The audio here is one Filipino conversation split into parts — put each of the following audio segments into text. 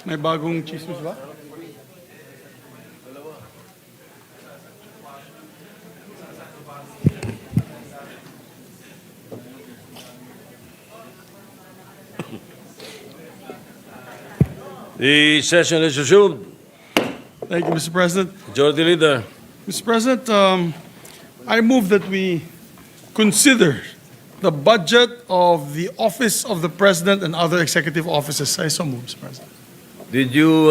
May bagong chismis ba? The session is resumed. Thank you, Mr. President. Majority Leader. Mr. President, I move that we consider the budget of the Office of the President and other executive offices. I so move, Mr. President. Did you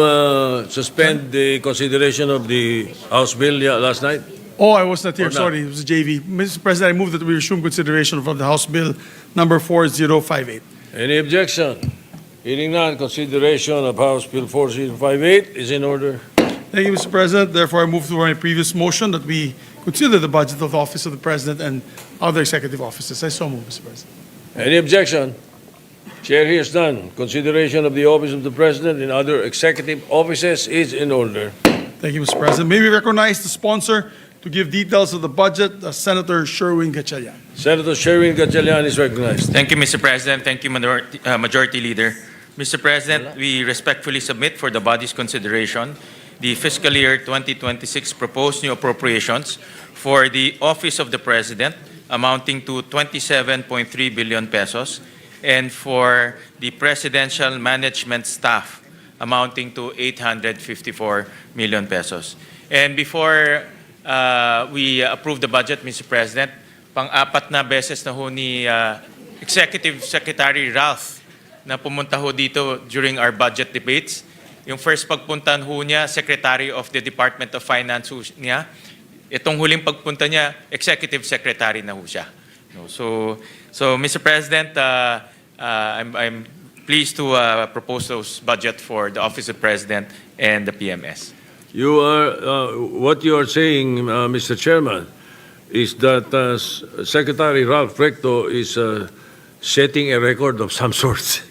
suspend the consideration of the House bill last night? Oh, I was not here. Or not? Sorry, it was JV. Mr. President, I move that we resume consideration of the House Bill number 4058. Any objection? Hearing none, consideration of House Bill 4058 is in order. Thank you, Mr. President. Therefore, I move to my previous motion that we consider the budget of the Office of the President and other executive offices. I so move, Mr. President. Any objection? Chair hears none. Consideration of the Office of the President and other executive offices is in order. Thank you, Mr. President. May we recognize the sponsor to give details of the budget, Senator Sherwin Gatchalian. Senator Sherwin Gatchalian is recognized. Thank you, Mr. President. Thank you, Majority Leader. Mr. President, we respectfully submit for the body's consideration the fiscal year 2026 proposed new appropriations for the Office of the President amounting to 27.3 billion pesos and for the Presidential Management Staff amounting to 854 million pesos. And before we approve the budget, Mr. President, pang-apat na beses na ho ni Executive Secretary Ralph na pumunta ho dito during our budget debates. Yung first pagpuntan ho niya, Secretary of the Department of Finance ho niya. Itong huling pagpunta niya, Executive Secretary na ho siya. No, so Mr. President, I'm pleased to propose those budget for the Office of President and the PMS. You are, what you are saying, Mr. Chairman, is that Secretary Ralph Recto is setting a record of some sort.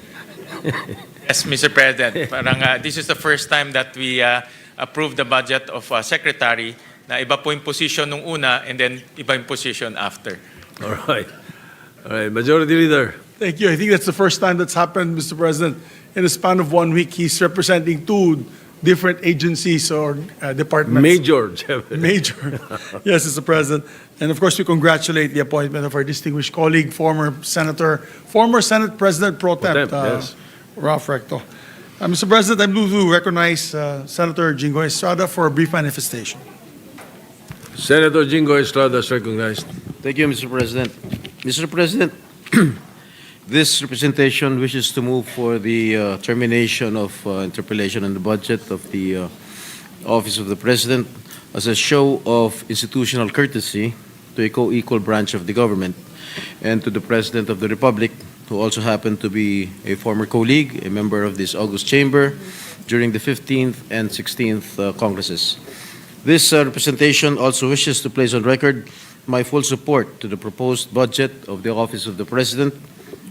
Yes, Mr. President. Parang, this is the first time that we approved the budget of Secretary na iba po yung position nung una and then iba yung position after. All right. All right. Majority Leader. Thank you. I think that's the first time that's happened, Mr. President. In the span of 1 week, he's representing two different agencies or departments. Major. Major. Yes, Mr. President. And of course, we congratulate the appointment of our distinguished colleague, former Senate President Pro Tem, Yes. Ralph Recto. Mr. President, I move to recognize Senator Jingo Estrada for a brief manifestation. Senator Jingo Estrada is recognized. Thank you, Mr. President. Mr. President, this representation wishes to move for the termination of interpellation on the budget of the Office of the President as a show of institutional courtesy to a co-equal branch of the government and to the President of the Republic, who also happened to be a former colleague, a member of this august chamber during the 15th and 16th Congresses. This representation also wishes to place on record my full support to the proposed budget of the Office of the President,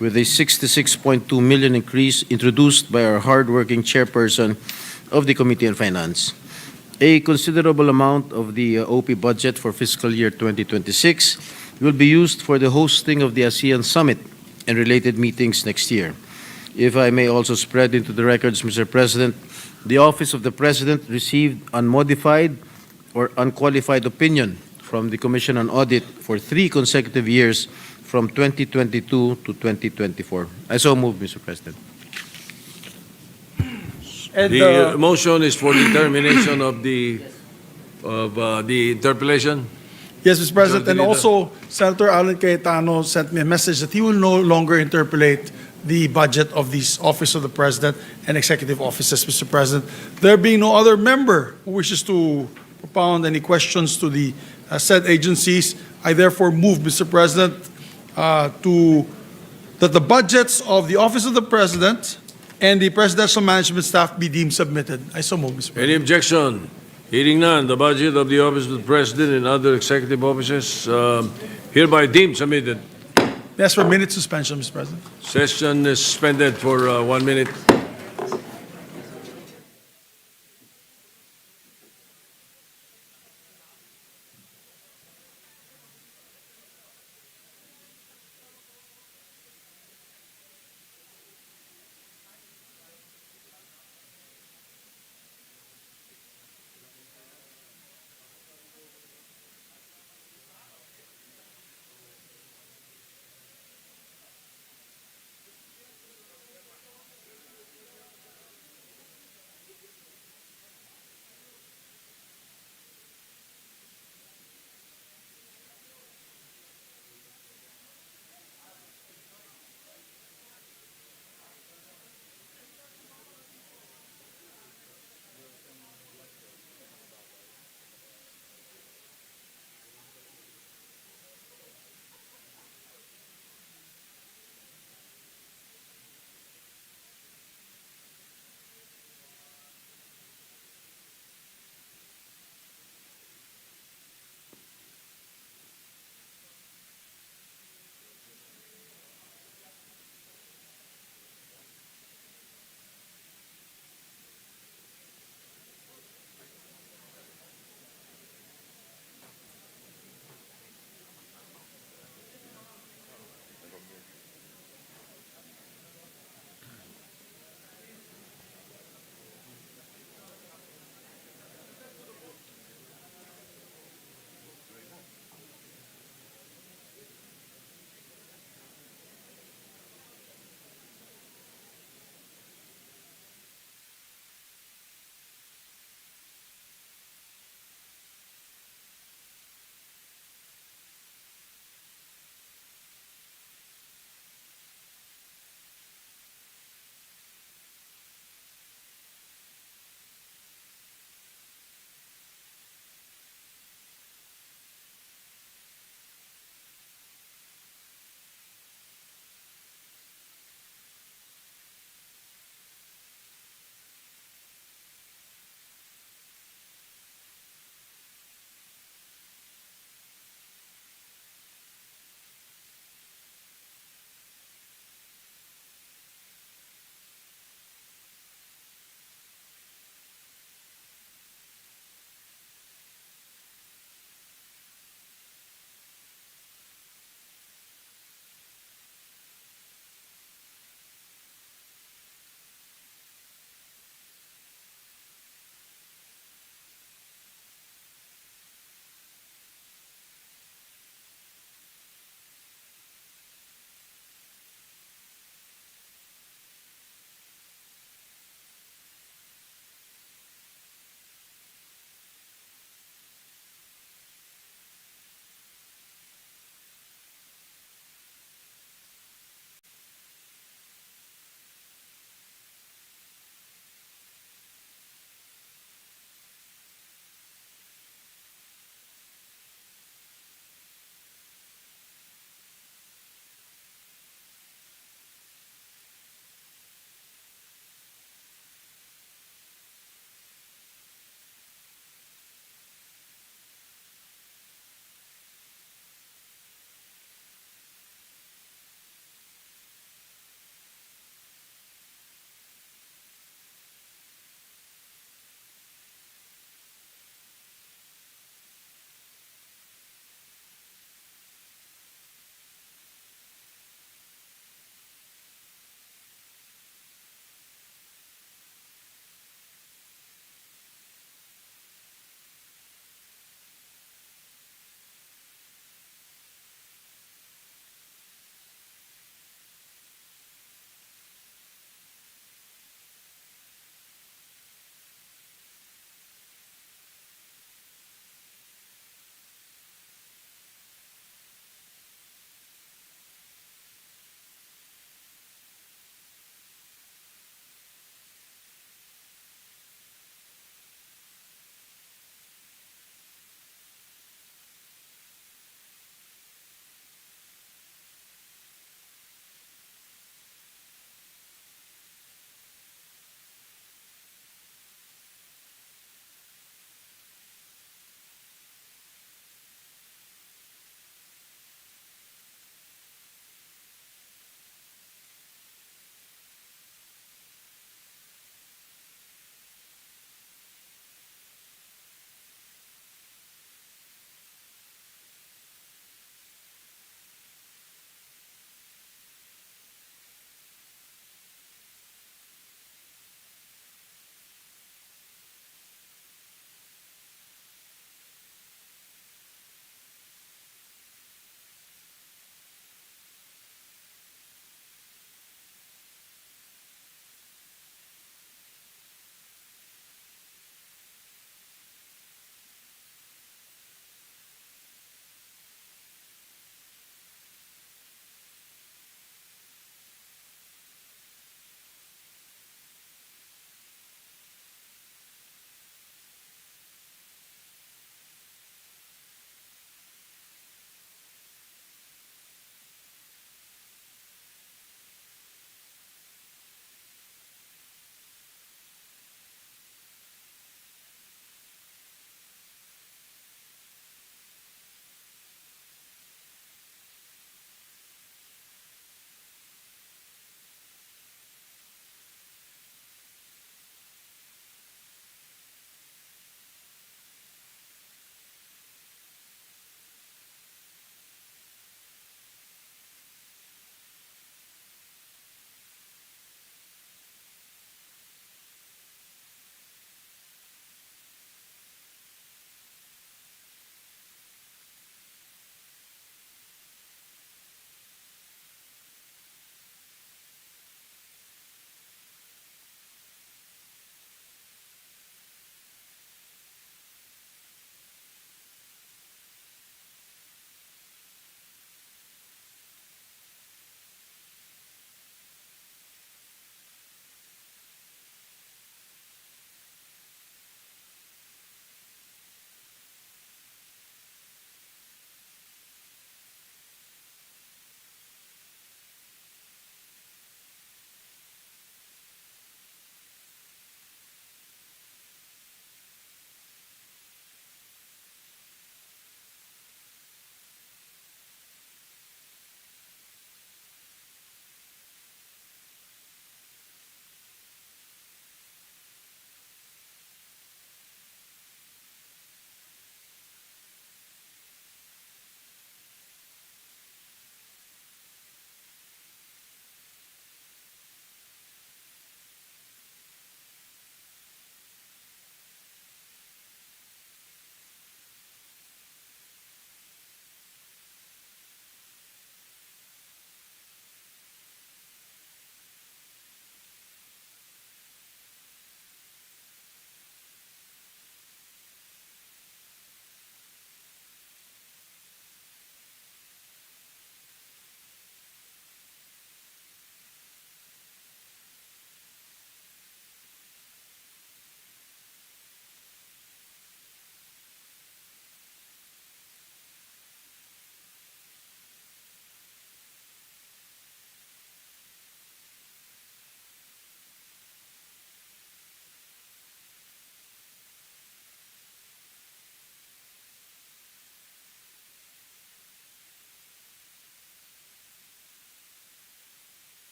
with a 66.2 million increase introduced by our hardworking chairperson of the Committee on Finance. A considerable amount of the OP budget for fiscal year 2026 will be used for the hosting of the ASEAN Summit and related meetings next year. If I may also spread into the records, Mr. President, the Office of the President received unmodified or unqualified opinion from the Commission on Audit for 3 consecutive years from 2022 to 2024. I so move, Mr. President. And The motion is for the termination of the interpellation. yes, Mr. President, and Leader. also Senator Alan Cayetano sent me a message that he will no longer interpolate the budget of the Office of the President and executive offices, Mr. President. There being no other member who wishes to propound any questions to the said agencies, I therefore move, Mr. President, that the budgets of the Office of the President and the Presidential Management Staff be deemed submitted. I so move, Mr. President. Any objection? Hearing none, the budget of the Office of the President and other executive offices hereby deemed submitted. Yes, for minute suspension, Mr. President. Session is suspended for 1 minute.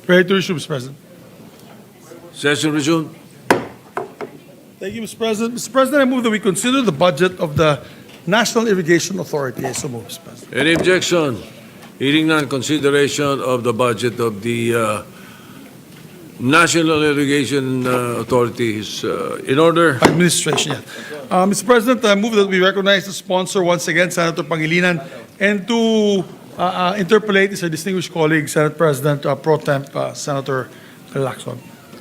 Ready to resume, Mr. President. Session resumed. Thank you, Mr. President. Mr. President, I move that we consider the budget of the National Irrigation Authority. I so move, Mr. President. Any objection? Hearing none, consideration of the budget of the National Irrigation Authority is in order. Administration, yeah. Mr. President, I move that we recognize the sponsor once again, Senator Pangilinan, and to interpolate is our distinguished colleague, Senate President Pro Temp Senator Lacson.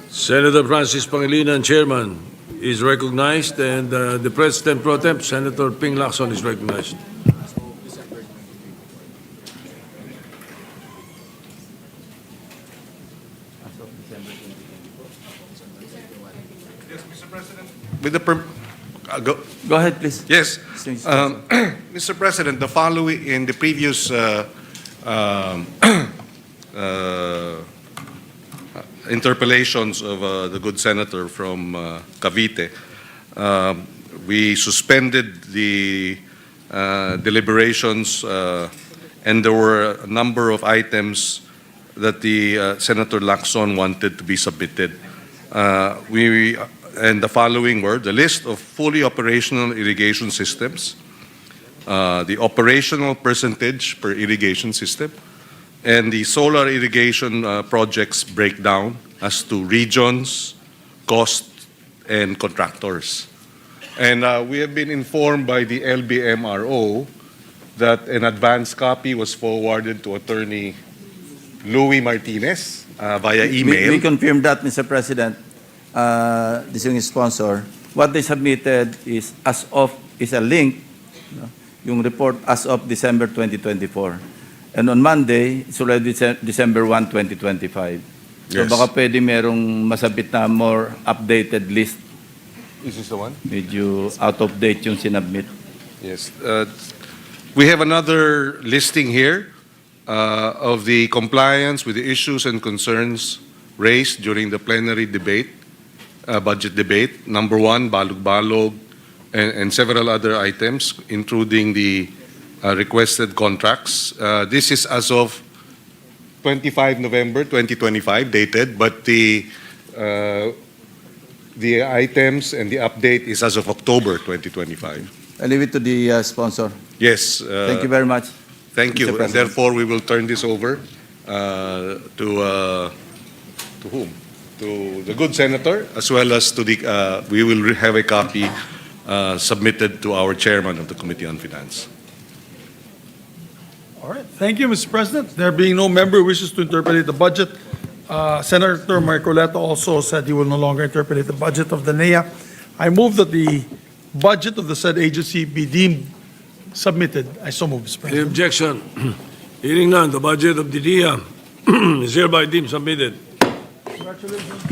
Senator Francis Pangilinan, Chairman, is recognized, and the President Pro Temp, Senator Ping Lacson, is recognized. With the Go ahead, please. yes, Mr. Mr. President, the following in the previous interpellations of the good senator from Cavite, we suspended the deliberations, and there were a number of items that the Senator Lacson wanted to be submitted. And the following were the list of fully operational irrigation systems, the operational percentage per irrigation system, and the solar irrigation projects breakdown as to regions, cost, and contractors. And we have been informed by the LBMRO that an advance copy was forwarded to Attorney Louis Martinez via email. We confirm that, Mr. President. This yung sponsor. What they submitted is is a link, yung report as of December 2024. And on Monday, it's already December 1, 2025. So Yes. baka pwede merong masabit na more updated list. Is this the one? Medyo out of date yung sinubmit. Yes. We have another listing here of the compliance with the issues and concerns raised during the plenary debate, budget debate. Number one, balog-balog, and several other items, including the requested contracts. This is as of 25 November 2025, dated, but the items and the update is as of October 2025. I leave it to the sponsor. Yes. Thank you very much. Thank Mr. you. And President. therefore, we will turn this over to whom? To the good senator, as well as to the, we will have a copy submitted to our chairman of the Committee on Finance. All right. Thank you, Mr. President. There being no member who wishes to interpolate the budget, Senator Marcoleta also said he will no longer interpolate the budget of the NEA. I move that the budget of the said agency be deemed submitted. I so move, Mr. Any President. objection? Hearing none, the budget of the DIA is hereby deemed submitted.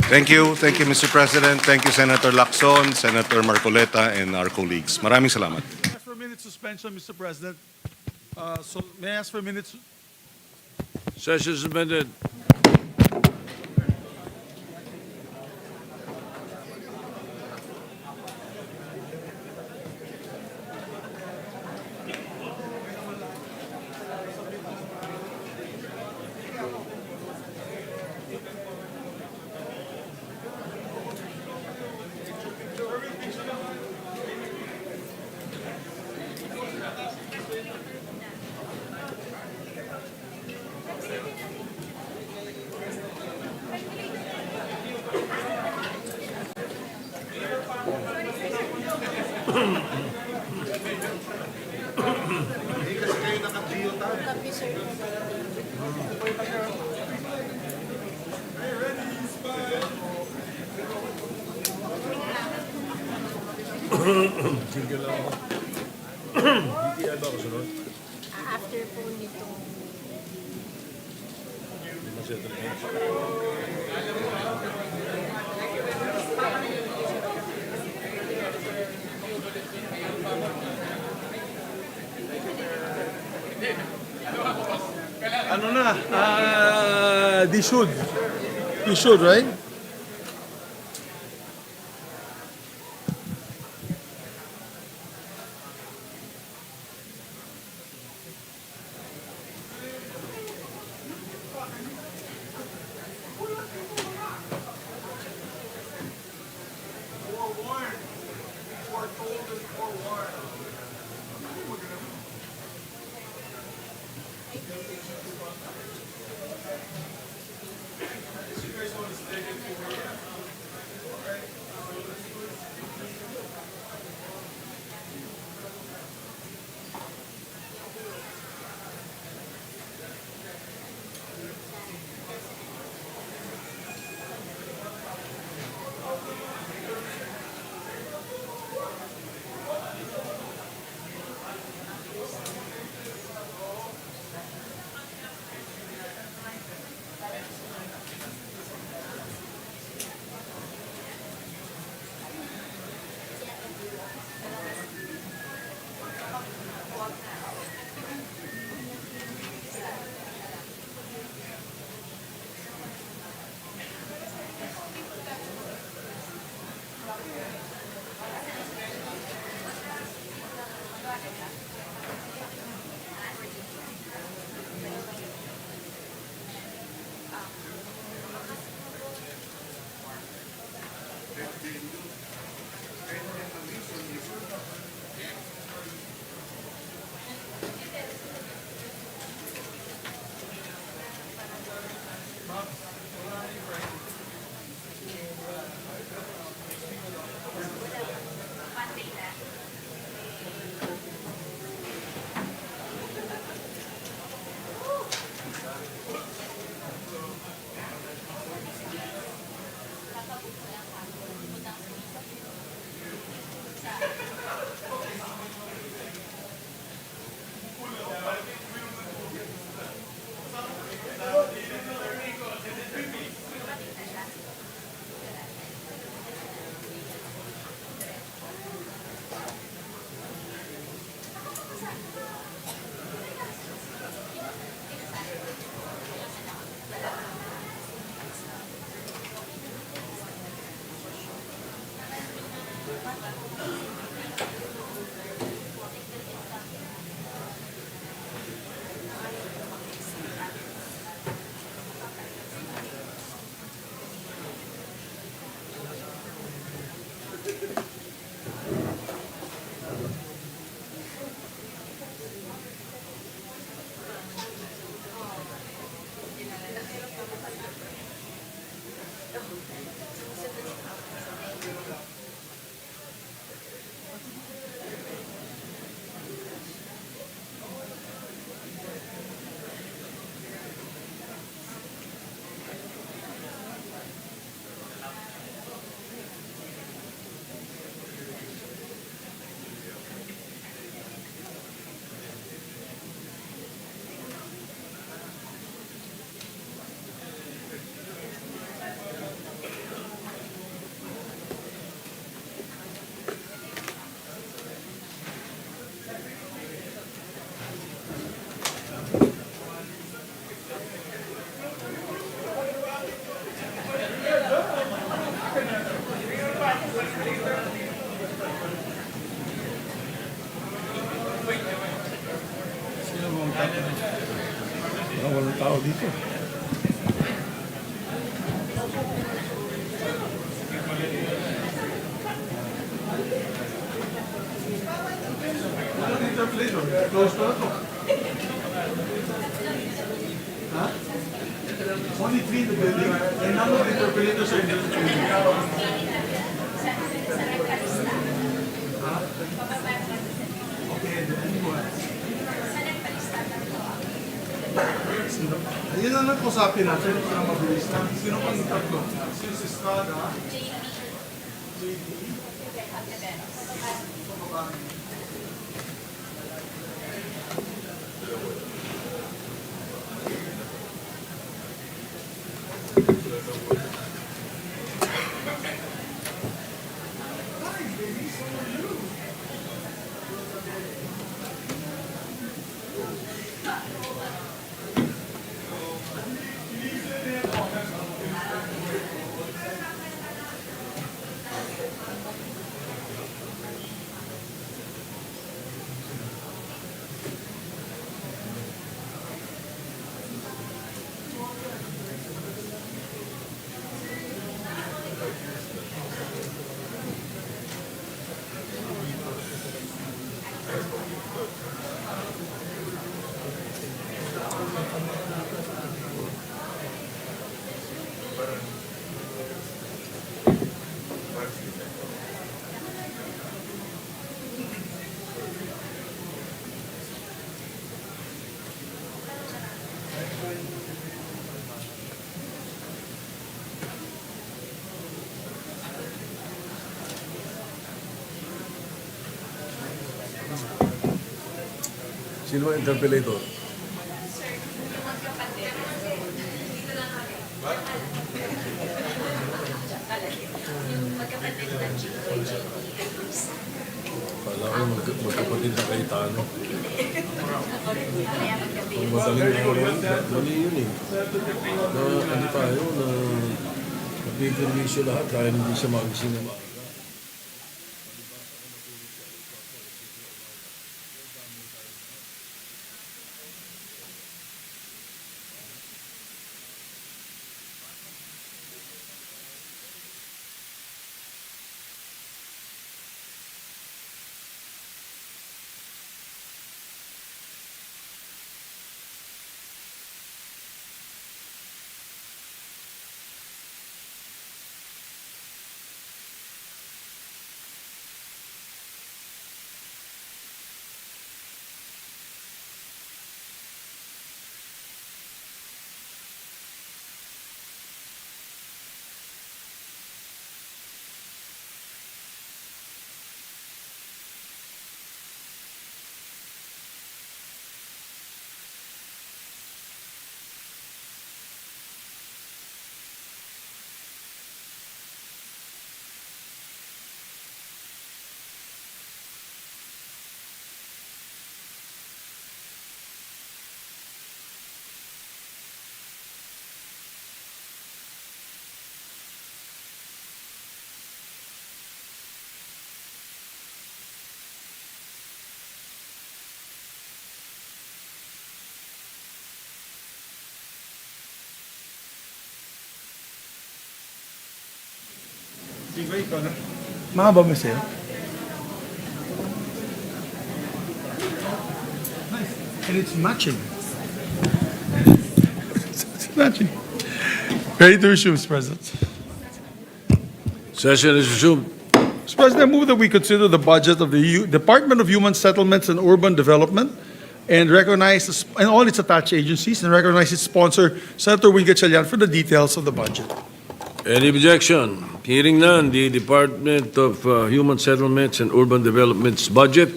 Thank you. Thank you, Mr. President. Thank you, Senator Lacson, Senator Marcoleta, and our colleagues. Maraming salamat. Ask for a minute suspension, Mr. President. So may I ask for a minute? Session suspended. After po nito. Ano na? They should. You should, right? Walang tao dito. Walang interpolator. Close na ito. Ha? Only 3 in the building. And none of the interpolators are in the building. Ha? Okay, then what? Ayun ang nag-usapin natin para mabilis na. Sino pang tatlo? Sino si Strada? JD. Sino ang interpolator? Kala ko magkapatid na kay Tano. Ang madaling mali yun eh. Na ano tayo, na nagbibirisyo lahat dahil hindi siya magising na maaga. Mahaba ba sa'yo? Nice. And it's matching. It's matching. Ready to resume, Mr. President. Session is resumed. Mr. President, I move that we consider the budget of the Department of Human Settlements and Urban Development and recognize and all its attached agencies and recognize its sponsor, Senator Win Gatchalian, for the details of the budget. Any objection? Hearing none, the Department of Human Settlements and Urban Development's budget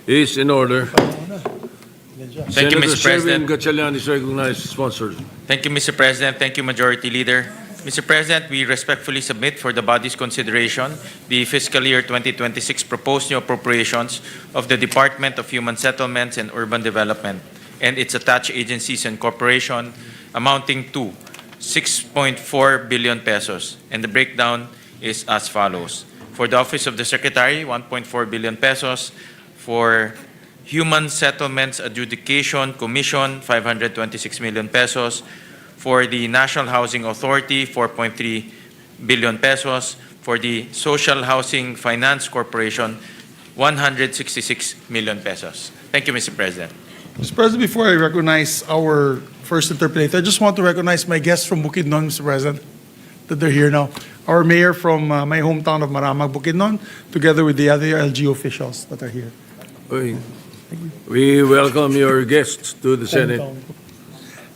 is in order. Thank you, Mr. Senator President. Gatchalian is recognized, sponsored. Thank you, Mr. President. Thank you, Majority Leader. Mr. President, we respectfully submit for the body's consideration the fiscal year 2026 proposed new appropriations of the Department of Human Settlements and Urban Development and its attached agencies and corporation amounting to 6.4 billion pesos. And the breakdown is as follows. For the Office of the Secretary, 1.4 billion pesos. For Human Settlements Adjudication Commission, 526 million pesos. For the National Housing Authority, 4.3 billion pesos. For the Social Housing Finance Corporation, 166 million pesos. Thank you, Mr. President. Mr. President, before I recognize our first interpolator, I just want to recognize my guests from Bukidnon, Mr. President, that they're here now. Our mayor from my hometown of Maramag, Bukidnon, together with the other LGU officials that are here. We welcome your guests to the Senate.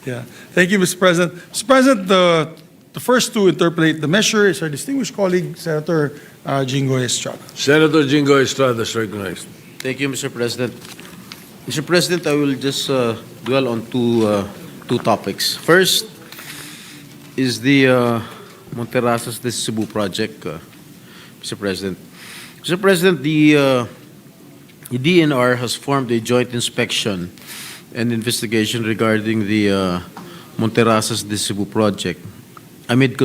Yeah. Thank you, Mr. President. Mr. President, the first to interpolate the measure is our distinguished colleague, Senator Jingoy Estrada. Senator Jingo Estrada is recognized. Thank you, Mr. President. Mr. President, I will just dwell on two topics. First is the Monterrasas de Cebu project, Mr. President. Mr. President, the DNR has formed a joint inspection and investigation regarding the Monterrasas de Cebu project amid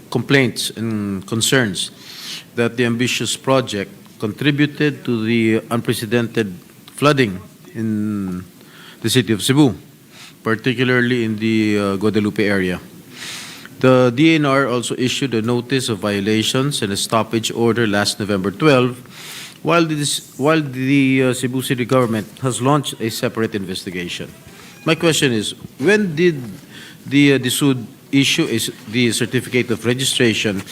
complaints and concerns that the ambitious project contributed to the unprecedented flooding in the city of Cebu, particularly in the Guadalupe area. The DNR also issued a notice of violations and a stoppage order last November 12, while the Cebu City government has launched a separate investigation. My question is, when did the DHSUD issue the certificate of registration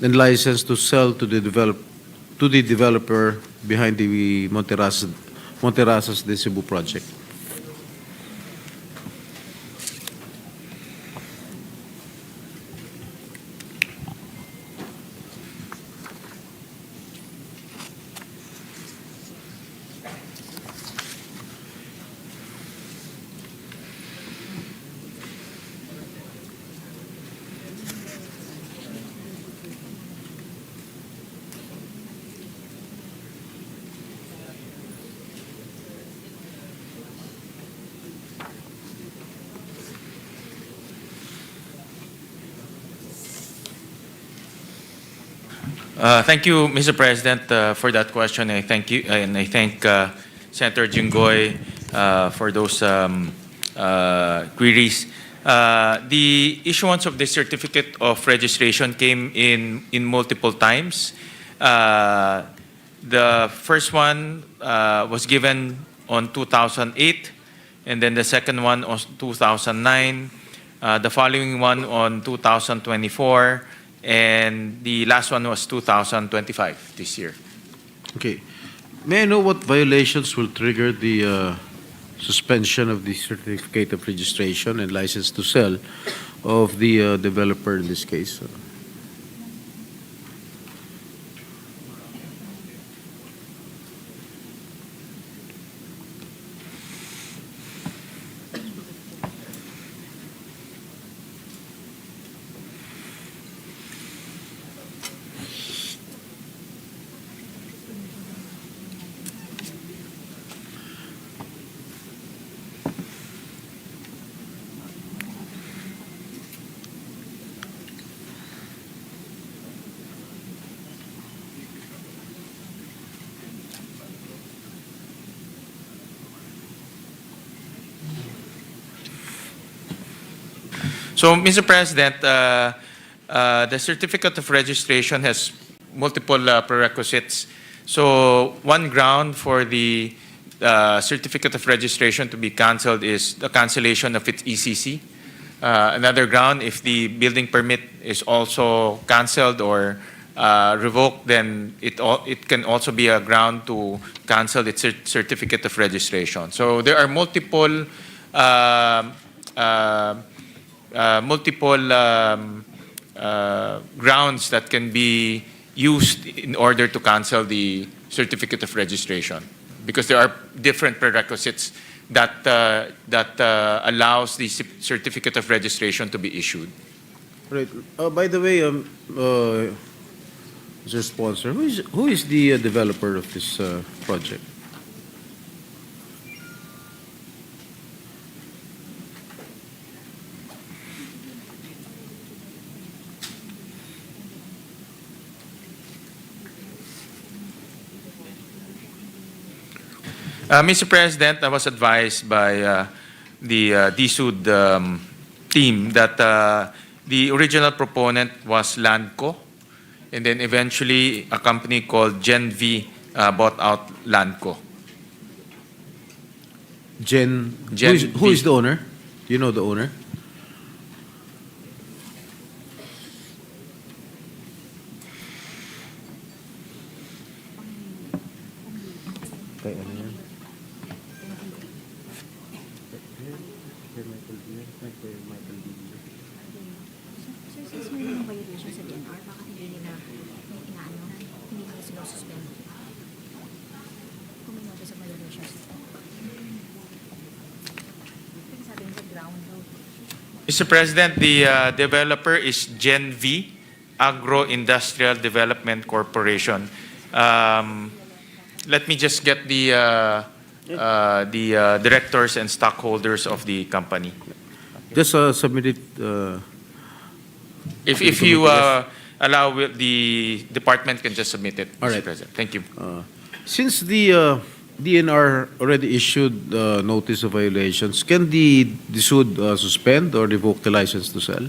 and license to sell to the developer behind the Monterrasas de Cebu project? Thank you, Mr. President, for that question. I thank you, and I thank Senator Jinggoy for those queries. The issuance of the certificate of registration came in multiple times. The first one was given on 2008, and then the second one was 2009. The following one on 2024. And the last one was 2025, this year. Okay. May I know what violations will trigger the suspension of the certificate of registration and license to sell of the developer in this case? So, Mr. President, the certificate of registration multiple prerequisites. So one ground for the certificate of registration to be canceled is the cancellation of its ECC. Another ground, if the building permit is also canceled or revoked, then it can also be a ground to cancel its certificate of registration. So there are multiple grounds that can be used in order to cancel the certificate of registration, because there are different prerequisites that allows the certificate of registration to be issued. Right. By the way, Mr. Sponsor, who is the developer of this project? Mr. President, I was advised by the DSUD team that the original proponent was Landco, and then eventually a company called Gen V bought out Landco. Who is the owner? Do you know the owner? Since may mga violation sa DNR, bakit hindi nila inaano, hindi nila sila suspend? Kung may notice of violations. Sabi nila ground road. Mr. President, the developer is Gen V Agro-Industrial Development Corporation. Let me just get the directors and stockholders of the company. Just submit it. If you allow, the department can just submit it, Mr. All right. President. Thank you. Since the DNR already issued notice of violations, can the DSUD suspend or revoke the license to sell?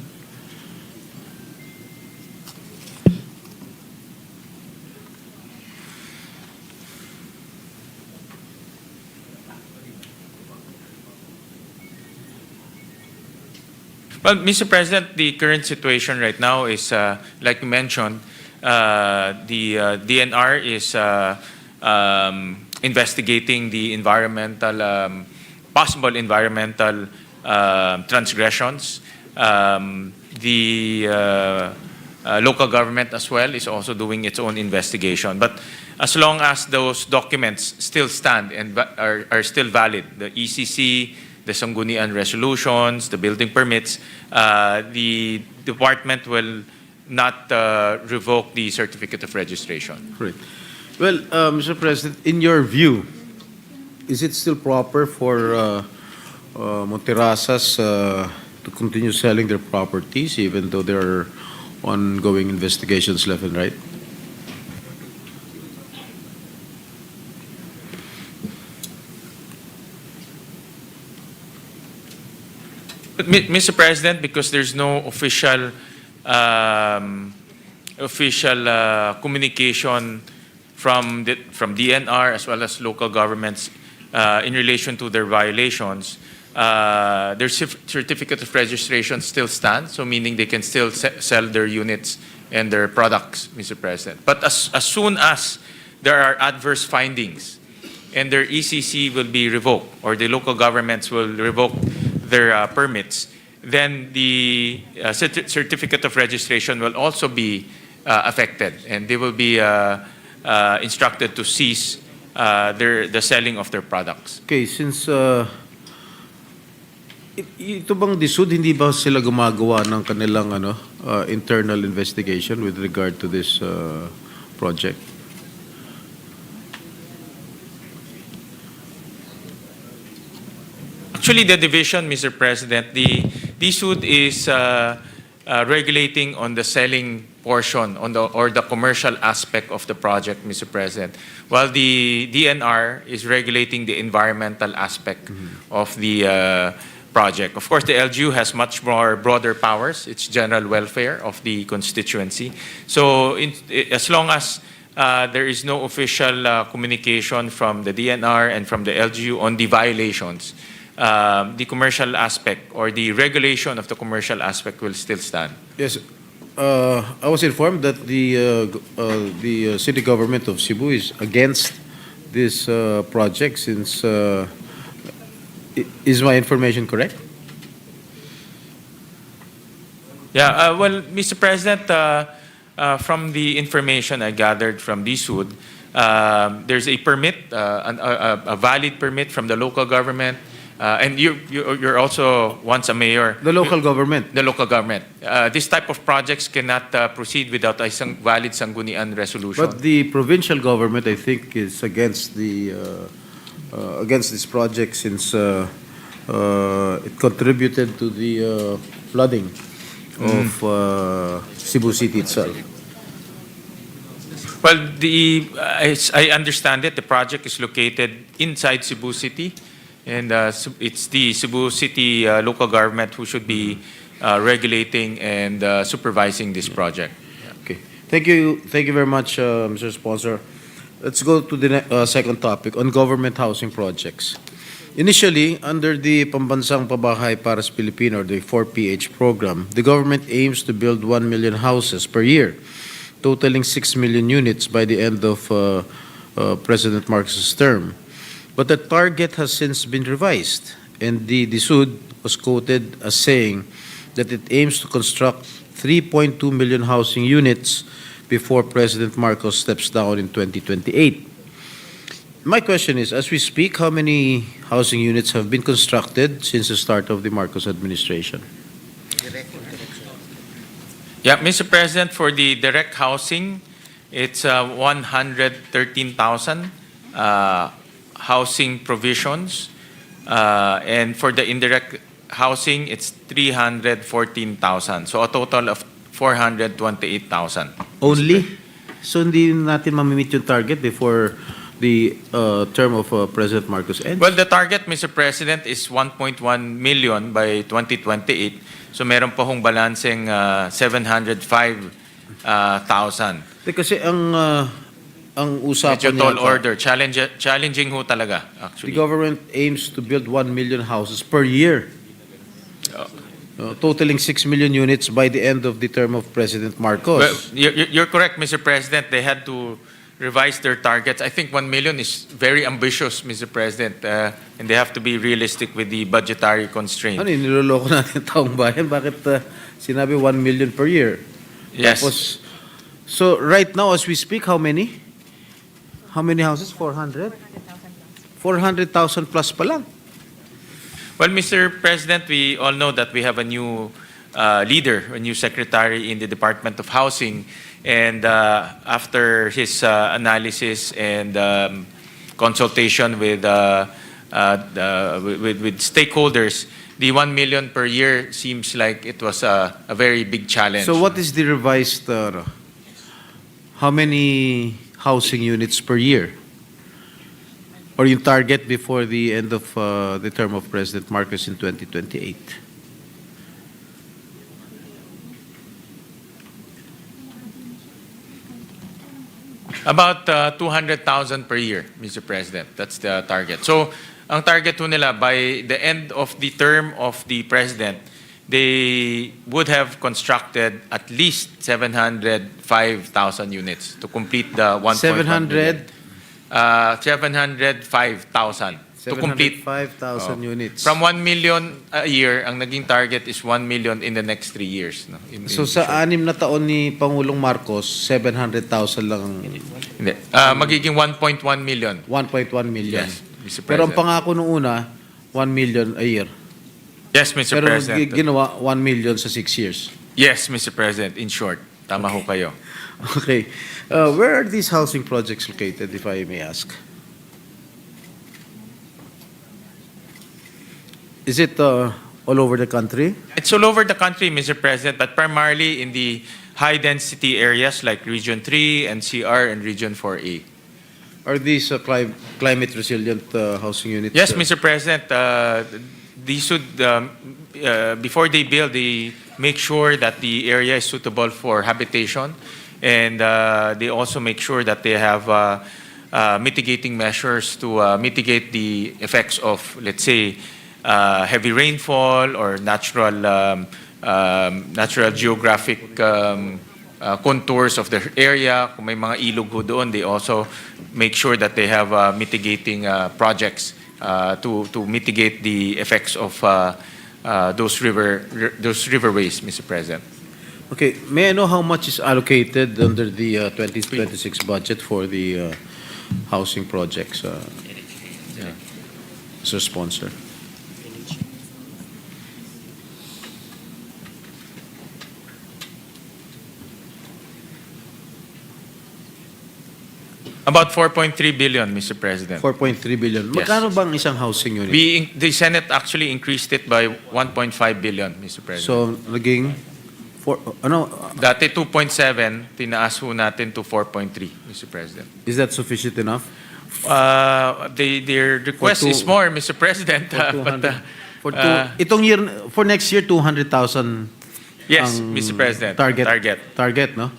Well, Mr. President, the current situation right now is, like you mentioned, the DNR is investigating the environmental, possible environmental transgressions. The local government as well is also doing its own investigation. But as long as those documents still stand and are still valid, the ECC, the Sanggunian resolutions, the building permits, the department will not revoke the certificate of registration. Great. Well, Mr. President, in your view, is it still proper for Monterrasas to continue selling their properties even though there are ongoing investigations left and right? But, Mr. President, because there's no official communication from DNR as well as local governments in relation to their violations, their certificate of registration still stands, so meaning they can still sell their units and their products, Mr. President. But as soon as there are adverse findings and their ECC will be revoked or the local governments will revoke their permits, then the certificate of registration will also be affected, and they will be instructed to cease the selling of their products. Okay, since ito bang DSUD, hindi ba sila gumagawa ng kanilang internal investigation with regard to this project? Actually, the division, Mr. President, the DSUD is regulating on the selling portion or the commercial aspect of the project, Mr. President, while the DNR is regulating the environmental aspect of the project. Of course, the LGU has much more broader powers. It's general welfare of the constituency. So as long as there is no official communication from the DNR and from the LGU on the violations, the commercial aspect or the regulation of the commercial aspect will still stand. Yes, I was informed that the city government of Cebu is against this project since, is my information correct? Yeah, well, Mr. President, from the information I gathered from DSUD, there's a permit, a valid permit from the local government, and you're also once a mayor. The local government. The local government. This type of projects cannot proceed without a valid sanggunian resolution. But the provincial government, I think, is against against this project since it contributed to the flooding of Cebu City itself. Well, as I understand it, the project is located inside Cebu City, and it's the Cebu City local government who should be regulating and supervising this project. Okay. Thank you very much, Mr. Sponsor. Let's go to the second topic on government housing projects. Initially, under the Pambansang Pabahay para sa Pilipino, or the 4PH program, the government aims to build 1 million houses per year, totaling 6 million units by the end of President Marcos's term. But the target has since been revised, and the DSUD was quoted as saying that it aims to construct 3.2 million housing units before President Marcos steps down in 2028. My question is, as we speak, how many housing units have been constructed since the start of the Marcos administration? Yeah, Mr. President, for the direct housing, it's 113,000 housing provisions. And for the indirect housing, it's 314,000. So a total of 428,000. Only? So hindi natin mamimit yung target before the term of President Marcos ends? Well, the target, Mr. President, is 1.1 million by 2028. So meron pa hong balancing 705,000. Kasi ang usapan Medyo tall yata, order. Challenging ho talaga, actually. the government aims to build 1 million houses per year, totaling 6 million units by the end of the term of President Marcos. Well, you're correct, Mr. President. They had to revise their targets. I think 1 million is very ambitious, Mr. President, and they have to be realistic with the budgetary constraint. Ano yun, niloloko natin taong bayan? Bakit sinabi 1 million per year? Yes. Tapos, so right now as we speak, how many? How many houses? 400? 400,000 plus pa lang. Well, Mr. President, we all know that we have a new leader, a new secretary in the Department of Housing, and after his analysis and consultation with stakeholders, the 1 million per year seems like it was a very big challenge. So what is the revised, how many housing units per year? Or yung target before the end of the term of President Marcos in 2028? About 200,000 per year, Mr. President. That's the target. So, ang target po nila, by the end of the term of the President, they would have constructed at least 705,000 units to complete the 1.1 million. 705,000 to complete. 705,000 units. From 1 million a year, ang naging target is 1 million in the next 3 years. No? So sa 6 na taon ni Pangulong Marcos, 700,000 lang ang Hindi. Magiging 1.1 million. 1.1 million. Yes, Mr. Pero ang President. pangako nung una, 1 million a year. Yes, Mr. Pero President. ginawa 1 million sa 6 years. Yes, Mr. President. In short, tama ho kayo. Okay. Where are these housing projects located, if I may ask? Is it all over the country? It's all over the country, Mr. President, but primarily in the high-density areas like Region 3, NCR, and Region 4A. Are these climate resilient housing units? Yes, Mr. President. these should, before they build, they make sure that the area is suitable for habitation, and they also make sure that they have mitigating measures to mitigate the effects of, let's say, heavy rainfall or natural geographic contours of the area. Kung may mga ilog ho doon, they also make sure that they have mitigating projects to mitigate the effects of those riverways, Mr. President. Okay, may I know how much is allocated under the 2026 budget for the housing projects, Mr. Sponsor? About 4.3 billion, Mr. President. 4.3 billion. Yes. Magkano bang isang housing unit? The Senate actually increased it by 1.5 billion, Mr. President. So, naging, Dati 2.7, tinaas ho natin to 4.3, Mr. President. is that sufficient enough? Their request is more, Mr. President. Itong year, for next year, 200,000 Yes, ang Mr. President. Target, no?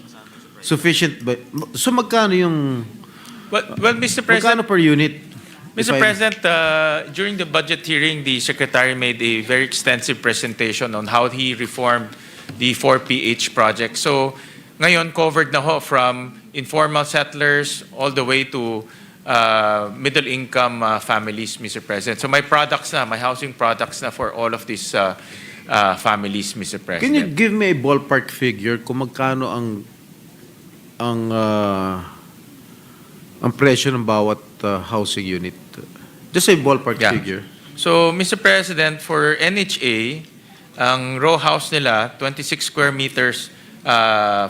Sufficient, but, so magkano yung, Well, Mr. President, magkano per unit? Mr. President, during the budget hearing, the Secretary made a very extensive presentation on how he reformed the 4PH project. So, ngayon, covered na ho from informal settlers all the way to middle-income families, Mr. President. So, my housing products na for all of these families, Mr. President. Can you give me a ballpark figure kung magkano ang presyo ng bawat housing unit? Just a ballpark figure. So, Mr. President, for NHA, ang row house nila, 26 square meters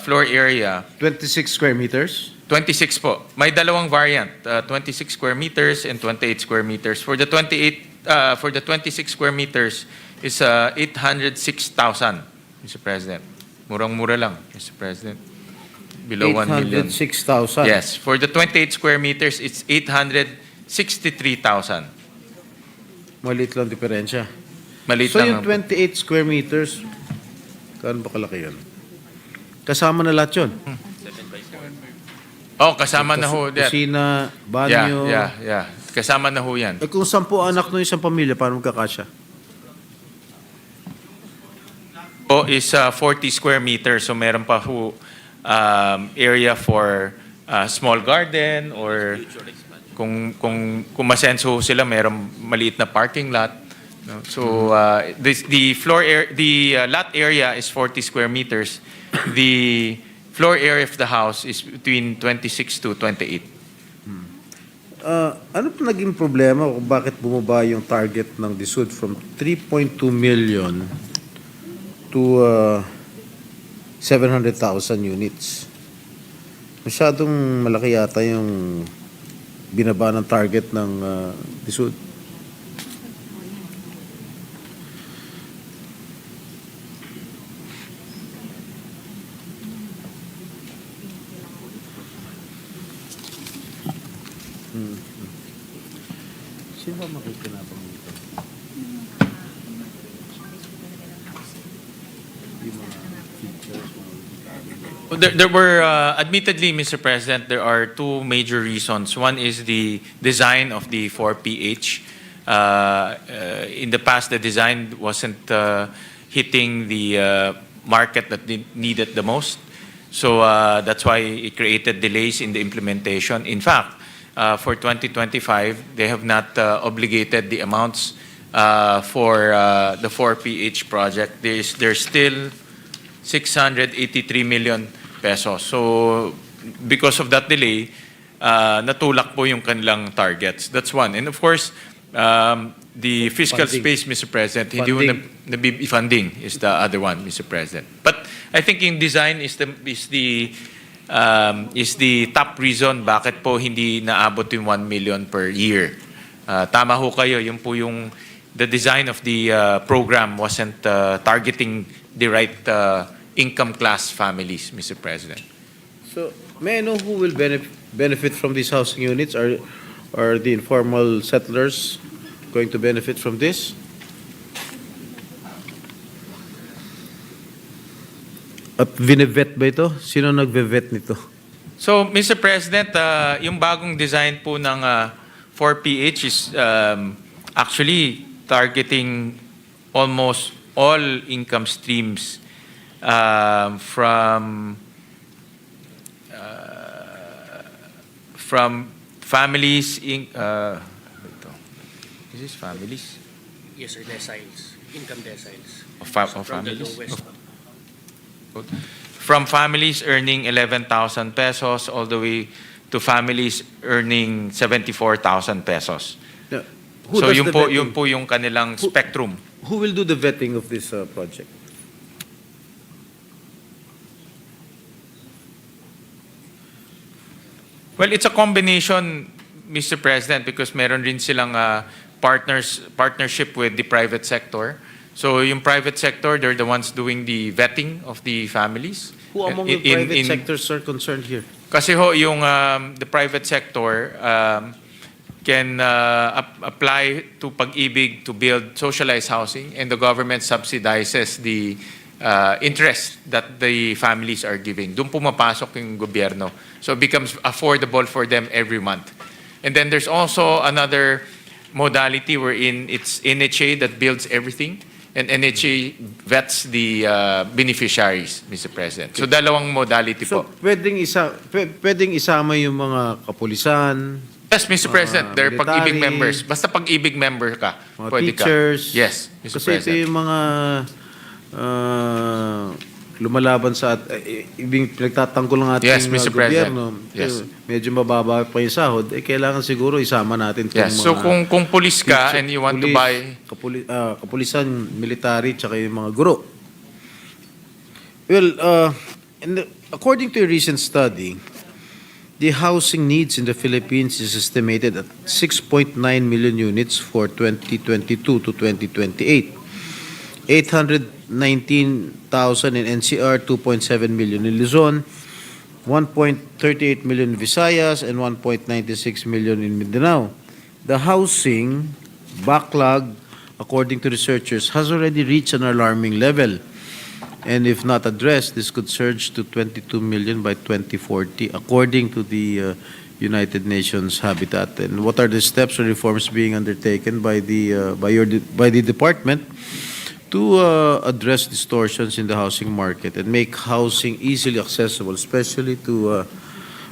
floor area. 26 square meters? 26 po. May dalawang variant, 26 square meters and 28 square meters. For the 26 square meters is 806,000, Mr. President. Murang-mura lang, Mr. President. Below 1 million. 806,000? Yes. For the 28 square meters, it's 863,000. Maliit lang diferensya. Maliit So lang. yung 28 square meters, gaano ba kalaki yun? Kasama na lahat yun? Oh, kasama na ho. Kusina, banyo. Yeah. Kasama na ho yan. Eh kung 10 anak ng isang pamilya, paano magkakasya? Po is 40 square meters. So meron pa ho area for small garden or kung masenso sila, merong maliit na parking lot. No? So the lot area is 40 square meters. The floor area of the house is between 26 to 28. Ano pa naging problema kung bakit bumaba yung target ng DSUD from 3.2 million to 700,000 units? Masyadong malaki yata yung binaba ng target ng DSUD. Sino ba makikinabang dito? Yung mga features, There were, admittedly, Mr. President, there are two major reasons. One is the design of the 4PH. In the past, the design wasn't hitting the market that needed the most. So that's why it created delays in the implementation. In fact, for 2025, they have not obligated the amounts for the 4PH project. There's still 683 million pesos. So because of that delay, natulak po yung kanilang targets. That's one. And of course, the fiscal Funding. space, Mr. President, hindi mo funding is the other one, Mr. President. But I think in design is the top reason bakit po hindi naabot yung 1 million per year. Tama ho kayo, yun po yung the design of the program wasn't targeting the right income class families, Mr. President. So, may I know who will benefit from these housing units? Are the informal settlers going to benefit from this? At vinevet ba ito? Sino nagve-vet nito? So, Mr. President, yung bagong design po ng 4PH is actually targeting almost all income streams from families is this families? Yes, sir, deciles, income deciles. Of From the families? lowest. From families earning 11,000 pesos all the way to families earning 74,000 pesos. Yeah. Who So does yun the po, vetting? yun po yung kanilang spectrum. Who will do the vetting of this project? Well, it's a combination, Mr. President, because meron rin silang partnership with the private sector. So yung private sector, they're the ones doing the vetting of the families. Who among the private sectors are concerned here? Kasi ho, yung the private sector can apply to Pag-ibig to build socialized housing, and the government subsidizes the interest that the families are giving. Doon pumapasok yung gobyerno. So it becomes affordable for them every month. And then there's also another modality wherein it's NHA that builds everything, and NHA vets the beneficiaries, Mr. President. So dalawang modality So, po. pwedeng isama yung mga kapulisan, Yes, Mr. President, they're Pag-ibig military, members. Basta Pag-ibig member ka, mga pwede teachers. ka. Yes, Mr. Kasi ito President. yung mga lumalaban sa ibig pinagtatanggol ng ating Yes, Mr. President. gobyerno. Yes. Medyo mababa pa yung sahod, kailangan siguro isama natin itong Yes, so mga kung pulis ka and you want to buy... kapulisan, military, tsaka yung mga guro. Well, according to a recent study, the housing needs in the Philippines is estimated at 6.9 million units for 2022 to 2028. 819,000 in NCR, 2.7 million in Luzon, 1.38 million in Visayas, and 1.96 million in Mindanao. The housing backlog, according to researchers, has already reached an alarming level. And if not addressed, this could surge to 22 million by 2040, according to the United Nations Habitat. And what are the steps or reforms being undertaken by the department to address distortions in the housing market and make housing easily accessible, especially to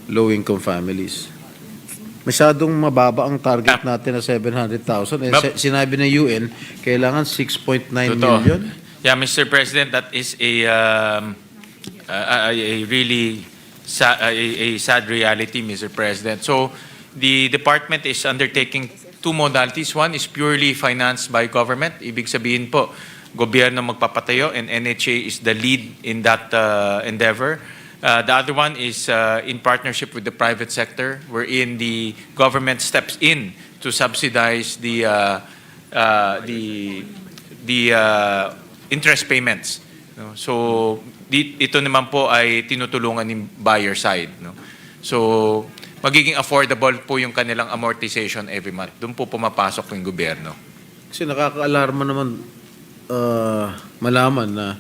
low-income families? Masyadong mababa ang target natin na 700,000. Sinabi ng UN, kailangan 6.9 million. Yeah, Mr. President, that is a really sad reality, Mr. President. So the department is undertaking two modalities. One is purely financed by government. Ibig sabihin po, gobyerno magpapatayo, and NHA is the lead in that endeavor. The other one is in partnership with the private sector, wherein the government steps in to subsidize the interest payments. No? So ito naman po ay tinutulungan ng buyer side. No? So magiging affordable po yung kanilang amortization every month. Doon po pumapasok yung gobyerno. Kasi nakaka-alarma naman malaman na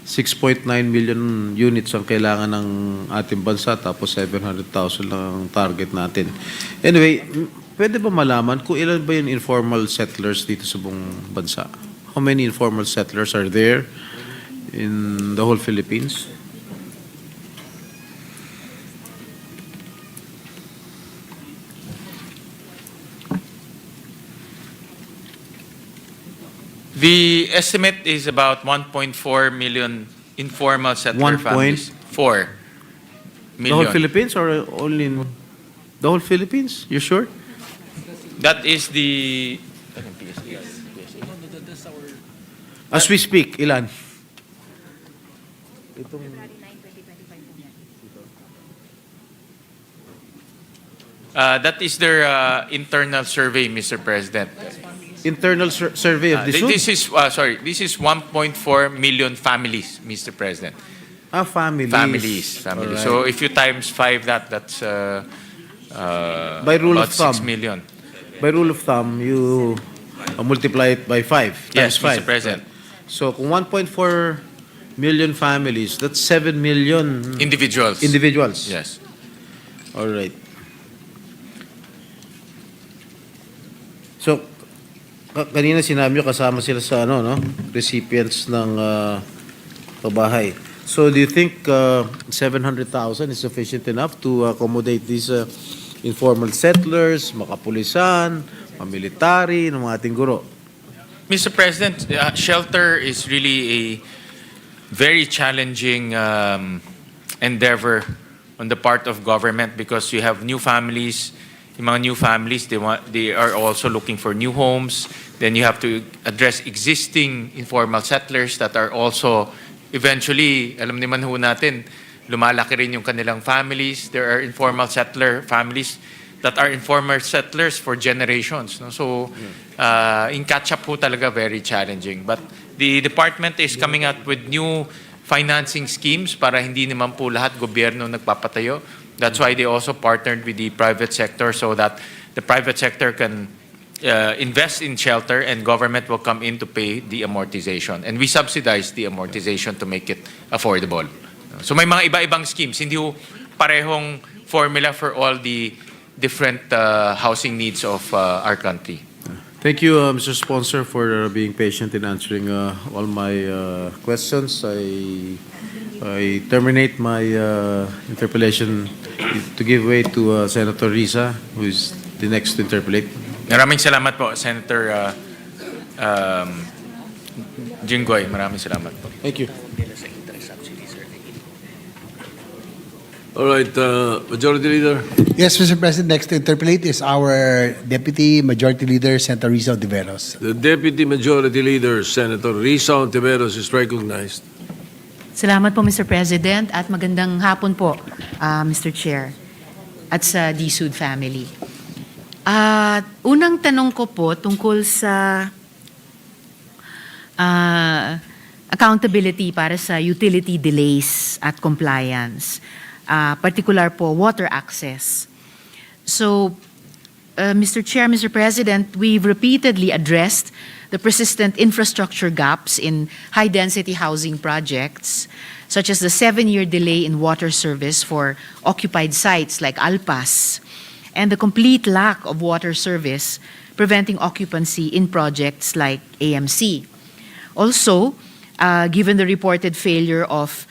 6.9 million units ang kailangan ng ating bansa, tapos 700,000 lang ang target natin. Anyway, pwede ba malaman kung ilan ba yung informal settlers dito sa buong bansa? How many informal settlers are there in the whole Philippines? The estimate is about 1.4 million informal settler 1 families. 4 The whole million. Philippines or only in the whole Philippines? You sure? That is the... As we speak, ilan? February 9, 2025 po yan. That is their internal survey, Mr. President. Internal survey of the SUD? This is 1.4 million families, Mr. President. Families. Families. Alright. So if you times 5 that's By rule about of thumb. 6 million. By rule of thumb, you multiply it by 5. Yes, times 5. Mr. President. So kung 1.4 million families. That's 7 million Individuals. individuals. Yes. All right. So, kanina sinabi nyo kasama sila sa no? Recipients ng pabahay. So, do you think 700,000 is sufficient enough to accommodate these informal settlers, makapulisan, military, ng mga ating guro? Mr. President, shelter is really a very challenging endeavor on the part of government because you have new families. Yung mga new families, they are also looking for new homes. Then you have to address existing informal settlers that are also eventually, alam naman ho natin, lumalaki rin yung kanilang families. There are informal settler families that are informal settlers for generations. No? So, in catch-up po talaga very challenging. But the department is coming out with new financing schemes para hindi naman po lahat gobyerno nagpapatayo. That's why they also partnered with the private sector so that the private sector can invest in shelter and government will come in to pay the amortization. And we subsidize the amortization to make it affordable. So may mga iba-ibang schemes. Hindi ho parehong formula for all the different housing needs of our country. Thank you, Mr. Sponsor, for being patient in answering all my questions. I terminate my interpellation to give way to Senator Risa, who is the next to interpellate. Maraming salamat po, Senator Jinggoy. Maraming salamat po. Thank you. All right, Majority Leader. Yes, Mr. President, next to interpolate is our Deputy Majority Leader, Senator Risa Ontiveros. The Deputy Majority Leader, Senator Risa Ontiveros, is recognized. Salamat po, Mr. President, at magandang hapon po, Mr. Chair, at sa DSUD family. Unang tanong ko po tungkol sa accountability para sa utility delays at compliance, particular po water access. So, Mr. Chair, Mr. President, we've repeatedly addressed the persistent infrastructure gaps in high-density housing projects, such as the 7-year delay in water service for occupied sites like Alpas, and the complete lack of water service preventing occupancy in projects like AMC. Also, given the reported failure of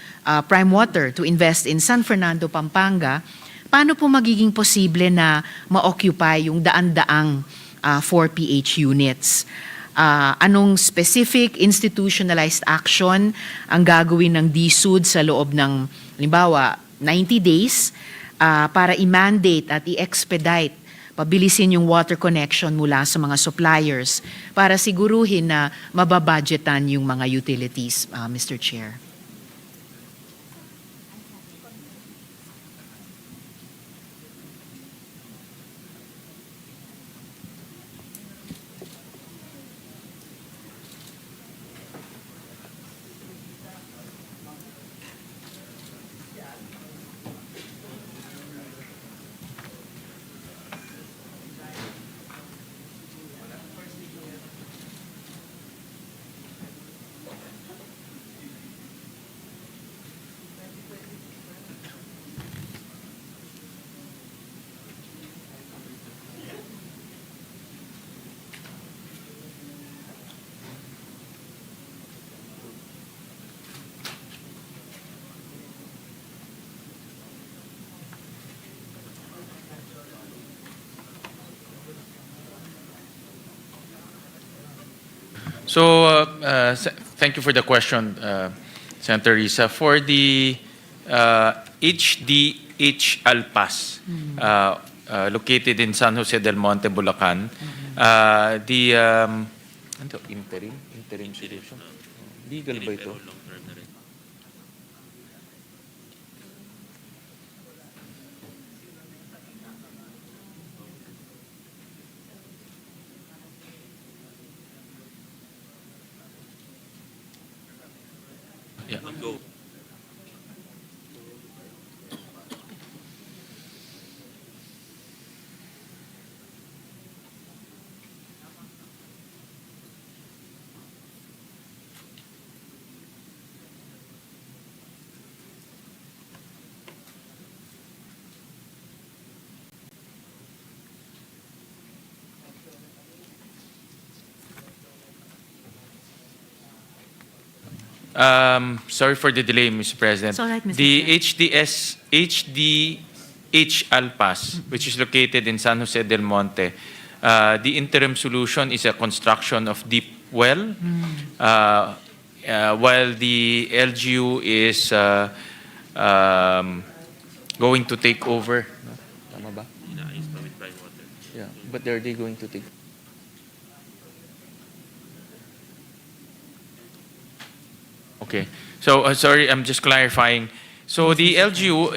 Prime Water to invest in San Fernando, Pampanga, paano po magiging posible na ma-occupy yung daan-daang 4 PH units? Anong specific institutionalized action ang gagawin ng DSUD sa loob ng, halimbawa, 90 days para i-mandate at i-expedite, pabilisin yung water connection mula sa mga suppliers para siguruhin na mababudgetan yung mga utilities, Mr. Chair? So, thank you for the question, Senator Risa. For the HDH Alpas, located in San Jose del Monte, Bulacan, interim solution. Legal ba ito? Yeah. Sorry for the delay, Mr. President. It's all right, Mr. The Chair. HDH Alpas, which is located in San Jose del Monte, the interim solution is a construction of deep well, while the LGU is going to take over. No? Tama ba? Yeah, but are they going to take? Okay. So, sorry, I'm just clarifying. So, the LGU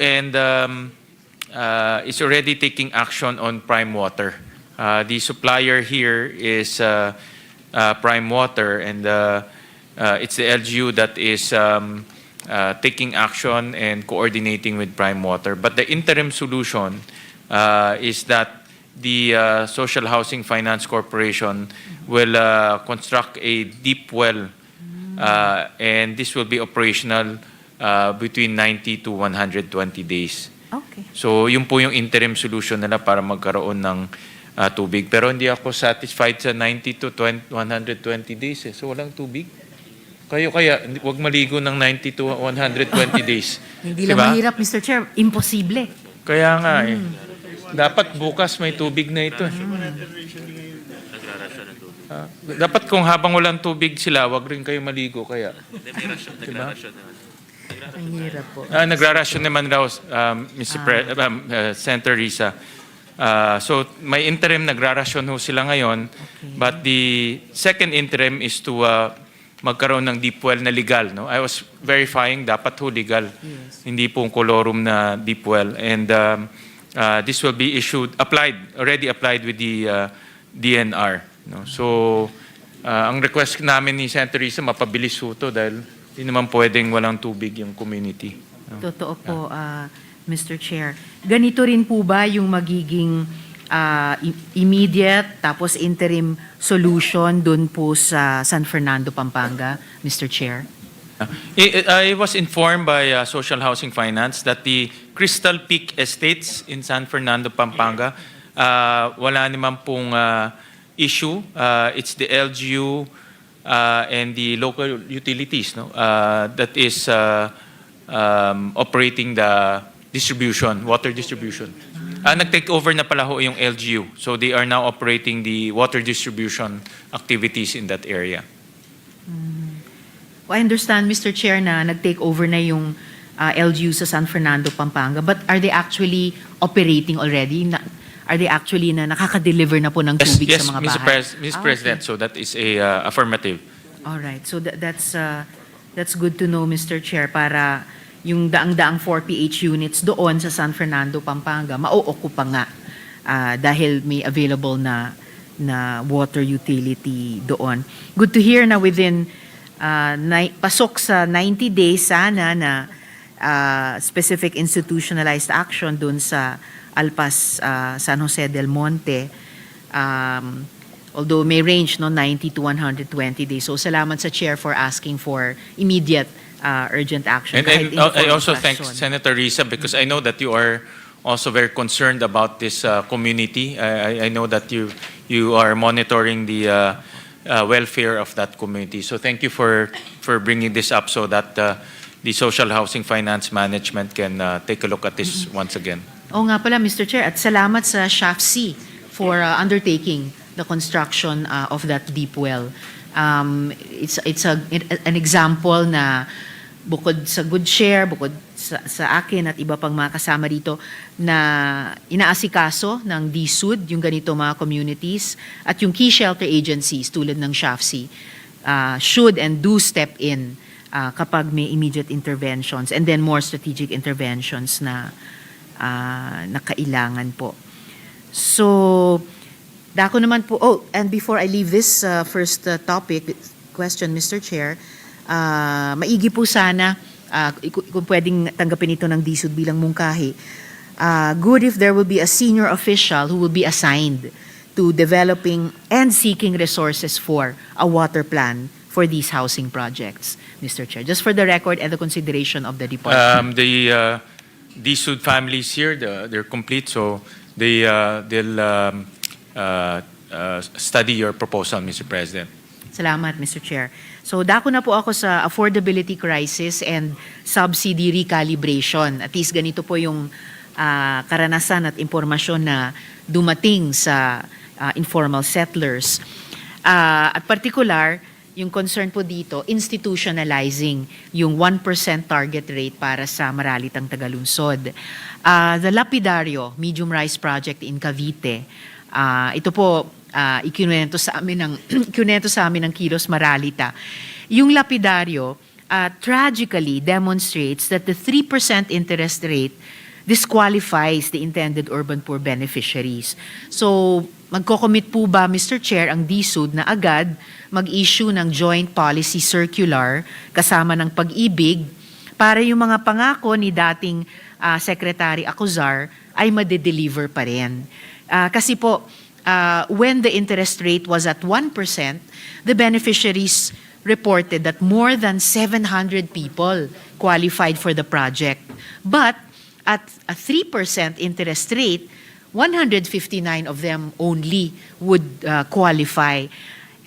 is already taking action on prime water. The supplier here is prime water, and it's the LGU that is taking action and coordinating with prime water. But the interim solution is that the Social Housing Finance Corporation will construct a deep well, and this will be operational between 90 to 120 days. Okay. So, yun po yung interim solution nila para magkaroon ng tubig. Pero hindi ako satisfied sa 90 to 120 days. So, walang tubig. Kaya wag maligo ng 90 to 120 days. Hindi lang mahirap, Mr. Chair. Imposible. Kaya nga eh. Dapat bukas may tubig na ito. Dapat kung habang walang tubig sila, wag rin kayo maligo kaya. Diba? Ang hirap po. Nagrarasyon naman raw, Senator Risa. So may interim nagrarasyon ho sila ngayon, but the second interim is to magkaroon ng deep well na legal. No? I was verifying, dapat ho legal. Yes. Hindi pong colorum na deep well. And this will be already applied with the DNR. No? So, ang request namin ni Senator Risa, mapabilis ho to dahil hindi naman pwedeng walang tubig yung community. No? Totoo po, Mr. Chair. Ganito rin po ba yung magiging immediate tapos interim solution doon po sa San Fernando, Pampanga, Mr. Chair? I was informed by Social Housing Finance that the Crystal Peak Estates in San Fernando, Pampanga, wala naman pong issue. It's the LGU and the local utilities that is operating the water distribution. Nag-take over na pala ho yung LGU. So they are now operating the water distribution activities in that area. I understand, Mr. Chair, na nag-take over na yung LGU sa San Fernando, Pampanga. But are they actually operating already? Are they actually na nakaka-deliver na po ng tubig sa mga bahay? Mr. President, so that is a affirmative. All right. So that's good to know, Mr. Chair, para yung daang-daang 4 PH units doon sa San Fernando, Pampanga, mauokupa nga dahil may available na water utility doon. Good to hear na within pasok sa 90 days sana na specific institutionalized action doon sa Alpas, San Jose del Monte. Although may range 90 to 120 days. So salamat sa Chair for asking for immediate urgent action. And I also thank Senator Risa because I know that you are also very concerned about this community. I know that you are monitoring the welfare of that community. So thank you for bringing this up so that the Social Housing Finance Management can take a look at this once again. Oo nga pala, Mr. Chair, at salamat sa SHAFC for undertaking the construction of that deep well. It's an example na bukod sa good share, bukod sa akin at iba pang mga kasama dito na inaasikaso ng DSUD, yung ganito mga communities, at yung key shelter agencies tulad ng SHAFC should and do step in kapag may immediate interventions and then more strategic interventions na kailangan po. So, dako naman po, and before I leave this first question, Mr. Chair, maigi po sana, kung pwedeng tanggapin ito ng DSUD bilang mungkahi, good if there will be a senior official who will be assigned to developing and seeking resources for a water plan for these housing projects, Mr. Chair. Just for the record and the consideration of the department. The DSUD families here, they're complete, so they'll study your proposal, Mr. President. Salamat, Mr. Chair. So, dako na po ako sa affordability crisis and subsidy recalibration. At least ganito po yung karanasan at impormasyon na dumating sa informal settlers. At particular, yung concern po dito, institutionalizing yung 1% target rate para sa Maralitang Tagalunsod. The Lapidario Medium Rise Project in Cavite, ito po ikinuwento sa amin ng ikinuwento sa amin ng Kilos Maralita. Yung Lapidario tragically demonstrates that the 3% interest rate disqualifies the intended urban poor beneficiaries. So, magko-commit po ba, Mr. Chair, ang DSUD na agad mag-issue ng joint policy circular kasama ng pag-ibig para yung mga pangako ni dating Secretary Acuzar ay madedeliver pa rin. Kasi po, when the interest rate was at 1%, the beneficiaries reported that more than 700 people qualified for the project. But at a 3% interest rate, 159 of them only would qualify.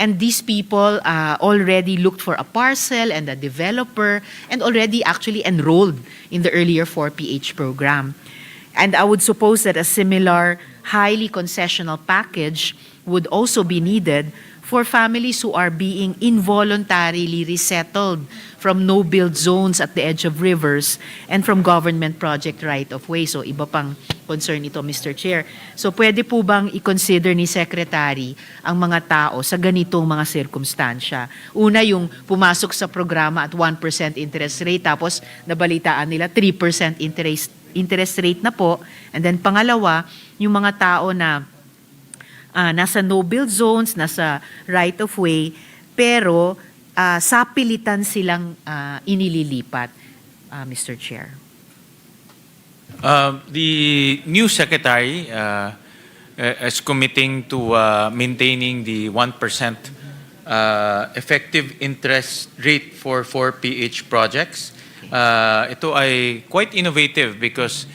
And these people already looked for a parcel and a developer and already actually enrolled in the earlier 4PH program. And I would suppose that a similar highly concessional package would also be needed for families who are being involuntarily resettled from no-build zones at the edge of rivers and from government project right-of-way. So iba pang concern ito, Mr. Chair. So pwede po bang i-consider ni Secretary ang mga tao sa ganitong mga sirkumstansya? Una, yung pumasok sa programa at 1% interest rate, tapos nabalitaan nila 3% interest rate na po. And then pangalawa, yung mga tao na nasa no-build zones, nasa right-of-way, pero sa pilitan silang inililipat, Mr. Chair. The new secretary is committing to maintaining the 1% effective interest rate for 4PH projects. Ito ay quite innovative because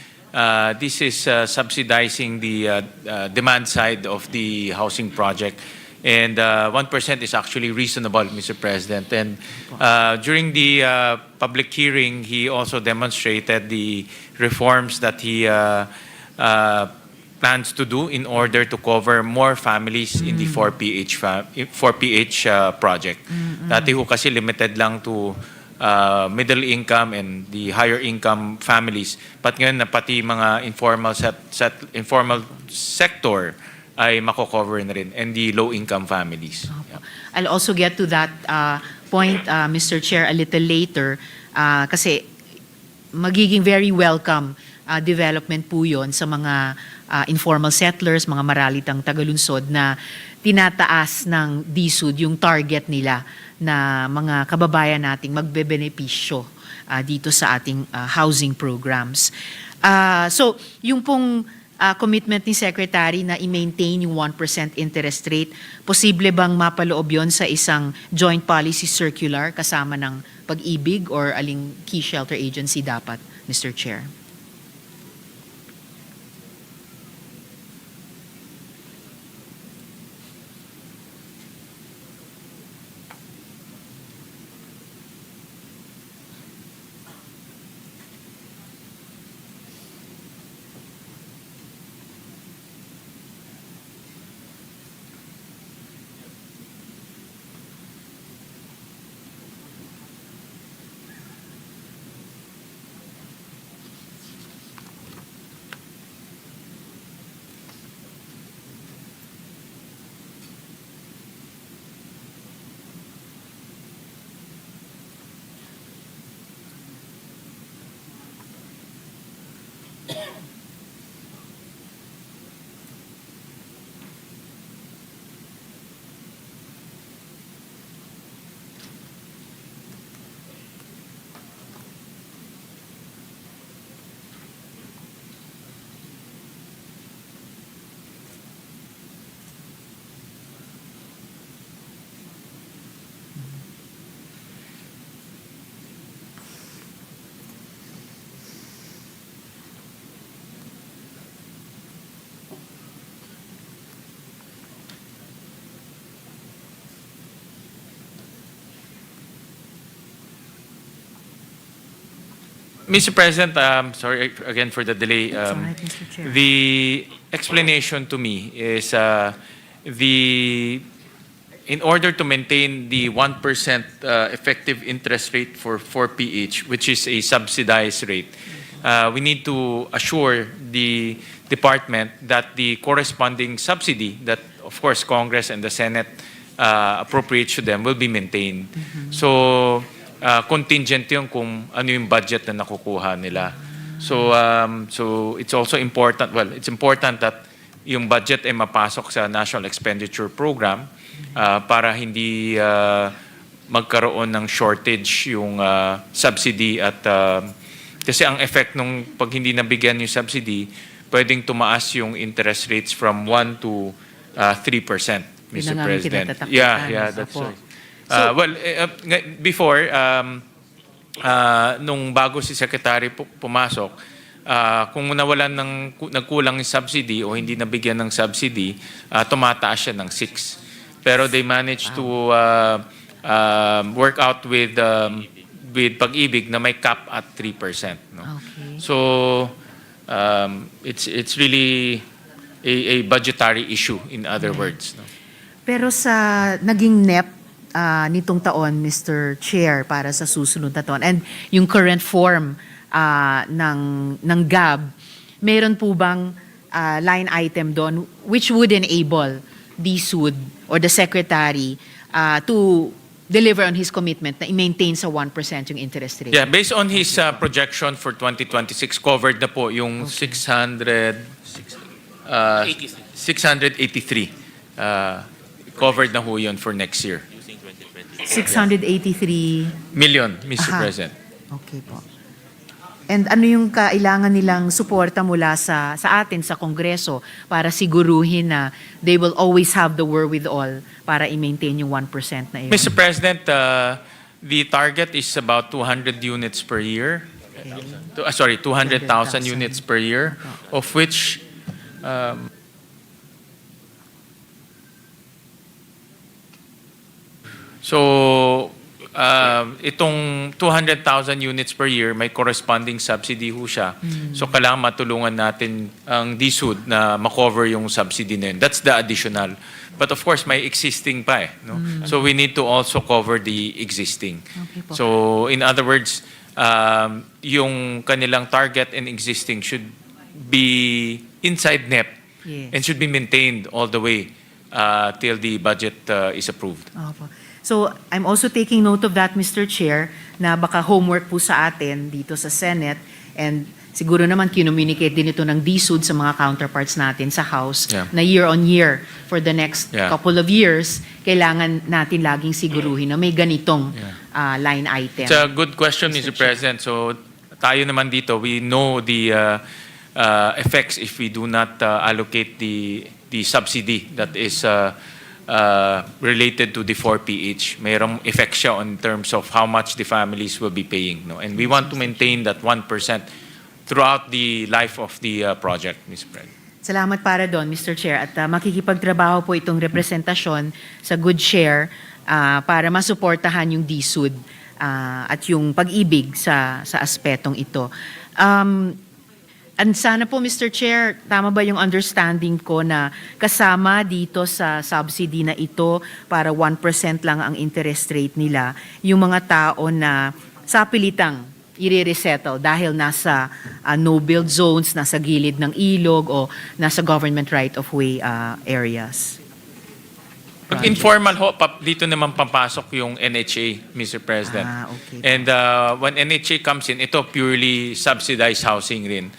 this is subsidizing the demand side of the housing project. And 1% is actually reasonable, Mr. President. And during the public hearing, he also demonstrated the reforms that he plans to do in order to cover more families in the 4PH project. Dati ho kasi limited lang to middle income and the higher income families. But ngayon na pati mga informal sector ay mako-cover na rin, and the low income families. Yeah. I'll also get to that point, Mr. Chair, a little later kasi magiging very welcome development po yun sa mga informal settlers, mga maralitang tagalunsod na tinataas ng DSUD yung target nila na mga kababayan nating magbebenepisyo dito sa ating housing programs. So, yung pong commitment ni Secretary na i-maintain yung 1% interest rate, posible bang mapaloob yon sa isang joint policy circular kasama ng pag-ibig or aling key shelter agency dapat, Mr. Chair? Mr. President, sorry again for the delay. It's all right, Mr. Chair. The explanation to me is in order to maintain the 1% effective interest rate for 4PH, which is a subsidized rate, we need to assure the department that the corresponding subsidy that, of course, Congress and the Senate appropriates to them will be maintained. So, contingent yun kung ano yung budget na nakukuha nila. So it's also important, well, it's important that yung budget ay mapasok sa National Expenditure Program para hindi magkaroon ng shortage yung subsidy at kasi ang effect nung pag hindi nabigyan yung subsidy, pwedeng tumaas yung interest rates from 1 to 3%, Mr. President. Yeah, that's right. Before, nung bago si Secretary pumasok, kung nawalan nagkulang yung subsidy o hindi nabigyan ng subsidy, tumataas siya ng 6. Pero they managed to work out with Pag-ibig na may cap at 3%. No? Okay. So, it's really a budgetary issue, in other words. No? Pero sa naging NEP nitong taon, Mr. Chair, para sa susunod na taon, and yung current form ng GAB, meron po bang line item doon which would enable DSUD or the Secretary to deliver on his commitment na i-maintain sa 1% yung interest rate? Yeah, based on his projection for 2026, covered na po yung 683. Covered na ho yun for next year. 683 million, Mr. Aha. President. Okay po. And ano yung kailangan nilang suporta mula sa atin sa Kongreso para siguruhin na they will always have the wherewithal para i-maintain yung 1% na yun? Mr. President, the target is about 200 units per year. Sorry, 200,000 units per year, of which itong 200,000 units per year, may corresponding subsidy ho siya. So kailangan matulungan natin ang DSUD na makover yung subsidy na yun. That's the additional. But of course, may existing pa eh. No? So we need to also cover the existing. Okay po. So in other words, yung kanilang target and existing should be inside NEP Yes. and should be maintained all the way till the budget is approved. Opo. So, I'm also taking note of that, Mr. Chair, na baka homework po sa atin dito sa Senate and siguro naman kinommunicate din ito ng DSUD sa mga counterparts natin sa House na year on year for the next couple of years, kailangan natin laging siguruhin na may ganitong line item. It's a good question, Mr. President. So, tayo naman dito, we know the effects if we do not allocate the subsidy that is related to the 4PH. Mayroong effect siya in terms of how much the families will be paying. No? And we want to maintain that 1% throughout the life of the project, Mr. President. Salamat para doon, Mr. Chair. At makikipagtrabaho po itong representasyon sa Good Share para masuportahan yung DSUD at yung pag-ibig sa aspetong ito. And sana po, Mr. Chair, tama ba yung understanding ko na kasama dito sa subsidy na ito para 1% lang ang interest rate nila, yung mga tao na sa pilitang i-resettle dahil nasa no-build zones, nasa gilid ng ilog o nasa government right-of-way areas? Pag informal ho, dito naman papasok yung NHA, Mr. President. Okay. And when NHA comes in, ito purely subsidized housing rin.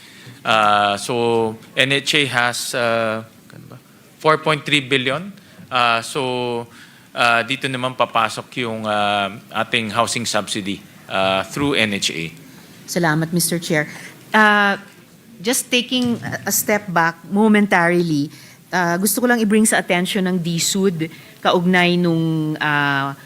So NHA has 4.3 billion. Dito naman papasok yung ating housing subsidy through NHA. Salamat, Mr. Chair. Just taking a step back momentarily, gusto ko lang i-bring sa attention ng DSUD kaugnay nung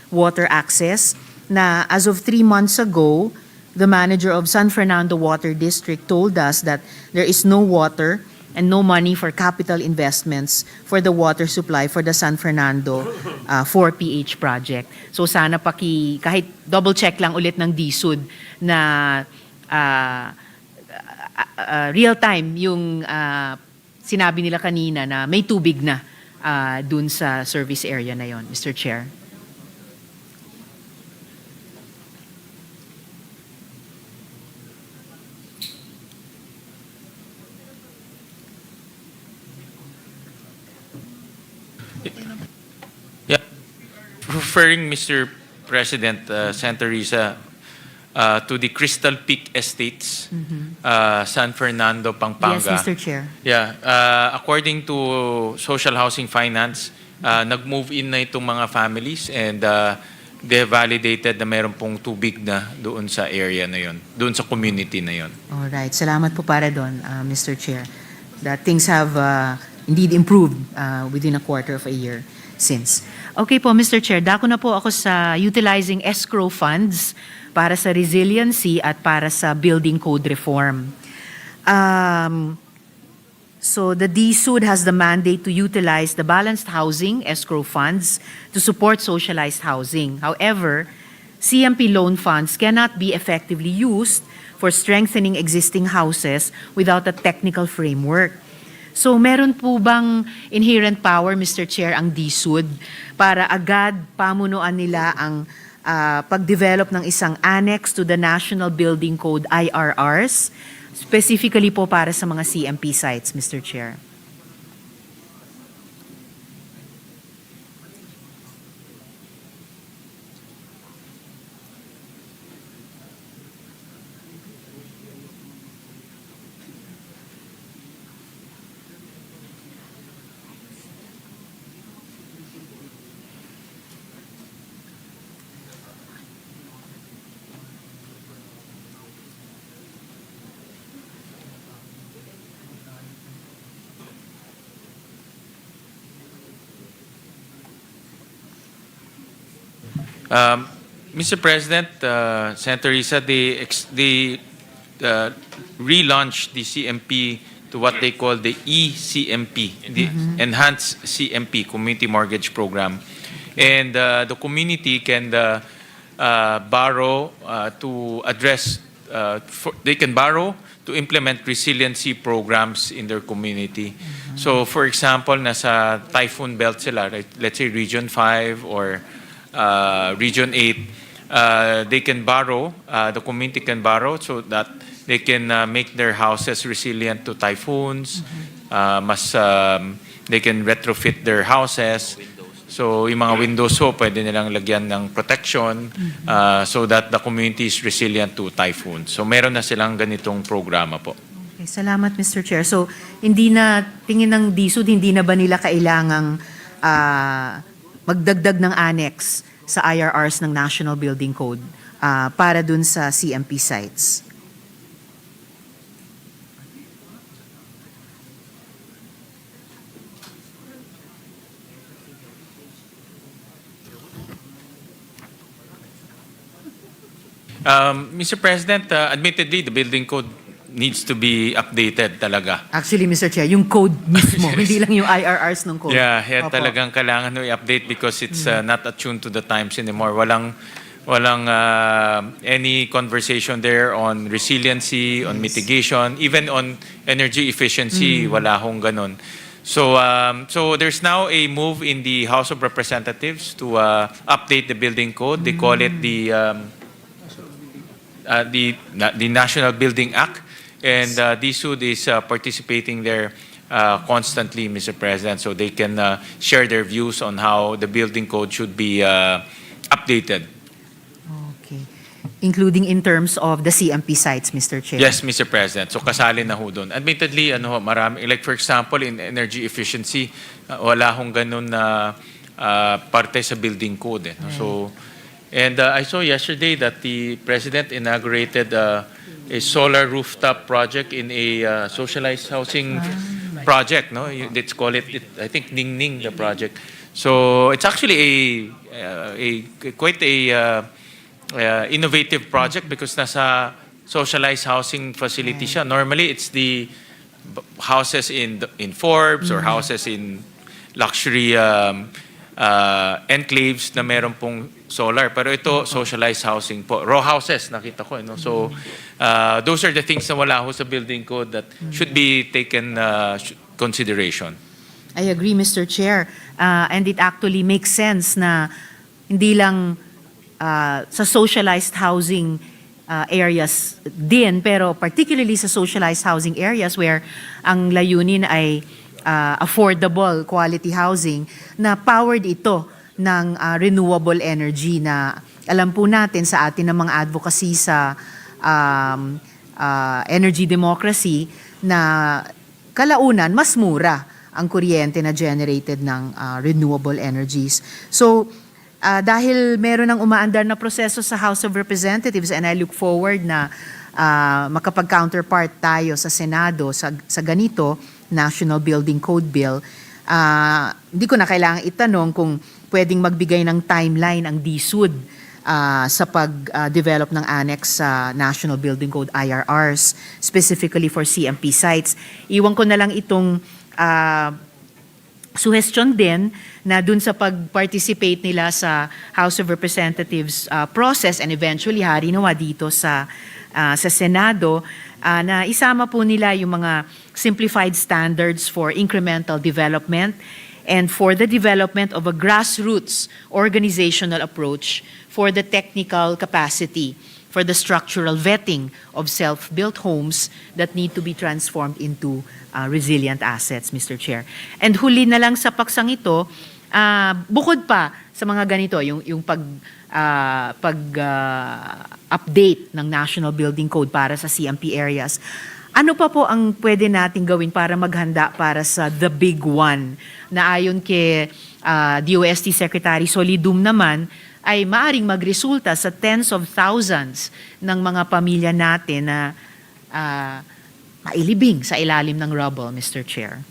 water access na as of 3 months ago, the manager of San Fernando Water District told us that there is no water and no money for capital investments for the water supply for the San Fernando 4PH project. So sana kahit double check lang ulit ng DSUD na real time yung sinabi nila kanina na may tubig na dun sa service area na yon, Mr. Chair. Yeah. Referring, Mr. President, Senator Risa, to the Crystal Peak Estates, San Fernando, Pampanga. Yes, Mr. Chair. Yeah, according to Social Housing Finance, nag-move in na itong mga families and they have validated na meron pong tubig na doon sa area na yon, doon sa community na yon. Alright, salamat po para doon, Mr. Chair. That things have indeed improved within a quarter of a year since. Okay po, Mr. Chair, dako na po ako sa utilizing escrow funds para sa resiliency at para sa building code reform. So the DSUD has the mandate to utilize the balanced housing escrow funds to support socialized housing. However, CMP loan funds cannot be effectively used for strengthening existing houses without a technical framework. So meron po bang inherent power, Mr. Chair, ang DSUD para agad pamunuan nila ang pag-develop ng isang annex to the National Building Code IRRs, specifically po para sa mga CMP sites, Mr. Chair? Mr. President, Senator Risa, they relaunched the CMP to what they call the eCMP, the Enhanced CMP, Community Mortgage Program. And the community can borrow to address, they can borrow to implement resiliency programs in their community. So for example, nasa typhoon belt sila, right? Let's say Region 5 or Region 8, they can borrow, the community can borrow so that they can make their houses resilient to typhoons. They can retrofit their houses. So yung mga windows so pwede nilang lagyan ng protection so that the community is resilient to typhoons. So meron na silang ganitong programa po. Okay, salamat, Mr. Chair. So hindi na, tingin ng DSUD, hindi na ba nila kailangang magdagdag ng annex sa IRRs ng National Building Code para dun sa CMP sites? Mr. President, admittedly, the building code needs to be updated talaga. Actually, Mr. Chair, yung code mismo, hindi lang yung IRRs ng code. Yeah, Opo. talagang kailangan no i-update because it's not attuned to the times anymore. Walang any conversation there on resiliency, on mitigation, even on energy efficiency, wala hong ganun. So there's now a move in the House of Representatives to update the building code. They call it the National Building Act. And DSUD is participating there constantly, Mr. President, so they can share their views on how the building code should be updated. Okay. Including in terms of the CMP sites, Mr. Chair? Yes, Mr. President. So kasali na ho doon. Admittedly, marami, like for example, in energy efficiency, wala hong ganun na parte sa building code. Right. So, and I saw yesterday that the President inaugurated a solar rooftop project in a socialized housing project. No, let's call it, I think, Ning Ning, the project. So it's actually quite a innovative project because nasa socialized housing facility siya. Normally, it's the houses in Forbes or houses in luxury enclaves na meron pong solar. Pero ito, socialized housing po. Row houses, nakita ko. No? So, those are the things na wala ho sa building code that should be taken consideration. I agree, Mr. Chair. And it actually makes sense na hindi lang sa socialized housing areas din, pero particularly sa socialized housing areas where ang layunin ay affordable quality housing, na powered ito ng renewable energy na alam po natin sa atin ng mga advocacy sa energy democracy na kalaunan mas mura ang kuryente na generated ng renewable energies. So, dahil meron ng umaandar na proseso sa House of Representatives, and I look forward na makapag-counterpart tayo sa Senado sa ganito, National Building Code Bill, hindi ko na kailangan itanong kung pwedeng magbigay ng timeline ang DSUD sa pag-develop ng annex sa National Building Code IRRs, specifically for CMP sites. Iwan ko na lang itong suggestion din na dun sa pag-participate nila sa House of Representatives process and eventually harinawa dito sa Senado, na isama po nila yung mga simplified standards for incremental development and for the development of a grassroots organizational approach for the technical capacity, for the structural vetting of self-built homes that need to be transformed into resilient assets, Mr. Chair. And huli na lang sa paksang ito, bukod pa sa mga ganito, yung update ng National Building Code para sa CMP areas, ano pa po ang pwede nating gawin para maghanda para sa the big one na ayon kay DOST Secretary Solidum naman ay maaring magresulta sa tens of thousands ng mga pamilya natin na mailibing sa ilalim ng rubble, Mr. Chair.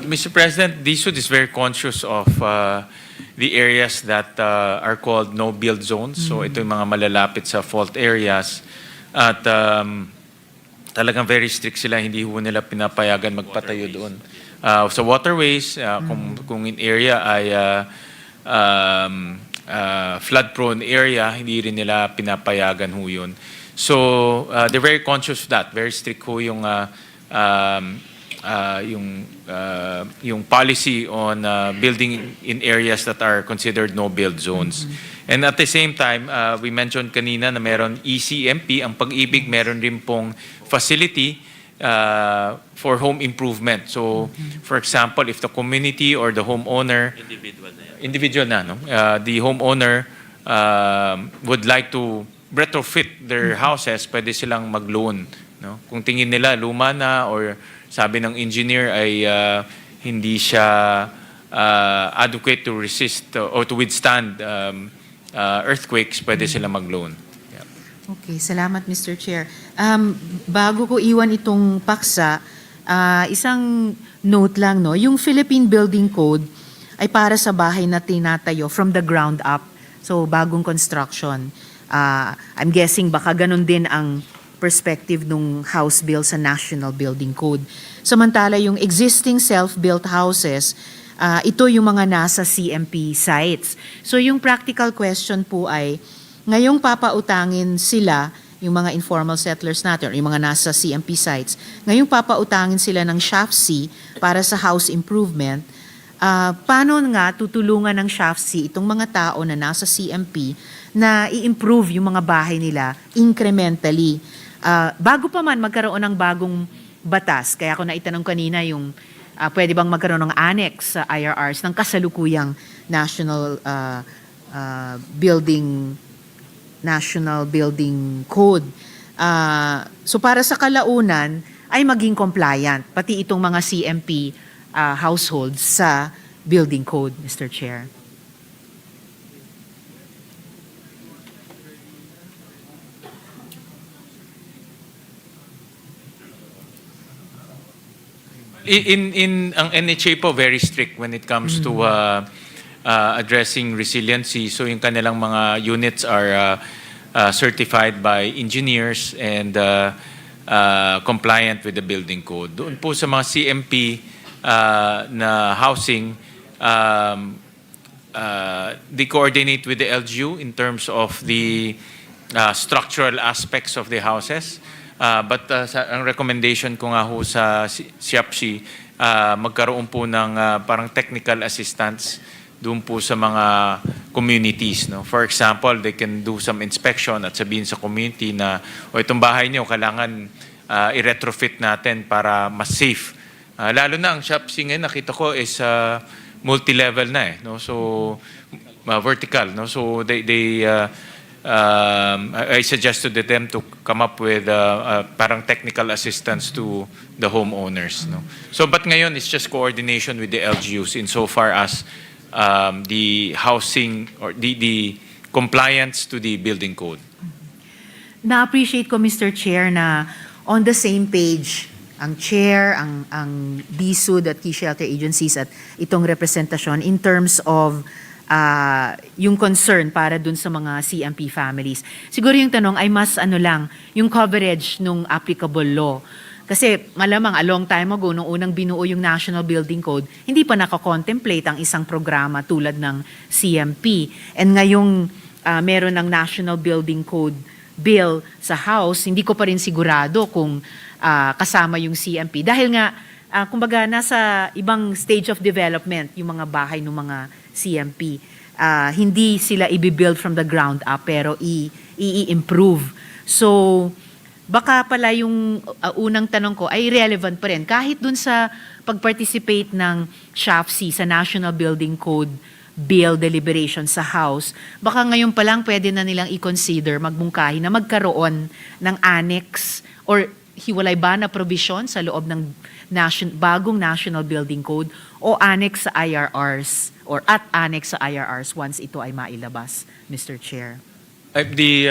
Mr. President, DSUD is very conscious of the areas that are called no-build zones. So ito yung mga malalapit sa fault areas. At talagang very strict sila, hindi ho nila pinapayagan magpatayo doon. Sa waterways, kung in area ay flood-prone area, hindi rin nila pinapayagan ho yun. So they're very conscious of that. Very strict ho yung policy on building in areas that are considered no-build zones. And at the same time, we mentioned kanina na meron ECMP, ang Pag-ibig meron rin pong facility for home improvement. So, for example, if the community or the homeowner, individual na, no? The homeowner would like to retrofit their houses, pwede silang mag-loan. No? Kung tingin nila luma na or sabi ng engineer ay hindi siya adequate to resist or to withstand earthquakes, pwede sila mag-loan. Yeah. Okay, salamat Mr. Chair. Bago ko iwan itong paksa, isang note lang, no? Yung Philippine Building Code ay para sa bahay na tinatayo from the ground up. So, bagong construction. I'm guessing baka ganun din ang perspective nung House Bill sa National Building Code. Samantala, yung existing self-built houses, ito yung mga nasa CMP sites. So yung practical question po ay, ngayong papautangin sila, yung mga informal settlers natin, or yung mga nasa CMP sites, ngayong papautangin sila ng SHAFC para sa house improvement, paano nga tutulungan ng SHAFC itong mga tao na nasa CMP na i-improve yung mga bahay nila incrementally? Bago pa man magkaroon ng bagong batas, kaya ako naitanong kanina yung pwede bang magkaroon ng annex sa IRRs ng kasalukuyang National Building Code. So para sa kalaunan, ay maging compliant, pati itong mga CMP households sa building code, Mr. Chair. Ang NHA po very strict when it comes to addressing resiliency. So yung kanilang mga units are certified by engineers and compliant with the building code. Doon po sa mga CMP na housing, they coordinate with the LGU in terms of the structural aspects of the houses. But ang recommendation ko nga ho sa SIAPSI, magkaroon po ng parang technical assistance doon po sa mga communities. No? For example, they can do some inspection at sabihin sa community na itong bahay niyo kailangan i-retrofit natin para mas safe. Lalo na ang SIAPSI ngayon nakita ko is multi-level na no? So vertical. No? So I suggested to them to come up with parang technical assistance to the homeowners. No? So, but ngayon, it's just coordination with the LGUs insofar as the housing or the compliance to the building code. Na-appreciate ko, Mr. Chair, na on the same page ang Chair, ang DSUD at Key Shelter Agencies at itong representasyon in terms of yung concern para dun sa mga CMP families. Siguro yung tanong ay mas yung coverage nung applicable law. Kasi malamang a long time ago, nung unang binuo yung National Building Code, hindi pa nakakontemplate ang isang programa tulad ng CMP. And ngayong meron ng National Building Code bill sa House, hindi ko pa rin sigurado kung kasama yung CMP. Dahil nga, kumbaga, nasa ibang stage of development yung mga bahay ng mga CMP. Hindi sila i-build from the ground up pero i-improve. So, baka pala yung unang tanong ko ay relevant pa rin. Kahit dun sa pag-participate ng SHAFC sa National Building Code Bill deliberation sa House, baka ngayon pa lang pwede na nilang i-consider magmungkahi na magkaroon ng annex or hiwalay ba na provision sa loob ng bagong National Building Code o annex sa IRRs or at annex sa IRRs once ito ay mailabas, Mr. Chair. The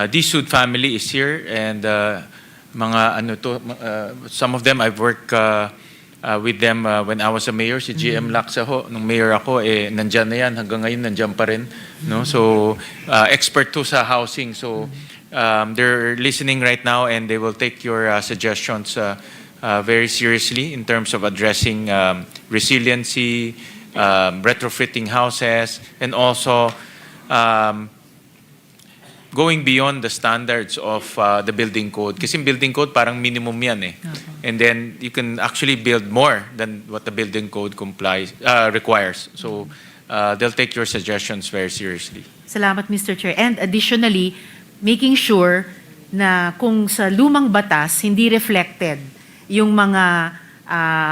DSUD family is here and some of them I've worked with them when I was a mayor. Si GM Laksa ho, nung mayor ako, nandyan na yan. Hanggang ngayon, nandyan pa rin. No? So, expert to sa housing. So, they're listening right now and they will take your suggestions very seriously in terms of addressing resiliency, retrofitting houses, and also going beyond the standards of the building code. Kasi yung building code parang minimum yan eh. And then you can actually build more than what the building code requires. So they'll take your suggestions very seriously. Salamat, Mr. Chair. And additionally, making sure na kung sa lumang batas, hindi reflected yung mga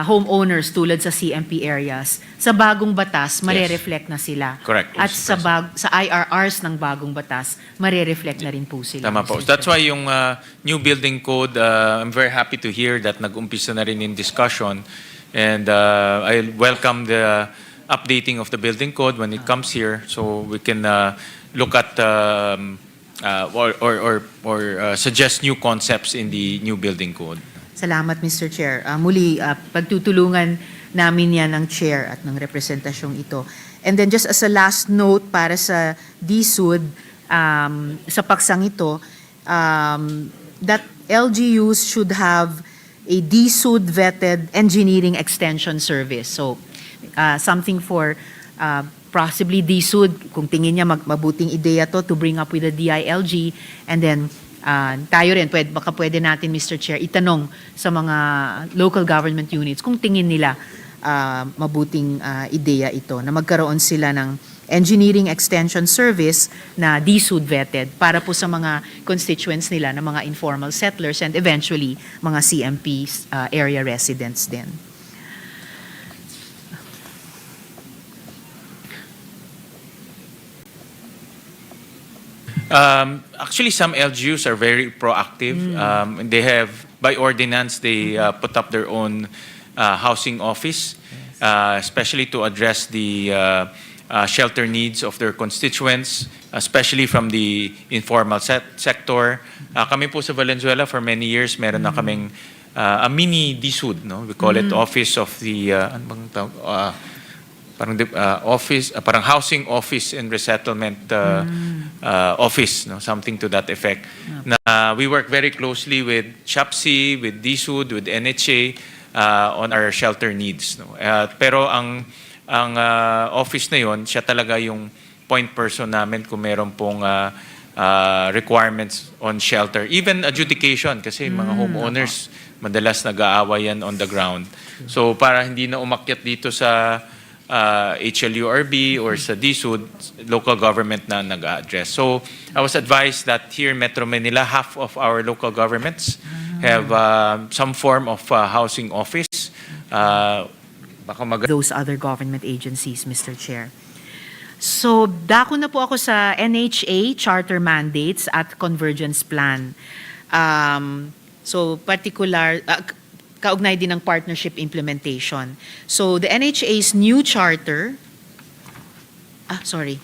homeowners tulad sa CMP areas, sa bagong batas, marereflect na sila. Correct. At sa IRRs ng bagong batas, marereflect na rin po sila. Tama po. That's why yung new building code, I'm very happy to hear that nag-umpisa na rin in discussion. And I welcome the updating of the building code when it comes here so we can look at or suggest new concepts in the new building code. Salamat, Mr. Chair. Muli, pagtutulungan namin yan ng Chair at ng representasyong ito. And then just as a last note para sa DSUD, sa paksang ito, that LGUs should have a DSUD vetted engineering extension service. So, something for possibly DSUD, kung tingin niya mabuting ideya to bring up with the DILG, and then tayo rin, baka pwede natin, Mr. Chair, itanong sa mga local government units kung tingin nila mabuting ideya ito, na magkaroon sila ng engineering extension service na DSUD vetted para po sa mga constituents nila na mga informal settlers and eventually mga CMP area residents din. Actually, some LGUs are very proactive. They have, by ordinance, they put up their own housing office, especially to address the shelter needs of their constituents, especially from the informal sector. Kami po sa Valenzuela, for many years, meron na kaming a mini DSUD, no? We call it Office of the ano bang tawag? Parang housing office and resettlement office, no? Something to that effect. Na we work very closely with SHAPSI, with DSUD, with NHA on our shelter needs, no? Pero ang office na yon, siya talaga yung point person namin kung meron pong requirements on shelter. Even adjudication, kasi mga homeowners, madalas nag-aaway yan on the ground. So para hindi na umakyat dito sa HLURB or sa DSUD, local government na nag-address. So I was advised that here in Metro Manila, half of our local governments have some form of housing office. Those other government agencies, Mr. Chair. So, dako na po ako sa NHA, charter mandates at convergence plan. So, kaugnay din ng partnership implementation. So, the NHA's new charter, sorry.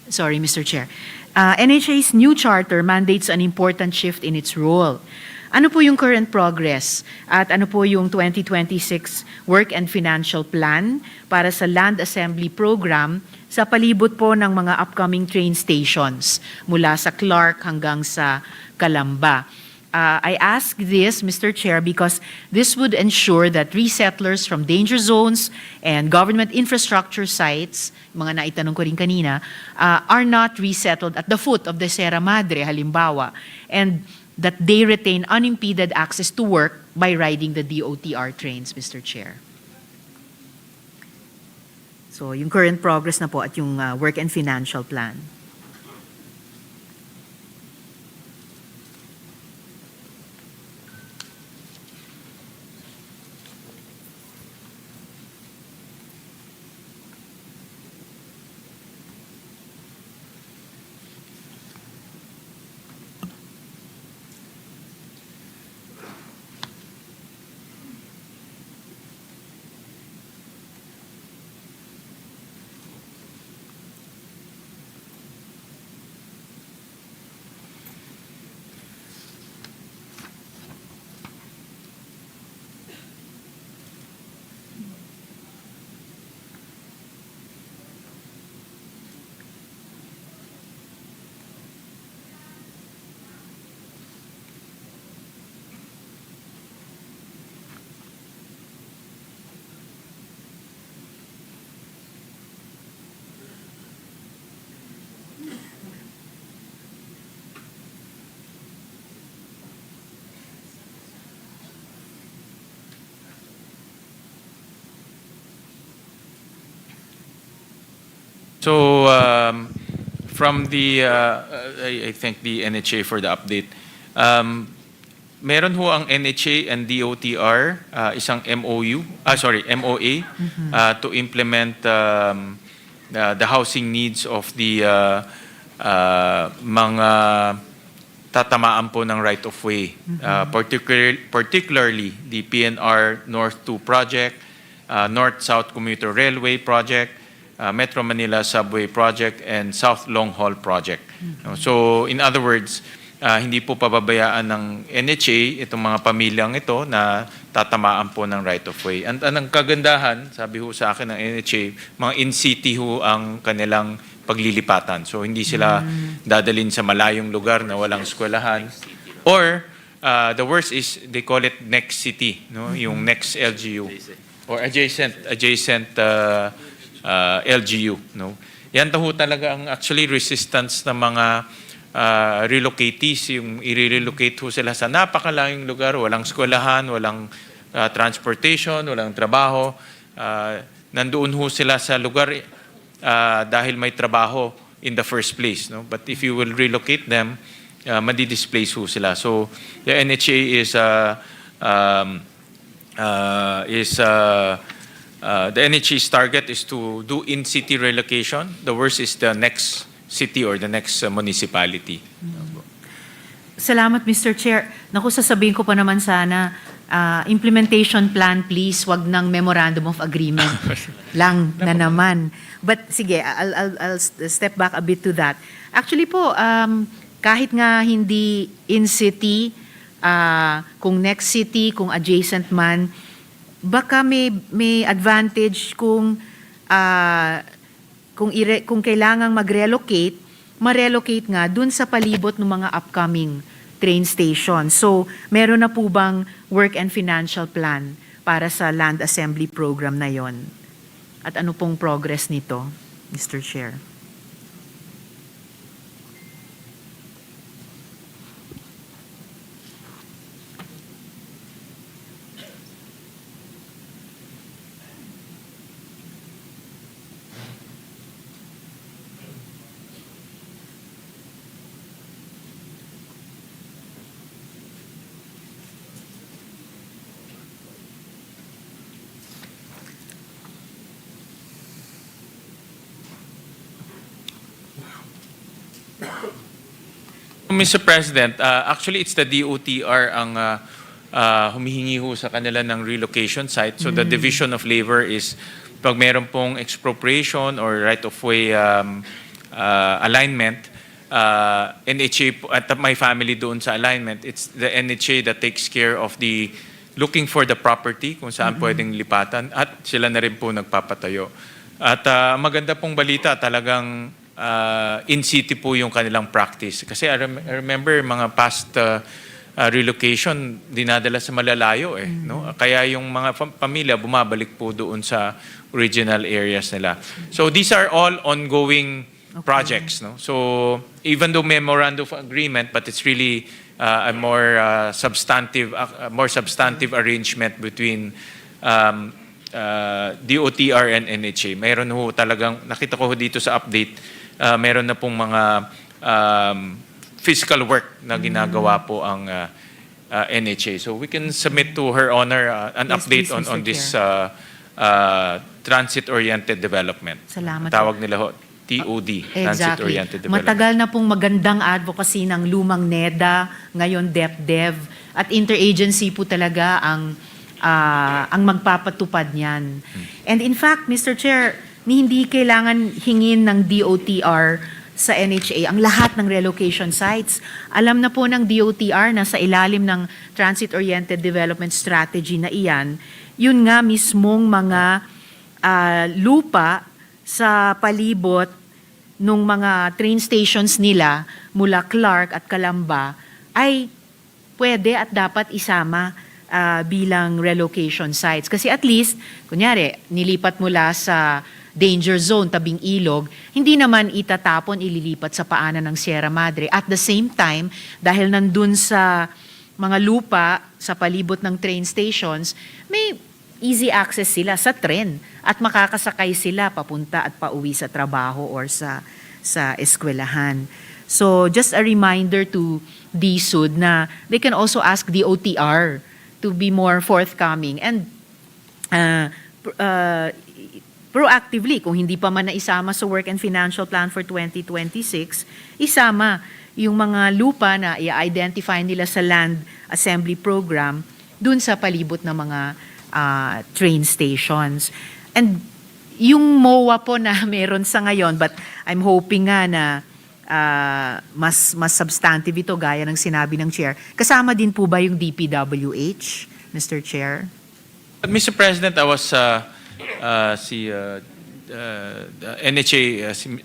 Sorry, Mr. Chair. NHA's new charter mandates an important shift in its role. Ano po yung current progress at ano po yung 2026 work and financial plan para sa land assembly program sa palibot po ng mga upcoming train stations mula sa Clark hanggang sa Calamba? I ask this, Mr. Chair, because this would ensure that resettlers from danger zones and government infrastructure sites, mga naitanong ko rin kanina, are not resettled at the foot of the Sierra Madre, halimbawa, and that they retain unimpeded access to work by riding the DOTR trains, Mr. Chair. So, yung current progress na po at yung work and financial plan. So, from the, I thank the NHA for the update. Meron ho ang NHA and DOTR isang MOA to implement the housing needs of the mga tatamaan po ng right-of-way. Particularly the PNR North 2 project, North-South Commuter Railway project, Metro Manila Subway Project, and South Long Haul Project. So, in other words, hindi po pababayaan ng NHA itong mga pamilyang ito na tatamaan po ng right-of-way. And ang kagandahan, sabi ho sa akin ng NHA, mga in-city ho ang kanilang paglilipatan. So, hindi sila dadalhin sa malayong lugar na walang eskwelahan. Or, the worst is, they call it next city, no? Yung next LGU. Or adjacent LGU, no? Yan ho talaga ang actually resistance ng mga relocatees, yung i-relocate ho sila sa napakalayong lugar, walang eskwelahan, walang transportation, walang trabaho. Nandoon ho sila sa lugar dahil may trabaho in the first place, no? But if you will relocate them, madi-displace ho sila. So the NHA is the NHA's target is to do in-city relocation. The worst is the next city or the next municipality. Salamat, Mr. Chair. Naku, sasabihin ko pa naman sana, implementation plan please, wag ng memorandum of agreement lang na naman. But sige, I'll step back a bit to that. Actually po, kahit nga hindi in-city, kung next city, kung adjacent man, baka may advantage kung kailangang mag-relocate, ma-relocate nga dun sa palibot ng mga upcoming train station. So, meron na po bang work and financial plan para sa land assembly program na yon? At ano pong progress nito, Mr. Chair? Mr. President, actually it's the DOTR ang humihingi ho sa kanila ng relocation site. So the division of labor is pag meron pong expropriation or right-of-way alignment, NHA, at my family doon sa alignment, it's the NHA that takes care of the looking for the property kung saan pwedeng lipatan at sila na rin po nagpapatayo. At maganda pong balita, talagang in-city po yung kanilang practice. Kasi I remember mga past relocation, dinadala sa malalayo eh. No? Kaya yung mga pamilya bumabalik po doon sa original areas nila. So these are all ongoing projects. No? So even though memorandum of agreement, but it's really a more substantive arrangement between DOTR and NHA. Mayroon ho talagang, nakita ko ho dito sa update, meron na pong mga fiscal work na ginagawa po ang NHA. So we can submit to Her Honor an Yes, update please, on Mr. this transit-oriented development. Salamat. Tawag nila ho, TOD, transit-oriented development. Matagal na pong magandang advocacy ng lumang NEDA, ngayon DepDev, at interagency po talaga ang magpapatupad niyan. And in fact, Mr. Chair, hindi kailangan hingin ng DOTR sa NHA ang lahat ng relocation sites. Alam na po ng DOTR na sa ilalim ng Transit-Oriented Development Strategy na iyan, yun nga mismong mga lupa sa palibot nung mga train stations nila mula Clark at Calamba ay pwede at dapat isama bilang relocation sites. Kasi at least, kunyari, nilipat mula sa danger zone, tabing ilog, hindi naman itatapon, ililipat sa paanan ng Sierra Madre. At the same time, dahil nandun sa mga lupa, sa palibot ng train stations, may easy access sila sa tren at makakasakay sila papunta at pauwi sa trabaho or sa eskwelahan. So just a reminder to DSUD na they can also ask the OTR to be more forthcoming and proactively, kung hindi pa man naisama sa Work and Financial Plan for 2026, isama yung mga lupa na i-identify nila sa Land Assembly Program dun sa palibot ng mga train stations. And yung MOA po na meron sa ngayon, but I'm hoping nga na mas substantive ito gaya ng sinabi ng Chair. Kasama din po ba yung DPWH, Mr. Chair? Mr. President, I was NHA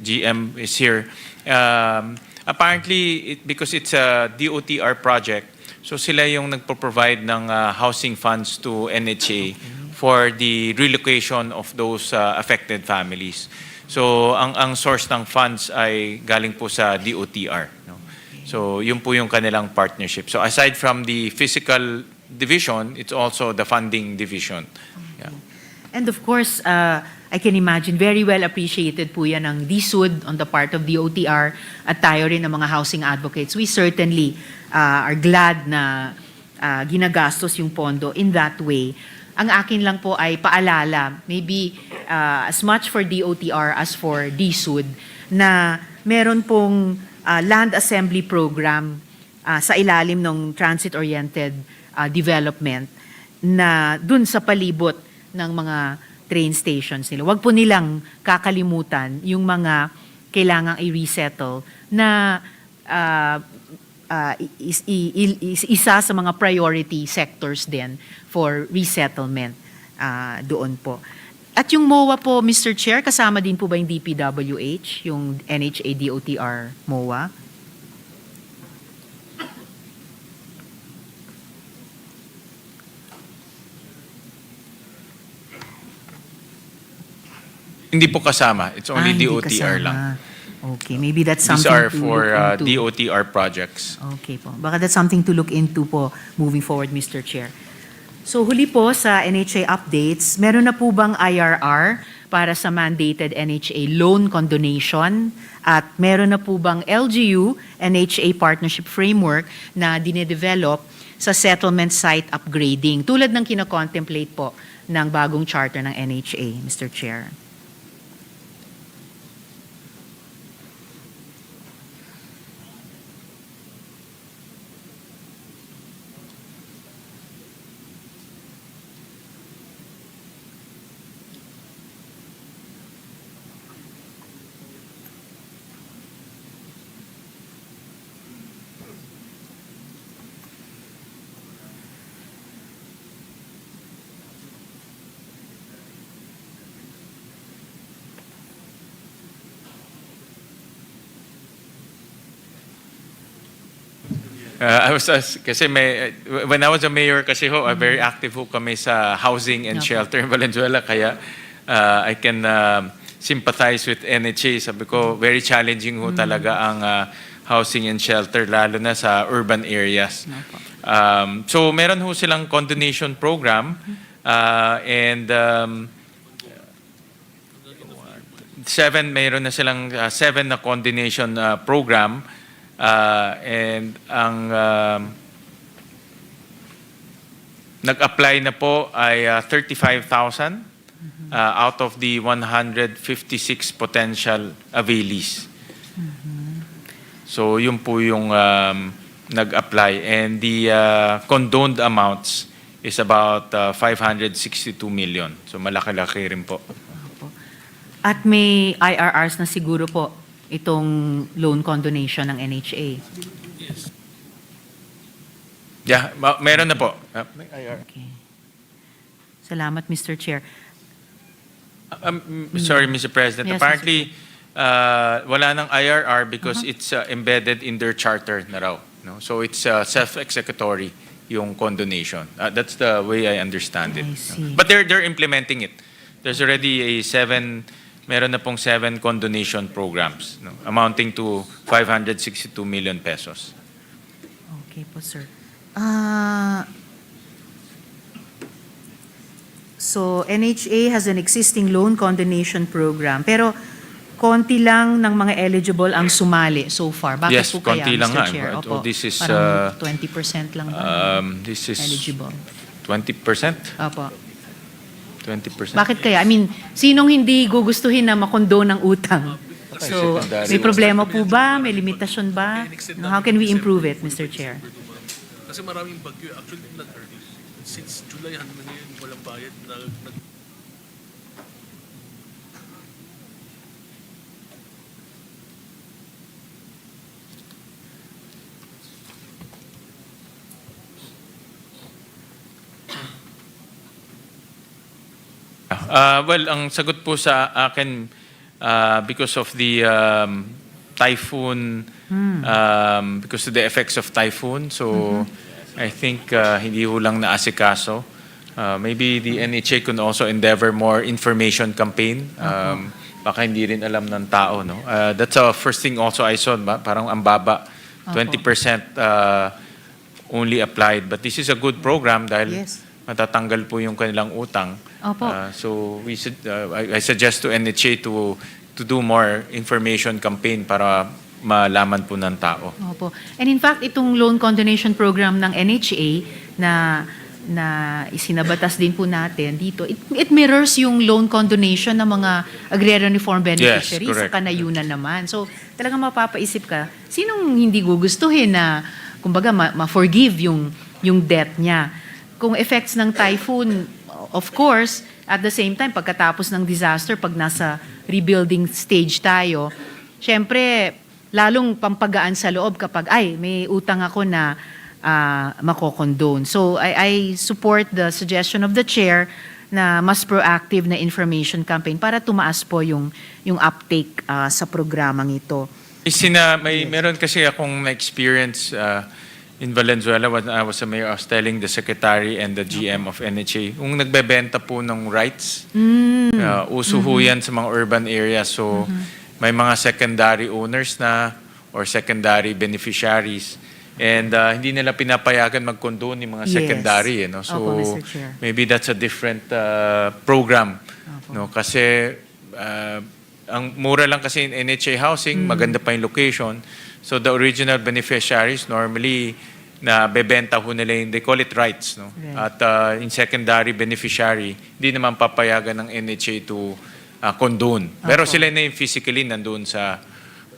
GM is here. Apparently, because it's a DOTR project, so sila yung nagpo-provide ng housing funds to NHA for the relocation of those affected families. So, ang source ng funds ay galing po sa DOTR. No? So, yun po yung kanilang partnership. So, aside from the physical division, it's also the funding division. Yeah. And of course, I can imagine, very well appreciated po yan ng DSUD on the part of the OTR at tayo rin ng mga housing advocates. We certainly are glad na ginagastos yung pondo in that way. ang akin lang po ay paalala, maybe as much for DOTR as for DSUD, na meron pong land assembly program sa ilalim ng transit-oriented development na dun sa palibot ng mga train stations nila. Huwag po nilang kakalimutan yung mga kailangang i-resettle na isa sa mga priority sectors din for resettlement doon po. At yung MOA po, Mr. Chair, kasama din po ba yung DPWH, yung NHA DOTR MOA? Hindi po kasama. It's only Hindi DOTR kasama. lang. Okay, maybe that's These something are to for look into. DOTR projects. Okay po. Baka that's something to look into po moving forward, Mr. Chair. So huli po sa NHA updates, meron na po bang IRR para sa mandated NHA loan condonation? At meron na po bang LGU NHA partnership framework na dinedevelop sa settlement site upgrading tulad ng kinocontemplate po ng bagong charter ng NHA, Mr. Chair? Kasi when I was a mayor kasi ho, very active ho kami sa housing and Okay. shelter in Valenzuela. Kaya I can sympathize with NHA. Sabi ko, very challenging ho talaga ang housing and shelter, lalo na sa urban areas. So meron ho silang condonation program and meron na silang 7 na condonation program. And ang nag-apply na po ay 35,000 out of the 156 potential availees. So yun po yung nag-apply. And the condoned amounts is about 562 million. So malaki-laki rin po. At may IRRs na siguro po itong loan condonation ng NHA. Yeah, meron na po. Okay. Salamat, Mr. Chair. Sorry, Mr. President. Yes, Apparently, wala ng IRR because it's embedded in their charter na raw. No? So it's self-executory yung condonation. That's the way I understand it. I see. But they're implementing it. There's already meron na pong 7 condonation programs, no? Amounting to 562 million pesos. Okay po, sir. So, NHA has an existing loan condonation program, pero konti lang ng mga eligible ang sumali so far. Bakit Yes, po kaya, konti lang Mr. nga. Chair? Opo, This is, parang 20% lang ba This is eligible? 20%? Opo. 20%? Bakit kaya? I mean, sinong hindi gugustuhin na makondo ng utang? So, may problema po ba? May limitasyon ba? How can we improve it, Mr. Chair? Kasi maraming bagyo. Actually, since July hanggang ngayon, walang bayad. Well, ang sagot po sa akin, because of the typhoon, because of the effects of typhoon, so I think hindi ho lang naasikaso. Maybe the NHA can also endeavor more information campaign. Baka hindi rin alam ng tao. No? That's the first thing also I saw, parang ang baba, 20% only applied. But this is a good program dahil Yes. matatanggal po yung kanilang utang. Opo. So I suggest to NHA to do more information campaign para malaman po ng tao. Opo. And in fact, itong loan condonation program ng NHA na na isinabatas din po natin dito, it mirrors yung loan condonation ng mga agrarian reform beneficiaries sa correct. kanayunan naman. So talagang mapapaisip ka, sinong hindi gugustuhin na kumbaga ma-forgive yung debt niya? Kung effects ng typhoon, of course, at the same time, pagkatapos ng disaster, pag nasa rebuilding stage tayo, syempre, lalong pampagaan sa loob kapag, ay, may utang ako na makokondone. So I support the suggestion of the chair na mas proactive na information campaign para tumaas po yung uptake sa programang ito. Meron kasi akong na-experience in Valenzuela when I was a mayor. I was telling the secretary and the GM of NHA, kung nagbebenta po ng rights, uso ho yan sa mga urban areas. So may mga secondary owners na or secondary beneficiaries. And hindi nila pinapayagan mag-condone yung mga Yes. secondary. No? So Opo, Mr. Chair. maybe that's a different program. No? Kasi ang mura lang kasi in NHA housing, maganda pa yung location. So the original beneficiaries normally na bebenta ho nila yung, they call it rights. No? Right. At in secondary beneficiary, hindi naman papayagan ng NHA to condone. Pero Opo. sila na yung physically nandun sa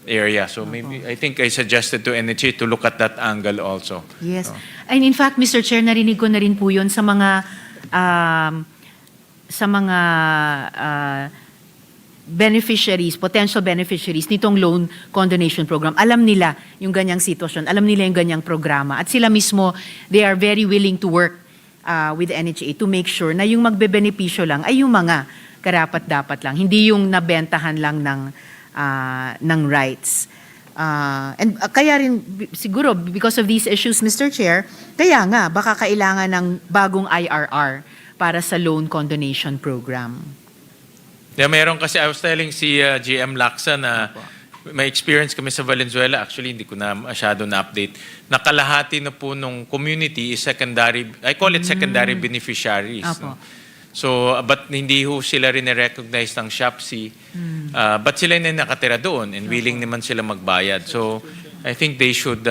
area. So maybe, I think I suggested to NHA to look at that angle also. Yes. And in fact, Mr. Chair, narinig ko na rin po yun sa mga beneficiaries, potential beneficiaries nitong loan condonation program. Alam nila yung ganyang sitwasyon, alam nila yung ganyang programa. At sila mismo, they are very willing to work with NHA to make sure na yung magbebenepisyo lang ay yung mga karapat-dapat lang, hindi yung nabentahan lang ng rights. And kaya rin, siguro, because of these issues, Mr. Chair, kaya nga, baka kailangan ng bagong IRR para sa loan condonation program. Yeah, meron kasi, I was telling si GM Laksa na may experience kami sa Valenzuela, actually hindi ko na masyado na-update, nakalahati na po nung community is secondary, I call it secondary beneficiaries. Apo. No? So, but hindi ho sila rin recognize ng SHAPC. But sila na nakatira doon and willing naman sila magbayad. So, I think they should,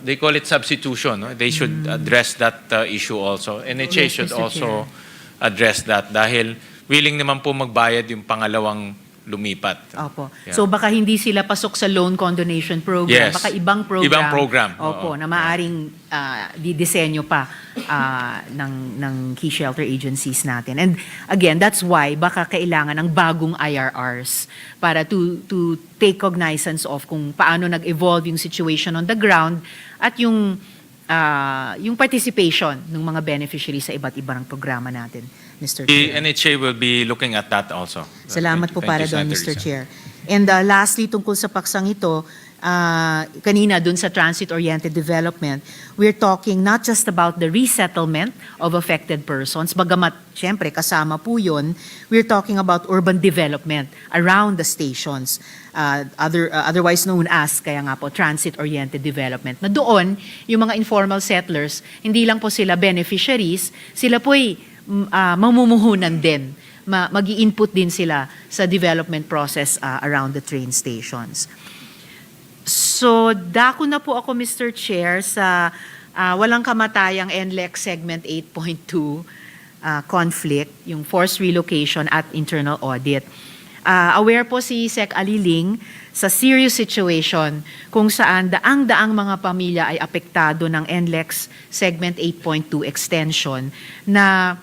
they call it substitution. No? They should address that issue also. NHA Yes, should Mr. also address that dahil willing naman po magbayad yung pangalawang lumipat. Opo. Yeah. So baka hindi sila pasok sa loan condonation program, Yes. baka ibang program. Ibang program. Opo, Oo. na maaring didisenyo pa ng key shelter agencies natin. And again, that's why baka kailangan ng bagong IRRs para to take cognizance of kung paano nag-evolve yung situation on the ground at yung participation ng mga beneficiaries sa iba't ibang programa natin, Mr. The Chair. NHA will be looking at that also. Salamat po Thank para you, doon, Senator Mr. Risa. Chair. And lastly, tungkol sa paksang ito, kanina doon sa transit-oriented development, we're talking not just about the resettlement of affected persons, bagamat, syempre, kasama po yun, we're talking about urban development around the stations, otherwise known as, kaya nga po, transit-oriented development. Na doon, yung mga informal settlers, hindi lang po sila beneficiaries, sila po'y mamumuhunan din. Mag-i-input din sila sa development process around the train stations. So, dako na po ako, Mr. Chair, sa walang kamatayang NLEX Segment 8.2 conflict, yung forced relocation at internal audit. Aware po si Sec. Aliling sa serious situation kung saan daang-daang mga pamilya ay apektado ng NLEX Segment 8.2 extension na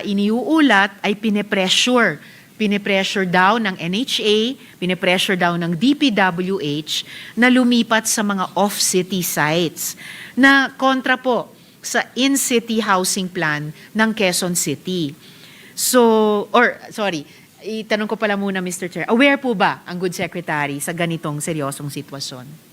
iniuulat ay pinipressure daw ng NHA, pinipressure daw ng DPWH na lumipat sa mga off-city sites na kontra po sa in-city housing plan ng Quezon City. Itanong ko pala muna, Mr. Chair, aware po ba ang Good Secretary sa ganitong seryosong sitwasyon?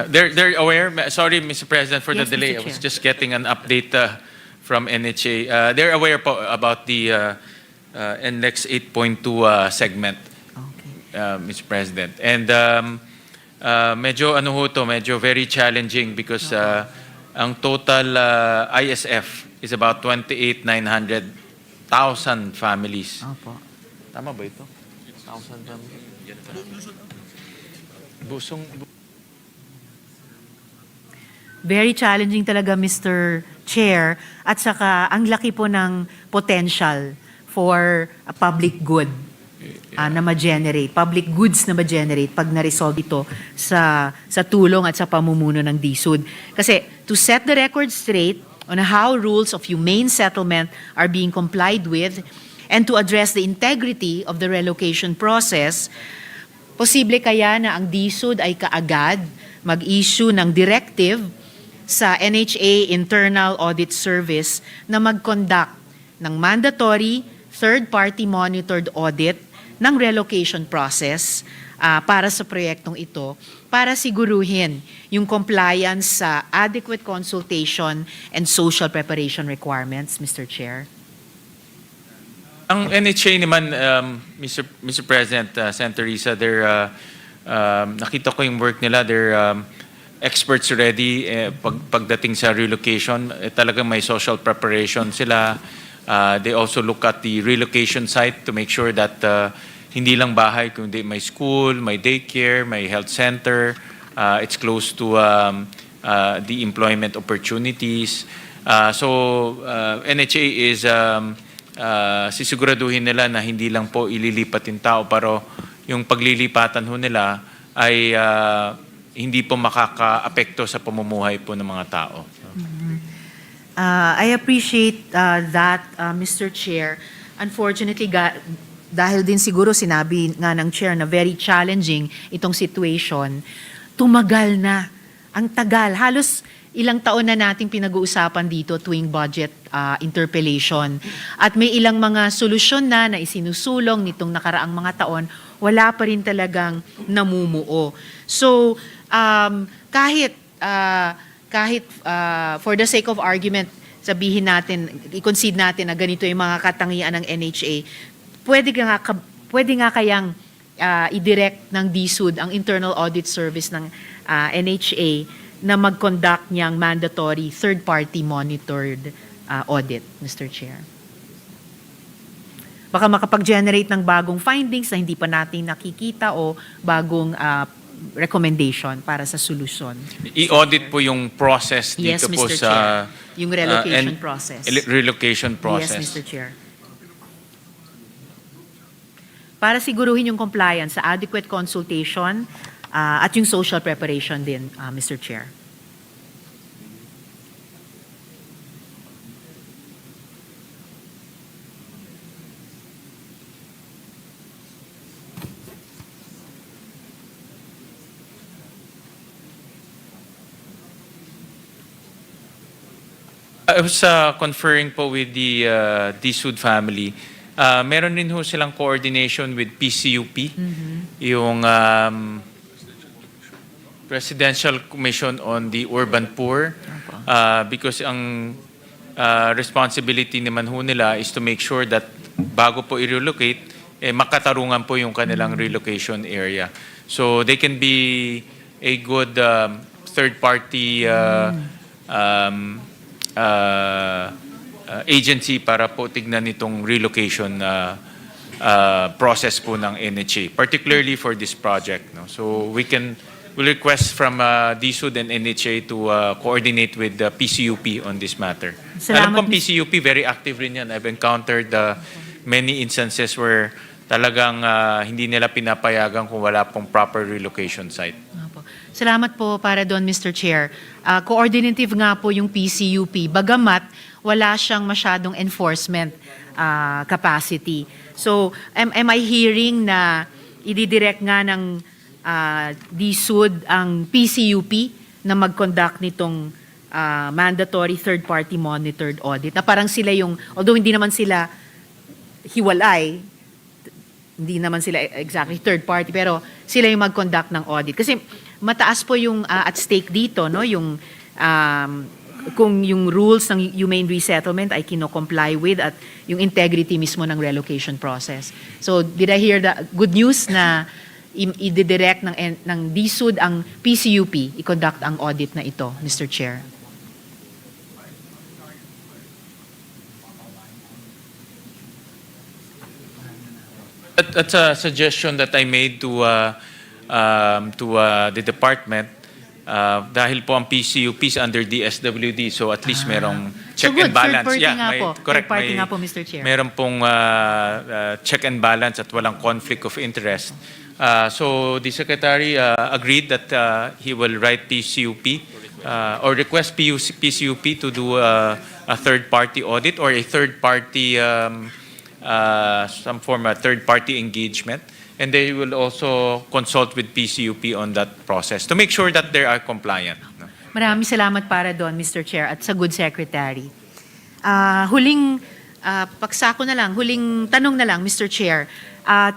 They're aware. Sorry, Mr. President, for the Yes, delay. Mr. I was Chair. just getting an update from NHA. They're aware po about the NLEX 8.2 segment, Okay. Mr. President. And medyo ano ho to, medyo very challenging because ang total ISF is about 28,900,000 families. Opo. Tama ba ito? 1,000 families? Busong. Very challenging talaga, Mr. Chair, at saka ang laki po ng potential for a public good na ma-generate, public goods na ma-generate pag na-resolve ito sa tulong at sa pamumuno ng DSUD. Kasi to set the record straight on how rules of humane settlement are being complied with and to address the integrity of the relocation process, posible kaya na ang DSUD ay kaagad mag-issue ng directive sa NHA Internal Audit Service na mag-conduct ng mandatory third-party monitored audit ng relocation process para sa proyektong ito para siguruhin yung compliance sa adequate consultation and social preparation requirements, Mr. Chair. Ang NHA naman, Mr. President, Senator Risa, nakita ko yung work nila. They're experts already pagdating sa relocation. Talagang may social preparation sila. They also look at the relocation site to make sure that hindi lang bahay, kundi may school, may daycare, may health center. It's close to the employment opportunities. So NHA is sisiguraduhin nila na hindi lang po ililipat yung tao, pero yung paglilipatan ho nila ay hindi po makaka-apekto sa pamumuhay po ng mga tao. I appreciate that, Mr. Chair. Unfortunately, dahil din siguro sinabi nga ng Chair na very challenging itong situation, tumagal na. Ang tagal. Halos ilang taon na nating pinag-uusapan dito tuwing budget interpellation. At may ilang mga solusyon na isinusulong nitong nakaraang mga taon, wala pa rin talagang namumuo. So, kahit for the sake of argument, sabihin natin, i-concede natin na ganito yung mga katangian ng NHA, pwede nga kayang i-direct ng DSUD ang Internal Audit Service ng NHA na mag-conduct niyang mandatory third-party monitored audit, Mr. Chair. Baka makapag-generate ng bagong findings na hindi pa natin nakikita o bagong recommendation para sa solusyon. I-audit po yung process Yes, dito po Mr. sa Chair. Yung relocation and process. Relocation process. Yes, Mr. Chair. Para siguruhin yung compliance sa adequate consultation at yung social preparation din, Mr. Chair. I was conferring po with the DSUD family. Meron din ho silang coordination with PCUP, yung Presidential Commission on the Urban Poor, because ang responsibility naman ho nila is to make sure that bago po i-relocate, makatarungan po yung kanilang relocation area. So they can be a good third-party agency para po tignan itong relocation process po ng NHA, particularly for this project. No? So we'll request from DSUD and NHA to coordinate with the PCUP on this matter. Alam kong PCUP, very active rin yan. I've encountered many instances where talagang hindi nila pinapayagan kung wala pong proper relocation site. Salamat po para doon, Mr. Chair. Coordinative nga po yung PCUP, bagamat wala siyang masyadong enforcement capacity. So, am I hearing na ididirect nga ng DSUD ang PCUP na mag-conduct nitong mandatory third-party monitored audit? Na parang sila yung, although hindi naman sila hiwalay, hindi naman sila exactly third-party, pero sila yung mag-conduct ng audit. Kasi mataas po yung at stake dito, no? Yung kung yung rules ng humane resettlement ay kino-comply with at yung integrity mismo ng relocation process. So, did I hear the good news na i-direct ng DSUD ang PCUP i-conduct ang audit na ito, Mr. Chair? That's a suggestion that I made to the department. Dahil po ang PCUP is under DSWD, so at least merong check So good, and balance. third party nga may, po. correct. Third party may- nga po, Mr. Chair. Meron pong check and balance at walang conflict of interest. So the Secretary agreed that he will write PCUP or request PCUP to do a third-party audit or a third-party, some form of third-party engagement. And they will also consult with PCUP on that process to make sure that they are compliant. No? Maraming salamat para doon, Mr. Chair, at sa good secretary. Huling pagsako na lang, huling tanong na lang, Mr. Chair,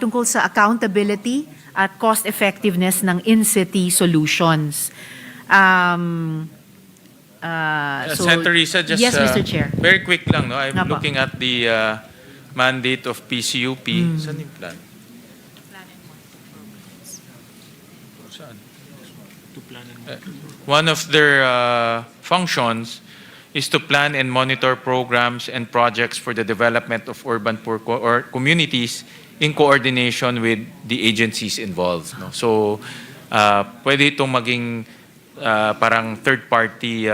tungkol sa accountability at cost effectiveness ng in-city solutions. Senator Risa, just yes, Mr. Chair. very quick lang. No? I'm Nga po. looking at the mandate of PCUP. Saan yung plan? Saan? One of their functions is to plan and monitor programs and projects for the development of urban poor or communities in coordination with the agencies involved. No? So, pwede itong maging parang third-party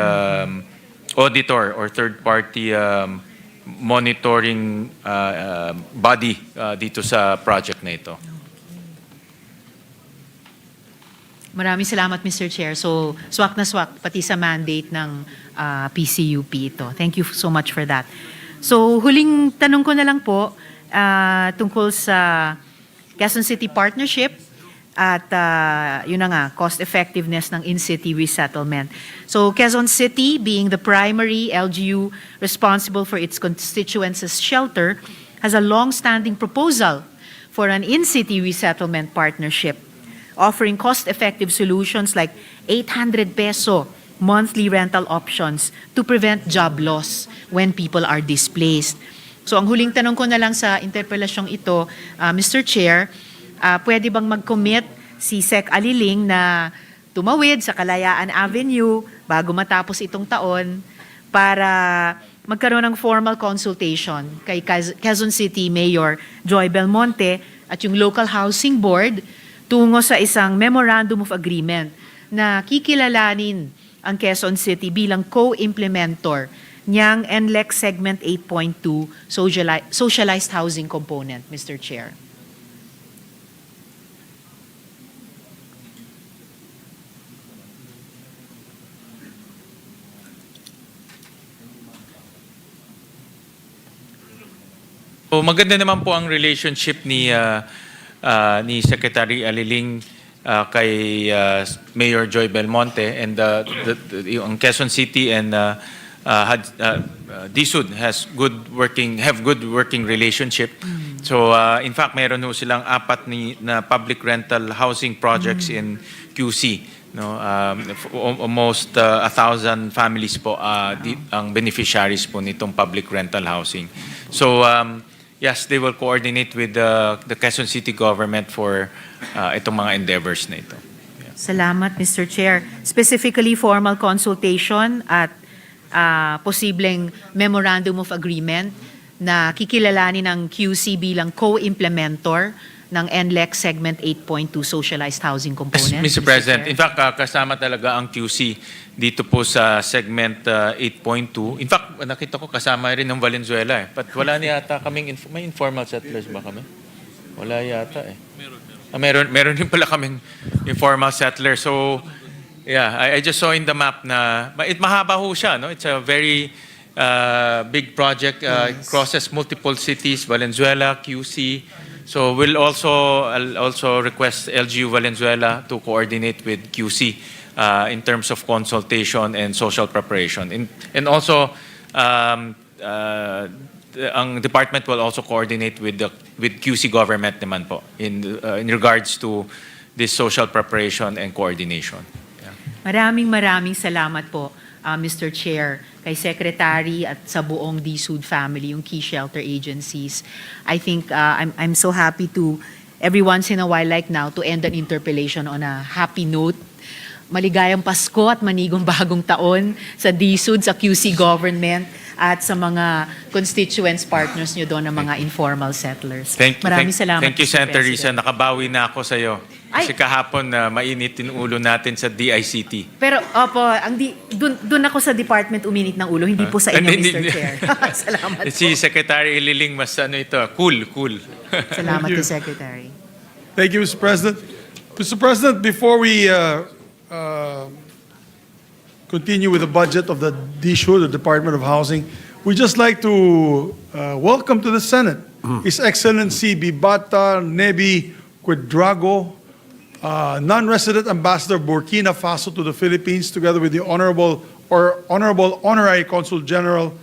auditor or third-party monitoring body dito sa project na ito. Maraming salamat, Mr. Chair. So, swak na swak, pati sa mandate ng PCUP ito. Thank you so much for that. So, huling tanong ko na lang po tungkol sa Quezon City Partnership at yun na nga, cost effectiveness ng in-city resettlement. So, Quezon City, being the primary LGU responsible for its constituents' shelter, has a long-standing proposal for an in-city resettlement partnership offering cost-effective solutions like 800 peso monthly rental options to prevent job loss when people are displaced. So ang huling tanong ko na lang sa interpelasyong ito, Mr. Chair, pwede bang mag-commit si Sec. Aliling na tumawid sa Kalayaan Avenue bago matapos itong taon para magkaroon ng formal consultation kay Quezon City Mayor Joy Belmonte at yung Local Housing Board tungo sa isang Memorandum of Agreement na kikilalanin ang Quezon City bilang co-implementor niyang NLEX Segment 8.2 Socialized Housing Component, Mr. Chair. So maganda naman po ang relationship ni Secretary Aliling kay Mayor Joy Belmonte and yung Quezon City and DSUD have good working relationship. So in fact mayroon ho silang 4 na public rental housing projects in QC. No, almost 1,000 families po ang beneficiaries po nitong public rental housing. So yes, they will coordinate with the Quezon City government for itong mga endeavors na ito. Yeah. Salamat, Mr. Chair. Specifically, formal consultation at posibleng memorandum of agreement na kikilalanin ng QC bilang co-implementor ng NLEX Segment 8.2 Socialized Housing Component. Yes, Mr. President, Chair. in fact, kasama talaga ang QC dito po sa Segment 8.2. In fact, nakita ko kasama rin ng Valenzuela. But wala yata kaming, may informal settlers ba kami? Wala yata eh. Meron din pala kaming informal settlers. So, yeah, I just saw in the map na, mahaba ho siya, no? It's a very big project. It crosses multiple cities, Valenzuela, QC. So I'll also request LGU Valenzuela to coordinate with QC in terms of consultation and social preparation. And also, ang department will also coordinate with QC government naman po in regards to this social preparation and coordination. Maraming salamat po, Mr. Chair, kay Secretary at sa buong DSUD family, yung key shelter agencies. I think I'm so happy to, every once in a while like now, to end an interpellation on a happy note. Maligayang Pasko at manigong bagong taon sa DSUD, sa QC government, at sa mga constituents, partners nyo doon, ng mga informal settlers. Maraming salamat. Thank you, Mr. Senator Risa. President. Nakabawi na ako sa iyo. Kasi kahapon mainit yung ulo natin sa DICT. Pero, opo, dun ako sa department uminit ng ulo, hindi po sa inyo, Mr. Chair. Salamat po. Si Secretary Ililing mas cool. Salamat Thank you. to Secretary. Thank you, Mr. President. Mr. President, before we continue with the budget of the DHSUD, the Department of Housing, we'd just like to welcome to the Senate His Excellency Bibata Nebi Quadrago, non-resident ambassador of Burkina Faso to the Philippines, together with the Honorable Honorary Consul General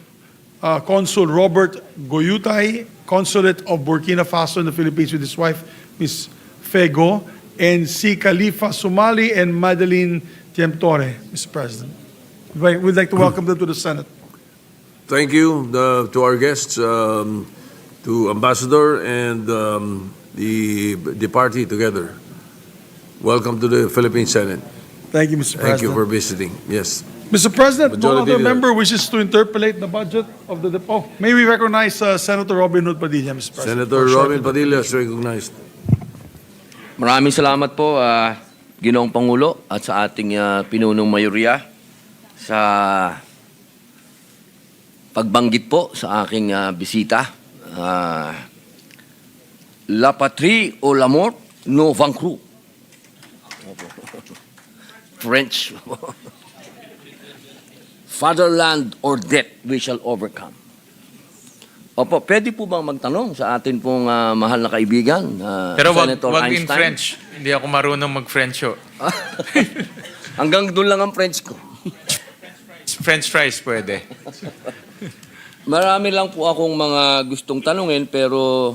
Consul Robert Goyutay, Consulate of Burkina Faso in the Philippines, with his wife, Ms. Fego, and si Khalifa Sumali and Madeline Tiemtore, Mr. President. We'd like to welcome them to the Senate. Thank you to our guests, to Ambassador and the party together. Welcome to the Philippine Senate. Thank you, Mr. President. Thank you for visiting. Yes. Mr. President, no Majority other Leader. member wishes to interpolate the budget of the... may we recognize Senator Robin Hood Padilla, Mr. President? Senator for a short Robin Padilla is recognized. Maraming salamat po, Ginoong Pangulo, at sa ating pinunong mayoriya sa pagbanggit po sa aking bisita. La patrie ou la mort, nous vaincrons. French. Fatherland or death, we shall overcome. Opo, pwede po bang magtanong sa atin pong mahal na kaibigan, Pero Senator wag in Einstein? French. Hindi ako marunong mag-French. Hanggang doon lang ang French ko. French fries pwede. Marami lang po akong mga gustong tanungin, pero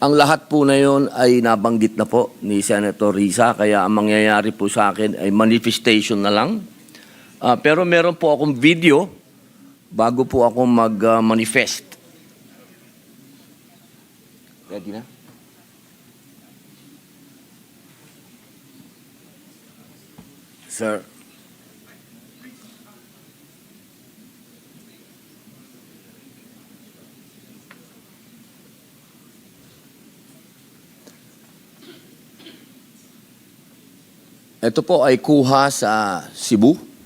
ang lahat po na yon ay nabanggit na po ni Senator Risa, kaya ang mangyayari po sa akin ay manifestation na lang. Pero meron po akong video bago po ako mag-manifest. Ready na? Sir. Ito po ay kuha sa Cebu.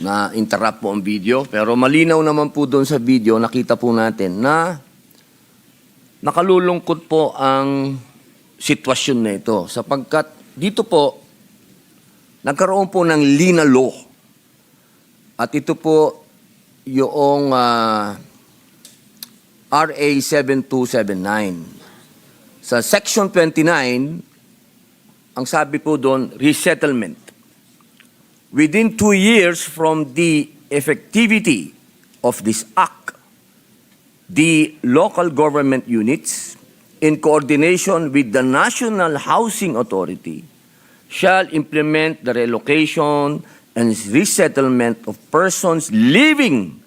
Na-interrupt po ang video, pero malinaw naman po doon sa video, nakita po natin na nakalulungkot po ang sitwasyon na ito, sapagkat dito po nagkaroon po ng Lina Law. At ito po yung RA 7279. Sa Section 29, ang sabi po doon, resettlement. Within 2 years from the effectivity of this act, the local government units, in coordination with the National Housing Authority, shall implement the relocation and resettlement of persons living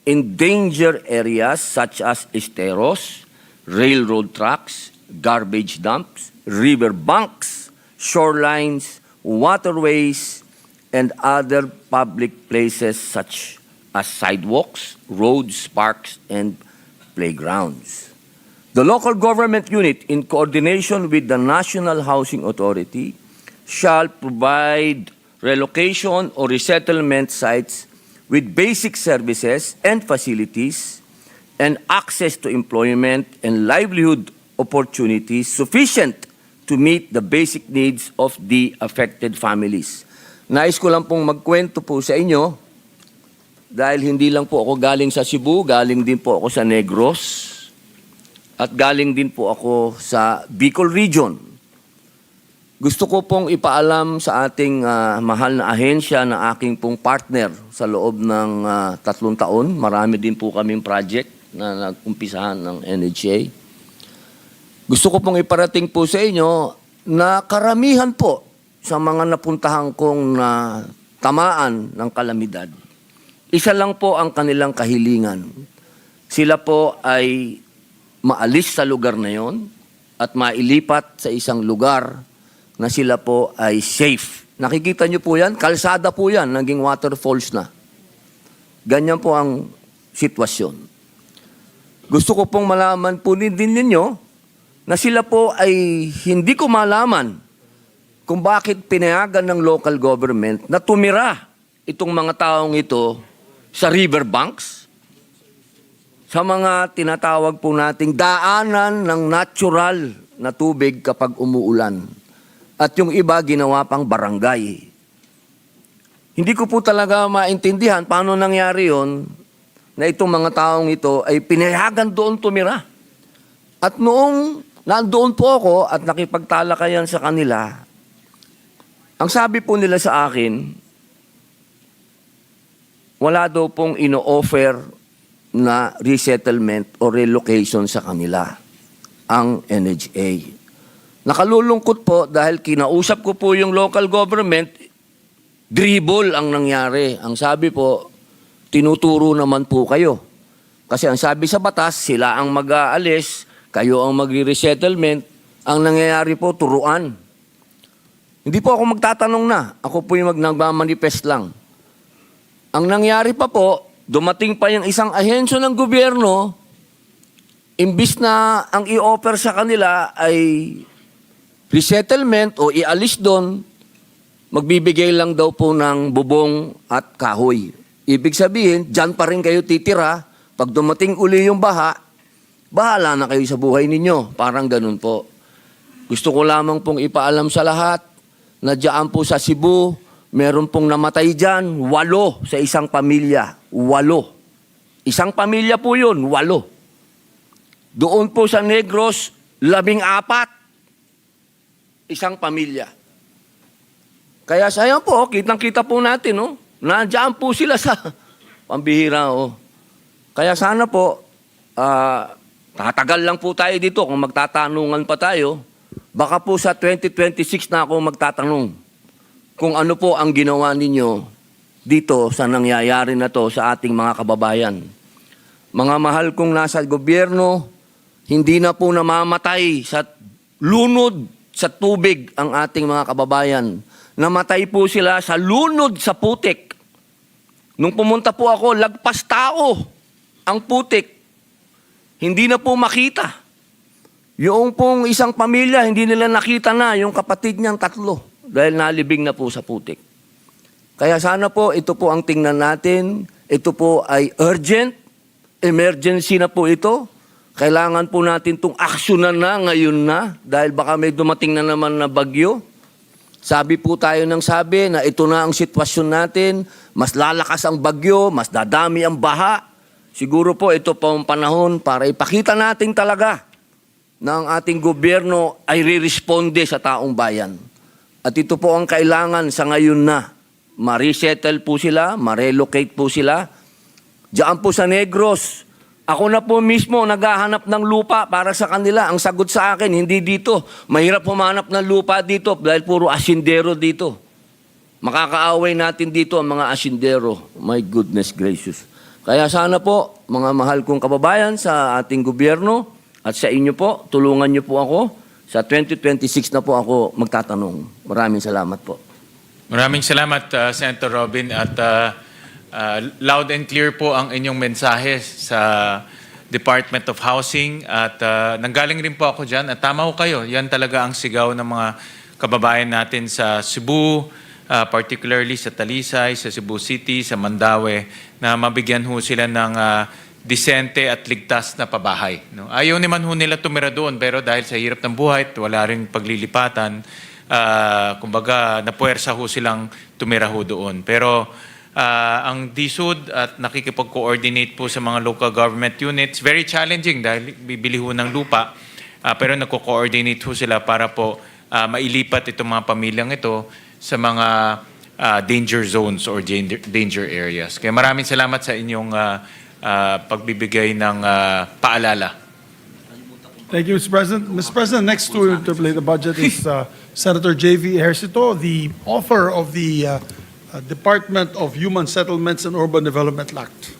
in danger areas such as esteros, railroad tracks, garbage dumps, river banks, shorelines, waterways, and other public places such as sidewalks, roads, parks, and playgrounds. The local government unit, in coordination with the National Housing Authority, shall provide relocation or resettlement sites with basic services and facilities and access to employment and livelihood opportunities sufficient to meet the basic needs of the affected families. Nais ko lang pong magkwento po sa inyo dahil hindi lang po ako galing sa Cebu, galing din po ako sa Negros at galing din po ako sa Bicol Region. gusto ko pong ipaalam sa ating mahal na ahensya na aking pong partner sa loob ng 3 taon. Marami din po kaming project na nag-umpisahan ng NHA. Gusto ko pong iparating po sa inyo na karamihan po sa mga napuntahan kong tamaan ng kalamidad, isa lang po ang kanilang kahilingan. Sila po ay maalis sa lugar na yon at mailipat sa isang lugar na sila po ay safe. Nakikita niyo po yan, kalsada po yan, naging waterfalls na. Ganyan po ang sitwasyon. Gusto ko pong malaman po din ninyo na sila po ay hindi ko malaman kung bakit pinayagan ng local government na tumira itong mga taong ito sa riverbanks, sa mga tinatawag po nating daanan ng natural na tubig kapag umuulan. At yung iba ginawa pang barangay. Hindi ko po talaga maintindihan paano nangyari yon na itong mga taong ito ay pinayagan doon tumira. At noong nandoon po ako at nakipagtalakayan sa kanila, ang sabi po nila sa akin, wala daw pong ino-offer na resettlement o relocation sa kanila ang NHA. Nakalulungkot po dahil kinausap ko po yung local government, dribble ang nangyari. Ang sabi po, tinuturo naman po kayo. Kasi ang sabi sa batas, sila ang mag-aalis, kayo ang mag-resettlement. Ang nangyayari po, turuan. Hindi po ako magtatanong na. Ako po yung nagmamanifest lang. Ang nangyari pa po, dumating pa yung isang ahensya ng gobyerno, imbis na ang i-offer sa kanila ay resettlement o ialis doon, magbibigay lang daw po ng bubong at kahoy. Ibig sabihin, dyan pa rin kayo titira. Pag dumating uli yung baha, bahala na kayo sa buhay ninyo. Parang ganun po. Gusto ko lamang pong ipaalam sa lahat na dyan po sa Cebu, meron pong namatay dyan, 8 sa isang pamilya. 8. Isang pamilya po yun, 8. Doon po sa Negros, 14. Isang pamilya. Kaya sayang po, kitang-kita po natin, no? Nandiyan po sila sa pambihira, oh. Kaya sana po, tatagal lang po tayo dito kung magtatanungan pa tayo. Baka po sa 2026 na ako magtatanong kung ano po ang ginawa ninyo dito sa nangyayari na to sa ating mga kababayan. Mga mahal kong nasa gobyerno, hindi na po namamatay sa lunod sa tubig ang ating mga kababayan. Namatay po sila sa lunod sa putik. Nung pumunta po ako, lagpas tao ang putik. Hindi na po makita. Yung pong isang pamilya, hindi nila nakita na yung kapatid niyang 3 dahil nalibing na po sa putik. Kaya sana po, ito po ang tingnan natin. Ito po ay urgent, emergency na po ito. Kailangan po natin itong aksyonan na ngayon na dahil baka may dumating na naman na bagyo. Sabi po tayo ng sabi na ito na ang sitwasyon natin. Mas lalakas ang bagyo, mas dadami ang baha. Siguro po ito po ang panahon para ipakita natin talaga na ang ating gobyerno ay re-responde sa taong bayan. At ito po ang kailangan sa ngayon na. Ma-resettle po sila, ma-relocate po sila. Diyan po sa Negros, ako na po mismo naghahanap ng lupa para sa kanila. Ang sagot sa akin, hindi dito. Mahirap humanap ng lupa dito dahil puro asindero dito. Makakaaway natin dito ang mga asindero. My goodness gracious. Kaya sana po, mga mahal kong kababayan sa ating gobyerno at sa inyo po, tulungan niyo po ako. Sa 2026 na po ako magtatanong. Maraming salamat po. Maraming salamat, Senator Robin. At loud and clear po ang inyong mensahe sa Department of Housing. At nanggaling rin po ako dyan. At tama ko kayo, yan talaga ang sigaw ng mga kababayan natin sa Cebu, particularly sa Talisay, sa Cebu City, sa Mandaue, na mabigyan ho sila ng disente at ligtas na pabahay. No? Ayaw naman ho nila tumira doon, pero dahil sa hirap ng buhay, wala rin paglilipatan, kumbaga napuwersa ho silang tumira ho doon. Pero ang DSUD at nakikipag-coordinate po sa mga local government units, very challenging dahil bibili ho ng lupa, pero nagko-coordinate ho sila para po mailipat itong mga pamilyang ito sa mga danger zones or danger areas. Kaya maraming salamat sa inyong pagbibigay ng paalala. Thank you, Mr. President. Mr. President, next to interpolate the budget is Senator J.V. Ejercito, the author of the Department of Human Settlements and Urban Development Act.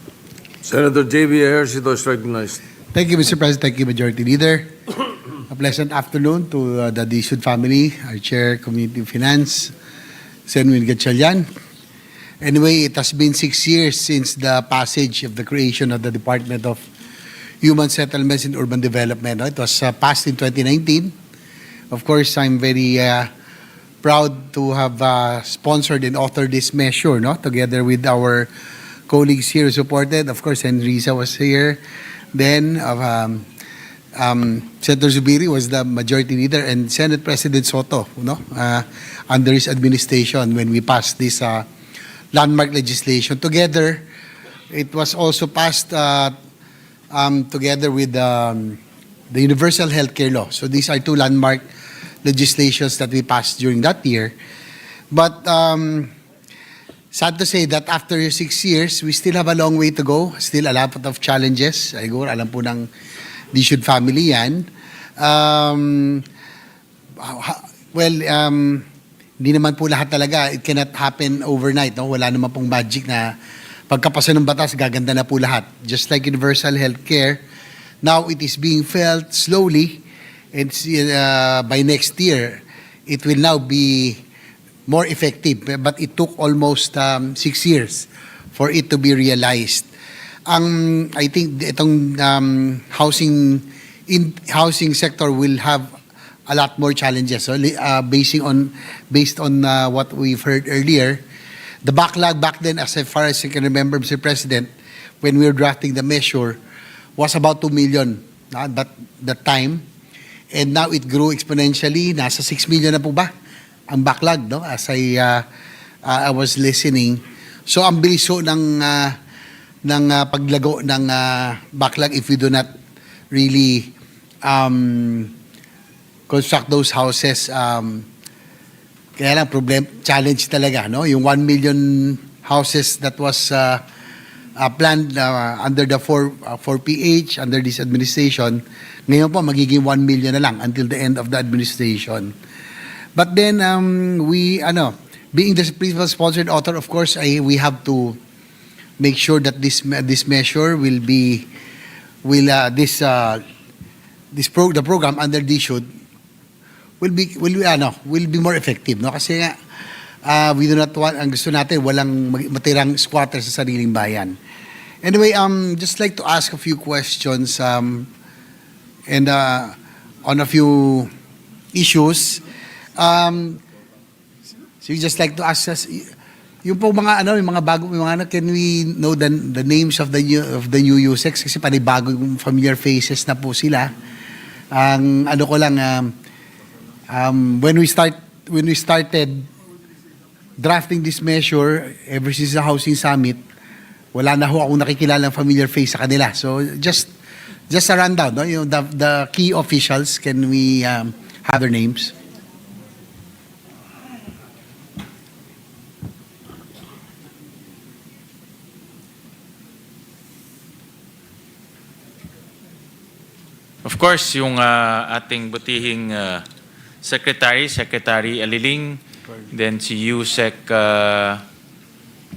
Senator J.B. Ejercito is recognized. Thank you, Mr. President. Thank you, Majority Leader. A pleasant afternoon to the DHSUD family, our Chair, Community Finance, Senwin Gatchalian. Anyway, it has been 6 years since the passage of the creation of the Department of Human Settlements and Urban Development. It was passed in 2019. Of course, I'm very proud to have sponsored and authored this measure, together with our colleagues here who supported. Of course, Enrisa was here. Then, Senator Zubiri was the majority leader, and Senate President Soto, under his administration when we passed this landmark legislation. Together, it was also passed together with the Universal Healthcare Law. So these are two landmark legislations that we passed during that year. But sad to say that after 6 years, we still have a long way to go. Still a lot of challenges. Siguro, alam po ng DHSUD family yan. Hindi naman po lahat talaga. It cannot happen overnight. Wala naman pong magic na pagkapasa ng batas, gaganda na po lahat. Just like universal healthcare, now it is being felt slowly, and by next year, it will now be more effective. But it took almost 6 years for it to be realized. I think itong housing sector will have a lot more challenges. So, based on what we've heard earlier, the backlog back then, as far as I can remember, Mr. President, when we were drafting the measure, was about 2 million at that time. And now it grew exponentially. Nasa 6 million na po ba ang backlog, as I was listening. So ang bilis ho ng paglago ng backlog if we do not really construct those houses. Kaya lang, challenge talaga, Yung 1 million houses that was planned under the 4PH, under this administration, ngayon po magiging 1 million na lang until the end of the administration. But then, being the principal sponsored author, of course, we have to make sure that this measure the program under DHSUD will be more effective, Kasi nga, we do not want, ang gusto natin, walang matirang squatter sa sariling bayan. Anyway, just like to ask a few questions and on a few issues. So you just like to ask us, yung po mga yung mga bago, can we know the names of the new USECs? Kasi panibagong familiar faces na po sila. Ang ko lang, when we started drafting this measure, ever since the Housing Summit, wala na ho akong nakikilalang familiar face sa kanila. So just a rundown, the key officials, can we have their names? Of course, yung ating butihing Secretary Aliling, then si USEC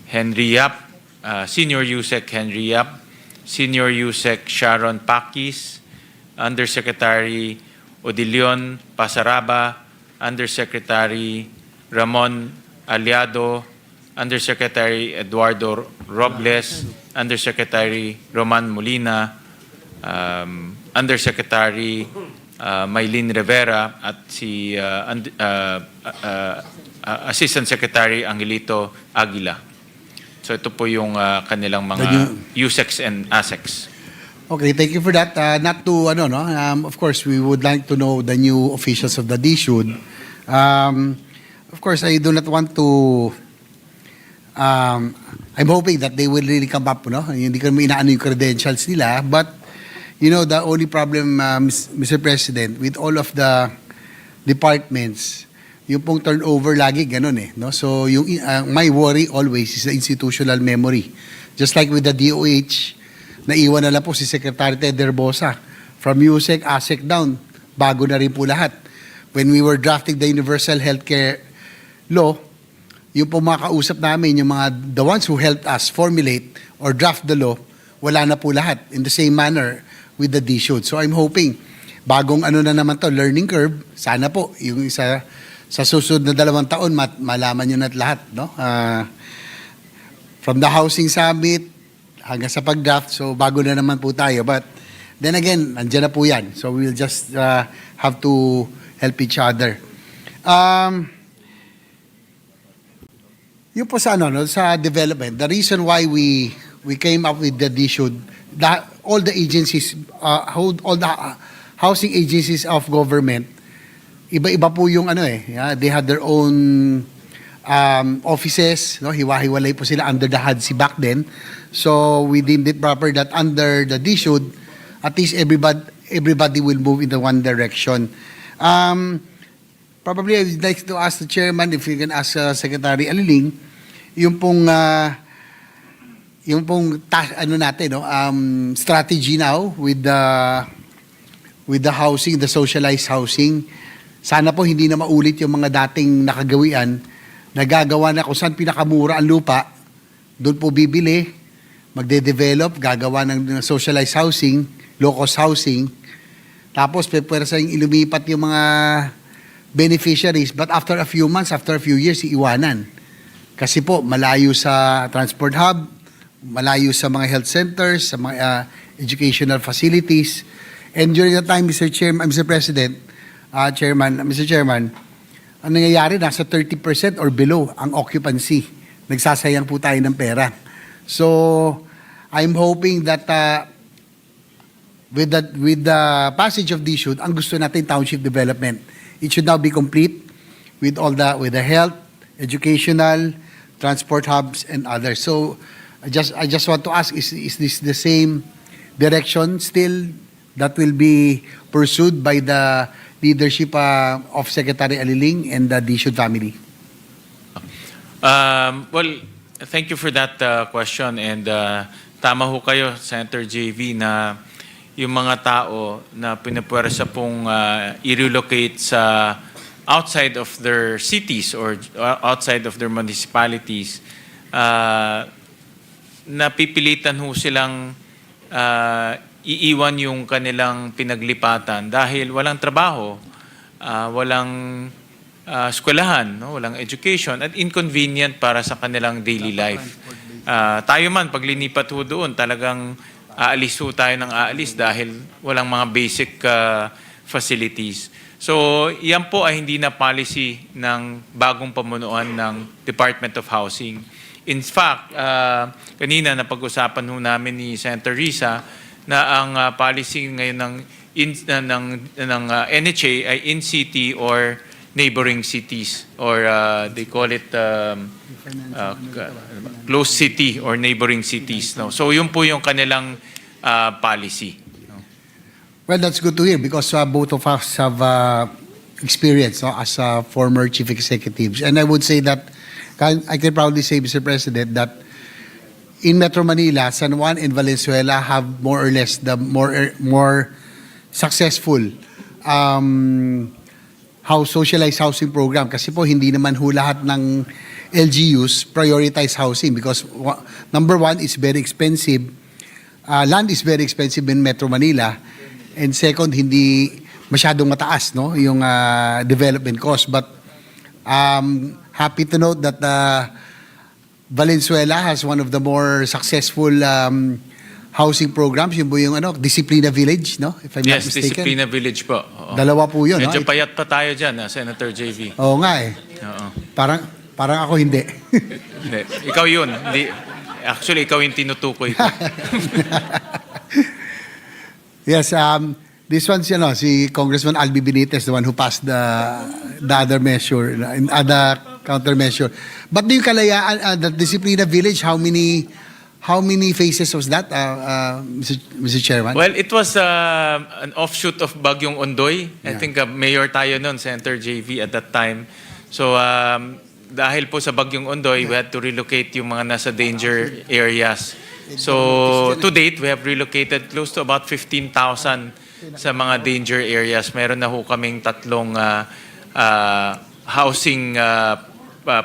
Henry Yap, Senior USEC Henry Yap, Senior USEC Sharon Pakis, Undersecretary Odilion Pasaraba, Undersecretary Ramon Aliado, Undersecretary Eduardo Robles, Undersecretary Roman Molina, Undersecretary Maylin Rivera, at si Assistant Secretary Angelito Aguila. So ito po yung kanilang mga USECs and ASECs. Okay, thank you for that. Not to, of course, we would like to know the new officials of the DHSUD. Of course, I do not want to, I'm hoping that they will really come up, Hindi ko inaano yung credentials nila, but the only problem, Mr. President, with all of the departments, yung pong turnover lagi ganun eh, no? So yung my worry always is the institutional memory. Just like with the DOH, naiwan na lang po si Secretary Ted Herbosa. From USEC, ASEC down, bago na rin po lahat. When we were drafting the Universal Healthcare Law, yung po mga kausap namin, yung mga the ones who helped us formulate or draft the law, wala na po lahat. In the same manner with the DHSUD. So I'm hoping, bagong ano na naman to, learning curve, sana po, yung isa sa susunod na 2 taon, malaman nyo na lahat, no? From the Housing Summit hanggang sa pag-draft, so bago na naman po tayo. But then again, nandiyan na po yan. So we'll just have to help each other. Yung po sa, sa development, the reason why we came up with the DHSUD, all the agencies, all the housing agencies of government, iba-iba po yung they had their own offices, no? Hiwa-hiwalay po sila under the HUD back then. So we deemed it proper that under the DHSUD, at least everybody will move in the one direction. Probably I would like to ask the chairman if you can ask Secretary Aliling, yung pong strategy now with the housing, the socialized housing. Sana po hindi na maulit yung mga dating nakagawian, nagagawa na kung saan pinakamura ang lupa, doon po bibili, magde-develop, gagawa ng socialized housing, low-cost housing, tapos pwede yung ilumipat yung mga beneficiaries, but after a few months, after a few years, iiwanan. Kasi po, malayo sa transport hub, malayo sa mga health centers, sa mga educational facilities. And during that time, Mr. President, Mr. Chairman, ang nangyayari, nasa 30% or below ang occupancy. Nagsasayang po tayo ng pera. So, I'm hoping that with the passage of DHSUD, ang gusto natin township development. It should now be complete with the health, educational, transport hubs, and others. So, I just want to ask, is this the same direction still that will be pursued by the leadership of Secretary Aliling and the DHSUD family? Well, thank you for that question. And tama ho kayo, Senator JV, na yung mga tao na pinapwersa pong i-relocate sa outside of their cities or outside of their municipalities, napipilitan ho silang iiwan yung kanilang pinaglipatan dahil walang trabaho, walang eskwelahan, no? Walang education at inconvenient para sa kanilang daily life. Tayo man, pag linipat ho doon, talagang aalis ho tayo ng aalis dahil walang mga basic facilities. So, yan po ay hindi na policy ng bagong pamunuan ng Department of Housing. In fact, kanina napag-usapan ho namin ni Senator Risa na ang policy ngayon ng NHA ay in-city or neighboring cities or they call it close city or neighboring cities. No? So yun po yung kanilang policy. No? Well, that's good to hear because both of us have experience as former chief executives. And I would say that, I can proudly say, Mr. President, that in Metro Manila, San Juan and Valenzuela have more or less the more successful socialized housing program. Kasi po, hindi naman ho lahat ng LGUs prioritize housing because number one, it's very expensive. Land is very expensive in Metro Manila. And second, hindi masyadong mataas, no, yung development cost. But happy to note that Valenzuela has one of the more successful housing programs. Yung po yung Disciplina Village, no? If I'm not mistaken. Yes, Disciplina Village po. Oo. Dalawa po yun. Medyo No? payat pa tayo dyan, Senator JV. Oo nga eh. Oo. Parang ako hindi. Hindi. Ikaw yun. Actually, ikaw yung tinutukoy ko. Yes, this one's, si Congressman Albi Benitez, the one who passed the other measure, the countermeasure. But do you kalayaan, the Disciplina Village, how How many phases was that, Mr. Chairman? Well, it was an offshoot of Bagyong Ondoy. I Yeah. think mayor tayo noon, Senator JV at that time. So dahil po sa Bagyong Ondoy, we had to relocate yung mga nasa danger areas. So to date, we have relocated close to about 15,000 sa mga danger areas. Meron na ho kaming tatlong housing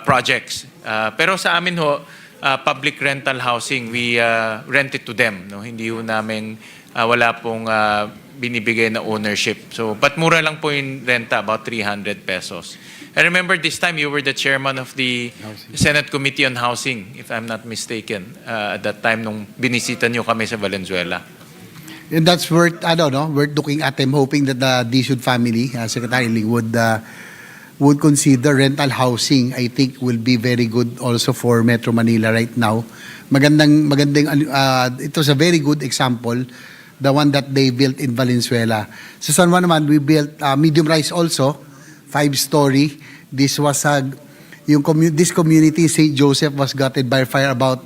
projects. Pero sa amin ho, public rental housing, we rent it to them. No? Hindi ho namin, wala pong binibigay na ownership. So, but mura lang po yung renta, about 300 pesos. I remember this time you were the chairman of the Senate Committee on Housing, if I'm not mistaken, at that time nung binisita niyo kami sa Valenzuela. And that's worth, I don't know, worth looking at. I'm hoping that the DHSUD family, Secretary Ling, would consider rental housing. I think will be very good also for Metro Manila right now. Magandang, it was a very good example, the one that they built in Valenzuela. Sa San Juan naman, we built medium rise also, 5-story. This was this community, St. Joseph, was gutted by fire, about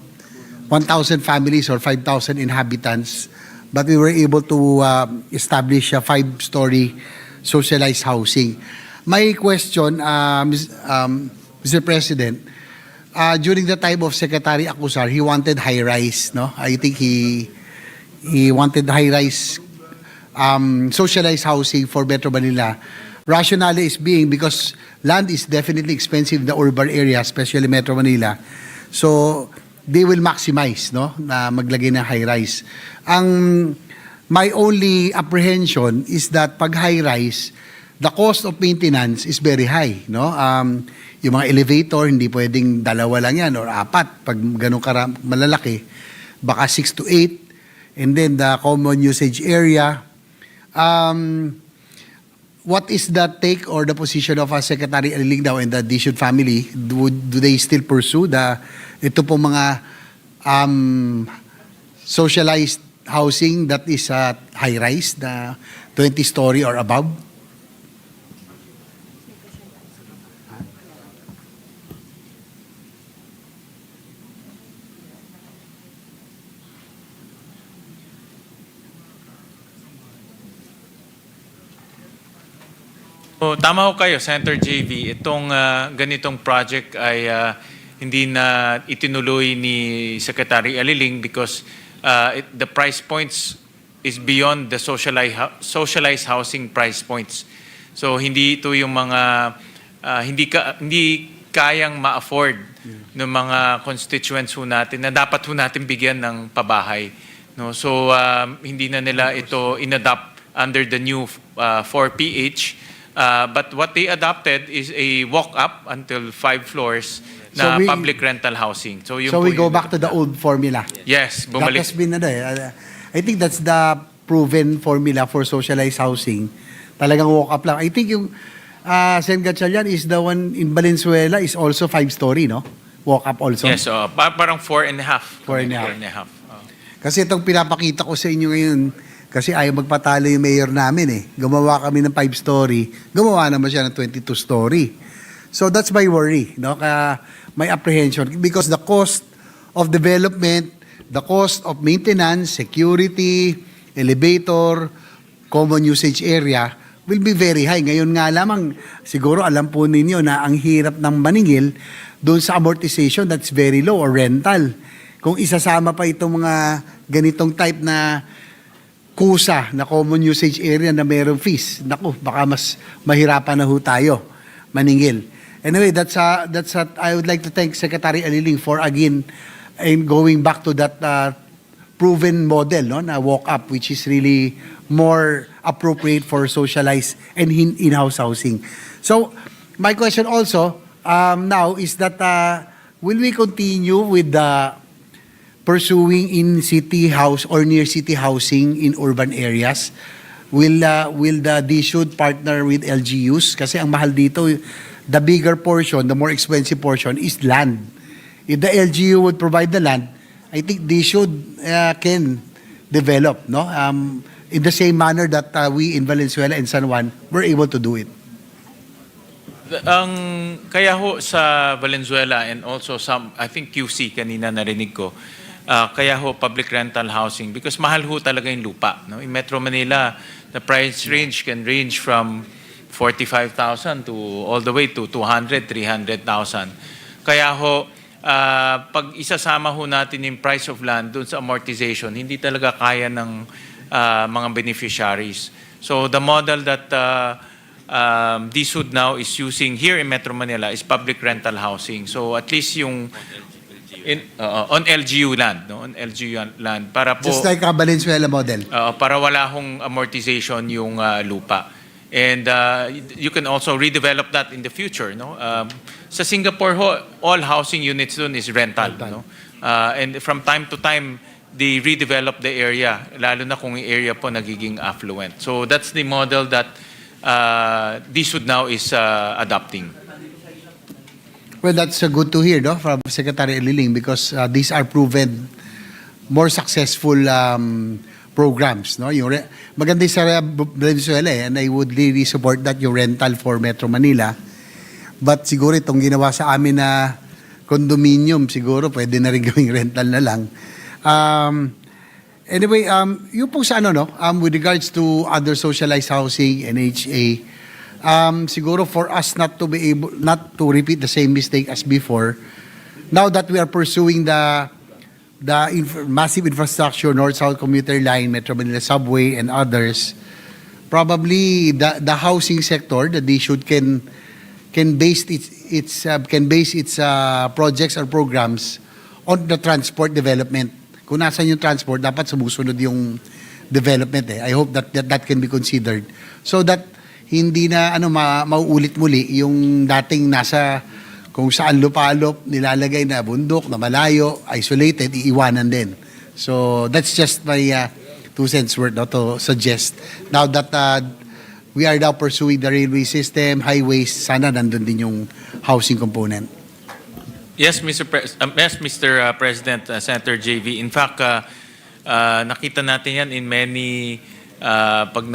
1,000 families or 5,000 inhabitants. But we were able to establish a 5-story socialized housing. My question, Mr. President, during the time of Secretary Acusar, he wanted high-rise, no? I think he wanted high-rise socialized housing for Metro Manila. Rationale is being because land is definitely expensive in the urban area, especially Metro Manila. So they will maximize, no, na maglagay ng high-rise. My only apprehension is that pag high-rise, the cost of maintenance is very high, no? Yung mga elevator, hindi pwedeng 2 lang yan or 4 pag ganun malalaki. Baka 6 to 8. And then the common usage area. What is the take or the position of Secretary Aliling now and the DHSUD family? Do they still pursue ito pong mga socialized housing that is high-rise, the 20-story or above? So, tama ho kayo, Senator JV. Itong ganitong project ay hindi na itinuloy ni Secretary Aliling because the price points is beyond the socialized housing price points. So hindi ito yung mga hindi kayang ma-afford ng mga constituents ho natin na dapat ho natin bigyan ng pabahay. No? So hindi na nila ito inadopt under the new 4PH. But what they adopted is a walk-up until 5 floors na public rental housing. So we go back to the old formula. Yes, bumalik. That has been, I think that's the proven formula for socialized housing. Talagang walk-up lang. I think yung Sen. Gatchalian is the one in Valenzuela is also 5-story, no? Walk-up also. Yes, parang 4.5. 4.5. Kasi itong pinapakita ko sa inyo ngayon, kasi ayaw magpatalo yung mayor namin eh. Gumawa kami ng 5-story, gumawa naman siya ng 22-story. So that's my worry, no? My apprehension. Because the cost of development, the cost of maintenance, security, elevator, common usage area will be very high. Ngayon nga lamang, siguro alam po ninyo na ang hirap ng maningil doon sa amortization, that's very low, or rental. Kung isasama pa itong mga ganitong type na kusa na common usage area na mayroong fees, naku, baka mas mahirapan na ho tayo maningil. Anyway, that's I would like to thank Secretary Aliling for again in going back to that proven model, no, na walk-up, which is really more appropriate for socialized and in-house housing. So, my question also now is that will we continue with the pursuing in city house or near city housing in urban areas? Will the DHSUD partner with LGUs? Kasi ang mahal dito, the bigger portion, the more expensive portion is land. If the LGU would provide the land, I think DHSUD can develop, no? In the same manner that we in Valenzuela and San Juan were able to do it. Kaya ho sa Valenzuela and also some, I think QC kanina narinig ko, kaya ho public rental housing because mahal ho talaga yung lupa. No? In Metro Manila, the price range can range from 45,000 to all the way to 200, 300,000. Kaya ho, pag isasama ho natin yung price of land dun sa amortization, hindi talaga kaya ng mga beneficiaries. So the model that DSUD now is using here in Metro Manila is public rental housing. So at least yung on LGU land, no? On LGU land para po Just like a Valenzuela model. para wala hong amortization yung lupa. And you can also redevelop that in the future, no? Sa Singapore ho, all housing units dun is rental, no? And from time to time they redevelop the area, lalo na kung yung area po nagiging affluent. So that's the model that DSUD now is adopting. Well, that's good to hear, no, from Secretary Liling, because these are proven more successful programs, no? Yung maganda yung sa Venezuela, and I would really support that, yung rental for Metro Manila. But siguro itong ginawa sa amin na condominium, siguro pwede na rin gawing rental na lang. Anyway, yung po sa ano, no, with regards to other socialized housing, NHA, siguro for us not to repeat the same mistake as before, now that we are pursuing the massive infrastructure, North-South commuter line, Metro Manila Subway, and others, probably the housing sector, the DHSUD can base its projects or programs on the transport development. Kung nasan yung transport, dapat sumusunod yung development. I hope that can be considered. So that hindi na mauulit muli yung dating nasa kung saan lupalop, nilalagay na bundok, na malayo, isolated, iiwanan din. So that's just my 2 cents worth to suggest. Now that we are now pursuing the railway system, highways, sana nandun din yung housing component. Yes, Mr. President, Senator JV. In fact, nakita natin yan in many pag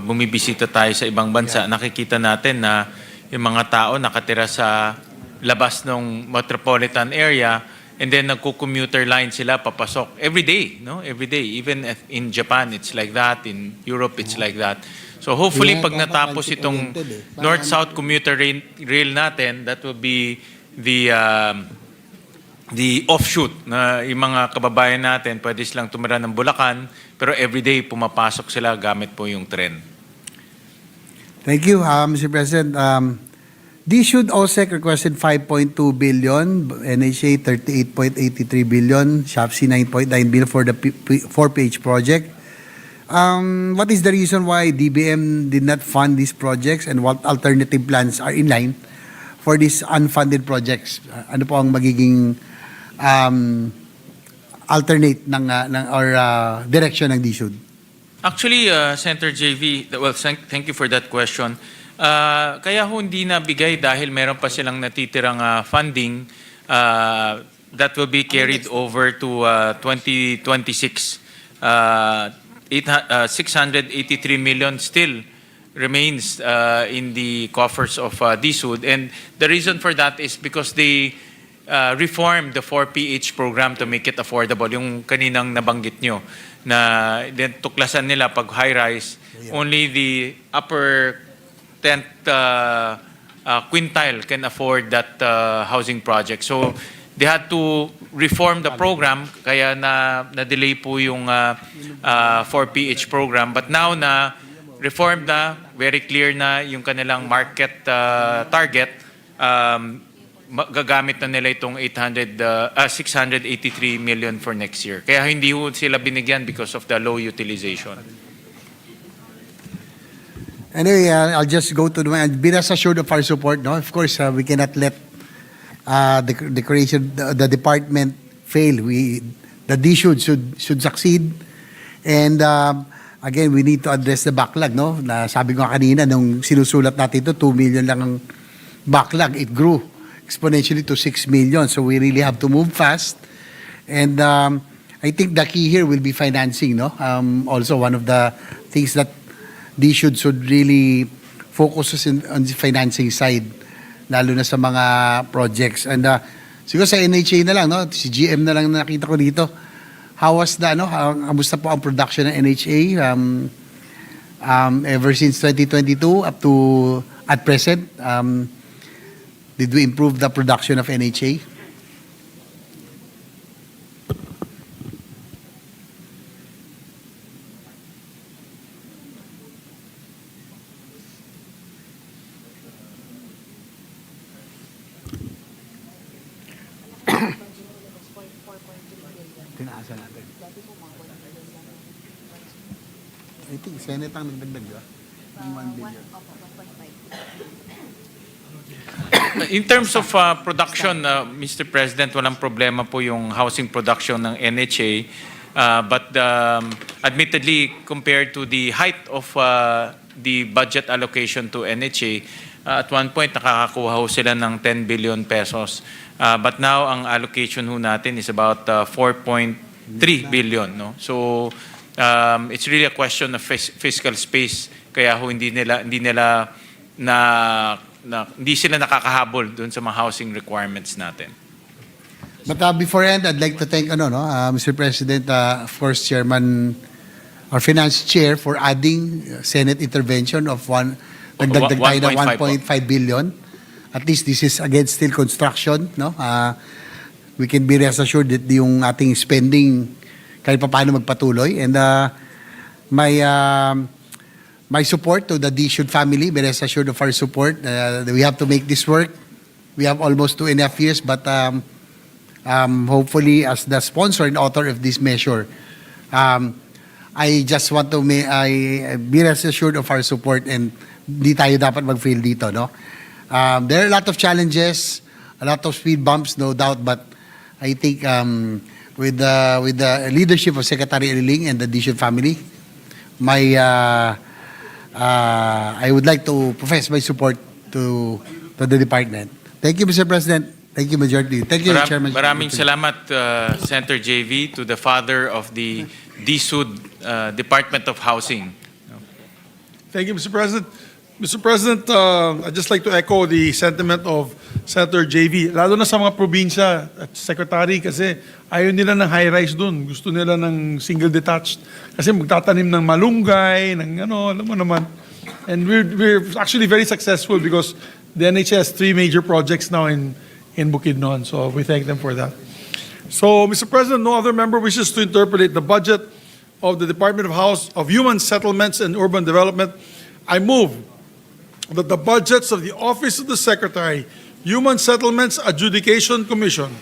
bumibisita tayo sa ibang bansa, nakikita natin na yung mga tao nakatira sa labas ng metropolitan area and then nagko-commuter line sila papasok every day, no? Every day. Even in Japan, it's like that. In Europe, it's like that. So hopefully, pag natapos itong North-South commuter rail natin, that will be the offshoot na yung mga kababayan natin pwede silang tumira ng Bulacan, pero everyday pumapasok sila gamit po yung tren. Thank you, Mr. President. DHSUD OSEC requested 5.2 billion, NHA 38.83 billion, SHAPSI 9.9 billion for the 4PH project. What is the reason why DBM did not fund these projects, and what alternative plans are in line for these unfunded projects? Ano po ang magiging alternate or direction ng DHSUD? Actually, Senator JV, well, thank you for that question. Kaya ho hindi nabigay dahil meron pa silang natitirang funding that will be carried over to 2026. 683 million still remains in the coffers of DSUD. And the reason for that is because they reformed the 4PH program to make it affordable. Yung kaninang nabanggit nyo na tuklasan nila pag high-rise, only the upper 10th quintile can afford that housing project. So they had to reform the program, kaya na-delay po yung 4PH program. But now na reformed na, very clear na yung kanilang market target, gagamit na nila itong 683 million for next year. Kaya hindi ho sila binigyan because of the low utilization. Anyway, I'll just go to be rest assured of our support. No, of course, we cannot let the department fail. The DHSUD should succeed, and again, we need to address the backlog. No, na sabi ko kanina nung sinusulat natin ito, 2 million lang ang backlog. It grew exponentially to 6 million. So we really have to move fast, and I think the key here will be financing. No, also one of the things that DHSUD should really focus on the financing side, lalo na sa mga projects. And Siguro sa NHA na lang, no? Si GM na lang nakita ko dito. How was the, kamusta po ang production ng NHA ever since 2022 up to at present? Did we improve the production of NHA? Tinaasa natin. I think Senate ang nagdagdag, di ba? Ng 1 billion. In terms of production, Mr. President, walang problema po yung housing production ng NHA. But admittedly, compared to the height of the budget allocation to NHA, at one point nakakakuha ho sila ng 10 billion pesos. But now ang allocation ho natin is about 4.3 billion. No? So it's really a question of fiscal space. Kaya ho hindi sila nakakahabol doon sa mga housing requirements natin. But before end, I'd like to thank Mr. President, of course, Chairman or Finance Chair for adding Senate intervention of nagdagdag tayo ng 1.5 billion. At least this is again still construction, no? We can be rest assured that yung ating spending kahit pa paano magpatuloy. And my support to the DHSUD family, be rest assured of our support. We have to make this work. We have almost 2.5 years, but hopefully as the sponsor and author of this measure, I just want to be rest assured of our support and di tayo dapat mag-fail dito, no? There are a lot of challenges, a lot of speed bumps, no doubt, but I think with the leadership of Secretary Eliling and the DHSUD family, I would like to profess my support to the department. Thank you, Mr. President. Thank you, Majority. Thank you, Chairman. Maraming salamat, Senator JV, to the father of the DSUD Department of Housing. Thank you, Mr. President. Mr. President, I'd just like to echo the sentiment of Senator JV, lalo na sa mga probinsya at secretary kasi ayaw nila ng high-rise doon. Gusto nila ng single-detached kasi magtatanim ng malunggay, ng alam mo naman. And we're actually very successful because the NHS has 3 major projects now in Bukidnon. So we thank them for that. So, Mr. President, no other member wishes to interpolate the budget of the Department of Human Settlements and Urban Development. I move that the budgets of the Office of the Secretary, Human Settlements Adjudication Commission,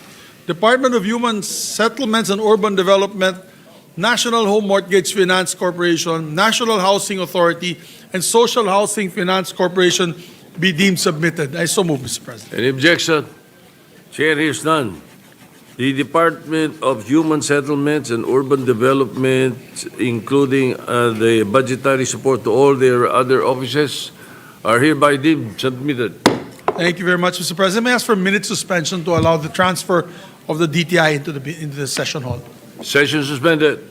Department of Human Settlements and Urban Development, National Home Mortgage Finance Corporation, National Housing Authority, and Social Housing Finance Corporation be deemed submitted. I so move, Mr. President. Any objection? Chair hears none. The Department of Human Settlements and Urban Development, including the budgetary support to all their other offices, are hereby deemed submitted. Thank you very much, Mr. President. May I ask for a minute suspension to allow the transfer of the DTI into the session hall? Session suspended.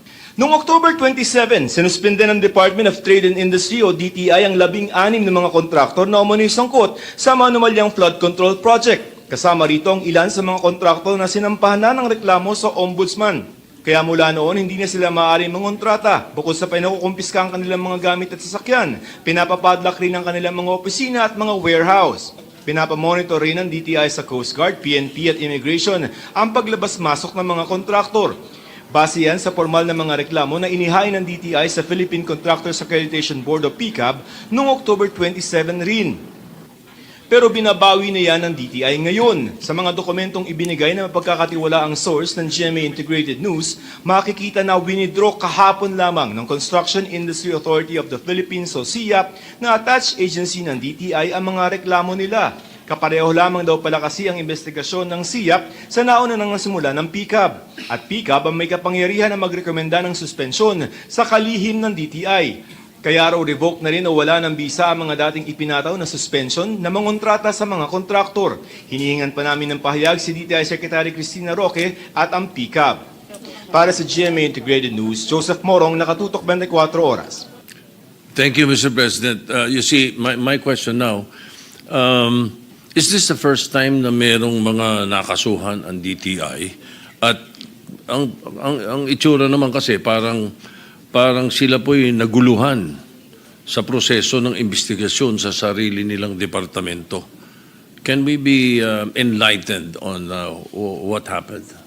Noong October 27, sinuspinde ng Department of Trade and Industry o DTI ang 16 na mga kontraktor na umano'y sangkot sa manumalyang flood control project. Kasama rito ang ilan sa mga kontraktor na sinampahan na ng reklamo sa Ombudsman. Kaya mula noon, hindi na sila maaaring mangontrata. Bukod sa pinakukumpiska ang kanilang mga gamit at sasakyan, pinapapadlock rin ang kanilang mga opisina at mga warehouse. Pinapamonitor rin ng DTI sa Coast Guard, PNP at Immigration ang paglabas-masok ng mga kontraktor. Base yan sa formal na mga reklamo na inihain ng DTI sa Philippine Contractors Accreditation Board o PCAB noong October 27 rin. Pero binabawi na yan ng DTI ngayon. Sa mga dokumentong ibinigay na mapagkakatiwala ang source ng GMA Integrated News, makikita na winidraw kahapon lamang ng Construction Industry Authority of the Philippines o CIAP na attached agency ng DTI ang mga reklamo nila. Kapareho lamang daw pala kasi ang investigasyon ng CIAP sa nauna nang nasimula ng PCAB. At PCAB ang may kapangyarihan na magrekomenda ng suspensyon sa kalihim ng DTI. Kaya raw revoke na rin o wala ng bisa ang mga dating ipinataw na suspension na mangontrata sa mga kontraktor. Hinihingan pa namin ng pahayag si DTI Secretary Cristina Roque at ang PCAB. Para sa GMA Integrated News, Joseph Morong, nakatutok 24 oras. Thank you, Mr. President. You see, my question now, is this the first time na merong mga nakasuhan ang DTI? At ang itsura naman kasi parang sila po'y naguluhan sa proseso ng investigasyon sa sarili nilang departamento. Can we be enlightened on what happened?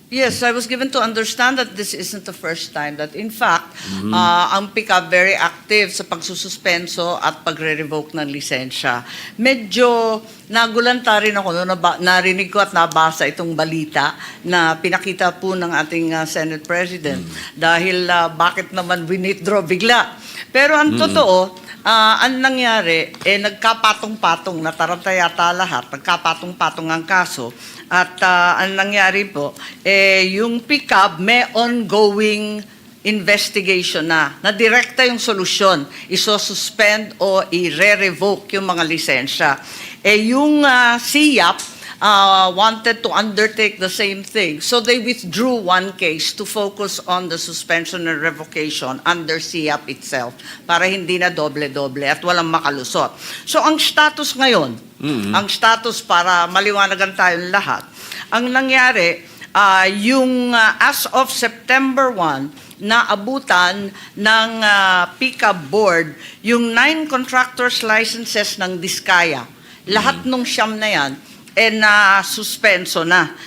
Yes, I was given to understand that this isn't the first time. That in fact, ang PICAB very active sa pagsususpenso at pagre-revoke ng lisensya. Medyo nagulanta rin ako noon, narinig ko at nabasa itong balita na pinakita po ng ating Senate President. Dahil bakit naman withdraw bigla? Pero ang totoo, ang nangyari, nagkapatong-patong, nataranta yata lahat, nagkapatong-patong ang kaso. At ang nangyari po, yung PICAB may ongoing investigation na direkta yung solusyon, iso-suspend o i-re-revoke yung mga lisensya. Yung CIAP wanted to undertake the same thing. So they withdrew one case to focus on the suspension and revocation under CIAP itself para hindi na doble-doble at walang makalusot. So ang status ngayon, ang status para maliwanagan tayong lahat, ang nangyari, yung as of September 1, na abutan ng PICAB board yung 9 contractors licenses ng Diskaya. Lahat nung siyam na yan, na suspenso na.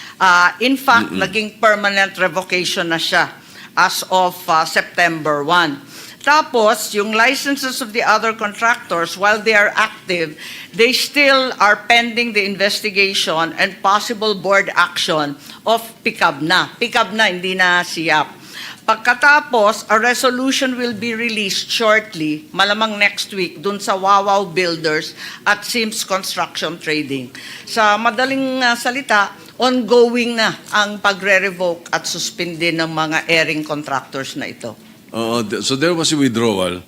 In fact, naging permanent revocation na siya as of September 1. Tapos, yung licenses of the other contractors, while they are active, they still are pending the investigation and possible board action of PICAB na. PICAB na, hindi na CIAP. Pagkatapos, a resolution will be released shortly, malamang next week, dun sa Wawaw Builders at Sims Construction Trading. Sa madaling salita, ongoing na ang pagre-revoke at suspindi ng mga airing contractors na ito. So there was a withdrawal.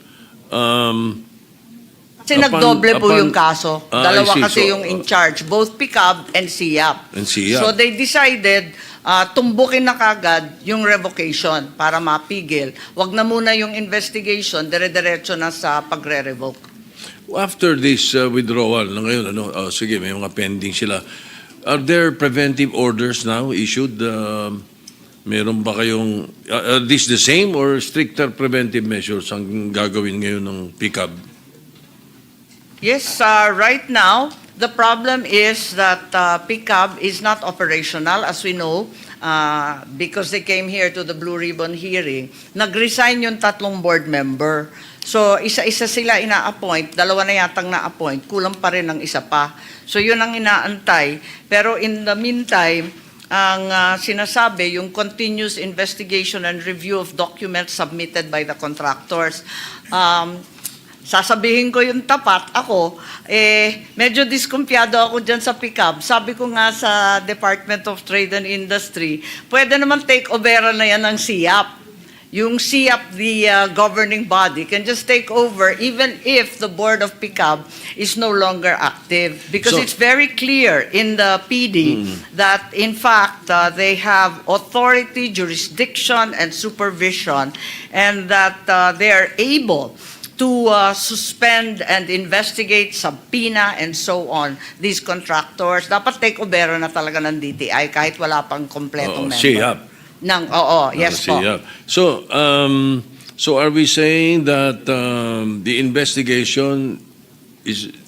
Kasi nagdoble po yung kaso. Dalawa I see. kasi yung in charge, both PICAB and CIAP. So they decided tumbukin na kagad yung revocation para mapigil. Wag na muna yung investigation, dire-diretso na sa pagre-revoke. After this withdrawal, na ngayon, sige, may mga pending sila. Are there preventive orders now issued? Meron ba kayong, are these the same or stricter preventive measures ang gagawin ngayon ng PICAB? Yes, right now, the problem is that PICAB is not operational, as we know, because they came here to the Blue Ribbon hearing. Nag-resign yung 3 board member. So, isa-isa sila ina-appoint, 2 na yatang na-appoint, kulang pa rin ng isa pa. So, yun ang inaantay. Pero in the meantime, ang sinasabi, yung continuous investigation and review of documents submitted by the contractors. Sasabihin ko yung tapat, ako, medyo diskumpiyado ako dyan sa PICAB. Sabi ko nga sa Department of Trade and Industry, pwede naman take over na yan ng CIAP. yung SIAP, the governing body, can just take over even if the Board of PICAB is no longer active. Because So- it's very clear in the PD that, in fact, they have authority, jurisdiction, and supervision, and that they are able to suspend and investigate, subpoena, and so on, these contractors. Dapat take over na talaga ng DTI kahit wala pang kompletong member. SIAP. Yes po. SIAP. So, so are we saying that the investigation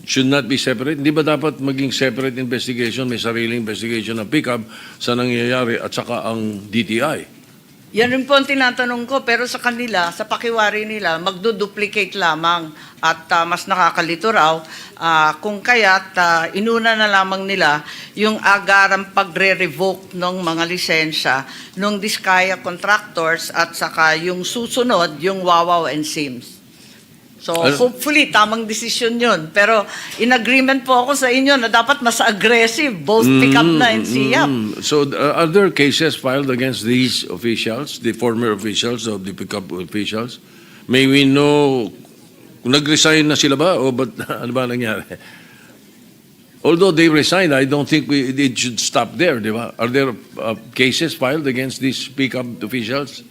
should not be separate? Hindi ba dapat maging separate investigation, may sariling investigation ng PICAB sa nangyayari at saka ang DTI? Yan rin po ang tinatanong ko, pero sa kanila, sa pakiwari nila, magduduplicate lamang at mas nakakalito raw kung kaya't inuna na lamang nila yung agarang pagre-revoke ng mga lisensya ng Diskaya contractors at saka yung susunod, yung Wawaw and Sims. So hopefully, tamang desisyon yun. Pero in agreement po ako sa inyo na dapat mas aggressive, both PICAB na and SIAP. So are there cases filed against these officials, the former officials of the PICAB officials? May we know, nag-resign na sila ba o ba't ano ba nangyari? Although they resigned, I don't think it should stop there, di ba? Are there cases filed against these PICAB officials?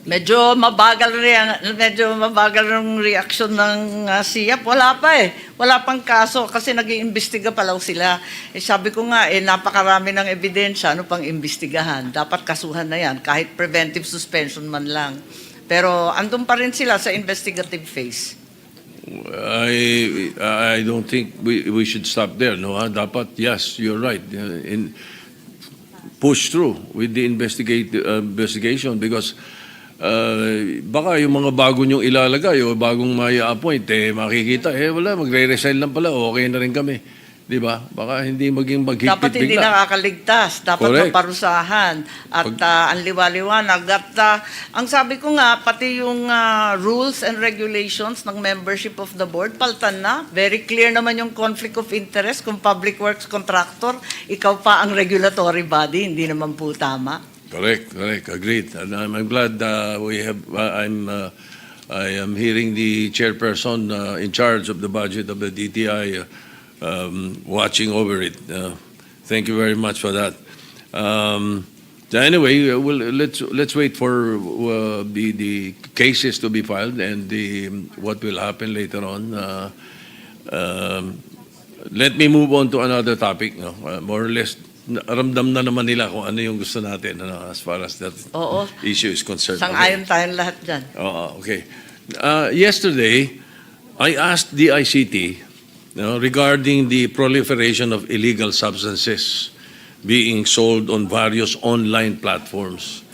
Medyo mabagal ng reaksyon ng SIAP. Wala pa eh. Wala pang kaso kasi nag-iimbestiga pa lang sila. Sabi ko nga, napakarami ng ebidensya. Ano pang imbestigahan? Dapat kasuhan na yan, kahit preventive suspension man lang. Pero andun pa rin sila sa investigative phase. I don't think we should stop there, no? Dapat, yes, you're right. Push through with the investigation because baka yung mga bago nyong ilalagay o bagong maya-appoint, makikita, wala, magre-resign lang pala, okay na rin kami. Di ba? Baka hindi maging maghigpit bigla. Dapat hindi nakakaligtas. Dapat Correct. maparusahan. At ang liwaliwanag. At ang sabi ko nga, pati yung rules and regulations ng membership of the board, paltan na. Very clear naman yung conflict of interest. Kung public works contractor, ikaw pa ang regulatory body, hindi naman po tama. Correct, agreed. And I'm glad I am hearing the chairperson in charge of the budget of the DTI watching over it. Thank you very much for that. Anyway, let's wait for the cases to be filed and what will happen later on. Let me move on to another topic. No? More or less, ramdam na naman nila kung ano yung gusto natin as far as that issue is concerned. Sang-ayon tayong lahat dyan. Okay. Yesterday, I asked the ICT regarding the proliferation of illegal substances being sold on various online platforms.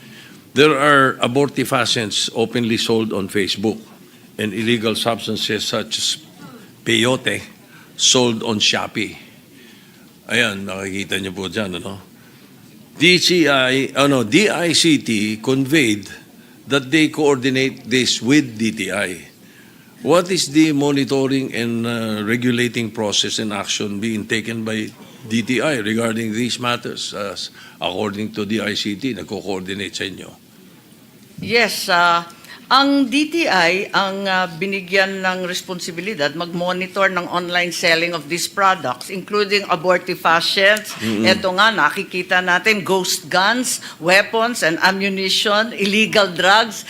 There are abortifacients openly sold on Facebook and illegal substances such as peyote sold on Shopee. Ayan, nakikita niyo po dyan, ano? DICT conveyed that they coordinate this with DTI. What is the monitoring and regulating process and action being taken by DTI regarding these matters according to DICT, nagko-coordinate sa inyo? Yes, ang DTI ang binigyan ng responsibilidad mag-monitor ng online selling of these products, including abortifacients. Ito nga, nakikita natin, ghost guns, weapons and ammunition, illegal drugs.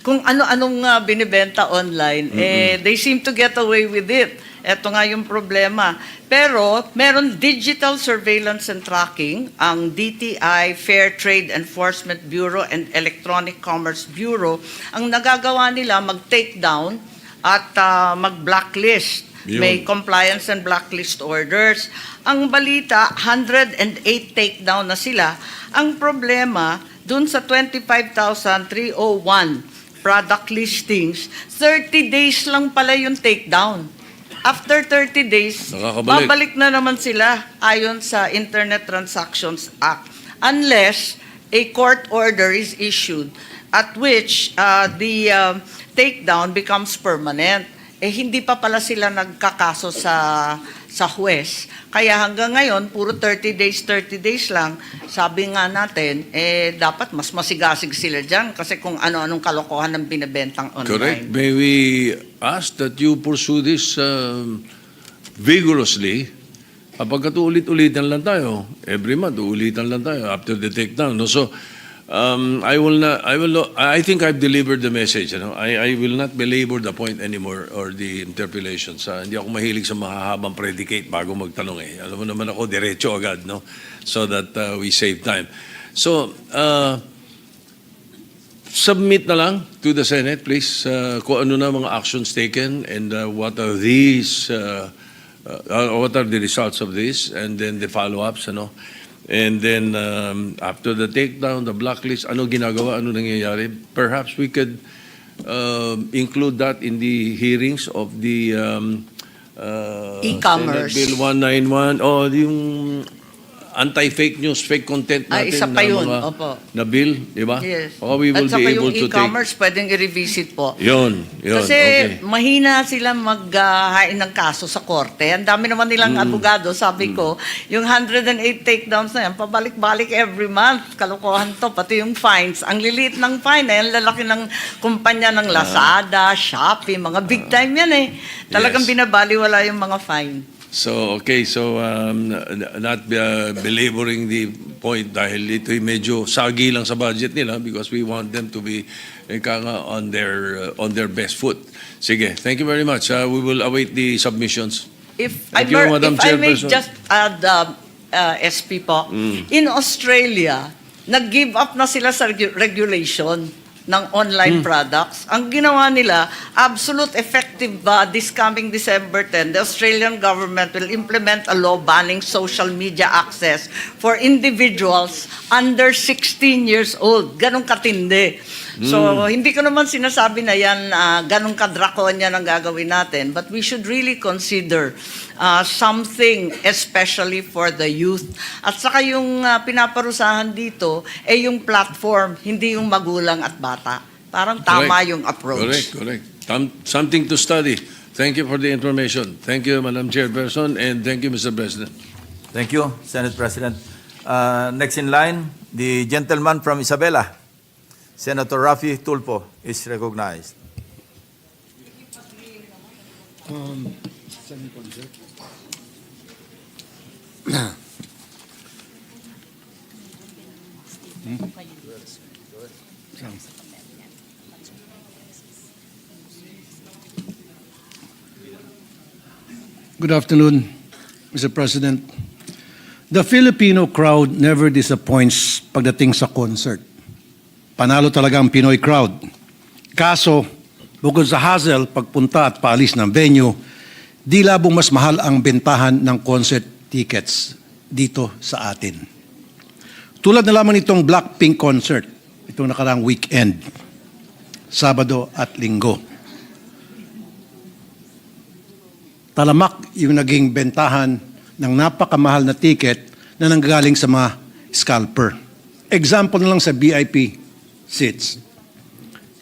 Kung ano-anong binibenta online, they seem to get away with it. Ito nga yung problema. Pero meron digital surveillance and tracking, ang DTI, Fair Trade Enforcement Bureau and Electronic Commerce Bureau. Ang nagagawa nila mag-take down at mag-blacklist. May compliance and blacklist orders. Ang balita, 108 takedown na sila. Ang problema, dun sa 25,301 product listings, 30 days lang pala yung takedown. After 30 days, babalik na naman sila ayon sa Internet Transactions Act unless a court order is issued at which the takedown becomes permanent. hindi pa pala sila nagkakaso sa huwes. Kaya hanggang ngayon, puro 30 days lang. Sabi nga natin, dapat mas masigasig sila dyan kasi kung ano-anong kalokohan ng binibentang online. Correct. May we ask that you pursue this vigorously? Pagkat ulit-ulitan lang tayo, every month ulitan lang tayo after the takedown. No? So, I think I've delivered the message. I will not belabor the point anymore or the interpolations. Hindi ako mahilig sa mahahabang predicate bago magtanong eh. Alam mo naman ako, diretso agad, no? So that we save time. So, submit na lang to the Senate, please, kung ano na mga actions taken and what are these, what are the results of this, and then the follow-ups, And then after the takedown, the blacklist, ano ginagawa, ano nangyayari? Perhaps we could include that in the hearings of the e-commerce. Senate Bill 191 o yung anti-fake news, fake content natin isa pa yun, mga opo. na bill, di ba? Yes. O we will At saka be able yung to take... e-commerce, pwedeng i-revisit po. Yun, Kasi okay. mahina sila maghain ng kaso sa korte. Ang dami naman nilang abogado. Sabi ko, yung 108 takedowns na yan, pabalik-balik every month. Kalokohan to, pati yung fines. Ang liliit ng fine, ang lalaki ng kumpanya ng Lazada, Shopee, mga big time yan eh. Talagang Yes. binabaliwala yung mga fine. So, okay, so not belaboring the point dahil ito'y medyo sagi lang sa budget nila because we want them to be on their best foot. Sige, thank you very much. We will await the submissions. If Thank I you, Madam may Chairperson. just add, SP po, in Australia, nag-give up na sila sa regulation ng online products. Ang ginawa nila, absolute effective this coming December 10, the Australian government will implement a law banning social media access for individuals under 16 years old. Ganong katindi. So, hindi ko naman sinasabi na yan, ganong ka-draconian ang gagawin natin, but we should really consider something especially for the youth. At saka yung pinaparusahan dito ay yung platform, hindi yung magulang at bata. Parang tama Correct. yung approach. Correct. Something to study. Thank you for the information. Thank you, Madam Chairperson, and thank you, Mr. President. Thank you, Senate President. Next in line, the gentleman from Isabela, Senator Rafi Tulfo, is recognized. Good afternoon, Mr. President. The Filipino crowd never disappoints pagdating sa concert. Panalo talaga ang Pinoy crowd. Kaso, bukod sa hassle, pagpunta at paalis ng venue, di labong mas mahal ang bentahan ng concert tickets dito sa atin. Tulad na lamang itong Blackpink concert, itong nakaraang weekend, Sabado at Linggo. Talamak yung naging bentahan ng napakamahal na ticket na nanggagaling sa mga scalper. Example na lang sa VIP seats.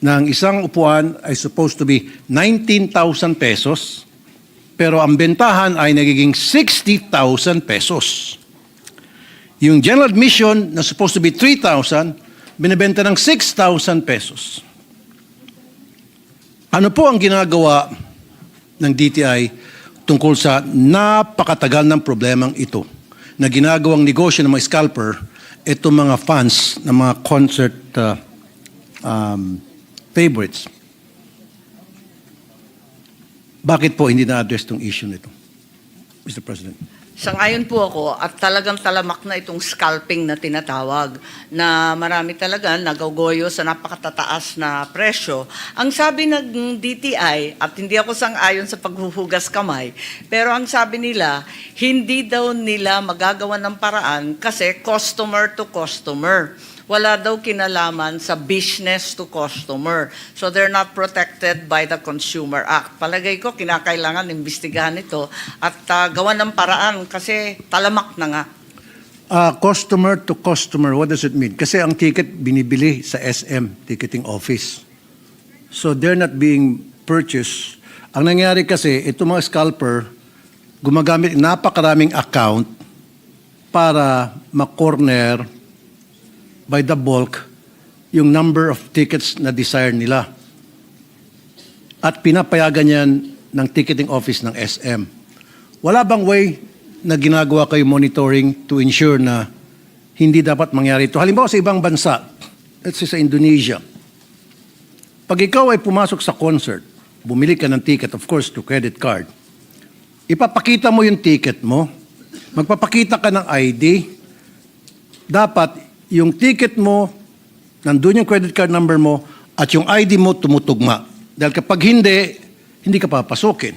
Na ang isang upuan ay supposed to be 19,000 pesos, pero ang bentahan ay nagiging 60,000 pesos. Yung general admission na supposed to be 3,000, binibenta ng 6,000 pesos. Ano po ang ginagawa ng DTI tungkol sa napakatagal ng problemang ito na ginagawang negosyo ng mga scalper, itong mga fans ng mga concert favorites? Bakit po hindi na-address itong issue nito, Mr. President? Sangayon po ako at talagang talamak na itong scalping na tinatawag na marami talaga nagagoyo sa napakatataas na presyo. Ang sabi ng DTI, at hindi ako sangayon sa paghuhugas kamay, pero ang sabi nila, hindi daw nila magagawa ng paraan kasi customer to customer. Wala daw kinalaman sa business to customer. So they're not protected by the Consumer Act. Palagay ko, kinakailangan imbestigahan ito at gawan ng paraan kasi talamak na nga. Customer to customer, what does it mean? Kasi ang ticket binibili sa SM, ticketing office. So they're not being purchased Ang nangyari kasi, itong mga scalper, gumagamit napakaraming account para ma-corner by the bulk yung number of tickets na desire nila. At pinapayagan yan ng ticketing office ng SM. Wala bang way na ginagawa kayo monitoring to ensure na hindi dapat mangyari ito? Halimbawa sa ibang bansa, let's say sa Indonesia, pag ikaw ay pumasok sa concert, bumili ka ng ticket, of course, to credit card, ipapakita mo yung ticket mo, magpapakita ka ng ID, dapat yung ticket mo, nandun yung credit card number mo, at yung ID mo tumutugma. Dahil kapag hindi ka papasukin.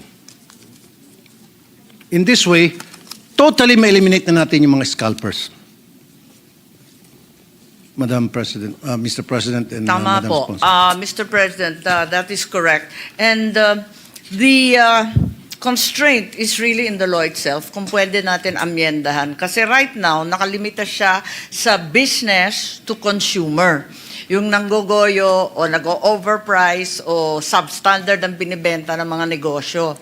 In this way, totally ma-eliminate na natin yung mga scalpers. Madam President, Mr. President and Tama Madam po. Sponsor. Mr. President, that is correct. And the constraint is really in the law itself, kung pwede natin amyendahan. Kasi right now, nakalimita siya sa business to consumer. Yung nanggogoyo o nag-overprice o substandard ang binibenta ng mga negosyo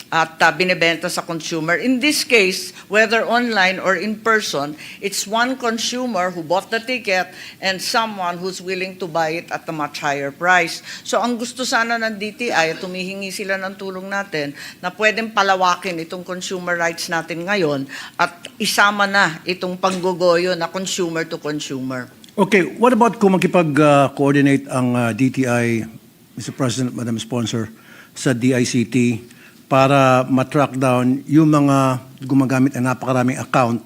at binibenta sa consumer. In this case, whether online or in person, it's one consumer who bought the ticket and someone who's willing to buy it at a much higher price. So ang gusto sana ng DTI, at tumihingi sila ng tulong natin, na pwedeng palawakin itong consumer rights natin ngayon at isama na itong panggogoyo na consumer to consumer. Okay, what about kung makipag-coordinate ang DTI, Mr. President, Madam Sponsor, sa DICT para matrack down yung mga gumagamit ng napakaraming account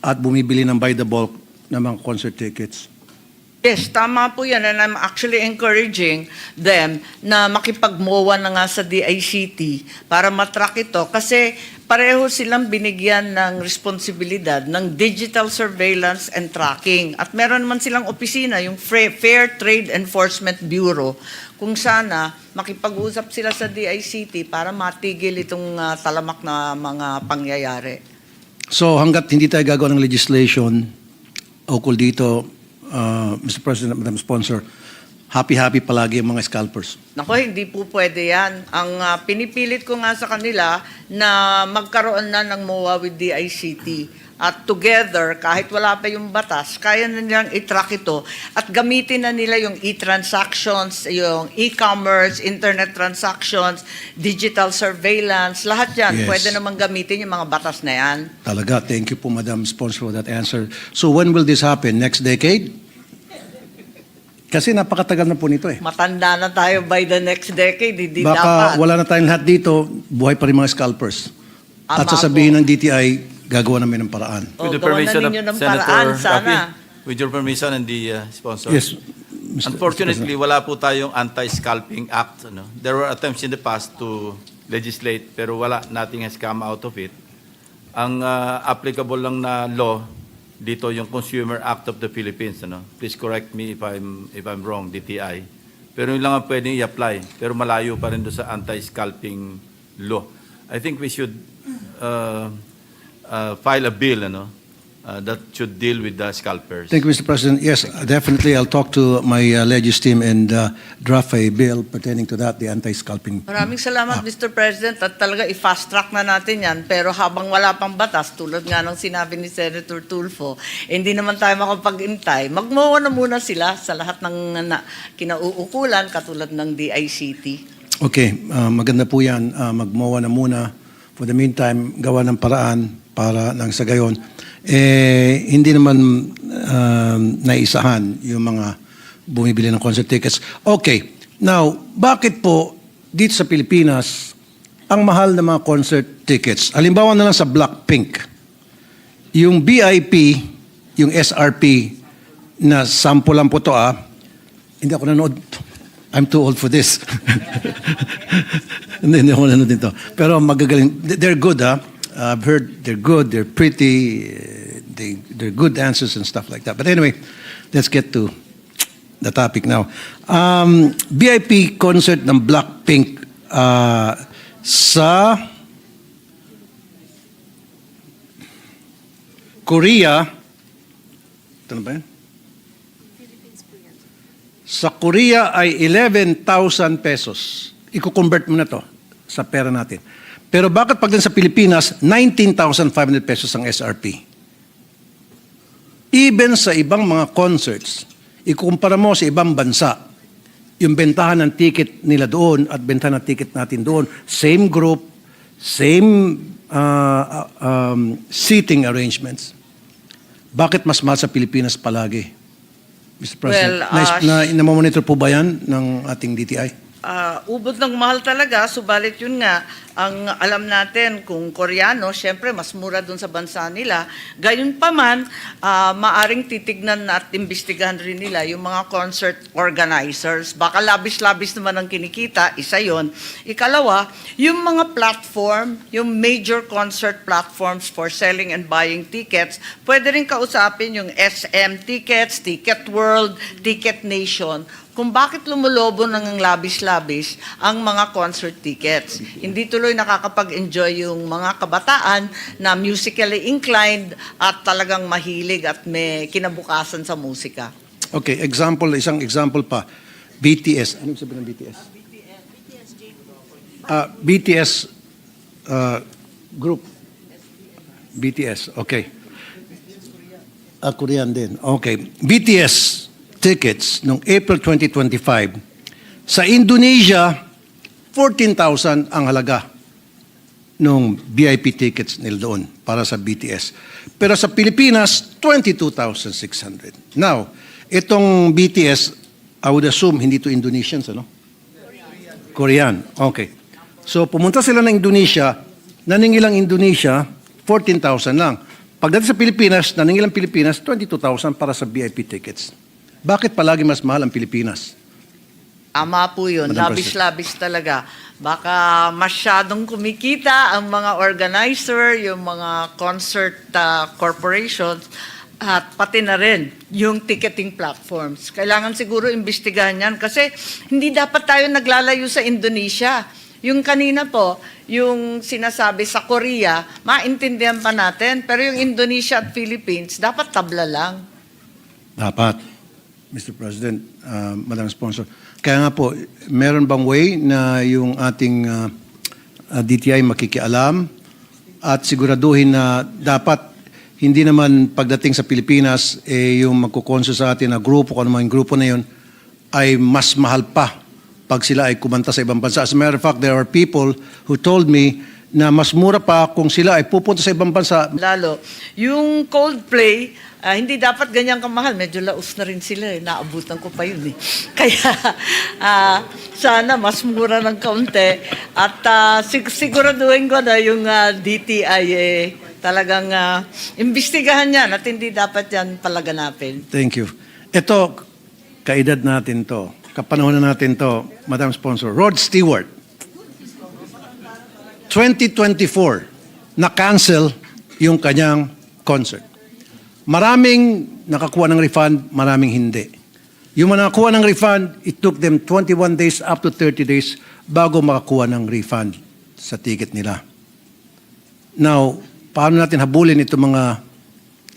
at bumibili ng by the bulk ng mga concert tickets? Yes, tama po yan. And I'm actually encouraging them na makipag-MOA na nga sa DICT para matrack ito. Kasi pareho silang binigyan ng responsibilidad ng digital surveillance and tracking. At meron naman silang opisina, yung Fair Trade Enforcement Bureau, kung sana makipag-usap sila sa DICT para matigil itong talamak na mga pangyayari. So hanggat hindi tayo gagawa ng legislation ukol dito, Mr. President, Madam Sponsor, happy-happy palagi ang mga scalpers. Nako, hindi po pwede yan. Ang pinipilit ko nga sa kanila na magkaroon na ng MOA with DICT. At together, kahit wala pa yung batas, kaya na nilang i-track ito at gamitin na nila yung e-transactions, yung e-commerce, internet transactions, digital surveillance, lahat yan. Yes. Pwede naman gamitin yung mga batas na yan. Talaga, thank you po, Madam Sponsor, for that answer. So when will this happen? Next decade? Kasi napakatagal na po nito eh. Matanda na tayo by the next decade, hindi Baka dapat. wala na tayong lahat dito, buhay pa rin mga scalpers. At Tama sasabihin po. ng DTI, gagawa namin ng paraan. With the gawan na permission of ninyo ng Senator paraan, sana. Rafi, with your permission and the sponsor. Yes, Mr. Unfortunately, wala po tayong Anti-Scalping Act. Ano? There were attempts in the past to legislate, pero wala, nothing has come out of it. Ang applicable lang na law dito yung Consumer Act of the Philippines. Ano? Please correct me if I'm wrong, DTI. Pero yun lang ang pwedeng i-apply. Pero malayo pa rin doon sa anti-scalping law. I think we should file a bill that should deal with the scalpers. Thank you, Mr. President. Yes, definitely. I'll talk to my legis team and draft a bill pertaining to that, the anti-scalping. Maraming salamat, Mr. President, at talaga i-fast track na natin yan. Pero habang wala pang batas, tulad nga ng sinabi ni Senator Tulfo, hindi naman tayo makapag-intay. Magmowa na muna sila sa lahat ng kinauukulan, katulad ng DICT. Okay, maganda po yan. Magmowa na muna. For the meantime, gawa ng paraan para nang sa gayon, hindi naman naisahan yung mga bumibili ng concert tickets. Okay, now, bakit po dito sa Pilipinas ang mahal ng mga concert tickets? Halimbawa na lang sa Blackpink, yung VIP, yung SRP na sample lang po to hindi ako nanood. I'm too old for this. Hindi ako nanood dito. Pero magagaling. They're good, I've heard they're good, they're pretty, they're good answers and stuff like that. But anyway, let's get to the topic now. VIP concert ng Blackpink sa Korea. Ito na ba yan? Sa Korea ay 11,000 pesos. Iko-convert mo na to. sa pera natin. Pero bakit pag sa Pilipinas, 19,500 pesos ang SRP? Even sa ibang mga concerts, ikukumpara mo sa ibang bansa, yung bentahan ng ticket nila doon at bentahan ng ticket natin doon, same group, same seating arrangements. Bakit mas mahal sa Pilipinas palagi? Mr. President, namomonitor po ba yan ng ating DTI? Ubod ng mahal talaga, subalit yun nga, ang alam natin kung Koreano, syempre mas mura dun sa bansa nila. Gayun pa man, maaring titignan at imbestigahan rin nila yung mga concert organizers. Baka labis-labis naman ang kinikita, isa yon. Ikalawa, yung mga platform, yung major concert platforms for selling and buying tickets, pwede rin kausapin yung SM Tickets, Ticket World, Ticket Nation, kung bakit lumulobo ng labis-labis ang mga concert tickets. Hindi tuloy nakakapag-enjoy yung mga kabataan na musically inclined at talagang mahilig at may kinabukasan sa musika. Okay, isang example pa. BTS. Ano sabihin ng BTS? BTS group. BTS, okay. Korean din. Okay. BTS tickets noong April 2025, sa Indonesia, 14,000 ang halaga ng VIP tickets nila doon para sa BTS. Pero sa Pilipinas, 22,600. Now, itong BTS, I would assume, hindi to Indonesians, ano? Korean. Okay. So, pumunta sila ng Indonesia, naningilang Indonesia, 14,000 lang. Pagdating sa Pilipinas, naningilang Pilipinas, 22,000 para sa VIP tickets. Bakit palagi mas mahal ang Pilipinas? Ama po yun, labis-labis talaga. Baka masyadong kumikita ang mga organizer, yung mga concert corporations, at pati na rin yung ticketing platforms. Kailangan siguro imbestigahan yan kasi hindi dapat tayo naglalayo sa Indonesia. Yung kanina po, yung sinasabi sa Korea, maintindihan pa natin, pero yung Indonesia at Philippines, dapat tabla lang. Dapat. Mr. President, Madam Sponsor. Kaya nga po, meron bang way na yung ating DTI makikialam at siguraduhin na dapat hindi naman pagdating sa Pilipinas, yung magkukonsul sa atin na grupo, kung ano man yung grupo na yun, ay mas mahal pa pag sila ay kumanta sa ibang bansa. As a matter of fact, there are people who told me na mas mura pa kung sila ay pupunta sa ibang bansa. Lalo, yung Coldplay, hindi dapat ganyan kamahal. Medyo laos na rin sila. Naabutan ko pa yun. Kaya sana mas mura ng kaunti. At siguraduhin ko na yung DTI talagang imbestigahan yan at hindi dapat yan palaganapin. Thank you. Ito, kaedad natin to. Kapanahon na natin to, Madam Sponsor. Rod Stewart, 2024, na-cancel yung kanyang concert. Maraming nakakuha ng refund, maraming hindi. Yung mga nakakuha ng refund, it took them 21 days up to 30 days bago makakuha ng refund sa ticket nila. Now, paano natin habulin ito mga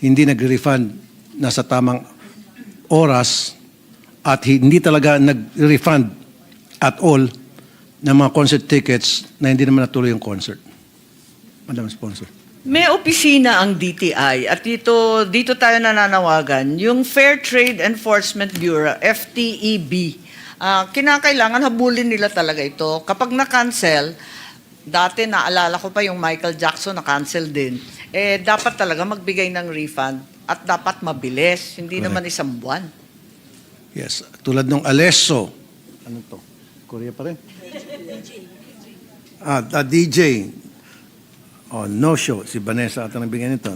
hindi nag-refund na sa tamang oras at hindi talaga nag-refund at all ng mga concert tickets na hindi naman natuloy yung concert? Madam Sponsor. May opisina ang DTI at dito tayo nananawagan, yung Fair Trade Enforcement Bureau, FTEB. Kinakailangan habulin nila talaga ito. Kapag na-cancel, dati naalala ko pa yung Michael Jackson na-cancel din, dapat talaga magbigay ng refund at dapat mabilis, hindi naman isang buwan. Yes, tulad ng Alesso. Ano to? Korea pa rin? DJ. No show. Si Vanessa at ang nagbigay nito.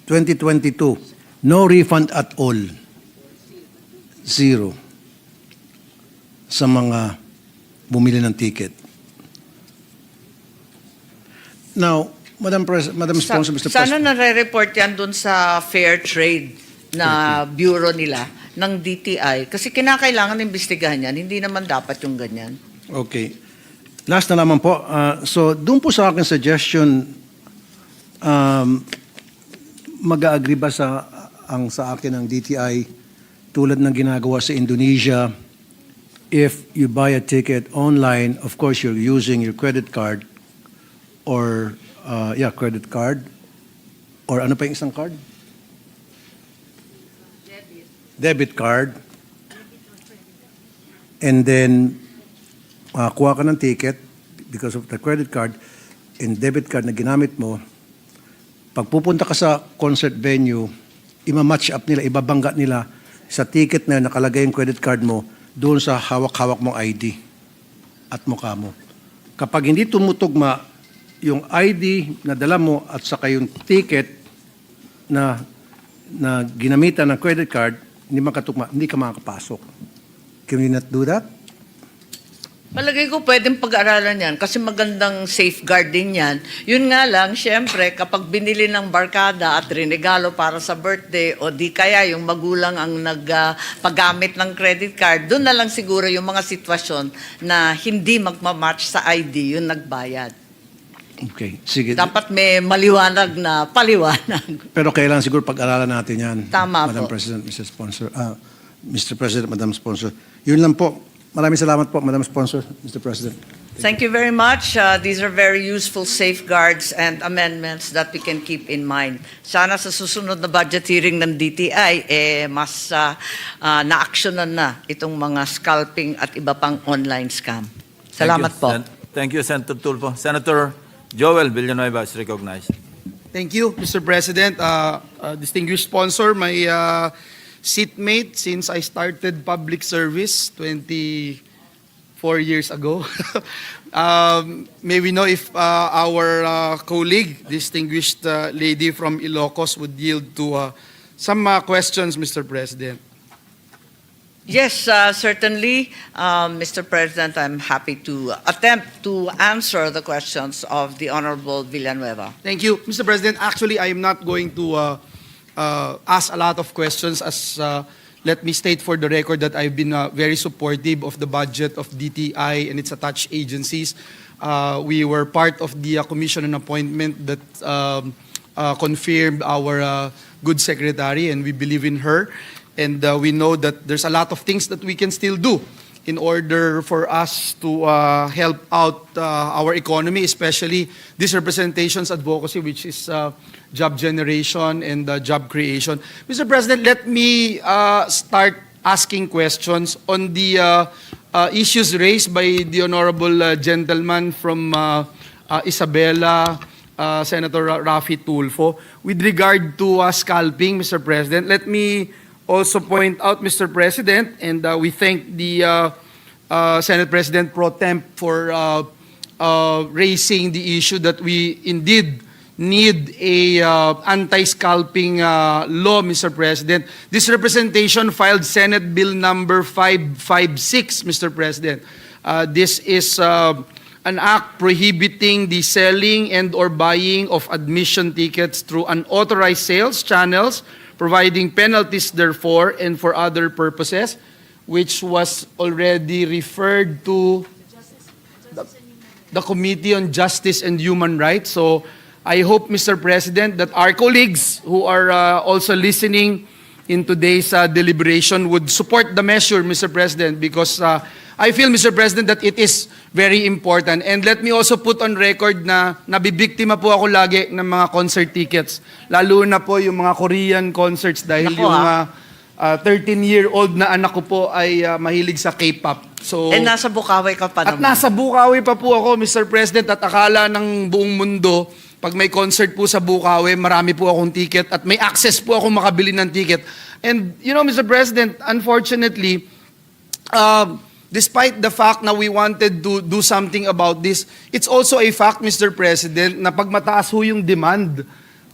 2022. No refund at all. Zero. Sa mga bumili ng ticket. Now, Madam Sponsor, Mr. Sana President. nare-report yan dun sa Fair Trade na bureau nila ng DTI. Kasi kinakailangan imbestigahan yan. Hindi naman dapat yung ganyan. Okay. Last na naman po. So, doon po sa akin suggestion, mag-agree ba sa akin ng DTI tulad ng ginagawa sa Indonesia if you buy a ticket online, of course, you're using your credit card or, credit card. Or ano pa yung isang card? Debit card. And then, kuha ka ng ticket because of the credit card and debit card na ginamit mo. Pag pupunta ka sa concert venue, ima-match up nila, ibabangga nila sa ticket na nakalagay yung credit card mo doon sa hawak-hawak mong ID at mukha mo. Kapag hindi tumutugma yung ID na dala mo at saka yung ticket na ginamitan ng credit card, hindi makatugma, hindi ka makakapasok. Can we not do that? Palagay ko pwedeng pag-aralan yan kasi magandang safeguard din yan. Yun nga lang, syempre, kapag binili ng barkada at rinegalo para sa birthday o di kaya yung magulang ang nagpagamit ng credit card, doon na lang siguro yung mga sitwasyon na hindi magmamatch sa ID yung nagbayad. Okay, sige. Dapat may maliwanag na paliwanag. Pero kailangan siguro pag-aralan natin yan. Tama Madam po. President, Mr. Sponsor. Mr. President, Madam Sponsor. Yun lang po. Maraming salamat po, Madam Sponsor, Mr. President. Thank you very much. These are very useful safeguards and amendments that we can keep in mind. Sana sa susunod na budget hearing ng DTI, mas na-actionan na itong mga scalping at iba pang online scam. Salamat po. Thank you, Senator Tulfo. Senator Joel Villanueva is recognized. Thank you, Mr. President. Distinguished sponsor, my seatmate since I started public service 24 years ago. May we know if our colleague, distinguished lady from Ilocos, would yield to some questions, Mr. President. Yes, certainly, Mr. President, I'm happy to attempt to answer the questions of the Honorable Villanueva. Thank you, Mr. President. Actually, I am not going to ask a lot of questions as let me state for the record that I've been very supportive of the budget of DTI and its attached agencies. We were part of the commission and appointment that confirmed our good secretary, and we believe in her. And we know that there's a lot of things that we can still do in order for us to help out our economy, especially this representation's advocacy, which is job generation and job creation. Mr. President, let me start asking questions on the issues raised by the honorable gentleman from Isabela, Senator Rafi Tulfo, with regard to scalping, Mr. President. Let me also point out, Mr. President, and we thank the Senate President Pro Temp for raising the issue that we indeed need a anti-scalping law, Mr. President. This representation filed Senate Bill number 556, Mr. President. This is an act prohibiting the selling and or buying of admission tickets through unauthorized sales channels, providing penalties therefore and for other purposes, which was already referred to the Committee on Justice and Human Rights. So I hope, Mr. President, that our colleagues who are also listening in today's deliberation would support the measure, Mr. President, because I feel, Mr. President, that it is very important. And let me also put on record na nabibiktima po ako lagi ng mga concert tickets. Lalo na po yung mga Korean concerts dahil yung 13-year-old na anak ko po ay mahilig sa K-pop. So, nasa Bukawi ka pa naman. At nasa Bukawi pa po ako, Mr. President, at akala ng buong mundo, pag may concert po sa Bukawi, marami po akong ticket at may access po akong makabili ng ticket. And, you know, Mr. President, unfortunately, despite the fact na we wanted to do something about this, it's also a fact, Mr. President, na pag mataas ho yung demand,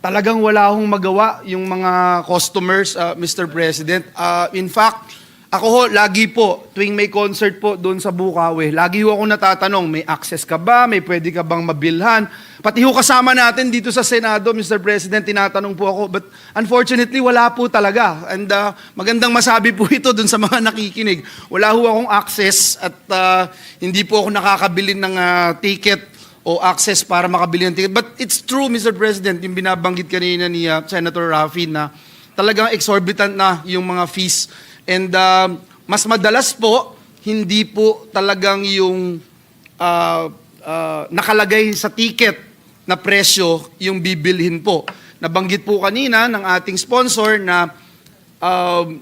talagang wala hong magawa yung mga customers, Mr. President. In fact, ako ho, lagi po, tuwing may concert po doon sa Bukawi, lagi ho ako natatanong, may access ka ba? May pwede ka bang mabilhan? Pati ho kasama natin dito sa Senado, Mr. President, tinatanong po ako. But unfortunately, wala po talaga. And magandang masabi po ito doon sa mga nakikinig. Wala ho akong access at hindi po ako nakakabili ng ticket o access para makabili ng ticket. But it's true, Mr. President, yung binabanggit kanina ni Senator Rafi na talagang exorbitant na yung mga fees. And mas madalas po, hindi po talagang yung nakalagay sa ticket na presyo yung bibilhin po. Nabanggit po kanina ng ating sponsor na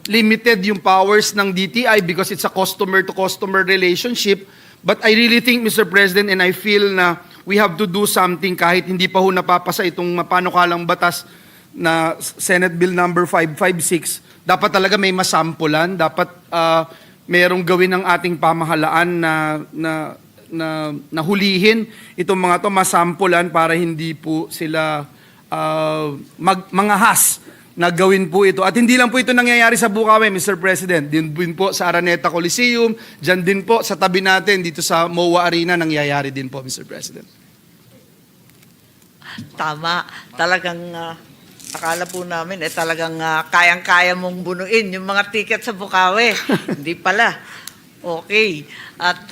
limited yung powers ng DTI because it's a customer-to-customer relationship. But I really think, Mr. President, and I feel na we have to do something kahit hindi pa ho napapasa itong mapanukalang batas na Senate Bill number 556. Dapat talaga may masampulan. Dapat merong gawin ng ating pamahalaan na hulihin itong mga to, masampulan para hindi po sila mangahas na gawin po ito. At hindi lang po ito nangyayari sa Bukawi, Mr. President. Din po sa Araneta Coliseum, dyan din po sa tabi natin, dito sa MOA Arena, nangyayari din po, Mr. President. Tama. Talagang akala po namin talagang kayang-kaya mong bunuin yung mga ticket sa Bukawi. Hindi pala. Okay. At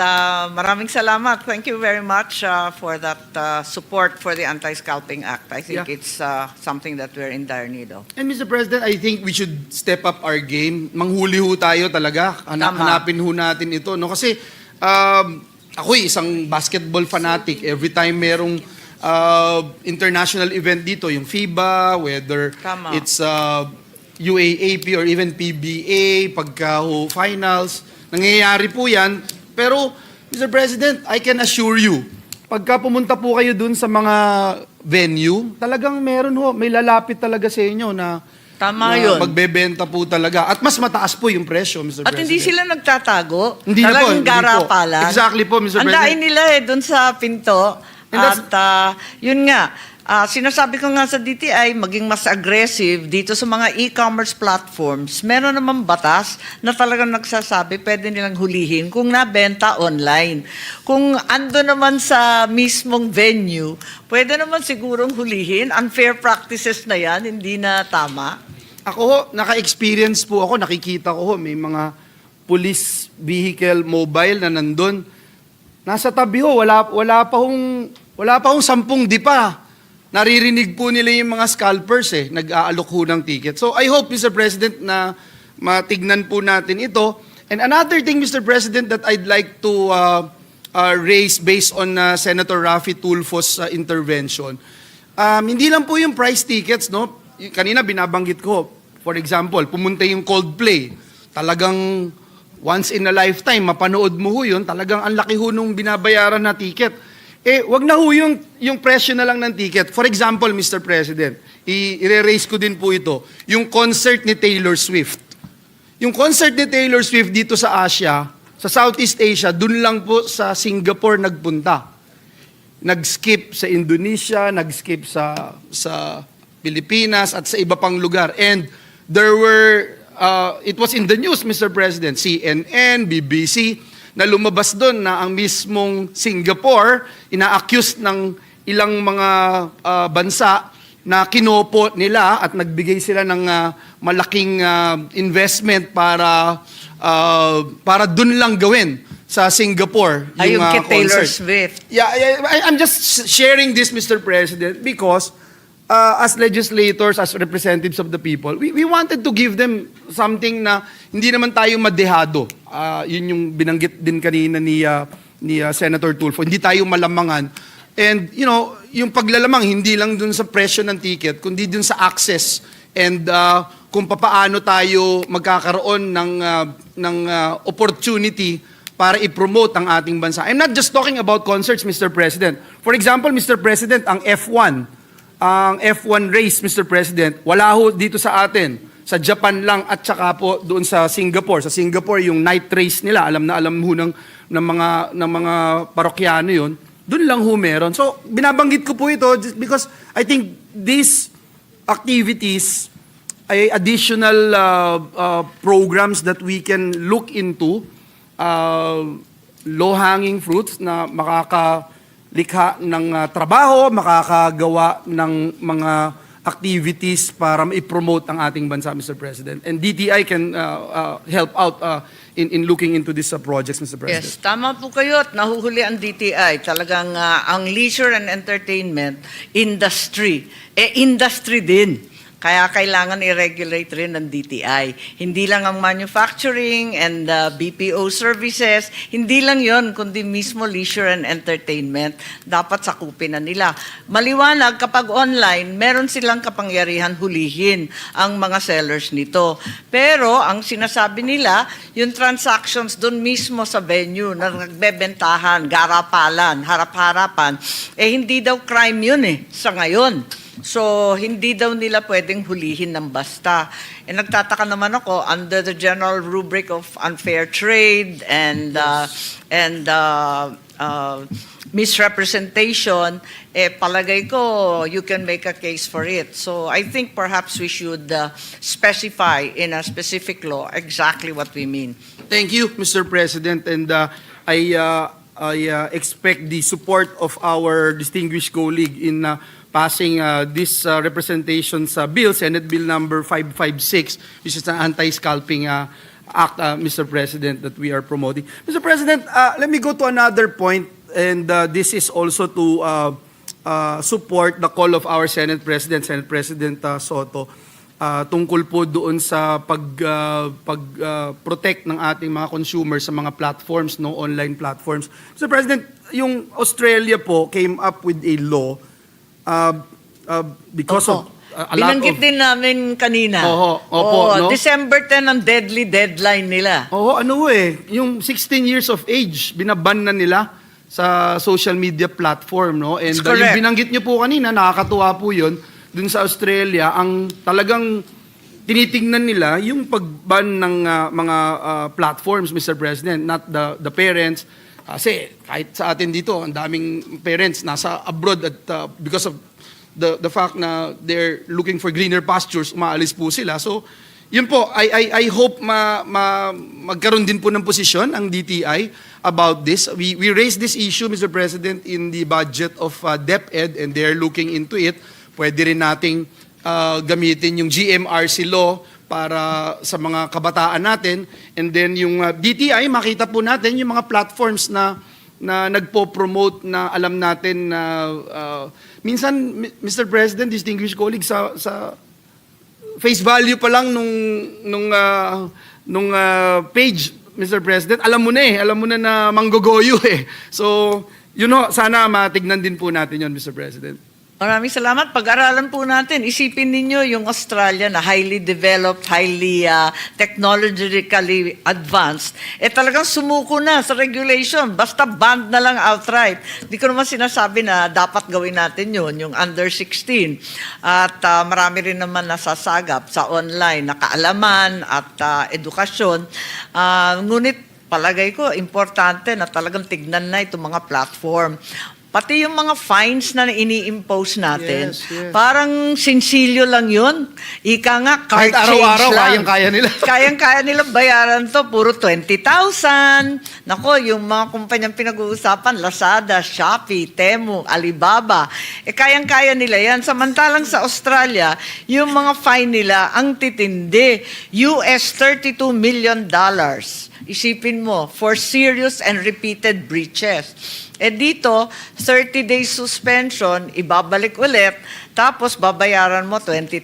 maraming salamat. Thank you very much for that support for the Anti-Scalping Act. I think it's something that we're in dire need of. And Mr. President, I think we should step up our game. Manghuli ho tayo talaga. Hanapin ho natin ito. No? Kasi ako'y isang basketball fanatic. Every time merong international event dito, yung FIBA, whether it's UAAP or even PBA, pagka finals, nangyayari po yan. Pero, Mr. President, I can assure you, pagka pumunta po kayo dun sa mga venue, talagang may lalapit talaga sa inyo na yun. Magbebenta po talaga. At mas mataas po yung presyo, Mr. At President. hindi sila nagtatago. Hindi na po, Talagang hindi garapalan. po. Exactly po, Mr. President. Andain nila dun sa pinto. At yun nga, sinasabi ko nga sa DTI, maging mas aggressive dito sa mga e-commerce platforms. Meron naman batas na talagang nagsasabi pwede nilang hulihin kung nabenta online. Kung ando naman sa mismong venue, pwede naman sigurong hulihin. Unfair practices na yan, hindi na tama. Ako ho, naka-experience po ako, nakikita ko ho, may mga police vehicle mobile na nandun. Nasa tabi ho, wala pa hong 10 dipa. Naririnig po nila yung mga scalpers nag-aalok ho ng ticket. So I hope, Mr. President, na matignan po natin ito. And another thing, Mr. President, that I'd like to raise based on Senator Raffy Tulfo's intervention. Hindi lang po yung price tickets, no? Kanina binabanggit ko, for example, pumunta yung Coldplay. Talagang once in a lifetime, mapanood mo ho yun, talagang ang laki ho nung binabayaran na ticket. Wag na ho yung presyo na lang ng ticket. For example, Mr. President, i-raise ko din po ito, yung concert ni Taylor Swift. Yung concert ni Taylor Swift dito sa Asia, sa Southeast Asia, dun lang po sa Singapore nagpunta. Nag-skip sa Indonesia, nag-skip sa Pilipinas at sa iba pang lugar. And there were, it was in the news, Mr. President, CNN, BBC, na lumabas doon na ang mismong Singapore ina-accuse ng ilang mga bansa na kinopo nila at nagbigay sila ng malaking investment para doon lang gawin sa Singapore yung kay Taylor concert. Swift. I'm just sharing this, Mr. President, because as legislators, as representatives of the people, we wanted to give them something na hindi naman tayo madehado. Yun yung binanggit din kanina ni Senator Tulfo. Hindi tayo malamangan. And, yung paglalamang, hindi lang dun sa presyo ng ticket, kundi dun sa access and kung papaano tayo magkakaroon ng opportunity para i-promote ang ating bansa. I'm not just talking about concerts, Mr. President. For example, Mr. President, ang F1 race, Mr. President, wala ho dito sa atin. Sa Japan lang at saka po doon sa Singapore. Sa Singapore, yung night race nila, alam ho ng mga parokyano yun. Doon lang ho meron. So, binabanggit ko po ito because I think these activities ay additional programs that we can look into, low-hanging fruits na makakalikha ng trabaho, makakagawa ng mga activities para i-promote ang ating bansa, Mr. President. And DTI can help out in looking into these projects, Mr. President. Yes, tama po kayo at nahuhuli ang DTI. Talagang ang leisure and entertainment industry, industry din. Kaya kailangan i-regulate rin ng DTI. Hindi lang ang manufacturing and BPO services, hindi lang yon kundi mismo leisure and entertainment. Dapat sakupin na nila. Maliwanag, kapag online, meron silang kapangyarihan hulihin ang mga sellers nito. Pero ang sinasabi nila, yung transactions doon mismo sa venue na nagbebentahan, garapalan, harap-harapan, hindi daw crime yun sa ngayon. So, hindi daw nila pwedeng hulihin ng basta. Nagtataka naman ako, under the general rubric of unfair trade and misrepresentation, palagay ko, you can make a case for it. So, I think perhaps we should specify in a specific law exactly what we mean. Thank you, Mr. President, and I expect the support of our distinguished colleague in passing this representation sa bill, Senate Bill number 556, which is an anti-scalping act, Mr. President, that we are promoting. Mr. President, let me go to another point, and this is also to support the call of our Senate President Soto, tungkol po doon sa pag-protect ng ating mga consumers sa mga platforms, no, online platforms. Mr. President, yung Australia po came up with a law because of a lot Binanggit of... din namin kanina. Opo, no? December 10 ang deadly deadline nila. Yung 16 years of age, binaban na nila sa social media platform, no? And yung binanggit niyo po kanina, nakakatuwa po yun, dun sa Australia, ang talagang tinitingnan nila yung pagban ng mga platforms, Mr. President, not the parents. Kasi kahit sa atin dito, ang daming parents nasa abroad at because of the fact na they're looking for greener pastures, umaalis po sila. So, yun po, I hope magkaroon din po ng posisyon ang DTI about this. We raised this issue, Mr. President, in the budget of DepEd, and they're looking into it. Pwede rin nating gamitin yung GMRC law para sa mga kabataan natin. And then yung DTI, makita po natin yung mga platforms na nagpo-promote na alam natin na minsan, Mr. President, distinguished colleagues, sa face value pa lang nung page, Mr. President, alam mo na na manggogoyo So, sana matignan din po natin yon, Mr. President. Maraming salamat. Pag-aralan po natin. Isipin ninyo yung Australia na highly developed, highly technologically advanced. Talagang sumuko na sa regulation. Basta banned na lang outright. Di ko naman sinasabi na dapat gawin natin yun, yung under 16. At marami rin naman nasasagap sa online na kaalaman at edukasyon. Ngunit palagay ko, importante na talagang tignan na itong mga platform. Pati yung mga fines na ini-impose natin, parang sinsilyo lang yun. Ika nga, card change araw-araw, lang. kayang-kaya nila. Kayang-kaya nila bayaran to, puro 20,000. Nako, yung mga kumpanyang pinag-uusapan, Lazada, Shopee, Temu, Alibaba, kayang-kaya nila yan. Samantalang sa Australia, yung mga fine nila, ang titindi, US $32 million. Isipin mo, for serious and repeated breaches. Dito, 30 days suspension, ibabalik ulit, tapos babayaran mo 20,000.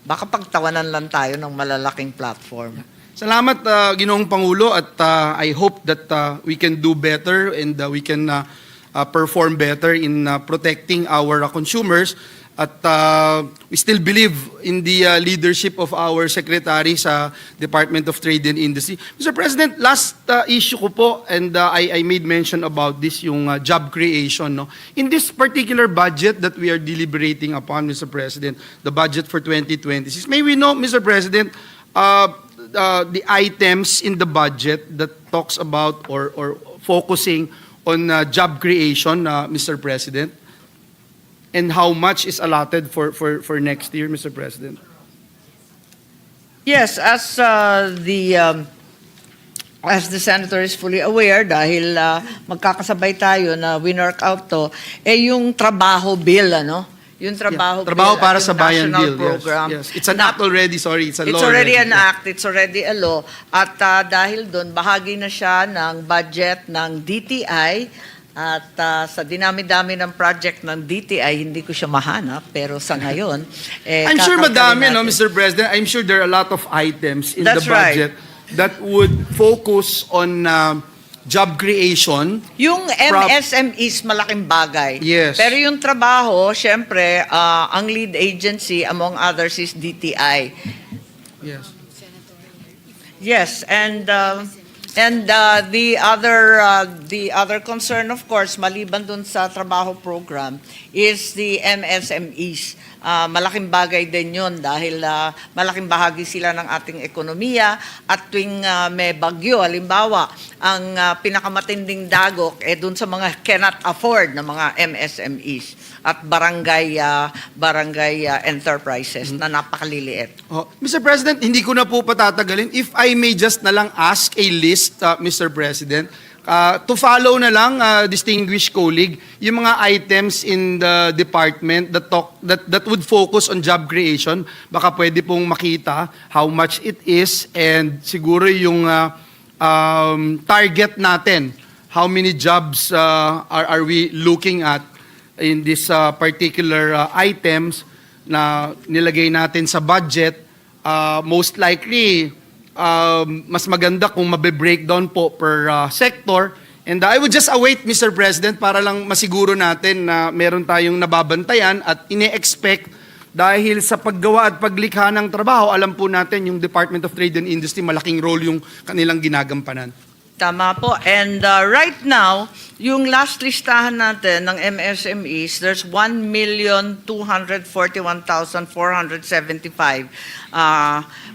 Baka pagtawanan lang tayo ng malalaking platform. Salamat, Ginoong Pangulo, at I hope that we can do better and we can perform better in protecting our consumers. At we still believe in the leadership of our Secretary sa Department of Trade and Industry. Mr. President, last issue ko po, and I made mention about this, yung job creation. No? In this particular budget that we are deliberating upon, Mr. President, the budget for 2026, may we know, Mr. President, the items in the budget that talks about or focusing on job creation, Mr. President? And how much is allotted for next year, Mr. President? Yes, as the senator is fully aware, dahil magkakasabay tayo na winwork out to, yung trabaho bill, Yung trabaho bill para at sa yung bayan national bill. program. Yes. It's an act already, sorry. It's a law. It's already an act, it's already a law. At dahil doon, bahagi na siya ng budget ng DTI At sa dinami-dami ng project ng DTI, hindi ko siya mahanap. Pero sa ngayon, I'm sure madami, kakalkalin no, natin. Mr. President. I'm sure there are a lot of items in That's the budget that would focus on job creation. Yung MSMEs, malaking bagay. Yes. Pero yung trabaho, syempre, ang lead agency, among others, is DTI. Yes. Yes, and the other concern, of course, maliban dun sa trabaho program, is the MSMEs. Malaking bagay din yun dahil malaking bahagi sila ng ating ekonomiya at tuwing may bagyo, halimbawa, ang pinakamatinding dagok dun sa mga cannot afford na mga MSMEs at barangay enterprises na napakaliliit. Mr. President, hindi ko na po patatagalin. If I may just na lang ask a list, Mr. President, to follow na lang, distinguished colleague, yung mga items in the department that would focus on job creation. Baka pwede pong makita how much it is and siguro yung target natin. How many jobs are we looking at in this particular items na nilagay natin sa budget? Most likely, mas maganda kung mabe-breakdown po per sector. And I would just await, Mr. President, para lang masiguro natin na meron tayong nababantayan at ine-expect dahil sa paggawa at paglikha ng trabaho, alam po natin yung Department of Trade and Industry, malaking role yung kanilang ginagampanan. Tama po. And right now, yung last listahan natin ng MSMEs, there's 1,241,475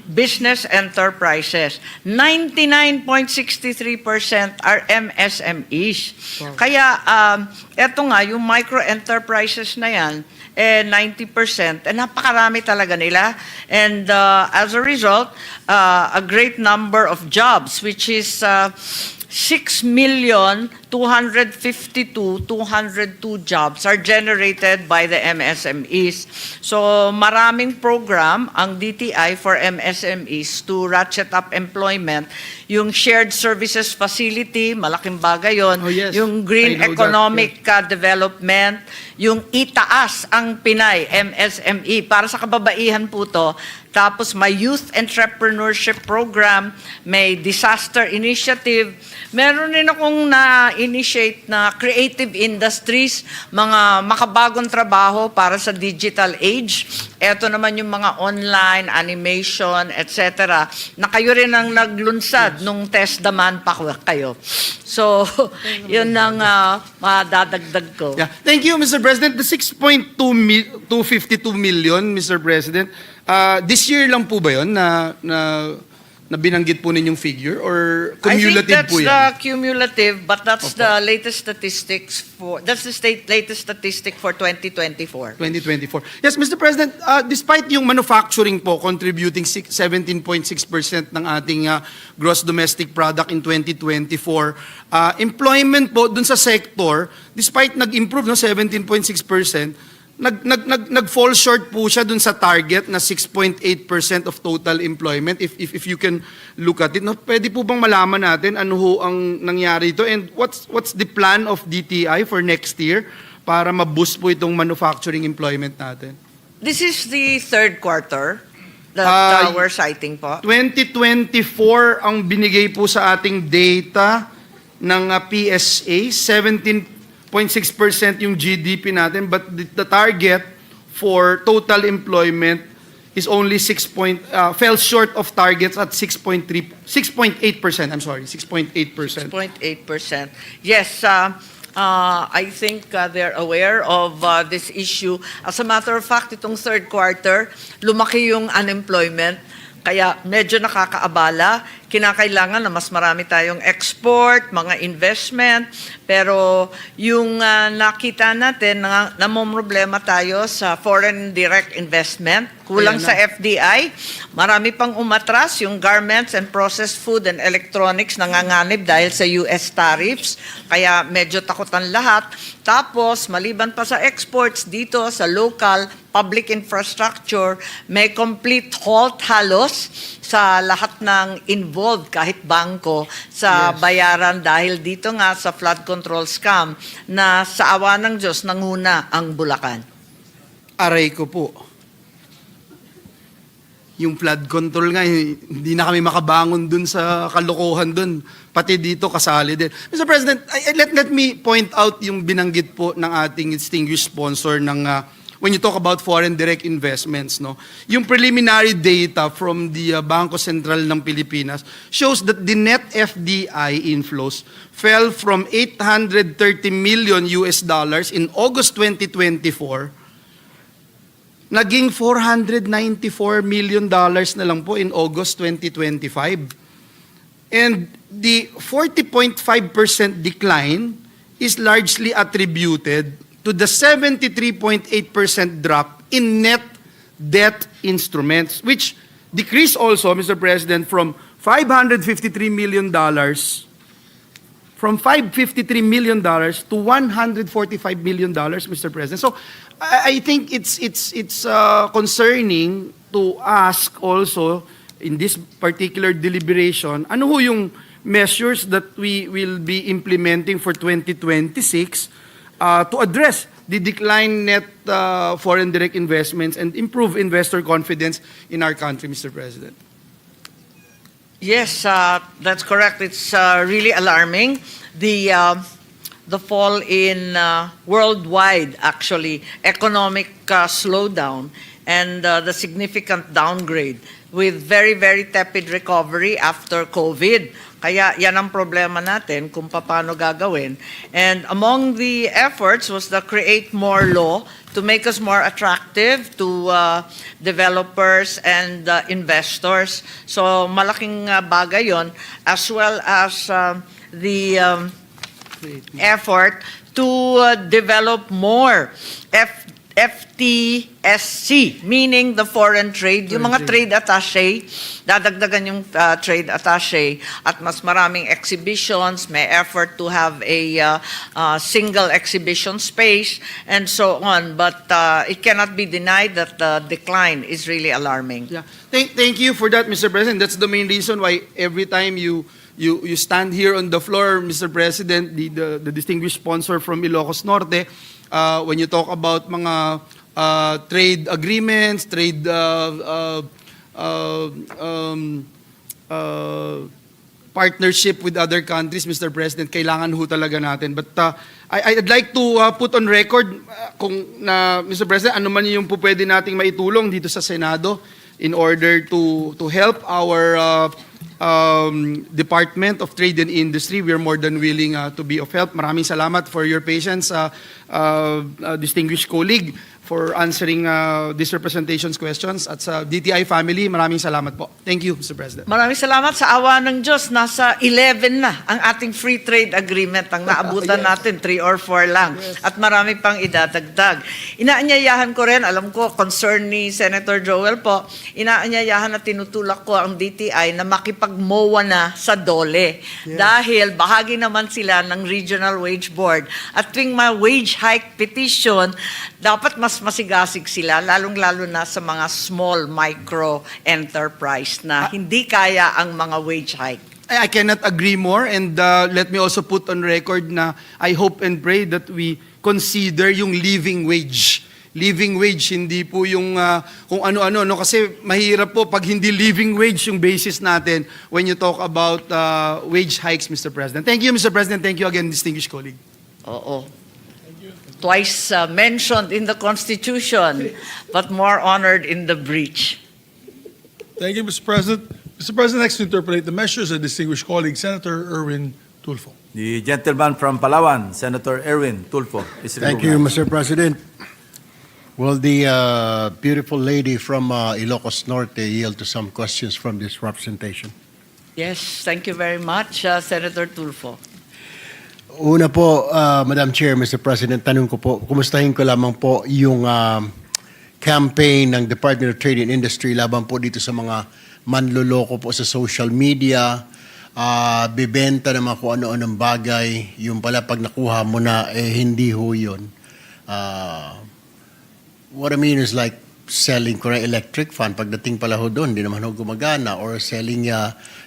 business enterprises. 99.63% are MSMEs. Wow. Kaya, eto nga, yung micro-enterprises na yan, 90%, napakarami talaga nila. And as a result, a great number of jobs, which is 6,252,202 jobs are generated by the MSMEs. So maraming program ang DTI for MSMEs to ratchet up employment. Yung shared services facility, malaking bagay yun. Oh, yes. Yung green I know economic development, yung itaas ang Pinay, MSME, para sa kababaihan po to. Tapos may youth entrepreneurship program, may disaster initiative. Meron rin akong na-initiate na creative industries, mga makabagong trabaho para sa digital age. Ito naman yung mga online, animation, etc. Na kayo rin ang naglunsad nung test demand pa kayo. So, yun ang madadagdag ko. Yeah. Thank you, Mr. President. The 6.252 million, Mr. President, this year lang po ba yun na binanggit po ninyong figure or cumulative po yan? I think that's the cumulative, but that's the latest statistics that's the latest statistic for 2024. 2024. Yes, Mr. President, despite yung manufacturing po contributing 17.6% ng ating gross domestic product in 2024, employment po dun sa sector, despite nag-improve no 17.6%, nag-fall short po siya dun sa target na 6.8% of total employment. If you can look at it, no, pwede po bang malaman natin ano ho ang nangyari ito and what's the plan of DTI for next year para ma-boost po itong manufacturing employment natin? This is the third quarter that we're citing po. 2024 ang binigay po sa ating data ng PSA, 17.6% yung GDP natin, but the target for total employment is only fell short of targets at 6.8%. I'm sorry, 6.8%. 6.8%. Yes, I think they're aware of this issue. As a matter of fact, itong third quarter, lumaki yung unemployment. Kaya medyo nakakaabala. Kinakailangan na mas marami tayong export, mga investment. Pero yung nakita natin, namomroblema tayo sa foreign direct investment. Kulang sa FDI. Marami pang umatras yung garments and processed food and electronics nanganganib dahil sa US tariffs. Kaya medyo takutan lahat. Tapos, maliban pa sa exports dito sa local public infrastructure, may complete halt halos sa lahat ng invoice involved kahit bangko sa bayaran dahil dito nga sa flood control scam na sa awa ng Diyos nanguna ang Bulacan. Aray ko po. Yung flood control nga, hindi na kami makabangon dun sa kalokohan dun. Pati dito kasali din. Mr. President, let me point out yung binanggit po ng ating distinguished sponsor ng when you talk about foreign direct investments, no? Yung preliminary data from the Bangko Sentral ng Pilipinas shows that the net FDI inflows fell from $830 million in August 2024, naging $494 million na lang po in August 2025. And the 40.5% decline is largely attributed to the 73.8% drop in net debt instruments, which decreased also, Mr. President, from $553 million to $145 million, Mr. President. So I think it's concerning to ask also in this particular deliberation, ano ho yung measures that we will be implementing for 2026 to address the decline net foreign direct investments and improve investor confidence in our country, Mr. President? Yes, that's correct. It's really alarming. The fall in worldwide, actually, economic slowdown and the significant downgrade with very, very tepid recovery after COVID. Kaya yan ang problema natin kung paano gagawin. And among the efforts was the create more law to make us more attractive to developers and investors. So malaking bagay yon, as well as the effort to develop more FTSC, meaning the foreign trade, yung mga trade attaché, dadagdagan yung trade attaché at mas maraming exhibitions, may effort to have a single exhibition space and so on. But it cannot be denied that the decline is really alarming. Yeah. Thank you for that, Mr. President. That's the main reason why every time you stand here on the floor, Mr. President, the distinguished sponsor from Ilocos Norte, when you talk about mga trade agreements, trade partnership with other countries, Mr. President, kailangan ho talaga natin. But I'd like to put on record Mr. President, ano man yung pwede nating maitulong dito sa Senado in order to help our Department of Trade and Industry. We are more than willing to be of help. Maraming salamat for your patience, distinguished colleague, for answering this representation's questions. At sa DTI family, maraming salamat po. Thank you, Mr. President. Maraming salamat. Sa awa ng Diyos, nasa 11 na ang ating free trade agreement. Ang naabutan natin, 3 or 4 lang. At marami pang idadagdag. Inaanyayahan ko rin, alam ko, concern ni Senator Joel po, inaanyayahan at tinutulak ko ang DTI na makipag-MOA na sa DOLE. Dahil bahagi naman sila ng Regional Wage Board. At tuwing ma-wage hike petition, dapat mas masigasig sila, lalong-lalo na sa mga small micro enterprise na hindi kaya ang mga wage hike. I cannot agree more, and let me also put on record na I hope and pray that we consider yung living wage. Living wage, hindi po yung kung ano-ano, no? Kasi mahirap po pag hindi living wage yung basis natin when you talk about wage hikes, Mr. President. Thank you, Mr. President. Thank you again, distinguished colleague. Oo. Twice mentioned in the Constitution, but more honored in the breach. Thank you, Mr. President. Mr. President, next to interpolate the measures, a distinguished colleague, Senator Erwin Tulfo. The gentleman from Palawan, Senator Erwin Tulfo, is Thank you, Mr. President. Will the beautiful lady from Ilocos Norte yield to some questions from this representation? Yes, thank you very much, Senator Tulfo. Una po, Madam Chair, Mr. President, tanong ko po, kumustahin ko lamang po yung campaign ng Department of Trade and Industry laban po dito sa mga manloloko po sa social media, bibenta naman kung ano-anong bagay, yung pala pag nakuha mo na, hindi ho yun. What I mean is like selling ko na electric fan, pagdating pala ho doon, hindi naman ho gumagana, or selling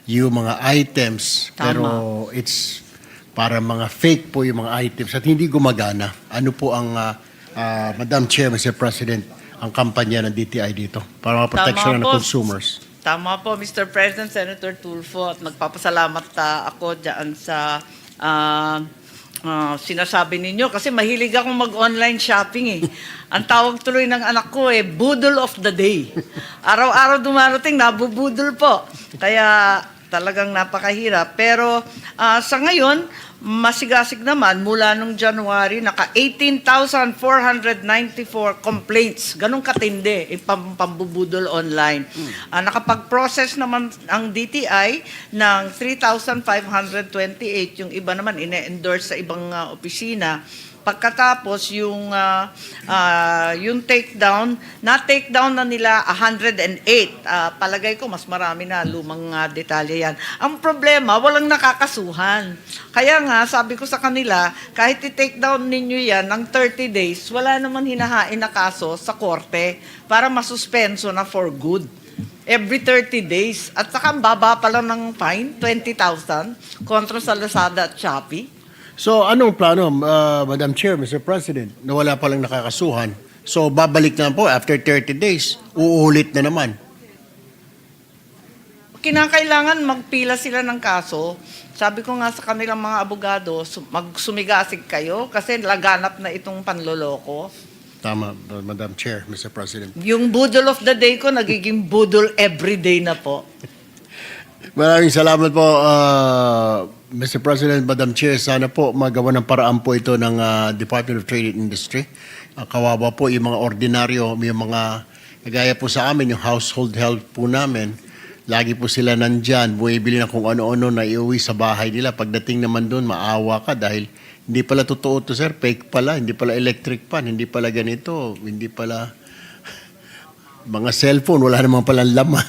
yung mga items, pero it's para mga fake po yung mga items at hindi gumagana. Ano po ang, Madam Chair, Mr. President, ang kampanya ng DTI dito para mga protection ng consumers? Tama po, Mr. President, Senator Tulfo, at nagpapasalamat ako dyan sa sinasabi ninyo kasi mahilig akong mag-online shopping eh. Ang tawag tuloy ng anak ko budol of the day. Araw-araw dumarating, nabubudol po. Kaya talagang napakahirap. Pero sa ngayon, masigasig naman mula nung January, naka 18,494 complaints. Ganong katindi, pambubudol online. Nakapag-process naman ang DTI ng 3,528. Yung iba naman, ine-endorse sa ibang opisina. Pagkatapos yung takedown, na-takedown na nila 108. Palagay ko mas marami na, lumang detalye yan. Ang problema, walang nakakasuhan. Kaya nga, sabi ko sa kanila, kahit i-takedown ninyo yan ng 30 days, wala naman hinahain na kaso sa korte para masuspenso na for good. Every 30 days. At saka ang baba pa lang ng fine, 20,000 kontra sa Lazada at Shopee. So anong plano, Madam Chair, Mr. President, na wala palang nakakasuhan? So babalik na po after 30 days, uulit na naman. Kinakailangan magpila sila ng kaso. Sabi ko nga sa kanilang mga abogado, magsumigasig kayo kasi laganap na itong panloloko. Tama, Madam Chair, Mr. President. Yung budol of the day ko, nagiging budol every day na po. Maraming salamat po, Mr. President, Madam Chair. Sana po magawa ng paraan po ito ng Department of Trade and Industry. Kawawa po yung mga ordinaryo, yung mga, kagaya po sa amin, yung household help po namin. Lagi po sila nandyan, bumibili na kung ano-ano na iuwi sa bahay nila. Pagdating naman doon, maawa ka dahil hindi pala totoo to, sir. Fake pala, hindi pala electric pan, hindi pala ganito, hindi pala mga cellphone, wala naman palang laman.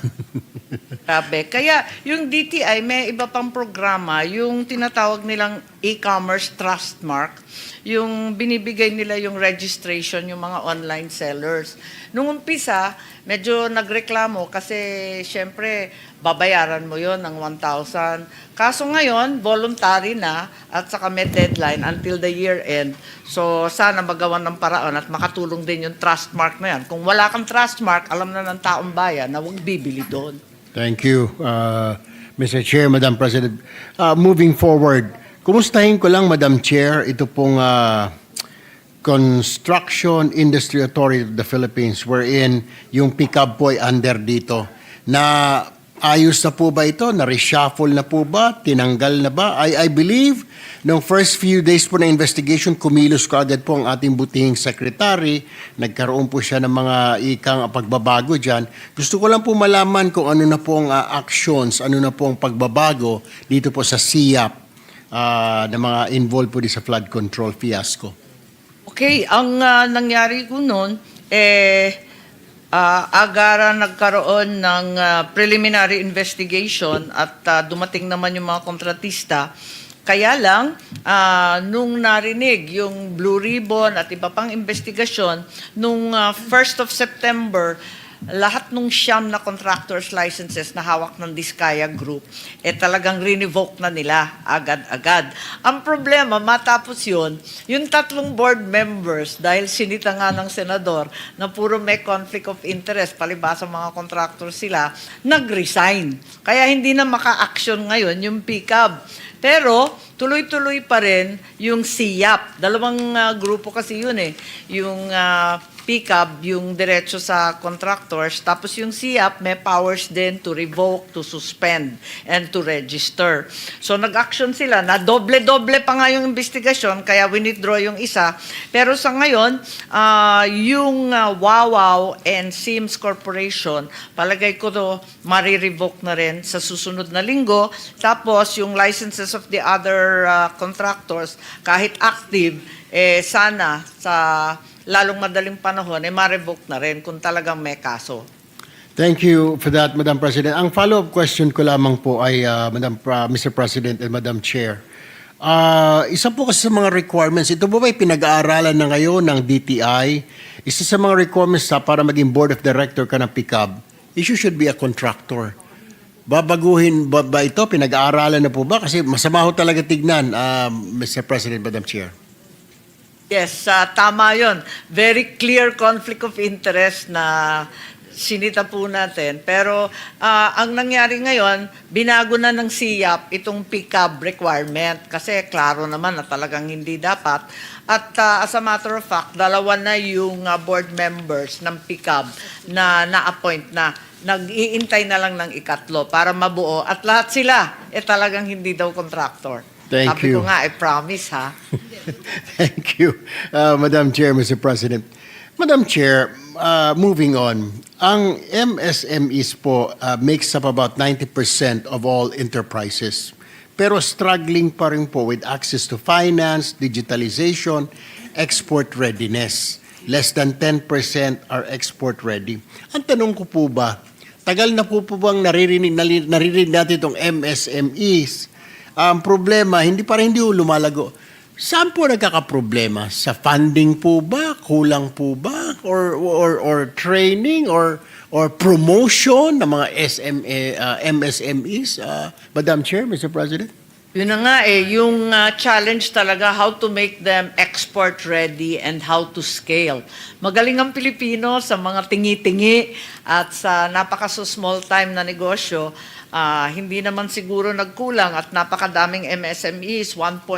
Grabe. Kaya yung DTI may iba pang programa, yung tinatawag nilang e-commerce trust mark, yung binibigay nila yung registration, yung mga online sellers. Nung umpisa, medyo nagreklamo kasi syempre babayaran mo yon ng 1,000. Kaso ngayon, voluntary na at saka may deadline until the year end. So sana magawan ng paraan at makatulong din yung trust mark na yan. Kung wala kang trust mark, alam na ng taong bayan na huwag bibili doon. Thank you, Mr. Chair, Madam President. Moving forward, kumustahin ko lang, Madam Chair, ito pong Construction Industry Authority of the Philippines wherein yung pickup po ay under dito. Na ayos na po ba ito? Na-reshuffle na po ba? Tinanggal na ba? I believe, nung first few days po na investigation, kumilos ko agad po ang ating butihing secretary. Nagkaroon po siya ng mga ikang pagbabago dyan. Gusto ko lang po malaman kung ano na po ang actions, ano na po ang pagbabago dito po sa SIAP na mga involved po sa flood control fiasco. Okay, ang nangyari ko noon, agara nagkaroon ng preliminary investigation at dumating naman yung mga kontratista. Kaya lang, nung narinig yung Blue Ribbon at iba pang investigasyon, nung 1st of September, lahat nung siyam na contractors licenses na hawak ng Diskaya Group, talagang revoke na nila agad-agad. Ang problema, matapos yun, yung tatlong board members, dahil sinita nga ng senador na puro may conflict of interest, palibasa mga contractors sila, nag-resign. Kaya hindi na maka-action ngayon yung PCAB. Pero tuloy-tuloy pa rin yung SIAP. Dalawang grupo kasi yun yung PCAB, yung diretso sa contractors, tapos yung SIAP may powers din to revoke, to suspend, and to register. So nag-action sila, na doble-doble pa nga yung investigasyon, kaya withdraw yung isa. Pero sa ngayon, yung Wawaw and Sims Corporation, palagay ko to marirevoke na rin sa susunod na linggo. Tapos yung licenses of the other contractors, kahit active, sana sa lalong madaling panahon, ma-revoke na rin kung talagang may kaso. Thank you for that, Madam President. Ang follow-up question ko lamang po ay, Mr. President and Madam Chair. Isa po kasi sa mga requirements, ito po ba pinag-aaralan na ngayon ng DTI? Isa sa mga requirements para maging board of director ka ng PICAB, you should be a contractor. Babaguhin ba ito? Pinag-aaralan na po ba? Kasi masama ho talaga tignan, Mr. President, Madam Chair. Yes, tama yun. Very clear conflict of interest na sinita po natin. Pero ang nangyari ngayon, binago na ng SIAP itong PICAB requirement kasi klaro naman na talagang hindi dapat. At as a matter of fact, dalawa na yung board members ng PICAB na na-appoint na. Nag-iintay na lang ng ikatlo para mabuo. At lahat sila, talagang hindi daw contractor. Thank Sabi you. ko nga, I promise ha. Thank you, Madam Chair, Mr. President. Madam Chair, moving on, ang MSMEs po makes up about 90% of all enterprises. Pero struggling pa rin po with access to finance, digitalization, export readiness. Less than 10% are export ready. Ang tanong ko po ba, tagal na po bang naririnig natin itong MSMEs? Ang problema, hindi lumalago. Saan po nagkakaproblema? Sa funding po ba? Kulang po ba? Or training? Or promotion ng mga MSMEs? Madam Chair, Mr. President? Yun na nga yung challenge talaga, how to make them export ready and how to scale. Magaling ang Pilipino sa mga tingi-tingi at sa napaka-small time na negosyo. Hindi naman siguro nagkulang at napakadaming MSMEs, 1.2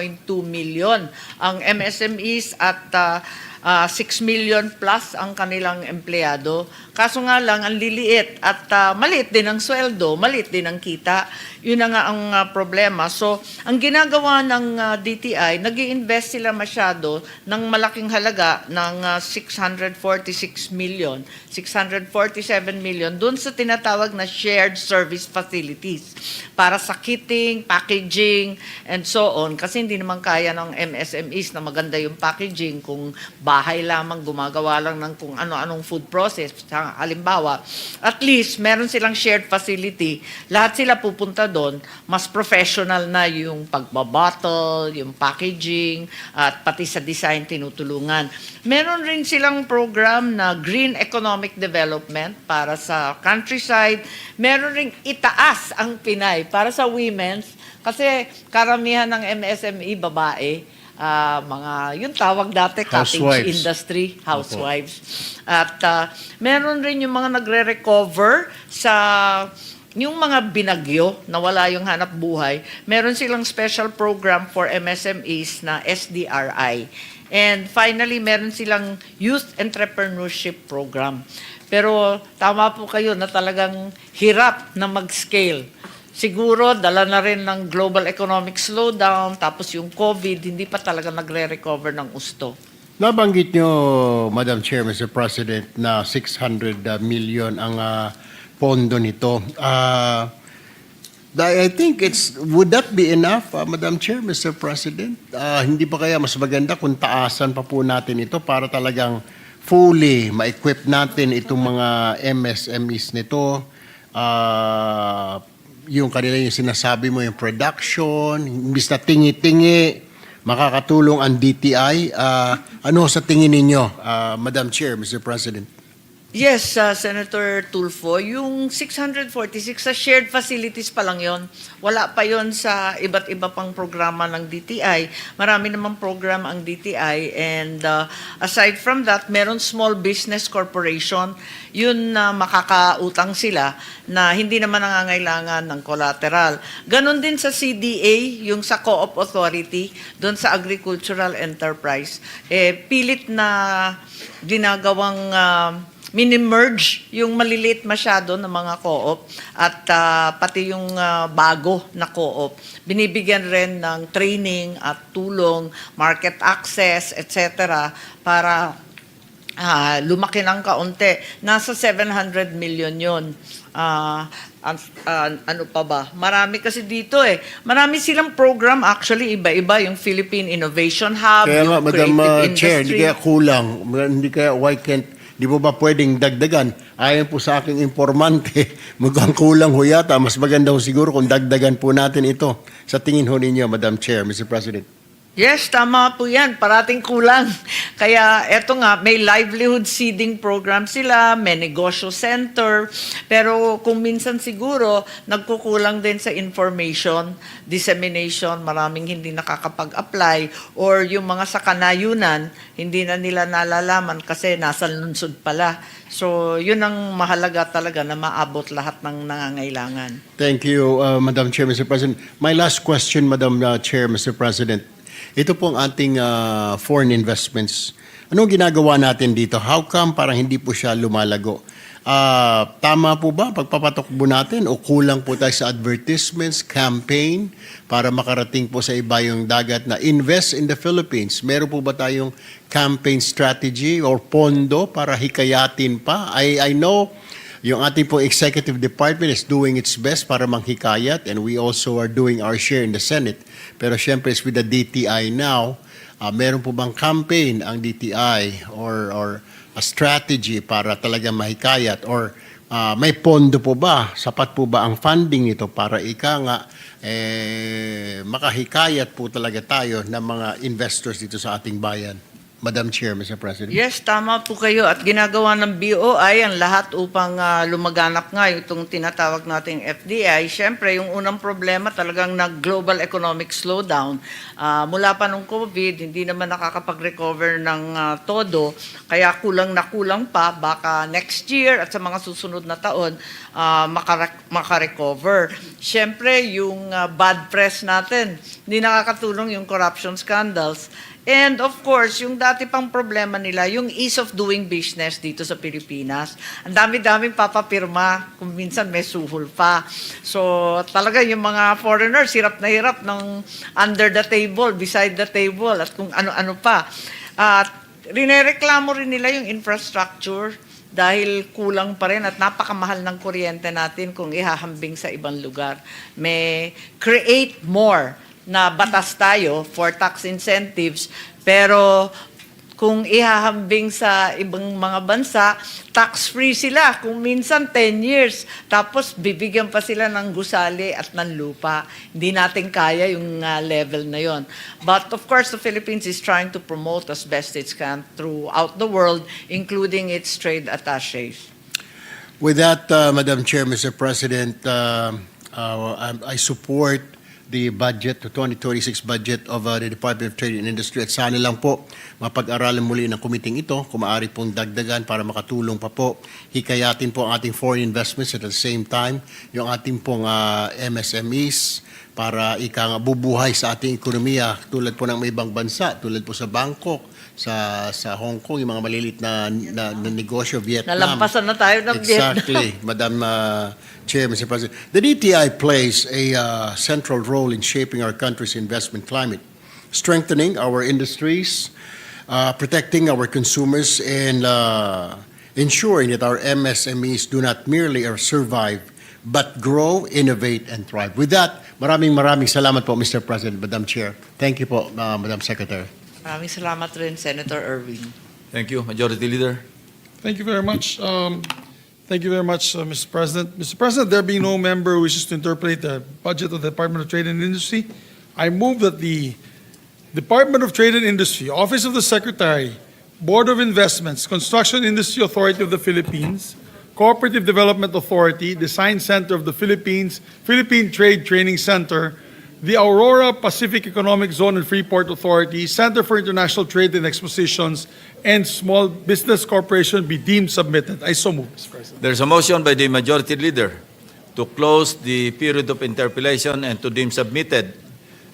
million ang MSMEs at 6 million plus ang kanilang empleyado. Kaso nga lang, ang liliit at maliit din ang sweldo, maliit din ang kita. Yun na nga ang problema. So, ang ginagawa ng DTI, nag-i-invest sila masyado ng malaking halaga ng 647 million dun sa tinatawag na shared service facilities para sa kitting, packaging, and so on. Kasi hindi naman kaya ng MSMEs na maganda yung packaging kung bahay lamang, gumagawa lang ng kung ano-anong food process. Halimbawa, at least meron silang shared facility. Lahat sila pupunta doon, mas professional na yung pagbabottle, yung packaging, at pati sa design tinutulungan. Meron rin silang program na Green Economic Development para sa countryside. Meron ring itaas ang Pinay para sa women's kasi karamihan ng MSME babae. Mga yung tawag dati cottage industry, housewives. At meron rin yung mga nagre-recover sa yung mga binagyo na wala yung hanap buhay. Meron silang special program for MSMEs na SDRI. And finally, meron silang youth entrepreneurship program. Pero tama po kayo na talagang hirap na mag-scale. Siguro, dala na rin ng global economic slowdown, tapos yung COVID, hindi pa talaga nagre-recover ng gusto. Nabanggit nyo, Madam Chair, Mr. President, na 600 million ang pondo nito. I think would that be enough, Madam Chair, Mr. President? Hindi pa kaya mas maganda kung taasan pa po natin ito para talagang fully ma-equip natin itong mga MSMEs nito, yung kanila yung sinasabi mo, yung production, imbis na tingi-tingi, makakatulong ang DTI. Ano sa tingin ninyo, Madam Chair, Mr. President? Yes, Senator Tulfo, yung 646 sa shared facilities pa lang yon. Wala pa yon sa iba't iba pang programa ng DTI. Marami namang program ang DTI and aside from that, meron small business corporation. Yun na makakautang sila na hindi naman nangangailangan ng collateral. Ganon din sa CDA, yung sa Co-op Authority, doon sa agricultural enterprise. Pilit na ginagawang mini-merge yung maliliit masyado ng mga co-op at pati yung bago na co-op. Binibigyan rin ng training at tulong, market access, etc. para lumaki ng kaunti. Nasa 700 million yun. Ano pa ba? Marami kasi dito Marami silang program actually, iba-iba. Yung Philippine Innovation Hub, Kaya yung nga, Madam Creative Chair, Industry. hindi kaya kulang. Hindi kaya, why can't Di po ba pwedeng dagdagan? Ayon po sa aking informante, mukhang kulang ho yata. Mas maganda ho siguro kung dagdagan po natin ito. Sa tingin ho ninyo, Madam Chair, Mr. President. Yes, tama po yan. Parating kulang. Kaya eto nga, may livelihood seeding program sila, may negosyo center, pero kung minsan siguro, nagkukulang din sa information, dissemination, maraming hindi nakakapag-apply, or yung mga sa kanayunan, hindi na nila nalalaman kasi nasa lungsod pala. So, yun ang mahalaga talaga na maabot lahat ng nangangailangan. Thank you, Madam Chair, Mr. President. My last question, Madam Chair, Mr. President. Ito pong ating foreign investments. Anong ginagawa natin dito? How come parang hindi po siya lumalago? Tama po ba pagpapatakbo natin o kulang po tayo sa advertisements, campaign para makarating po sa iba yung dagat na invest in the Philippines? Meron po ba tayong campaign strategy or pondo para hikayatin pa? I know yung ating po executive department is doing its best para manghikayat, and we also are doing our share in the Senate. Pero syempre, with the DTI now, meron po bang campaign ang DTI or a strategy para talaga mahikayat, or may pondo po ba? Sapat po ba ang funding nito para makahikayat po talaga tayo ng mga investors dito sa ating bayan? Madam Chair, Mr. President. Yes, tama po kayo. At ginagawa ng BOI ang lahat upang lumaganap nga itong tinatawag nating FDI. Siyempre, yung unang problema talagang nag-global economic slowdown. Mula pa nung COVID, hindi naman nakakapag-recover ng todo. Kaya kulang na kulang pa. Baka next year at sa mga susunod na taon, makarecover. Siyempre, yung bad press natin, hindi nakakatulong yung corruption scandals. And of course, yung dati pang problema nila, yung ease of doing business dito sa Pilipinas. Ang dami-daming papapirma, kung minsan may suhol pa. So talaga yung mga foreigners, hirap na hirap ng under the table, beside the table, at kung ano-ano pa. At rinereklamo rin nila yung infrastructure dahil kulang pa rin at napakamahal ng kuryente natin kung ihahambing sa ibang lugar. May create more na batas tayo for tax incentives, pero kung ihahambing sa ibang mga bansa, tax-free sila kung minsan 10 years. Tapos bibigyan pa sila ng gusali at ng lupa. Hindi natin kaya yung level na yon. But of course, the Philippines is trying to promote as best it can throughout the world, including its trade attaches. With that, Madam Chair, Mr. President, I support the budget, the 2026 budget of the Department of Trade and Industry, at sana lang po mapag-aralan muli ng committee ito kung maaari pong dagdagan para makatulong pa po, hikayatin po ang ating foreign investments at the same time yung ating pong MSMEs para bubuhay sa ating ekonomiya tulad po ng may ibang bansa, tulad po sa Bangkok, sa Hong Kong, yung mga maliliit na negosyo, Vietnam. Nalampasan na tayo ng Vietnam. Exactly, Madam Chair, Mr. President. The DTI plays a central role in shaping our country's investment climate, strengthening our industries, protecting our consumers, and ensuring that our MSMEs do not merely survive, but grow, innovate, and thrive. With that, maraming salamat po, Mr. President, Madam Chair. Thank you po, Madam Secretary. Maraming salamat rin, Senator Erwin. Thank you, Majority Leader. Thank you very much. Thank you very much, Mr. President. Mr. President, there being no member who wishes to interpolate the budget of the Department of Trade and Industry, I move that the Department of Trade and Industry, Office of the Secretary, Board of Investments, Construction Industry Authority of the Philippines, Cooperative Development Authority, Design Center of the Philippines, Philippine Trade Training Center, the Aurora Pacific Economic Zone and Freeport Authority, Center for International Trade and Expositions, and Small Business Corporation be deemed submitted. I so move, Mr. President. There's a motion by the Majority Leader to close the period of interpellation and to deem submitted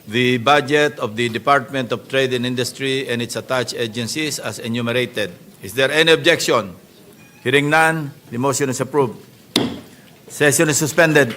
the budget of the Department of Trade and Industry and its attached agencies as enumerated. Is there any objection? Hearing none, the motion is approved. Session is suspended.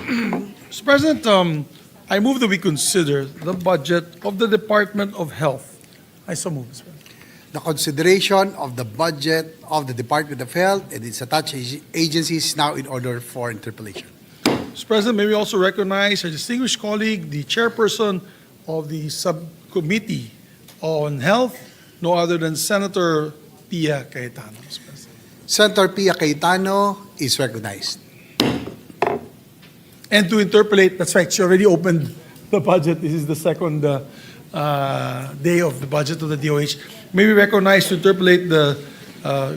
Mr. President, I move that we consider the budget of the Department of Health. I so move, Mr. President. The consideration of the budget of the Department of Health and its attached agencies now in order for interpellation. Mr. President, may we also recognize our distinguished colleague, the chairperson of the Subcommittee on Health, no other than Senator Pia Cayetano, Mr. President. Senator Pia Cayetano is recognized. And to interpolate, that's right, she already opened the budget. This is the second day of the budget of the DOH. May we recognize to interpolate the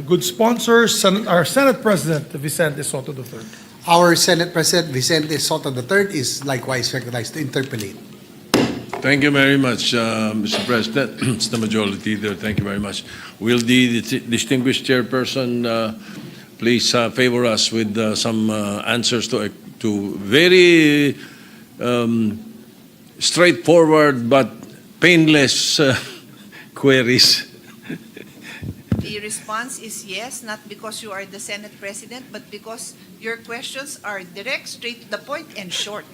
good sponsor, our Senate President, Vicente Soto III. Our Senate President Vicente Soto III is likewise recognized to interpellate. Thank you very much, Mr. President. It's the majority there. Thank you very much. Will the distinguished chairperson please favor us with some answers to very straightforward but painless queries? The response is yes, not because you are the Senate President, but because your questions are direct, straight to the point, and short.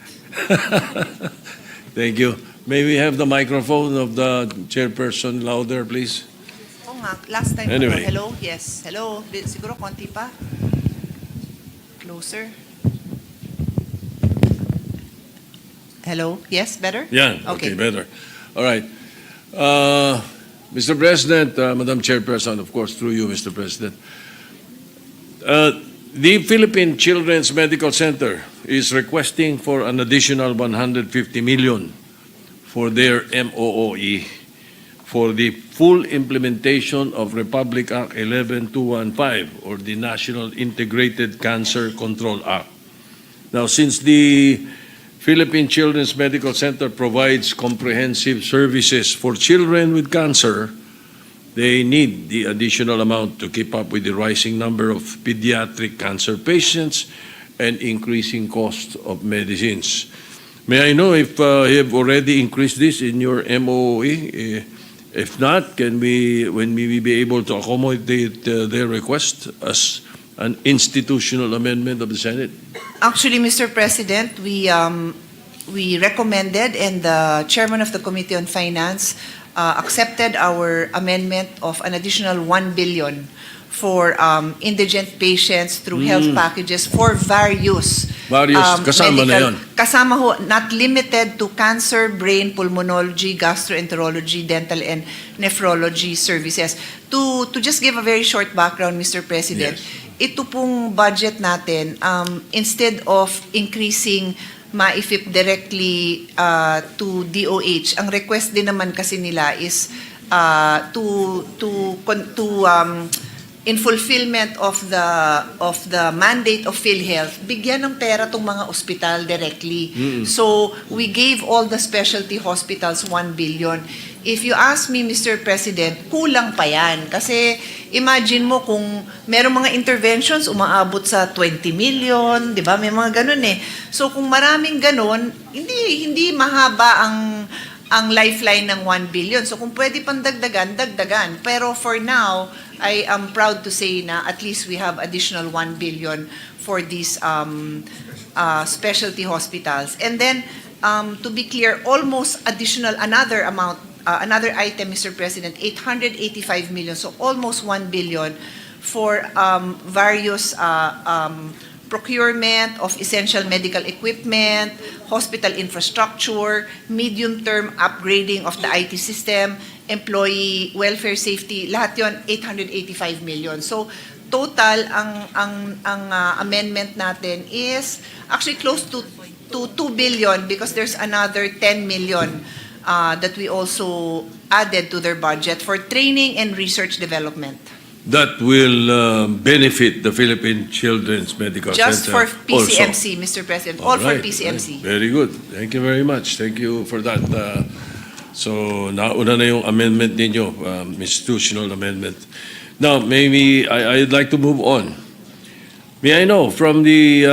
Thank you. May we have the microphone of the chairperson louder, please? Oo nga, last time. Anyway. Hello? Yes. Hello? Siguro konti pa. Closer. Hello? Yes? Better? Yeah, okay, better. All right. Mr. President, Madam Chairperson, of course, through you, Mr. President. The Philippine Children's Medical Center is requesting for an additional 150 million for their MOOE for the full implementation of Republic Act 11215 or the National Integrated Cancer Control Act. Now, since the Philippine Children's Medical Center provides comprehensive services for children with cancer, they need the additional amount to keep up with the rising number of pediatric cancer patients and increasing cost of medicines. May I know if you have already increased this in your MOE? If not, when we be able to accommodate their request as an institutional amendment of the Senate? Actually, Mr. President, we recommended, and the chairman of the Committee on Finance accepted our amendment of an additional 1 billion for indigent patients through health packages for various kasama na yun. Kasama ho, not limited to cancer, brain, pulmonology, gastroenterology, dental, and nephrology services. To just give a very short background, Mr. President, ito pong budget natin, instead of increasing maifip directly to DOH, ang request din naman kasi nila is in fulfillment of the mandate of PhilHealth, bigyan ng pera tong mga ospital directly. So we gave all the specialty hospitals 1 billion. If you ask me, Mr. President, kulang pa yan. Kasi imagine mo kung merong mga interventions umaabot sa 20 million, di ba? May mga ganun eh. So kung maraming ganun, hindi mahaba ang lifeline ng 1 billion. So kung pwede pang dagdagan, dagdagan. Pero for now, I am proud to say na at least we have additional 1 billion for these specialty hospitals. And then, to be clear, almost additional another amount, another item, Mr. President, 885 million, so almost 1 billion for various procurement of essential medical equipment, hospital infrastructure, medium-term upgrading of the IT system, employee welfare safety, lahat yon 885 million. So total ang amendment natin is actually close to 2 billion because there's another 10 million that we also added to their budget for training and research development. That will benefit the Philippine Children's Medical Just Center for PCMC, also. Mr. President, All all for right, PCMC. right. Very good. Thank you very much. Thank you for that. So, nauna na yung amendment ninyo, institutional amendment. Now, maybe I'd like to move on. May I know from the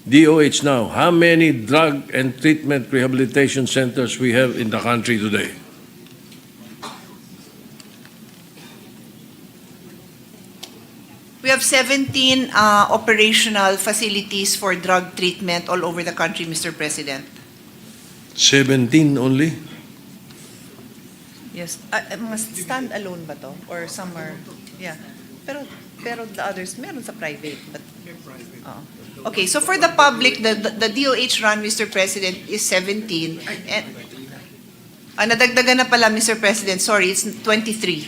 DOH now, how many drug and treatment rehabilitation centers we have in the country today? We have 17 operational facilities for drug treatment all over the country, Mr. President. 17 only? Yes. Mga stand-alone ba to? Or some are, yeah. Pero the others, meron sa private. But, okay, so for the public, the DOH run, Mr. President, is 17. And, nadagdagan na pala, Mr. President, sorry, it's 23.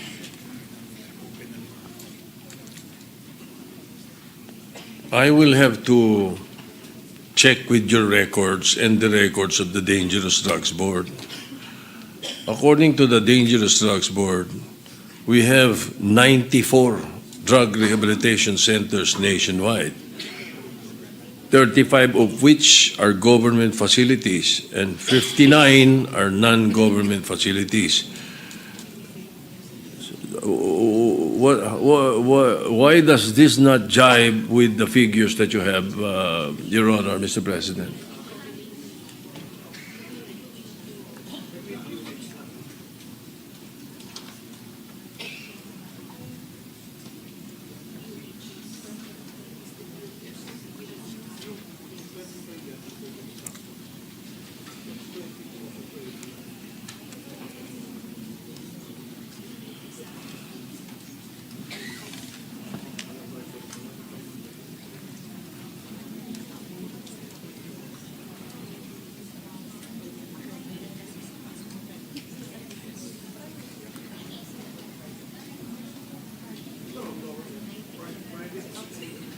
I will have to check with your records and the records of the Dangerous Drugs Board. According to the Dangerous Drugs Board, we have 94 drug rehabilitation centers nationwide, 35 of which are government facilities and 59 are non-government facilities. Why does this not jibe with the figures that you have, Your Honor, Mr. President?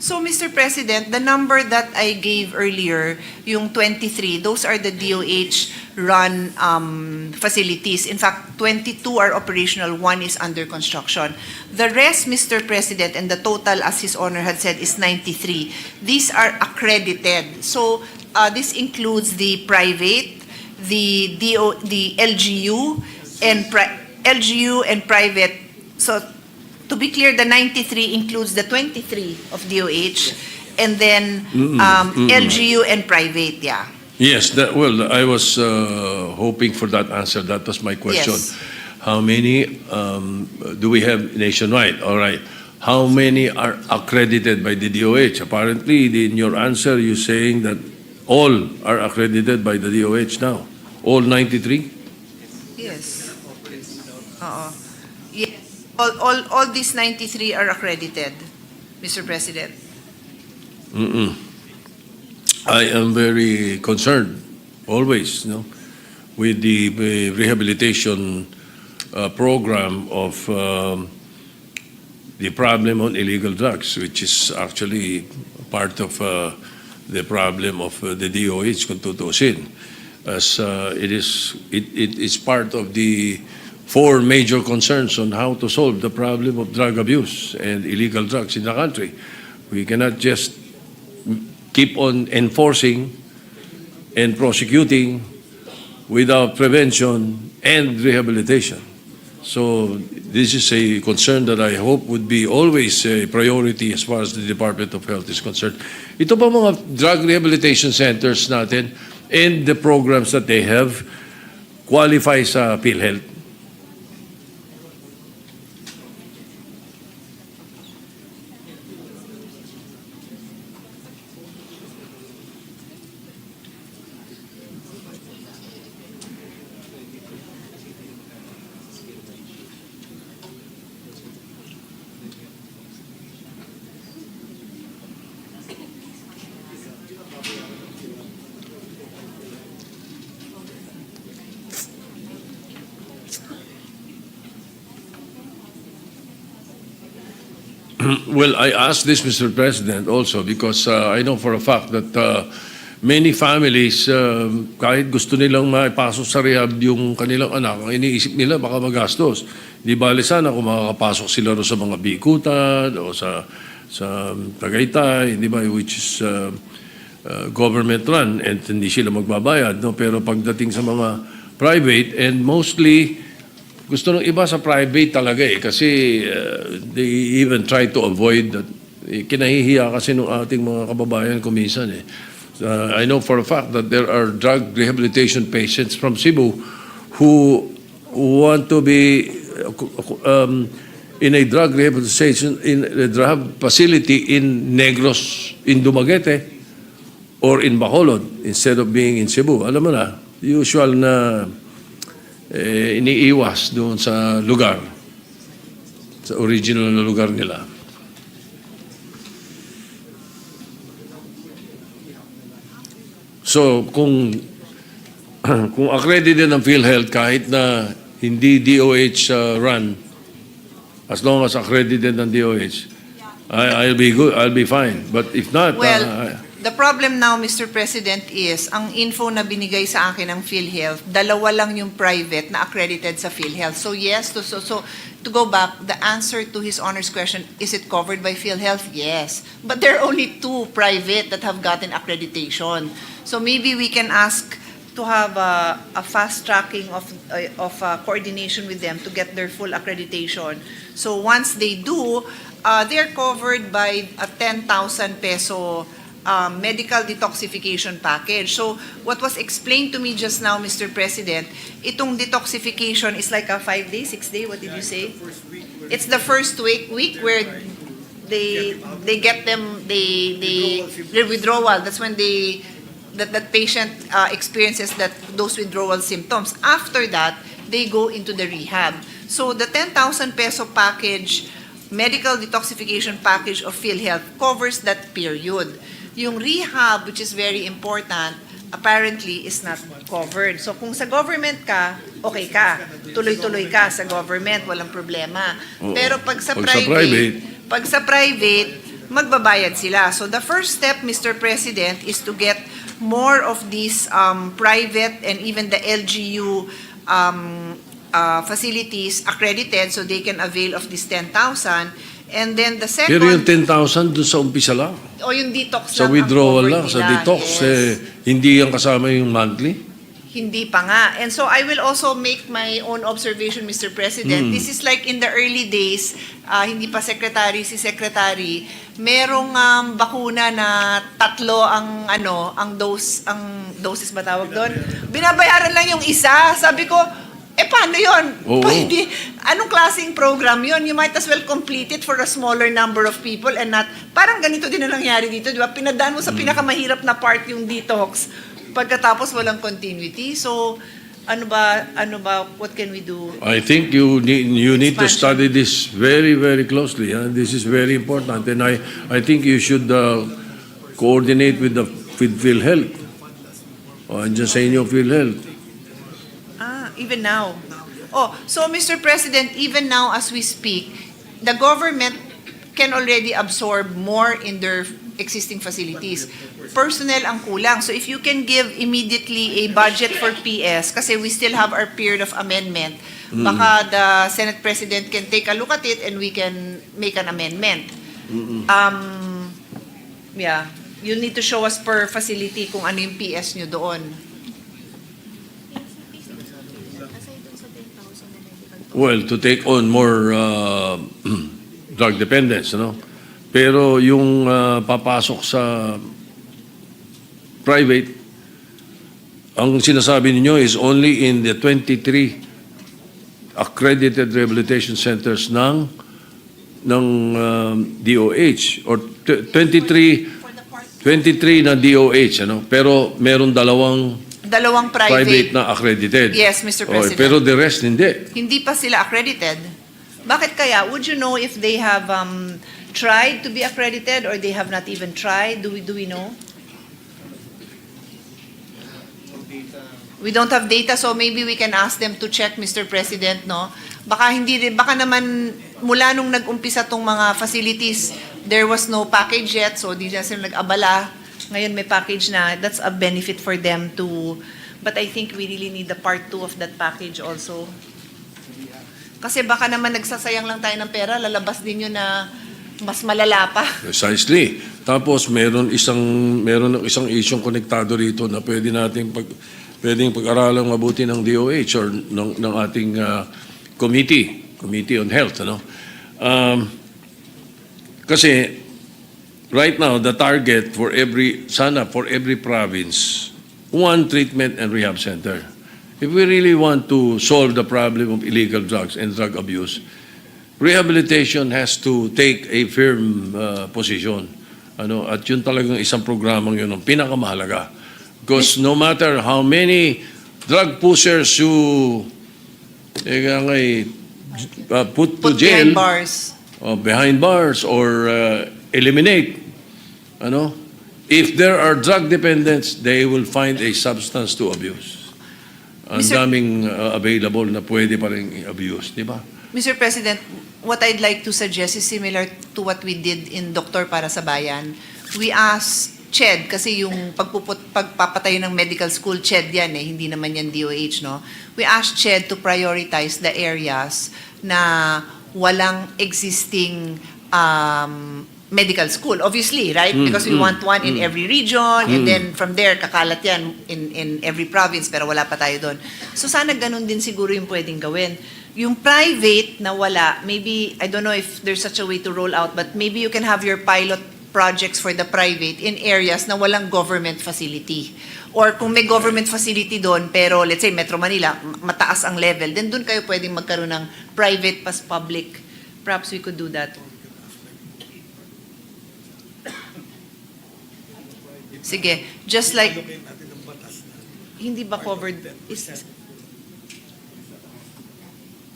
So, Mr. President, the number that I gave earlier, yung 23, those are the DOH-run facilities. In fact, 22 are operational, 1 is under construction. The rest, Mr. President, and the total, as His Honor had said, is 93. These are accredited. So, this includes the private, the LGU, and private. So, to be clear, the 93 includes the 23 of DOH, and then LGU and private, yeah. Yes, well, I was hoping for that answer. That was my question. Yes. How many do we have nationwide? All right. How many are accredited by the DOH? Apparently, in your answer, you're saying that all are accredited by the DOH now. All 93? Yes. Yes. All these 93 are accredited, Mr. President. I am very concerned, always, with the rehabilitation program of the problem on illegal drugs, which is actually part of the problem of the DOH, kung tutusin. As it is part of the 4 major concerns on how to solve the problem of drug abuse and illegal drugs in the country. We cannot just keep on enforcing and prosecuting without prevention and rehabilitation. So this is a concern that I hope would be always a priority as far as the Department of Health is concerned. Ito pa mga drug rehabilitation centers natin and the programs that they have qualify sa PhilHealth. Well, I ask this, Mr. President, also because I know for a fact that many families, kahit gusto nilang maipasok sa rehab yung kanilang anak, ang iniisip nila baka magastos. Di bali sana kung makakapasok sila sa mga Bikutan o sa Tagaytay, di ba, which is government run and hindi sila magbabayad. No? Pero pagdating sa mga private and mostly gusto ng iba sa private talaga kasi they even try to avoid that. Kinahihiya kasi ng ating mga kababayan kuminsan I know for a fact that there are drug rehabilitation patients from Cebu who want to be in a drug rehabilitation, in a drug facility in Negros, in Dumaguete, or in Bacolod, instead of being in Cebu. Alam mo na, usual na iniiwas doon sa lugar, sa original na lugar nila. So, kung accredited ng PhilHealth, kahit na hindi DOH run, as long as accredited ng DOH, I'll be good, I'll be fine. But if not, Well, the problem now, Mr. President, is ang info na binigay sa akin ng PhilHealth, dalawa lang yung private na accredited sa PhilHealth. So yes, so to go back, the answer to his honor's question, is it covered by PhilHealth? Yes. But there are only 2 private that have gotten accreditation. So maybe we can ask to have a fast tracking of coordination with them to get their full accreditation. So once they do, they're covered by a 10,000 peso medical detoxification package. So what was explained to me just now, Mr. President, itong detoxification is like a 5-day, 6-day, what did you say? It's the first week where they get them, the withdrawal. That's when that patient experiences those withdrawal symptoms. After that, they go into the rehab. So the 10,000 peso package, medical detoxification package of PhilHealth covers that period. Yung rehab, which is very important, apparently is not covered. So kung sa government ka, okay ka. Tuloy-tuloy ka sa government, walang problema. Pero pag sa private, magbabayad sila. So the first step, Mr. President, is to get more of these private and even the LGU facilities accredited so they can avail of this 10,000. And then the second... Pero yung 10,000 doon sa umpisa lang. O yung detox Sa lang withdrawal ang lang, covered sa nila. detox, Yes. hindi yan kasama yung monthly. Hindi pa nga. And so I will also make my own observation, Mr. President. This is like in the early days, hindi pa secretary si secretary, merong bakuna na 3 ang doses ba tawag doon? Binabayaran lang yung isa. Sabi ko, paano yun? Oo. Pwede. Anong klaseng program yun? You might as well complete it for a smaller number of people and not, parang ganito din na nangyari dito, di ba? Pinadaan mo sa pinakamahirap na part yung detox. Pagkatapos walang continuity. So, ano ba, what can we do? I think you need to study this very, very closely. This is very important. And I think you should coordinate with PhilHealth. Andiyan sa inyo, PhilHealth. Even now. So Mr. President, even now as we speak, the government can already absorb more in their existing facilities. Personnel ang kulang. So if you can give immediately a budget for PS, kasi we still have our period of amendment, baka the Senate President can take a look at it and we can make an amendment. Yeah, you need to show us per facility kung ano yung PS nyo doon. Well, to take on more drug dependence, Pero yung papasok sa private, ang sinasabi ninyo is only in the 23 accredited rehabilitation centers ng DOH or 23 na DOH, Pero meron dalawang private na accredited. Yes, Mr. President. Pero the rest hindi. Hindi pa sila accredited. Bakit kaya? Would you know if they have tried to be accredited or they have not even tried? Do we know? We don't have data, so maybe we can ask them to check, Mr. President, no? Baka naman mula nung nag-umpisa tong mga facilities, there was no package yet, so di na sila nag-abala. Ngayon may package na. That's a benefit for them too. But I think we really need the part 2 of that package also. Kasi baka naman nagsasayang lang tayo ng pera, lalabas din yun na mas malala pa. Precisely. Tapos meron isang isyong konektado rito na pwedeng pag-aralang mabuti ng DOH or ng ating Committee on Health, kasi right now the target for every province, 1 treatment and rehab center. If we really want to solve the problem of illegal drugs and drug abuse, rehabilitation has to take a firm position. At yun talagang isang programang yun ang pinakamahalaga. Because no matter how many drug pushers you put to jail, behind bars. Behind bars or eliminate, if there are drug dependents, they will find a substance to abuse. Ang daming available na pwede pa rin i-abuse, di ba? Mr. President, what I'd like to suggest is similar to what we did in Doktor Para sa Bayan. We asked CHED, kasi yung pagpapatayo ng medical school, CHED yan hindi naman yan DOH, no? We asked CHED to prioritize the areas na walang existing medical school. Obviously, right? Because we want one in every region, and then from there, kakalat yan in every province, pero wala pa tayo doon. So sana ganun din siguro yung pwedeng gawin. Yung private na wala, maybe, I don't know if there's such a way to roll out, but maybe you can have your pilot projects for the private in areas na walang government facility. Or kung may government facility doon, pero let's say Metro Manila, mataas ang level, then doon kayo pwedeng magkaroon ng private pas public. Perhaps we could do that. Sige, just like, hindi ba covered?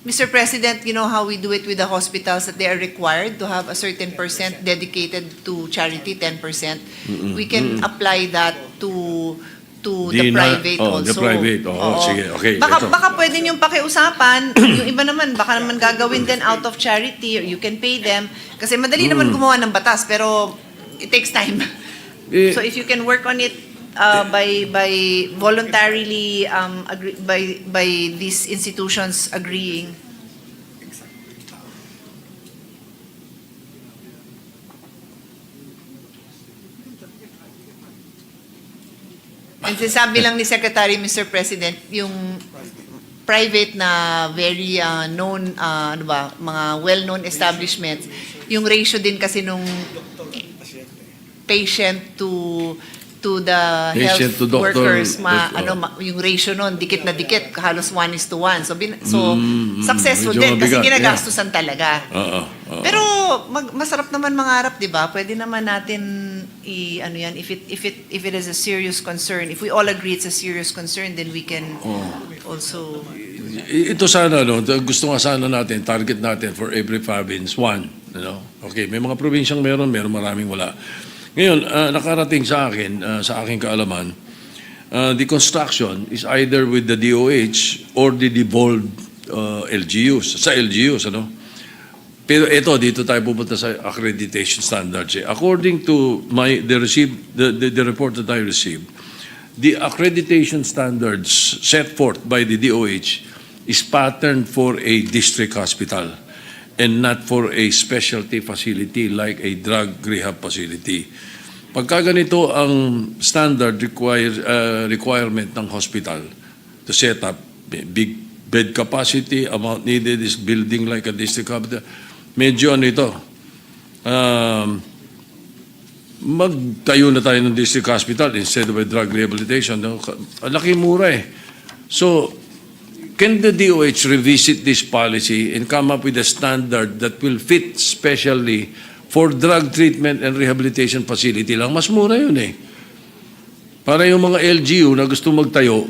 Mr. President, you know how we do it with the hospitals, that they are required to have a certain % dedicated to charity, 10%. We can apply that to the private also. The private, sige, okay. Baka pwede niyong pakiusapan, yung iba naman, baka naman gagawin din out of charity, or you can pay them. Kasi madali naman gumawa ng batas, pero it takes time. So if you can work on it by voluntarily by these institutions agreeing. And sinasabi lang ni Secretary, Mr. President, yung private na very known, mga well-known establishments, yung ratio din kasi nung patient to the Patient health to doctor, workers, yung ratio nun, dikit na dikit, halos 1:1. So, successful medyo din kasi mabigat, ginagastusan talaga. Pero masarap naman mangarap, 'di ba? Pwede naman natin if it is a serious concern. If we all agree it's a serious concern, then we can also Ito sana, gusto nga sana natin, target natin for every province, one. Okay, may mga probinsyang meron maraming wala. Ngayon, nakarating sa akin, sa aking kaalaman, the construction is either with the DOH or the devolved LGUs, sa LGUs, Pero dito tayo pupunta sa accreditation standards. According to the report that I received, the accreditation standards set forth by the DOH is patterned for a district hospital and not for a specialty facility like a drug rehab facility. Pagka ganito ang standard requirement ng hospital to set up big bed capacity, amount needed is building like a district hospital, medyo magtayo na tayo ng district hospital instead of a drug rehabilitation. Laki mura So, can the DOH revisit this policy and come up with a standard that will fit specially for drug treatment and rehabilitation facility lang? Mas mura yun Para yung mga LGU na gusto magtayo,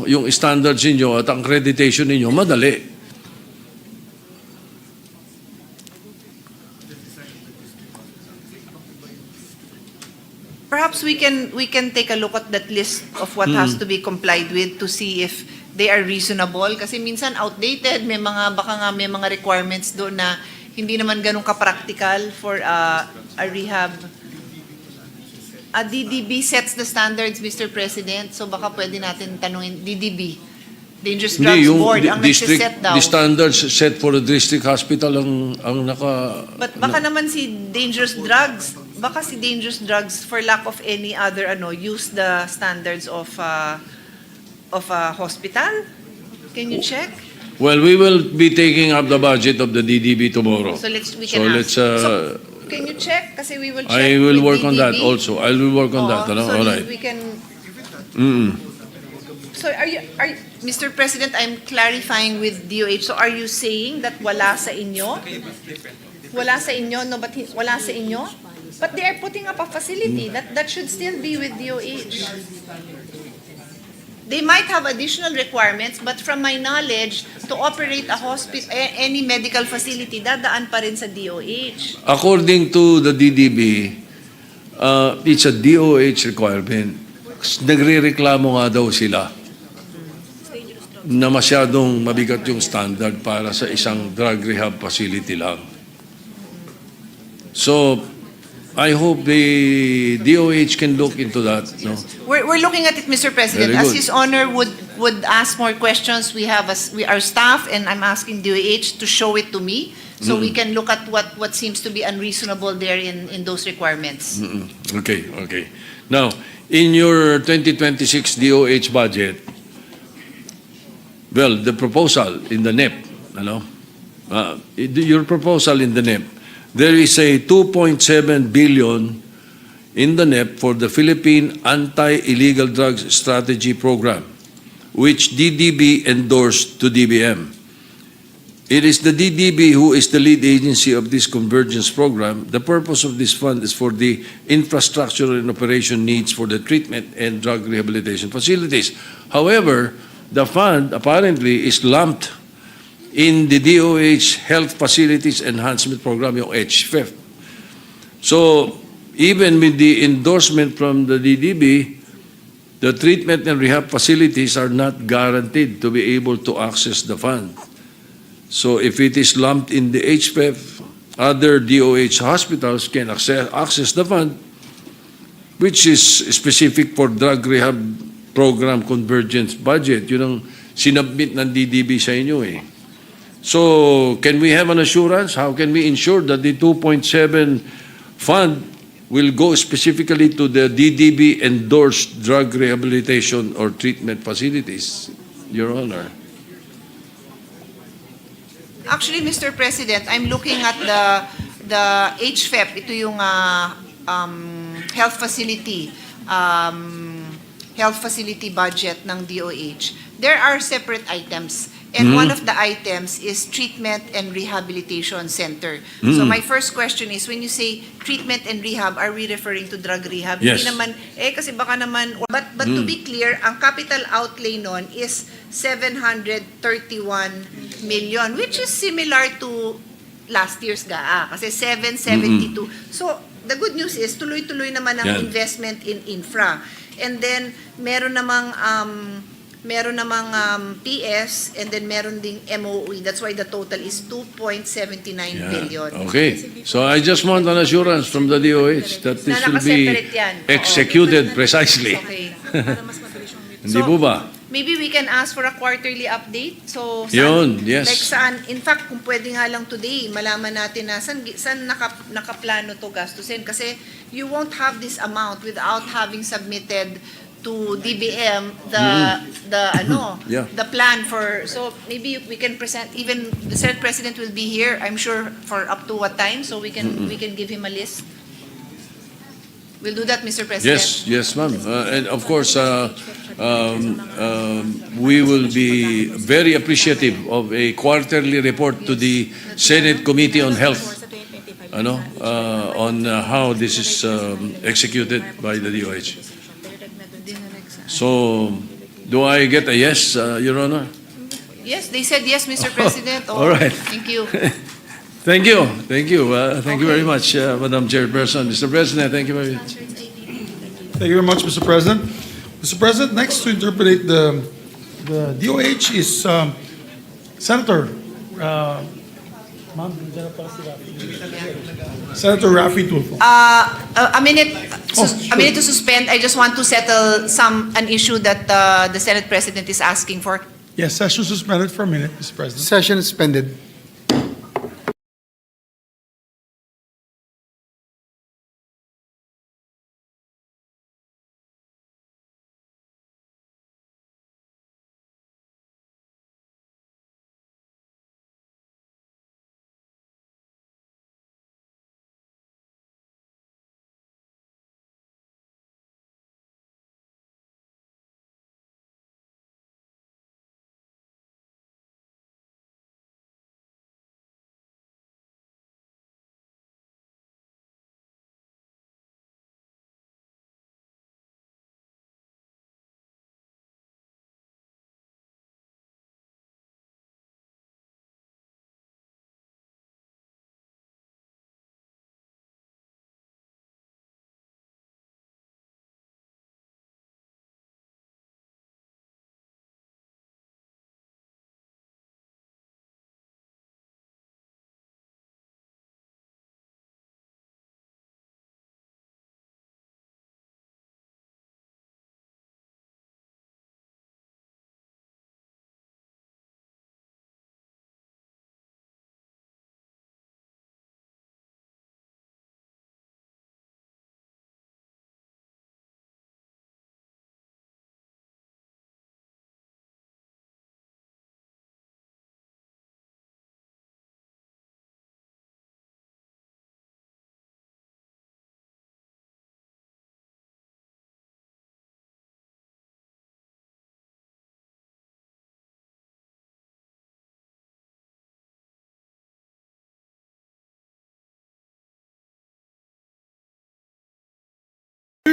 yung standards ninyo at ang accreditation ninyo, madali. perhaps we can take a look at that list of what has to be complied with to see if they are reasonable, kasi minsan outdated, baka nga may mga requirements doon na hindi naman ganun ka-practical for a rehab. A DDB sets the standards, Mr. President, so baka pwede natin tanungin, DDB, Dangerous Drugs Board, ang nagsiset daw. The standards set for the district hospital ang naka... But baka naman si Dangerous Drugs, for lack of any other, use the standards of a hospital? Can you check? Well, we will be taking up the budget of the DDB tomorrow. So we can ask. So, can you check? Kasi we will check. I will with work on that DDB. also. I will work on that. So All right. we can... So are you Mr. President, I'm clarifying with DOH. So are you saying that wala sa inyo? Wala sa inyo? No, but wala sa inyo? But they are putting up a facility. That should still be with DOH. They might have additional requirements, but from my knowledge, to operate a hospital, any medical facility, dadaan pa rin sa DOH. According to the DDB, it's a DOH requirement. Nagre-reklamo nga daw sila na masyadong mabigat yung standard para sa isang drug rehab facility lang. So, I hope the DOH can look into that. No? We're looking at it, Mr. President. Very As good. His Honor would ask more questions, we have our staff, and I'm asking DOH to show it to me so we can look at what seems to be unreasonable there in those requirements. Okay. Now, in your 2026 DOH budget, well, the proposal in the NEP, your proposal in the NEP, there is a 2.7 billion in the NEP for the Philippine Anti-Illegal Drugs Strategy Program, which DDB endorsed to DBM. It is the DDB who is the lead agency of this convergence program. The purpose of this fund is for the infrastructure and operation needs for the treatment and drug rehabilitation facilities. However, the fund apparently is lumped in the DOH Health Facilities Enhancement Program, yung HFEF. So, even with the endorsement from the DDB, the treatment and rehab facilities are not guaranteed to be able to access the fund. So, if it is lumped in the HFEF, other DOH hospitals can access the fund, which is specific for drug rehab program convergence budget. Yun ang sinubmit ng DDB sa inyo eh. So, can we have an assurance? How can we ensure that the 2.7 fund will go specifically to the DDB-endorsed drug rehabilitation or treatment facilities, Your Honor? Actually, Mr. President, I'm looking at the HFEP. Ito yung health facility budget ng DOH. There are separate items. And one of the items is treatment and rehabilitation center. So my first question is, when you say treatment and rehab, are we referring to drug rehab? Yes. Hindi naman, kasi baka naman, but to be clear, ang capital outlay nun is 731 million, which is similar to last year's GAA, kasi 772. So the good news is, tuloy-tuloy naman ang investment in infra. And then, meron namang PS, and then meron ding MOE. That's why the total is 2.79 billion. Okay. So I just want an assurance from the DOH that this will be nakaseparate yan. executed precisely. Okay. Hindi po ba? Maybe we can ask for a quarterly update. So, Yun, yes. Like saan, in fact, kung pwede nga lang today, malaman natin na saan nakaplano to gastusin. Kasi you won't have this amount without having submitted to DBM the plan for, so maybe we can present, even the Senate President will be here, I'm sure, for up to what time, so we can give him a list. We'll do that, Mr. President. Yes, ma'am. And of course, we will be very appreciative of a quarterly report to the Senate Committee on Health, on how this is executed by the DOH. So, do I get a yes, Your Honor? Yes, they said yes, Mr. President. All right. Thank you. Thank you. Thank you very much, Madam Chairperson. Mr. President, thank you very much. Thank you very much, Mr. President. Mr. President, next to interpret the DOH is Senator Senator Raffy Tulfo. A minute to suspend. I just want to settle an issue that the Senate President is asking for. Yes, session suspended for a minute, Mr. President. Session suspended.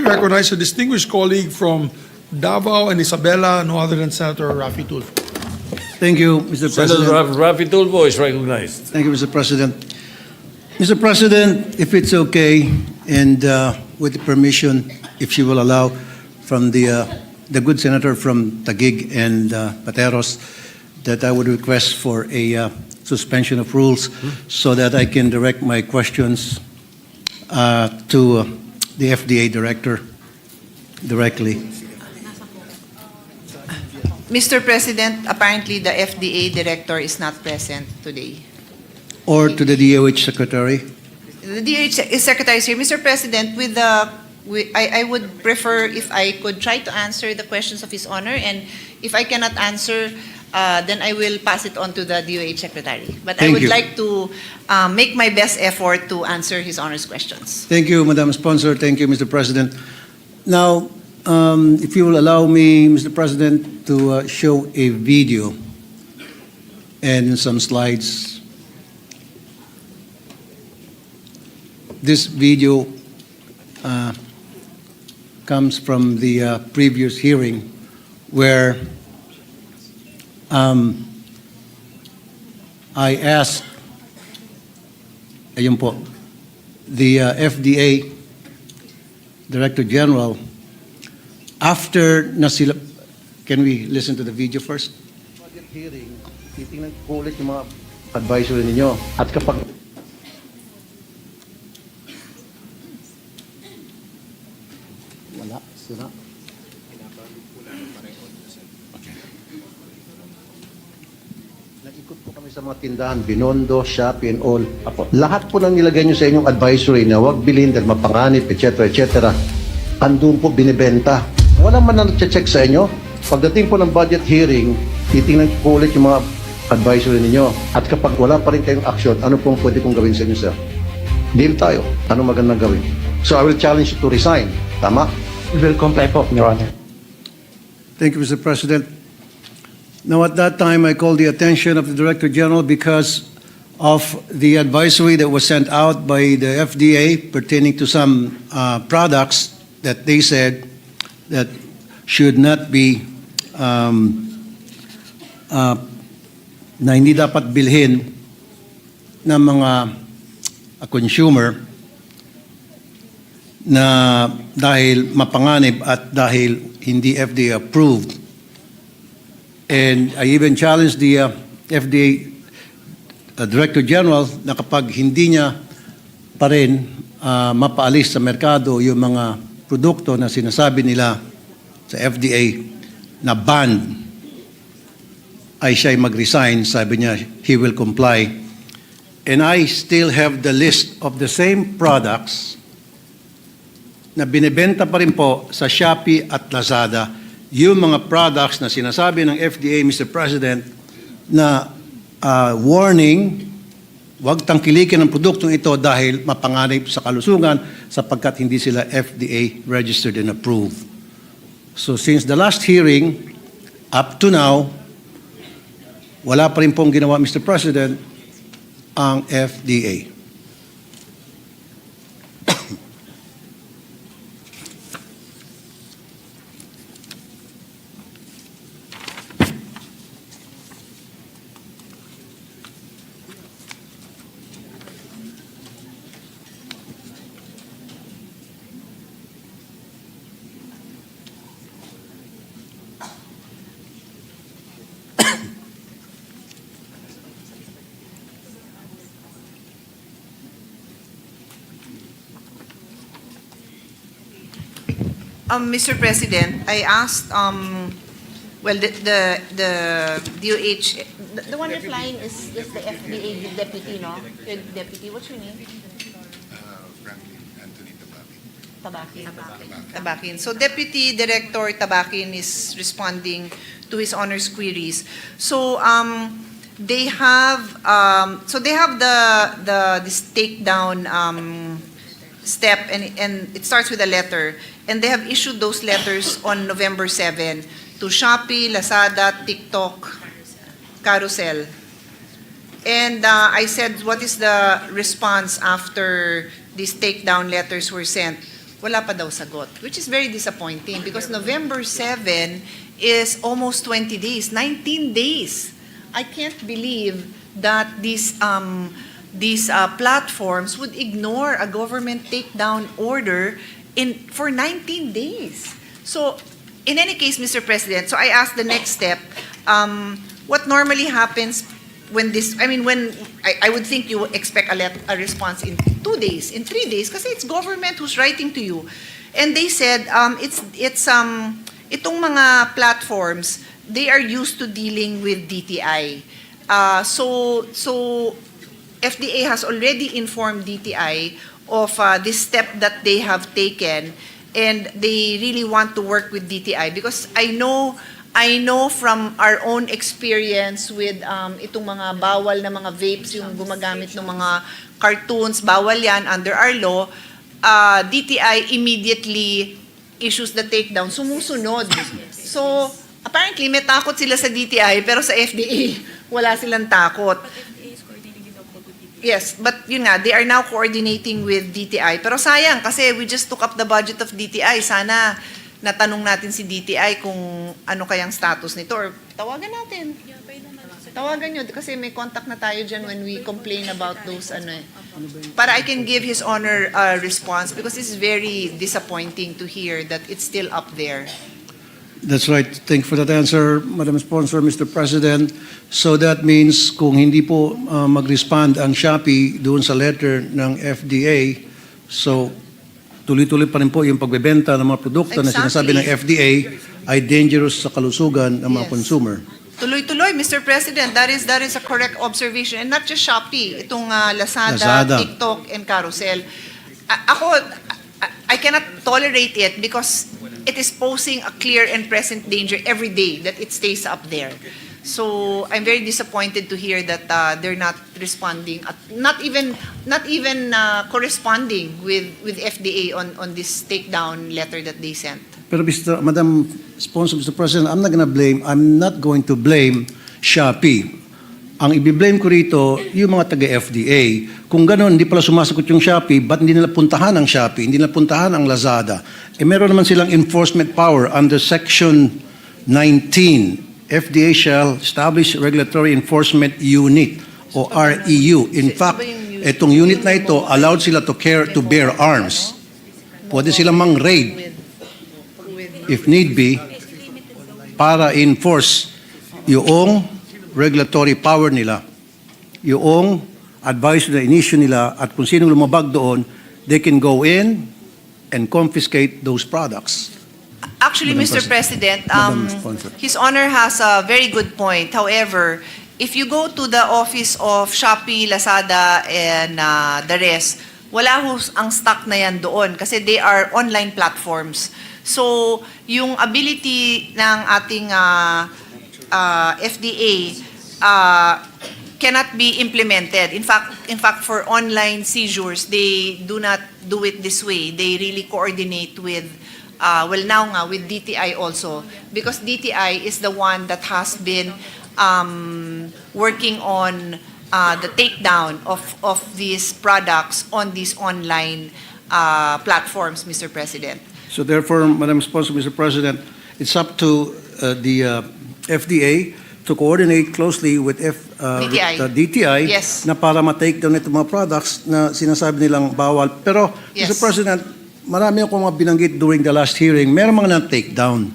recognize a distinguished colleague from Davao and Isabela, no other than Senator Raffy Tulfo. Thank you, Mr. Senator President. Raffy Tulfo is recognized. Thank you, Mr. President. Mr. President, if it's okay, and with the permission, if you will allow, from the good senator from Taguig and Pateros, that I would request for a suspension of rules so that I can direct my questions to the FDA director directly. Mr. President, apparently the FDA director is not present today. Or to the DOH secretary. The DOH secretary is here. Mr. President, I would prefer if I could try to answer the questions of His Honor, and if I cannot answer, then I will pass it on to the DOH secretary. But I Thank would you. like to make my best effort to answer His Honor's questions. Thank you, Madam Sponsor. Thank you, Mr. President. Now, if you will allow me, Mr. President, to show a video and some slides. This video comes from the previous hearing where I asked, ayun po, the FDA Director General, after na sila, can we listen to the video first? Budget hearing, titingnan ko ulit yung mga advisory ninyo. At kapag wala, sira. Nag-ikot po kami sa mga tindahan, Binondo, Shopee, and all. Lahat po nang nilagay nyo sa inyong advisory na huwag bilhin dahil mapanganib, etc., etc., andun po binibenta. Wala man na nag-check sa inyo. Pagdating po ng budget hearing, titingnan po ulit yung mga advisory ninyo. At kapag wala pa rin kayong action, ano pong pwede kong gawin sa inyo, sir? Deal tayo. Ano magandang gawin? So I will challenge you to resign. Tama? We will comply po, Your Honor. Thank you, Mr. President. Now, at that time, I called the attention of the Director General because of the advisory that was sent out by the FDA pertaining to some products that they said that should not be, na hindi dapat bilhin ng mga consumer na dahil mapanganib at dahil hindi FDA approved. And I even challenged the FDA Director General na kapag hindi niya pa rin mapaalis sa merkado yung mga produkto na sinasabi nila sa FDA na banned, ay siya'y mag-resign. Sabi niya, he will comply. And I still have the list of the same products na binibenta pa rin po sa Shopee at Lazada, yung mga products na sinasabi ng FDA, Mr. President, na warning, huwag tangkilikin ang produktong ito dahil mapanganib sa kalusugan sapagkat hindi sila FDA registered and approved. So since the last hearing, up to now, wala pa rin pong ginawa, Mr. President, ang FDA. Mr. President, I asked, well, the DOH, the one replying is the FDA deputy, no? The deputy, what's your name? Tabakin. So Deputy Director Tabakin is responding to His Honor's queries. So they have this takedown step, and it starts with a letter, and they have issued those letters on November 7 to Shopee, Lazada, TikTok, Carousel. And I said, what is the response after these takedown letters were sent? wala pa daw sagot, which is very disappointing because November 7 is almost 20 days, 19 days. I can't believe that these platforms would ignore a government takedown order for 19 days. So, in any case, Mr. President, so I asked the next step, what normally happens when this, I would think you expect a response in 2 days, in 3 days, kasi it's government who's writing to you. And they said, itong mga platforms, they are used to dealing with DTI. So FDA has already informed DTI of this step that they have taken, and they really want to work with DTI because I know from our own experience with itong mga bawal na mga vapes, yung gumagamit ng mga cartoons, bawal yan under our law, DTI immediately issues the takedown, sumusunod. So, apparently may takot sila sa DTI pero sa FDA, wala silang takot. Yes, but yun nga, they are now coordinating with DTI. Pero sayang, kasi we just took up the budget of DTI. Sana natanong natin si DTI kung ano kayang status nito. Or tawagan natin. Tawagan nyo, kasi may contact na tayo dyan when we complain about those, Para I can give His Honor a response because it's very disappointing to hear that it's still up there. That's right. Thank you for that answer, Madam Sponsor, Mr. President. So that means kung hindi po mag-respond ang Shopee doon sa letter ng FDA, so tuloy-tuloy pa rin po yung pagbebenta ng mga produkto na sinasabi ng FDA ay dangerous sa kalusugan ng mga consumer. Tuloy-tuloy, Mr. President, that is a correct observation. And not just Shopee, itong Lazada, TikTok, and Carousel. I cannot tolerate it because it is posing a clear and present danger every day that it stays up there. So I'm very disappointed to hear that they're not responding, not even corresponding with FDA on this takedown letter that they sent. Pero Madam Sponsor, Mr. President, I'm not going to blame Shopee. Ang i-blame ko rito, yung mga taga-FDA. Kung gano'n, hindi pala sumasagot yung Shopee, ba't hindi nila puntahan ang Shopee, hindi nila puntahan ang Lazada? Meron naman silang enforcement power under Section 19. FDA shall establish Regulatory Enforcement Unit o REU. In fact, itong unit na ito allowed sila to bear arms. Pwede silang mang-raid if need be para enforce yung regulatory power nila, yung advice na inisyu nila at kung sino lumabag doon, they can go in and confiscate those products. Actually, Mr. President, His Honor has a very good point. However, if you go to the office of Shopee, Lazada, and the rest, wala ang stock na yan doon kasi they are online platforms. So, yung ability ng ating FDA cannot be implemented. In fact, for online seizures, they do not do it this way. They really coordinate with, with DTI also, because DTI is the one that has been working on the takedown of these products on these online platforms, Mr. President. So therefore, Madam Sponsor, Mr. President, it's up to the FDA to coordinate closely with DTI. the DTI Yes. na para ma-take down itong mga products na sinasabi nilang bawal. Pero, Yes. Mr. President, marami akong mga binanggit during the last hearing. Meron mga na-take down.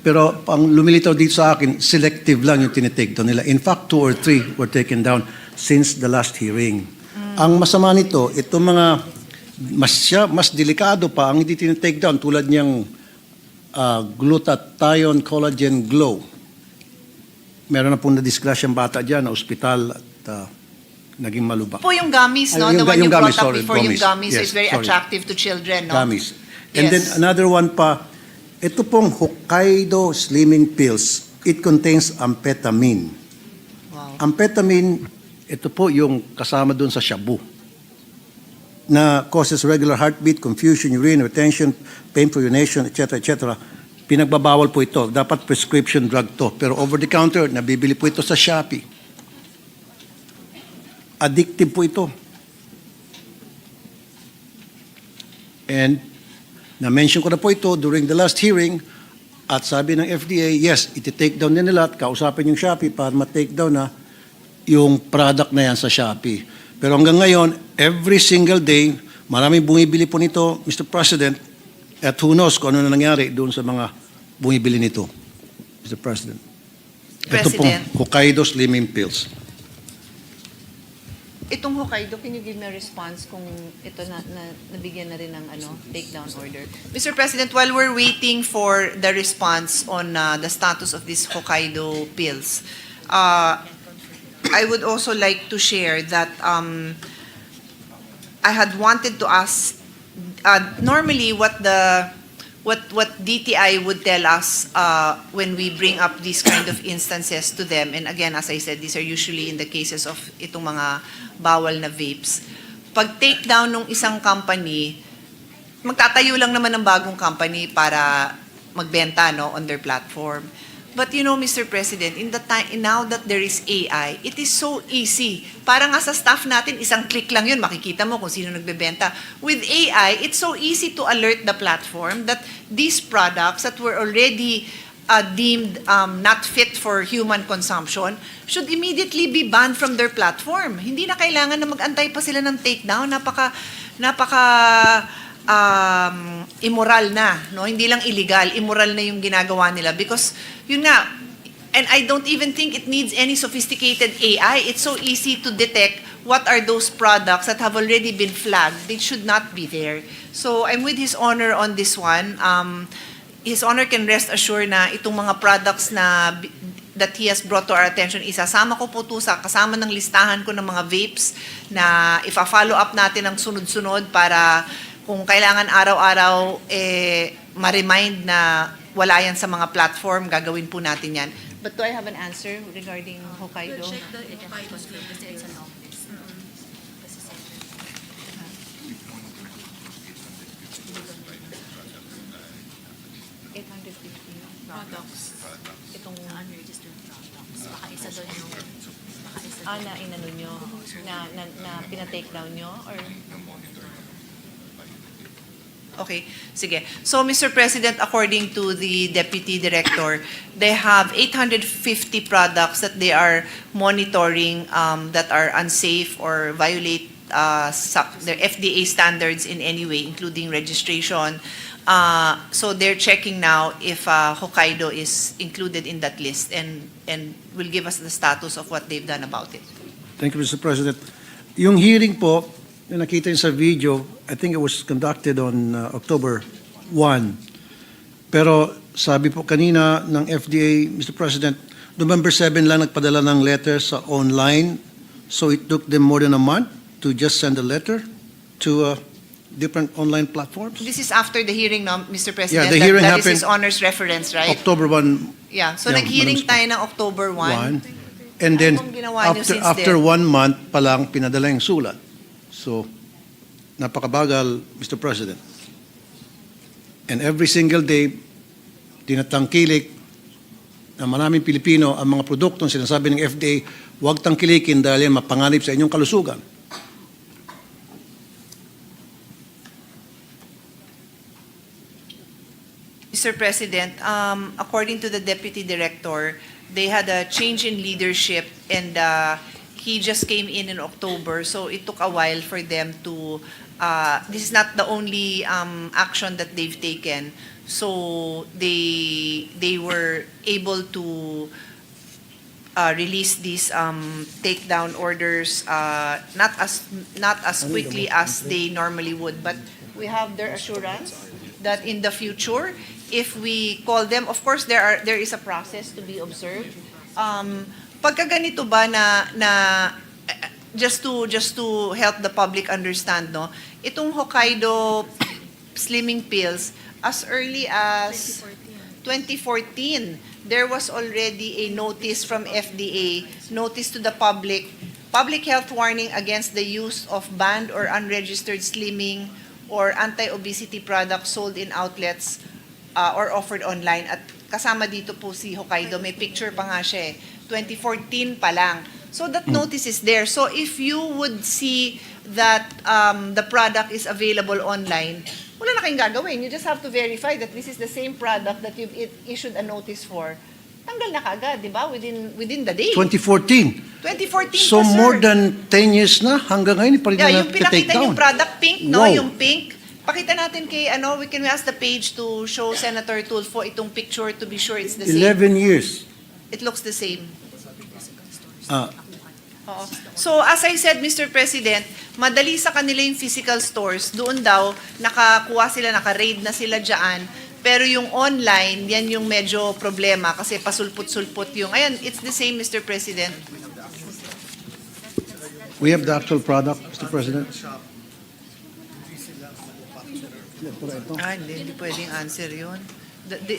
Pero ang lumilitaw dito sa akin, selective lang yung tinitake down nila. In fact, 2 or 3 were taken down since the last hearing. Ang masama nito, itong mga mas delikado pa ang hindi tinitake down tulad niyang glutathione collagen glow. Meron na pong na-disgrasya ang bata dyan na ospital at naging malubak. Po yung gummies, no? The one you brought up before, yung gummies, Yes, is very attractive to children, no? Gummies. And then Yes. another one pa, ito pong Hokkaido Slimming Pills, it contains amphetamine. Wow. Amphetamine, ito po yung kasama doon sa shabu na causes regular heartbeat, confusion, urine retention, painful urination, etc., etc. Pinagbabawal po ito. Dapat prescription drug to. Pero over-the-counter, nabibili po ito sa Shopee. Addictive po ito. And Na-mention ko na po ito during the last hearing at sabi ng FDA, yes, iti-take down din nila at kausapin yung Shopee para ma-take down na yung product na yan sa Shopee. Pero hanggang ngayon, every single day, maraming bumibili po nito, Mr. President, at who knows kung ano na nangyari doon sa mga bumibili nito, Mr. President. Ito pong Hokkaido Slimming Pills. Itong Hokkaido, can you give me a response kung ito nabigyan na rin ng takedown order? Mr. President, while we're waiting for the response on the status of these Hokkaido pills, I would also like to share that I had wanted to ask, normally what DTI would tell us when we bring up these kind of instances to them, and again, as I said, these are usually in the cases of itong mga bawal na vapes. Pag take down ng isang company, magtatayo lang naman ng bagong company para magbenta on their platform. But you know, Mr. President, now that there is AI, it is so easy. Para nga sa staff natin, isang click lang yun, makikita mo kung sino nagbebenta. With AI, it's so easy to alert the platform that these products that were already deemed not fit for human consumption should immediately be banned from their platform. Hindi na kailangan na mag-antay pa sila ng takedown. Napaka immoral na, no? Hindi lang illegal, immoral na yung ginagawa nila because yun nga, and I don't even think it needs any sophisticated AI. It's so easy to detect what are those products that have already been flagged. They should not be there. So I'm with His Honor on this one. His Honor can rest assured na itong mga products that he has brought to our attention, isasama ko po ito sa kasama ng listahan ko ng mga vapes na ifa-follow up natin ang sunod-sunod para kung kailangan araw-araw ma-remind na wala yan sa mga platform, gagawin po natin yan. But do I have an answer regarding Hokkaido? Check the Hokkaido's name kasi it's an office. Products. Itong unregistered products. Baka isa doon yung... na inano nyo? Na pinatake down nyo? Or... Okay, sige. So, Mr. President, according to the Deputy Director, they have 850 products that they are monitoring that are unsafe or violate their FDA standards in any way, including registration. So they're checking now if Hokkaido is included in that list and will give us the status of what they've done about it. Thank you, Mr. President. Yung hearing po, yung nakita niyo sa video, I think it was conducted on October 1. Pero sabi po kanina ng FDA, Mr. President, November 7 lang nagpadala ng letter sa online. So it took them more than a month to just send a letter to different online platforms. This is after the hearing, no, Mr. President? Yeah, the hearing that happened. is his honor's reference, right? October 1. Yeah, so nag-hearing tayo ng October 1. And then Anong ginawa niyo since after then? 1 month pa lang pinadala yung sulat. So napakabagal, Mr. President. And every single day, tinatangkilik na maraming Pilipino ang mga produktong sinasabi ng FDA, huwag tangkilikin dahil yan mapanganib sa inyong kalusugan. Mr. President, according to the Deputy Director, they had a change in leadership and he just came in October, so it took a while for them to, this is not the only action that they've taken. So they were able to release these takedown orders not as quickly as they normally would, but we have their assurance that in the future, if we call them, of course there is a process to be observed. Pagka ganito ba na just to help the public understand, no, itong Hokkaido slimming pills, as early as 2014, there was already a notice from FDA, notice to the public health warning against the use of banned or unregistered slimming or anti-obesity products sold in outlets or offered online. At kasama dito po si Hokkaido, may picture pa nga siya 2014 pa lang. So that notice is there. So if you would see that the product is available online, wala na kayong gagawin. You just have to verify that this is the same product that you've issued a notice for. Tanggal na kaagad, di ba? Within the day. 2014. 2014 So pa, sir. more than 10 years na, hanggang ngayon, pa rin na Yeah, yung take pinakita down. yung product pink, no? Wow. Yung pink. Pakita natin kay, we can ask the page to show Senator Tulfo itong picture to be sure it's the same. 11 years. It looks the same. Ah, Oo. So, as I said, Mr. President, madali sa kanila yung physical stores. Doon daw, nakakuha sila, naka-raid na sila dyan. Pero yung online, yan yung medyo problema kasi pasulput-sulput yung... Ayan, it's the same, Mr. President. we have the actual product, Mr. President. Hindi pwedeng answer yun.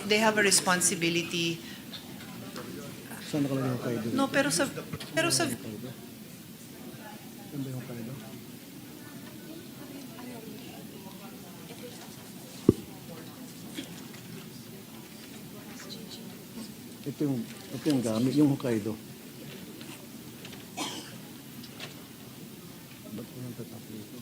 They have a responsibility. Saan nakalagay yung kayo? No, pero sa Ito yung gamit, yung Hokkaido. Ba't ko nang tatap dito?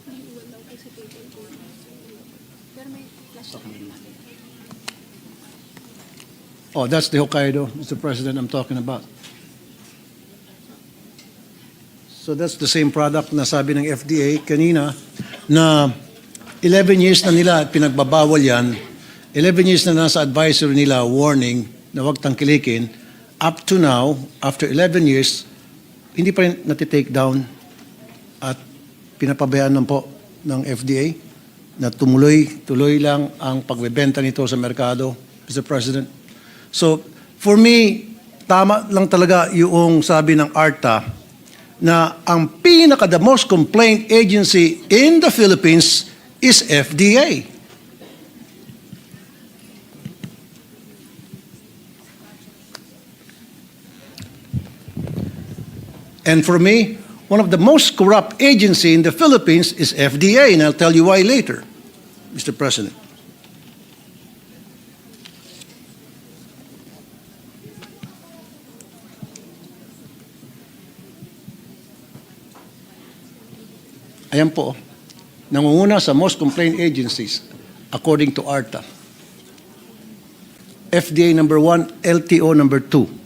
Oh, that's the Hokkaido, Mr. President, I'm talking about. So that's the same product na sabi ng FDA kanina na 11 years na nila at pinagbabawal yan. 11 years na nasa advisory nila, warning na huwag tangkilikin. Up to now, after 11 years, hindi pa rin natitake down at pinapabayaan lang po ng FDA na tuloy lang ang pagbebenta nito sa merkado, Mr. President. So, for me, tama lang talaga yung sabi ng ARTA na ang the most complaint agency in the Philippines is FDA. And for me, one of the most corrupt agency in the Philippines is FDA, and I'll tell you why later, Mr. President. Ayan po, nangunguna sa most complaint agencies according to ARTA. FDA number 1, LTO number 2.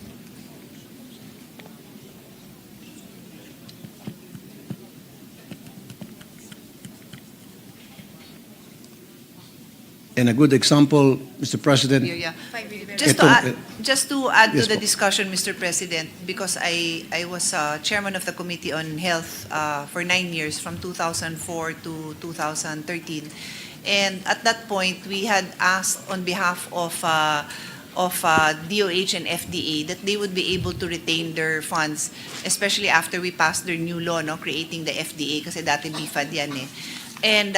And a good example, Mr. President. Yeah. Ito, Just to add to yes the po. discussion, Mr. President, because I was chairman of the Committee on Health for 9 years, from 2004 to 2013. And at that point, we had asked on behalf of DOH and FDA that they would be able to retain their funds, especially after we passed their new law, no, creating the FDA, kasi dati BFAD yan eh. And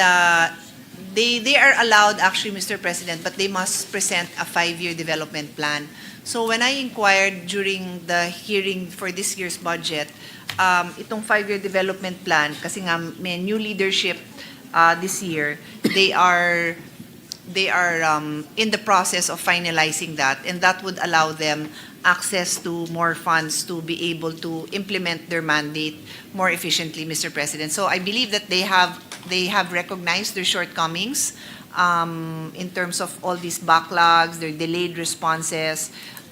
they are allowed, actually, Mr. President, but they must present a 5-year development plan. So when I inquired during the hearing for this year's budget, itong 5-year development plan, kasi nga may new leadership this year, they are in the process of finalizing that, and that would allow them access to more funds to be able to implement their mandate more efficiently, Mr. President. So I believe that they have recognized their shortcomings in terms of all these backlogs, their delayed responses,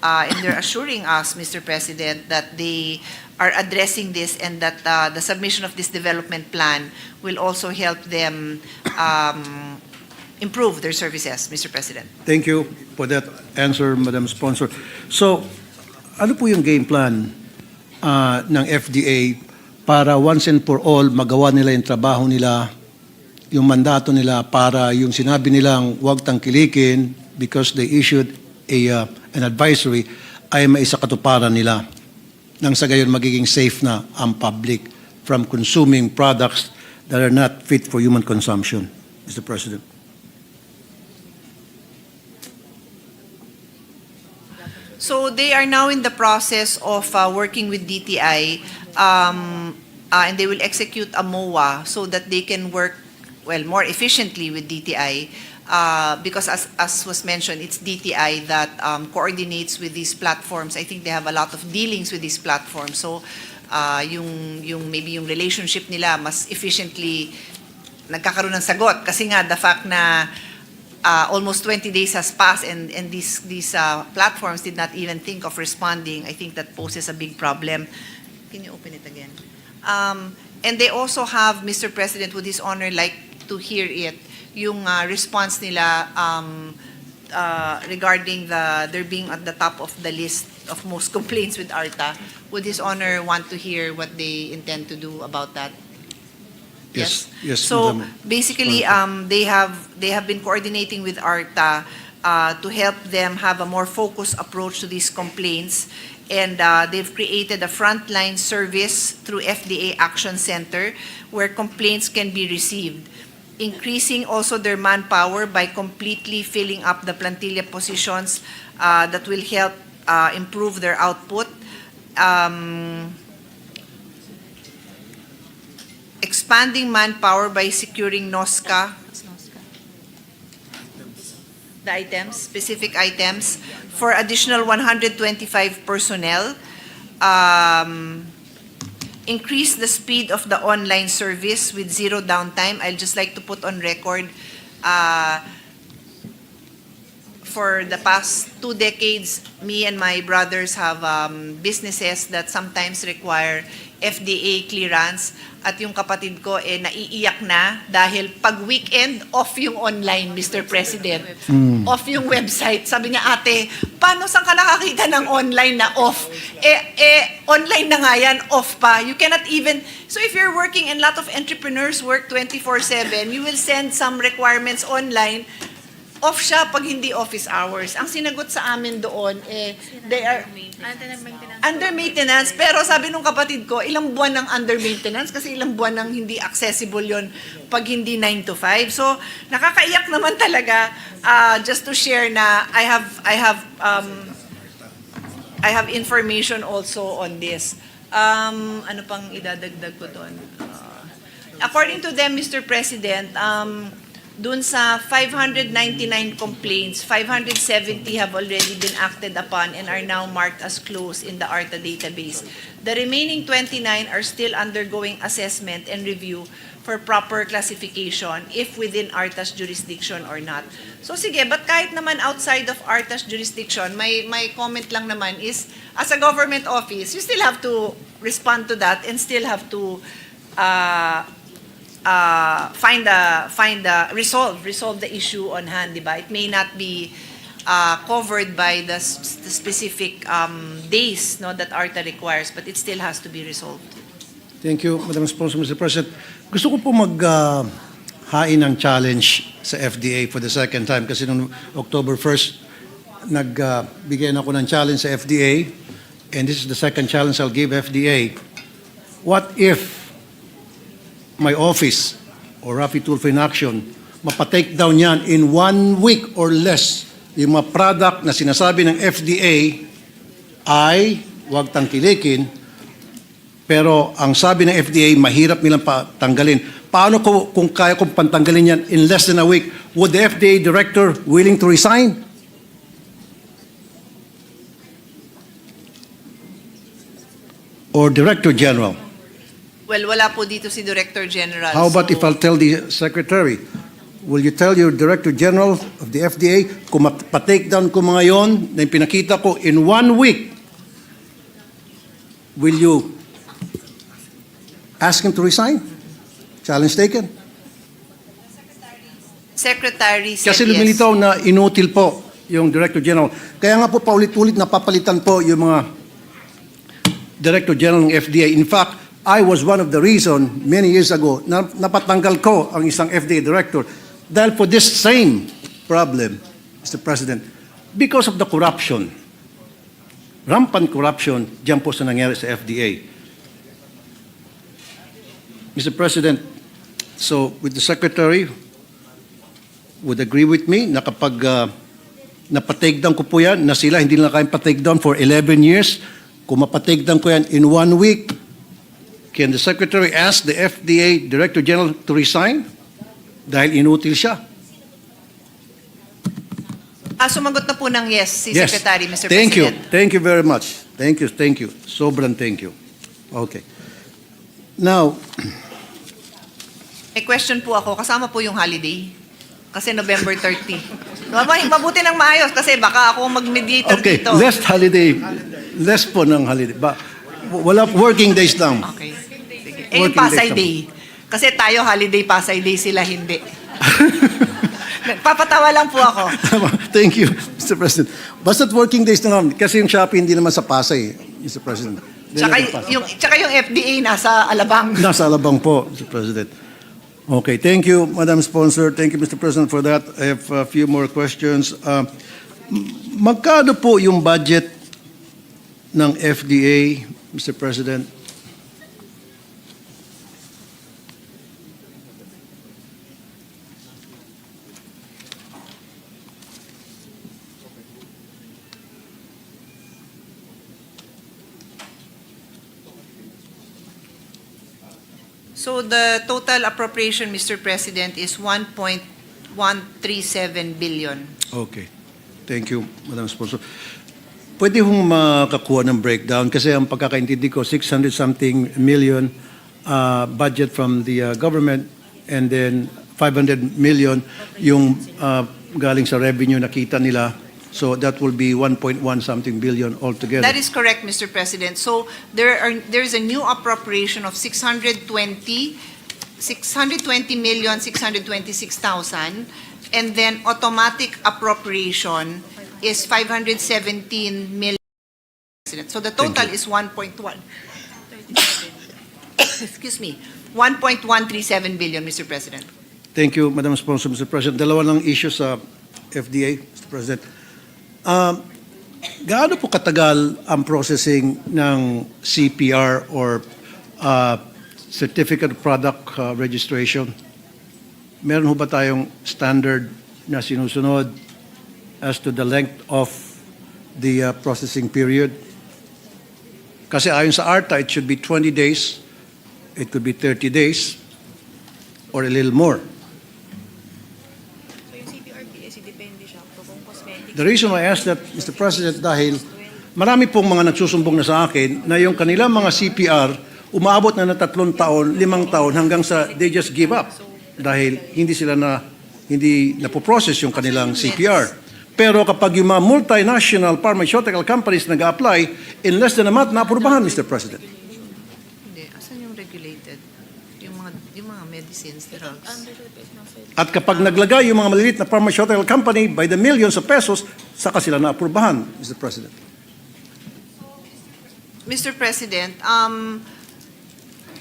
and they're assuring us, Mr. President, that they are addressing this and that the submission of this development plan will also help them improve their services, Mr. President. Thank you for that answer, Madam Sponsor. So, ano po yung game plan ng FDA para once and for all magawa nila yung trabaho nila, yung mandato nila para yung sinabi nilang huwag tangkilikin because they issued an advisory ay maisakatuparan nila nang sa gayon magiging safe na ang public from consuming products that are not fit for human consumption, Mr. President. So they are now in the process of working with DTI, and they will execute a MOA so that they can work more efficiently with DTI. Because as was mentioned, it's DTI that coordinates with these platforms. I think they have a lot of dealings with these platforms. So maybe yung relationship nila mas efficiently nagkakaroon ng sagot. Kasi nga the fact na almost 20 days has passed and these platforms did not even think of responding, I think that poses a big problem. Can you open it again? And they also have, Mr. President, would His Honor like to hear it, yung response nila regarding their being at the top of the list of most complaints with ARTA. Would His Honor want to hear what they intend to do about that? Yes. So Madam. basically, they have been coordinating with ARTA to help them have a more focused approach to these complaints, and they've created a frontline service through FDA Action Center where complaints can be received, increasing also their manpower by completely filling up the plantilla positions that will help improve their output. Expanding manpower by securing NOSCA, the items, specific items, for additional 125 personnel. Increase the speed of the online service with zero downtime. I'd just like to put on record, for the past 2 decades, me and my brothers have businesses that sometimes require FDA clearance, at yung kapatid ko naiiyak na dahil pag weekend off yung online, Mr. President. Off yung website. Sabi niya, ate, paano saan ka nakakita ng online na off? Online na nga yan, off pa. You cannot even, so if you're working, and a lot of entrepreneurs work 24/7, you will send some requirements online, off siya pag hindi office hours. Ang sinagot sa amin doon, they are under maintenance. Pero sabi nung kapatid ko, ilang buwan ng under maintenance kasi ilang buwan ng hindi accessible yon pag hindi 9 to 5. So, nakakaiyak naman talaga, just to share na I have information also on this. Ano pang idadagdag ko doon? According to them, Mr. President, dun sa 599 complaints, 570 have already been acted upon and are now marked as closed in the ARTA database. The remaining 29 are still undergoing assessment and review for proper classification if within ARTA's jurisdiction or not. So sige, but kahit naman outside of ARTA's jurisdiction, my comment lang naman is, as a government office, you still have to respond to that and still have to resolve the issue on hand, di ba? It may not be covered by the specific days, no, that ARTA requires, but it still has to be resolved. Thank you, Madam Sponsor, Mr. President. Gusto ko po hain ng challenge sa FDA for the second time kasi noong October 1st, nagbigay ako ng challenge sa FDA, and this is the second challenge I'll give FDA. What if my office or Rafi Tulfo in Action, mapatake down yan in 1 week or less, yung mga product na sinasabi ng FDA ay huwag tangkilikin, pero ang sabi ng FDA, mahirap nilang patanggalin. Paano kung kaya kong pantanggalin yan in less than a week? Would the FDA director willing to resign? Or Director General? Well, wala po dito si Director General. How about if I'll tell the Secretary? Will you tell your Director General of the FDA kung patake down ko mga yon na pinakita ko in 1 week, will you ask him to resign? Challenge taken. Secretary said Kasi yes. lumilitaw na inutil po yung Director General. Kaya nga po paulit-ulit napapalitan po yung mga Director General ng FDA. In fact, I was one of the reason many years ago na napatanggal ko ang isang FDA director dahil for this same problem, Mr. President, because of the corruption, rampant corruption, diyan po sa nangyari sa FDA. Mr. President, so with the Secretary, would agree with me na kapag napatake down ko po yan, na sila hindi na kayang patake down for 11 years, kung mapatake down ko yan in 1 week, can the Secretary ask the FDA Director General to resign? Dahil inutil siya. Sumagot na po ng yes si Yes. Secretary, Mr. Thank President. you. Thank you very much. Thank you. Sobrang thank you. Okay. Now, May question po ako. Kasama po yung holiday. Kasi November 30. Mabuti ng maayos kasi baka ako mag-mediator Okay, dito. less po ng holiday. Wala working days lang. Okay. Sige. Yung Working days Pasay lang. Day. Kasi tayo holiday Pasay Day, sila hindi. Nagpapatawa lang po ako. Thank you, Mr. President. Basta't working days na lang. Kasi yung Shopee hindi naman sa Pasay, Mr. President. Tsaka yung FDA nasa Alabang. Nasa Alabang po, Mr. President. Okay, thank you, Madam Sponsor. Thank you, Mr. President, for that. I have a few more questions. Magkano po yung budget ng FDA, Mr. President? So the total appropriation, Mr. President, is 1.137 billion. Okay. Thank you, Madam Sponsor. Pwede hong makakuha ng breakdown kasi ang pagkakaintindi ko, 600-something million budget from the government and then 500 million yung galing sa revenue nakita nila. So that will be 1.1-something billion altogether. That is correct, Mr. President. So there is a new appropriation of 620,626,000, and then automatic appropriation is 517 million. So the total is 1.1. Excuse me, 1.137 billion, Mr. President. Thank you, Madam Sponsor, Mr. President. Dalawa lang issue sa FDA, Mr. President. Gaano po katagal ang processing ng CPR or Certificate of Product Registration? Meron ho ba tayong standard na sinusunod as to the length of the processing period? Kasi ayon sa ARTA, it should be 20 days, it could be 30 days, or a little more. The reason why I ask that, Mr. President, dahil marami pong mga nagsusumbong na sa akin na yung kanilang mga CPR umaabot na ng 3 taon, 5 taon hanggang sa they just give up dahil hindi napoprocess yung kanilang CPR. Pero kapag yung mga multinational pharmaceutical companies nag-apply, in less than a month, naaprubahan, Mr. President. Hindi, asan yung regulated? Yung mga medicines, drugs. At kapag naglagay yung mga maliliit na pharmaceutical company by the millions of pesos, saka sila naaprubahan, Mr. President. Mr. President,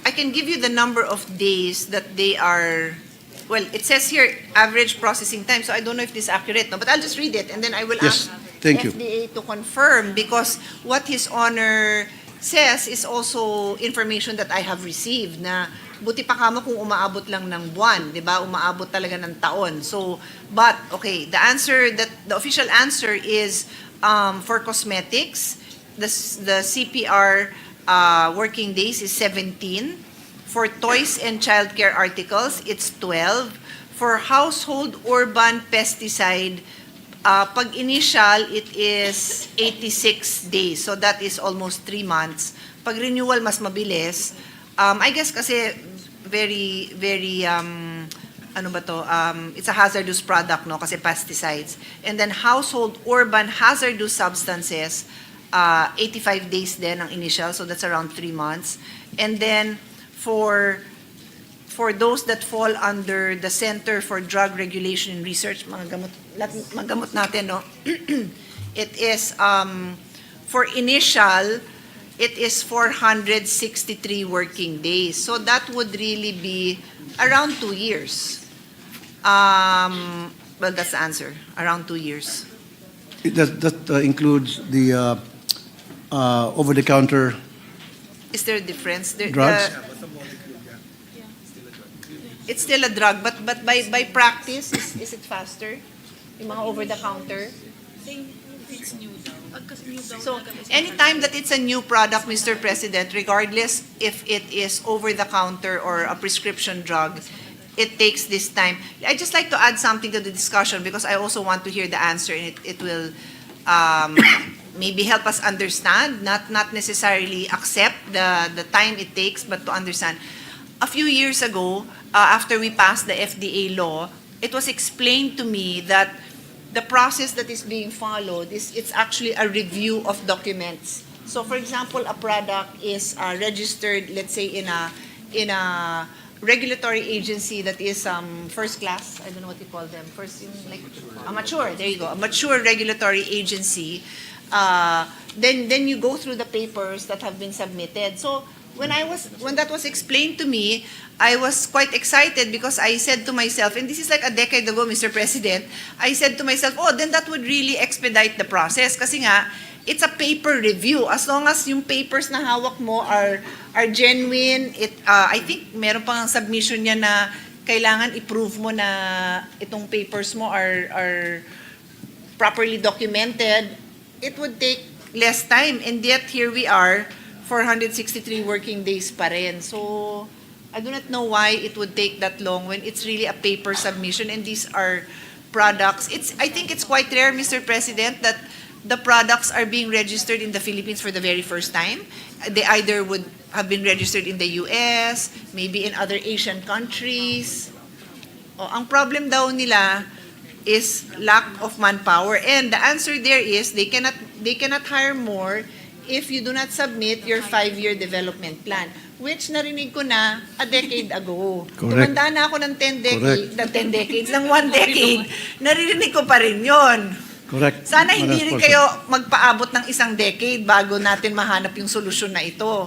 I can give you the number of days that they are, well, it says here average processing time, so I don't know if this is accurate, no? But I'll just read it and then I will Yes, ask thank you. FDA to confirm because what His Honor says is also information that I have received na buti pa kamo kung umaabot lang ng buwan, di ba? Umaabot talaga ng taon. So, but, okay, the official answer is for cosmetics, the CPR working days is 17. For toys and childcare articles, it's 12. For household urban pesticide, pag initial, it is 86 days. So that is almost 3 months. Pag renewal, mas mabilis. I guess kasi very, it's a hazardous product, no? Kasi pesticides. And then household urban hazardous substances, 85 days din ang initial, so that's around 3 months. And then for those that fall under the Center for Drug Regulation and Research, mga gamot natin, no? It is, for initial, it is 463 working days. So that would really be around 2 years. Well, that's the answer, around 2 years. That includes the over-the-counter Is there a difference? drugs? It's still a drug, but by practice, is it faster? Yung mga over-the-counter? So, anytime that it's a new product, Mr. President, regardless if it is over-the-counter or a prescription drug, it takes this time. I'd just like to add something to the discussion because I also want to hear the answer and it will maybe help us understand, not necessarily accept the time it takes, but to understand. A few years ago, after we passed the FDA law, it was explained to me that the process that is being followed it's actually a review of documents. So for example, a product is registered, let's say in a regulatory agency that is first class, I don't know what you call them, like a mature, there you go, a mature regulatory agency. Then you go through the papers that have been submitted. So when that was explained to me, I was quite excited because I said to myself, and this is like a decade ago, Mr. President, I said to myself, oh, then that would really expedite the process. Kasi nga, it's a paper review. As long as yung papers na hawak mo are genuine, I think meron pang submission niya na kailangan i-prove mo na itong papers mo are properly documented, it would take less time. And yet, here we are, 463 working days pa rin. So, I do not know why it would take that long when it's really a paper submission and these are products. I think it's quite rare, Mr. President, that the products are being registered in the Philippines for the very first time. They either would have been registered in the US, maybe in other Asian countries. Ang problem daw nila is lack of manpower. And the answer there is they cannot hire more if you do not submit your 5-year development plan, which narinig ko na a decade ago. Correct. Tumanda na ako ng 10 decades, ng 1 decade, naririnig ko pa rin yon. Correct. Sana hindi Madam rin Sponsor. kayo magpaabot ng 1 decade bago natin mahanap yung solusyon na ito.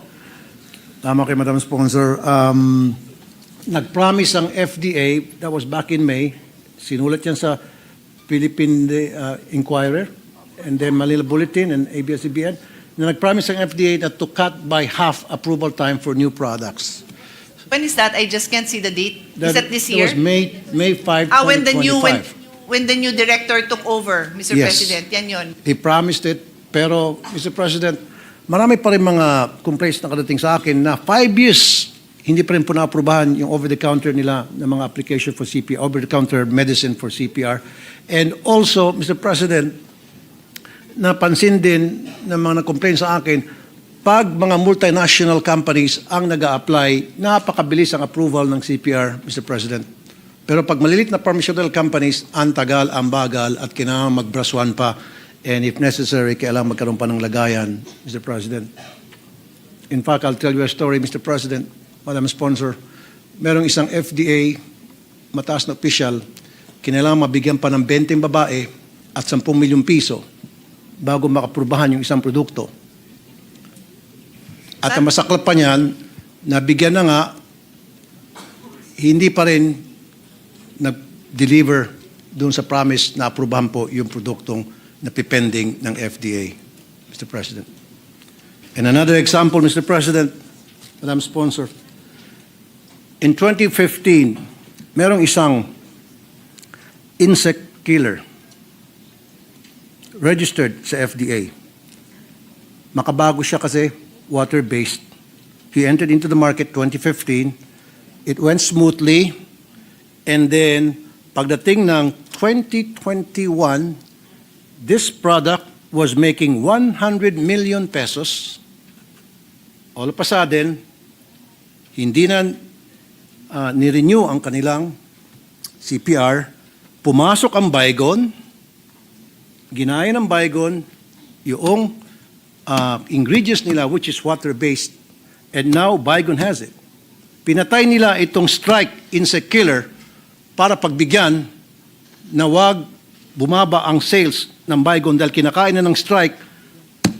Tama kay Madam Sponsor. Nag-promise ang FDA, that was back in May, sinulat yan sa Philippine Inquirer, and then Manila Bulletin and ABS-CBN, na nag-promise ang FDA that to cut by half approval time for new products. When is that? I just can't see the date. Is that this year? That was May 5, 2025. When the new director took over, Mr. Yes. President, yan yun. He promised it, pero Mr. President, marami pa rin mga complaints na kadating sa akin na 5 years hindi pa rin po naaprubahan yung over-the-counter nila ng mga application for CPR, over-the-counter medicine for CPR. And also, Mr. President, napansin din ng mga na-complain sa akin, pag mga multinational companies ang nag-a-apply, napakabilis ang approval ng CPR, Mr. President. Pero pag malilit na pharmaceutical companies, ang tagal, ang bagal, at kailangan mag-braswan pa. And if necessary, kailangan magkaroon pa ng lagayan, Mr. President. In fact, I'll tell you a story, Mr. President, Madam Sponsor. Merong isang FDA, mataas na official, kinailangan mabigyan pa ng 20 babae at 10 milyong piso bago makaprubahan yung isang produkto. At ang masaklap pa niyan, nabigyan na nga, hindi pa rin nag-deliver doon sa promise na aprubahan po yung produktong napipending ng FDA, Mr. President. And another example, Mr. President, Madam Sponsor, in 2015, merong isang insect killer registered sa FDA. Makabago siya kasi water-based. He entered into the market 2015. It went smoothly. And then, pagdating ng 2021, this product was making 100 million pesos. All of a sudden, hindi na ni-renew ang kanilang CPR. Pumasok ang Baygon, ginaya ng Baygon yung ingredients nila which is water-based, and now Baygon has it. Pinatay nila itong strike insect killer para pagbigyan na wag bumaba ang sales ng Baygon dahil kinakain na ng strike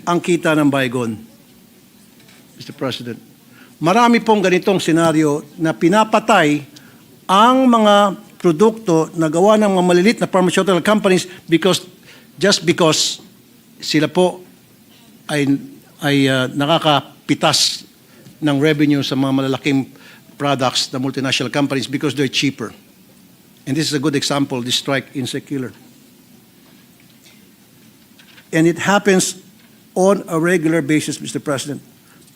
ang kita ng Baygon. Mr. President, marami pong ganitong senaryo na pinapatay ang mga produkto na gawa ng mga malilit na pharmaceutical companies just because sila po ay nakakapitas ng revenue sa mga malalaking products na multinational companies because they're cheaper. And this is a good example, this strike insect killer. And it happens on a regular basis, Mr. President.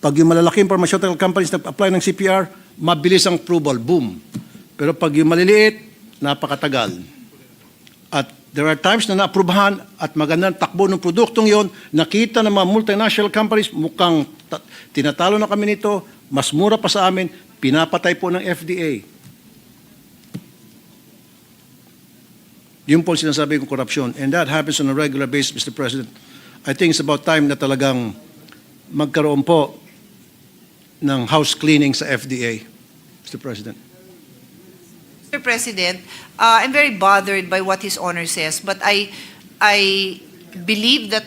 Pag yung malalaking pharmaceutical companies nag-apply ng CPR, mabilis ang approval, boom. Pero pag yung maliliit, napakatagal. At there are times na naaprubahan at magandang takbo ng produktong yon, nakita ng mga multinational companies, mukhang tinatalo na kami nito, mas mura pa sa amin, pinapatay po ng FDA. Yun po ang sinasabi kong korupsyon. And that happens on a regular basis, Mr. President. I think it's about time na talagang magkaroon po ng house cleaning sa FDA, Mr. President. Mr. President, I'm very bothered by what His Honor says, but I believe that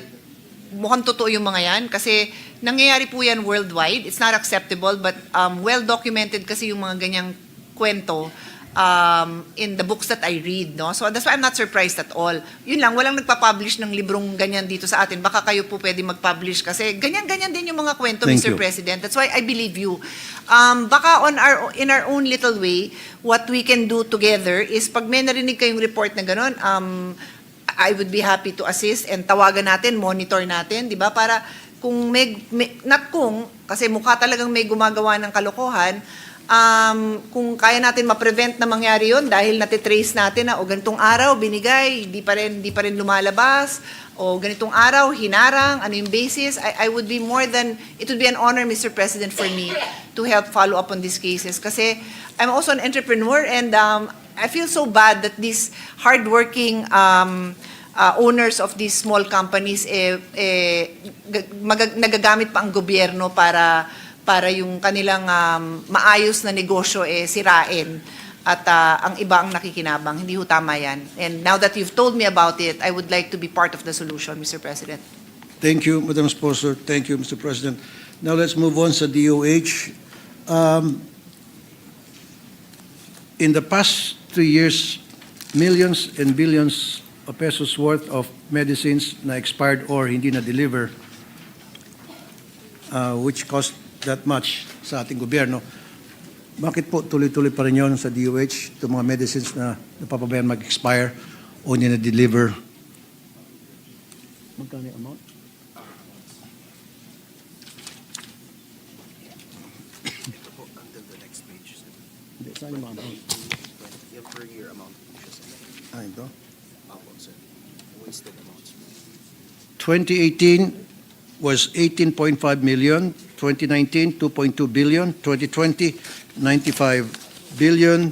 mukhang totoo yung mga yan kasi nangyayari po yan worldwide. It's not acceptable, but well-documented kasi yung mga ganyang kwento in the books that I read, no? So that's why I'm not surprised at all. Yun lang, walang nagpa-publish ng librong ganyan dito sa atin. Baka kayo po pwede mag-publish kasi ganyan-ganyan din yung mga kwento, Thank Mr. you. President. That's why I believe you. Baka in our own little way, what we can do together is pag may narinig kayong report na gano'n, I would be happy to assist and tawagan natin, monitor natin, di ba? Para kung not kung, kasi mukha talagang may gumagawa ng kalokohan, kung kaya natin ma-prevent na mangyari yun dahil natitrace natin na o ganitong araw binigay, di pa rin lumalabas, o ganitong araw hinarang, ano yung basis, I would be it would be an honor, Mr. President, for me to help follow up on these cases. Kasi I'm also an entrepreneur and I feel so bad that these hardworking owners of these small companies nagagamit pa ang gobyerno para yung kanilang maayos na negosyo sirain at ang iba ang nakikinabang. Hindi ho tama yan. And now that you've told me about it, I would like to be part of the solution, Mr. President. Thank you, Madam Sponsor. Thank you, Mr. President. Now let's move on sa DOH. In the past 3 years, millions and billions of pesos worth of medicines na expired or hindi na-deliver, which cost that much sa ating gobyerno. Bakit po tuloy-tuloy pa rin yun sa DOH, itong mga medicines na napapabayaan mag-expire o hindi na-deliver? Magkano yung amount? Hindi, saan yung mga amount? Yung per year amount. Ito? Wasted amounts. 2018 was 18.5 million, 2019, 2.2 billion, 2020, 95 billion,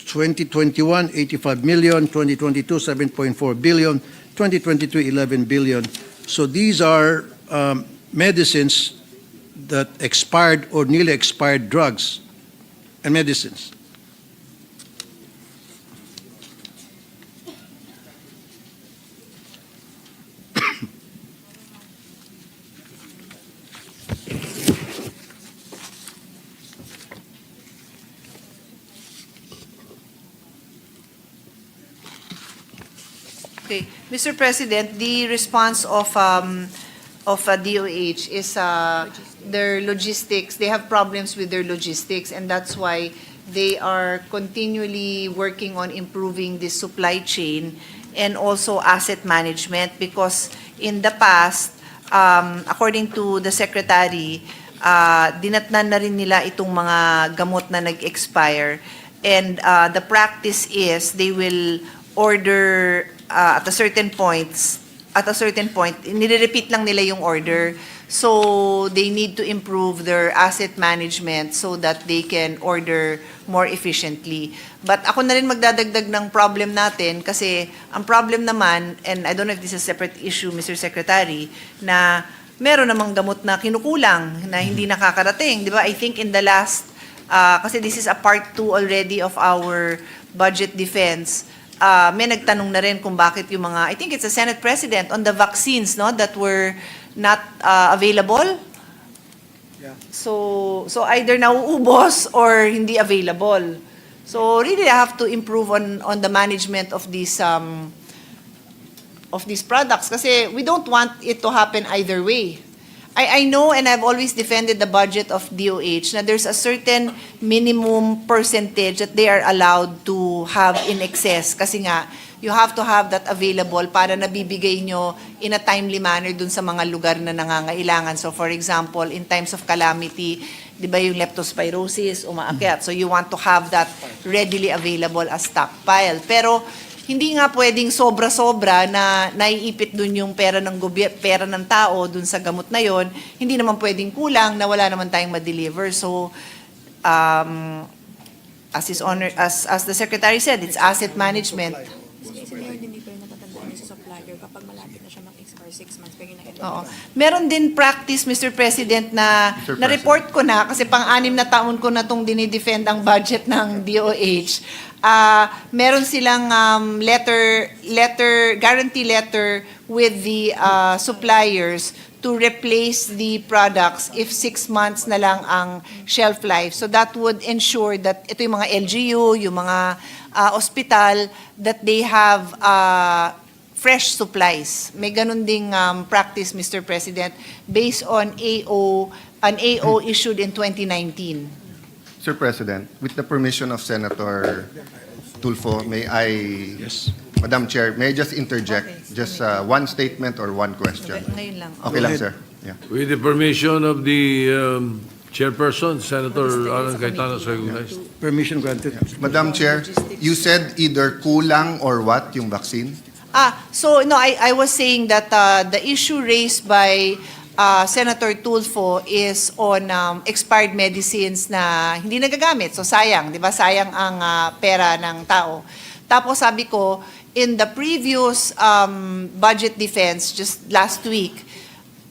2021, 85 million, 2022, 7.4 billion, 2023, 11 billion. So these are medicines that expired or nearly expired drugs and medicines. Okay, Mr. President, the response of DOH is their logistics. They have problems with their logistics, and that's why they are continually working on improving the supply chain and also asset management. Because in the past, according to the Secretary, dinatnan na rin nila itong mga gamot na nag-expire. And the practice is they will order at a certain point, nire-repeat lang nila yung order. So they need to improve their asset management so that they can order more efficiently. But ako na rin magdadagdag ng problem natin kasi ang problem naman, and I don't know if this is a separate issue, Mr. Secretary, na meron namang gamot na kinukulang na hindi nakakarating. Di ba? I think in the last, kasi this is a part 2 already of our budget defense, may nagtanong na rin kung bakit yung mga, I think it's a Senate President, on the vaccines, no, that were not available. Yeah. So either nauubos or hindi available. So really I have to improve on the management of these products kasi we don't want it to happen either way. I know, and I've always defended the budget of DOH, na there's a certain minimum percentage that they are allowed to have in excess. Kasi nga, you have to have that available para nabibigay nyo in a timely manner dun sa mga lugar na nangangailangan. So for example, in times of calamity, di ba yung leptospirosis, umaakyat. So you want to have that readily available as stockpile. Pero hindi nga pwedeng sobra-sobra na naiipit dun yung pera ng tao dun sa gamot na yon. Hindi naman pwedeng kulang na wala naman tayong ma-deliver. So as his honor, as the Secretary said, it's asset management. Kasi meron din dito yung natatandaan niya sa supplier kapag malapit na siya mag-expire 6 months, pwede na Oo. Meron din practice, Mr. President, na na-report ko na kasi pang-anim na taon ko na itong dinidefend ang budget ng DOH. Meron silang guarantee letter with the suppliers to replace the products if 6 months na lang ang shelf life. So that would ensure that ito yung mga LGU, yung mga ospital, that they have fresh supplies. May ganun ding practice, Mr. President, based on an AO issued in 2019. Sir President, with the permission of Senator Tulfo, may I, Madam Chair, may I just interject just one statement or one question? Ngayon lang. Okay lang, sir. Yeah. With the permission of the chairperson, Senator Alan Cayetano is recognized. Permission granted. Madam Chair, you said either kulang or what, yung vaccine? So no, I was saying that the issue raised by Senator Tulfo is on expired medicines na hindi nagagamit. So sayang, di ba? Sayang ang pera ng tao. Tapos sabi ko, in the previous budget defense just last week,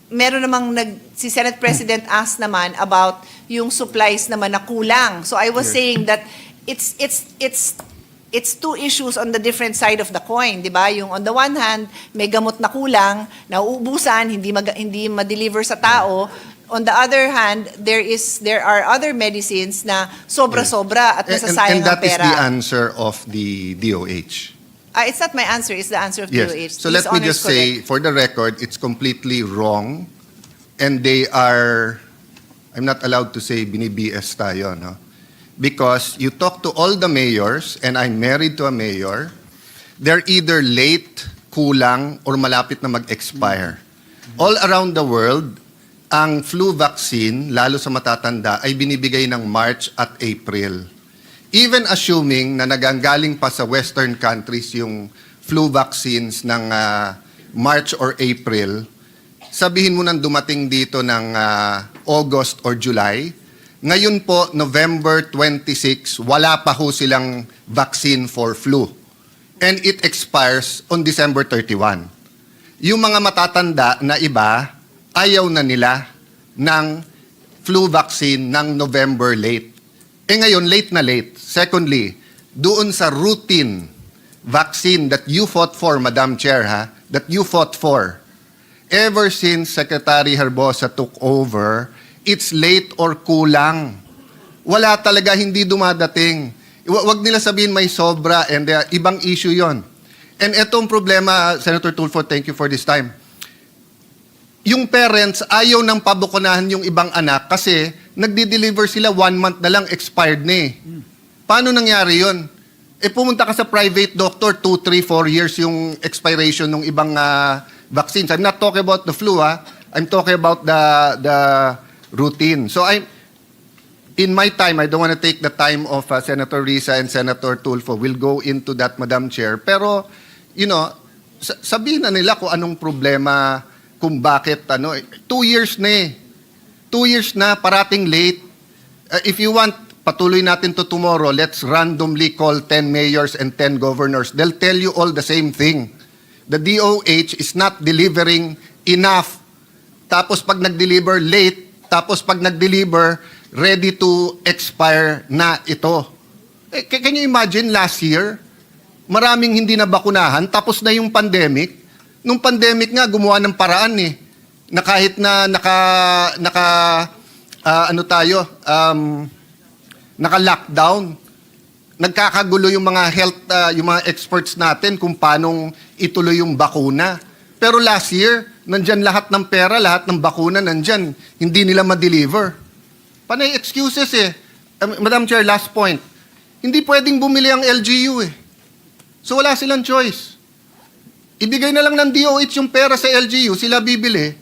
meron namang si Senate President asked naman about yung supplies naman na kulang. So I was saying that it's two issues on the different side of the coin, di ba? Yung on the one hand, may gamot na kulang, nauubusan, hindi ma-deliver sa tao. On the other hand, there are other medicines na sobra-sobra at nasasayang And that ang is pera. the answer of the DOH. It's not my answer, it's the answer of Yes. DOH. So let me just say, for the record, it's completely wrong. And they are, I'm not allowed to say bini-BS tayo, no? Because you talk to all the mayors, and I'm married to a mayor, they're either late, kulang, or malapit na mag-expire. All around the world, ang flu vaccine, lalo sa matatanda, ay binibigay ng March at April. Even assuming na naganggaling pa sa Western countries yung flu vaccines ng March or April, sabihin mo nang dumating dito ng August or July, ngayon po, November 26, wala pa ho silang vaccine for flu. And it expires on December 31. Yung mga matatanda na iba, ayaw na nila ng flu vaccine ng November late. Ngayon, late na late. Secondly, doon sa routine vaccine that you fought for, Madam Chair, that you fought for, ever since Secretary Herbosa took over, it's late or kulang. Wala talaga, hindi dumadating. Wag nila sabihin may sobra and ibang issue yon. And etong problema, Senator Tulfo, thank you for this time. Yung parents, ayaw nang pabukunahan yung ibang anak kasi nagdi-deliver sila 1 month na lang, expired na eh. Paano nangyari yon? Pumunta ka sa private doctor, 2, 3, 4 years yung expiration ng ibang vaccines. I'm not talking about the flu, I'm talking about the routine. So in my time, I don't want to take the time of Senator Risa and Senator Tulfo. We'll go into that, Madam Chair. Pero, sabihin na nila kung anong problema, kung bakit, 2 years na eh. 2 years na, parating late. If you want, patuloy natin to tomorrow, let's randomly call 10 mayors and 10 governors. They'll tell you all the same thing. The DOH is not delivering enough. Tapos pag nag-deliver late, tapos pag nag-deliver, ready to expire na ito. Can you imagine last year, maraming hindi na bakunahan, tapos na yung pandemic. Nung pandemic nga, gumawa ng paraan eh, na kahit na naka-lockdown, nagkakagulo yung mga health, yung mga experts natin kung paanong ituloy yung bakuna. Pero last year, nandyan lahat ng pera, lahat ng bakuna nandyan. Hindi nila ma-deliver. Panay excuses eh. Madam Chair, last point. Hindi pwedeng bumili ang LGU eh. So wala silang choice. Ibigay na lang ng DOH yung pera sa LGU, sila bibili.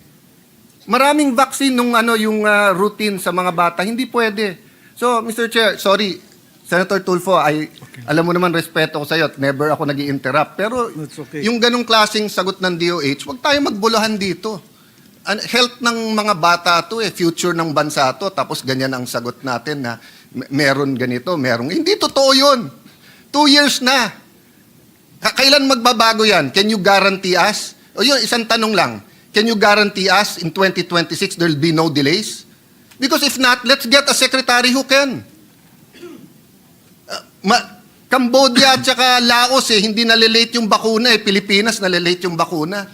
Maraming vaccine nung yung routine sa mga bata, hindi pwede. So, Mr. Chair, sorry, Senator Tulfo, alam mo naman respeto ko sa iyo at never ako nag-i-interrupt. Pero yung ganong klaseng sagot ng DOH, wag tayo magbuluhan dito. Health ng mga bata to future ng bansa to, tapos ganyan ang sagot natin na meron ganito, meron. Hindi totoo yun. 2 years na. Kailan magbabago yan? Can you guarantee us? O yun, isang tanong lang. Can you guarantee us in 2026 there will be no delays? Because if not, let's get a secretary who can. Cambodia at saka Laos hindi nalilate yung bakuna Pilipinas nalilate yung bakuna.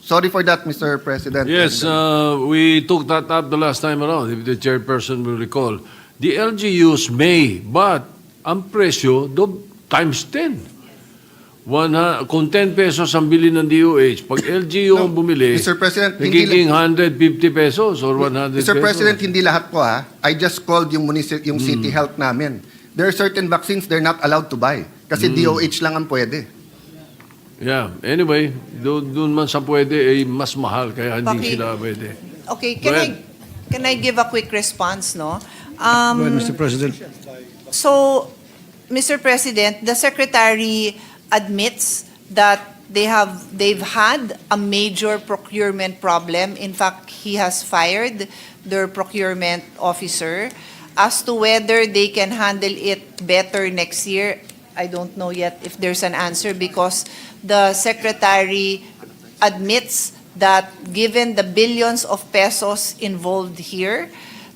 Sorry for that, Mr. President. Yes, we took that up the last time around, if the chairperson will recall. The LGUs may, but ang presyo, times 10. Kung 10 pesos ang bili ng DOH, pag LGU ang bumili, Mr. President, nagiging 150 pesos or 100 Mr. pesos. President, hindi lahat po I just called yung city health namin. There are certain vaccines they're not allowed to buy kasi DOH lang ang pwede. Yeah, anyway, doon man sa pwede, mas mahal, kaya hindi sila pwede. Okay, Go ahead. can I give a quick response, no? Go ahead, Mr. President. So, Mr. President, the Secretary admits that they've had a major procurement problem. In fact, he has fired their procurement officer. As to whether they can handle it better next year, I don't know yet if there's an answer because the Secretary admits that given the billions of pesos involved here,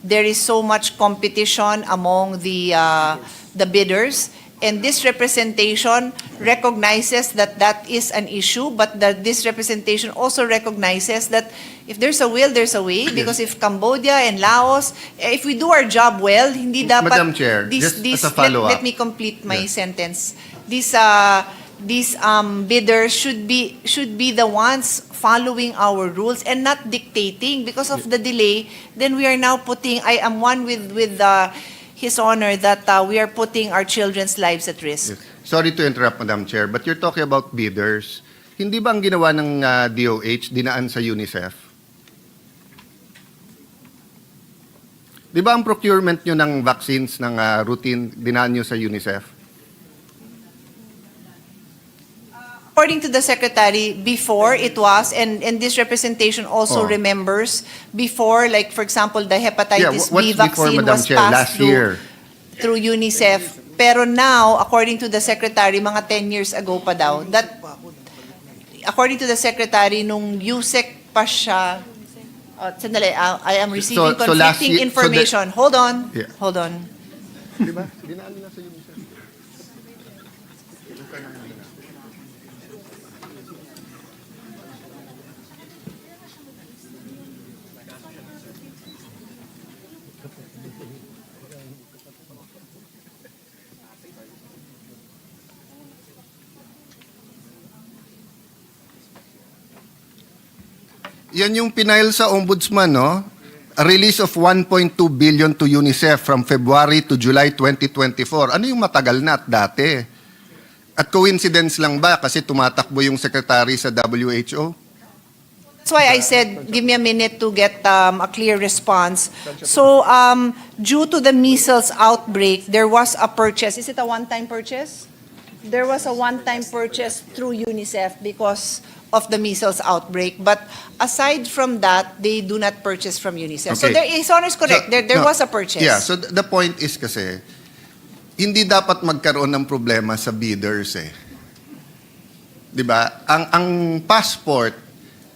there is so much competition among the bidders. And this representation recognizes that that is an issue, but that this representation also recognizes that if there's a will, there's a way. Because if Cambodia and Laos, if we do our job well, hindi dapat... Madam Chair, just as a follow-up. Let me complete my sentence. These bidders should be the ones following our rules and not dictating. Because of the delay, then we are now putting... I am one with His Honor that we are putting our children's lives at risk. Yes. Sorry to interrupt, Madam Chair, but you're talking about bidders. Hindi ba ang ginawa ng DOH dinaan sa UNICEF? Di ba ang procurement nyo ng vaccines ng routine dinaan nyo sa UNICEF? According to the Secretary, before it was, and this representation also Oh. remembers, before, like for example, the hepatitis what's B before, vaccine Madam was Chair? passed Last year. through UNICEF. Pero now, according to the Secretary, mga 10 years ago pa daw, that, according to the Secretary, nung USEC pa siya, sandali, I am receiving So last conflicting year- information. Hold on, Yeah. hold on. Di ba? Dinaan nila sa UNICEF. Yan yung pinail sa ombudsman, no? A release of 1.2 billion to UNICEF from February to July 2024. Ano yung matagal na at dati? At coincidence lang ba kasi tumatakbo yung secretary sa WHO? That's why I said, give me a minute to get a clear response. So, due to the measles outbreak, there was a purchase. Is it a one-time purchase? There was a one-time purchase through UNICEF because of the measles outbreak. But aside from that, they do not purchase from UNICEF. So, Okay. His Honor is correct. So, There no, was a purchase. Yeah, so the point is kasi, hindi dapat magkaroon ng problema sa bidders eh. 'Di ba? Ang passport,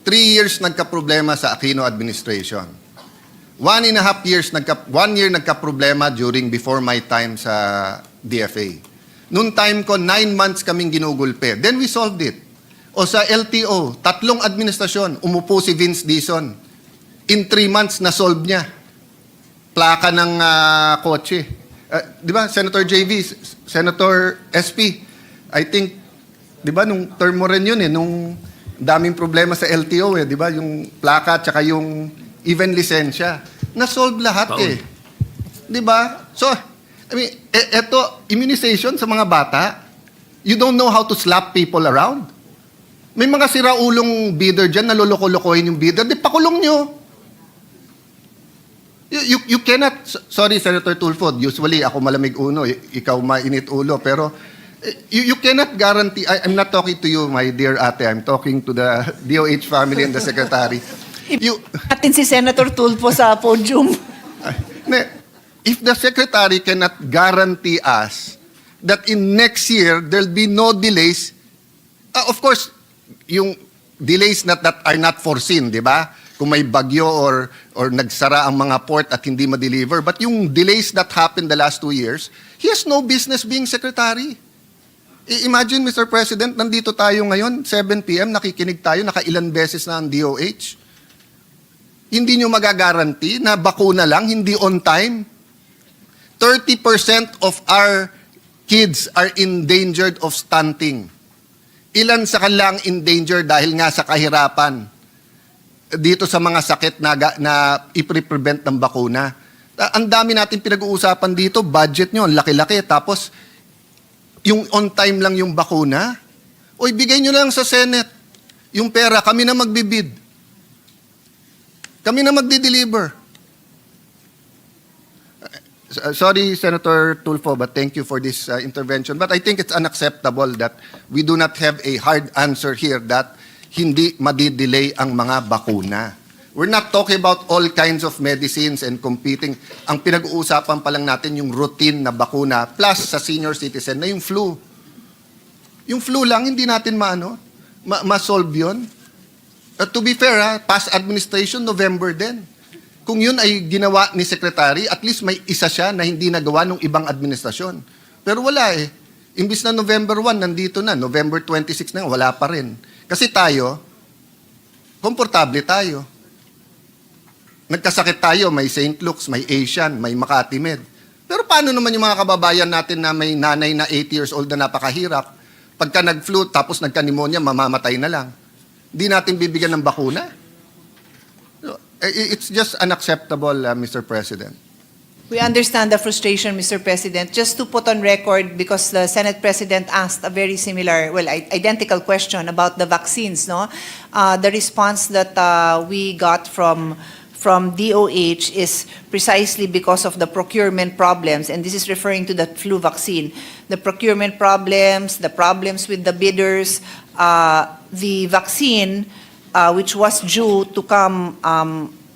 3 years nagka-problema sa Aquino administration. 1.5 years, 1 year nagka-problema before my time sa DFA. Noong time ko, 9 months kaming ginugulpe. Then we solved it. O sa LTO, 3 administrasyon, umupo si Vince Dizon. In 3 months, na-solve niya. Plaka ng kotse. Di ba, Senator JV, Senator SP, I think, di ba, nung term mo rin yun nung daming problema sa LTO di ba, yung plaka tsaka yung even lisensya. Na-solve lahat Di ba? So, I mean, eto, immunization sa mga bata, you don't know how to slap people around. May mga siraulong bidder dyan, naloloko-lokohin yung bidder, di pakulong nyo. You cannot, sorry Senator Tulfo, usually ako malamig uno, ikaw mainit ulo, pero you cannot guarantee, I'm not talking to you, my dear ate, I'm talking to the DOH family and the secretary. Natin si Senator Tulfo sa podium. if the Secretary cannot guarantee us that in next year there'll be no delays, of course, yung delays that are not foreseen, di ba? Kung may bagyo or nagsara ang mga port at hindi ma-deliver. But yung delays that happened the last 2 years, he has no business being Secretary. Imagine, Mr. President, nandito tayo ngayon, 7 p.m., nakikinig tayo, nakailan beses na ang DOH. Hindi nyo magagaranti na bakuna lang, hindi on time. 30% of our kids are endangered of stunting. Ilan sa kanilang endangered dahil nga sa kahirapan dito sa mga sakit na i-prevent ng bakuna. Ang dami natin pinag-uusapan dito, budget nyo, laki-laki, tapos yung on time lang yung bakuna. O ibigay nyo lang sa Senate yung pera, kami na magbibid. Kami na magdi-deliver. Sorry, Senator Tulfo, but thank you for this intervention. But I think it's unacceptable that we do not have a hard answer here that hindi madidelay ang mga bakuna. We're not talking about all kinds of medicines and competing. Ang pinag-uusapan pa lang natin yung routine na bakuna plus sa senior citizen na yung flu. Yung flu lang, hindi natin ma-solve yun. To be fair, past administration, November din. Kung yun ay ginawa ni Secretary, at least may isa siya na hindi nagawa ng ibang administrasyon. Pero wala eh. Imbis na November 1, nandito na. November 26 na, wala pa rin. Kasi tayo, komportable tayo. Nagkasakit tayo, may St. Luke's, may Asian, may Makati Med. Pero paano naman yung mga kababayan natin na may nanay na 80 years old na napakahirap? Pagka nag-flu, tapos nagka-pneumonia, mamamatay na lang. Hindi natin bibigyan ng bakuna? It's just unacceptable, Mr. President. We understand the frustration, Mr. President. Just to put on record, because the Senate President asked a very similar, well, identical question about the vaccines, no? The response that we got from DOH is precisely because of the procurement problems, and this is referring to the flu vaccine. The procurement problems, the problems with the bidders, the vaccine, which was due to come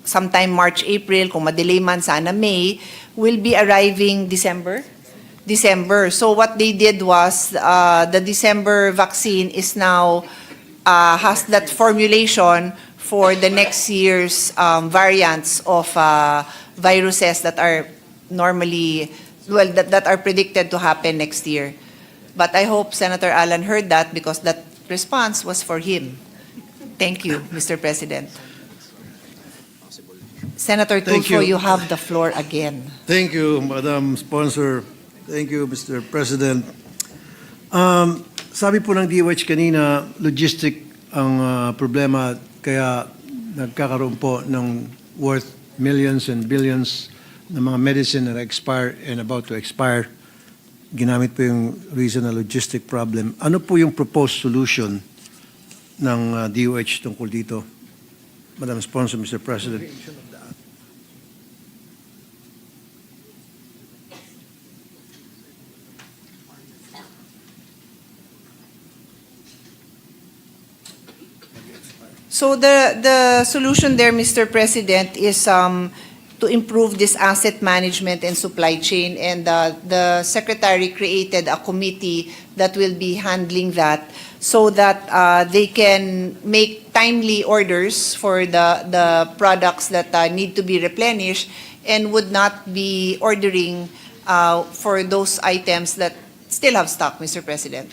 sometime March, April, kung madelay man sana May, will be arriving December. So what they did was the December vaccine is now has that formulation for the next year's variants of viruses that are normally, well, that are predicted to happen next year. But I hope Senator Alan heard that because that response was for him. Thank you, Mr. President. Senator Thank Tulfo, you. you have the floor again. Thank you, Madam Sponsor. Thank you, Mr. President. Sabi po ng DOH kanina, logistic ang problema, kaya nagkakaroon po ng worth millions and billions na mga medicine na expire and about to expire. Ginamit po yung reason na logistic problem. Ano po yung proposed solution ng DOH tungkol dito? Madam Sponsor, Mr. President. So the solution there, Mr. President, is to improve this asset management and supply chain, and the Secretary created a committee that will be handling that so that they can make timely orders for the products that need to be replenished and would not be ordering for those items that still have stock, Mr. President.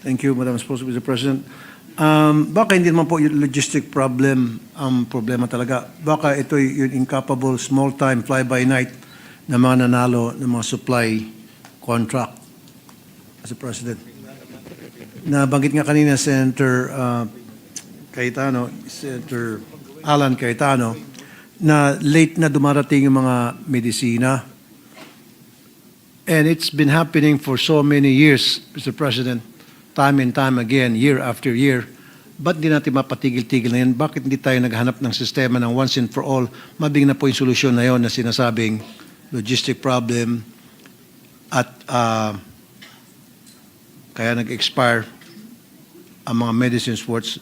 Thank you, Madam Sponsor, Mr. President. Baka hindi naman po yung logistic problem ang problema talaga. Baka ito yung incapable small-time fly-by-night na mga nanalo ng mga supply contract, Mr. President. Nabanggit nga kanina Senator Senator Alan Cayetano, na late na dumarating yung mga medisina. And it's been happening for so many years, Mr. President, time and time again, year after year. Ba't di natin mapatigil-tigil na yan? Bakit hindi tayo naghanap ng sistema ng once and for all? Mabigyan na po yung solusyon na yon na sinasabing logistic problem at kaya nag-expire ang mga medicines worth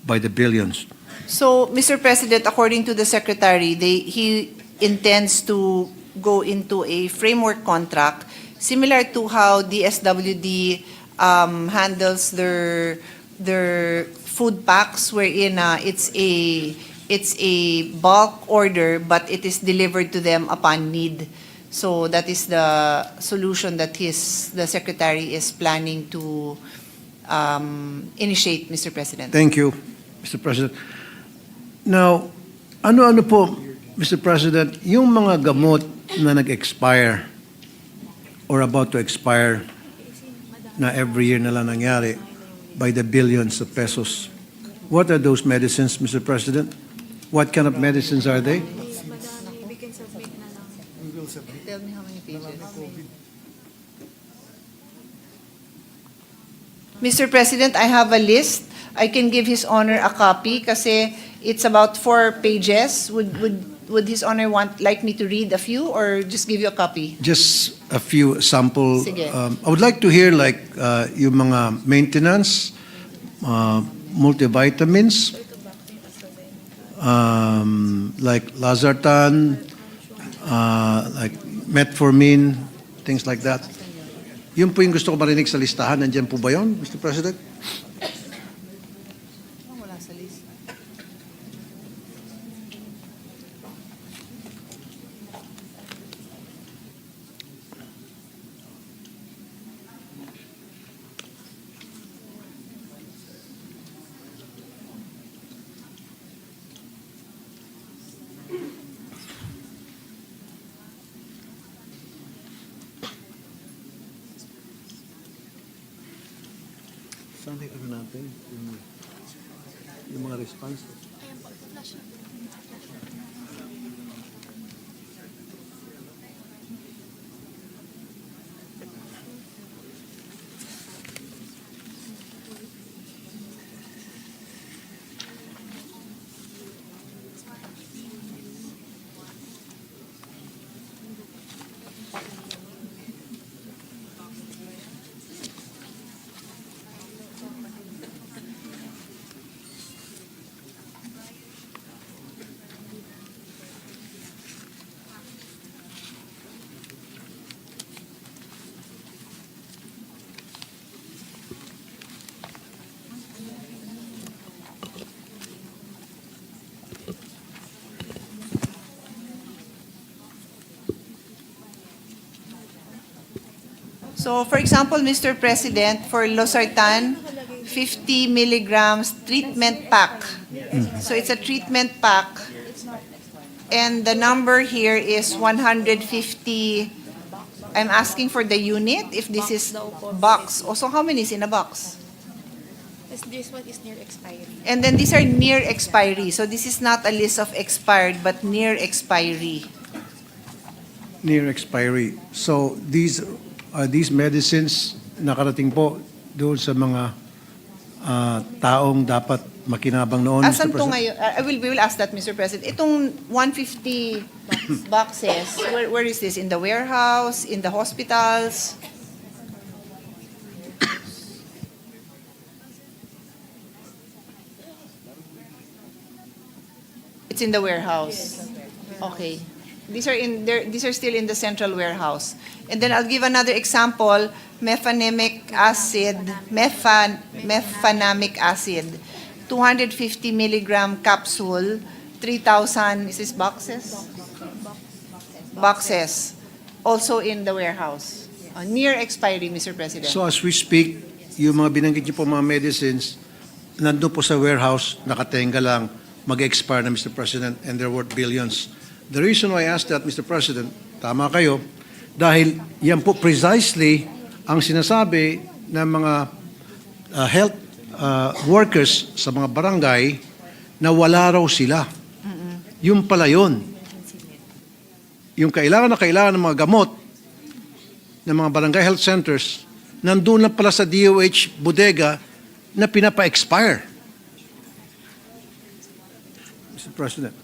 by the billions. So, Mr. President, according to the Secretary, he intends to go into a framework contract, similar to how DSWD handles their food packs, wherein it's a bulk order, but it is delivered to them upon need. So that is the solution that the Secretary is planning to initiate, Mr. President. Thank you, Mr. President. Now, ano-ano po, Mr. President, yung mga gamot na nag-expire or about to expire na every year na lang nangyari by the billions of pesos, what are those medicines, Mr. President? What kind of medicines are they? Tell me how many pages. Mr. President, I have a list. I can give His Honor a copy kasi it's about 4 pages. Would His Honor like me to read a few or just give you a copy? Just a few sample. Sige. I would like to hear like yung mga maintenance, multivitamins, like Losartan, like metformin, things like that. Yun po yung gusto ko marinig sa listahan. Nandiyan po ba yun, Mr. President? Wala sa list. Saan ano natin? Yung mga response. So, for example, Mr. President, for Losartan, 50 milligrams treatment pack. So it's a treatment pack. And the number here is 150. I'm asking for the unit, if this is box. Also, how many is in a box? This one is near expiry. And then these are near expiry. So this is not a list of expired, but near expiry. Near expiry. So these medicines nakarating po doon sa mga taong dapat makinabang noon, Mr. Asan to President? ngayon? We will ask that, Mr. President. Itong 150 boxes, where is this? In the warehouse? In the hospitals? It's in the warehouse. Okay. These are still in the central warehouse. And then I'll give another example, mefenamic acid, 250 milligram capsule, 3,000, is this boxes? Boxes. Also in the warehouse. Near expiry, Mr. President. So as we speak, yung mga binanggit niyo po mga medicines, nandun po sa warehouse, nakatenga lang, mag-expire na, Mr. President, and they're worth billions. The reason why I asked that, Mr. President, tama kayo, dahil yan po precisely ang sinasabi ng mga health workers sa mga barangay na wala raw sila. Yung pala yun. Yung kailangan ng mga gamot ng mga barangay health centers, nandun lang pala sa DOH bodega na pinapa-expire. Mr. President.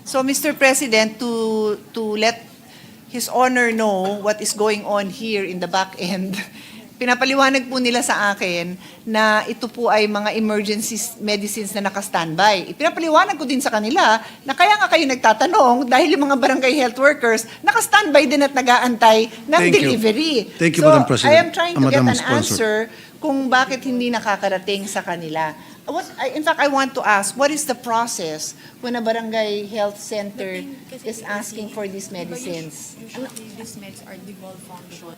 So, Mr. President, to let His Honor know what is going on here in the back end, pinapaliwanag po nila sa akin na ito po ay mga emergency medicines na naka-standby. Pinapaliwanag ko din sa kanila na kaya nga kayo nagtatanong dahil yung mga barangay health workers naka-standby din at nag-aantay ng Thank you. delivery. Thank you, So, Madam President. I am trying to get Madam an Sponsor. answer kung bakit hindi nakakarating sa kanila. In fact, I want to ask, what is the process when a barangay health center is asking for these medicines? Usually, these meds are devolved function.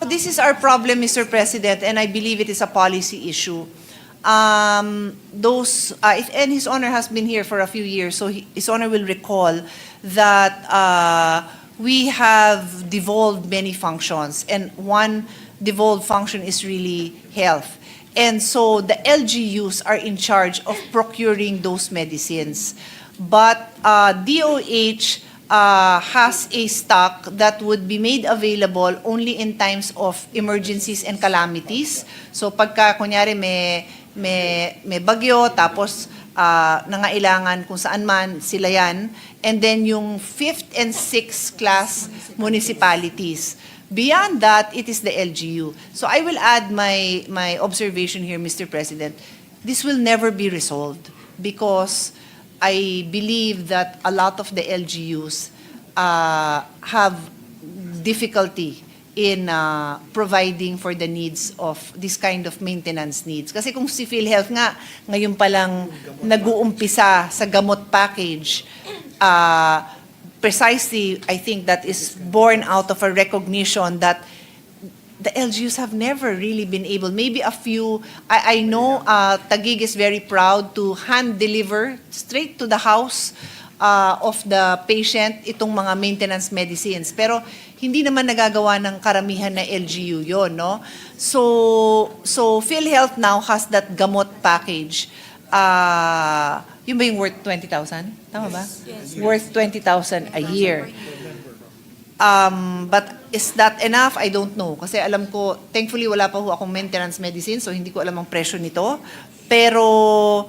This is our problem, Mr. President, and I believe it is a policy issue. And His Honor has been here for a few years, so His Honor will recall that we have devolved many functions, and one devolved function is really health. And so the LGUs are in charge of procuring those medicines. But DOH has a stock that would be made available only in times of emergencies and calamities. So pagka kunyari may bagyo, tapos nangailangan kung saan man sila yan, and then yung 5th and 6th class municipalities. Beyond that, it is the LGU. So I will add my observation here, Mr. President. This will never be resolved because I believe that a lot of the LGUs have difficulty in providing for the needs of this kind of maintenance needs. Kasi kung si PhilHealth nga, ngayon palang nag-uumpisa sa gamot package, precisely, I think that is born out of a recognition that the LGUs have never really been able, maybe a few, I know Taguig is very proud to hand deliver straight to the house of the patient itong mga maintenance medicines. Pero hindi naman nagagawa ng karamihan na LGU yon, no? So PhilHealth now has that gamot package. Yun ba yung worth 20,000? Tama ba? Yes. Worth 20,000 a year. But is that enough? I don't know. Kasi alam ko, thankfully wala pa ho akong maintenance medicine, so hindi ko alam ang presyo nito. Pero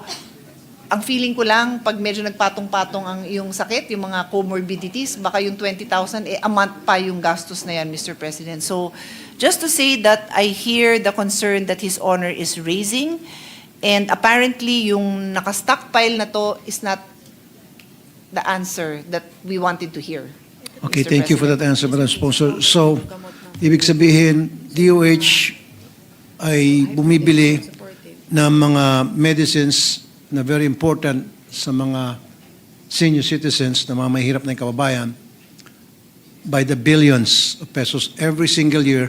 ang feeling ko lang, pag medyo nagpatong-patong ang yung sakit, yung mga comorbidities, baka yung 20,000, a month pa yung gastos na yan, Mr. President. So just to say that I hear the concern that His Honor is raising, and apparently yung naka-stockpile na to is not the answer that we wanted to hear. Okay, Mr. thank you for that answer, Madam Sponsor. So, ibig sabihin, DOH ay bumibili ng mga medicines na very important sa mga senior citizens na mga mahirap na kababayan by the billions of pesos every single year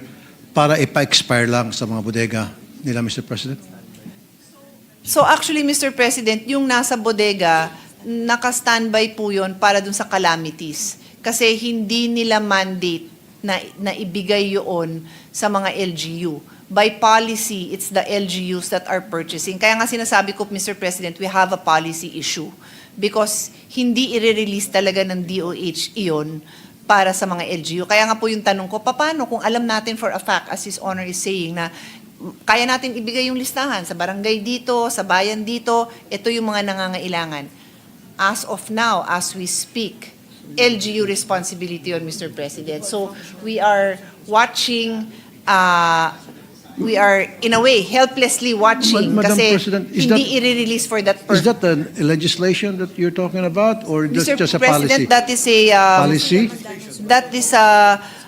para ipa-expire lang sa mga bodega nila, Mr. President? So actually, Mr. President, yung nasa bodega, naka-standby po yun para dun sa calamities. Kasi hindi nila mandate na ibigay yun sa mga LGU. By policy, it's the LGUs that are purchasing. Kaya nga sinasabi ko, Mr. President, we have a policy issue. Because hindi i-release talaga ng DOH iyon para sa mga LGU. Kaya nga po yung tanong ko, paano kung alam natin for a fact, as His Honor is saying, na kaya natin ibigay yung listahan sa barangay dito, sa bayan dito, ito yung mga nangangailangan. As of now, as we speak, LGU responsibility on Mr. President. So we are watching, we are in a way helplessly watching Madam kasi President, hindi i-release for that Is purpose. that a legislation that you're talking about or Mr. just a President, policy? that is a Policy? that is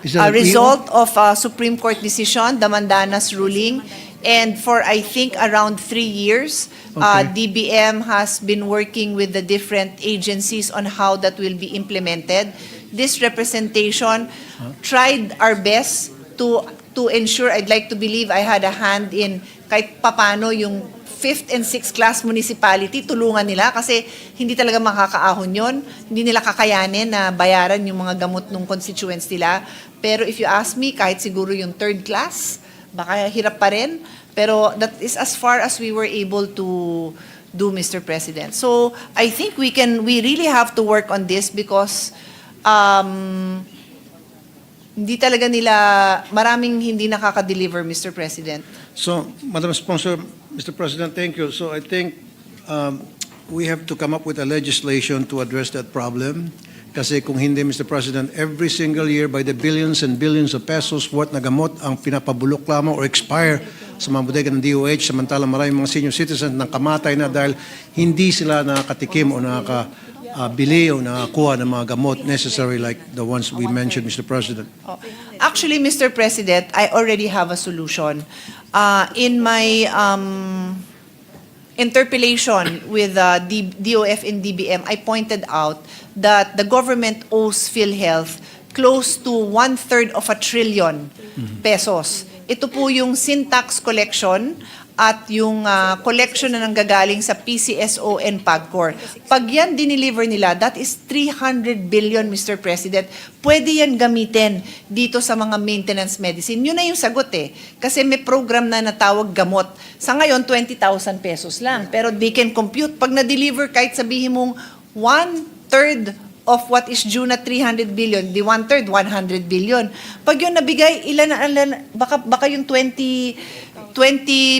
Is that a an result of a Supreme Court decision, the Mandanas ruling. And for, I think, around 3 years, Okay. DBM has been working with the different agencies on how that will be implemented. This representation tried our best to ensure, I'd like to believe I had a hand in kahit papano yung 5th and 6th class municipality, tulungan nila kasi hindi talaga makakaahon yon, hindi nila kakayanin na bayaran yung mga gamot ng constituents nila. Pero if you ask me, kahit siguro yung 3rd class, baka hirap pa rin. Pero that is as far as we were able to do, Mr. President. So I think we really have to work on this because hindi talaga nila, maraming hindi nakaka-deliver, Mr. President. So, Madam Sponsor, Mr. President, thank you. So I think we have to come up with a legislation to address that problem. Kasi kung hindi, Mr. President, every single year by the billions and billions of pesos worth na gamot ang pinapabulok lamang or expire sa mga bodega ng DOH, samantalang maraming mga senior citizens nang kamatay na dahil hindi sila nakakatikim o nakakabili o nakakuha ng mga gamot necessary like the ones we mentioned, Mr. President. Actually, Mr. President, I already have a solution. In my interpellation with DOF and DBM, I pointed out that the government owes PhilHealth close to 1/3 of a trillion pesos. Ito po yung sin tax collection at yung collection na nanggagaling sa PCSO and PAGCOR. Pag yan dineliver nila, that is 300 billion, Mr. President. Pwede yan gamitin dito sa mga maintenance medicine. Yun na yung sagot eh. Kasi may program na natawag gamot. Sa ngayon, 20,000 pesos lang. Pero they can compute. Pag na-deliver, kahit sabihin mong 1/3 of what is due na 300 billion, di 1/3, 100 billion. Pag yun nabigay, baka yung 20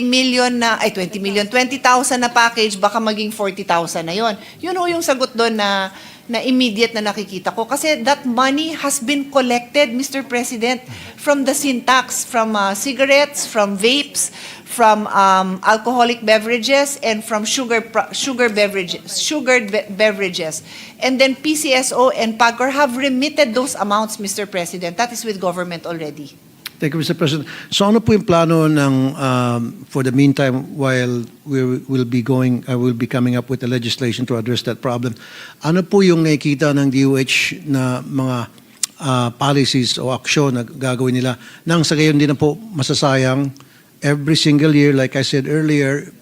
million na, 20,000 na package, baka maging 40,000 na yon. Yun ho yung sagot doon na immediate na nakikita ko. Kasi that money has been collected, Mr. President, from the sin tax, from cigarettes, from vapes, from alcoholic beverages, and from sugared beverages. And then PCSO and PAGCOR have remitted those amounts, Mr. President. That is with government already. Thank you, Mr. President. So ano po yung plano ng, for the meantime, while we will be coming up with a legislation to address that problem, ano po yung nakikita ng DOH na mga policies o aksyon na gagawin nila nang sa gayon din na po masasayang every single year, like I said earlier,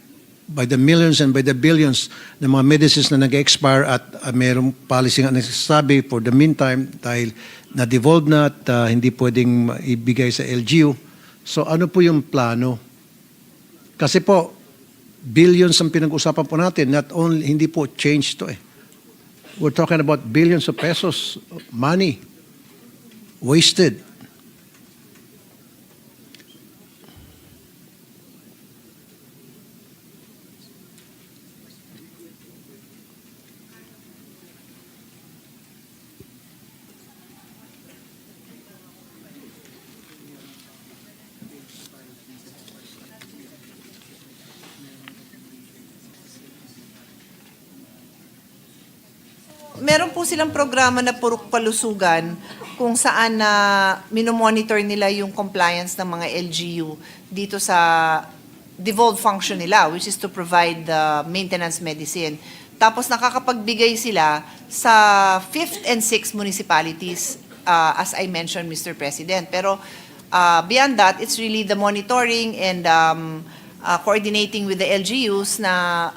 by the millions and by the billions ng mga medicines na nag-expire at mayroong policy nga nagsasabi for the meantime dahil na-devolve na at hindi pwedeng ibigay sa LGU. So ano po yung plano? Kasi po, billions ang pinag-usapan po natin, not only, hindi po change to eh. We're talking about billions of pesos, money, wasted. Meron po silang programa na purok palusugan kung saan na minomonitor nila yung compliance ng mga LGU dito sa devolved function nila, which is to provide the maintenance medicine. Tapos nakakapagbigay sila sa 5th and 6th municipalities, as I mentioned, Mr. President. Pero beyond that, it's really the monitoring and coordinating with the LGUs na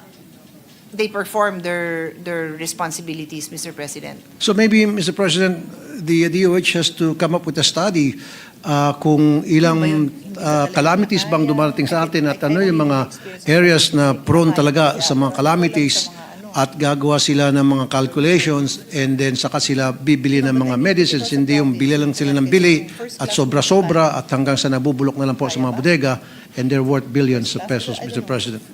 they perform their responsibilities, Mr. President. So maybe, Mr. President, the DOH has to come up with a study kung ilang calamities bang dumarating sa atin at ano yung mga areas na prone talaga sa mga calamities at gagawa sila ng mga calculations and then saka sila bibili ng mga medicines, hindi yung bili lang sila ng bili at sobra-sobra at hanggang sa nabubulok na lang po sa mga bodega and they're worth billions of pesos, Mr. President.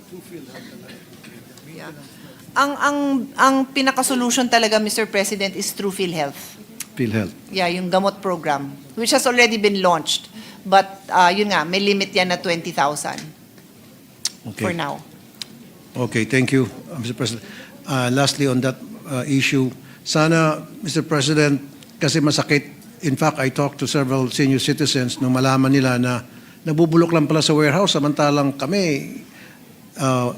Ang pinaka-solution talaga, Mr. President, is through PhilHealth. PhilHealth. Yeah, yung gamot program, which has already been launched. But yun nga, may limit yan na 20,000 for now. Okay, thank you, Mr. President. Lastly, on that issue, sana, Mr. President, kasi masakit. In fact, I talked to several senior citizens nung malaman nila na nabubulok lang pala sa warehouse, samantalang kami,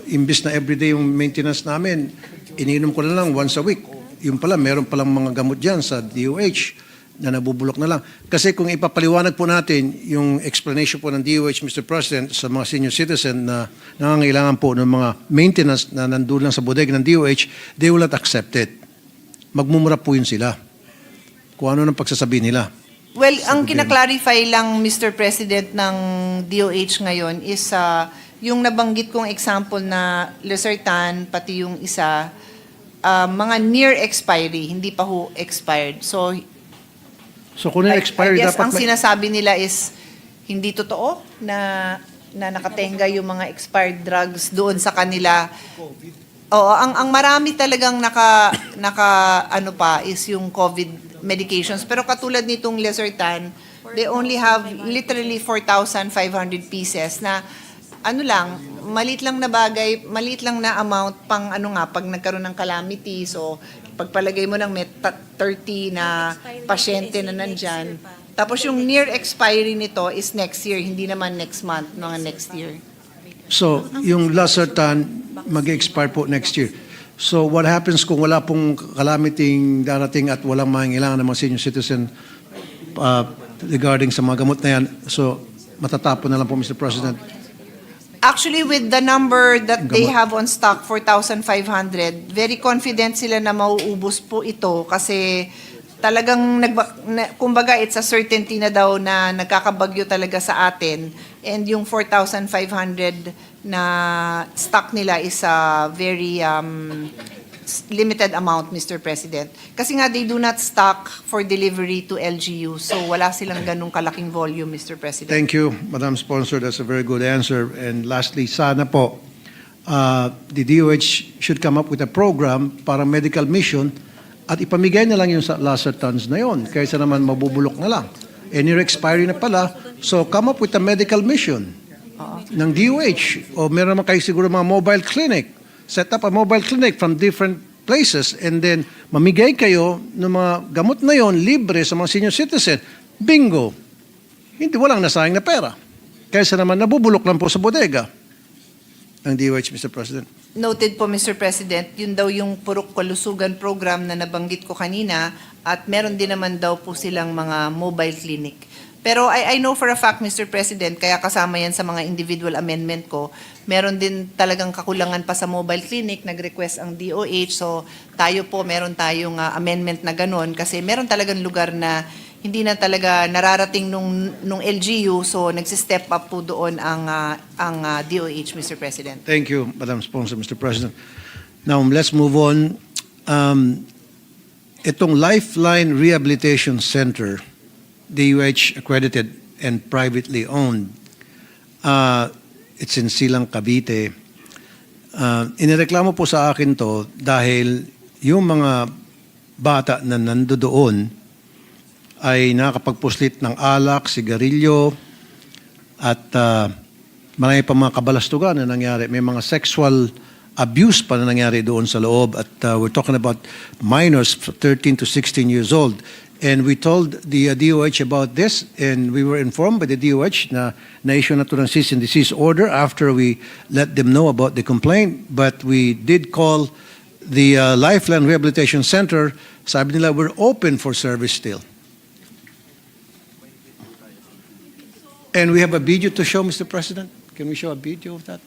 imbis na everyday yung maintenance namin, iniinom ko na lang once a week. Yung pala, meron palang mga gamot dyan sa DOH na nabubulok na lang. Kasi kung ipapaliwanag po natin yung explanation po ng DOH, Mr. President, sa mga senior citizen na nangangailangan po ng mga maintenance na nandun lang sa bodega ng DOH, they will not accept it. Magmumura po yun sila. Kung ano nang pagsasabi nila. Well, ang kinaklarify lang, Mr. President, ng DOH ngayon is yung nabanggit kong example na Luzertan, pati yung isa, mga near expiry, hindi pa ho expired. So, So kung na-expire, I guess dapat ang sinasabi nila is hindi totoo na nakatenga yung mga expired drugs doon sa kanila. Oo, ang marami talagang naka ano pa is yung COVID medications. Pero katulad nitong Losartan, they only have literally 4,500 pieces na ano lang, maliit lang na bagay, maliit lang na amount pang ano nga, pag nagkaroon ng calamity. So, pagpalagay mo ng may 30 na pasyente na nandyan. Tapos yung near expiry nito is next year, hindi naman next month, mga next year. So, yung Losartan, mag-expire po next year. So, what happens kung wala pong calamity darating at walang mangailangan ng mga senior citizen regarding sa mga gamot na yan? So, matatapon na lang po, Mr. President. Actually, with the number that they have on stock, 4,500, very confident sila na mauubos po ito kasi talagang, kumbaga, it's a certainty na daw na nagkakabagyo talaga sa atin. And yung 4,500 na stock nila is a very limited amount, Mr. President. Kasi nga, they do not stock for delivery to LGU. So, wala silang ganung kalaking volume, Mr. President. Thank you, Madam Sponsor. That's a very good answer. And lastly, sana po, the DOH should come up with a program para medical mission at ipamigay na lang yung sa Losartans na yon kaysa naman mabubulok na lang. Near expiry na pala, so come up with a medical mission ng DOH. O meron naman kayo siguro mga mobile clinic. Set up a mobile clinic from different places and then mamigay kayo ng mga gamot na yon libre sa mga senior citizen. Bingo! Hindi, walang nasayang na pera. Kaysa naman nabubulok lang po sa bodega ng DOH, Mr. President. Noted po, Mr. President, yun daw yung Purok Kalusugan program na nabanggit ko kanina at meron din naman daw po silang mga mobile clinic. Pero I know for a fact, Mr. President, kaya kasama yan sa mga individual amendment ko, meron din talagang kakulangan pa sa mobile clinic, nag-request ang DOH, so tayo po, meron tayong amendment na ganun kasi meron talagang lugar na hindi na talaga nararating nung LGU, so nagsi-step up po doon ang DOH, Mr. President. Thank you, Madam Sponsor, Mr. President. Now, let's move on. Itong Lifeline Rehabilitation Center, DOH accredited and privately owned. It's in Silang, Cavite. Inireklamo po sa akin to dahil yung mga bata na nandoon ay nakakapagpuslit ng alak, sigarilyo, at marami pa mga kabalastugan na nangyari. May mga sexual abuse pa na nangyari doon sa loob. At we're talking about minors 13 to 16 years old. And we told the DOH about this, and we were informed by the DOH na na-issue na ito ng cease and desist order after we let them know about the complaint. But we did call the Lifeline Rehabilitation Center. Sabi nila, we're open for service still. And we have a video to show, Mr. President. Can we show a video of that?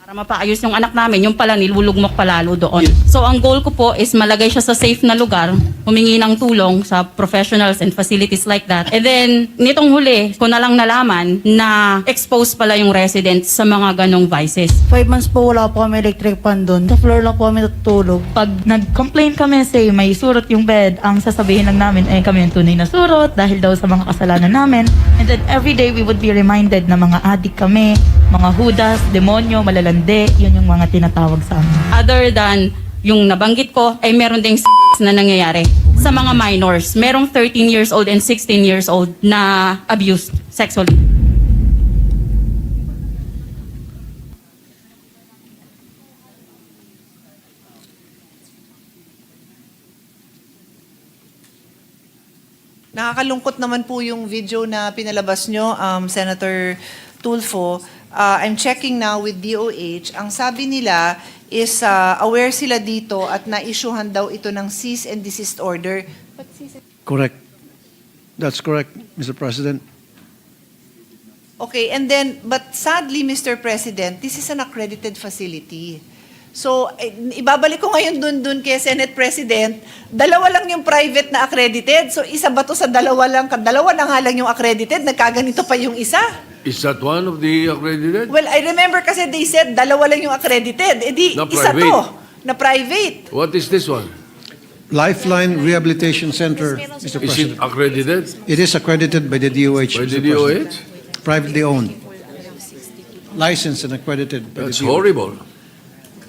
Para mapaayos yung anak namin, yung pala nilulugmok palalo doon. So ang goal ko po is malagay siya sa safe na lugar, humingi ng tulong sa professionals and facilities like that. And then, nitong huli, ko na lang nalaman na exposed pala yung residents sa mga ganong vices. 5 months po wala po kami electric fan doon. Sa floor lang po kami natutulog. Pag nag-complain kami, say may surot yung bed, ang sasabihin lang namin ay kami yung tunay na surot dahil daw sa mga kasalanan namin. And then every day we would be reminded na mga adik kami, mga hudas, demonyo, malalande, yun yung mga tinatawag sa amin. Other than yung nabanggit ko, ay meron ding na nangyayari sa mga minors. Merong 13 years old and 16 years old na abused sexually. Nakakalungkot naman po yung video na pinalabas nyo, Senator Tulfo. I'm checking now with DOH. Ang sabi nila is aware sila dito at na-issuehan daw ito ng cease and desist order. Correct. That's correct, Mr. President. Okay, and then, but sadly, Mr. President, this is an accredited facility. So, ibabalik ko ngayon dun kay Senate President, dalawa lang yung private na accredited. So, isa ba to sa dalawa lang? Dalawa na nga lang yung accredited, nagkaganito pa yung isa. Is that one of the accredited? Well, I remember kasi they said dalawa lang yung accredited. Eh di, Na isa private. to. na private. What is this one? Lifeline Rehabilitation Center, Mr. Is it President. accredited? It is accredited by the DOH. By the Mr. President. DOH? Privately owned. Licensed and accredited by That's the DOH. horrible.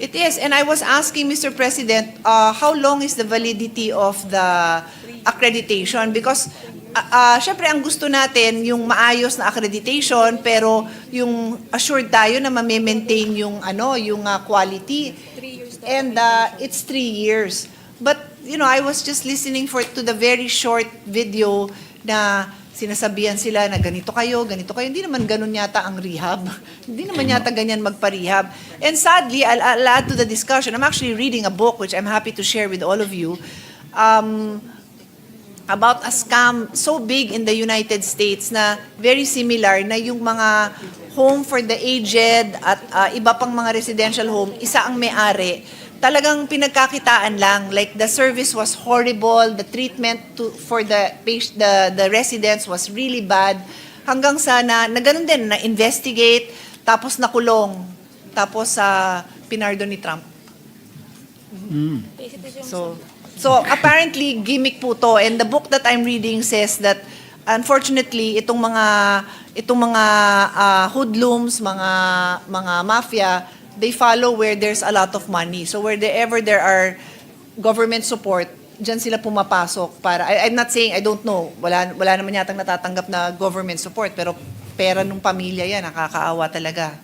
It is. And I was asking, Mr. President, how long is the validity of the accreditation? Because, syempre, ang gusto natin, yung maayos na accreditation, pero yung assured tayo na ma-maintain yung, yung quality. And it's 3 years. But, I was just listening to the very short video na sinasabihan sila na ganito kayo. Hindi naman ganun yata ang rehab. Hindi naman yata ganyan magpa-rehab. And sadly, I'll add to the discussion. I'm actually reading a book, which I'm happy to share with all of you, about a scam so big in the United States na very similar na yung mga home for the aged at iba pang mga residential home, isa ang may-ari. Talagang pinagkakitaan lang. Like the service was horrible, the treatment for the residents was really bad. Hanggang sa na ganun din, na-investigate, tapos nakulong, tapos pinardon ni Trump. So apparently gimmick po to, and the book that I'm reading says that unfortunately itong mga hoodlums, mga mafia, they follow where there's a lot of money. So wherever there are government support, dyan sila pumapasok para, I'm not saying, I don't know, wala naman yatang natatanggap na government support, pero pera ng pamilya yan, nakakaawa talaga.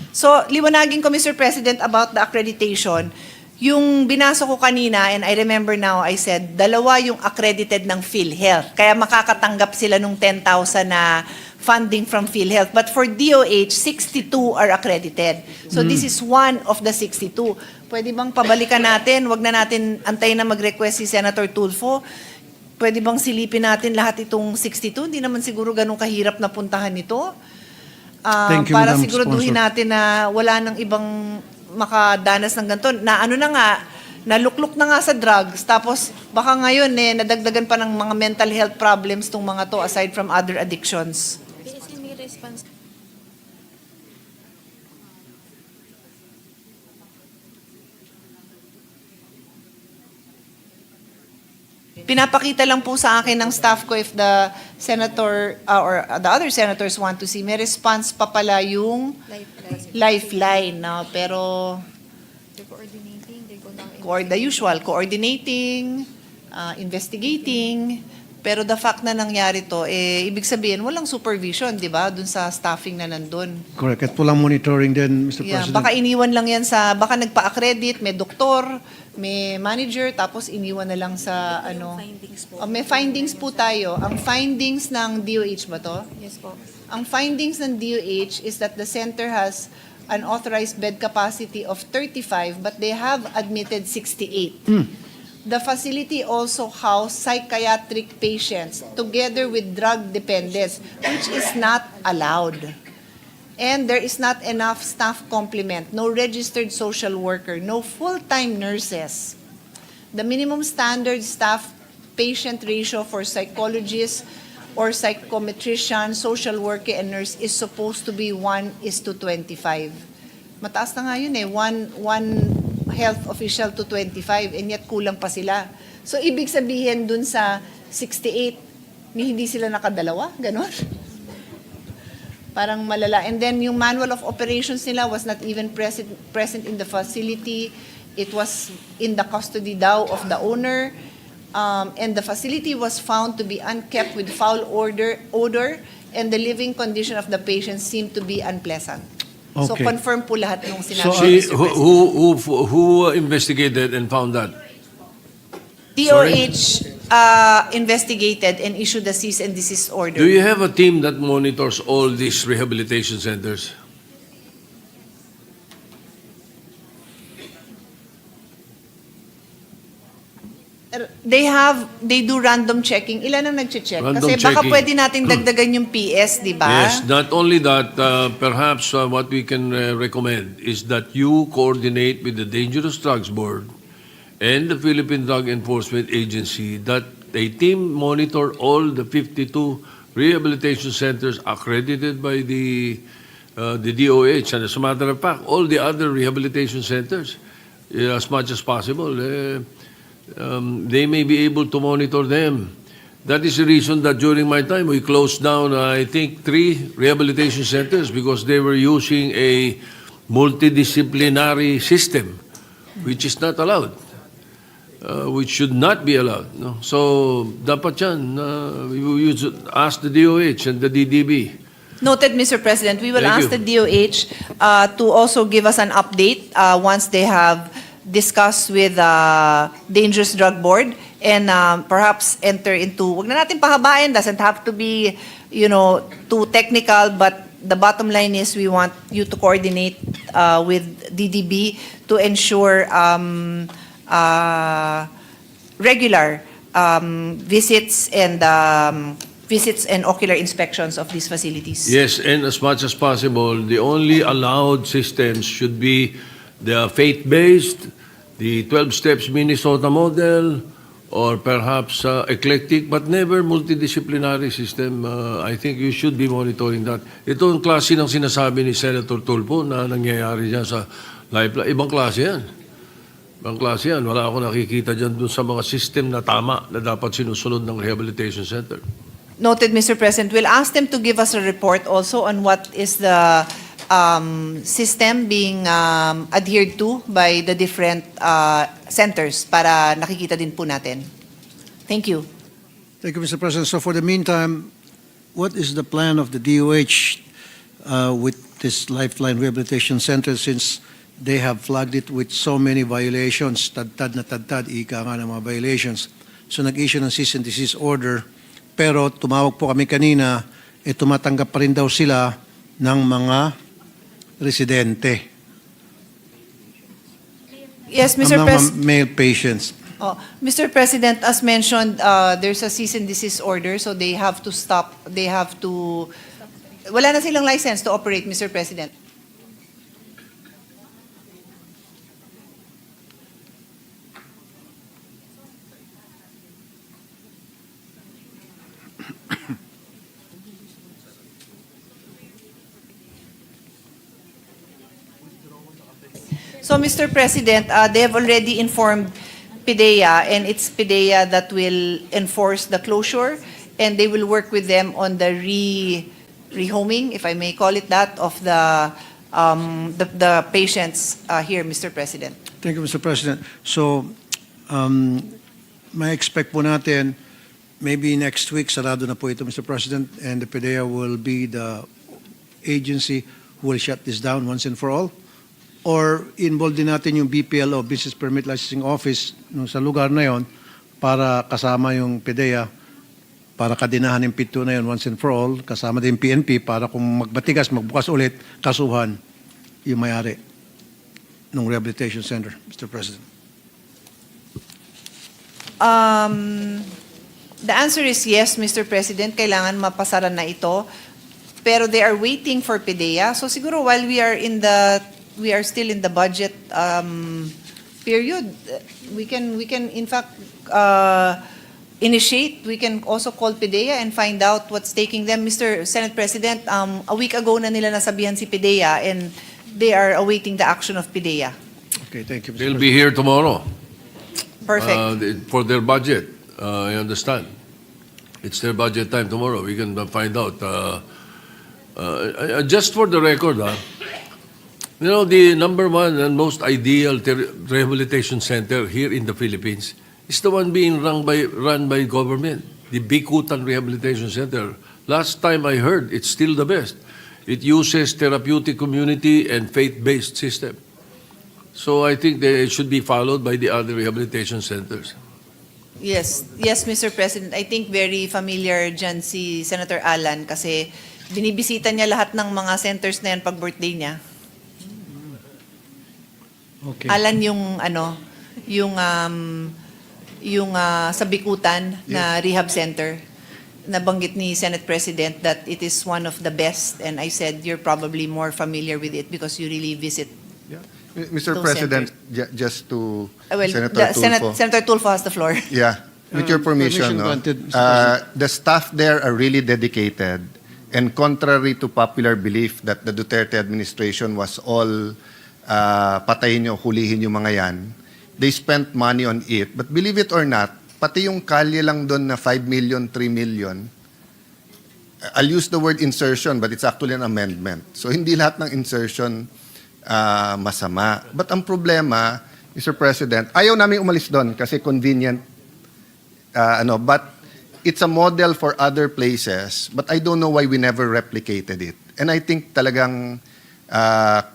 So, liwanagin ko, Mr. President, about the accreditation. Yung binasa ko kanina, and I remember now, I said, 2 yung accredited ng PhilHealth. Kaya makakatanggap sila nung 10,000 na funding from PhilHealth. But for DOH, 62 are accredited. So this is one of the 62. Pwede bang pabalikan natin? Wag na natin antayin na mag-request si Senator Tulfo. Pwede bang silipin natin lahat itong 62? Hindi naman siguro ganun kahirap na puntahan ito. Thank you, Para Madam siguraduhin Sponsor. natin na wala nang ibang makadanas ng ganito. Na nalukluk na nga sa drugs, tapos baka ngayon nadagdagan pa ng mga mental health problems tong mga to aside from other addictions. Pinapakita lang po sa akin ng staff ko if the senator or the other senators want to see. May response pa pala yung lifeline. No? Pero the usual, coordinating, investigating. Pero the fact na nangyari to, ibig sabihin, walang supervision, di ba? Dun sa staffing na nandun. Correct. At walang monitoring din, Mr. Yeah, President. baka iniwan lang yan baka nagpa-accredit, may doktor, may manager, tapos iniwan na lang sa may findings po tayo. Ang findings ng DOH ba to? Yes po. Ang findings ng DOH is that the center has an authorized bed capacity of 35, but they have admitted 68. The facility also housed psychiatric patients together with drug dependents, which is not allowed. And there is not enough staff complement, no registered social worker, no full-time nurses. The minimum standard staff-patient ratio for psychologists or psychometrician, social worker, and nurse is supposed to be 1:25. Mataas na nga yun one health official to 25, and yet kulang pa sila. So, ibig sabihin dun sa 68, hindi sila nakadalawa, ganon. Parang malala. And then yung manual of operations nila was not even present in the facility. It was in the custody daw of the owner. And the facility was found to be unkept with foul odor, and the living condition of the patients seemed to be unpleasant. So Okay. confirm po lahat ng sinabi. Who investigated and found that? DOH investigated and issued a cease and desist order. Do you have a team that monitors all these rehabilitation centers? They do random checking. Ilan ang nagche-check? Random Kasi baka checking. pwede nating dagdagan yung PS, di ba? Yes, not only that, perhaps what we can recommend is that you coordinate with the Dangerous Drugs Board and the Philippine Drug Enforcement Agency that a team monitor all the 52 rehabilitation centers accredited by the the DOH, and as a matter of fact, all the other rehabilitation centers, as much as possible, they may be able to monitor them. That is the reason that during my time, we closed down, I think, 3 rehabilitation centers because they were using a multidisciplinary system, which is not allowed. Which should not be allowed. No? So, dapat yan, you should ask the DOH and the DDB. Noted, Mr. President. We will Thank ask you. the DOH to also give us an update once they have discussed with Dangerous Drug Board and perhaps enter into, wag na natin pahabain, doesn't have to be, too technical, but the bottom line is we want you to coordinate with DDB to ensure regular visits and ocular inspections of these facilities. Yes, and as much as possible, the only allowed systems should be the faith-based, the 12 Steps Minnesota model, or perhaps eclectic, but never multidisciplinary system. I think you should be monitoring that. Ito ang klase ng sinasabi ni Senator Tulfo na nangyayari dyan sa lifeline. Ibang klase yan. Ibang klase yan. Wala ako nakikita dyan dun sa mga system na tama na dapat sinusunod ng rehabilitation center. Noted, Mr. President. We'll ask them to give us a report also on what is the system being adhered to by the different centers para nakikita din po natin. Thank you. Thank you, Mr. President. So for the meantime, what is the plan of the DOH with this Lifeline Rehabilitation Center since they have flagged it with so many violations, tad-tad na tad-tad, ika nga ng mga violations. So nag-issue ng cease and desist order, pero tumawag po kami kanina, tumatanggap pa rin daw sila ng mga residente. Yes, Mr. Ng mga male patients. Mr. President, as mentioned, there's a cease and desist order, so they have to stop. They have to. Wala na silang license to operate, Mr. President. So, Mr. President, they have already informed PIDEA, and it's PIDEA that will enforce the closure, and they will work with them on the rehoming, if I may call it that, of the patients here, Mr. President. Thank you, Mr. President. So, may expect po natin, maybe next week, sarado na po ito, Mr. President, and the PIDEA will be the agency who will shut this down once and for all? Or involved din natin yung BPLO, Business Permit Licensing Office, nung sa lugar na yon para kasama yung PIDEA, para kadinahan yung pinto na yon once and for all, kasama din PNP para kung magbatigas, magbukas ulit, kasuhan yung may-ari ng Rehabilitation Center, Mr. President. The answer is yes, Mr. President. Kailangan mapasaran na ito. Pero they are waiting for PIDEA. So siguro while we are still in the budget period, we can in fact initiate. We can also call PIDEA and find out what's taking them. Mr. Senate President, a week ago na nila nasabihan si PIDEA, and they are awaiting the action of PIDEA. Okay, thank you, Mr. They'll President. be here tomorrow. Perfect. For their budget. I understand. It's their budget time tomorrow. We can find out. Just for the record, you know, the number one and most ideal rehabilitation center here in the Philippines is the one being run by government, the Bikutan Rehabilitation Center. Last time I heard, it's still the best. It uses therapeutic community and faith-based system. So I think they should be followed by the other rehabilitation centers. Yes, Mr. President. I think very familiar dyan si Senator Alan kasi binibisita niya lahat ng mga centers na yan pag birthday niya. Okay. Alan yung sa Bikutan na rehab center. Nabanggit ni Senate President that it is one of the best, and I said you're probably more familiar with it because you really visit. Mr. those President, centers. just to Well, Senator Tulfo. Senator Tulfo has the floor. Yeah, with your permission, permission no? granted, Mr. President. The staff there are really dedicated, And contrary to popular belief that the Duterte administration was all patayin nyo, hulihin yung mga yan, they spent money on it. But believe it or not, pati yung kalye lang doon na 5 million, 3 million, I'll use the word insertion, but it's actually an amendment. So hindi lahat ng insertion masama. But ang problema, Mr. President, ayaw namin umalis doon kasi convenient. But it's a model for other places, but I don't know why we never replicated it. And I think talagang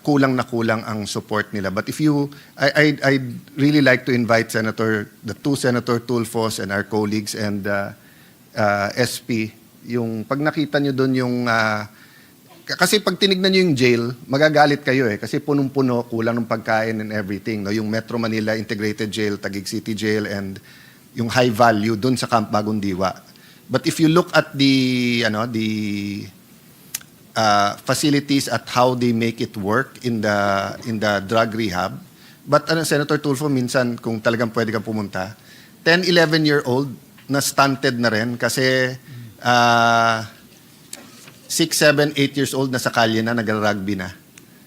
kulang na kulang ang support nila. But if you, I'd really like to invite the two Senator Tulfos and our colleagues and SP, yung pag nakita nyo doon yung, kasi pag tinignan nyo yung jail, magagalit kayo kasi punong-puno, kulang ng pagkain and everything. No? Yung Metro Manila Integrated Jail, Taguig City Jail, and yung high value doon sa Camp Bagong Diwa. But if you look at the facilities at how they make it work in the drug rehab, but Senator Tulfo, minsan kung talagang pwede kang pumunta, 10, 11-year-old na stunted na rin kasi 6, 7, 8 years old na sa kalye na, nagra-rugby na.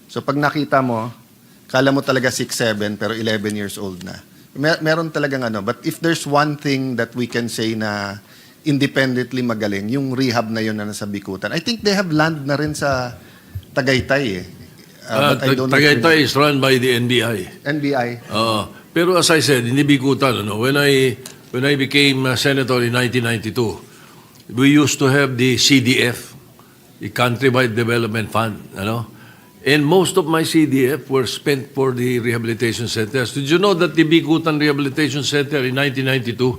So pag nakita mo, kala mo talaga 6, 7 pero 11 years old na. Meron talagang but if there's one thing that we can say na independently magaling, yung rehab na yun na nasa Bikutan. I think they have land na rin sa Tagaytay but I don't know. Tagaytay is run by the NBI. NBI. Pero as I said, hindi Bikutan. When I became senator in 1992, we used to have the CDF, the Countrywide Development Fund, And most of my CDF were spent for the rehabilitation centers. Did you know that the Bikutan Rehabilitation Center in 1992,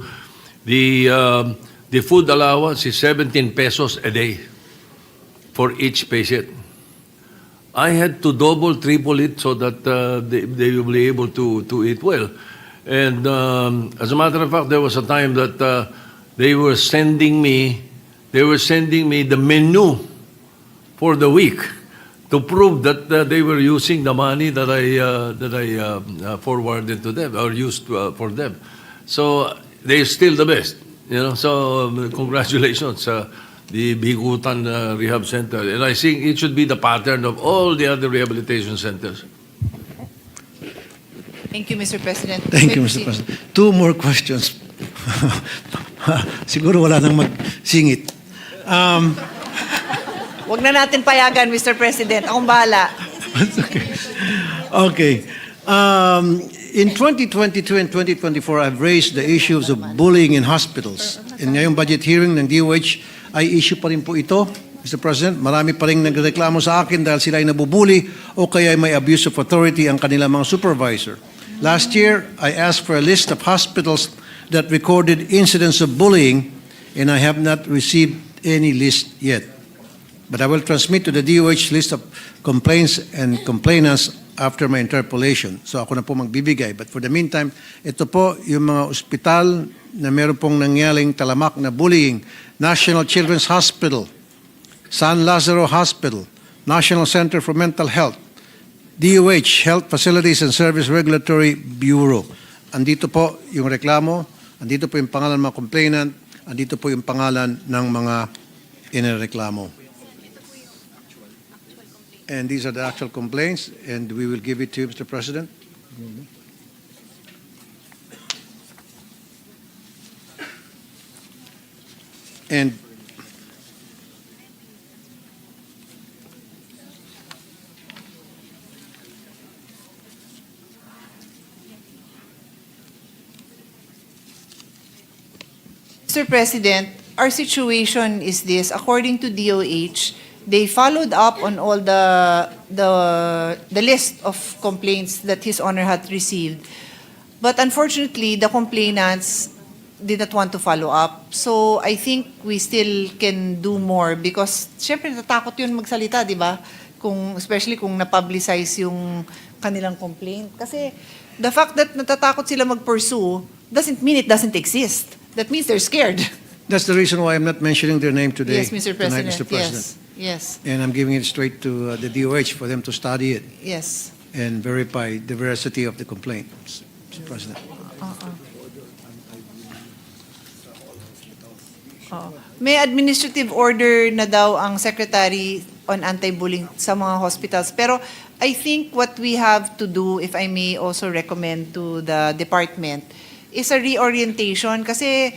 the food allowance is 17 pesos a day for each patient? I had to double, triple it so that they will be able to eat well. And as a matter of fact, there was a time that they were sending me the menu for the week, to prove that they were using the money that I forwarded to them or used for them. So they're still the best, So congratulations, the Bikutan Rehab Center, and I think it should be the pattern of all the other rehabilitation centers. Thank you, Mr. President. Thank you, Mr. President. Two more questions. Siguro wala nang magsingit. Huwag na natin payagan, Mr. President. Akong bahala. Okay. In 2022 and 2024, I've raised the issues of bullying in hospitals. In ngayong budget hearing ng DOH, ay issue pa rin po ito, Mr. President. Marami pa rin nagreklamo sa akin dahil sila ay nabubuli o kaya may abuse of authority ang kanilang mga supervisor. Last year, I asked for a list of hospitals that recorded incidents of bullying, and I have not received any list yet. But I will transmit to the DOH list of complaints and complainants after my interpolation. So ako na po magbibigay. But for the meantime, ito po yung mga ospital na meron pong nangyaring talamak na bullying. National Children's Hospital, San Lazaro Hospital, National Center for Mental Health, DOH, Health Facilities and Service Regulatory Bureau. Andito po yung reklamo, andito po yung pangalan ng mga complainant, andito po yung pangalan ng mga inireklamo. And these are the actual complaints, and we will give it to you, Mr. President. And Mr. President, our situation is this. According to DOH, they followed up on all the list of complaints that His Honor had received. But unfortunately, the complainants did not want to follow up. So I think we still can do more because syempre natatakot yun magsalita, di ba? Especially kung na-publicize yung kanilang complaint. Kasi the fact that natatakot sila mag-pursue doesn't mean it doesn't exist. That means they're scared. that's the reason why I'm not mentioning their name today. Yes, Mr. President. Tonight, Mr. President. Yes. And I'm giving it straight to the DOH for them to study it Yes. and verify the veracity of the complaint, Mr. President. May administrative order na daw ang Secretary on anti-bullying sa mga hospitals. Pero I think what we have to do, if I may also recommend to the department, is a reorientation. Kasi,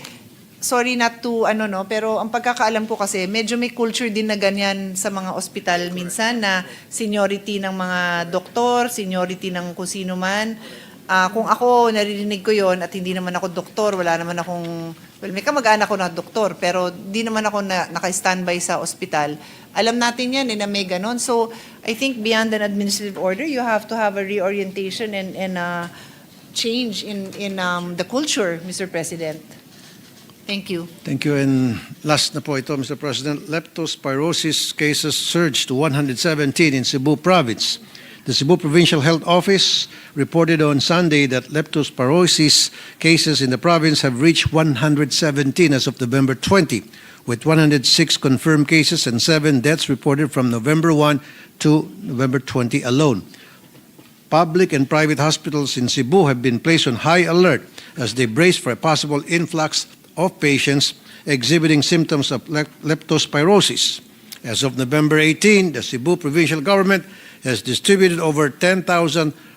sorry not to, pero ang pagkakaalam ko kasi, medyo may culture din na ganyan sa mga ospital minsan na seniority ng mga doktor, seniority ng kung sino man. Kung ako, naririnig ko yon at hindi naman ako doktor, wala naman akong, well, may kamag-anak ko na doktor, pero di naman ako naka-standby sa ospital. Alam natin yan, na may ganon. So, I think beyond an administrative order, you have to have a reorientation and change in the culture, Mr. President. Thank you. Thank you. And last na po ito, Mr. President, leptospirosis cases surged to 117 in Cebu Province. The Cebu Provincial Health Office reported on Sunday that leptospirosis cases in the province have reached 117 as of November 20, with 106 confirmed cases and 7 deaths reported from November 1 to November 20 alone. Public and private hospitals in Cebu have been placed on high alert as they brace for a possible influx of patients exhibiting symptoms of leptospirosis. As of November 18, the Cebu Provincial Government has distributed over 10,000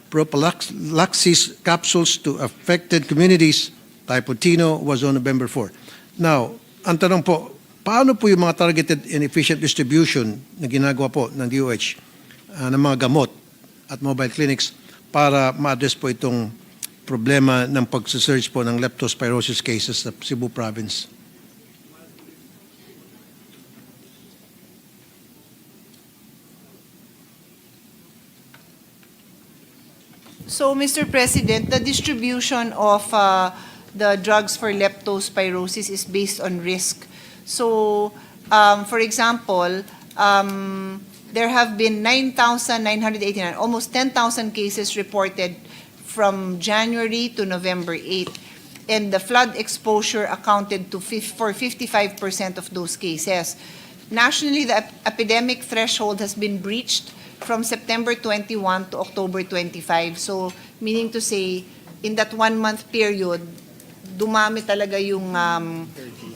prophylaxis capsules to affected communities. Taipotino was on November 4. Now, ang tanong po, paano po yung mga targeted and efficient distribution na ginagawa po ng DOH ng mga gamot at mobile clinics para ma-address po itong problema ng pagsisurge po ng leptospirosis cases sa Cebu Province? So, Mr. President, the distribution of the drugs for leptospirosis is based on risk. So, for example, there have been 9,989, almost 10,000 cases reported from January to November 8. And the flood exposure accounted for 55% of those cases. Nationally, the epidemic threshold has been breached from September 21 to October 25. So, meaning to say, in that 1-month period, dumami talaga yung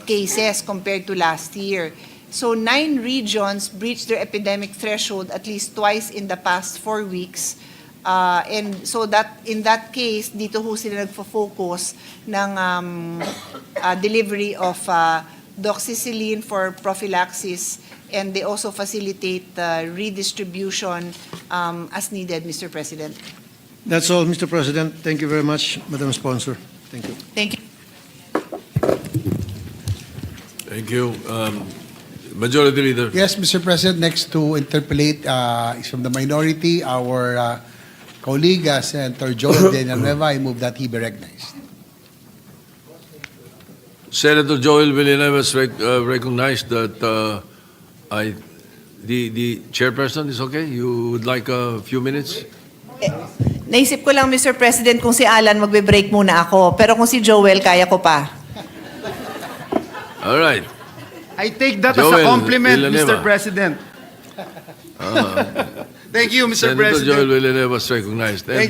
cases compared to last year. So, 9 regions breached their epidemic threshold at least twice in the past 4 weeks. And so that in that case, dito ho sila nagfo-focus ng delivery of doxycycline for prophylaxis, and they also facilitate redistribution as needed, Mr. President. That's all, Mr. President. Thank you very much, Madam Sponsor. Thank you. Thank you. Thank you. Majority Leader. Yes, Mr. President, next to interpolate is from the minority, our colleague, Senator Joel Villanueva. I move that he be recognized. Senator Joel Villanueva is recognized that the chairperson is okay? You would like a few minutes? Naisip ko lang, Mr. President, kung si Alan magbe-break muna ako. Pero kung si Joel, kaya ko pa. All right. I take that Joel as a compliment, Villanueva. Mr. President. Thank you, Mr. Senator President. Joel Villanueva is recognized. And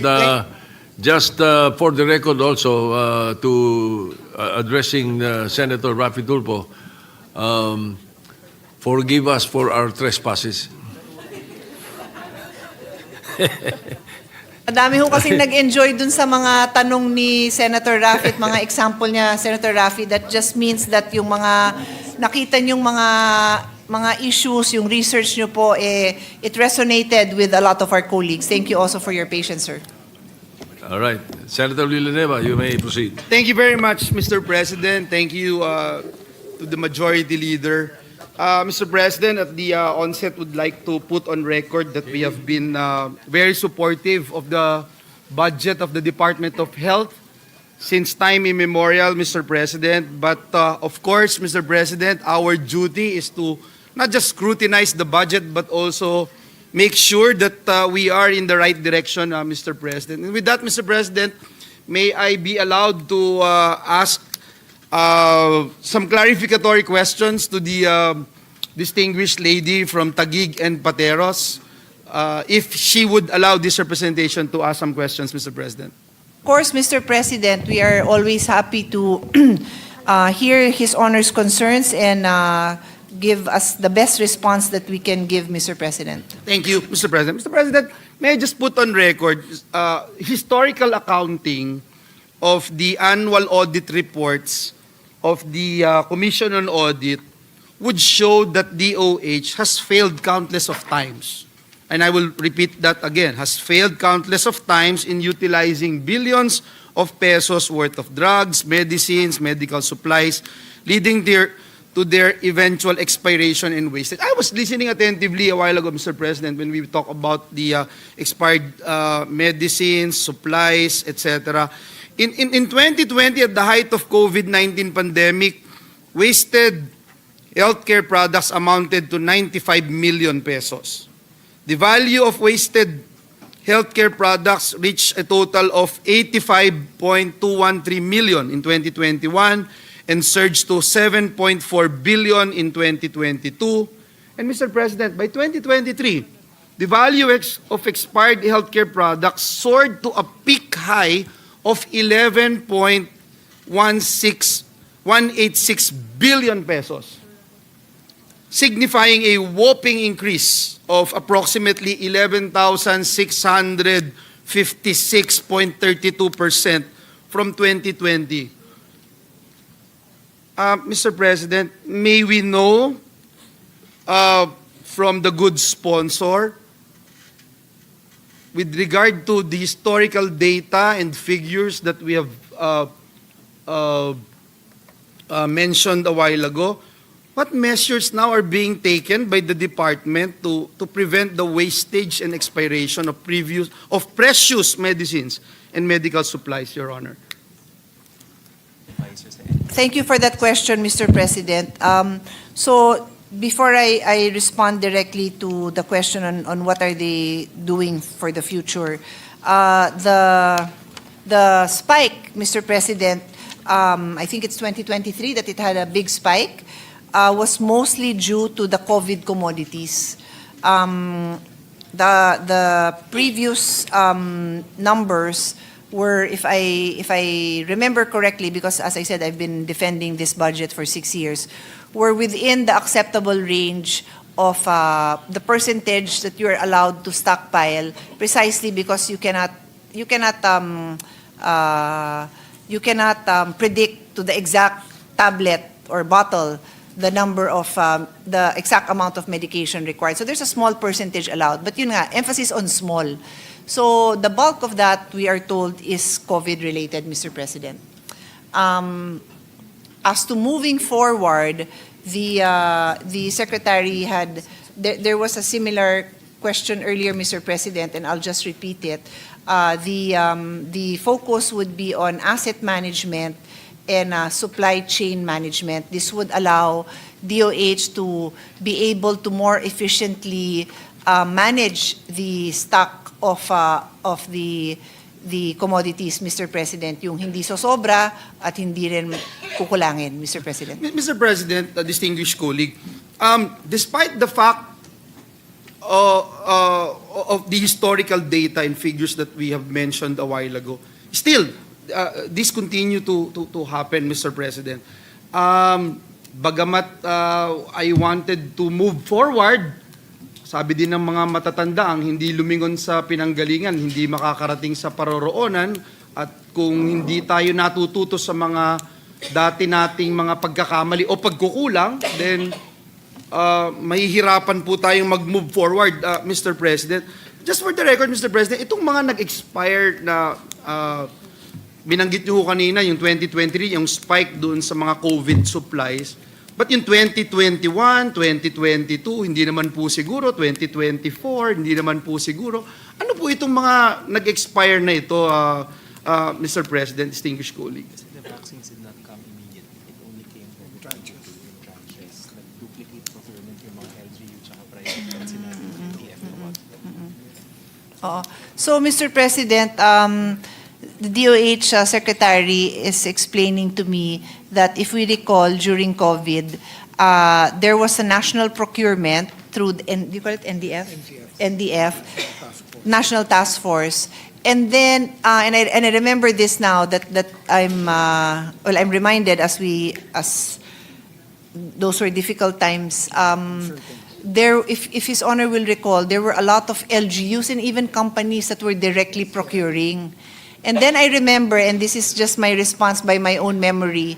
just for the record also, to addressing Senator Rafi Tulfo, forgive us for our trespasses. Madami ho kasing nag-enjoy dun sa mga tanong ni Senator Rafi at mga example niya, Senator Rafi. That just means that yung mga nakita niyong mga issues, yung research niyo po, it resonated with a lot of our colleagues. Thank you also for your patience, sir. All right. Senator Villanueva, you may proceed. Thank you very much, Mr. President. Thank you to the Majority Leader. Mr. President, at the onset, would like to put on record that we have been very supportive of the budget of the Department of Health since time immemorial, Mr. President. But of course, Mr. President, our duty is to not just scrutinize the budget, but also make sure that we are in the right direction, Mr. President. And with that, Mr. President, may I be allowed to ask some clarificatory questions to the distinguished lady from Taguig and Pateros, if she would allow this representation to ask some questions, Mr. President. Of course, Mr. President, we are always happy to hear His Honor's concerns and give us the best response that we can give, Mr. President. Thank you, Mr. President. Mr. President, may I just put on record historical accounting of the annual audit reports of the Commission on Audit would show that DOH has failed countless of times. And I will repeat that again, has failed countless of times in utilizing billions of pesos worth of drugs, medicines, medical supplies, leading to their eventual expiration and wastage. I was listening attentively a while ago, Mr. President, when we talk about the expired medicines, supplies, etc. In 2020, at the height of COVID-19 pandemic, wasted healthcare products amounted to 95 million pesos. The value of wasted healthcare products reached a total of 85.213 million in 2021 and surged to 7.4 billion in 2022. And Mr. President, by 2023, the value of expired healthcare products soared to a peak high of 11.186 billion pesos, signifying a whopping increase of approximately 11,656.32% from 2020. Mr. President, may we know from the good sponsor, with regard to the historical data and figures that we have mentioned a while ago, what measures now are being taken by the department to prevent the wastage and expiration of precious medicines and medical supplies, Your Honor? Thank you for that question, Mr. President. So before I respond directly to the question on what are they doing for the future, the spike, Mr. President, I think it's 2023 that it had a big spike, was mostly due to the COVID commodities. The previous numbers were, if I remember correctly, because as I said, I've been defending this budget for 6 years, were within the acceptable range of the percentage that you're allowed to stockpile, precisely because you cannot predict to the exact tablet or bottle the number of the exact amount of medication required. So there's a small percentage allowed, but yun nga, emphasis on small. So the bulk of that, we are told, is COVID-related, Mr. President. As to moving forward, the Secretary had, there was a similar question earlier, Mr. President, and I'll just repeat it. The focus would be on asset management and supply chain management. This would allow DOH to be able to more efficiently manage the stock of the commodities, Mr. President, yung hindi sosobra at hindi rin kukulangin, Mr. President. Mr. President, a distinguished colleague, despite the fact of the historical data and figures that we have mentioned a while ago, still, this continue to happen, Mr. President. Bagamat I wanted to move forward, sabi din ng mga matatanda, ang hindi lumingon sa pinanggalingan, hindi makakarating sa paroroonan, at kung hindi tayo natututo sa mga dati nating mga pagkakamali o pagkukulang, then mahihirapan po tayong mag-move forward, Mr. President. Just for the record, Mr. President, itong mga nag-expire na binanggit niyo kanina, yung 2023, yung spike doon sa mga COVID supplies, but yung 2021, 2022, hindi naman po siguro, 2024, hindi naman po siguro. Ano po itong mga nag-expire na ito, Mr. President, distinguished colleagues? The vaccines did not come immediately. It only came from tranches. Like duplicate procurement yung mga LGU tsaka private at sinabi ng TF na what. So, Mr. President, the DOH Secretary is explaining to me that if we recall, during COVID, there was a national procurement through, do you call it NDF? NDF, National Task Force, And then, and I remember this now that I'm I'm reminded as those were difficult times. If His Honor will recall, there were a lot of LGUs and even companies that were directly procuring. And then I remember, and this is just my response by my own memory,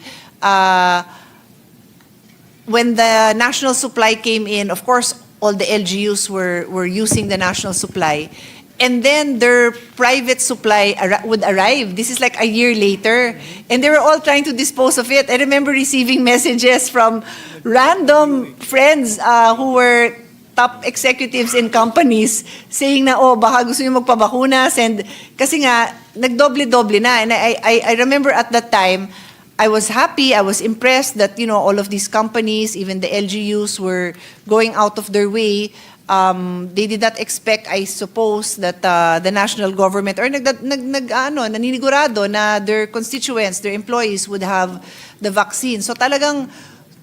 when the national supply came in, of course, all the LGUs were using the national supply. And then their private supply would arrive. This is like a year later. And they were all trying to dispose of it. I remember receiving messages from random friends who were top executives in companies saying na, oh, baka gusto nyo magpabakuna. And kasi nga, nagdoble-doble na. And I remember at that time, I was happy, I was impressed that, all of these companies, even the LGUs, were going out of their way. They did not expect, I suppose, that the national government or naninigurado na their constituents, their employees would have the vaccine. So talagang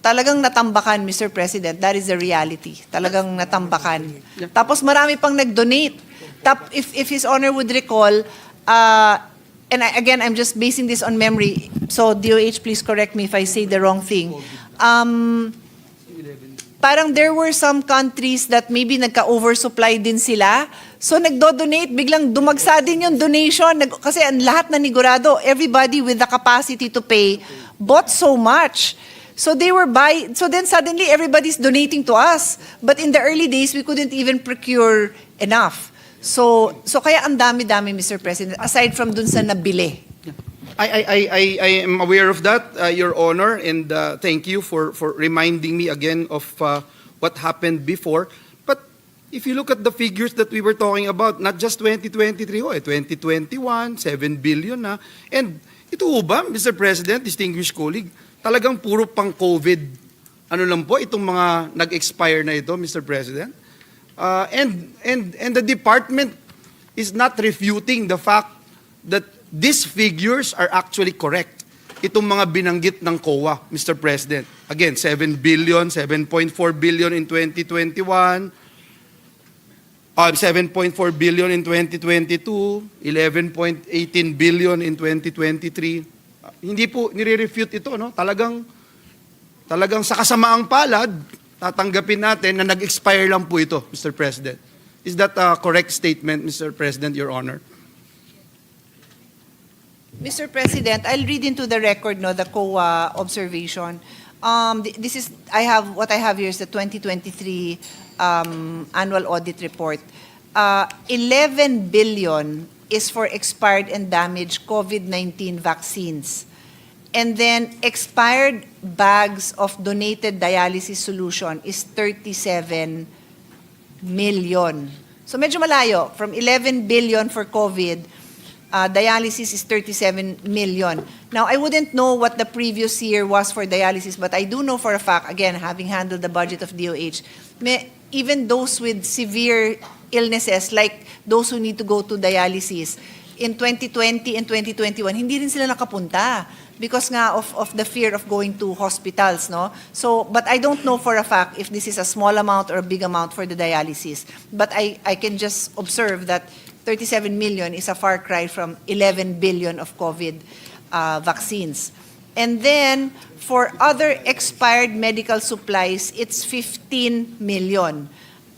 natambakan, Mr. President. That is the reality. Talagang natambakan. Yeah. Tapos marami pang nag-donate. If His Honor would recall, and again, I'm just basing this on memory, so DOH, please correct me if I say the wrong thing. Parang there were some countries that maybe nagka-oversupply din sila. So nagdo-donate, biglang dumagsa din yung donation. Kasi ang lahat na nigurado, everybody with the capacity to pay, bought so much. So they were so then suddenly everybody's donating to us. But in the early days, we couldn't even procure enough. So kaya ang dami-dami, Mr. President, aside from dun sa nabili. I am aware of that, Your Honor, and thank you for reminding me again of what happened before. But if you look at the figures that we were talking about, not just 2023, 2021, 7 billion na. And ito ba, Mr. President, distinguished colleague, talagang puro pang COVID. Ano lang po itong mga nag-expire na ito, Mr. President? And the department is not refuting the fact that these figures are actually correct. Itong mga binanggit ng COA, Mr. President. Again, 7 billion, 7.4 billion in 2021, 7.4 billion in 2022, 11.18 billion in 2023. Hindi po nire-refute ito, no? Talagang sa kasamaang palad, tatanggapin natin na nag-expire lang po ito, Mr. President. Is that a correct statement, Mr. President, Your Honor? Mr. President, I'll read into the record the COA observation. What I have here is the 2023 annual audit report. 11 billion is for expired and damaged COVID-19 vaccines. And then expired bags of donated dialysis solution is 37 million. So medyo malayo. From 11 billion for COVID, dialysis is 37 million. Now, I wouldn't know what the previous year was for dialysis, but I do know for a fact, again, having handled the budget of DOH, even those with severe illnesses, like those who need to go to dialysis, in 2020 and 2021, hindi rin sila nakapunta because nga of the fear of going to hospitals, no? So, but I don't know for a fact if this is a small amount or a big amount for the dialysis. But I can just observe that 37 million is a far cry from 11 billion of COVID vaccines. And then, for other expired medical supplies, it's 15 million.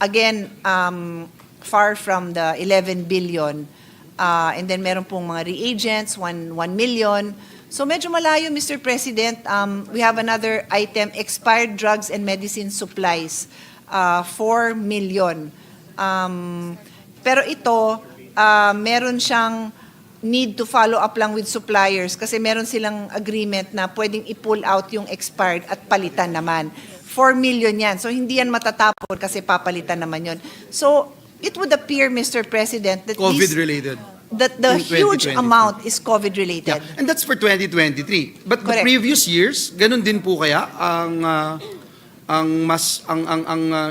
Again, far from the 11 billion. And then meron pong mga reagents, 1 million. So medyo malayo, Mr. President. We have another item, expired drugs and medicine supplies, 4 million. Pero ito, meron siyang need to follow up lang with suppliers kasi meron silang agreement na pwedeng i-pull out yung expired at palitan naman. 4 million yan. So hindi yan matatapon kasi papalitan naman yun. So it would appear, Mr. President, that COVID-related. That the huge amount is COVID-related. Yeah. And that's for 2023. But Correct. the previous years, ganun din po kaya ang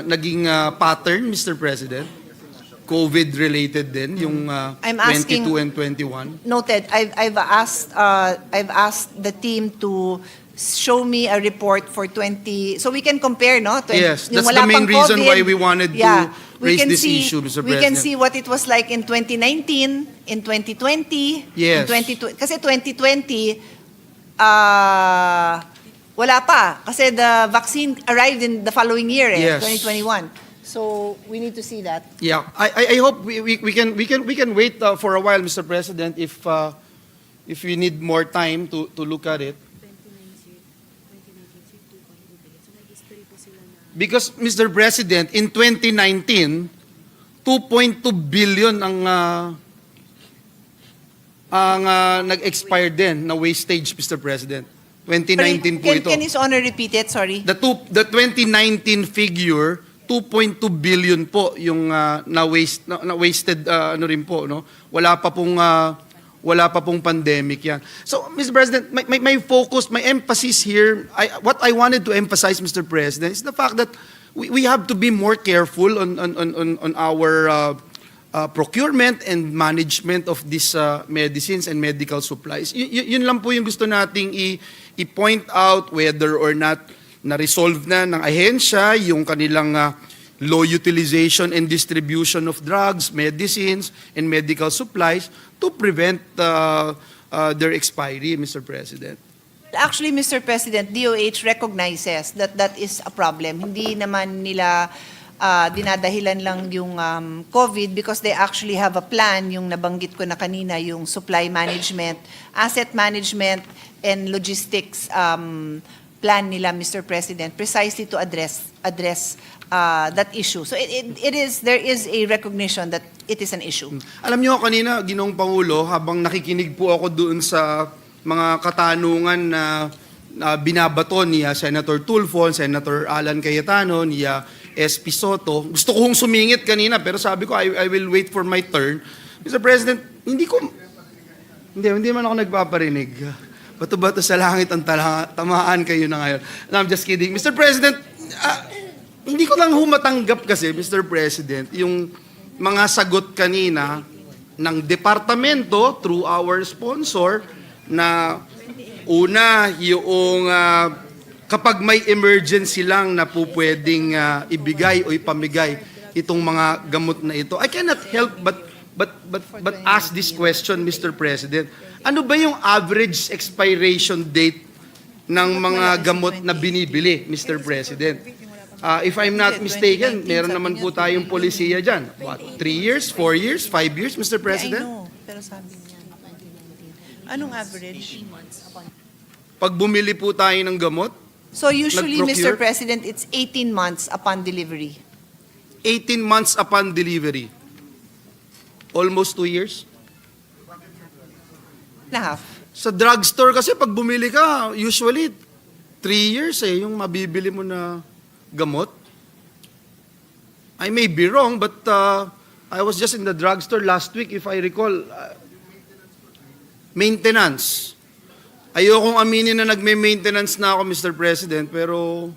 naging pattern, Mr. President? COVID-related din yung 22 and 21. Noted. I've asked the team to show me a report for 20 so we can compare, no? Yes, that's the main reason why we wanted to raise this issue, Mr. We can President. see what it was like in 2019, in 2020, Yes. in 2020. Kasi 2020, wala pa. Kasi the vaccine arrived in the following year, Yes. 2021. So we need to see that. Yeah, I hope we can wait for a while, Mr. President, if we need more time to look at it. Because, Mr. President, in 2019, 2.2 billion ang nag-expire din na wastage, Mr. President. 2019 po ito. Can His Honor repeat it? Sorry. The 2019 figure, 2.2 billion po yung wasted ano rin po, no? Wala pa pong pandemic yan. So, Mr. President, my focus, my emphasis here, what I wanted to emphasize, Mr. President, is the fact that we have to be more careful on our procurement and management of these medicines and medical supplies. Yun lang po yung gusto nating i-point out, whether or not na-resolve na ng ahensya yung kanilang low utilization and distribution of drugs, medicines, and medical supplies to prevent their expiry, Mr. President. Actually, Mr. President, DOH recognizes that that is a problem. Hindi naman nila dinadahilan lang yung COVID because they actually have a plan, yung nabanggit ko na kanina, yung supply management, asset management, and logistics plan nila, Mr. President, precisely to address that issue. So there is a recognition that it is an issue. Alam niyo kanina, Ginoong Pangulo, habang nakikinig po ako doon sa mga katanungan na binabato ni Senator Tulfo, Senator Alan Cayetano, ni SP Soto, gusto kong sumingit kanina pero sabi ko I will wait for my turn. Mr. President, hindi man ako nagpaparinig. Bato-bato sa langit ang tamaan kayo na ngayon. No, I'm just kidding. Mr. President, hindi ko lang humatanggap kasi, Mr. President, yung mga sagot kanina ng departamento through our sponsor na una, yung kapag may emergency lang na po pwedeng ibigay o ipamigay itong mga gamot na ito. I cannot help but ask this question, Mr. President. Ano ba yung average expiration date ng mga gamot na binibili, Mr. President? If I'm not mistaken, meron naman po tayong polisiya dyan. What, 3 years, 4 years, 5 years, Mr. President? I know, pero sabi niya, anong average? Pag bumili po tayo ng gamot, So usually, nag-procure? Mr. President, it's 18 months upon delivery. 18 months upon delivery. Almost 2 years. And a half. Sa drugstore kasi pag bumili ka, usually 3 years yung mabibili mo na gamot. I may be wrong, but I was just in the drugstore last week, if I recall. Maintenance. Ayokong aminin na nagme-maintenance na ako, Mr. President, pero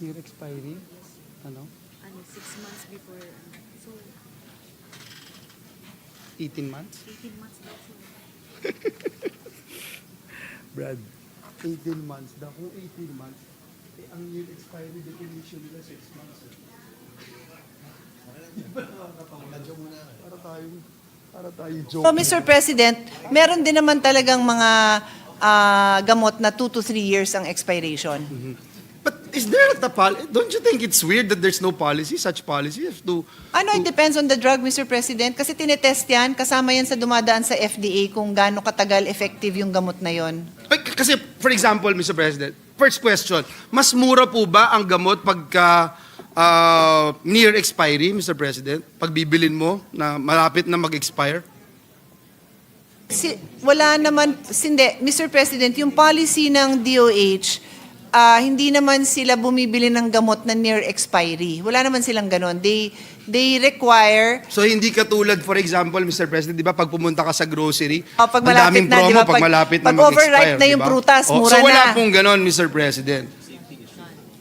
year expiry? Ano? 6 months before, so 18 months? 18 months daw. Brad, 18 months daw. Kung 18 months, ang year expiry definition nila 6 months. Para tayo joke. So, Mr. President, meron din naman talagang mga gamot na 2 to 3 years ang expiration. But is there a policy? Don't you think it's weird that there's no policy, such policy? It depends on the drug, Mr. President, kasi tinetest yan, kasama yan sa dumadaan sa FDA kung gaano katagal effective yung gamot na yon. Kasi, for example, Mr. President, first question, mas mura po ba ang gamot pagka near expiry, Mr. President? Pag bibilin mo na malapit na mag-expire? Wala naman, hindi. Mr. President, yung policy ng DOH, hindi naman sila bumibili ng gamot na near expiry. Wala naman silang ganon. They require... So hindi katulad, for example, Mr. President, di ba, pag pumunta ka sa grocery, pag ang malapit daming na, promo, di ba? pag malapit na Pag mag-expire, overripe na di yung ba? prutas, mura so wala na. pong ganon, Mr. President.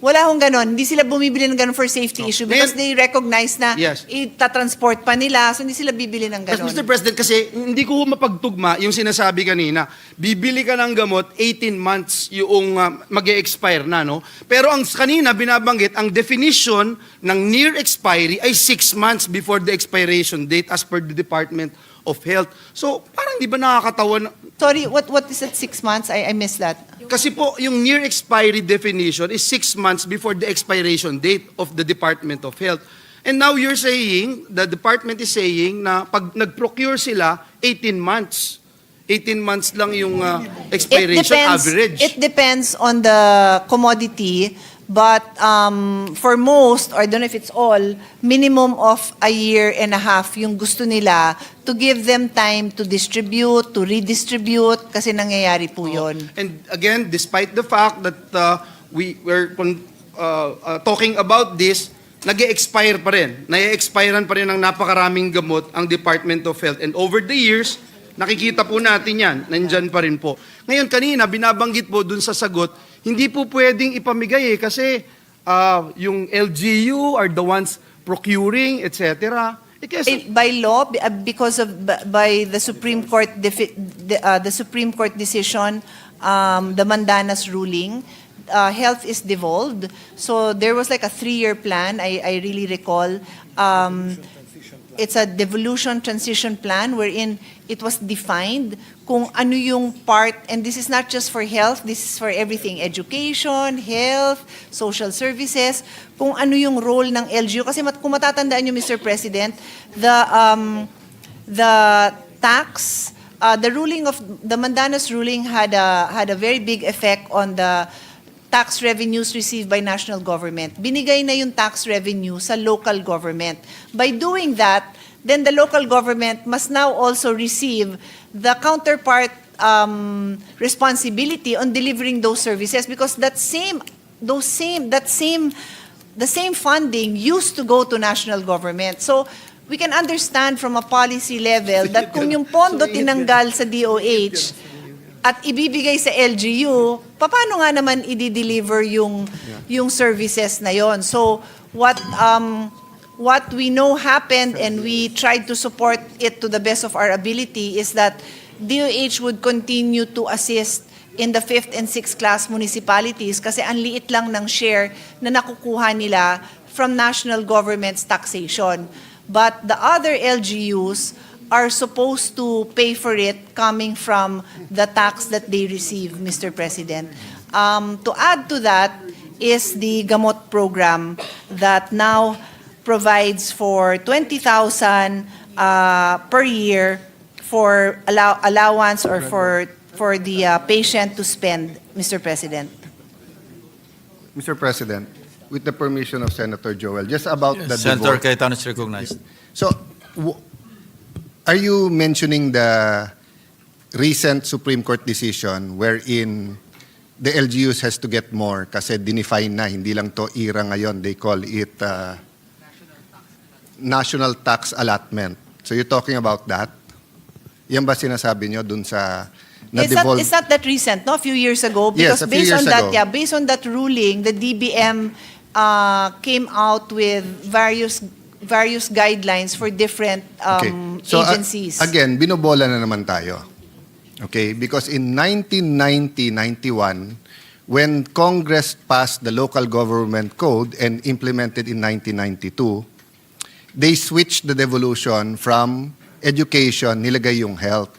Wala hong ganon. Hindi sila bumibili ng ganon for safety issue because they recognize na Yes. itatransport pa nila, so hindi sila bibili ng Yes, ganon. Mr. President, kasi hindi ko mapagtugma yung sinasabi kanina. Bibili ka ng gamot, 18 months yung mag-e-expire na, no? Pero ang kanina binabanggit, ang definition ng near expiry ay 6 months before the expiration date as per the Department of Health. So, parang di ba nakakatawa na... Sorry, what is it, 6 months? I missed that. Kasi po, yung near expiry definition is 6 months before the expiration date of the Department of Health. And now you're saying, the department is saying na pag nag-procure sila, 18 months. 18 months lang yung expiration average. It depends on the commodity, but for most, or I don't know if it's all, minimum of a year and a half yung gusto nila to give them time to distribute, to redistribute, kasi nangyayari po yun. And again, despite the fact that we were talking about this, nag-e-expire pa rin. Nai-expirean pa rin ng napakaraming gamot ang Department of Health. And over the years, nakikita po natin yan. Nandyan pa rin po. Ngayon, kanina, binabanggit po dun sa sagot, hindi po pwedeng ipamigay kasi yung LGU are the ones procuring, etc. By law, because of by the Supreme Court the Supreme Court decision, the Mandanas ruling, health is devolved. So there was like a 3-year plan. I really recall. It's a devolution transition plan wherein it was defined kung ano yung part, and this is not just for health, this is for everything, education, health, social services, kung ano yung role ng LGU. Kasi kung matatandaan nyo, Mr. President, the tax, the ruling of, the Mandanas ruling had a very big effect on the tax revenues received by national government. Binigay na yung tax revenue sa local government. By doing that, then the local government must now also receive the counterpart responsibility on delivering those services, because the same funding used to go to national government. So we can understand from a policy level that kung yung pondo tinanggal sa DOH at ibibigay sa LGU, paano nga naman i-deliver yung services na yon? So what we know happened, and we tried to support it to the best of our ability, is that DOH would continue to assist in the 5th and 6th class municipalities kasi ang liit lang ng share na nakukuha nila from national government's taxation. But the other LGUs are supposed to pay for it coming from the tax that they receive, Mr. President. To add to that is the Gamot program that now provides for 20,000 per year for allowance or for the patient to spend, Mr. President. Mr. President, with the permission of Senator Joel, just about the Senator divorce. Cayetano is recognized. So, are you mentioning the recent Supreme Court decision wherein the LGUs has to get more kasi dinefine na, hindi lang to IRA ngayon, they call it national tax allotment. So you're talking about that? Yan ba sinasabi nyo dun sa na-devolve? It's not that recent, no? A few years ago. Because Yes, a few years ago. based on that ruling, the DBM came out with various guidelines for different So, agencies. again, binobola na naman tayo. Okay? Because in 1990-91, when Congress passed the Local Government Code and implemented in 1992, they switched the devolution from education, nilagay yung health.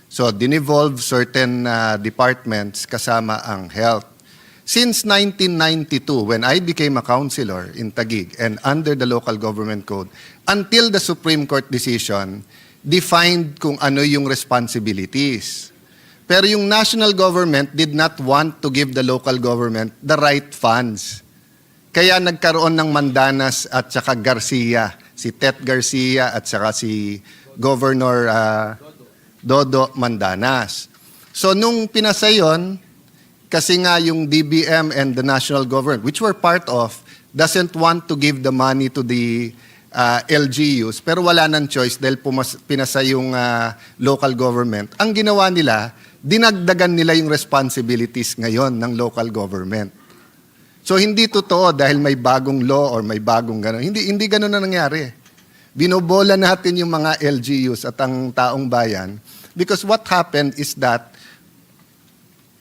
So, dinevolve certain departments kasama ang health. Since 1992, when I became a councilor in Taguig and under the Local Government Code, until the Supreme Court decision, defined kung ano yung responsibilities. Pero yung national government did not want to give the local government the right funds. Kaya nagkaroon ng Mandanas at saka Garcia, si Tet Garcia at saka si Governor Dodo Mandanas. So nung pinasa yun, Kasi nga yung DBM and the national government, which we're part of, doesn't want to give the money to the LGUs, pero wala nang choice dahil pinasa yung local government. Ang ginawa nila, dinagdagan nila yung responsibilities ngayon ng local government. So hindi totoo dahil may bagong law or may bagong gano'n. Hindi gano'n na nangyari. Binobola natin yung mga LGUs at ang taong bayan because what happened is that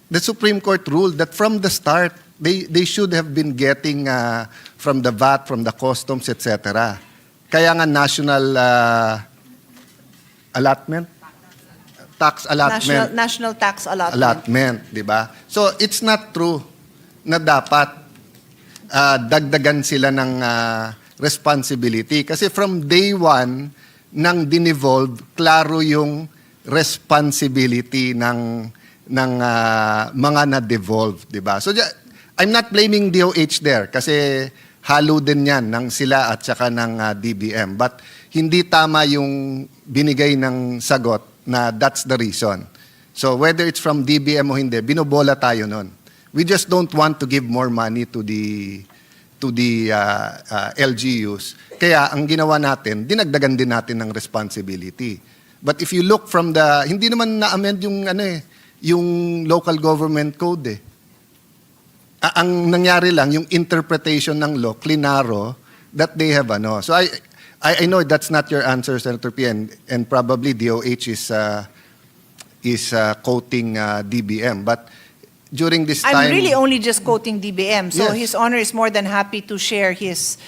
the Supreme Court ruled that from the start, they should have been getting from the VAT, from the customs, etc. Kaya nga national allotment? Tax allotment. National tax allotment. Di ba? So it's not true na dapat dagdagan sila ng responsibility. Kasi from day one nang dinevolve, klaro yung responsibility ng mga na-devolve, di ba? So I'm not blaming DOH there kasi halo din yan ng sila at saka ng DBM. But hindi tama yung binigay ng sagot na that's the reason. So whether it's from DBM o hindi, binobola tayo nun. We just don't want to give more money to the LGUs. Kaya ang ginawa natin, dinagdagan din natin ng responsibility. But if you look from hindi naman na-amend yung local government code Ang nangyari lang, yung interpretation ng law, klinaro, that they have So I know that's not your answer, Senator P, and probably DOH is quoting DBM. But during this time... I'm really only just quoting DBM. So Yes. His Honor is more than happy to share his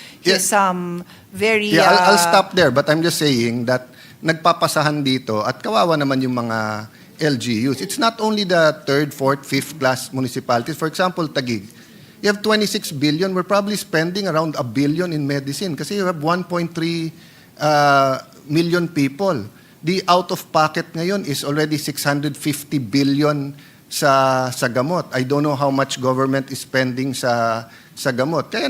very... Yeah, I'll stop there. But I'm just saying that nagpapasahan dito at kawawa naman yung mga LGUs. It's not only the third, fourth, fifth class municipalities. For example, Taguig. You have 26 billion. We're probably spending around 1 billion in medicine kasi you have 1.3 million people. The out-of-pocket ngayon is already 650 billion sa gamot. I don't know how much government is spending sa gamot. Kaya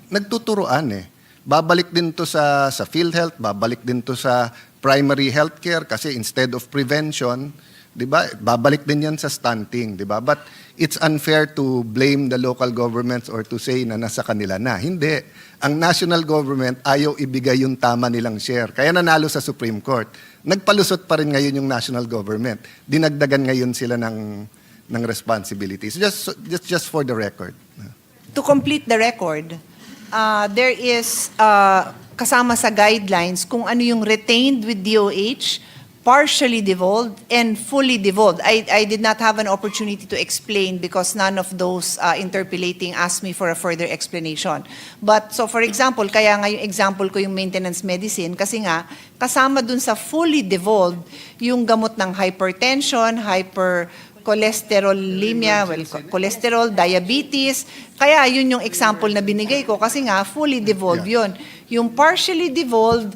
nagtuturoan Babalik din to sa PhilHealth, babalik din to sa primary healthcare kasi instead of prevention, 'di ba? Babalik din 'yan sa stunting, 'di ba? But it's unfair to blame the local governments or to say na nasa kanila na. Hindi. Ang national government ayaw ibigay yung tama nilang share. Kaya nanalo sa Supreme Court. Nagpalusot pa rin ngayon yung national government. Dinagdagan ngayon sila ng responsibilities. Just for the record. To complete the record, there is kasama sa guidelines kung ano yung retained with DOH, partially devolved, and fully devolved. I did not have an opportunity to explain because none of those interpolating asked me for a further explanation. But so for example, kaya nga yung example ko yung maintenance medicine kasi nga kasama dun sa fully devolved yung gamot ng hypertension, hypercholesterolemia, cholesterol, diabetes. Kaya yun yung example na binigay ko kasi nga fully devolved yun. Yung partially devolved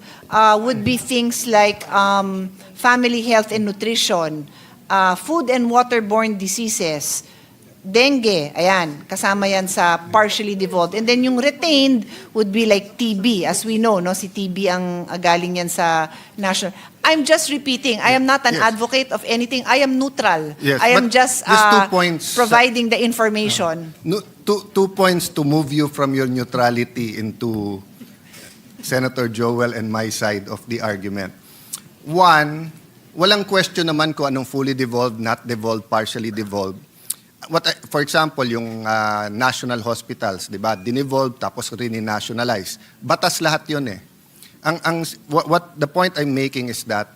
would be things like family health and nutrition, food and waterborne diseases, dengue, ayan, kasama yan sa partially devolved. And then yung retained would be like TB. As we know, no, si TB ang galing yan sa national. I'm just repeating, I am not an advocate of anything. I am neutral. Yes, I am but just 2 points, providing the information. Two points to move you from your neutrality into Senator Joel and my side of the argument. One, walang question naman kung anong fully devolved, not devolved, partially devolved. For example, yung national hospitals, di ba? Dinevolved tapos rini-nationalize. Batas lahat yun What the point I'm making is that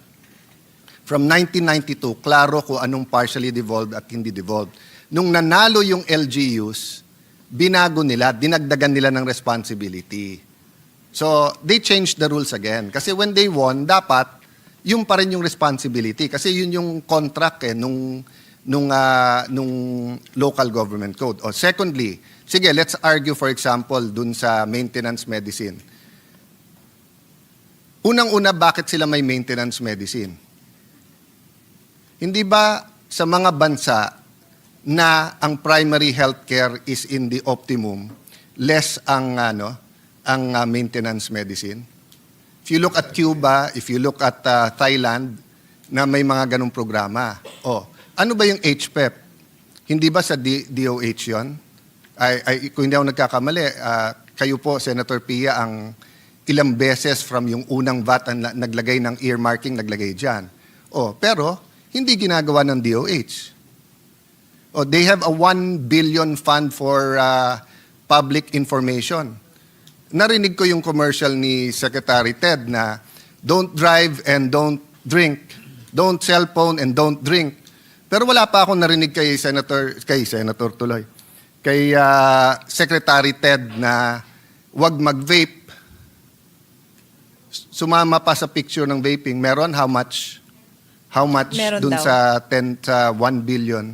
from 1992, klaro kung anong partially devolved at hindi devolved. Nung nanalo yung LGUs, binago nila, dinagdagan nila ng responsibility. So, they changed the rules again. Kasi when they won, dapat yung pa rin yung responsibility. Kasi yun yung contract nung local government code. O secondly, sige, let's argue for example dun sa maintenance medicine. Unang-una, bakit sila may maintenance medicine? Hindi ba sa mga bansa na ang primary healthcare is in the optimum, less ang maintenance medicine? If you look at Cuba, if you look at Thailand, na may mga ganong programa. Ano ba yung HPEP? Hindi ba sa DOH yon? Kung hindi ako nagkakamali, kayo po, Senator Pia, ang ilang beses from yung unang VAT ang naglagay ng earmarking, naglagay dyan. Pero hindi ginagawa ng DOH. They have a 1 billion fund for public information. Narinig ko yung commercial ni Secretary Ted na don't drive and don't drink, don't cellphone and don't drink. Pero wala pa akong narinig kay Senator tuloy, kay Secretary Ted na wag mag-vape. Sumama pa sa picture ng vaping. Meron? How much? How much Meron dun daw. sa 1 billion?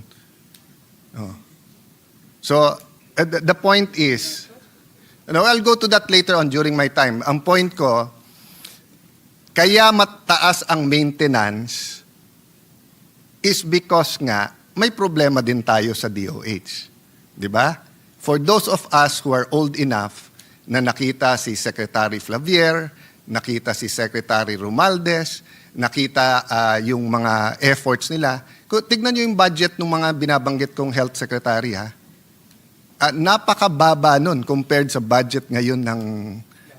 So, the point is, I'll go to that later on during my time. Ang point ko, kaya mataas ang maintenance is because nga may problema din tayo sa DOH. Di ba? For those of us who are old enough na nakita si Secretary Flavier, nakita si Secretary Romualdez, nakita yung mga efforts nila. Tignan nyo yung budget ng mga binabanggit kong health secretary, ha? Napakababa nun compared sa budget ngayon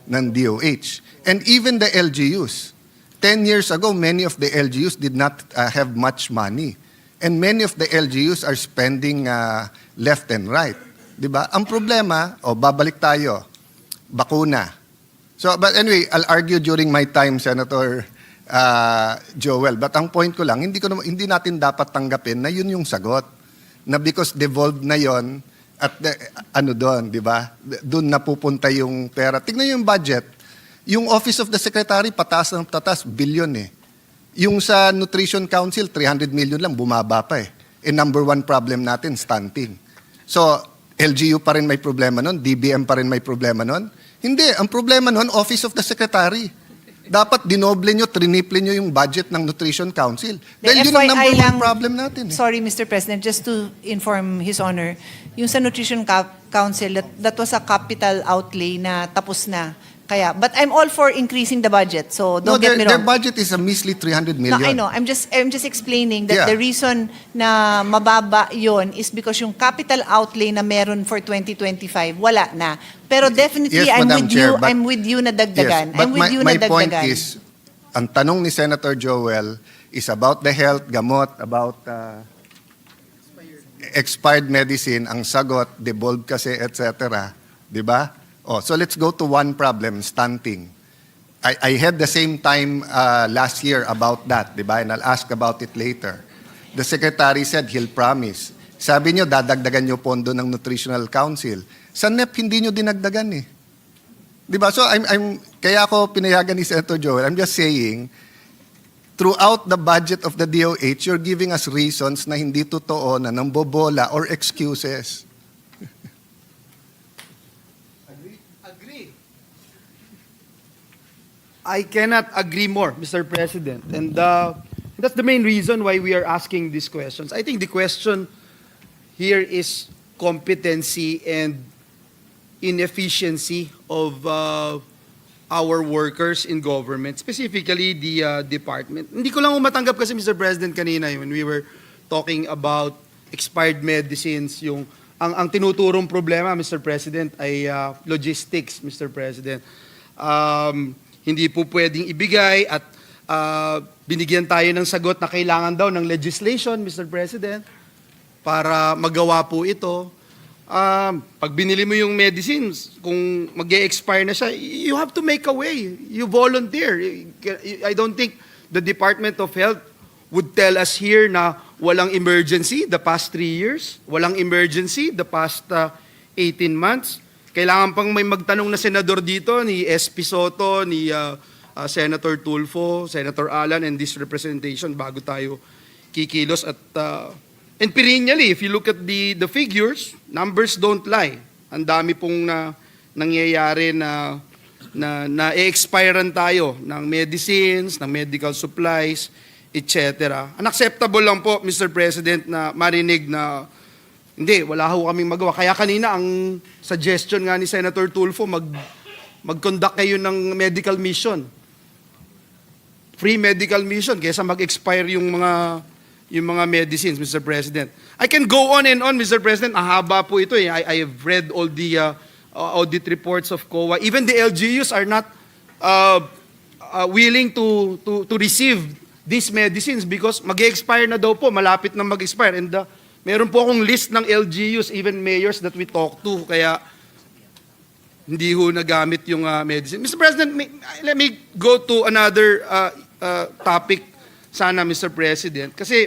ng DOH. And even the LGUs. 10 years ago, many of the LGUs did not have much money. And many of the LGUs are spending left and right. Diba? Ang problema, babalik tayo, bakuna. So, but anyway, I'll argue during my time, Senator Joel. But ang point ko lang, hindi natin dapat tanggapin na yun yung sagot. Na because devolved na yon at doon, di ba? Doon napupunta yung pera. Tignan yung budget. Yung Office of the Secretary, pataas ng tatas, billion eh. Yung sa Nutrition Council, 300 million lang, bumaba pa eh. Number one problem natin, stunting. So, LGU pa rin may problema nun, DBM pa rin may problema nun. Hindi, ang problema nun, Office of the Secretary. Dapat dinoble nyo, triniple nyo yung budget ng Nutrition Council. Dahil yun ang number one problem natin. Sorry, Mr. President, just to inform His Honor, yung sa Nutrition Council, that was a capital outlay na tapos na. Kaya, but I'm all for increasing the budget. So don't get me wrong. Their budget is a measly 300 million. No, I know. I'm just explaining that Yeah. the reason na mababa yon is because yung capital outlay na meron for 2025 wala na. Pero definitely Yes, Madam Chair, but- I'm with you na dagdagan. Yes, but I'm with you na my point dagdagan. is, ang tanong ni Senator Joel is about the health, gamot, about expired medicine. Ang sagot, devolved kasi, etc. Di ba? So let's go to one problem, stunting. I had the same time last year about that, di ba? And I'll ask about it later. The Secretary said he'll promise. Sabi niyo, dadagdagan niyo pondo ng Nutritional Council. Sa NEP, hindi niyo dinagdagan eh. Di ba? So kaya ako pinayagan ni Senator Joel, I'm just saying, throughout the budget of the DOH, you're giving us reasons na hindi totoo, na nambobola or excuses. I cannot agree more, Mr. President. And that's the main reason why we are asking these questions. I think the question here is competency and inefficiency of our workers in government, specifically the department. Hindi ko lang matanggap kasi, Mr. President, kanina when we were talking about expired medicines, ang tinuturong problema, Mr. President, ay logistics, Mr. President. Hindi po pwedeng ibigay at binigyan tayo ng sagot na kailangan daw ng legislation, Mr. President, para magawa po ito. Pag binili mo yung medicines, kung mag-e-expire na siya, you have to make a way. You volunteer. I don't think the Department of Health would tell us here na walang emergency the past 3 years, walang emergency the past 18 months. Kailangan pang may magtanong na senador dito, ni SP Soto, ni Senator Tulfo, Senator Alan, and this representation bago tayo kikilos. At and perennially, if you look at the figures, numbers don't lie. Ang dami pong nangyayari na e-expirean tayo ng medicines, ng medical supplies, etc. Unacceptable lang po, Mr. President, na marinig na hindi, wala ho kaming magawa. Kaya kanina ang suggestion nga ni Senator Tulfo, mag-conduct kayo ng medical mission. Free medical mission kaysa mag-expire yung yung mga medicines, Mr. President. I can go on and on, Mr. President. Mahaba po ito. I have read all the audit reports of COA. Even the LGUs are not willing to receive these medicines because mag-expire na daw po, malapit na mag-expire. And meron po akong list ng LGUs, even mayors that we talk to, kaya hindi ho nagamit yung medicine. Mr. President, let me go to another topic sana, Mr. President. Kasi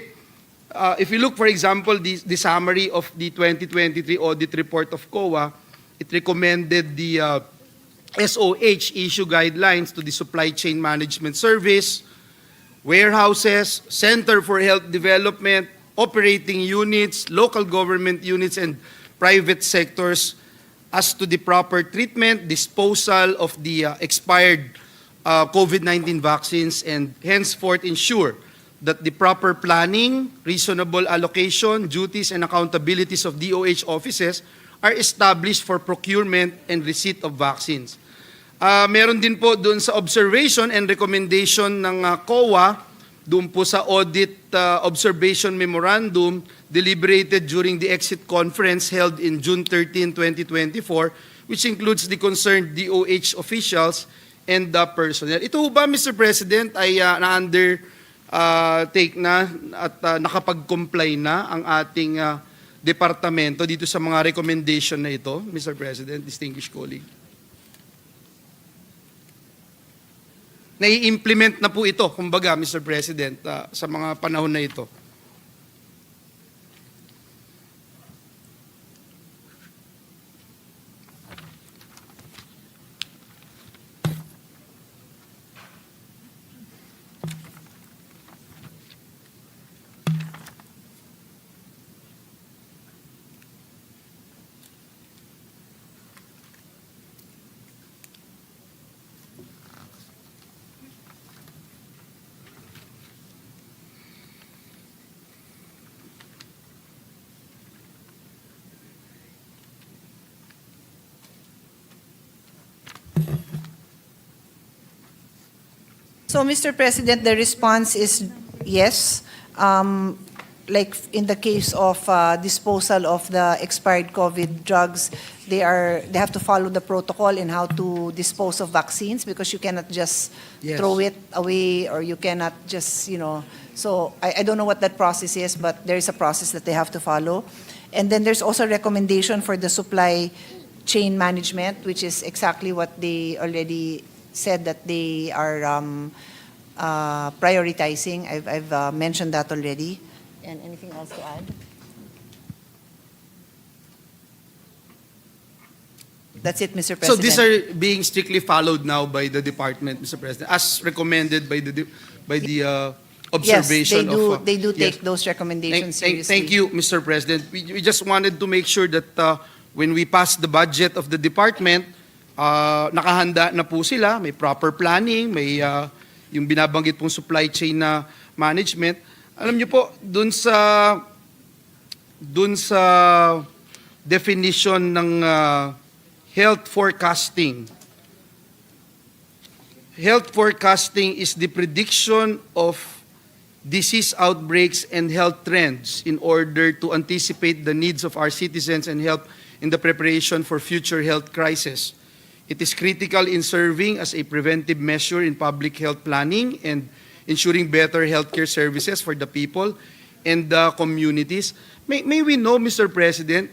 if you look, for example, the summary of the 2023 audit report of COA, it recommended the SOH issue guidelines to the Supply Chain Management Service, warehouses, Center for Health Development, operating units, local government units, and private sectors as to the proper treatment, disposal of the expired COVID-19 vaccines, and henceforth ensure that the proper planning, reasonable allocation, duties, and accountabilities of DOH offices are established for procurement and receipt of vaccines. Meron din po doon sa observation and recommendation ng COA, doon po sa audit observation memorandum deliberated during the exit conference held in June 13, 2024, which includes the concerned DOH officials and the personnel. Ito ba, Mr. President, ay na-undertake na at nakapag-comply na ang ating departamento dito sa mga recommendation na ito, Mr. President, distinguished colleague? Nai-implement na po ito, kumbaga, Mr. President, sa mga panahon na ito. So, Mr. President, the response is yes. Like in the case of disposal of the expired COVID drugs, they have to follow the protocol in how to dispose of vaccines because you cannot just throw it away or you cannot just, so I don't know what that process is, but there is a process that they have to follow. And then there's also a recommendation for the supply chain management, which is exactly what they already said that they are prioritizing. I've mentioned that already. And anything else to add? That's it, Mr. President. So these are being strictly followed now by the department, Mr. President, as recommended by the observation yes, of... they do take those recommendations seriously. Thank you, Mr. President. We just wanted to make sure that when we pass the budget of the department, nakahanda na po sila, may proper planning, may yung binabanggit pong supply chain na management. Alam niyo po, dun sa definition ng health forecasting. Health forecasting is the prediction of disease outbreaks and health trends in order to anticipate the needs of our citizens and help in the preparation for future health crises. It is critical in serving as a preventive measure in public health planning and ensuring better healthcare services for the people and the communities. May we know, Mr. President,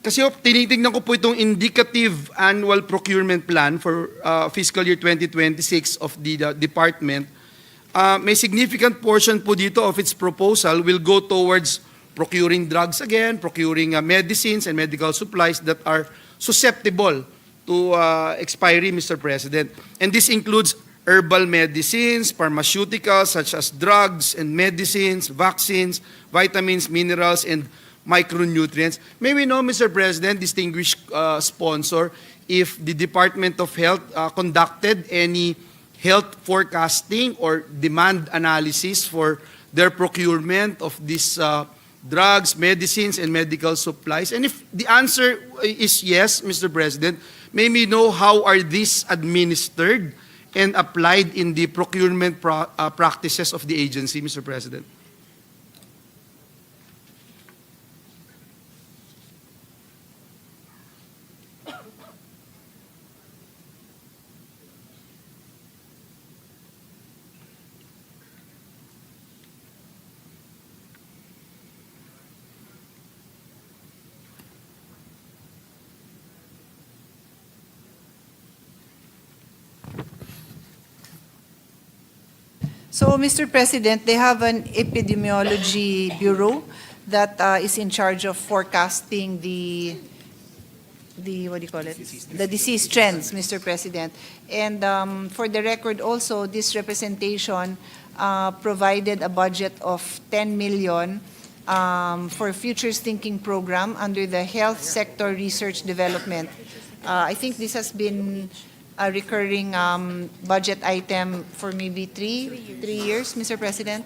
kasi tinitingnan ko po itong indicative annual procurement plan for fiscal year 2026 of the department. May significant portion po dito of its proposal will go towards procuring drugs again, procuring medicines and medical supplies that are susceptible to expiry, Mr. President. And this includes herbal medicines, pharmaceuticals such as drugs and medicines, vaccines, vitamins, minerals, and micronutrients. May we know, Mr. President, distinguished sponsor, if the Department of Health conducted any health forecasting or demand analysis for their procurement of these drugs, medicines, and medical supplies? And if the answer is yes, Mr. President, may we know how are these administered and applied in the procurement practices of the agency, Mr. President. So, Mr. President, they have an epidemiology bureau that is in charge of forecasting the what do you call it? The disease trends, Mr. President. And for the record also, this representation provided a budget of 10 million for Futures Thinking program under the Health Sector Research Development. I think this has been a recurring budget item for maybe three years, Mr. President.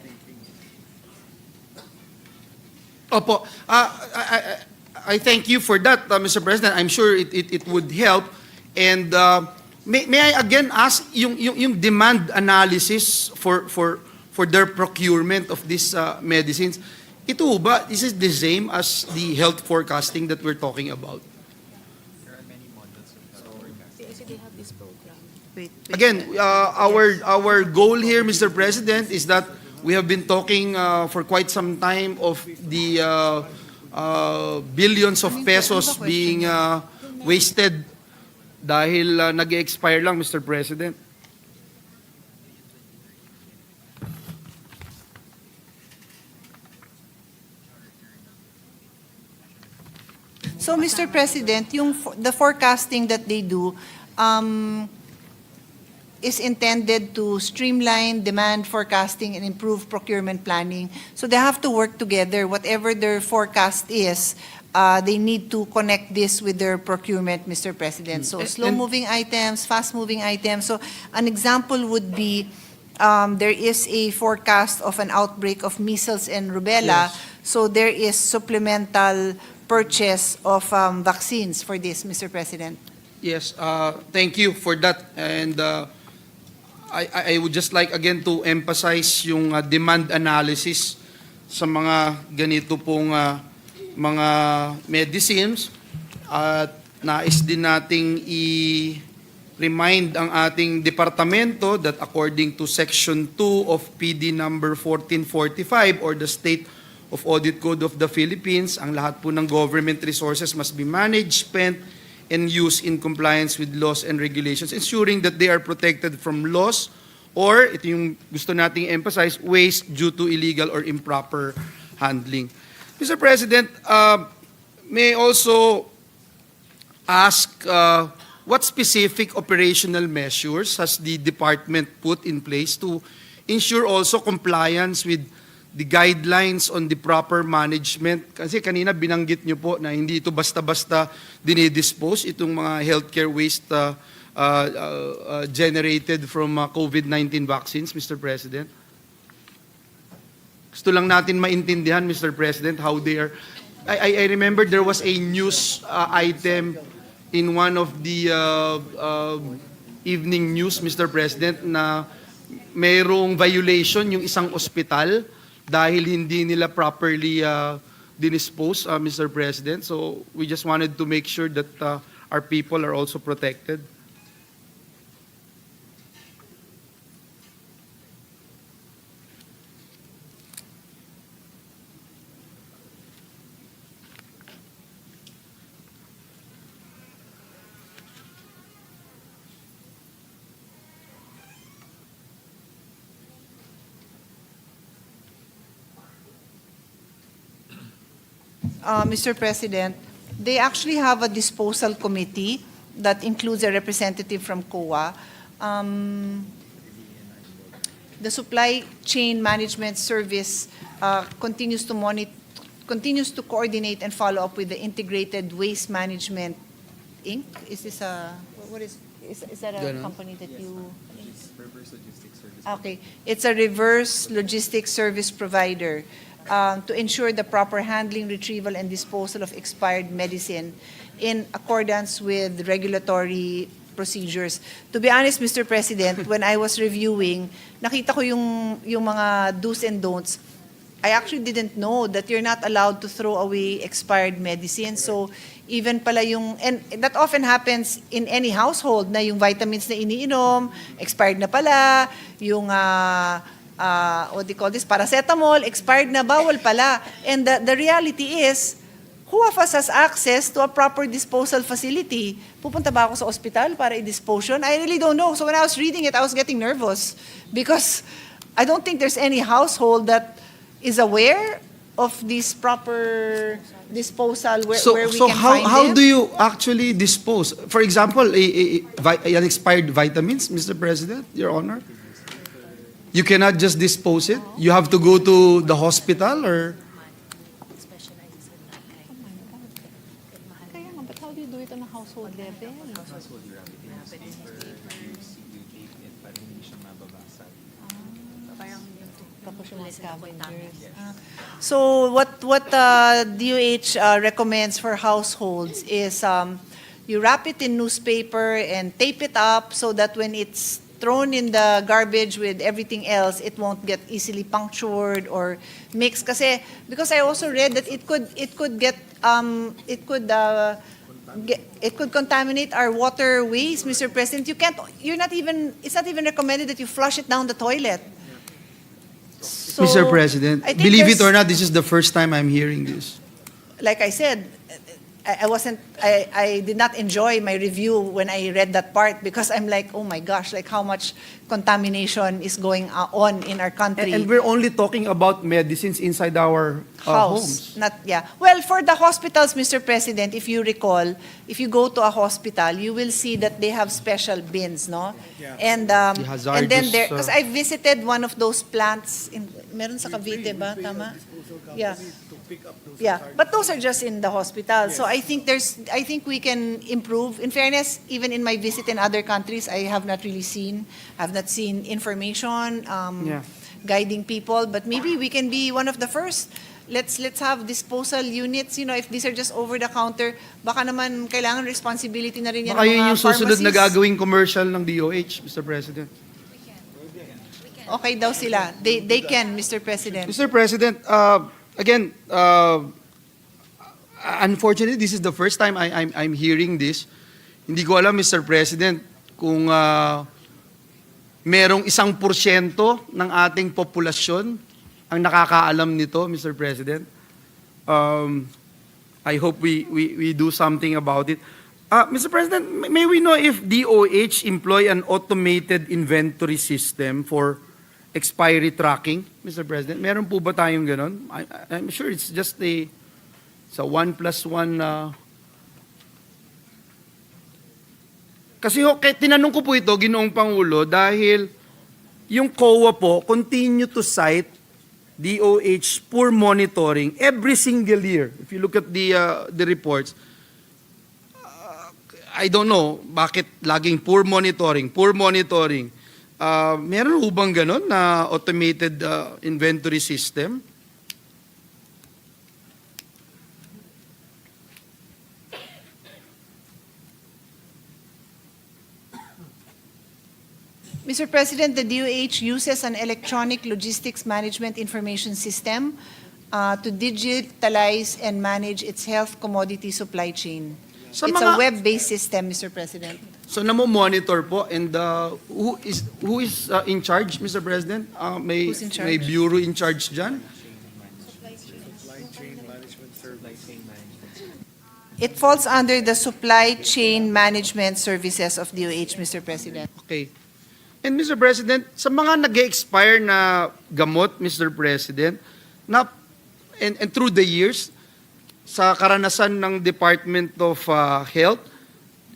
Opo. I thank you for that, Mr. President. I'm sure it would help. And may I again ask yung demand analysis for their procurement of these medicines, ito ba, is it the same as the health forecasting that we're talking about? Again, our goal here, Mr. President, is that we have been talking for quite some time of the billions of pesos being wasted dahil nag-expire lang, Mr. President. So, Mr. President, the forecasting that they do is intended to streamline demand forecasting and improve procurement planning. So they have to work together. Whatever their forecast is, they need to connect this with their procurement, Mr. President. So slow-moving items, fast-moving items. So an example would be there is a forecast of an outbreak of measles and rubella. Yes. So there is supplemental purchase of vaccines for this, Mr. President. Yes, thank you for that. And I would just like again to emphasize yung demand analysis sa mga ganito pong mga medicines. At nais din nating i-remind ang ating departamento that according to Section 2 of PD number 1445 or the State of Audit Code of the Philippines, ang lahat po ng government resources must be managed, spent, and used in compliance with laws and regulations, ensuring that they are protected from loss or, ito yung gusto nating emphasize, waste due to illegal or improper handling. Mr. President, may I also ask what specific operational measures has the department put in place to ensure also compliance with the guidelines on the proper management? Kasi kanina binanggit nyo po na hindi ito basta-basta dinidispose itong mga healthcare waste generated from COVID-19 vaccines, Mr. President. Gusto lang natin maintindihan, Mr. President, how they are. I remember there was a news item in one of the evening news, Mr. President, na mayroong violation yung isang ospital dahil hindi nila properly dinispose, Mr. President. So we just wanted to make sure that our people are also protected. Mr. President, they actually have a disposal committee that includes a representative from COA. The Supply Chain Management Service continues to coordinate and follow up with the Integrated Waste Management, Inc. Is this is that a company that you? Reverse logistics service. Okay, it's a reverse logistics service provider to ensure the proper handling, retrieval, and disposal of expired medicine in accordance with regulatory procedures. To be honest, Mr. President, when I was reviewing, nakita ko yung mga do's and don'ts. I actually didn't know that you're not allowed to throw away expired medicine. So even pala and that often happens in any household na yung vitamins na iniinom, expired na pala, yung what do you call this, paracetamol, expired na, bawal pala. And the reality is, who of us has access to a proper disposal facility? Pupunta ba ako sa ospital para i-dispose yun? I really don't know. So when I was reading it, I was getting nervous because I don't think there's any household that is aware of this proper disposal where we can find them. How do you actually dispose? For example, an expired vitamins, Mr. President, Your Honor? You cannot just dispose it? You have to go to the hospital or? Kaya nga, but how do you do it on a household level? So what DOH recommends for households is you wrap it in newspaper and tape it up so that when it's thrown in the garbage with everything else, it won't get easily punctured or mixed. Because I also read that it could contaminate our waterways, Mr. President. It's not even recommended that you flush it down the toilet. So, Mr. President, I think believe it there's- or not, this is the first time I'm hearing this. like I said, I did not enjoy my review when I read that part because I'm like, oh my gosh, like how much contamination is going on in our country. And we're only talking about medicines inside our homes. Well, for the hospitals, Mr. President, if you recall, if you go to a hospital, you will see that they have special bins, no? And and then there, because I visited one of those plants meron sa Cavite ba, tama? Yeah, but those are just in the hospital. So I think we can improve. In fairness, even in my visit in other countries, I have not seen information guiding people. But maybe we can be one of the first. Let's have disposal units. If these are just over the counter, baka naman kailangan responsibility na rin yan ng Baka yun mga yung susunod na pharmacies. gagawing commercial ng DOH, Mr. President. Okay daw sila. They can, Mr. President. Mr. President, again, unfortunately, this is the first time I'm hearing this. Hindi ko alam, Mr. President, kung merong 1% ng ating populasyon ang nakakaalam nito, Mr. President. I hope we do something about it. Mr. President, may we know if DOH employ an automated inventory system for expiry tracking, Mr. President? Meron po ba tayong ganon? I'm sure it's just sa 1+1. Kasi tinanong ko po ito, Ginoong Pangulo, dahil yung COA po continue to cite DOH poor monitoring every single year. If you look at the reports, I don't know bakit laging poor monitoring. Meron ho bang ganon na automated inventory system? Mr. President, the DOH uses an electronic logistics management information system to digitalize and manage its health commodity supply chain. It's a web-based system, Mr. President. So namo-monitor po, and who is in charge, Mr. President? Who's in charge? May bureau in charge dyan? It falls under the supply chain management services of DOH, Mr. President. Okay. And Mr. President, sa mga nag-expire na gamot, Mr. President, and through the years, sa karanasan ng Department of Health,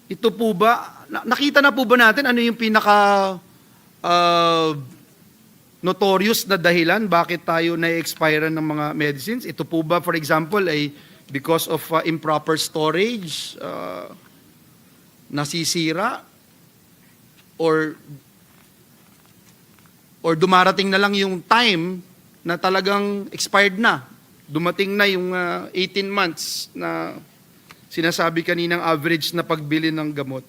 ito po ba, nakita na po ba natin ano yung pinaka notorious na dahilan bakit tayo na-expire ng mga medicines? Ito po ba, for example, ay because of improper storage, nasisira, or dumarating na lang yung time na talagang expired na. Dumating na yung 18 months na sinasabi kaninang average na pagbili ng gamot.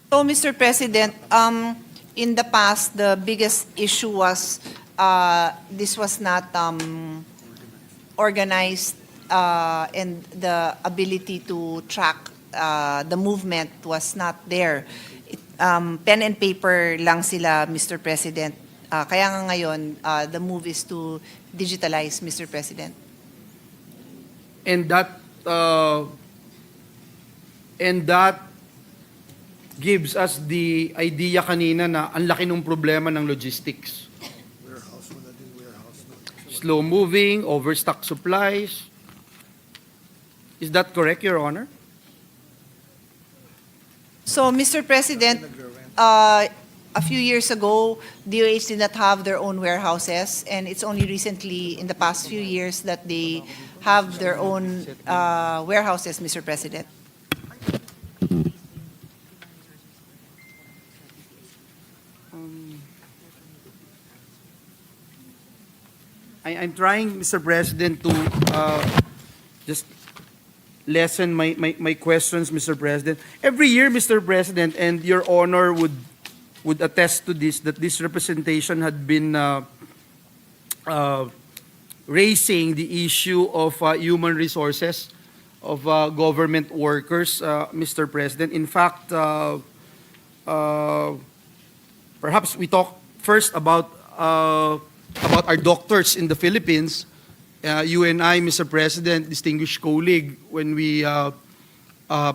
So, Mr. President, in the past, the biggest issue was this was not organized and the ability to track the movement was not there. Pen and paper lang sila, Mr. President. Kaya nga ngayon, the move is to digitalize, Mr. President. And that gives us the idea kanina na ang laki ng problema ng logistics. Slow moving, overstock supplies. Is that correct, Your Honor? So, Mr. President, a few years ago, DOH did not have their own warehouses, and it's only recently, in the past few years, that they have their own warehouses, Mr. President. I'm trying, Mr. President, to just lessen my questions, Mr. President. Every year, Mr. President, and Your Honor would attest to this, that this representation had been raising the issue of human resources of government workers, Mr. President. In fact, perhaps we talk first about our doctors in the Philippines. You and I, Mr. President, distinguished colleague, when we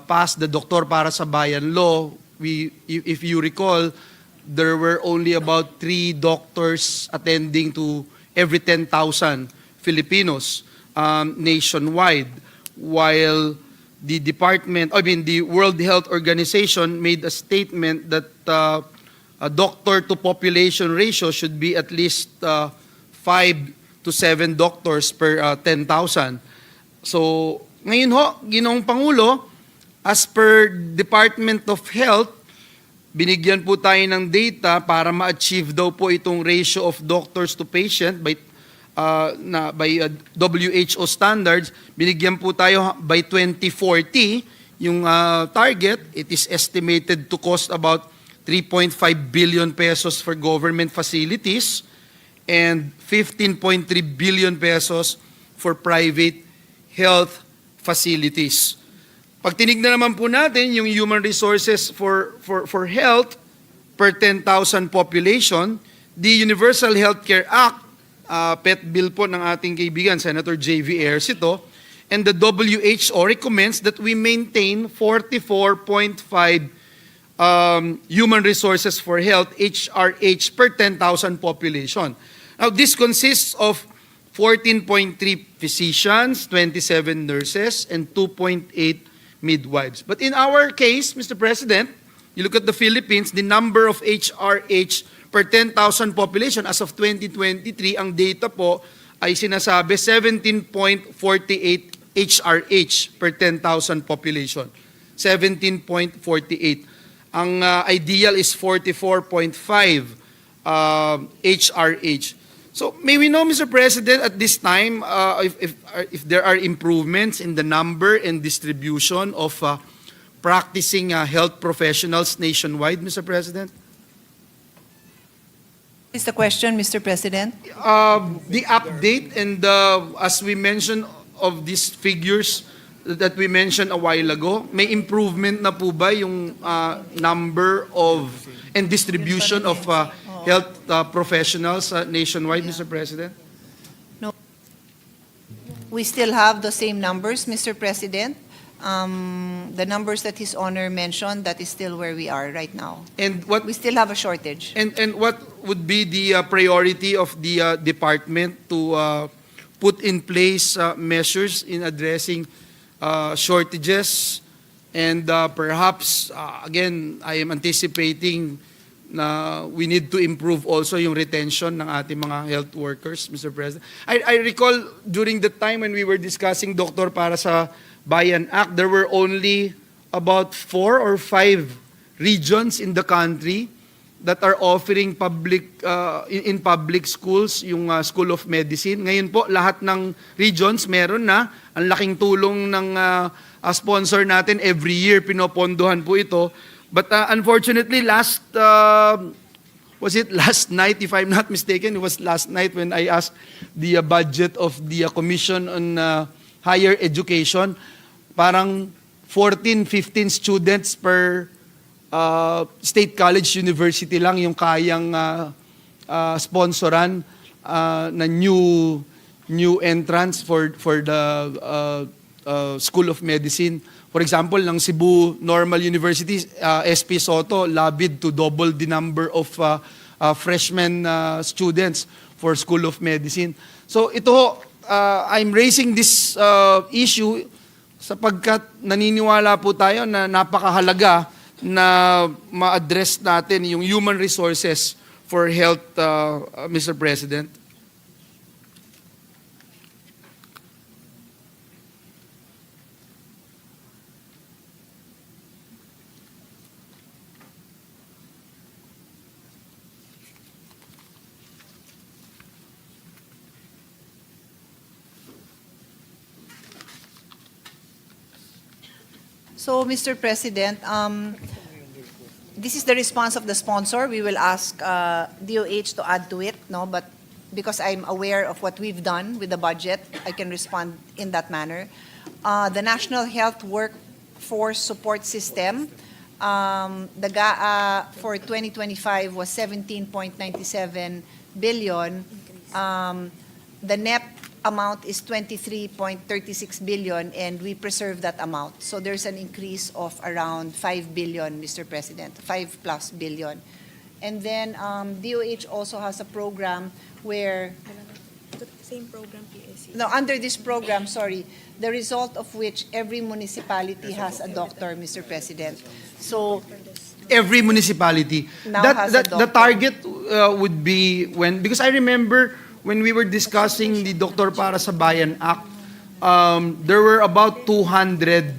passed the Doktor para sa Bayan law, if you recall, there were only about 3 doctors attending to every 10,000 Filipinos nationwide, while the World Health Organization made a statement that a doctor to population ratio should be at least 5 to 7 doctors per 10,000. So, ngayon ho, Ginoong Pangulo, as per Department of Health, binigyan po tayo ng data para ma-achieve daw po itong ratio of doctors to patient by WHO standards. Binigyan po tayo by 2040 yung target. It is estimated to cost about 3.5 billion pesos for government facilities and 15.3 billion pesos for private health facilities. Pag tinignan naman po natin yung human resources for health per 10,000 population, the Universal Healthcare Act, pet bill po ng ating kaibigan, Senator J.V. Ayers ito, and the WHO recommends that we maintain 44.5 human resources for health, HRH, per 10,000 population. Now, this consists of 14.3 physicians, 27 nurses, and 2.8 midwives. But in our case, Mr. President, you look at the Philippines, the number of HRH per 10,000 population as of 2023, ang data po ay sinasabi 17.48 HRH per 10,000 population. 17.48. Ang ideal is 44.5 HRH. So may we know, Mr. President, at this time, if there are improvements in the number and distribution of practicing health professionals nationwide, Mr. President? Is the question, Mr. President? The update and as we mentioned of these figures that we mentioned a while ago, may improvement na po ba yung number of and distribution of health professionals nationwide, Mr. President? No. We still have the same numbers, Mr. President. The numbers that His Honor mentioned, that is still where we are right now. And what we still have a shortage. And what would be the priority of the department to put in place measures in addressing shortages? And perhaps, again, I am anticipating na we need to improve also yung retention ng ating mga health workers, Mr. President. I recall during the time when we were discussing Doktor para sa Bayan Act, there were only about 4 or 5 regions in the country that are offering in public schools yung School of Medicine. Ngayon po, lahat ng regions meron na. Ang laking tulong ng sponsor natin every year, pinopondohan po ito. But unfortunately, was it last night, if I'm not mistaken, it was last night when I asked the budget of the Commission on Higher Education, parang 14, 15 students per state college university lang yung kayang sponsoran na new entrance for the School of Medicine. For example, ng Cebu Normal University, SP Soto lobbied to double the number of freshman students for School of Medicine. So ito, I'm raising this issue sapagkat naniniwala po tayo na napakahalaga na ma-address natin yung human resources for health, Mr. President. So, Mr. President, this is the response of the sponsor. We will ask DOH to add to it, no? But because I'm aware of what we've done with the budget, I can respond in that manner. The National Health Workforce Support System, the GAA for 2025 was 17.97 billion. The NEP amount is 23.36 billion, and we preserve that amount. So there's an increase of around 5 billion, Mr. President, 5+ billion. And then DOH also has a program where, Same program, PSC. no, under this program, sorry, the result of which every municipality has a doctor, Mr. President. So Every municipality. Now has a The doctor. target would be when, because I remember when we were discussing the Doktor Para sa Bayan Act, there were about 200,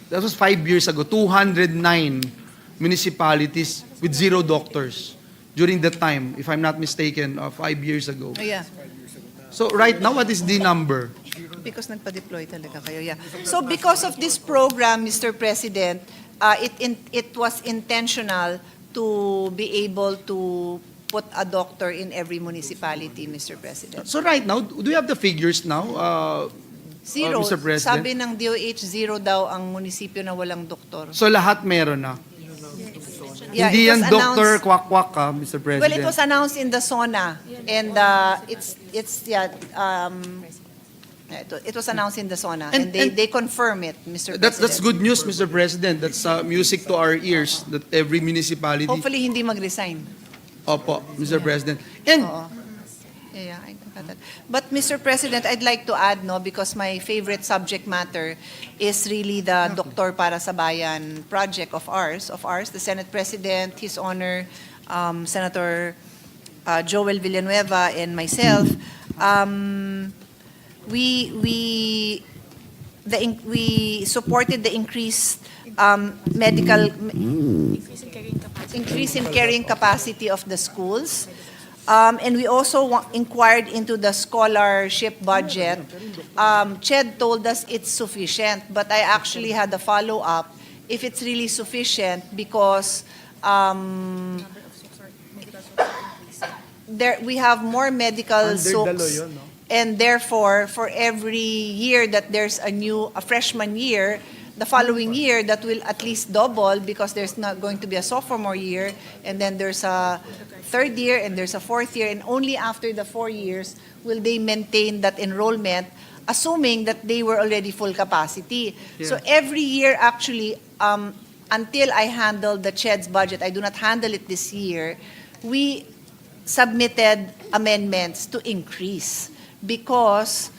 that was 5 years ago, 209 municipalities with 0 doctors during that time, if I'm not mistaken, 5 years ago. yeah, So right now, what is the number? because nagpa-deploy talaga kayo, yeah. So because of this program, Mr. President, it was intentional to be able to put a doctor in every municipality, Mr. President. So right now, do you have the figures now, Zero. Mr. President? Sabi ng DOH, 0 daw ang munisipyo na walang doktor. So lahat meron na? Yeah, Hindi it yan was doktor announced- kwak-kwak ka, Mr. President. Well, it was announced in the SONA, and it was announced in the SONA, and they confirm it, Mr. That's President. good news, Mr. President. That's music to our ears that every municipality. Hopefully hindi mag-resign. Opo, Mr. President. And Oo. Yeah, I got that. But Mr. President, I'd like to add, no, because my favorite subject matter is really the Doktor Para sa Bayan project of ours. The Senate President, His Honor, Senator Joel Villanueva, and myself. We supported the increased increase in carrying capacity of the schools. And we also inquired into the scholarship budget. CHED told us it's sufficient, but I actually had a follow-up if it's really sufficient because we have more medical SUCs, and therefore, for every year that there's a freshman year, the following year that will at least double because there's not going to be a sophomore year, and then there's a third year and there's a fourth year, and only after the 4 years will they maintain that enrollment, assuming that they were already full capacity. Yeah. So every year, actually, until I handle the CHED's budget, I do not handle it this year, we submitted amendments to increase because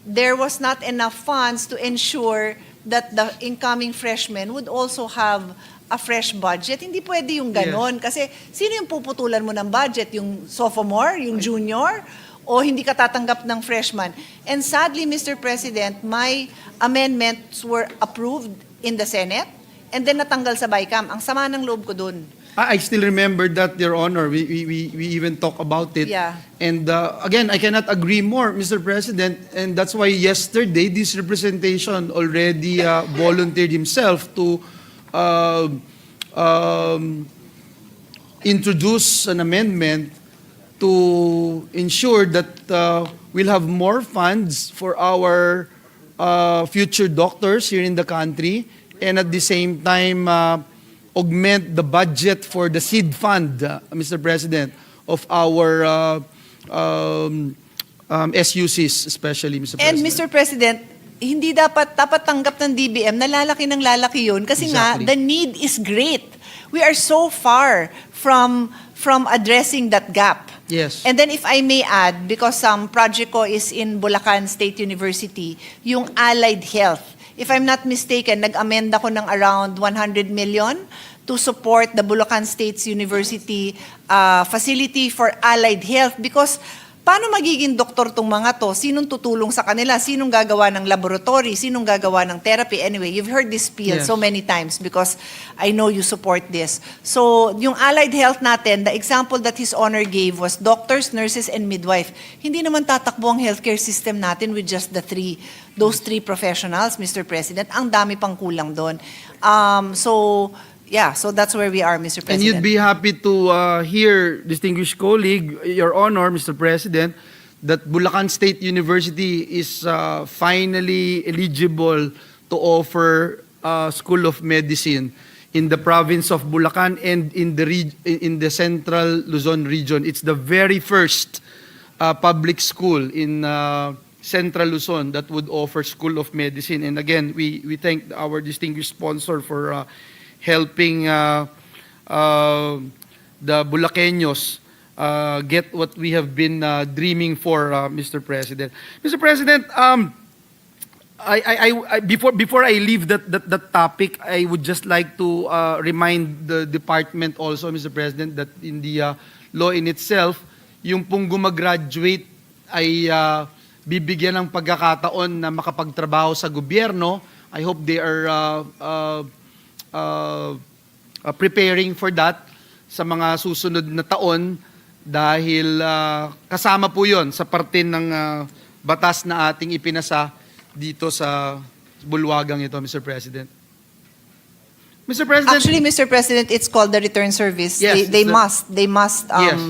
there was not enough funds to ensure that the incoming freshmen would also have a fresh budget. Hindi pwede yung ganon. Kasi sino yung puputulan mo ng budget? Yung sophomore? Yung junior? O hindi ka tatanggap ng freshman? And sadly, Mr. President, my amendments were approved in the Senate and then natanggal sa BICAM. Ang sama ng loob ko dun. I still remember that, Your Honor. We even talk about it. Yeah. And again, I cannot agree more, Mr. President. And that's why yesterday, this representation already volunteered himself to introduce an amendment to ensure that we'll have more funds for our future doctors here in the country, and at the same time augment the budget for the seed fund, Mr. President, of our SUCs especially, Mr. President. And Mr. President, hindi dapat tanggap ng DBM na lalaki ng lalaki yun kasi nga Exactly. the need is great. We are so far from addressing that gap. Yes. And then if I may add, because project ko is in Bulacan State University, yung allied health. If I'm not mistaken, nag-amend ako ng around 100 million to support the Bulacan State University facility for allied health, because paano magiging doktor tong mga to? Sinong tutulong sa kanila? Sinong gagawa ng laboratory? Sinong gagawa ng therapy? Anyway, you've heard this spiel Yes. so many times because I know you support this. So, yung allied health natin, the example that His Honor gave was doctors, nurses, and midwife. Hindi naman tatakbo ang healthcare system natin with just those three professionals, Mr. President. Ang dami pang kulang doon. So that's where we are, Mr. President. And you'd be happy to hear, distinguished colleague, Your Honor, Mr. President, that Bulacan State University is finally eligible to offer School of Medicine in the province of Bulacan and in the Central Luzon region. It's the very first public school in Central Luzon that would offer School of Medicine. And again, we thank our distinguished sponsor for helping the Bulaqueños get what we have been dreaming for, Mr. President. Mr. President, before I leave that topic, I would just like to remind the department also, Mr. President, that in the law in itself, yung pong gumagraduate ay bibigyan ng pagkakataon na makapagtrabaho sa gobyerno. I hope they are preparing for that sa mga susunod na taon dahil kasama po yon sa parte ng batas na ating ipinasa dito sa bulwagang ito, Mr. President. Mr. President. Actually, Mr. President, it's called the return service. Yes, they it's must Yes.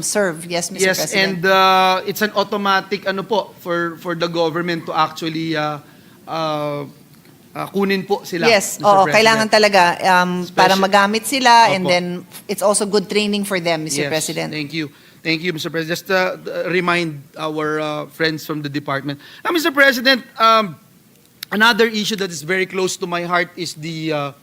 serve. Yes, Mr. Yes, President. and it's an automatic for the government to actually kunin po sila. Yes, Mr. oo, President. kailangan talaga para Special- magamit sila, and Opo. then it's also good training for them, Mr. Yes, President. Thank you. Thank you, Mr. President. Just remind our friends from the department. Now, Mr. President, another issue that is very close to my heart is the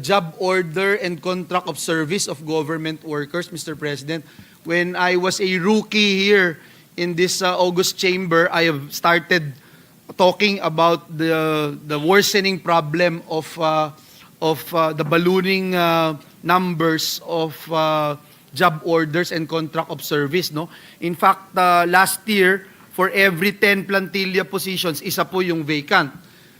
job order and contract of service of government workers, Mr. President. When I was a rookie here in this August chamber, I have started talking about the worsening problem of the ballooning numbers of job orders and contract of service. No, in fact, last year for every 10 plantilla positions, isa po yung vacant.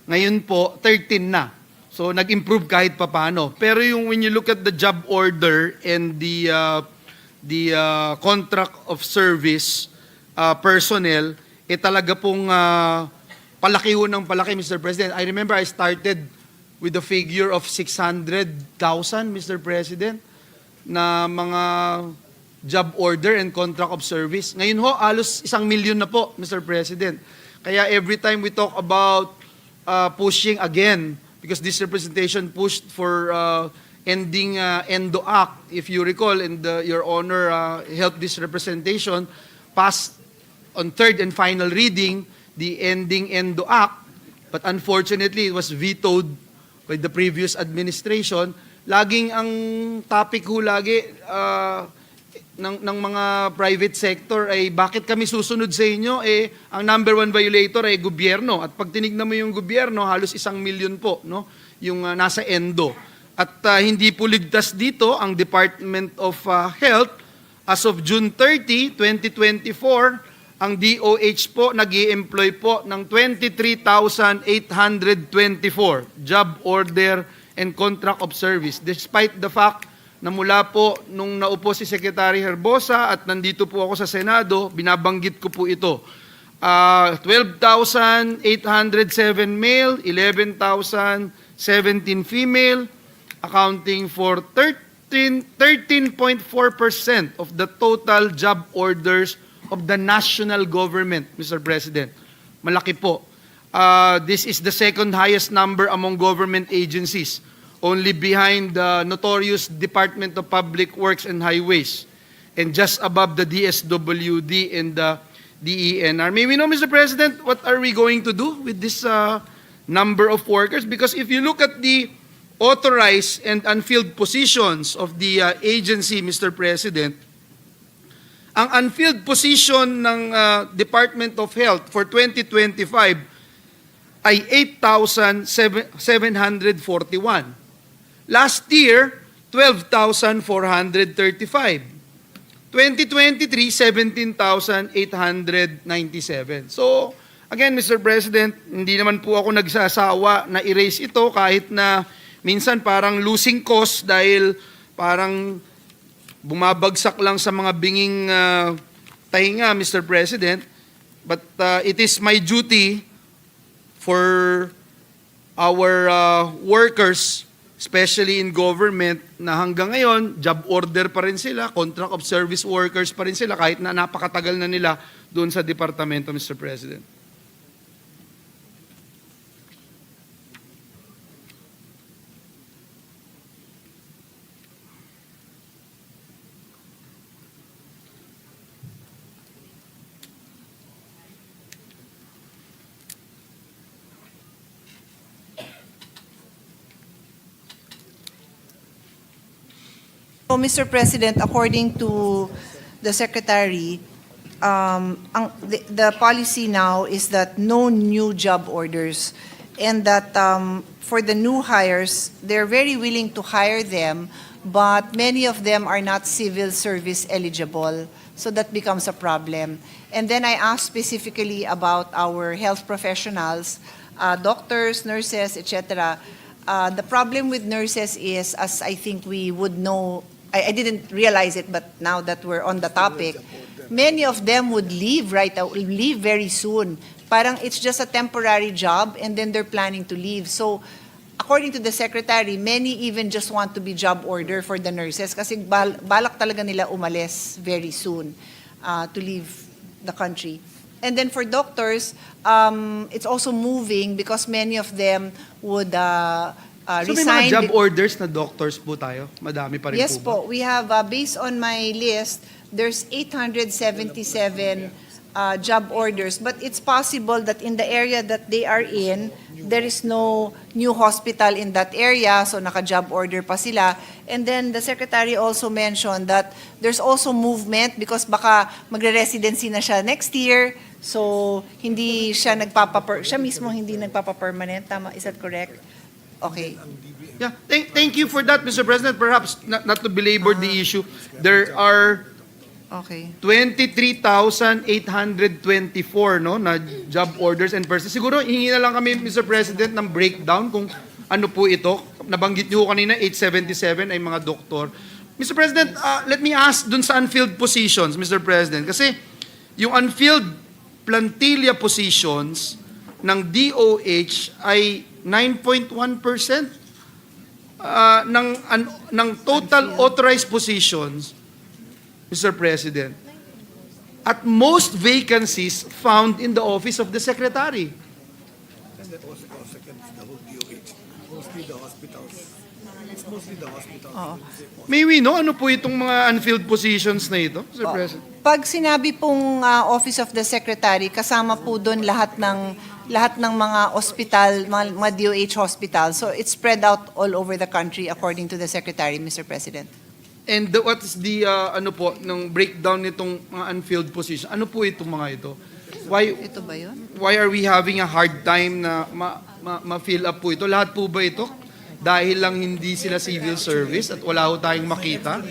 Ngayon po 13 na. So nag-improve kahit papaano. Pero when you look at the job order and the contract of service personnel, talaga pong palaki ho ng palaki, Mr. President. I remember I started with a figure of 600,000, Mr. President, na mga job order and contract of service. Ngayon ho, halos 1,000,000 na po, Mr. President. Kaya every time we talk about pushing again, because this representation pushed for ending ENDO Act, if you recall, and Your Honor helped this representation, passed on third and final reading, the ending ENDO Act, but unfortunately, it was vetoed by the previous administration. Laging ang topic ho lagi ng mga private sector ay bakit kami susunod sa inyo? Ang number one violator ay gobyerno. At pag tinignan mo yung gobyerno, halos 1,000,000 po, no? Yung nasa ENDO. At hindi po ligtas dito ang Department of Health. As of June 30, 2024, ang DOH po nag-i-employ po ng 23,824 job order and contract of service. Despite the fact na mula po nung naupo si Secretary Herbosa at nandito po ako sa Senado, binabanggit ko po ito. 12,807 male, 11,017 female, accounting for 13.4% of the total job orders of the national government, Mr. President. Malaki po. This is the second highest number among government agencies, only behind the notorious Department of Public Works and Highways, and just above the DSWD and the DENR. May we know, Mr. President, what are we going to do with this number of workers? Because if you look at the authorized and unfilled positions of the agency, Mr. President, ang unfilled position ng Department of Health for 2025 ay 8,741. Last year, 12,435. 2023, 17,897. So, again, Mr. President, hindi naman po ako nagsasawa na erase ito kahit na minsan parang losing cause dahil parang bumabagsak lang sa mga binging tahinga, Mr. President. But it is my duty for our workers, especially in government, na hanggang ngayon, job order pa rin sila, contract of service workers pa rin sila, kahit na napakatagal na nila doon sa departamento, Mr. President. So, Mr. President, according to the Secretary, the policy now is that no new job orders, and that for the new hires, they're very willing to hire them, but many of them are not civil service eligible, so that becomes a problem. And then I asked specifically about our health professionals, doctors, nurses, etc. The problem with nurses is, as I think we would know, I didn't realize it, but now that we're on the topic, many of them would leave leave very soon. Parang it's just a temporary job and then they're planning to leave. So, according to the Secretary, many even just want to be job order for the nurses kasi balak talaga nila umalis very soon to leave the country. And then for doctors, it's also moving because many of them would So may resign. mga job orders na doctors po tayo? Madami pa rin Yes po ba? po, we have, based on my list, there's 877 job orders, but it's possible that in the area that they are in, there is no new hospital in that area, so naka-job order pa sila. And then the Secretary also mentioned that there's also movement because baka magre-residency na siya next year, so hindi siya siya mismo hindi nagpapa-permanent. Tama, is that correct? Okay. Yeah, thank you for that, Mr. President. Perhaps not to belabor the issue, there are Okay. 23,824 no na job orders and persons. Siguro hihingi na lang kami, Mr. President, ng breakdown kung ano po ito. Nabanggit niyo kanina 877 ay mga doktor. Mr. President, let me ask dun sa unfilled positions, Mr. President, kasi yung unfilled plantilla positions ng DOH ay 9.1% ng total authorized positions, Mr. President. At most vacancies found in the office of the Secretary. May we know ano po itong mga unfilled positions na ito, Mr. President? Pag sinabi pong Office of the Secretary, kasama po doon lahat ng mga hospital, mga DOH hospital. So it's spread out all over the country according to the Secretary, Mr. President. And what is the ano po ng breakdown nitong mga unfilled positions? Ano po itong mga ito? Ito ba yun? Why are we having a hard time na ma-fill up po ito? Lahat po ba ito? Dahil lang hindi sila civil service at wala ho tayong makita?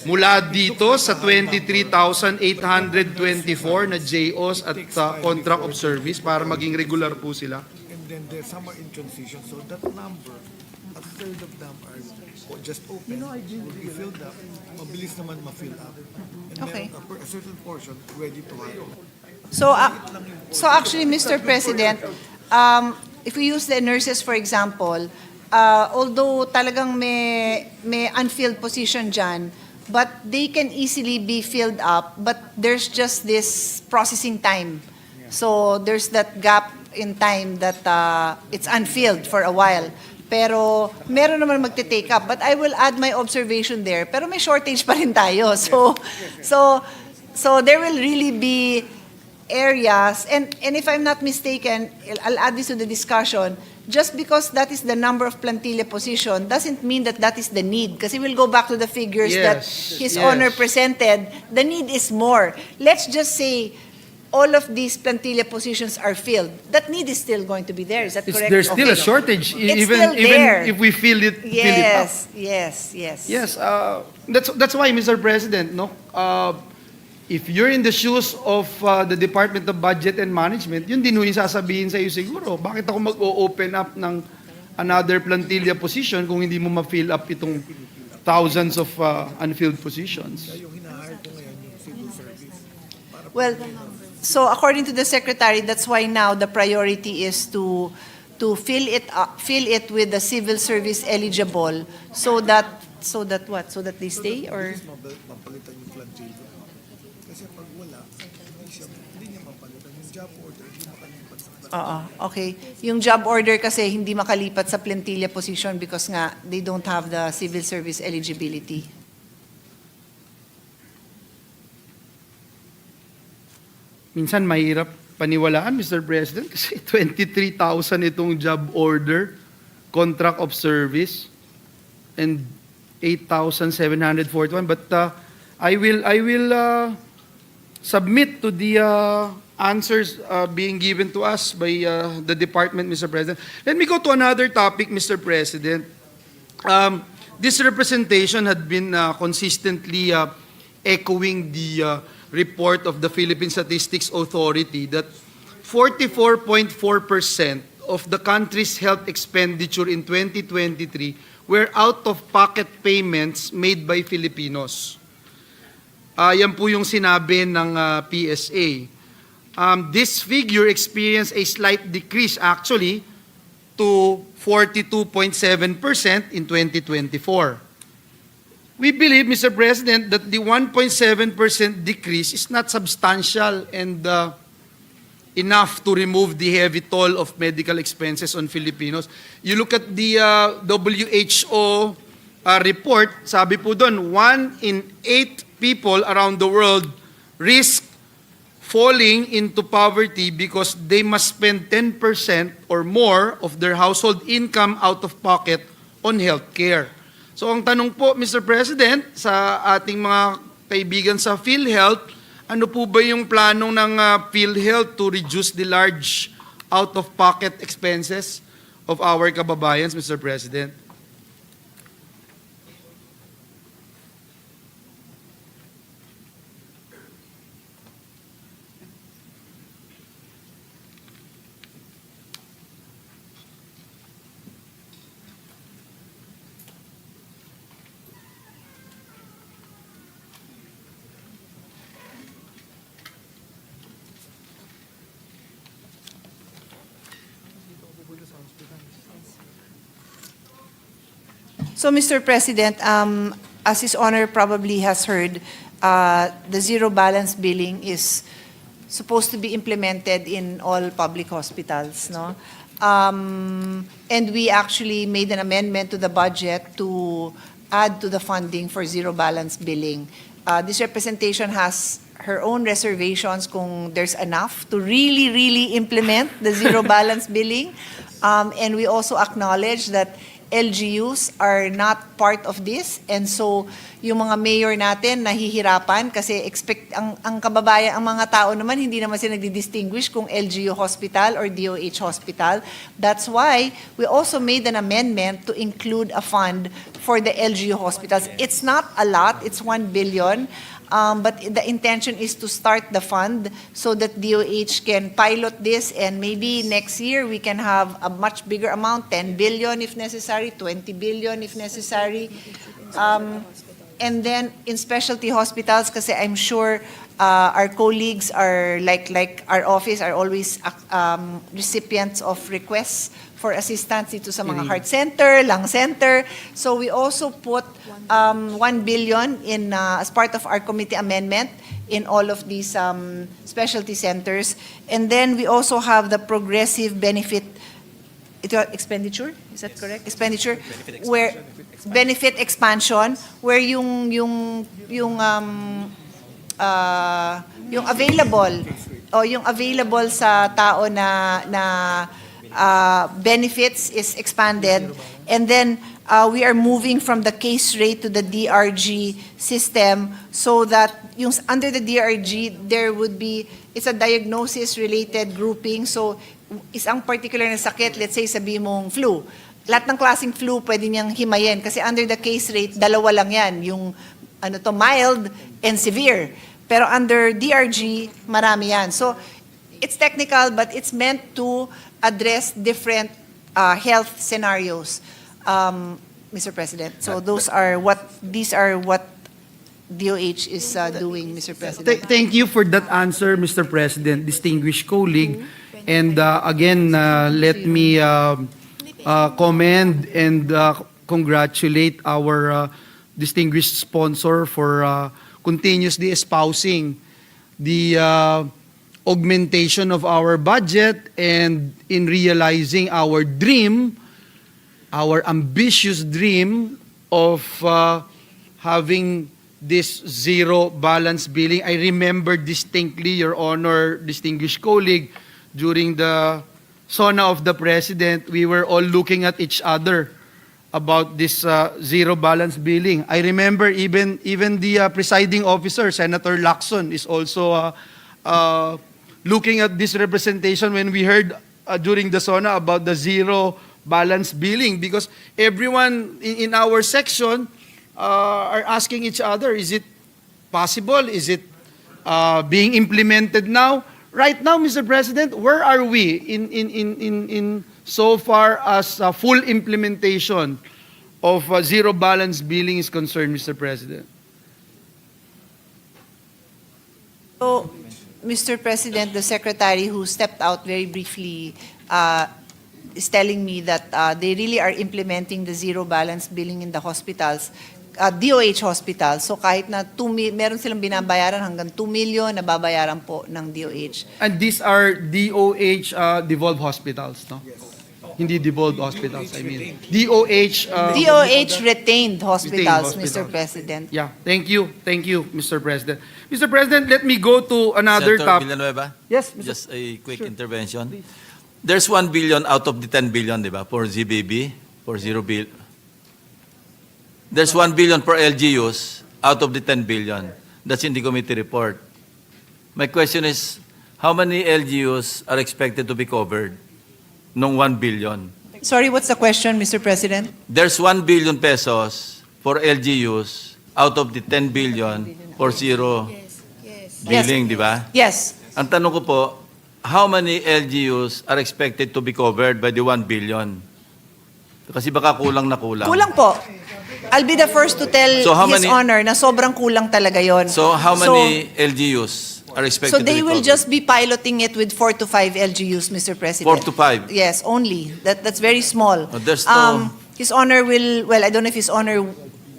Mula dito sa 23,824 na JOs at contract of service para maging regular po sila. And then there's some are in transition, so that number, a third of them are just open, will be filled up, mabilis naman ma-fill up. And Okay. then a certain portion ready to hire. So actually, Mr. President, if we use the nurses, for example, although talagang may unfilled position dyan, but they can easily be filled up, but there's just this processing time. So there's that gap in time that it's unfilled for a while. Pero meron naman magte-take up. But I will add my observation there. Pero may shortage pa rin tayo. So there will really be areas, and if I'm not mistaken, I'll add this to the discussion, just because that is the number of plantilla position doesn't mean that that is the need. Kasi we'll go back to the figures that His Honor presented. The need is more. Let's just say all of these plantilla positions are filled. That need is still going to be there. Is that correct? There's still Okay. a shortage, It's even still there. if we fill it up. Yes. Yes, that's why, Mr. President, no, if you're in the shoes of the Department of Budget and Management, yun din yung sasabihin sa iyo siguro. Bakit ako mag-open up ng another plantilla position kung hindi mo ma-fill up itong thousands of unfilled positions? Well, so according to the Secretary, that's why now the priority is to fill it with the civil service eligible, so that what? So that they stay, or? Mapalitan yung plantilla. Kasi pag wala, hindi niya mapalitan yung job order, hindi makalipat sa Okay. Yung job order kasi hindi makalipat sa plantilla position because nga they don't have the civil service eligibility. Minsan mahirap paniwalaan, Mr. President, kasi 23,000 itong job order, contract of service, and 8,741. But I will submit to the answers being given to us by the department, Mr. President. Let me go to another topic, Mr. President. This representation had been consistently echoing the report of the Philippine Statistics Authority that 44.4% of the country's health expenditure in 2023 were out-of-pocket payments made by Filipinos. Yan po yung sinabi ng PSA. This figure experienced a slight decrease actually to 42.7% in 2024. We believe, Mr. President, that the 1.7% decrease is not substantial and enough to remove the heavy toll of medical expenses on Filipinos. You look at the WHO report, sabi po doon, 1 in 8 people around the world risk falling into poverty because they must spend 10% or more of their household income out of pocket on health care. So ang tanong po, Mr. President, sa ating mga kaibigan sa PhilHealth, ano po ba yung plano ng PhilHealth to reduce the large out-of-pocket expenses of our kababayans, Mr. President? So, Mr. President, as His Honor probably has heard, the zero balance billing is supposed to be implemented in all public hospitals, no? And we actually made an amendment to the budget to add to the funding for zero balance billing. This representation has her own reservations kung there's enough to really implement the zero balance billing. And we also acknowledge that LGUs are not part of this, and so yung mga mayor natin nahihirapan kasi ang kababayan, ang mga tao naman hindi naman sila nagdi-distinguish kung LGU hospital or DOH hospital. That's why we also made an amendment to include a fund for the LGU hospitals. It's not a lot, it's 1 billion. But the intention is to start the fund so that DOH can pilot this, and maybe next year we can have a much bigger amount, 10 billion if necessary, 20 billion if necessary. And then in specialty hospitals, kasi I'm sure Our colleagues are like our office are always recipients of requests for assistance dito sa mga heart center, lung center. So we also put 1 billion in as part of our committee amendment in all of these specialty centers. And then we also have the progressive benefit expenditure, is that correct? Expenditure, where benefit expansion, where yung available sa tao na benefits is expanded, and then we are moving from the case rate to the DRG system, so that yung under the DRG there would be, it's a diagnosis related grouping. So isang particular na sakit, let's say sabihin mong flu, lahat ng klaseng flu pwede niyang himayin kasi under the case rate dalawa lang yan, yung mild and severe. Pero under DRG, marami yan. So, it's technical, but it's meant to address different health scenarios, Mr. President. So, these are what DOH is doing, Mr. President. Thank you for that answer, Mr. President, distinguished colleague. And again, let me commend and congratulate our distinguished sponsor for continuously espousing the augmentation of our budget and in realizing our dream, our ambitious dream of having this zero balance billing. I remember distinctly, Your Honor, distinguished colleague, during the SONA of the President, we were all looking at each other about this zero balance billing. I remember even the presiding officer, Senator Lacson, is also looking at this representation when we heard during the SONA about the zero balance billing, because everyone in our section are asking each other, is it possible? Is it being implemented now? Right now, Mr. President, where are we in so far as full implementation of zero balance billing is concerned, Mr. President? So, Mr. President, the secretary who stepped out very briefly is telling me that they really are implementing the zero balance billing in the hospitals, DOH hospitals. So kahit na meron silang binabayaran hanggang 2 million, nababayaran po ng DOH. And these are DOH devolved hospitals, no? Yes. Hindi devolved hospitals, I mean. DOH... DOH retained hospitals, Mr. President. Yeah, thank you, Mr. President. Mr. President, let me go to another Senator topic. Villanueva? Yes, Mr. Just a quick Sure. intervention. Please. There's 1 billion out of the 10 billion, di ba, for ZBB, for zero bill. There's 1 billion for LGUs out of the 10 billion. That's in the committee report. My question is, how many LGUs are expected to be covered nung 1 billion? Sorry, what's the question, Mr. President? There's 1 billion pesos for LGUs out of the 10 billion for zero billing, di ba? Yes. Ang tanong ko po, how many LGUs are expected to be covered by the 1 billion? Kasi baka kulang na kulang. Kulang po. I'll be the first to tell So how His many- Honor na sobrang kulang talaga yon. So how many LGUs are expected So to they be will covered? just be piloting it with 4 to 5 LGUs, Mr. President. 4 to 5? Yes, only. That's very small. There's no- His Honor will, well, I don't know if His Honor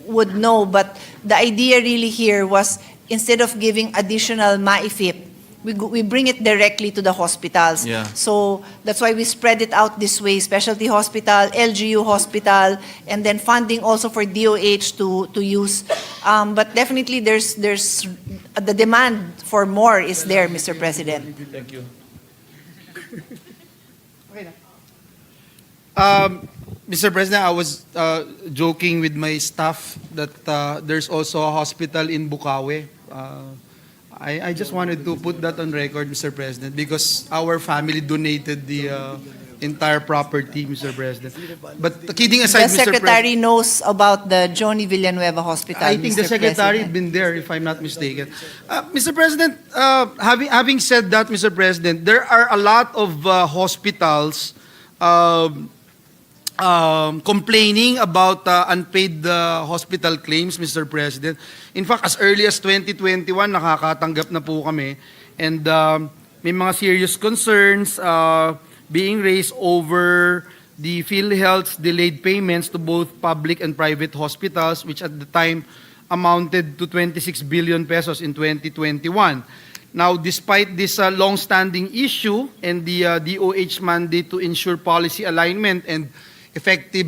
would know, but the idea really here was instead of giving additional MAIFIP, we bring it directly to the hospitals. Yeah. So that's why we spread it out this way, specialty hospital, LGU hospital, and then funding also for DOH to use. But definitely there's the demand for more is there, Mr. President. Thank you. Mr. President, I was joking with my staff that there's also a hospital in Bukawi. I just wanted to put that on record, Mr. President, because our family donated the entire property, Mr. President. But kidding aside, The Mr. Secretary knows about the Johnny Villanueva Hospital, I think the Mr. Secretary President. been there, if I'm not mistaken. Mr. President, having said that, Mr. President, there are a lot of hospitals complaining about unpaid hospital claims, Mr. President. In fact, as early as 2021, nakakatanggap na po kami. And may mga serious concerns being raised over the PhilHealth's delayed payments to both public and private hospitals, which at the time amounted to 26 billion pesos in 2021. Now, despite this long-standing issue and the DOH mandate to ensure policy alignment and effective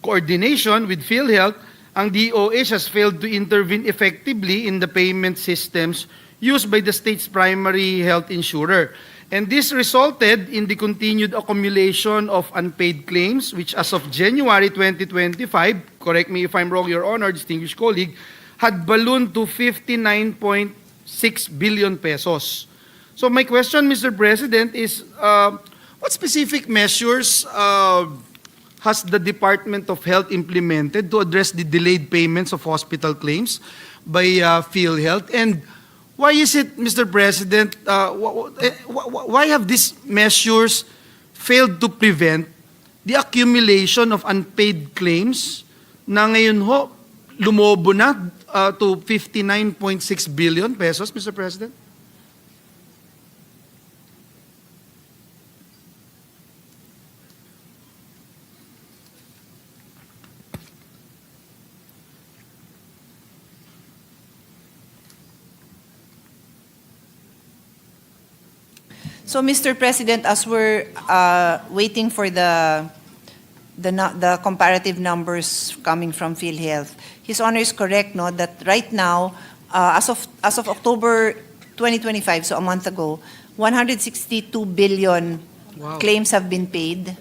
coordination with PhilHealth, ang DOH has failed to intervene effectively in the payment systems used by the state's primary health insurer. And this resulted in the continued accumulation of unpaid claims, which as of January 2025, correct me if I'm wrong, Your Honor, distinguished colleague, had ballooned to 59.6 billion pesos. So my question, Mr. President, is what specific measures has the Department of Health implemented to address the delayed payments of hospital claims by PhilHealth? And why is it, Mr. President, why have these measures failed to prevent the accumulation of unpaid claims na ngayon ho lumobo na to 59.6 billion pesos, Mr. President? So, Mr. President, as we're waiting for the comparative numbers coming from PhilHealth, His Honor is correct, no, that right now, as of October 2025, so a month ago, 162 billion claims have been paid,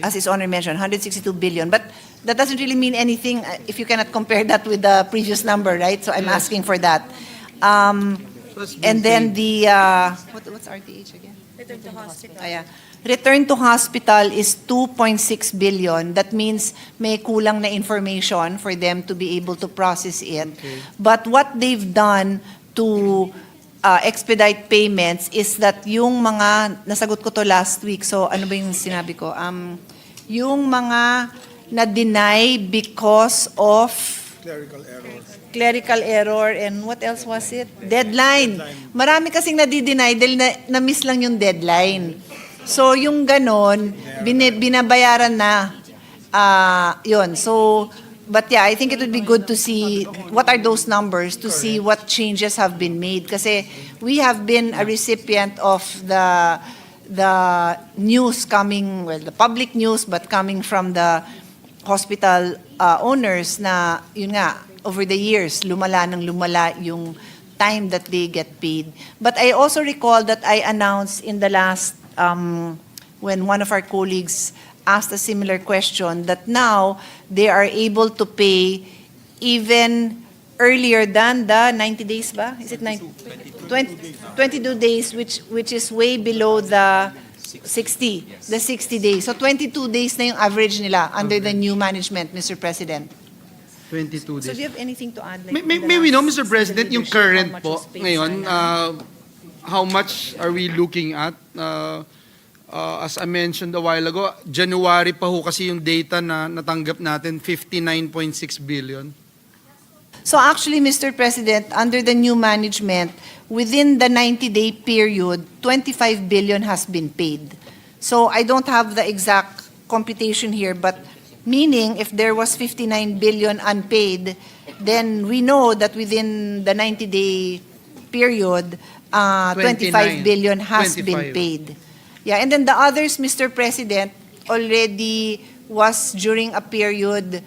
as His Honor mentioned, 162 billion. But that doesn't really mean anything if you cannot compare that with the previous number, right? So I'm asking for that. And then the, what's RTH again? Return to hospital. Yeah. Return to hospital is 2.6 billion. That means may kulang na information for them to be able to process it. Okay. But what they've done to expedite payments is that yung mga, nasagot ko to last week, so ano ba yung sinabi ko? Yung mga na-deny because of clerical error, and what else was it? Deadline. Marami kasing nadi-deny dahil na-miss lang yung deadline. So, yung ganon, binabayaran na. Yun. So, but yeah, I think it would be good to see what are those numbers, to see what changes have been made. Kasi we have been a recipient of the news coming, well, the public news, but coming from the hospital owners na, yun nga, over the years, lumala yung time that they get paid. But I also recall that I announced in the last, when one of our colleagues asked a similar question, that now they are able to pay even earlier than the 90 days ba? Is it 22 days, which is way below the 60 days. So 22 days na yung average nila under the new management, Mr. President. 22 days. So do you have anything to add? Like, May we know, Mr. President, yung current po ngayon, how much are we looking at? As I mentioned a while ago, January pa ho kasi yung data na natanggap natin, 59.6 billion. So actually, Mr. President, under the new management, within the 90-day period, 25 billion has been paid. So I don't have the exact computation here, but meaning if there was 59 billion unpaid, then we know that within the 90-day period, 25 billion has been paid. Yeah, and then the others, Mr. President, already was during a period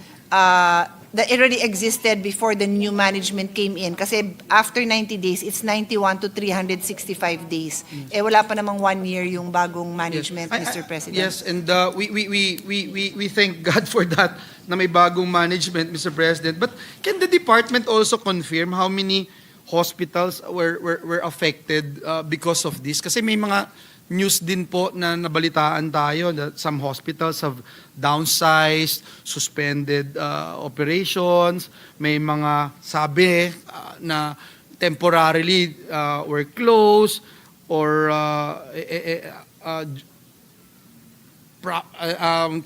that already existed before the new management came in. Kasi after 90 days, it's 91 to 365 days. Eh wala pa namang 1 year yung bagong management, Yes. Mr. President. Yes, and we thank God for that na may bagong management, Mr. President. But can the department also confirm how many hospitals were affected because of this? Kasi may mga news din po na nabalitaan tayo that some hospitals have downsized, suspended operations, may mga sabi na temporarily were closed or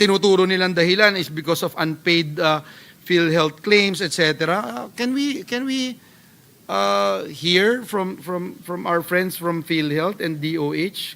tinuturo nilang dahilan is because of unpaid PhilHealth claims, etc. Can we hear from our friends from PhilHealth and DOH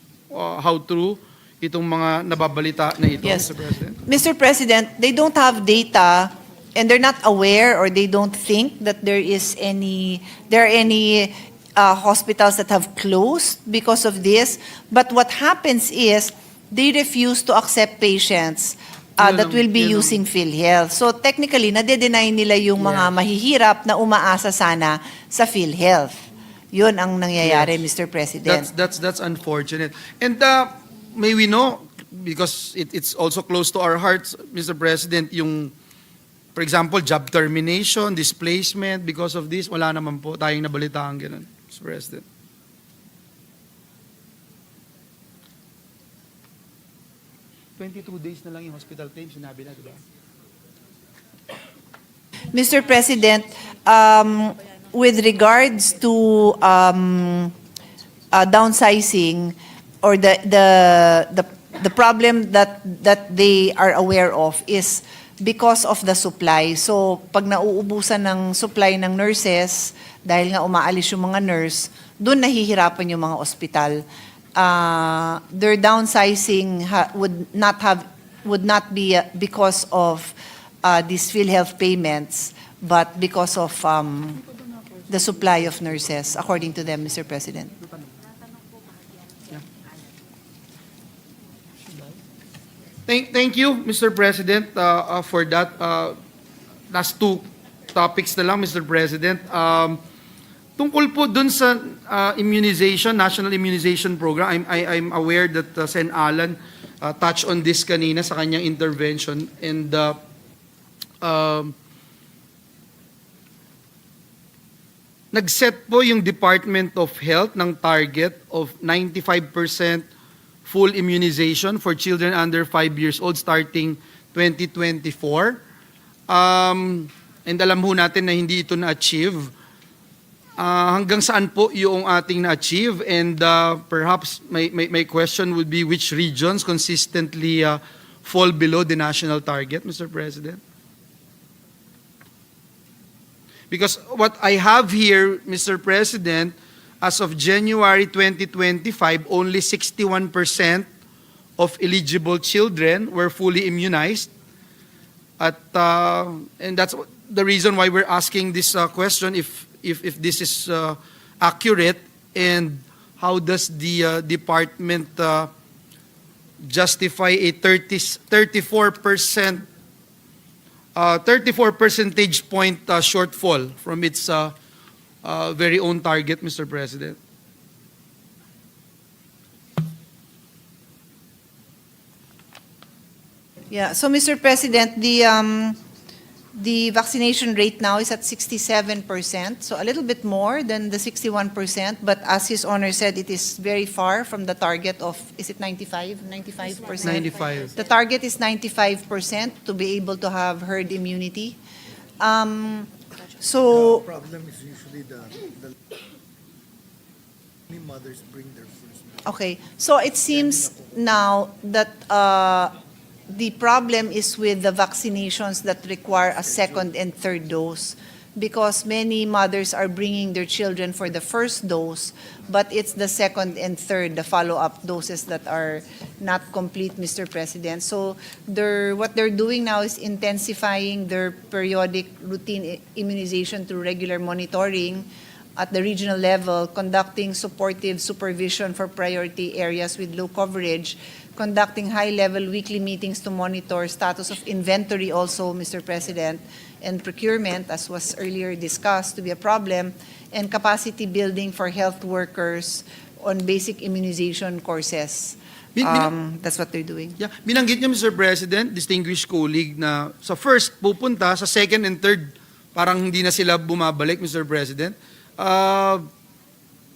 how true itong mga nababalita na ito, Yes. Mr. President? Mr. President, they don't have data and they're not aware or they don't think that there are any hospitals that have closed because of this. But what happens is they refuse to accept patients that will be using PhilHealth. So technically, nade-deny nila yung mga mahihirap na umaasa sana sa PhilHealth. Yun ang nangyayari, Mr. President. That's unfortunate. And may we know, because it's also close to our hearts, Mr. President, yung, for example, job termination, displacement, because of this, wala naman po tayong nabalitaan ganun, Mr. President. $22 na lang yung hospital claims, sinabi na, diba? Mr. President, with regards to downsizing or the problem that they are aware of is because of the supply. So pag nauubusan ng supply ng nurses, dahil nga umaalis yung mga nurse, doon nahihirapan yung mga ospital. Their downsizing would not be because of these PhilHealth payments, but because of the supply of nurses, according to them, Mr. President. Thank you, Mr. President, for that. Last two topics na lang, Mr. President. Tungkol po dun sa immunization, National Immunization Program, I'm aware that Sen. Alan touched on this kanina sa kanyang intervention. And nag-set po yung Department of Health ng target of 95% full immunization for children under 5 years old starting 2024. And alam ho natin na hindi ito na-achieve. Hanggang saan po yung ating na-achieve? And perhaps my question would be which regions consistently fall below the national target, Mr. President? Because what I have here, Mr. President, as of January 2025, only 61% of eligible children were fully immunized. And that's the reason why we're asking this question, if this is accurate, and how does the department justify a 34 percentage point shortfall from its very own target, Mr. President? Yeah, so Mr. President, the vaccination rate now is at 67%, so a little bit more than the 61%, but as His Honor said, it is very far from the target of, is it 95%? 95. The target is 95% to be able to have herd immunity. So, The problem is usually the many mothers bring their first. okay, so it seems now that the problem is with the vaccinations that require a second and third dose, because many mothers are bringing their children for the first dose, but it's the second and third, the follow-up doses that are not complete, Mr. President. So what they're doing now is intensifying their periodic routine immunization through regular monitoring at the regional level, conducting supportive supervision for priority areas with low coverage, conducting high-level weekly meetings to monitor status of inventory also, Mr. President, and procurement, as was earlier discussed, to be a problem, and capacity building for health workers on basic immunization courses. That's what they're doing. Yeah, binanggit niyo, Mr. President, distinguished colleague, na sa first pupunta, sa second and third, parang hindi na sila bumabalik, Mr. President.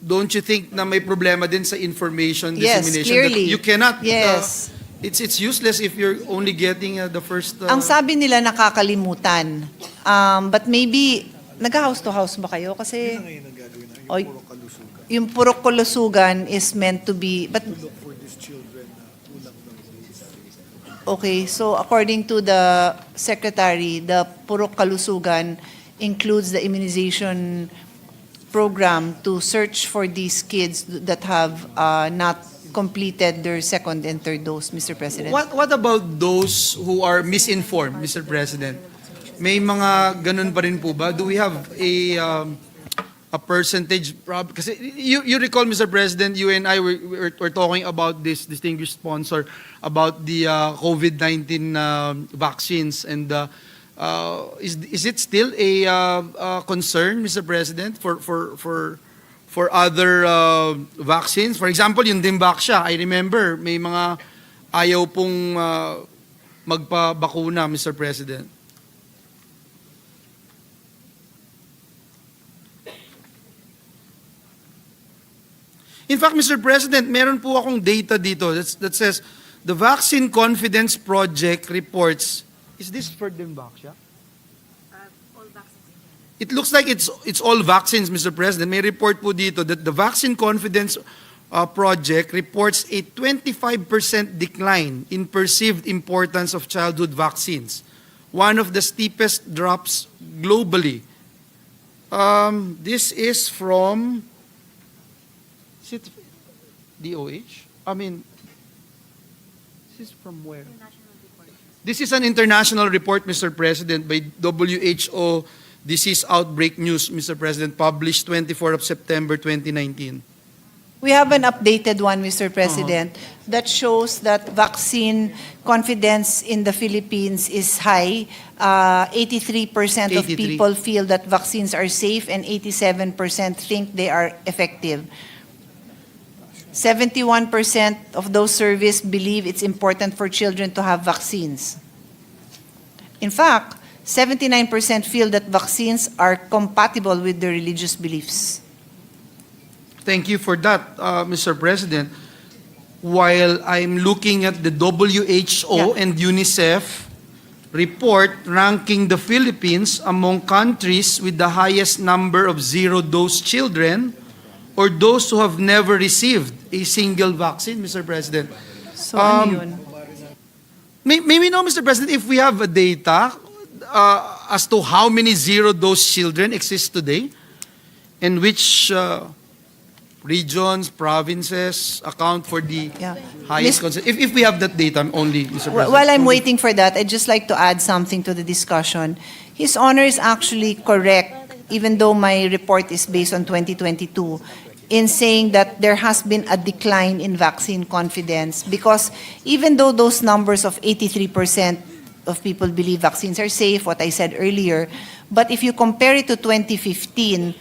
Don't you think na may problema din sa information dissemination? Yes, clearly. That you cannot, Yes. it's useless if you're only getting the first... Ang sabi nila nakakalimutan. But maybe, nag-house to house ba kayo? Kasi yung purok kalusugan is meant to be, but To look for these children kulang ng Okay, so according to the secretary, the Purok Kalusugan includes the immunization program to search for these kids that have not completed their second and third dose, Mr. President. What about those who are misinformed, Mr. President? May mga ganun pa rin po ba? Do we have a percentage? Kasi you recall, Mr. President, you and I were talking about this distinguished sponsor about the COVID-19 vaccines, and is it still a concern, Mr. President, for other vaccines? For example, yung Dimbaksya, I remember may mga ayaw pong magpabakuna, Mr. President. In fact, Mr. President, meron po akong data dito that says the Vaccine Confidence Project reports, is this for Dimbaksya? It looks like it's all vaccines, Mr. President. May report po dito that the Vaccine Confidence Project reports a 25% decline in perceived importance of childhood vaccines, one of the steepest drops globally. This is from... Is it DOH? I mean, this is from where? This is an international report, Mr. President, by WHO Disease Outbreak News, Mr. President, published 24 of September 2019. We have an updated one, Mr. President, that shows that vaccine confidence in the Philippines is high. 83% of 83. people feel that vaccines are safe, and 87% think they are effective. 71% of those surveys believe it's important for children to have vaccines. In fact, 79% feel that vaccines are compatible with their religious beliefs. Thank you for that, Mr. President. While I'm looking at the WHO and UNICEF report ranking the Philippines among countries with the highest number of zero-dose children, or those who have never received a single vaccine, Mr. President. So, ano yun? May we know, Mr. President, if we have a data as to how many zero-dose children exist today, and which regions, provinces account for the highest concern? If we have that data only, Mr. President. While I'm waiting for that, I'd just like to add something to the discussion. His Honor is actually correct, even though my report is based on 2022, in saying that there has been a decline in vaccine confidence, because even though those numbers of 83% of people believe vaccines are safe, what I said earlier, but if you compare it to 2015,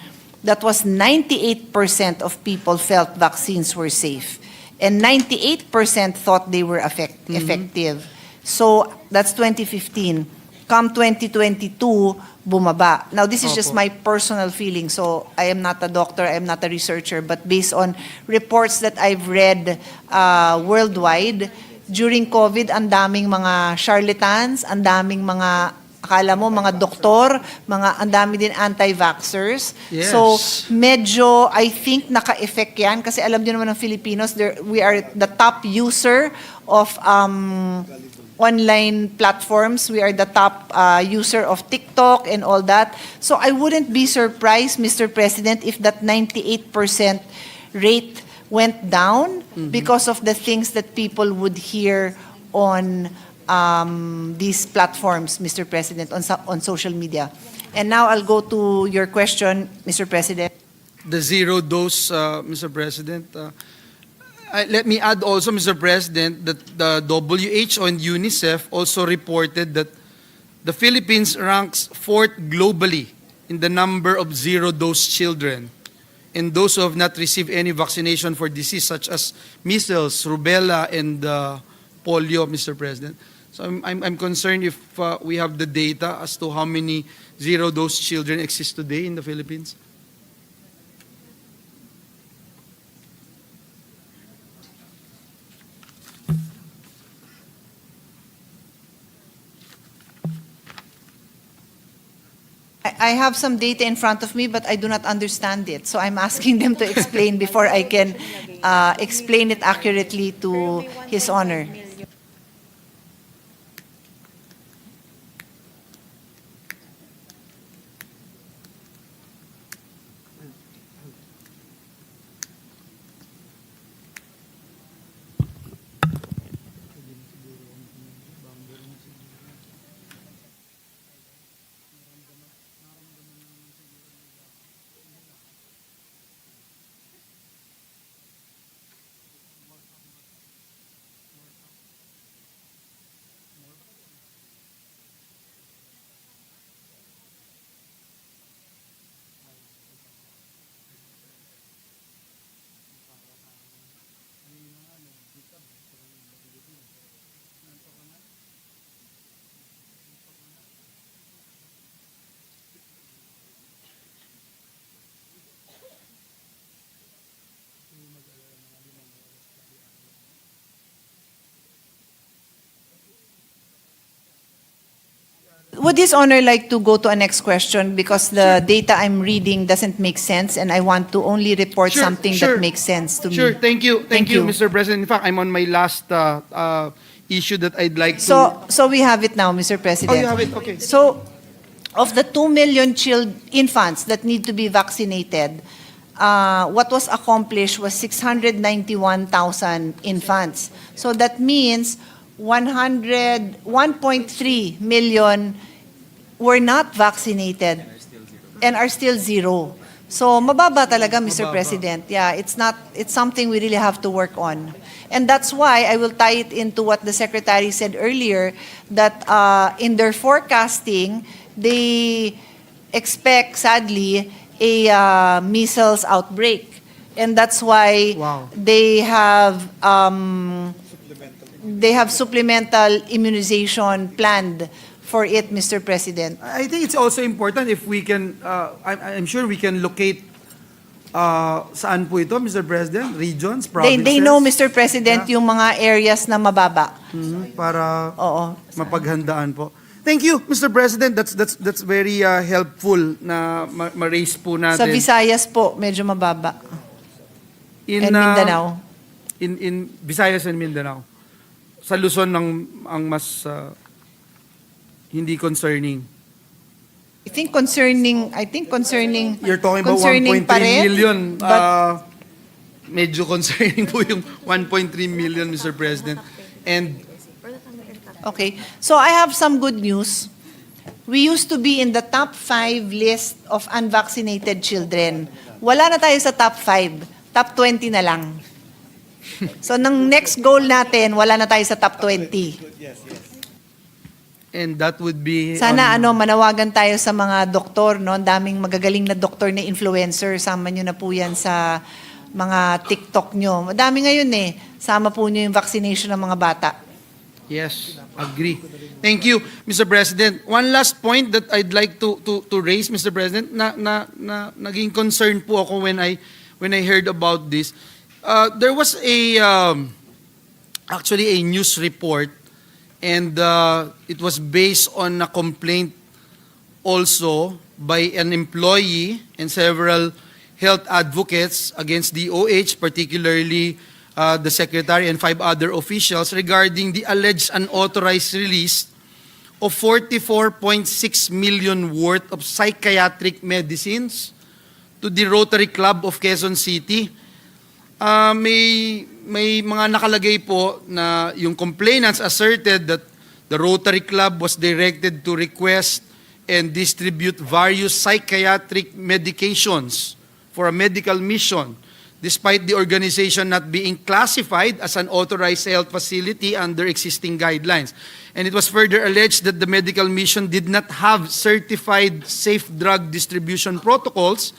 that was 98% of people felt vaccines were safe, and 98% thought they were effective. So that's 2015. Come 2022, bumaba. Now, this is just my personal feeling. So I am not a doctor, I am not a researcher, but based on reports that I've read worldwide, during COVID, ang daming mga charlatans, ang daming mga, akala mo, mga doktor, ang dami din anti-vaxxers. Yes. So, medyo, I think, naka-effect yan. Kasi alam niyo naman ng Filipinos, we are the top user of online platforms. We are the top user of TikTok and all that. So I wouldn't be surprised, Mr. President, if that 98% rate went down because of the things that people would hear on these platforms, Mr. President, on social media. And now I'll go to your question, Mr. President. The zero dose, Mr. President. Let me add also, Mr. President, that the WHO and UNICEF also reported that the Philippines ranks 4th globally in the number of zero-dose children and those who have not received any vaccination for disease such as measles, rubella, and polio, Mr. President. So I'm concerned if we have the data as to how many zero-dose children exist today in the Philippines. I have some data in front of me, but I do not understand it. So I'm asking them to explain before I can explain it accurately to His Honor. Would His Honor like to go to a next question because the data I'm reading doesn't make sense and I want to only report something that makes sense to Sure, me? thank you. Thank you, Mr. President. In fact, I'm on my last issue that I'd like to... So we have it now, Mr. President. Oh, you have it? Okay. So, of the 2 million infants that need to be vaccinated, what was accomplished was 691,000 infants. So that means 1.3 million were not vaccinated and are still zero. So mababa talaga, Mr. President. Yeah, it's something we really have to work on. And that's why I will tie it into what the Secretary said earlier, that in their forecasting, they expect, sadly, a measles outbreak. And that's why they have supplemental immunization planned for it, Mr. President. I think it's also important if we can, I'm sure we can locate saan po ito, Mr. President? Regions, provinces? They know, Mr. President, yung mga areas na mababa. Para mapaghandaan po. Thank you, Mr. President. That's very helpful na ma-raise po natin. Sa Visayas po, medyo mababa. And Mindanao. In Visayas and Mindanao. Sa Luzon ang mas hindi concerning. I think concerning. You're talking about 1.3 million. Medyo concerning po yung 1.3 million, Mr. President. And okay. So I have some good news. We used to be in the top 5 list of unvaccinated children. Wala na tayo sa top 5. Top 20 na lang. So nang next goal natin, wala na tayo sa top 20. And that would be... Sana manawagan tayo sa mga doktor, no? Ang daming magagaling na doktor na influencer. Sama nyo na po yan sa mga TikTok nyo. Madami ngayon eh. Sama po nyo yung vaccination ng mga bata. Yes, agree. Thank you, Mr. President. One last point that I'd like to raise, Mr. President, naging concerned po ako when I heard about this. There was actually a news report, and it was based on a complaint also by an employee and several health advocates against DOH, particularly the Secretary and 5 other officials, regarding the alleged unauthorized release of 44.6 million worth of psychiatric medicines to the Rotary Club of Quezon City. May mga nakalagay po na yung complainants asserted that the Rotary Club was directed to request and distribute various psychiatric medications for a medical mission, despite the organization not being classified as an authorized health facility under existing guidelines. And it was further alleged that the medical mission did not have certified safe drug distribution protocols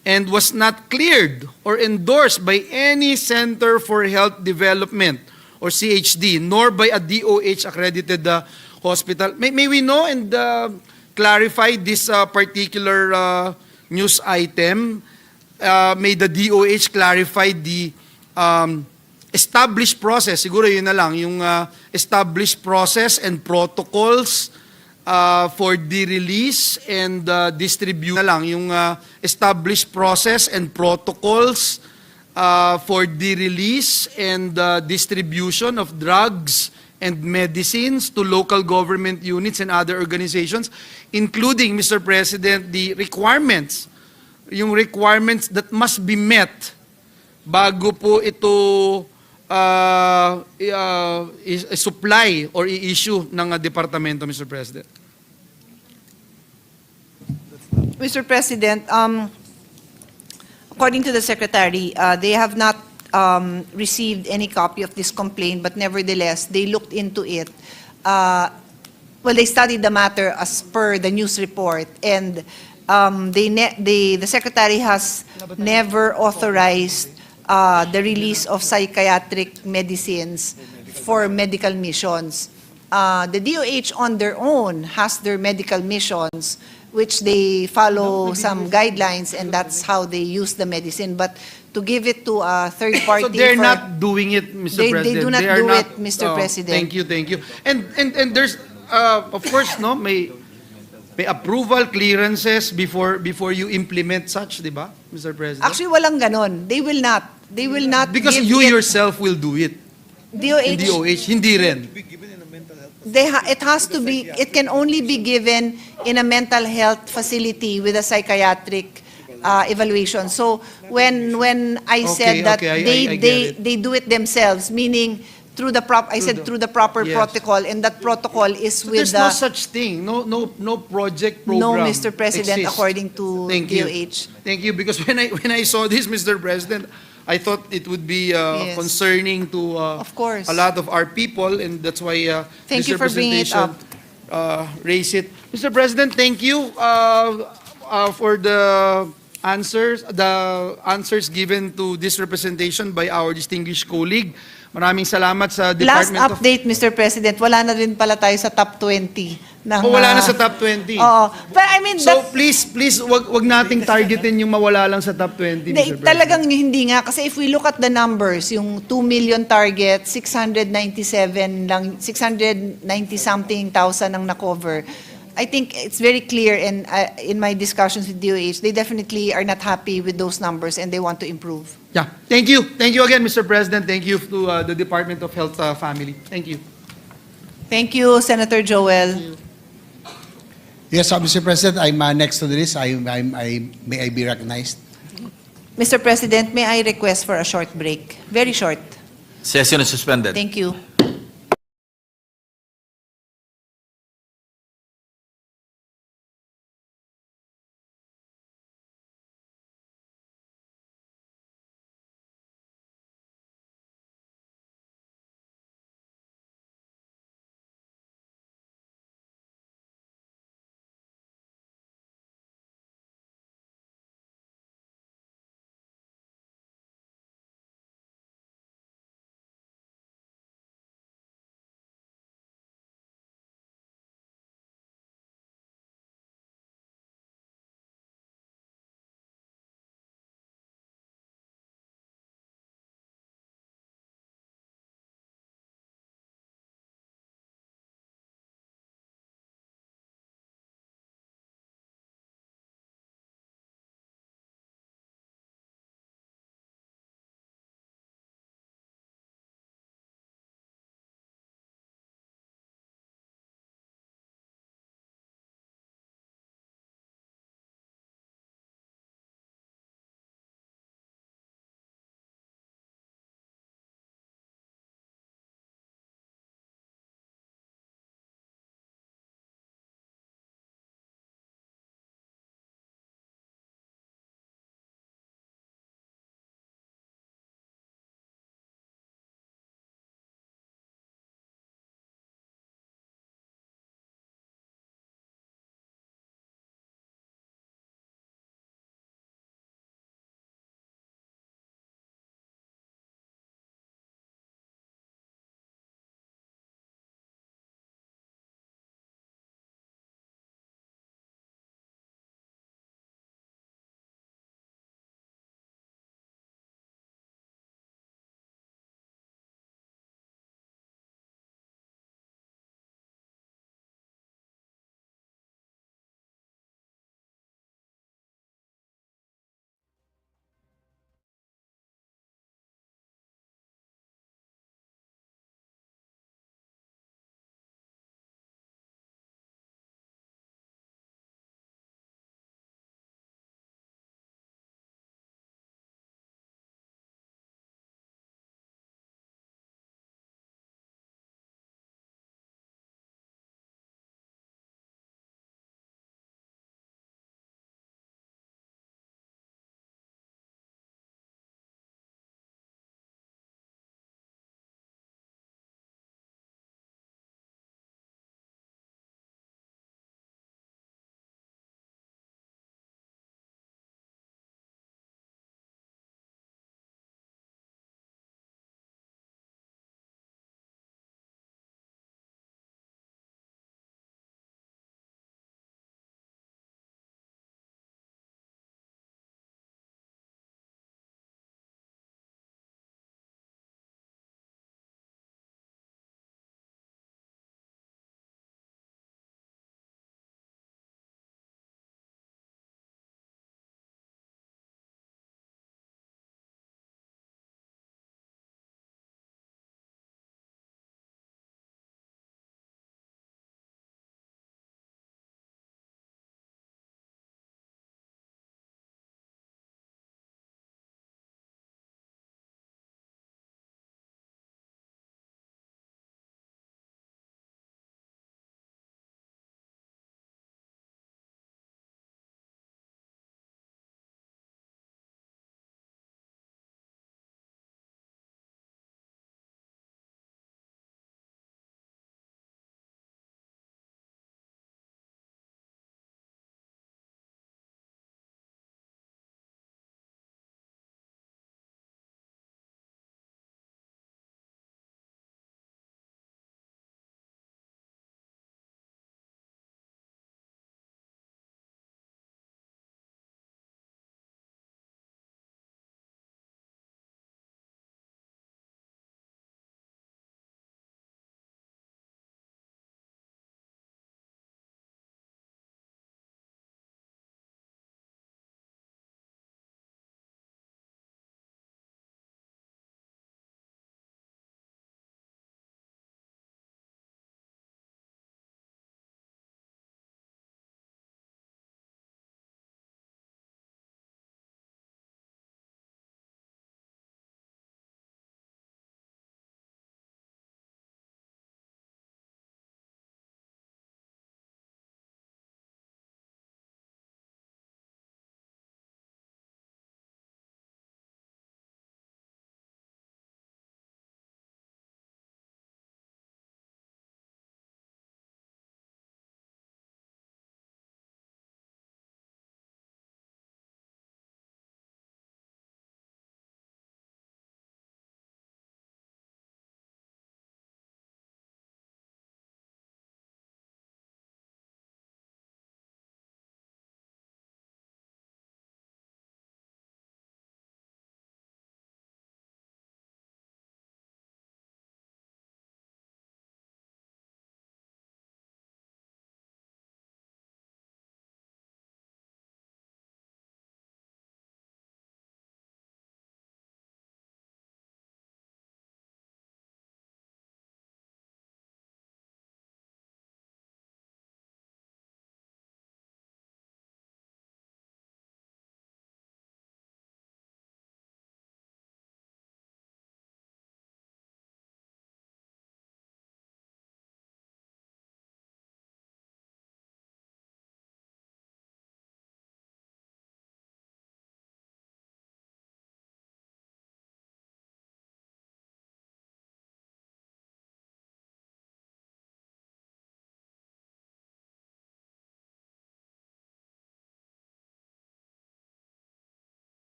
and was not cleared or endorsed by any Center for Health Development or CHD, nor by a DOH accredited hospital. May we know and clarify this particular news item? May the DOH clarify the established process, siguro yun na lang, yung established process and protocols for the release and distribution na lang, yung established process and protocols for the release and distribution of drugs and medicines to local government units and other organizations, including, Mr. President, the requirements, yung requirements that must be met bago po ito supply or i-issue ng departamento, Mr. President. Mr. President, according to the Secretary, they have not received any copy of this complaint, but nevertheless, they looked into it. They studied the matter as per the news report, and the Secretary has never authorized the release of psychiatric medicines for medical missions. The DOH on their own has their medical missions, which they follow some guidelines, and that's how they use the medicine. But to give it to a third party... So they're not doing it, Mr. President? They do not do it, Mr. President. Thank you. And there's, of course, no, may may approval, clearances before you implement such, di ba, Mr. President? Actually, walang ganon. They will not. They will not Because give you it- yourself will do it. DOH, DOH, hindi rin. it has to be, it can only be given in a mental health facility with a psychiatric evaluation. So when I said that okay, I they get it. they do it themselves, meaning through the proper Yes. protocol, and that protocol is So with there's no the such thing. No project no, program. Mr. President, exists. according to Thank you. DOH. Thank you. Because when I saw this, Mr. President, I thought it would be Yes. concerning to Of course. a lot of our people, and that's why Thank this you for bringing it up. representation raise it. Mr. President, thank you for the answers given to this representation by our distinguished colleague. Maraming salamat sa Last Department of... update, Mr. President, wala na rin pala tayo sa top 20. Ng, Wala na sa top 20. Oo. But I mean, So please, wag nating targetin yung mawala lang sa top 20, Mr. President. talagang hindi nga. Kasi if we look at the numbers, yung 2 million target, 697 lang, 690-something thousand ang na-cover. I think it's very clear, and in my discussions with DOH, they definitely are not happy with those numbers and they want to improve. Yeah. Thank you. Thank you again, Mr. President. Thank you to the Department of Health Family. Thank you. Thank you, Senator Joel. Yes, Mr. President, I'm next to this. May I be recognized? Mr. President, may I request for a short break? Very short. Session is suspended. Thank you.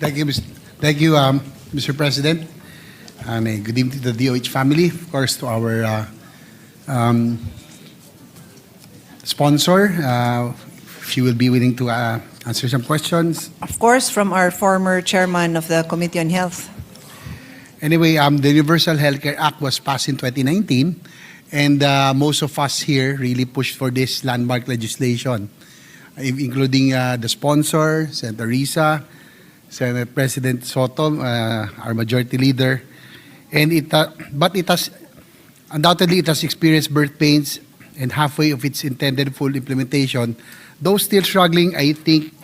Thank you, Mr. President. And good evening to the DOH family, of course, to our sponsor. If she will be willing to answer some questions. Of course, from our former chairman of the Committee on Health. Anyway, the Universal Healthcare Act was passed in 2019, and most of us here really pushed for this landmark legislation, including the sponsor, Senator Risa, Senate President Soto, our majority leader, and but it has undoubtedly experienced birth pains, and halfway of its intended full implementation, though still struggling, I think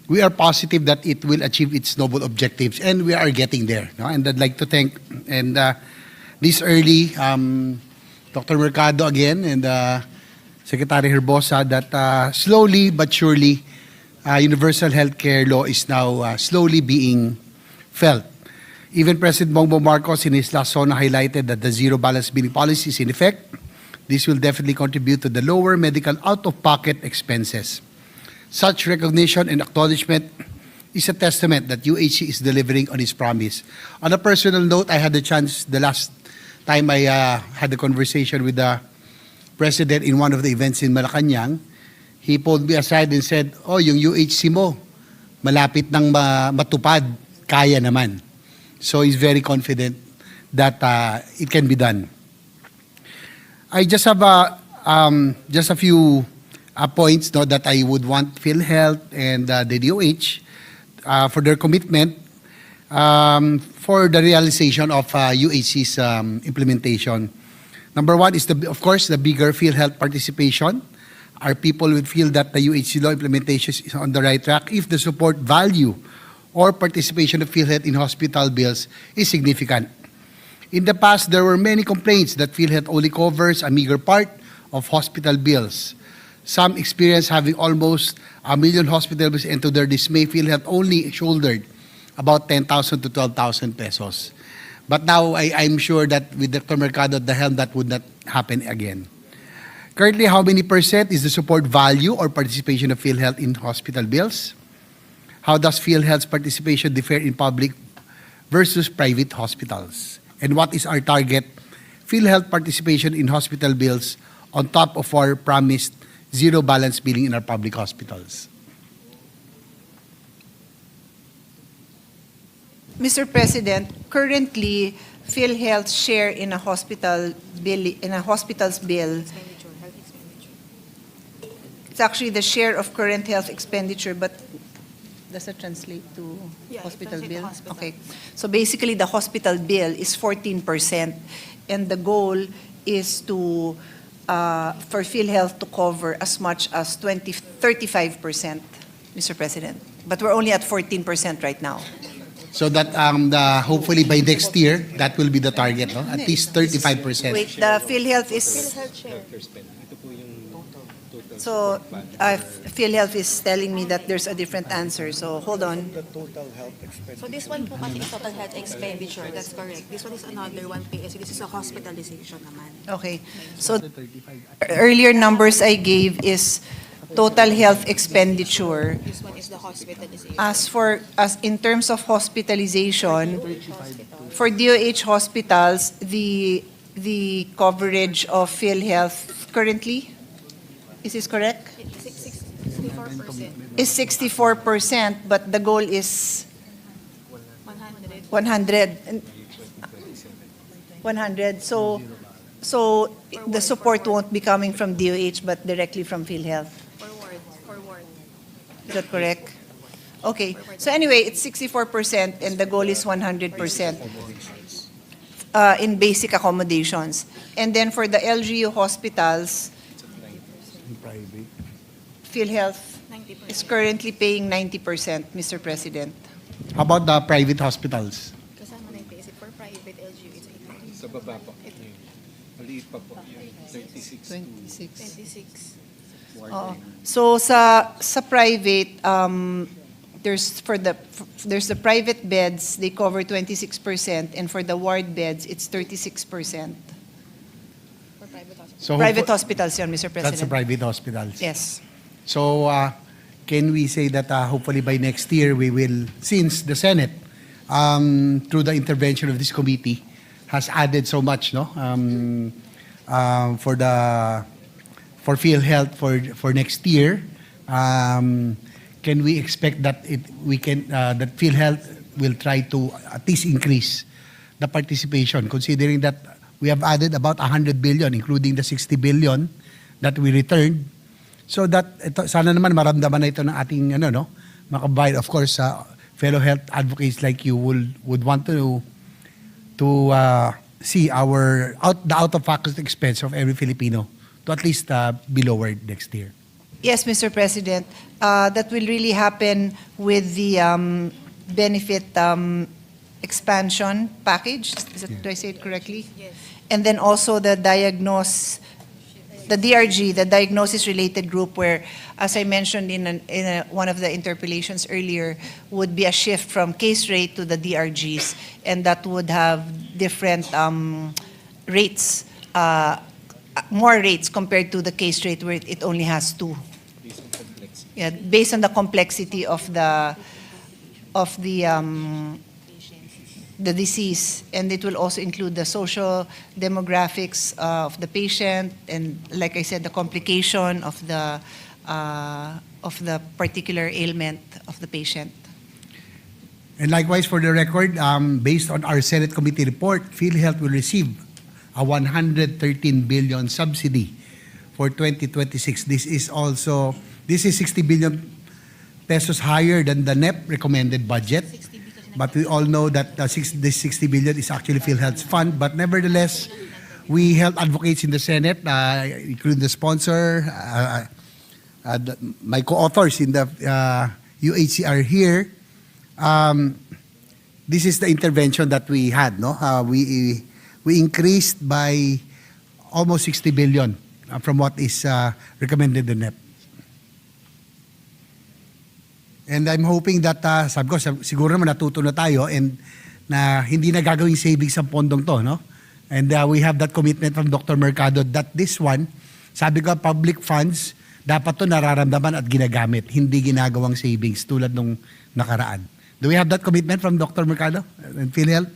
we are positive that it will achieve its noble objectives, and we are getting there. No? And I'd like to thank this early Dr. Mercado again and Secretary Herbosa that slowly but surely universal healthcare law is now slowly being felt. Even President Bongbong Marcos in his last SONA highlighted that the zero balance billing policy is in effect. This will definitely contribute to the lower medical out-of-pocket expenses. Such recognition and acknowledgement is a testament that UHC is delivering on its promise. On a personal note, I had the chance the last time I had a conversation with the President in one of the events in Malacanang. He pulled me aside and said, "Oh, yung UHC mo, malapit nang matupad, kaya naman." So he's very confident that it can be done. I just have just a few points that I would want PhilHealth and the DOH for their commitment for the realization of UHC's implementation. Number one is, of course, the bigger PhilHealth participation. Our people would feel that the UHC law implementation is on the right track if the support value or participation of PhilHealth in hospital bills is significant. In the past, there were many complaints that PhilHealth only covers a meager part of hospital bills. Some experience having almost 1 million hospital bills, and to their dismay, PhilHealth only shouldered about 10,000 to 12,000 pesos. But now I'm sure that with Dr. Mercado at the helm, that would not happen again. Currently, how many percent is the support value or participation of PhilHealth in hospital bills? How does PhilHealth's participation differ in public versus private hospitals? And what is our target PhilHealth participation in hospital bills on top of our promised zero balance billing in our public hospitals? Mr. President, currently, PhilHealth's share in a hospital's bill, it's actually the share of current health expenditure, but does that translate to hospital bill? Okay. So basically, the hospital bill is 14%, and the goal is to for PhilHealth to cover as much as 35%, Mr. President. But we're only at 14% right now. So that hopefully by next year, that will be the target, no? At least 35%. Wait, the PhilHealth is... So PhilHealth is telling me that there's a different answer. So hold on. So this one po kasi is total health expenditure. That's correct. This one is another one PSU. This is a hospitalization naman. Okay. So earlier numbers I gave is total health expenditure. This one is the hospitalization. As in terms of hospitalization, for DOH hospitals, the coverage of PhilHealth currently, is this correct? 64%. Is 64%, but the goal is 100. 100. So the support won't be coming from DOH, but directly from PhilHealth. Forward. Is that correct? Okay. So anyway, it's 64%, and the goal is 100% in basic accommodations. And then for the LGU hospitals, PhilHealth is currently paying 90%, Mr. President. How about the private hospitals? Kasama na yung PSU. For private LGU, it's 800. Sa baba po. Maliit pa po. 26. 26. So sa private, there's the private beds, they cover 26%, and for the ward beds, it's 36%. For private hospitals. So Private hospitals yun, Mr. President. That's the private hospitals. Yes. So can we say that hopefully by next year we will, since the Senate, through the intervention of this committee, has added so much, no, for PhilHealth for next year, can we expect that that PhilHealth will try to at least increase the participation, considering that we have added about 100 billion, including the 60 billion that we returned, so that sana naman maramdaman na ito ng ating makabayan. Of course, fellow health advocates like you would want to see the out-of-pocket expense of every Filipino to at least be lowered next year. Yes, Mr. President, that will really happen with the benefit expansion package. Do I say it correctly? Yes. And then also the DRG, the diagnosis-related group, where, as I mentioned in one of the interpellations earlier, would be a shift from case rate to the DRGs, and that would have different rates, more rates compared to the case rate where it only has 2. Yeah, based on the complexity of the disease, and it will also include the social demographics of the patient, and like I said, the complication of the particular ailment of the patient. And likewise, for the record, based on our Senate Committee report, PhilHealth will receive a 113 billion subsidy for 2026. This is 60 billion pesos higher than the NEP recommended budget. But we all know that this 60 billion is actually PhilHealth's fund. But nevertheless, we health advocates in the Senate, including the sponsor, my co-authors in the UHCR here, this is the intervention that we had. We increased by almost 60 billion from what is recommended in NEP. And I'm hoping that, sabi ko, siguro naman natuto na tayo and na hindi na gagawing savings ang pondong to, no? And we have that commitment from Dr. Mercado that this one, sabi ko, public funds, dapat to nararamdaman at ginagamit, hindi ginagawang savings tulad nung nakaraan. Do we have that commitment from Dr. Mercado and PhilHealth?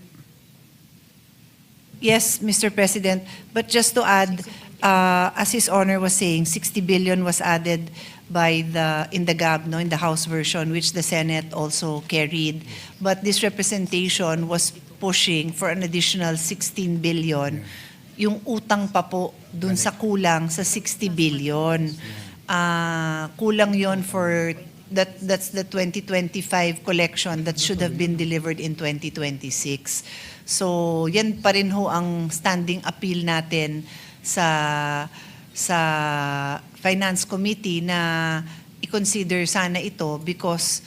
Yes, Mr. President. But just to add, as His Honor was saying, 60 billion was added in the GAB, in the House version, which the Senate also carried. But this representation was pushing for an additional 16 billion. Yung utang pa po dun sa kulang sa 60 billion. Kulang yon for that's the 2025 collection that should have been delivered in 2026. So yan pa rin ho ang standing appeal natin sa Finance Committee na i-consider sana ito, because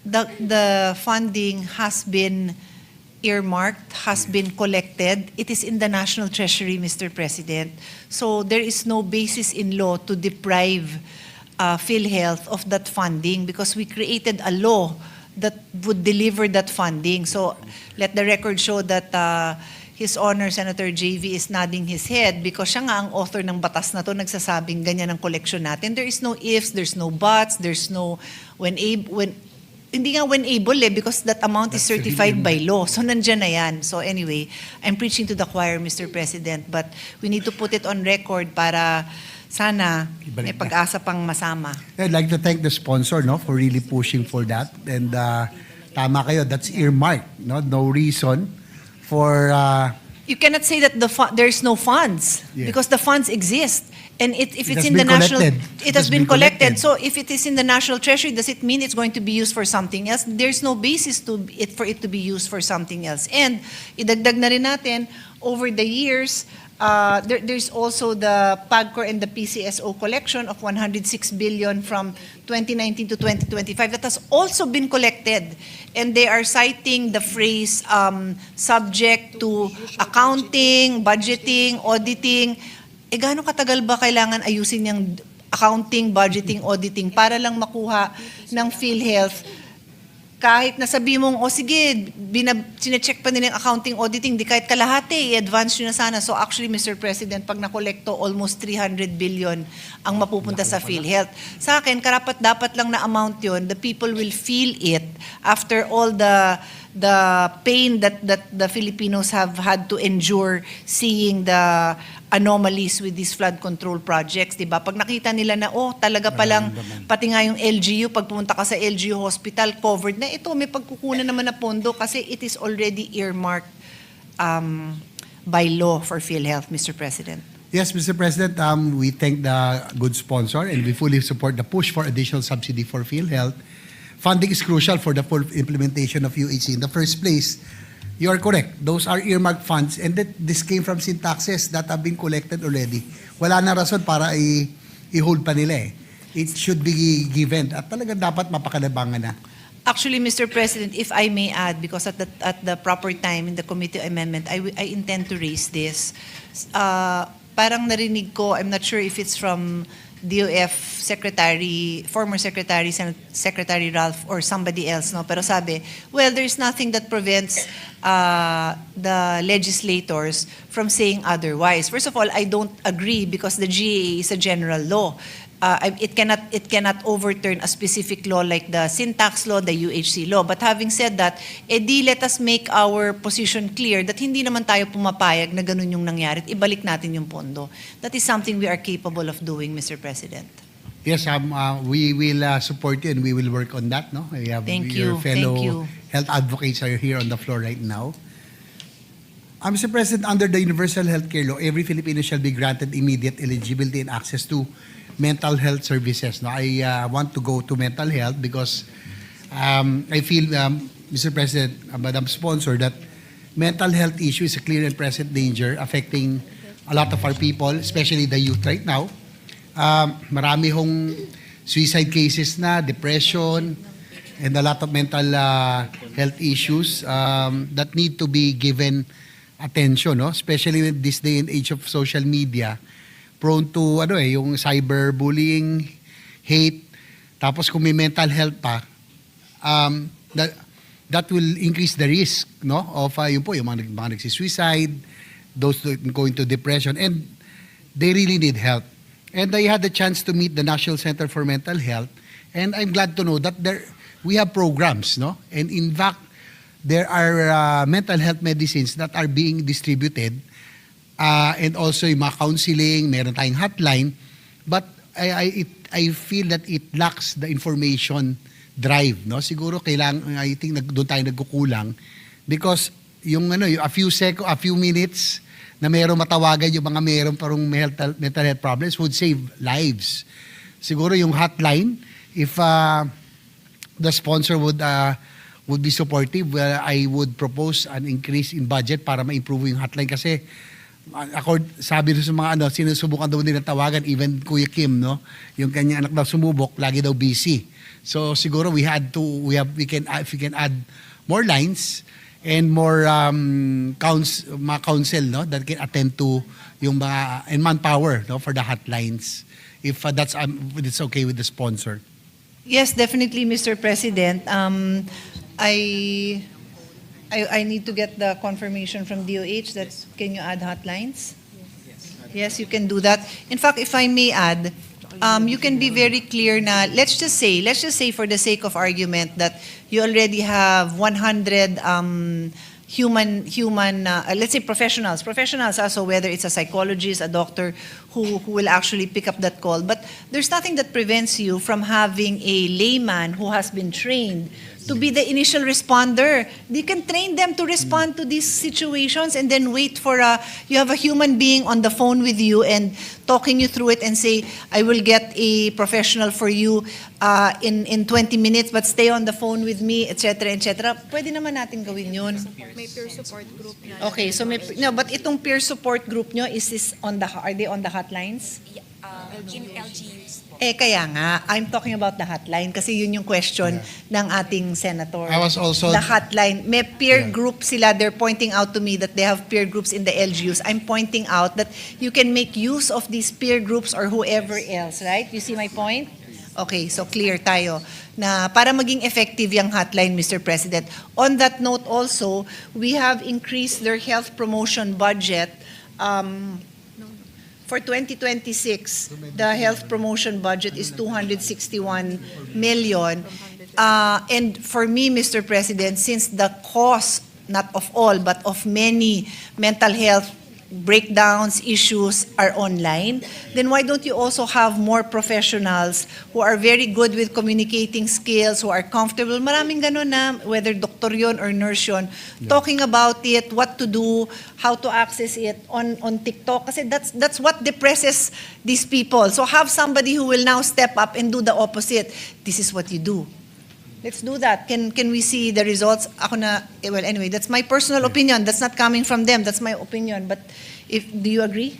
the funding has been earmarked, has been collected. It is in the National Treasury, Mr. President. So there is no basis in law to deprive PhilHealth of that funding, because we created a law that would deliver that funding. So let the record show that His Honor Senator JV is nodding his head because siya nga ang author ng batas na to, nagsasabing ganyan ang collection natin. There is no ifs, there's no buts, there's no hindi nga when able because that amount is certified by law. So nandyan na yan. So anyway, I'm preaching to the choir, Mr. President, but we need to put it on record para sana may pag-asa pang masama. I'd like to thank the sponsor for really pushing for that. And tama kayo, that's earmarked. No reason for... you cannot say that there's no funds because the funds exist. And if it's in the national... It has been collected. So if it is in the National Treasury, does it mean it's going to be used for something else? There's no basis for it to be used for something else. And idagdag na rin natin, over the years, there's also the PAGCOR and the PCSO collection of 106 billion from 2019 to 2025 that has also been collected. And they are citing the phrase subject to accounting, budgeting, auditing. Gaano katagal ba kailangan ayusin yung accounting, budgeting, auditing para lang makuha ng PhilHealth kahit nasabi mong, o sige, sinecheck pa nila yung accounting auditing, di kahit kalahati, i-advance nyo na sana. So actually, Mr. President, pag nakolekto, almost 300 billion ang mapupunta sa PhilHealth. Sa akin, karapat-dapat lang na amount yon. The people will feel it after all the pain that the Filipinos have had to endure seeing the anomalies with these flood control projects, di ba? Pag nakita nila na, oh, talaga palang, pati nga yung LGU, pag pumunta ka sa LGU hospital, covered na, ito, may pagkukunan naman na pondo kasi it is already earmarked by law for PhilHealth, Mr. President. Yes, Mr. President, we thank the good sponsor and we fully support the push for additional subsidy for PhilHealth. Funding is crucial for the full implementation of UHC. In the first place, you are correct. Those are earmarked funds and that this came from sin taxes that have been collected already. Wala na rason para i-hold pa nila eh. It should be given at talaga dapat mapakalabangan na. Actually, Mr. President, if I may add, because at the proper time in the committee amendment, I intend to raise this. Parang narinig ko, I'm not sure if it's from DOF Secretary, former Secretary, Senate Secretary Ralph, or somebody else, no? Pero sabi, well, there's nothing that prevents the legislators from saying otherwise. First of all, I don't agree because the GAA is a general law. It cannot overturn a specific law like the sin tax law, the UHC law. But having said that, edi let us make our position clear that hindi naman tayo pumapayag na ganun yung nangyari at ibalik natin yung pondo. That is something we are capable of doing, Mr. President. Yes, we will support you and we will work on that. No, we have Thank your you. fellow Thank you. health advocates are here on the floor right now. Mr. President, under the Universal Healthcare Law, every Filipino shall be granted immediate eligibility and access to mental health services. Now, I want to go to mental health because I feel, Mr. President, Madam Sponsor, that mental health issue is a clear and present danger affecting a lot of our people, especially the youth right now. Marami hong suicide cases na, depression, and a lot of mental health issues that need to be given attention, no? Especially in this day and age of social media, prone to yung cyberbullying, hate. Tapos kung may mental health pa, that will increase the risk, no, of yung mga nagsisuicide, those going to depression, and they really need help. And I had the chance to meet the National Center for Mental Health, and I'm glad to know that we have programs, no, and in fact there are mental health medicines that are being distributed. And also yung mga counseling, meron tayong hotline, but I feel that it lacks the information drive, no? Siguro I think doon tayo nagkukulang because yung a few minutes na meron matawagan yung mga meron parang mental health problems would save lives. Siguro yung hotline, if the sponsor would be supportive, I would propose an increase in budget para ma-improve yung hotline kasi sabi sa mga sinusubukan daw nila tawagan, even Kuya Kim, no, yung kanyang anak daw sumubok, lagi daw busy. So siguro we can add more lines and more mga counsel, no, that can attend to yung mga and manpower, no, for the hotlines. If it's okay with the sponsor. Yes, definitely, Mr. President. I need to get the confirmation from DOH that can you add hotlines? Yes, you can do that. In fact, if I may add, you can be very clear na, let's just say for the sake of argument that you already have 100 let's say professionals, also whether it's a psychologist, a doctor who will actually pick up that call. But there's nothing that prevents you from having a layman who has been trained to be the initial responder. You can train them to respond to these situations and then wait for you have a human being on the phone with you and talking you through it and say, I will get a professional for you in 20 minutes, but stay on the phone with me, etc., etc. Pwede naman natin gawin yun. May peer support group na. Okay, so but itong peer support group nyo, are they on the hotlines? In LGUs. Kaya nga, I'm talking about the hotline kasi yun yung question ng ating senator. I was also the hotline. May peer group sila. They're pointing out to me that they have peer groups in the LGUs. I'm pointing out that you can make use of these peer groups or whoever else, right? You see my point? Okay, so clear tayo na para maging effective yung hotline, Mr. President. On that note also, we have increased their health promotion budget for 2026. The health promotion budget is 261 million. And for me, Mr. President, since the cost, not of all, but of many mental health breakdowns, issues are online, then why don't you also have more professionals who are very good with communicating skills, who are comfortable, maraming ganun na, whether doktor yun or nurse yun, talking about it, what to do, how to access it on TikTok, kasi that's what depresses these people. So have somebody who will now step up and do the opposite. This is what you do. Let's do that. Can we see the results? Ako na, well, anyway, that's my personal opinion. That's not coming from them. That's my opinion. But do you agree?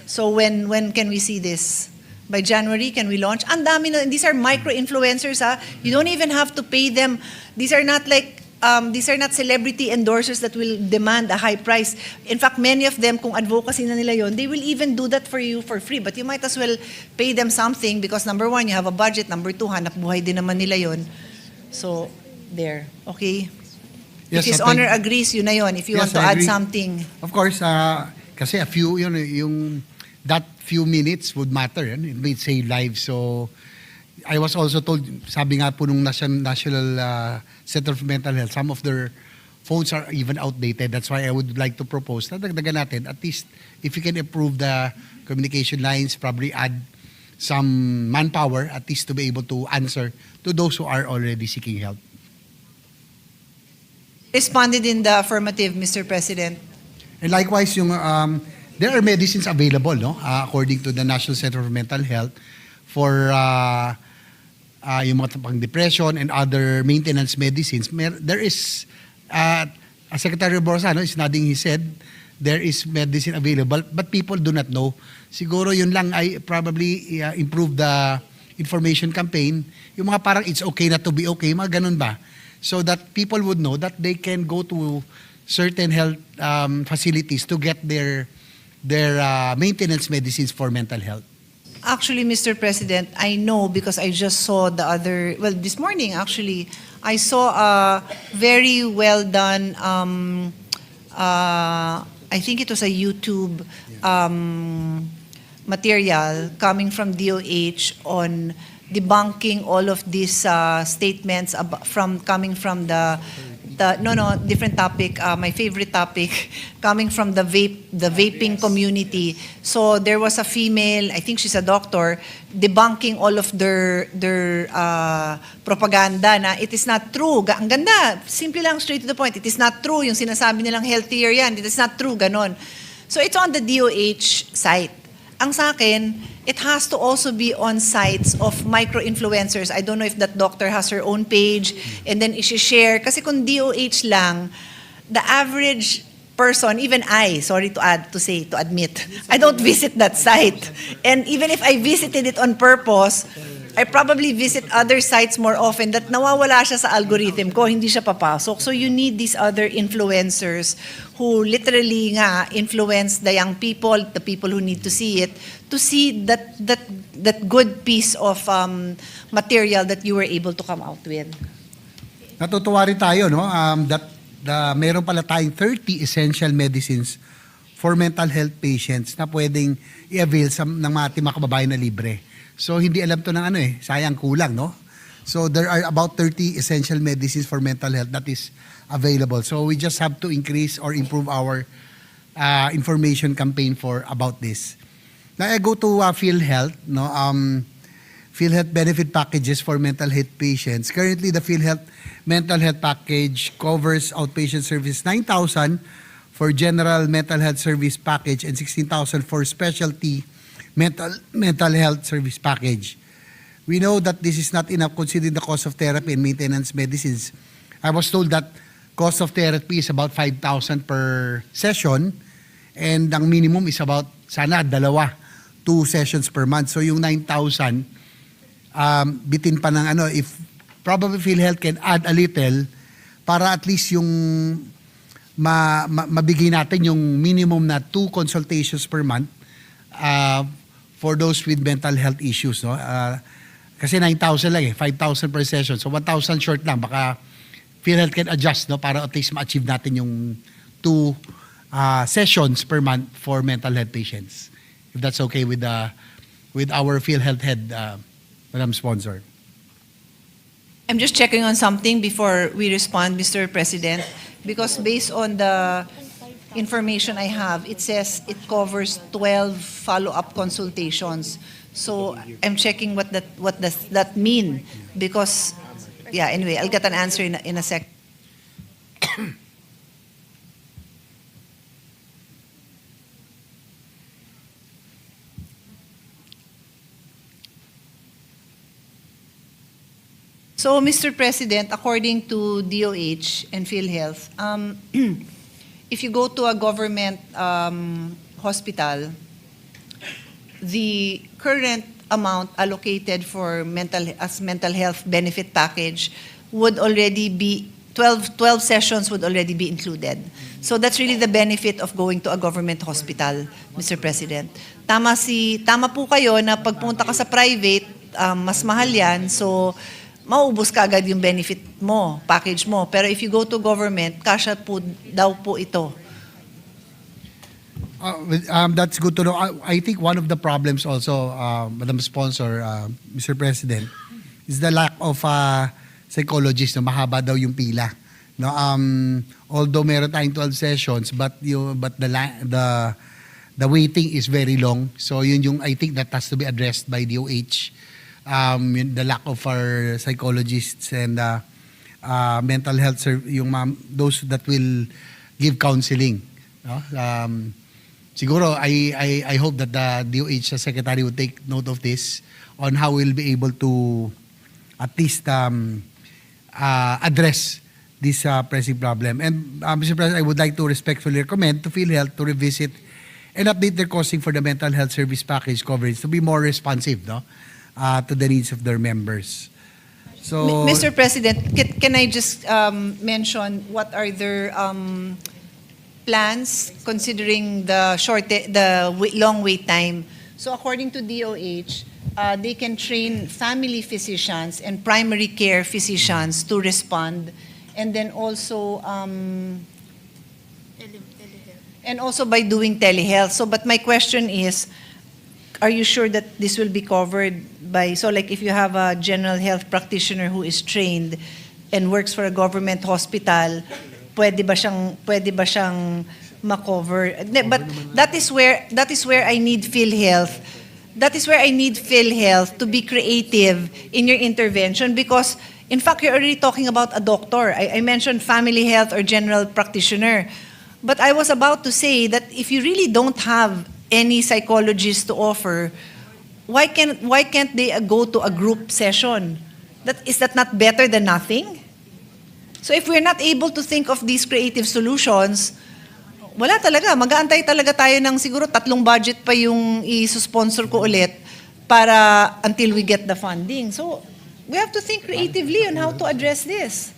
So when can we see this? By January, can we launch? Ang dami na, these are micro-influencers, ha? You don't even have to pay them. These are not celebrity endorsers that will demand a high price. In fact, many of them, kung advocacy na nila yon, they will even do that for you for free. But you might as well pay them something because number one, you have a budget. Number two, hanap buhay din naman nila yon. So, there. Okay? Yes, If His Honor agrees, yun na yun. If you want to I add agree. something. Of course, kasi that few minutes would matter. It may save lives. So, I was also told, sabi nga po nung National Center for Mental Health, some of their phones are even outdated. That's why I would like to propose na dagdagan natin. At least, if you can improve the communication lines, probably add some manpower, at least to be able to answer to those who are already seeking help. Responded in the affirmative, Mr. President. And likewise, there are medicines available, no? According to the National Center for Mental Health, for yung mga pang-depression and other maintenance medicines. There is, as Secretary Borsano is nodding his head, there is medicine available, but people do not know. Siguro yun lang ay probably improve the information campaign. Yung mga parang it's okay not to be okay, mga ganun ba? So that people would know that they can go to certain health facilities to get their maintenance medicines for mental health. Actually, Mr. President, I know because I just saw this morning actually, I saw a very well done, I think it was a YouTube material coming from DOH on debunking all of these statements coming from different topic, my favorite topic, coming from the vaping community. So there was a female, I think she's a doctor, debunking all of their propaganda na it is not true. Ang ganda, simple lang, straight to the point. It is not true, yung sinasabi nilang healthier yan. It is not true, ganon. So it's on the DOH site. Ang sa akin, it has to also be on sites of micro-influencers. I don't know if that doctor has her own page and then i-share. Kasi kung DOH lang, the average person, even I, sorry to admit, I don't visit that site. And even if I visited it on purpose, I probably visit other sites more often that nawawala siya sa algorithm ko, hindi siya papasok. So you need these other influencers who literally nga influence the young people, the people who need to see it, to see that good piece of material that you were able to come out with. Natutuwa rin tayo, no? Meron pala tayong 30 essential medicines for mental health patients na pwedeng i-avail ng mga ating mga kababayan na libre. So hindi alam to ng sayang kulang, no? So there are about 30 essential medicines for mental health that is available. So we just have to increase or improve our information campaign about this. Now I go to PhilHealth, no? PhilHealth benefit packages for mental health patients. Currently, the PhilHealth mental health package covers outpatient service 9,000 for general mental health service package and 16,000 for specialty mental health service package. We know that this is not enough considering the cost of therapy and maintenance medicines. I was told that cost of therapy is about 5,000 per session and ang minimum is about 2 sessions per month. So yung 9,000 bitin pa ng if probably PhilHealth can add a little para at least yung mabigay natin yung minimum na 2 consultations per month for those with mental health issues, no? Kasi 9,000 lang 5,000 per session. So 1,000 short lang. Baka PhilHealth can adjust, no, para at least ma-achieve natin yung 2 sessions per month for mental health patients. If that's okay with our PhilHealth head, Madam Sponsor. I'm just checking on something before we respond, Mr. President, because based on the information I have, it says it covers 12 follow-up consultations. So I'm checking what does that mean, because yeah, anyway, I'll get an answer in a sec. So, Mr. President, according to DOH and PhilHealth, if you go to a government hospital, the current amount allocated for mental health benefit package would already be 12 sessions would already be included. So that's really the benefit of going to a government hospital, Mr. President. Tama po kayo na pagpunta ka sa private, mas mahal yan. So maubos ka agad yung benefit mo, package mo. Pero if you go to government, kasya po daw po ito. That's good to know. I think one of the problems also, Madam Sponsor, Mr. President, is the lack of psychologists. No? Mahaba daw yung pila. No? Although meron tayong 12 sessions, but the waiting is very long. So yun yung, I think that has to be addressed by DOH. The lack of our psychologists and mental health those that will give counseling. No? Siguro, I hope that the DOH Secretary will take note of this on how we'll be able to at least address this pressing problem. And Mr. President, I would like to respectfully recommend to PhilHealth to revisit and update their costing for the mental health service package coverage to be more responsive, no? To the needs of their members. So, Mr. President, can I just mention what are their plans considering the long wait time? So according to DOH, they can train family physicians and primary care physicians to respond, and then also by doing telehealth. So, but my question is, are you sure that this will be covered by, so like if you have a general health practitioner who is trained and works for a government hospital, pwede ba siyang ma-cover? But that is where I need PhilHealth. That is where I need PhilHealth to be creative in your intervention, because in fact you're already talking about a doctor. I mentioned family health or general practitioner. But I was about to say that if you really don't have any psychologists to offer, why can't they go to a group session? Is that not better than nothing? So if we're not able to think of these creative solutions, wala talaga. Mag-aantay talaga tayo ng siguro 3 budget pa yung i-sponsor ko ulit para until we get the funding. So we have to think creatively on how to address this.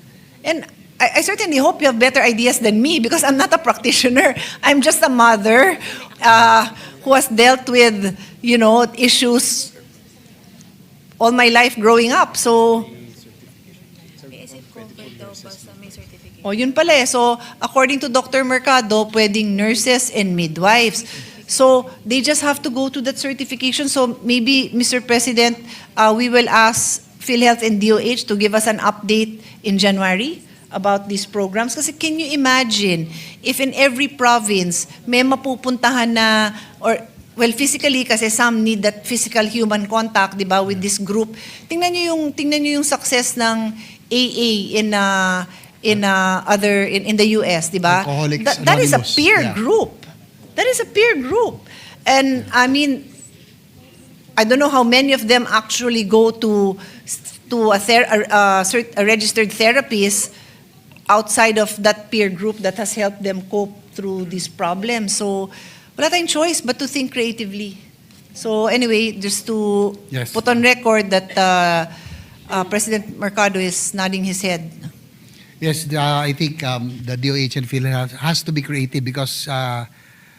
And I certainly hope you have better ideas than me, because I'm not a practitioner. I'm just a mother who has dealt with, issues all my life growing up. So, yun pala eh. So, according to Dr. Mercado, pwedeng nurses and midwives. So, they just have to go to that certification. So, maybe, Mr. President, we will ask PhilHealth and DOH to give us an update in January about these programs. Kasi can you imagine if in every province may mapupuntahan na, or well, physically, kasi some need that physical human contact, di ba, with this group. Tingnan niyo yung success ng AA in the US, di ba? That is a peer group. That is a peer group. And I mean, I don't know how many of them actually go to a registered therapist outside of that peer group that has helped them cope through these problems. So, wala tayong choice but to think creatively. So anyway, just to put on record that President Mercado is nodding his head. Yes, I think the DOH and PhilHealth has to be creative because,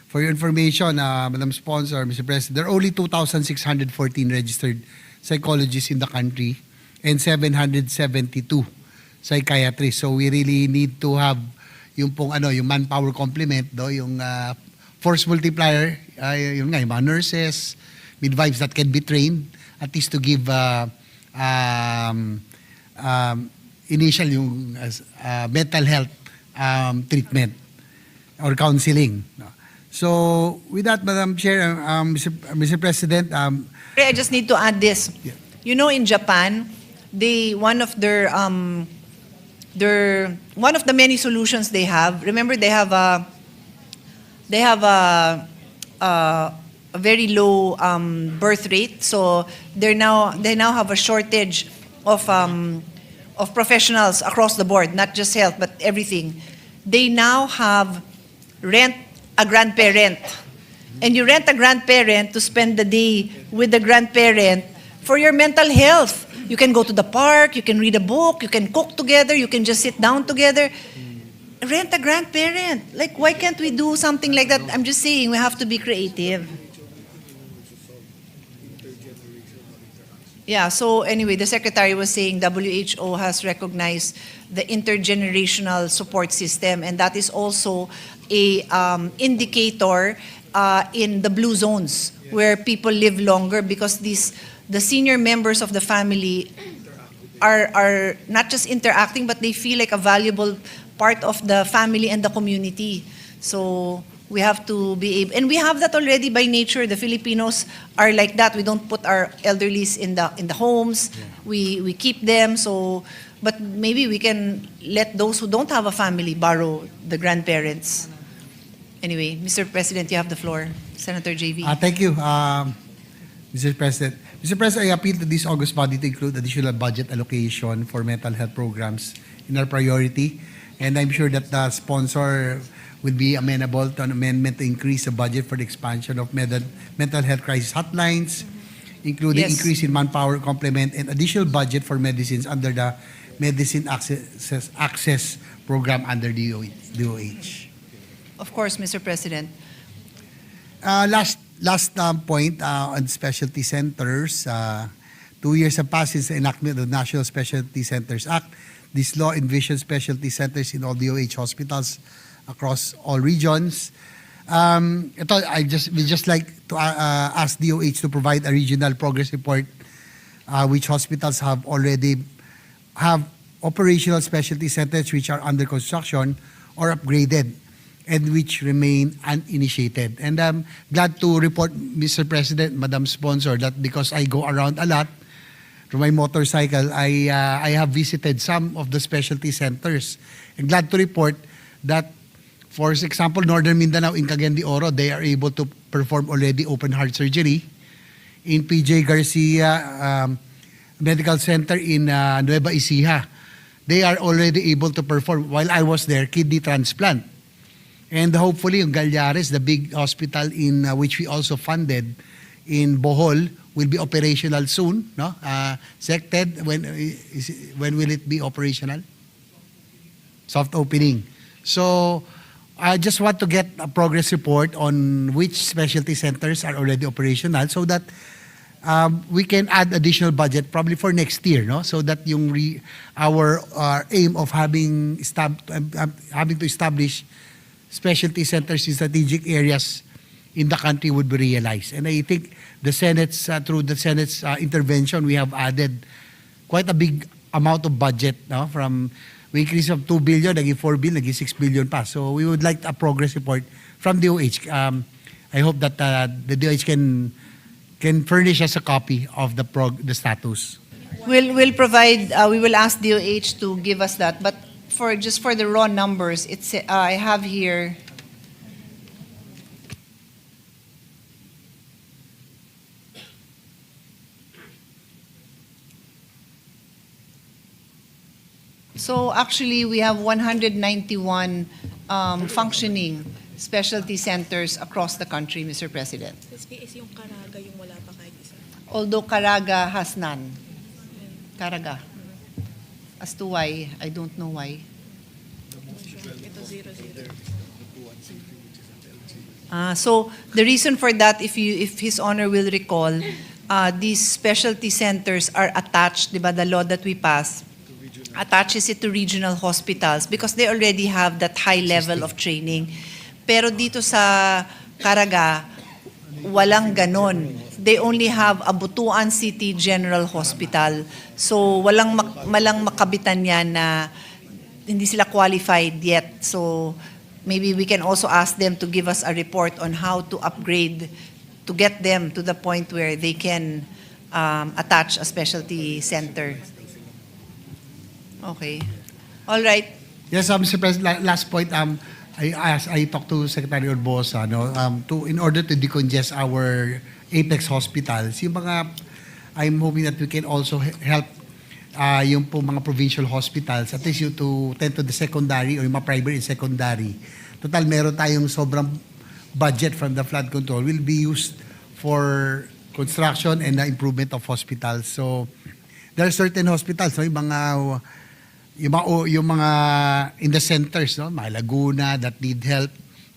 for your information, Madam Sponsor, Mr. President, there are only 2,614 registered psychologists in the country and 772 psychiatrists. So we really need to have yung manpower complement, yung force multiplier, yung mga nurses, midwives that can be trained at least to give initial yung mental health treatment or counseling. So with that, Madam Chair, Mr. President, I just need to add this. You know, in Japan, one of the many solutions they have. Remember, they have a very low birth rate, so they now have a shortage of professionals across the board, not just health but everything. They now have rent a grandparent, and you rent a grandparent to spend the day with the grandparent for your mental health. You can go to the park, you can read a book, you can cook together, you can just sit down together. Rent a grandparent. Like, why can't we do something like that? I'm just saying, we have to be creative. Yeah, so anyway, the Secretary was saying WHO has recognized the intergenerational support system, and that is also a indicator in the blue zones where people live longer, because the senior members of the family are not just interacting, but they feel like a valuable part of the family and the community. So we have to be able, and we have that already by nature. The Filipinos are like that. We don't put our elderlies in the homes. We keep them. So, but maybe we can let those who don't have a family borrow the grandparents. Anyway, Mr. President, you have the floor. Senator JV. Thank you, Mr. President. Mr. President, I appeal to this August body to include additional budget allocation for mental health programs in our priority. And I'm sure that the sponsor will be amenable to an amendment to increase the budget for the expansion of mental health crisis hotlines, including increase in manpower complement and additional budget for medicines under the Medicine Access Program under DOH. Of course, Mr. President. Last point on specialty centers. 2 years have passed since the enactment of the National Specialty Centers Act. This law envisions specialty centers in all DOH hospitals across all regions. We just like to ask DOH to provide a regional progress report which hospitals have already have operational specialty centers which are under construction or upgraded and which remain uninitiated. And I'm glad to report, Mr. President, Madam Sponsor, that because I go around a lot through my motorcycle, I have visited some of the specialty centers. And glad to report that, for example, Northern Mindanao in Cagayan de Oro, they are able to perform already open heart surgery. In PJ Garcia Medical Center in Nueva Ecija, they are already able to perform, while I was there, kidney transplant. And hopefully, yung Galyares, the big hospital in which we also funded in Bohol, will be operational soon. No, SecTed, when will it be operational? Soft opening. So I just want to get a progress report on which specialty centers are already operational, so that we can add additional budget probably for next year, no? So that yung our aim of having to establish specialty centers in strategic areas in the country would be realized. And I think the Senate's through the Senate's intervention, we have added quite a big amount of budget, no? From we increase of 2 billion, naging 4 billion, naging 6 billion pa. So we would like a progress report from DOH. I hope that the DOH can furnish us a copy of the status. We'll provide. We will ask DOH to give us that. But for the raw numbers, it's I have here. So actually, we have 191 functioning specialty centers across the country, Mr. President. Yung Caraga, yung wala pa kahit isa. Although Caraga has none. Caraga. As to why, I don't know why. Ito 0-0. So the reason for that, if His Honor will recall, these specialty centers are attached, di ba, the law that we passed attaches it to regional hospitals because they already have that high level of training. Pero dito sa Caraga, walang ganon. They only have a Butuan City General Hospital. So walang makabitan yan na hindi sila qualified yet. So maybe we can also ask them to give us a report on how to upgrade to get them to the point where they can attach a specialty center. Okay. All right. Yes, Mr. President, last point, I talked to Secretary Orbosa, in order to decongest our Apex hospitals, yung mga, I'm hoping that we can also help yung po mga provincial hospitals, at least yung to tend to the secondary or yung mga primary and secondary. Total, meron tayong sobrang budget from the flood control will be used for construction and the improvement of hospitals. So, there are certain hospitals, no, yung mga in the centers, no, mga Laguna that need help,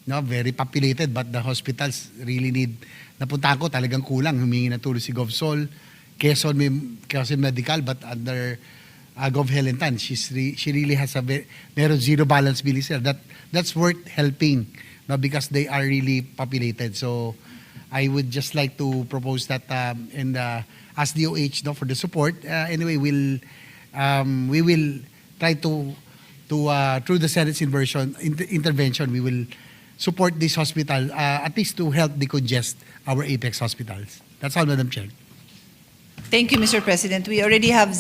no, very populated, but the hospitals really need. Napuntahan ko, talagang kulang, humingi na tulong si GovSol, Quezon Medical, but under Gov Helen Tan, she really has meron zero balance billing sir. That's worth helping, no, because they are really populated. So I would just like to propose that and ask DOH, no, for the support. Anyway, we will try to through the Senate's intervention, we will support this hospital, at least to help decongest our Apex hospitals. That's all, Madam Chair. Thank you, Mr. President. We already have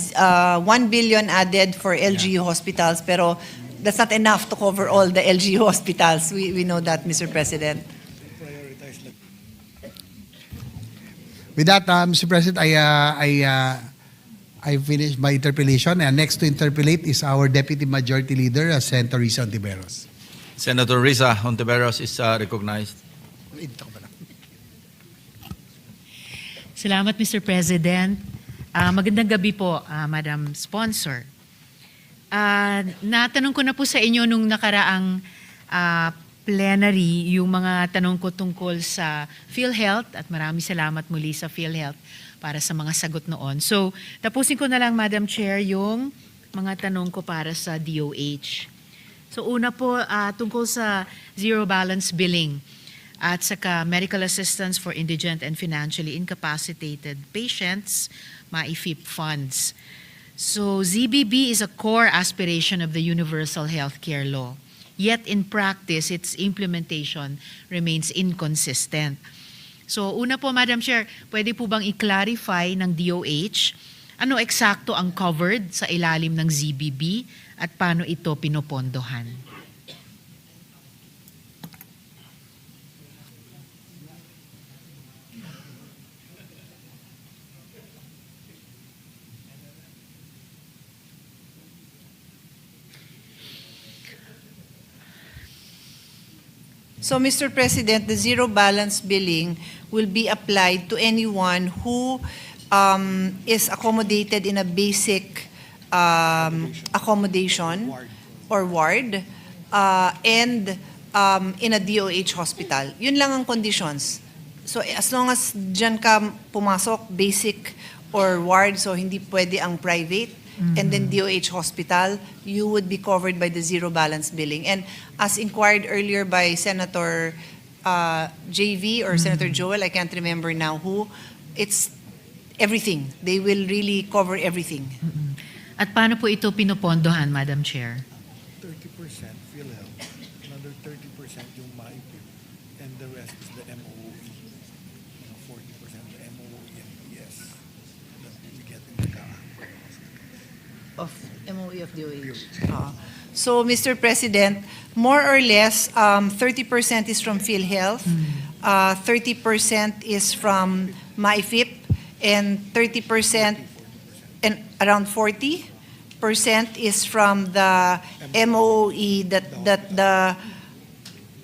1 billion added for LGU hospitals, pero that's not enough to cover all the LGU hospitals. We know that, Mr. President. With that, Mr. President, I finished my interpellation, and next to interpellate is our Deputy Majority Leader, Senator Risa Ontiveros. Senator Risa Ontiveros is recognized. Salamat, Mr. President. Magandang gabi po, Madam Sponsor. Natanong ko na po sa inyo nung nakaraang plenary yung mga tanong ko tungkol sa PhilHealth at maraming salamat muli sa PhilHealth para sa mga sagot noon. So, tapusin ko na lang, Madam Chair, yung mga tanong ko para sa DOH. So, una po, tungkol sa zero balance billing at saka medical assistance for indigent and financially incapacitated patients, MAIFIP funds. So, ZBB is a core aspiration of the Universal Healthcare Law. Yet, in practice, its implementation remains inconsistent. So, una po, Madam Chair, pwede po bang i-clarify ng DOH ano eksakto ang covered sa ilalim ng ZBB at paano ito pinopondohan? So, Mr. President, the zero balance billing will be applied to anyone who is accommodated in a basic accommodation or ward and in a DOH hospital. Yun lang ang conditions. So, as long as dyan ka pumasok, basic or ward, so hindi pwede ang private, and then DOH hospital, you would be covered by the zero balance billing. And as inquired earlier by Senator JV or Senator Joel, I can't remember now who, it's everything. They will really cover everything. At paano po ito pinopondohan, Madam Chair? 30% PhilHealth, another 30% yung MAIPIP, and the rest is the MOE. 40% the MOE and PS that we get in the Of MOE of DOH. So, Mr. President, more or less, 30% is from PhilHealth, 30% is from MAIFIP, and 30% and around 40% is from the MOE that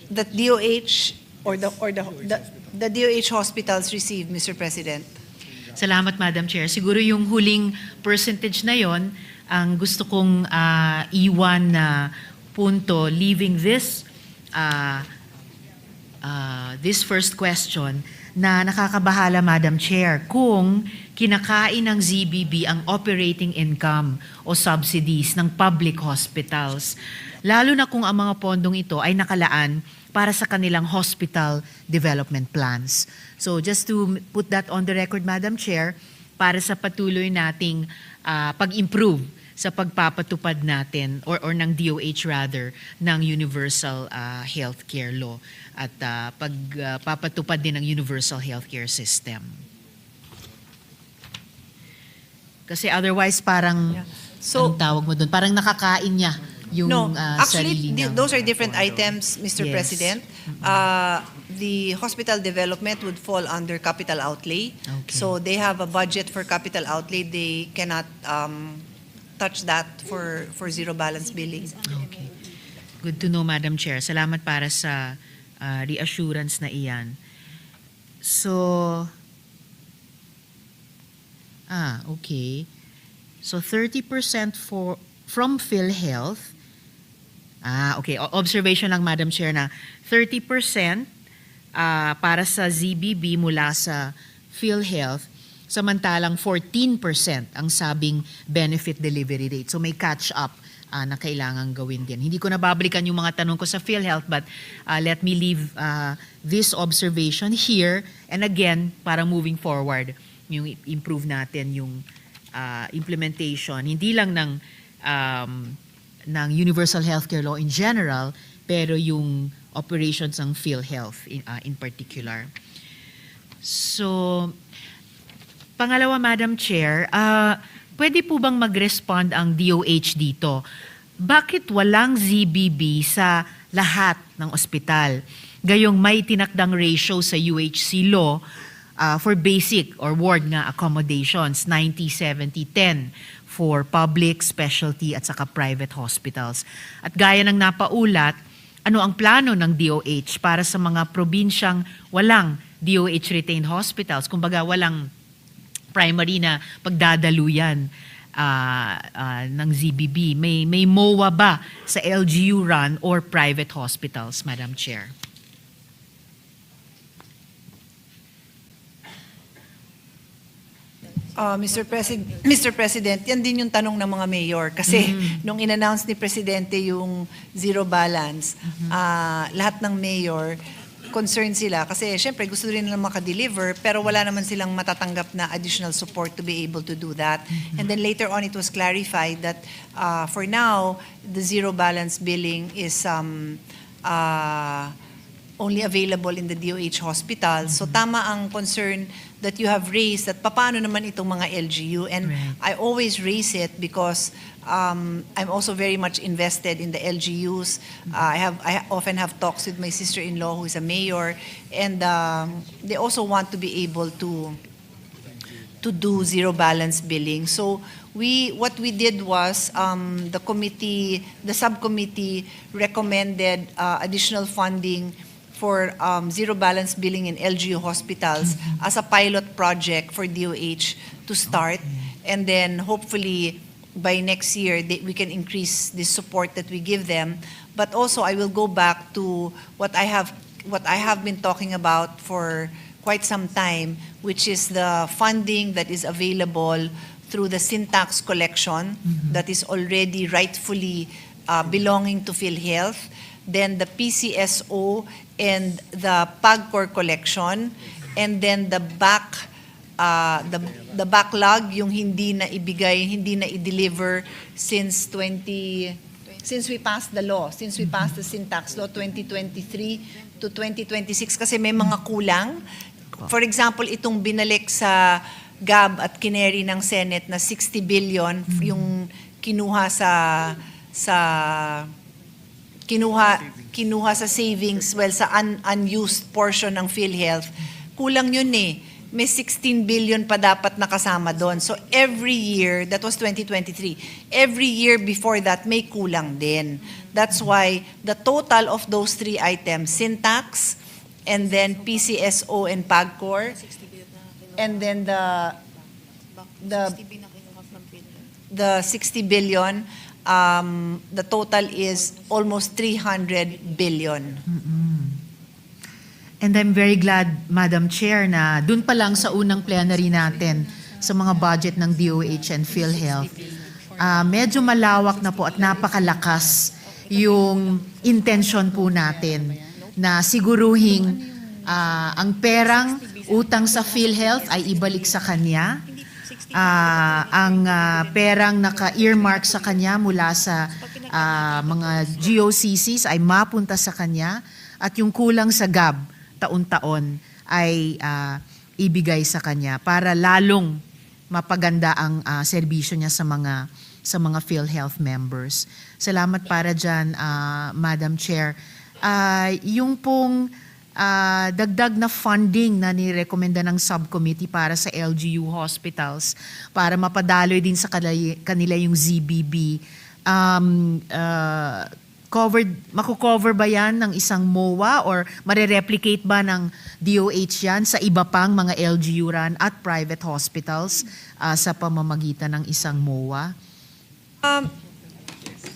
DOH or the DOH hospitals receive, Mr. President. Salamat, Madam Chair. Siguro yung huling percentage na yon ang gusto kong iwan na punto, leaving this this first question na nakakabahala, Madam Chair, kung kinakain ng ZBB ang operating income o subsidies ng public hospitals, lalo na kung ang mga pondong ito ay nakalaan para sa kanilang hospital development plans. So just to put that on the record, Madam Chair, para sa patuloy nating pag-improve sa pagpapatupad natin or ng DOH rather ng universal healthcare law at pagpapatupad din ng universal healthcare system. Kasi otherwise parang anong tawag mo doon? Parang nakakain niya yung sarili niya. Those are different items, Mr. Yes. President. The hospital development would fall under capital outlay. Okay. So they have a budget for capital outlay. They cannot touch that for zero balance billing. Okay. Good to know, Madam Chair. Salamat para sa reassurance na iyan. So, okay. So 30% from PhilHealth. Okay. Observation lang, Madam Chair, na 30% para sa ZBB mula sa PhilHealth, samantalang 14% ang sabing benefit delivery rate. So may catch up na kailangan gawin din. Hindi ko nababalikan yung mga tanong ko sa PhilHealth, but let me leave this observation here. And again, para moving forward, yung improve natin yung implementation, hindi lang ng Universal Healthcare Law in general, pero yung operations ng PhilHealth in particular. So, pangalawa, Madam Chair, pwede po bang mag-respond ang DOH dito? Bakit walang ZBB sa lahat ng ospital? Gayong may tinakdang ratio sa UHC law for basic or ward nga accommodations, 90-70-10 for public, specialty at saka private hospitals. At gaya ng napaulat, ano ang plano ng DOH para sa mga probinsyang walang DOH retained hospitals, kumbaga walang primary na pagdadaluyan ng ZBB. May MOA ba sa LGU run or private hospitals, Madam Chair? Mr. President, yan din yung tanong ng mga mayor. Kasi nung in-announce ni Presidente yung zero balance, lahat ng mayor, concerned sila. Kasi syempre gusto rin nila makadeliver, pero wala naman silang matatanggap na additional support to be able to do that. And then later on, it was clarified that for now, the zero balance billing is only available in the DOH hospital. So tama ang concern that you have raised that paano naman itong mga LGU. And I always raise it because I'm also very much invested in the LGUs. I often have talks with my sister-in-law who is a mayor, and they also want to be able to do zero balance billing. So what we did was the subcommittee recommended additional funding for zero balance billing in LGU hospitals as a pilot project for DOH to start. And then hopefully by next year, we can increase the support that we give them. But also I will go back to what I have been talking about for quite some time, which is the funding that is available through the syntax collection that is already rightfully belonging to PhilHealth, then the PCSO and the PAGCOR collection, and then the backlog, yung hindi na ibigay, hindi na i-deliver since we passed the law, since we passed the syntax law 2023 to 2026 kasi may mga kulang. For example, itong binalik sa GAB at Plenary ng Senate na 60 billion yung kinuha sa savings, sa unused portion ng PhilHealth. Kulang yun eh. May 16 billion pa dapat nakasama doon. So every year, that was 2023, every year before that, may kulang din. That's why the total of those three items, syntax, and then PCSO and PAGCOR, and then the 60 billion, the total is almost 300 billion. And I'm very glad, Madam Chair, na dun pa lang sa unang plenary natin sa mga budget ng DOH and PhilHealth, medyo malawak na po at napakalakas yung intention po natin na siguruhing ang perang utang sa PhilHealth ay ibalik sa kanya. Ang perang naka-earmark sa kanya mula sa mga GOCCs ay mapunta sa kanya at yung kulang sa GAB taon-taon ay ibigay sa kanya para lalong mapaganda ang serbisyo niya sa mga PhilHealth members. Salamat para dyan, Madam Chair. Yung pong dagdag na funding na nirekomenda ng subcommittee para sa LGU hospitals para mapadaloy din sa kanila yung ZBB, mako-cover ba yan ng isang MOA or marereplicate ba ng DOH yan sa iba pang mga LGU run at private hospitals sa pamamagitan ng isang MOA?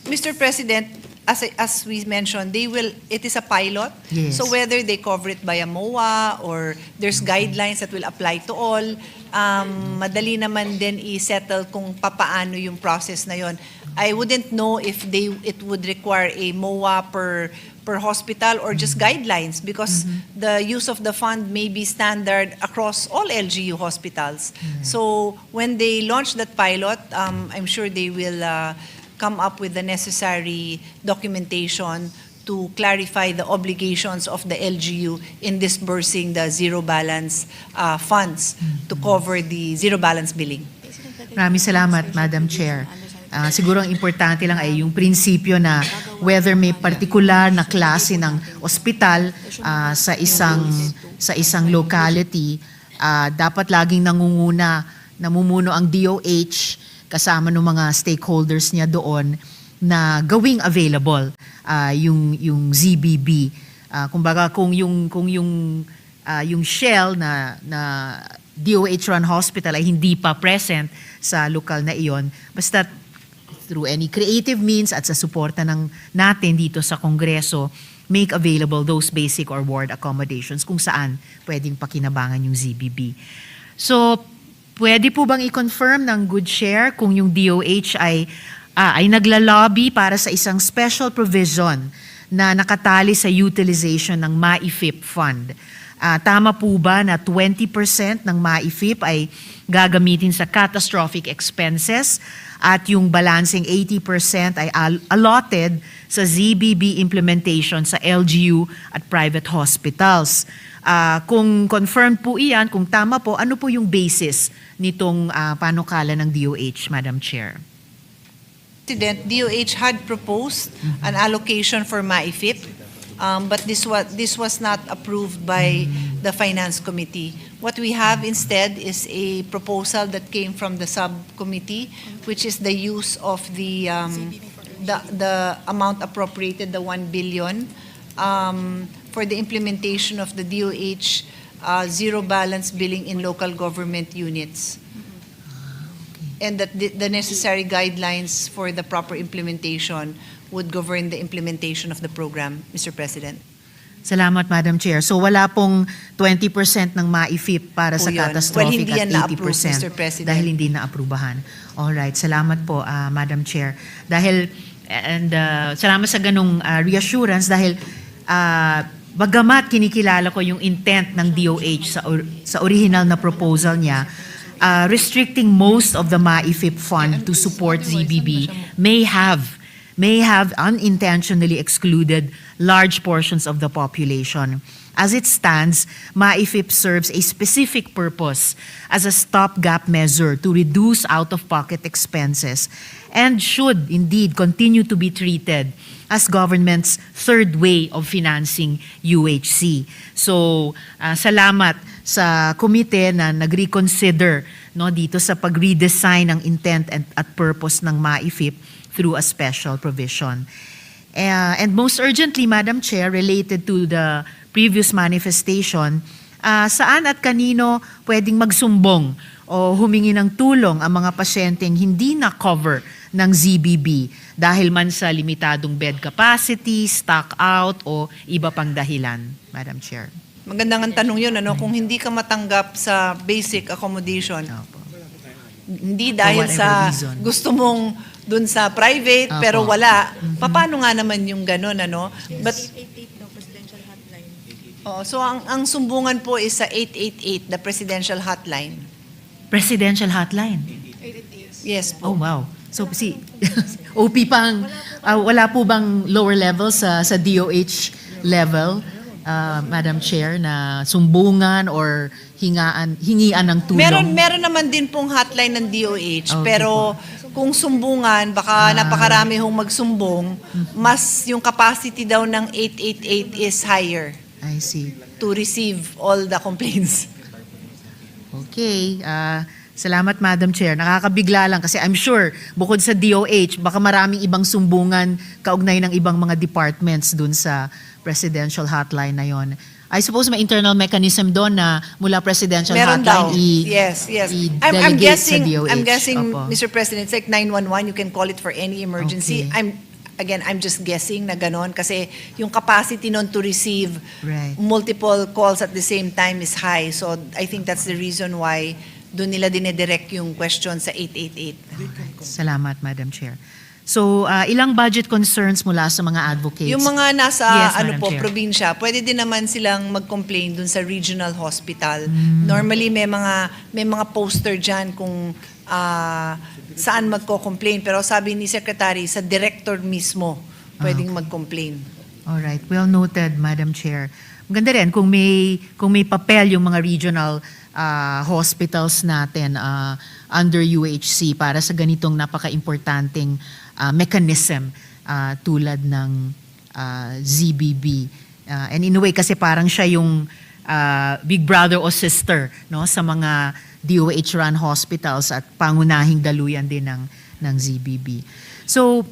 Mr. President, as we mentioned, it is a pilot. Yes. So whether they cover it by a MOA or there's guidelines that will apply to all, madali naman din i-settle kung papaano yung process na yon. I wouldn't know if it would require a MOA per hospital or just guidelines because the use of the fund may be standard across all LGU hospitals. So when they launch that pilot, I'm sure they will come up with the necessary documentation to clarify the obligations of the LGU in disbursing the zero balance funds to cover the zero balance billing. Maraming salamat, Madam Chair. Siguro ang importante lang ay yung prinsipyo na whether may partikular na klase ng ospital sa isang locality, dapat laging namumuno ang DOH kasama ng mga stakeholders niya doon na gawing available yung ZBB. Kumbaga kung yung shell na DOH run hospital ay hindi pa present sa lokal na iyon, basta through any creative means at sa suporta natin dito sa Kongreso, make available those basic or ward accommodations kung saan pwedeng pakinabangan yung ZBB. So, pwede po bang i-confirm ng good share kung yung DOH ay naglalobby para sa isang special provision na nakatali sa utilization ng MAIFIP fund? Tama po ba na 20% ng MAIFIP ay gagamitin sa catastrophic expenses at yung balancing 80% ay allotted sa ZBB implementation sa LGU at private hospitals? Kung confirmed po iyan, kung tama po, ano po yung basis nitong panukala ng DOH, Madam Chair? President, DOH had proposed an allocation for MAIFIP, but this was not approved by the Finance Committee. What we have instead is a proposal that came from the subcommittee, which is the use of the amount appropriated, the 1 billion, for the implementation of the DOH zero balance billing in local government units. And that the necessary guidelines for the proper implementation would govern the implementation of the program, Mr. President. Salamat, Madam Chair. So wala pong 20% ng MAIFIP para sa catastrophic hindi yan at 80% na-approve, Mr. President. dahil hindi na-aprubahan. Alright, salamat po, Madam Chair. Salamat sa ganung reassurance dahil bagamat kinikilala ko yung intent ng DOH sa original na proposal niya, restricting most of the MAIFIP fund to support ZBB may have unintentionally excluded large portions of the population. As it stands, MAIFIP serves a specific purpose as a stopgap measure to reduce out-of-pocket expenses and should indeed continue to be treated as government's third way of financing UHC. So, salamat sa komite na nag-reconsider dito sa pag-redesign ng intent at purpose ng MAIFIP through a special provision. And most urgently, Madam Chair, related to the previous manifestation, saan at kanino pwedeng magsumbong o humingi ng tulong ang mga pasyenteng hindi na-cover ng ZBB dahil man sa limitadong bed capacity, stock out o iba pang dahilan, Madam Chair? Magandang ang tanong yun, ano? Kung hindi ka matanggap sa basic accommodation, hindi dahil whatever sa reason. gusto mong dun sa private, Opo. pero wala, paano nga naman yung ganun, ano? But, so ang sumbungan po is sa 888, the presidential hotline. Presidential hotline. Yes po. Oh, wow. So, OP pang, wala po bang lower level sa DOH level, Madam Chair, na sumbungan or hingian ng tulong? Meron naman din pong hotline ng DOH, Okay pero kung sumbungan, baka napakarami hong magsumbong, mas yung capacity daw ng 888 is higher I see. to receive all the complaints. Okay. Salamat, Madam Chair. Nakakabigla lang kasi I'm sure bukod sa DOH, baka maraming ibang sumbungan kaugnay ng ibang mga departments dun sa presidential hotline na yon. I suppose may internal mechanism doon na mula presidential Meron daw. hotline Yes. i-delegate I'm sa guessing, DOH. I'm guessing, Opo. Mr. President, it's like 911. You can call it for any emergency. Okay. I'm just guessing na ganon kasi yung capacity nun to receive Right. multiple calls at the same time is high. So I think that's the reason why doon nila dinedirect yung question sa 888. Salamat, Madam Chair. So, ilang budget concerns mula sa mga advocates? Yung mga nasa Yes, Madam Chair. probinsya, pwede din naman silang mag-complain dun sa regional hospital. Normally may mga poster diyan kung saan magko-complain, pero sabi ni Secretary sa director mismo pwedeng mag-complain. All right, well noted, Madam Chair. Maganda rin kung may papel yung mga regional hospitals natin under UHC para sa ganitong napaka-importanting mechanism tulad ng ZBB. And in a way kasi parang siya yung big brother o sister, no, sa mga DOH-run hospitals at pangunahing daluyan din ng ZBB. So,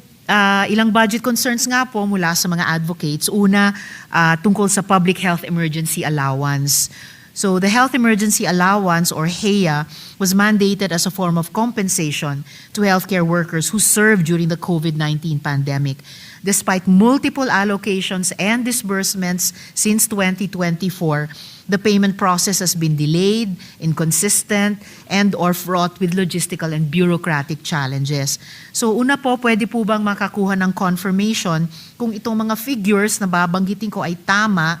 ilang budget concerns nga po mula sa mga advocates. Una, tungkol sa Public Health Emergency Allowance. So the Health Emergency Allowance, or HEA, was mandated as a form of compensation to healthcare workers who served during the COVID-19 pandemic. Despite multiple allocations and disbursements since 2024, the payment process has been delayed, inconsistent, and or fraught with logistical and bureaucratic challenges. So una po, pwede po bang makakuha ng confirmation kung itong mga figures na babanggitin ko ay tama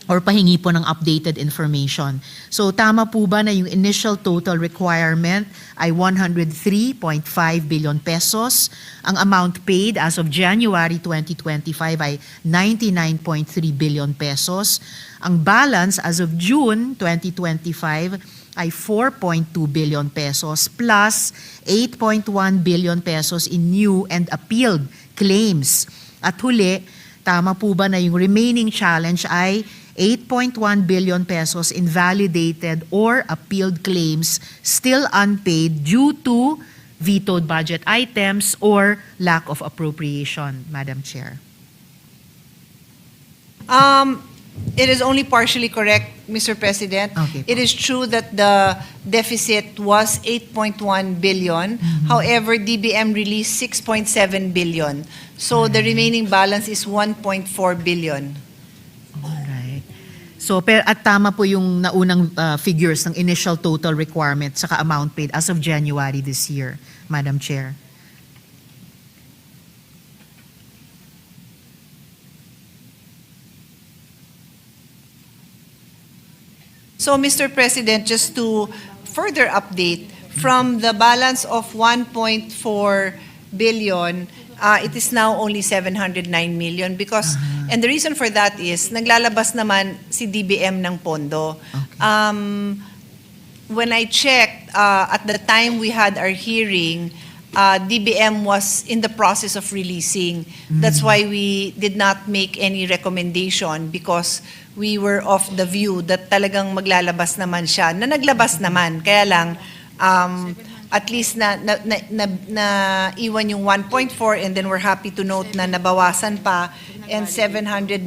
or pahingi po ng updated information. So tama po ba na yung initial total requirement ay 103.5 billion pesos? Ang amount paid as of January 2025 ay 99.3 billion pesos. Ang balance as of June 2025 ay 4.2 billion pesos plus 8.1 billion pesos in new and appealed claims. At huli, tama po ba na yung remaining challenge ay 8.1 billion pesos in validated or appealed claims still unpaid due to vetoed budget items or lack of appropriation, Madam Chair? It is only partially correct, Mr. President. Okay. It is true that the deficit was 8.1 billion. However, DBM released 6.7 billion. So the remaining balance is 1.4 billion. Alright. So, at tama po yung naunang figures ng initial total requirement saka amount paid as of January this year, Madam Chair. So, Mr. President, just to further update, from the balance of 1.4 billion, it is now only 709 million because, and the reason for that is, naglalabas naman si DBM ng pondo. When I checked, at the time we had our hearing, DBM was in the process of releasing. That's why we did not make any recommendation because we were of the view that talagang maglalabas naman siya. Na naglabas naman, kaya lang at least na iwan yung 1.4 and then we're happy to note na nabawasan pa and 709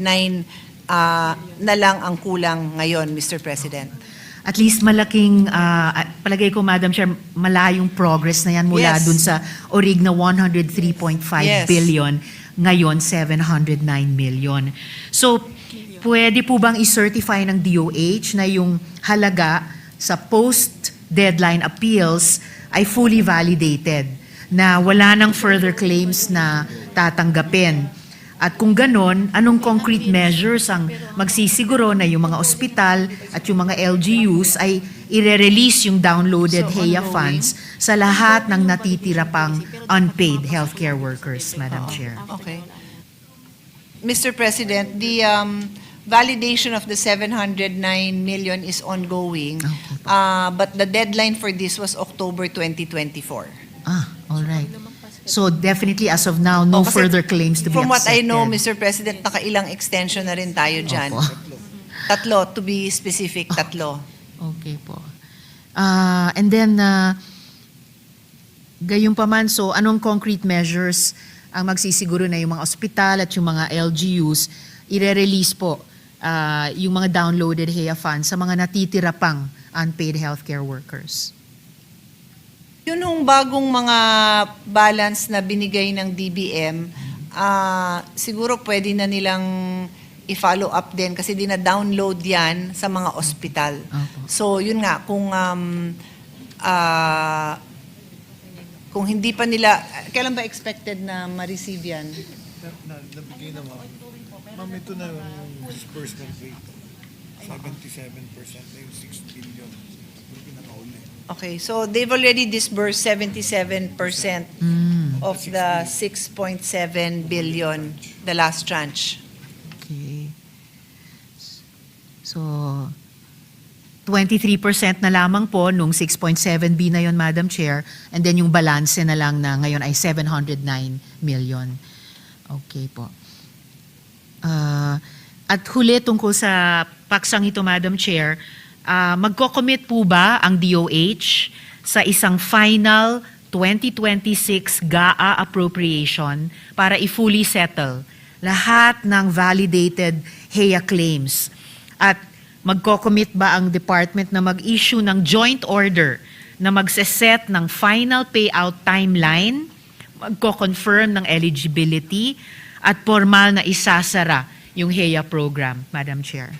na lang ang kulang ngayon, Mr. President. At least malaking, palagay ko, Madam Chair, malayong progress na yan mula Yes. dun sa orig na 103.5 Yes. billion, ngayon 709 million. So, pwede po bang i-certify ng DOH na yung halaga sa post-deadline appeals ay fully validated, na wala nang further claims na tatanggapin? At kung ganon, anong concrete measures ang magsisiguro na yung mga ospital at yung mga LGUs ay i-release yung downloaded HEA funds sa lahat ng natitira pang unpaid healthcare workers, Madam Chair? Okay. Mr. President, the validation of the 709 million is ongoing, but the deadline for this was October 2024. All right. So definitely as of now, no Kasi further claims to be From what I accepted. know, Mr. President, nakailang extension na rin tayo dyan. Opo. Tatlo, to be specific, tatlo. Okay po. And then, gayunpaman, so anong concrete measures ang magsisiguro na yung mga ospital at yung mga LGUs i-release po yung mga downloaded HEA funds sa mga natitira pang unpaid healthcare workers? Yun yung bagong mga balance na binigay ng DBM, siguro pwede na nilang i-follow up din kasi dina-download yan sa mga ospital. So yun nga, kung hindi pa nila, kailan ba expected na ma-receive yan? Nabigay na ma'am, ito na yung disbursement rate. 77% na yung 6 billion. Yung pinakauli. Okay, so they've already disbursed 77% of the 6.7 billion, the last tranche. Okay. So, 23% na lamang po nung 6.7B na yon, Madam Chair, and then yung balance na lang na ngayon ay 709 million. Okay po. At huli tungkol sa paksang ito, Madam Chair, magko-commit po ba ang DOH sa isang final 2026 GAA appropriation para i-fully settle lahat ng validated HEA claims? At magko-commit ba ang department na mag-issue ng joint order na magseset ng final payout timeline, magko-confirm ng eligibility, at formal na isasara yung HEA program, Madam Chair?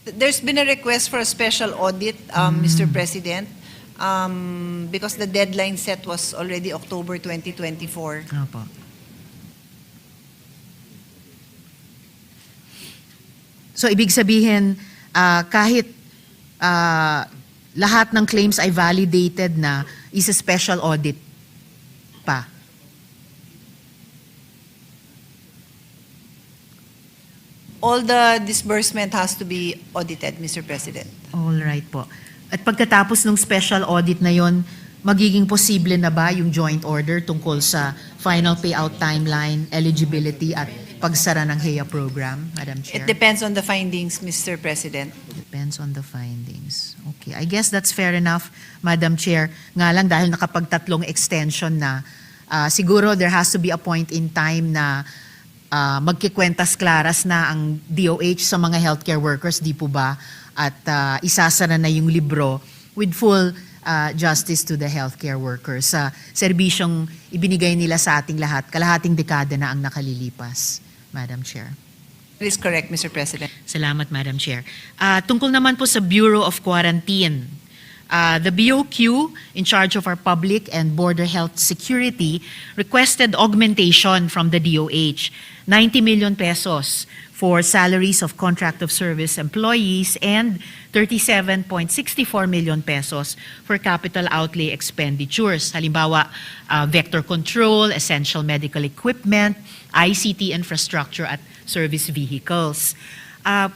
There's been a request for a special audit, Mr. President, because the deadline set was already October 2024. Opo. So ibig sabihin, kahit lahat ng claims ay validated na, is a special audit pa? All the disbursement has to be audited, Mr. President. All right po. At pagkatapos ng special audit na yon, magiging posible na ba yung joint order tungkol sa final payout timeline, eligibility at pagsara ng HEA program, Madam Chair? It depends on the findings, Mr. President. Depends on the findings. Okay, I guess that's fair enough, Madam Chair. Nga lang dahil nakapagtatlong extension na, siguro there has to be a point in time na magkikwentas klaras na ang DOH sa mga healthcare workers, di po ba? At isasara na yung libro with full justice to the healthcare workers sa serbisyong ibinigay nila sa ating lahat. Kalahating dekada na ang nakalilipas, Madam Chair. That is correct, Mr. President. Salamat, Madam Chair. Tungkol naman po sa Bureau of Quarantine, the BOQ, in charge of our public and border health security, requested augmentation from the DOH, 90 million pesos for salaries of contract of service employees and 37.64 million pesos for capital outlay expenditures. Halimbawa, vector control, essential medical equipment, ICT infrastructure at service vehicles.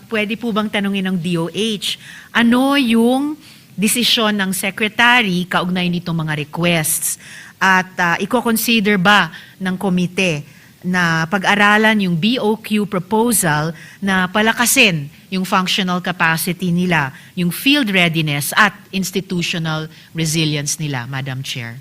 Pwede po bang tanungin ng DOH, ano yung desisyon ng Secretary kaugnay nitong mga requests? At i-consider ba ng komite na pag-aralan yung BOQ proposal na palakasin yung functional capacity nila, yung field readiness at institutional resilience nila, Madam Chair?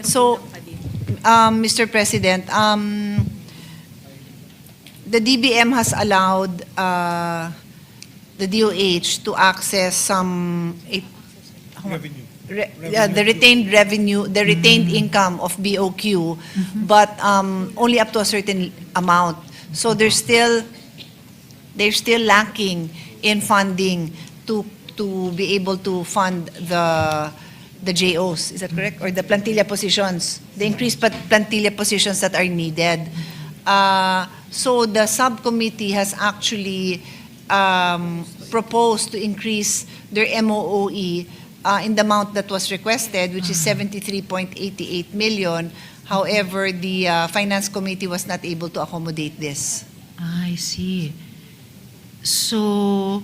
So, Mr. President, the DBM has allowed the DOH to access some the retained revenue, the retained income of BOQ, but only up to a certain amount. So they're still lacking in funding to be able to fund the JOs. Is that correct? Or the plantilla positions, the increased plantilla positions that are needed. So the subcommittee has actually proposed to increase their MOOE in the amount that was requested, which is 73.88 million. However, the Finance Committee was not able to accommodate this. I see. So,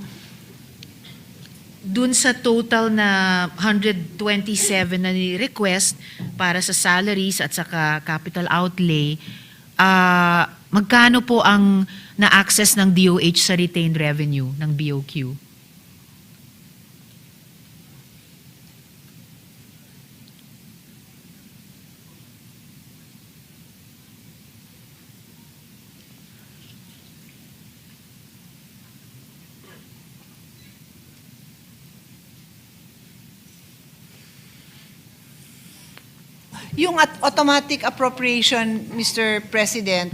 dun sa total na 127 na request para sa salaries at saka capital outlay, magkano po ang na-access ng DOH sa retained revenue ng BOQ? Yung automatic appropriation, Mr. President,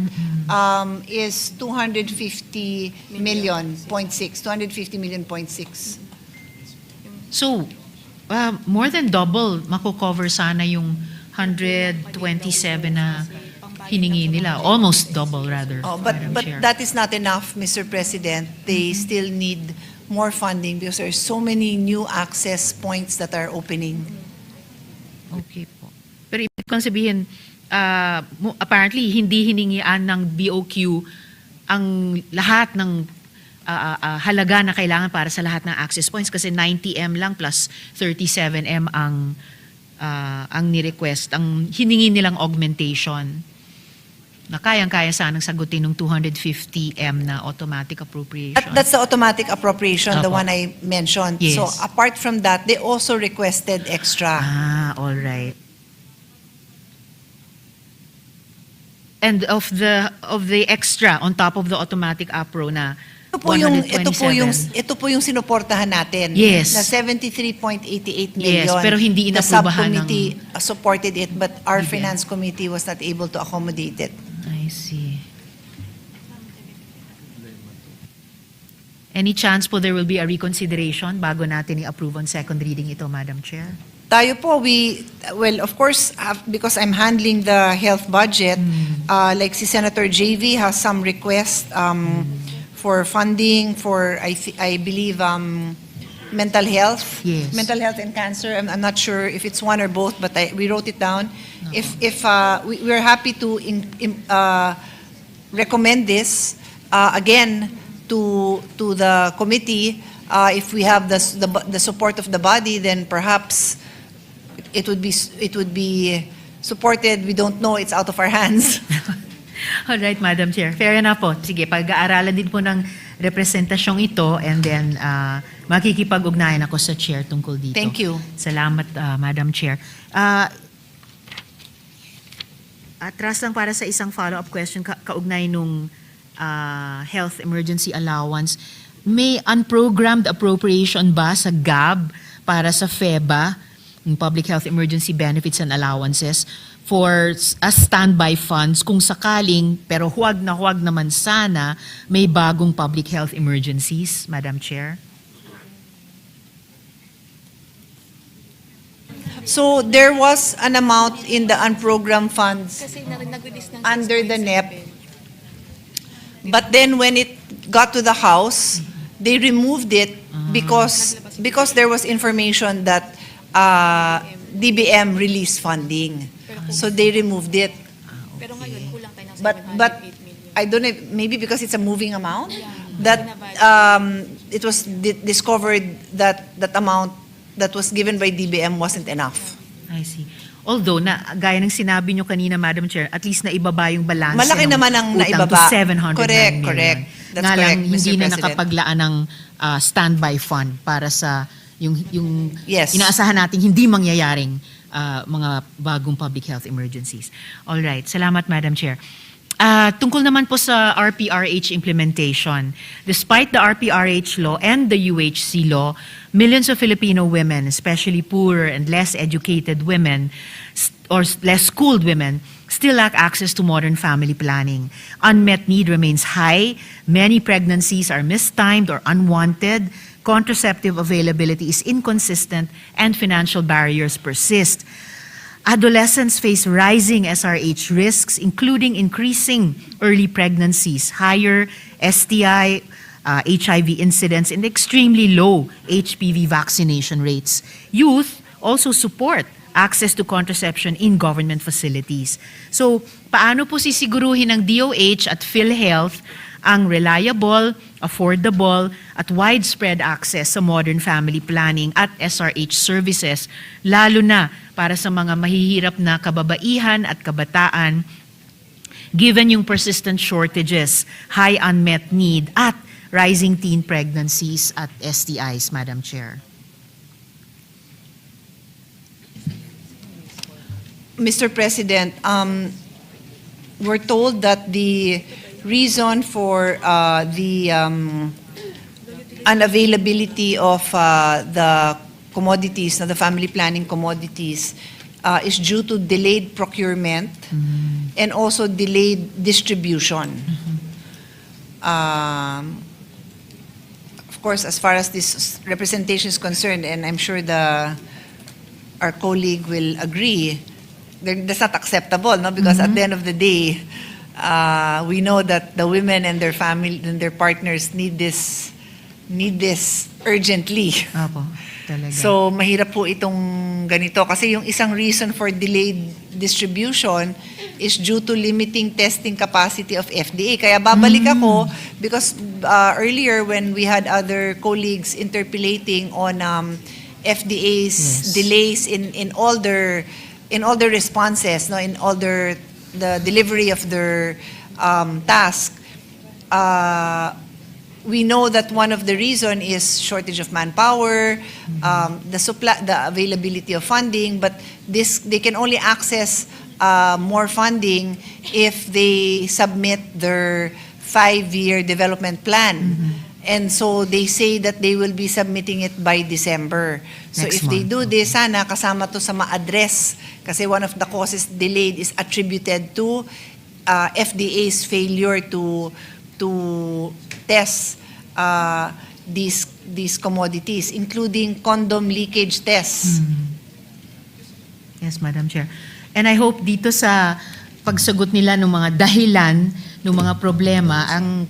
is 250 million, 250 million, 0.6. So, more than double, mako-cover sana yung 127 na hiningi nila. Almost double, rather. But Madam Chair. that is not enough, Mr. President. They still need more funding because there are so many new access points that are opening. Okay po. Pero ibig kong sabihin, apparently, hindi hiningian ng BOQ ang lahat ng halaga na kailangan para sa lahat ng access points kasi 90M lang plus 37M ang ni-request. Ang hiningi nilang augmentation na kayang-kaya sanang sagutin ng 250M na automatic appropriation. That's the automatic appropriation, the Opo. one I mentioned. Yes. So apart from that, they also requested extra. All right. And of the extra on top of the automatic appro na ito po yung sinuportahan natin. Yes. Na 73.88 Yes, million. pero hindi The inaprubahan subcommittee supported it, but our DBM. finance committee was not able to accommodate it. I see. Any chance po there will be a reconsideration bago natin i-approve on second reading ito, Madam Chair? Tayo po, of course, because I'm handling the health budget, like si Senator JV has some request for funding for, I believe, mental health. Yes. Mental health and cancer. I'm not sure if it's one or both, but we wrote it down. We're happy to recommend this again to the committee. If we have the support of the body, then perhaps it would be supported. We don't know. It's out of our hands. All right, Madam Chair. Fair enough po. Sige, pag-aaralan din po ng representasyong ito and then makikipag-ugnayan ako sa Chair tungkol dito. Thank you. Salamat, Madam Chair. Atras lang para sa isang follow-up question, kaugnay nung health emergency allowance. May unprogrammed appropriation ba sa GAB para sa FEBA, yung Public Health Emergency Benefits and Allowances, for as standby funds kung sakaling, pero huwag naman sana, may bagong public health emergencies, Madam Chair? So there was an amount in the unprogrammed funds under the NEP. But then when it got to the House, they removed it because there was information that DBM released funding. So they removed it. Pero ngayon, kulang tayo ng But I don't know, maybe because it's a moving amount, that it was discovered that amount that was given by DBM wasn't enough. I see. Although, gaya ng sinabi nyo kanina, Madam Chair, at least naibaba yung balance Malaki ng naman ang utang naibaba. to 709 Correct, million. correct. That's Nga lang, correct, hindi Mr. na President. nakapaglaan ng standby fund para sa yung Yes. inaasahan natin hindi mangyayaring mga bagong public health emergencies. All right. Salamat, Madam Chair. Tungkol naman po sa RPRH implementation, despite the RPRH law and the UHC law, millions of Filipino women, especially poorer and less educated women or less schooled women, still lack access to modern family planning. Unmet need remains high. Many pregnancies are mistimed or unwanted. Contraceptive availability is inconsistent and financial barriers persist. Adolescents face rising SRH risks, including increasing early pregnancies, higher STI, HIV incidence, and extremely low HPV vaccination rates. Youth also support access to contraception in government facilities. So, paano po sisiguruhin ng DOH at PhilHealth ang reliable, affordable, at widespread access sa modern family planning at SRH services, lalo na para sa mga mahihirap na kababaihan at kabataan, given yung persistent shortages, high unmet need, at rising teen pregnancies at STIs, Madam Chair? Mr. President, we're told that the reason for the unavailability of the commodities, the family planning commodities, is due to delayed procurement and also delayed distribution. Of course, as far as this representation is concerned, and I'm sure our colleague will agree, that's not acceptable, no? Because at the end of the day, we know that the women and their family and their partners need this urgently. Apo, talaga. So mahirap po itong ganito kasi yung isang reason for delayed distribution is due to limiting testing capacity of FDA. Kaya babalik ako because earlier when we had other colleagues interpolating on FDA's delays in all their responses, no, in all the delivery of their task, we know that one of the reason is shortage of manpower, the availability of funding, but they can only access more funding if they submit their 5-year development plan. And so they say that they will be submitting it by December. So Next if they month. do this, sana kasama to sa ma-address kasi one of the causes delayed is attributed to FDA's failure to test these commodities, including condom leakage tests. Yes, Madam Chair. And I hope dito sa pagsagot nila ng mga dahilan ng mga problema, ang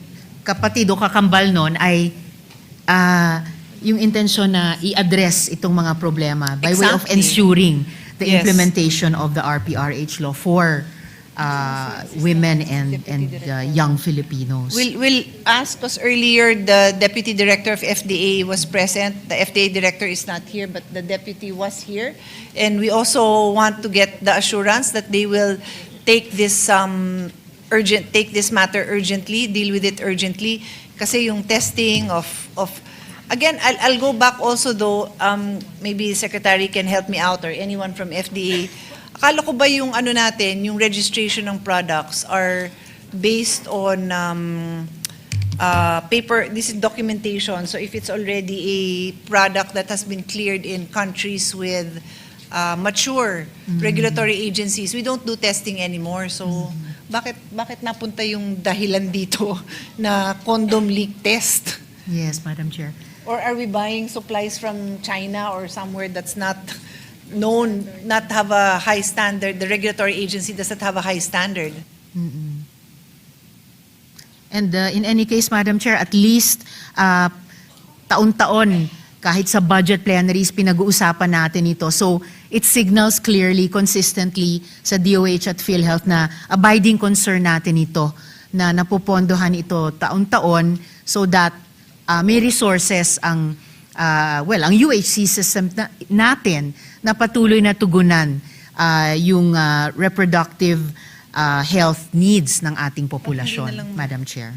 kapatid o kakambal nun ay yung intensyon na i-address itong mga problema by way of Exactly. ensuring the Yes. implementation of the RPRH law for women and young Filipinos. We'll ask, because earlier the Deputy Director of FDA was present. The FDA Director is not here, but the Deputy was here. And we also want to get the assurance that they will take this matter urgently, deal with it urgently. Kasi yung testing of again, I'll go back also though, maybe Secretary can help me out or anyone from FDA. Akala ko ba yung natin, yung registration ng products are based on paper, this is documentation. So if it's already a product that has been cleared in countries with mature regulatory agencies, we don't do testing anymore. So bakit napunta yung dahilan dito na condom leak test? Yes, Madam Chair. Or are we buying supplies from China or somewhere that's not known, not have a high standard? The regulatory agency doesn't have a high standard. And in any case, Madam Chair, at least taon-taon, kahit sa budget plenaries, pinag-uusapan natin ito. So it signals clearly, consistently sa DOH at PhilHealth na abiding concern natin ito, na napupondohan ito taon-taon so that may resources ang UHC system natin na patuloy na tugunan yung reproductive health needs ng ating populasyon, Madam Chair.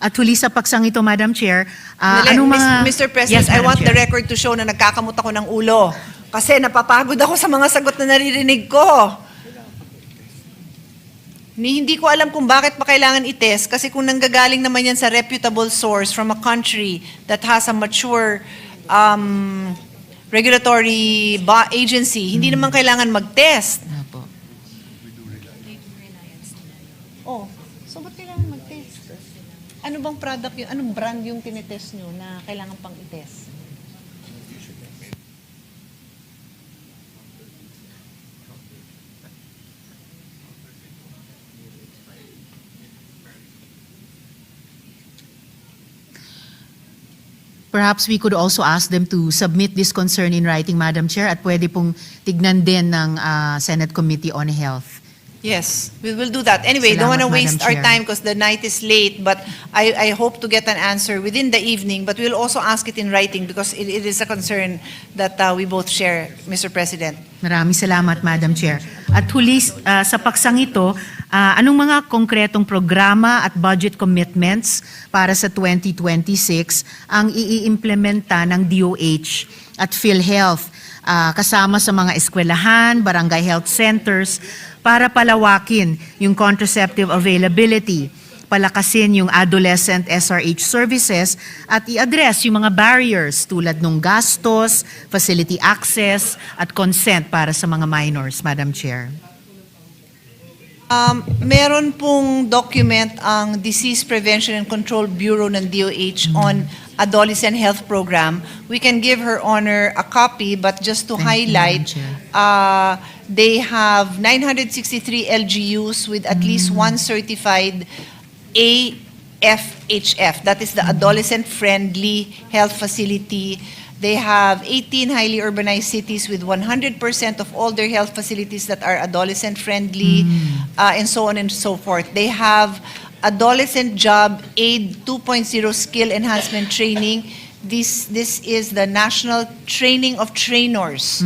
At huli sa paksang ito, Madam Chair, Nale, anong mga... Mr. President, Yes, I Madam want the Chair. record to show na nagkakamot ako ng ulo. Kasi napapagod ako sa mga sagot na naririnig ko. Hindi ko alam kung bakit pa kailangan itest kasi kung nanggagaling naman yan sa reputable source from a country that has a mature regulatory agency, hindi naman kailangan mag-test. Oh, so ba't kailangan mag-test? Ano bang product yun? Anong brand yung tinetest nyo na kailangan pang itest? Perhaps we could also ask them to submit this concern in writing, Madam Chair, at pwede pong tignan din ng Senate Committee on Health. Yes, we will do that. Anyway, don't want to Salamat, waste Madam our Chair. time because the night is late, but I hope to get an answer within the evening, but we'll also ask it in writing because it is a concern that we both share, Mr. President. Maraming salamat, Madam Chair. At huli sa paksang ito, anong mga konkretong programa at budget commitments para sa 2026 ang iimplementa ng DOH at PhilHealth kasama sa mga eskwelahan, barangay health centers para palawakin yung contraceptive availability, palakasin yung adolescent SRH services at i-address yung mga barriers tulad ng gastos, facility access at consent para sa mga minors, Madam Chair. Meron pong document ang Disease Prevention and Control Bureau ng DOH on Adolescent Health Program. We can give Her Honor a copy, but just to highlight, they have 963 LGUs with at least one certified AFHF, that is the Adolescent Friendly Health Facility. They have 18 highly urbanized cities with 100% of all their health facilities that are adolescent friendly, and so on and so forth. They have Adolescent Job Aid 2.0 Skill Enhancement Training. This is the National Training of Trainers.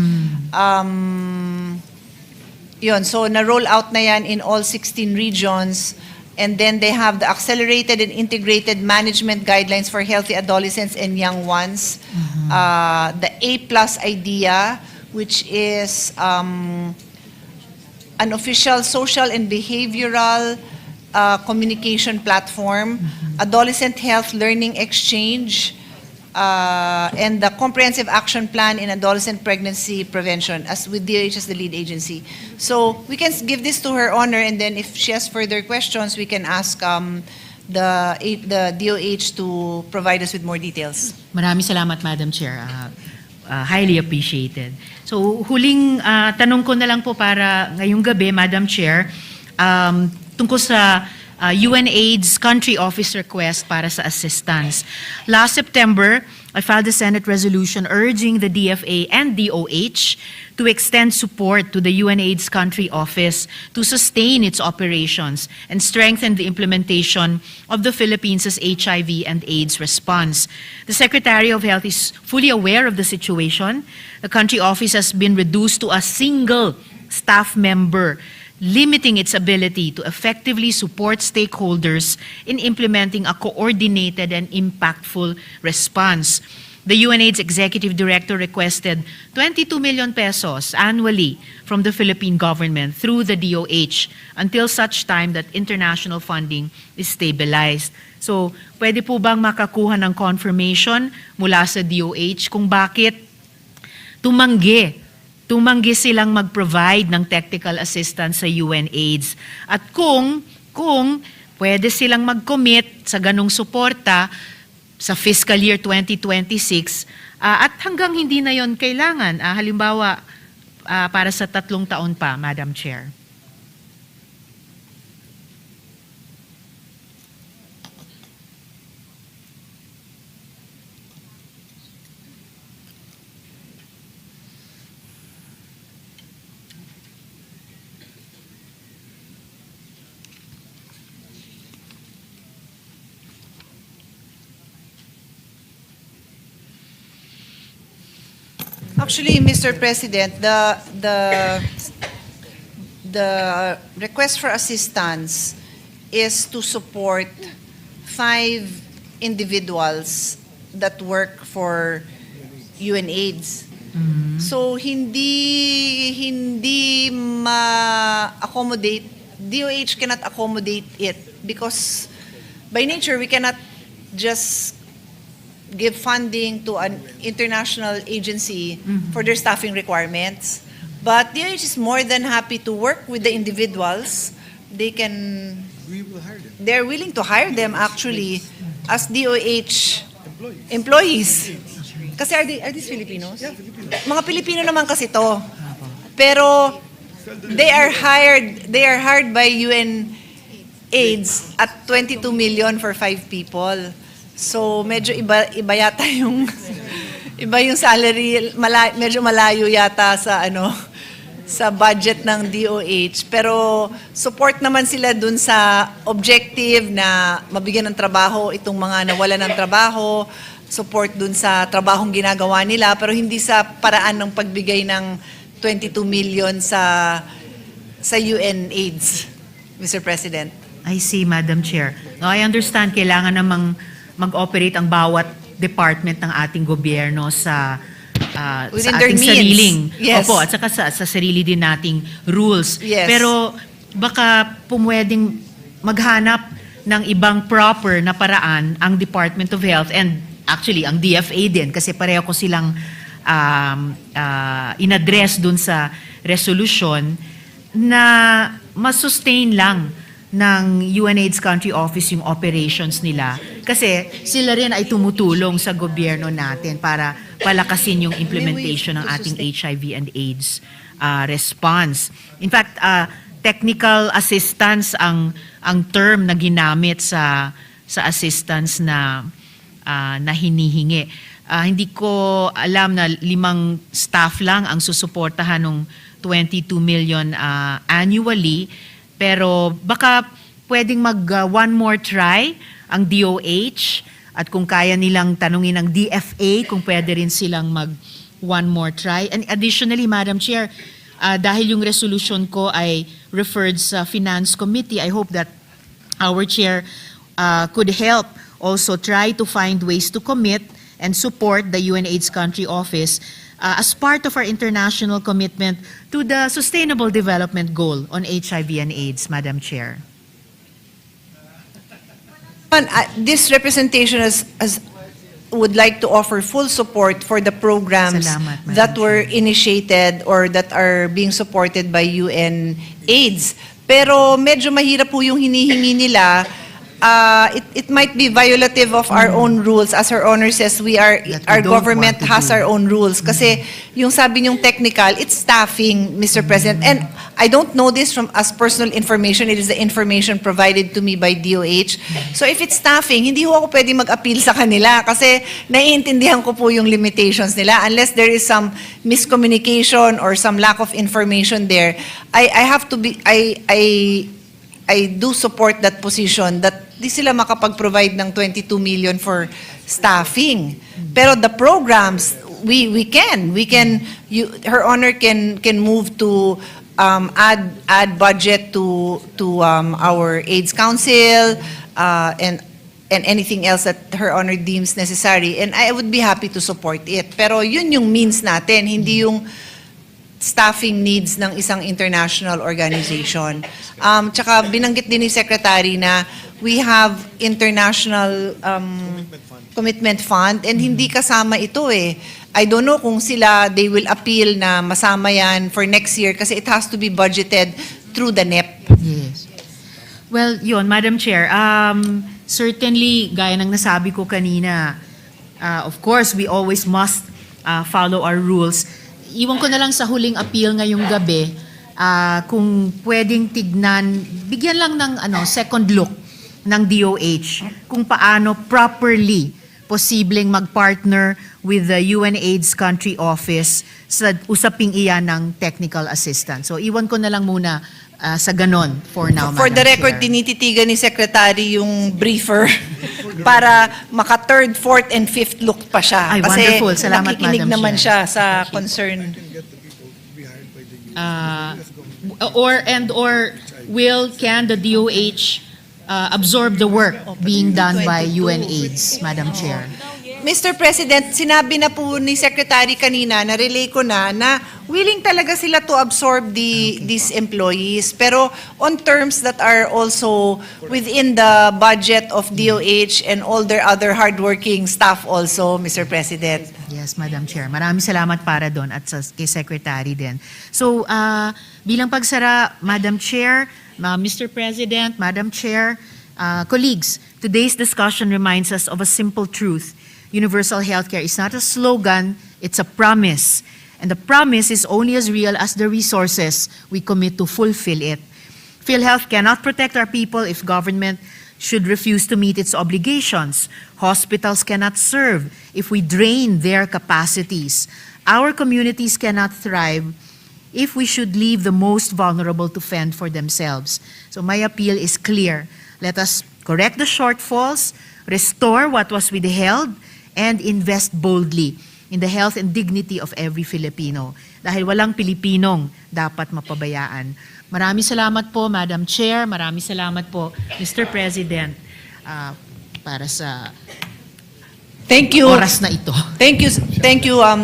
Yun, so na-roll out na yan in all 16 regions. And then they have the Accelerated and Integrated Management Guidelines for Healthy Adolescents and Young Ones. The A+ idea, which is an official social and behavioral communication platform, Adolescent Health Learning Exchange, and the Comprehensive Action Plan in Adolescent Pregnancy Prevention, as with DOH as the lead agency. So we can give this to Her Honor, and then if she has further questions, we can ask the DOH to provide us with more details. Maraming salamat, Madam Chair. Highly appreciated. So huling tanong ko na lang po para ngayong gabi, Madam Chair, tungkol sa UNAIDS country office request para sa assistance. Last September, I filed a Senate resolution urging the DFA and DOH to extend support to the UNAIDS country office to sustain its operations and strengthen the implementation of the Philippines' HIV and AIDS response. The Secretary of Health is fully aware of the situation. The country office has been reduced to a single staff member, limiting its ability to effectively support stakeholders in implementing a coordinated and impactful response. The UNAIDS Executive Director requested 22 million pesos annually from the Philippine government through the DOH until such time that international funding is stabilized. So, pwede po bang makakuha ng confirmation mula sa DOH kung bakit tumanggi silang mag-provide ng technical assistance sa UNAIDS. At kung pwede silang mag-commit sa ganong suporta sa fiscal year 2026 at hanggang hindi na yon kailangan, halimbawa para sa 3 taon pa, Madam Chair. Actually, Mr. President, the request for assistance is to support 5 individuals that work for UNAIDS. So hindi ma-accommodate, DOH cannot accommodate it because by nature we cannot just give funding to an international agency for their staffing requirements. But DOH is more than happy to work with the individuals. They're willing to hire them actually as DOH employees. Kasi are these Filipinos? Yeah, Filipino. Mga Pilipino naman kasi to. Pero they are hired by UNAIDS at 22 million for 5 people. So medyo iba yata yung salary, medyo malayo yata sa budget ng DOH. Pero support naman sila dun sa objective na mabigyan ng trabaho itong mga nawalan ng trabaho, support dun sa trabahong ginagawa nila, pero hindi sa paraan ng pagbigay ng 22 million sa UNAIDS, Mr. President. I see, Madam Chair. No, I understand kailangan namang mag-operate ang bawat department ng ating gobyerno sa Within sa their ating means. sariling. Yes. Opo, at saka sa sarili din nating rules. Yes. Pero baka pumwedeng maghanap ng ibang proper na paraan ang Department of Health and actually ang DFA din kasi pareho ko silang in-address dun sa resolution na masustain lang ng UNAIDS Country Office yung operations nila. Kasi sila rin ay tumutulong sa gobyerno natin para palakasin yung implementation ng ating HIV and AIDS response. In fact, technical assistance ang term na ginamit sa assistance na hinihingi. Hindi ko alam na 5 staff lang ang susuportahan ng 22 million annually. Pero baka pwedeng one more try ang DOH at kung kaya nilang tanungin ang DFA kung pwede rin silang one more try. And additionally, Madam Chair, dahil yung resolution ko ay referred sa Finance Committee, I hope that our Chair could help also try to find ways to commit and support the UNAIDS Country Office as part of our international commitment to the Sustainable Development Goal on HIV and AIDS, Madam Chair. This representation would like to offer full support for the programs Salamat, Madam that were initiated or that are being supported by UNAIDS. Pero medyo mahirap po yung hinihingi nila. It might be violative of our own rules. As Her Honor says, our government has our own rules. Kasi yung sabi niyong technical, it's staffing, Mr. President. And I don't know this as personal information. It is the information provided to me by DOH. So if it's staffing, hindi ho ako pwede mag-appeal sa kanila kasi naiintindihan ko po yung limitations nila. Unless there is some miscommunication or some lack of information there, I do support that position that di sila makapag-provide ng 22 million for staffing. Pero the programs, we can. Her Honor can move to add budget to our AIDS Council and anything else that Her Honor deems necessary. And I would be happy to support it. Pero yun yung means natin, hindi yung staffing needs ng isang international organization. Tsaka binanggit din ni Secretary na we have international commitment fund and hindi kasama ito eh. I don't know kung they will appeal na masama yan for next year kasi it has to be budgeted through the NEP. Yes. Well, yun, Madam Chair, certainly, gaya ng nasabi ko kanina, of course, we always must follow our rules. Iwan ko na lang sa huling appeal ngayong gabi, kung pwedeng tignan, bigyan lang ng second look ng DOH kung paano properly posibleng mag-partner with the UNAIDS Country Office sa usaping iyan ng technical assistance. So iwan ko na lang muna sa ganon for now, For the Madam record, Chair. tinititigan ni Secretary yung briefer para maka-third, fourth, and fifth look pa siya. Ay, Kasi wonderful. Salamat, nakikinig Madam naman Chair. siya sa concern. Or can the DOH absorb the work being done by UNAIDS, Madam Chair. Mr. President, sinabi na po ni Secretary kanina, na-relay ko na willing talaga sila to absorb these employees. Pero on terms that are also within the budget of DOH and all their other hardworking staff also, Mr. President. Yes, Madam Chair. Maraming salamat para doon at kay Secretary din. So, bilang pagsara, Madam Chair, Mr. President, Madam Chair, colleagues, today's discussion reminds us of a simple truth. Universal healthcare is not a slogan, it's a promise. And the promise is only as real as the resources we commit to fulfill it. PhilHealth cannot protect our people if government should refuse to meet its obligations. Hospitals cannot serve if we drain their capacities. Our communities cannot thrive if we should leave the most vulnerable to fend for themselves. So my appeal is clear. Let us correct the shortfalls, restore what was withheld, and invest boldly in the health and dignity of every Filipino. Dahil walang Pilipinong dapat mapabayaan. Maraming salamat po, Madam Chair. Maraming salamat po, Mr. President, para sa oras na ito. Thank you,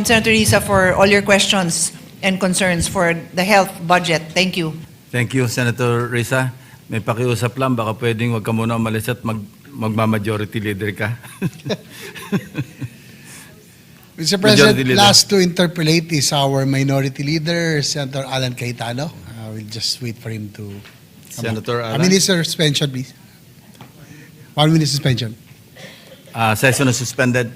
Senator Risa, for all your questions and concerns for the health budget. Thank you. Thank you, Senator Risa. May pakiusap lang, baka pwedeng wag ka muna umalis at magma-majority leader ka. Mr. President, last to interpolate is our minority leader, Senator Alan Cayetano. We'll just wait for him to... Senator Alan? A minute suspension, please. 1 minute suspension. Session is suspended.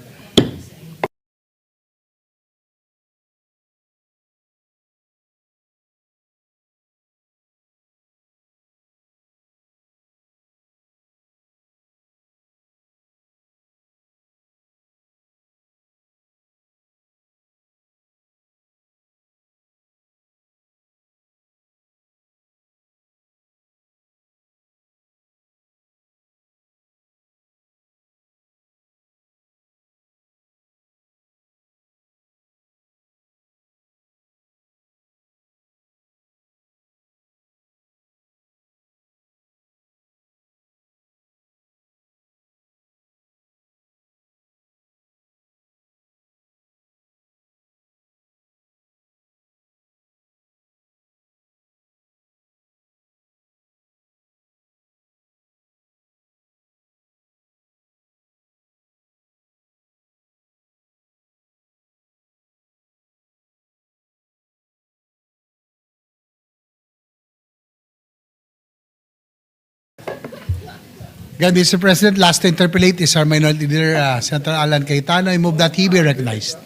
Again, Mr. President, last to interpolate is our minority leader, Senator Alan Cayetano. I move that he be recognized.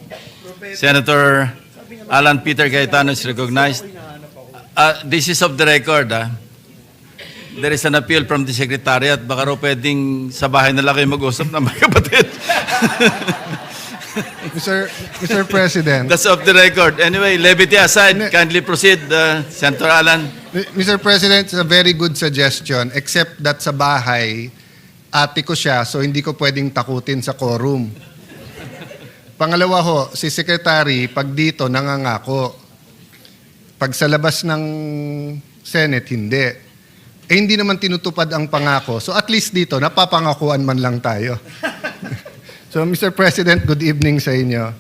Senator Alan Peter Cayetano is recognized. This is of the record. There is an appeal from the Secretariat. Baka raw pwedeng sa bahay na lang kayo mag-usap na mga kapatid. Mr. President. That's off the record. Anyway, levity aside, kindly proceed, Senator Alan. Mr. President, it's a very good suggestion, except that sa bahay, ate ko siya, so hindi ko pwedeng takutin sa quorum. Pangalawa ho, si Secretary, pag dito, nangangako. Pag sa labas ng Senate, hindi. Hindi naman tinutupad ang pangako. So at least dito, napapangakuan man lang tayo. So Mr. President, good evening sa inyo.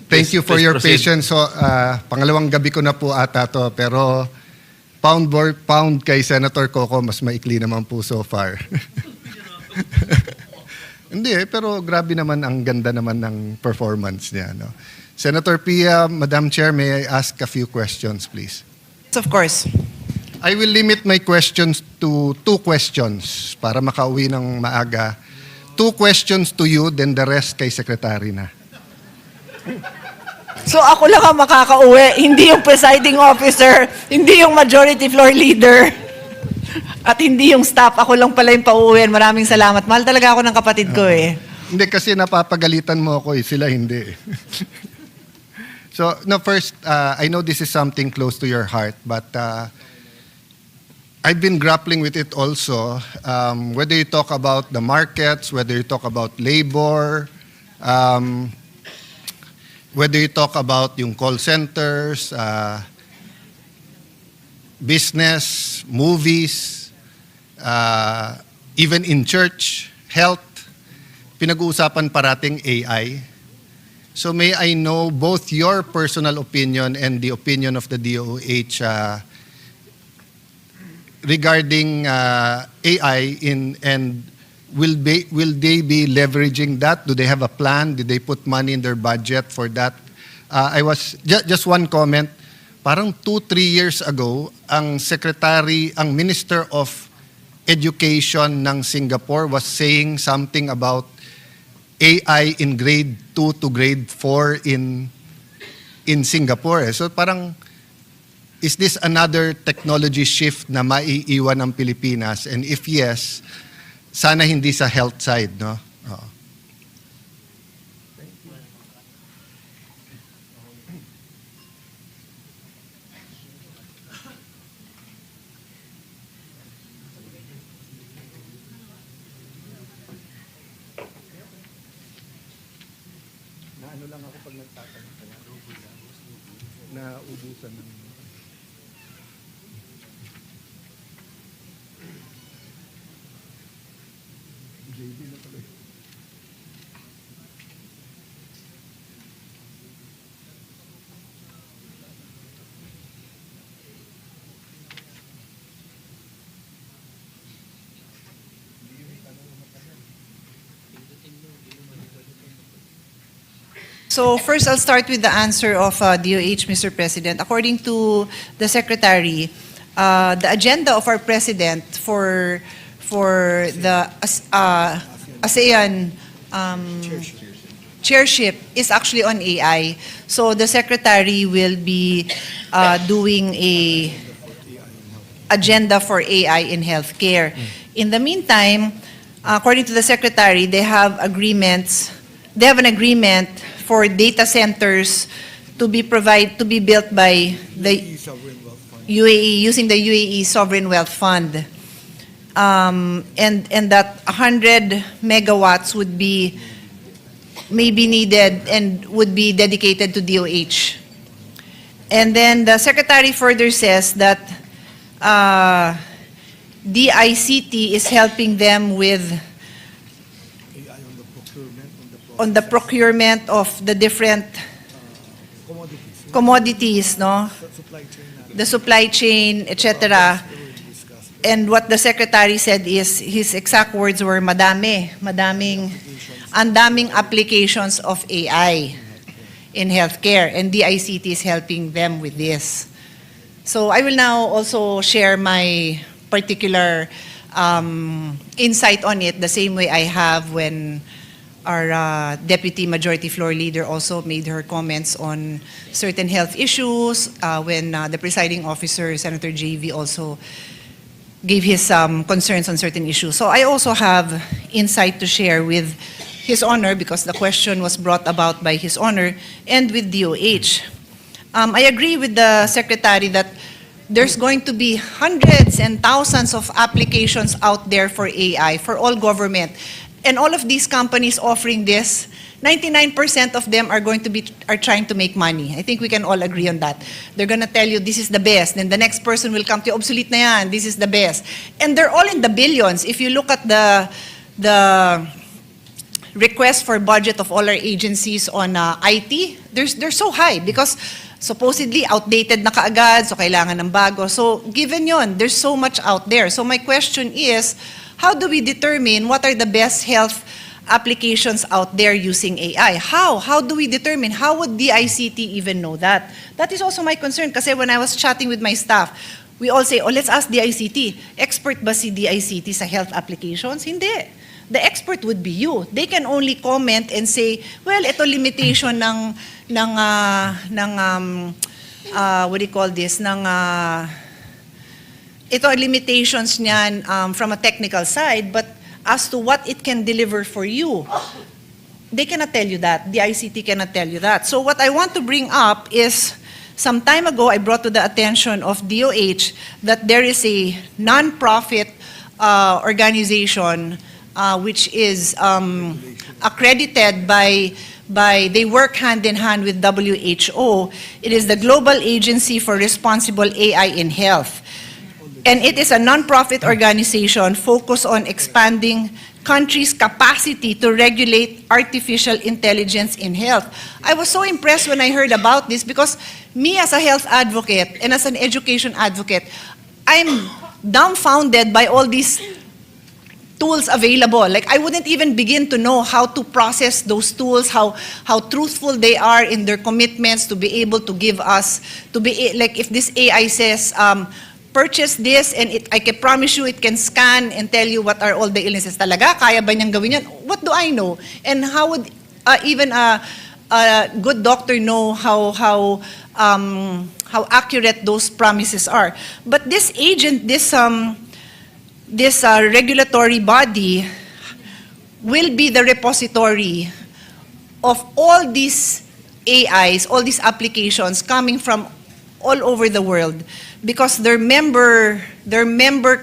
Thank you for your patience. So pangalawang gabi ko na po ata to, pero pound kay Senator Coco, mas maikli naman po so far. Hindi pero grabe naman, ang ganda naman ng performance niya. No? Senator Pia, Madam Chair, may I ask a few questions, please? Of course. I will limit my questions to 2 questions para makauwi ng maaga. 2 questions to you, then the rest kay Secretary na. So ako lang ang makakauwi, hindi yung presiding officer, hindi yung majority floor leader, at hindi yung staff. Ako lang pala yung pauuwian. Maraming salamat. Mahal talaga ako ng kapatid ko eh. Hindi kasi napapagalitan mo ako eh, sila hindi. So, no, first, I know this is something close to your heart, but I've been grappling with it also. Whether you talk about the markets, whether you talk about labor, whether you talk about yung call centers, business, movies, even in church, health, pinag-uusapan parating AI. So may I know both your personal opinion and the opinion of the DOH regarding AI and will they be leveraging that? Do they have a plan? Did they put money in their budget for that? Just one comment. Parang 2-3 years ago, ang Minister of Education ng Singapore was saying something about AI in grade 2 to grade 4 in Singapore. So parang, is this another technology shift na maiiwan ng Pilipinas? And if yes, sana hindi sa health side, no? Naano lang ako pag nagtatanong kaya naubusan ng JB na pala. So first, I'll start with the answer of DOH, Mr. President. According to the Secretary, the agenda of our President for the ASEAN chairship is actually on AI. So the Secretary will be doing a agenda for AI in healthcare. In the meantime, according to the Secretary, they have agreements. They have an agreement for data centers to be built by the UAE using the UAE Sovereign Wealth Fund, and that 100 megawatts would be maybe needed and would be dedicated to DOH. And then the Secretary further says that DICT is helping them with on the procurement of the different commodities, no? The supply chain, etc. And what the Secretary said is, his exact words were, ang daming applications of AI in healthcare, and DICT is helping them with this. So I will now also share my particular insight on it, the same way I have when our Deputy Majority Floor Leader also made her comments on certain health issues, when the presiding officer, Senator JV, also gave his concerns on certain issues. So I also have insight to share with His Honor, because the question was brought about by His Honor, and with DOH. I agree with the Secretary that there's going to be hundreds and thousands of applications out there for AI, for all government. And all of these companies offering this, 99% of them are trying to make money. I think we can all agree on that. They're going to tell you this is the best, then the next person will come to you, obsolete na yan, this is the best. And they're all in the billions. If you look at the request for budget of all our agencies on IT, they're so high because supposedly outdated na kaagad, so kailangan ng bago. So given yon, there's so much out there. So my question is, how do we determine what are the best health applications out there using AI? How do we determine? How would DICT even know that? That is also my concern, kasi when I was chatting with my staff, we all say, oh, let's ask DICT. Expert ba si DICT sa health applications? Hindi. The expert would be you. They can only comment and say, well, ito limitation ng what do you call this? Ito ang limitations niyan from a technical side, but as to what it can deliver for you, they cannot tell you that. The ICT cannot tell you that. So what I want to bring up is, some time ago, I brought to the attention of DOH that there is a non-profit organization which is accredited by, they work hand in hand with WHO. It is the Global Agency for Responsible AI in Health. And it is a non-profit organization focused on expanding countries' capacity to regulate artificial intelligence in health. I was so impressed when I heard about this because me as a health advocate and as an education advocate, I'm dumbfounded by all these tools available. Like, I wouldn't even begin to know how to process those tools, how truthful they are in their commitments to be able to give us, like if this AI says, purchase this and I can promise you it can scan and tell you what are all the illnesses. Talaga, kaya ba niyang gawin yan? What do I know? And how would even a good doctor know how accurate those promises are? But this agent, this regulatory body will be the repository of all these AIs, all these applications coming from all over the world, because their member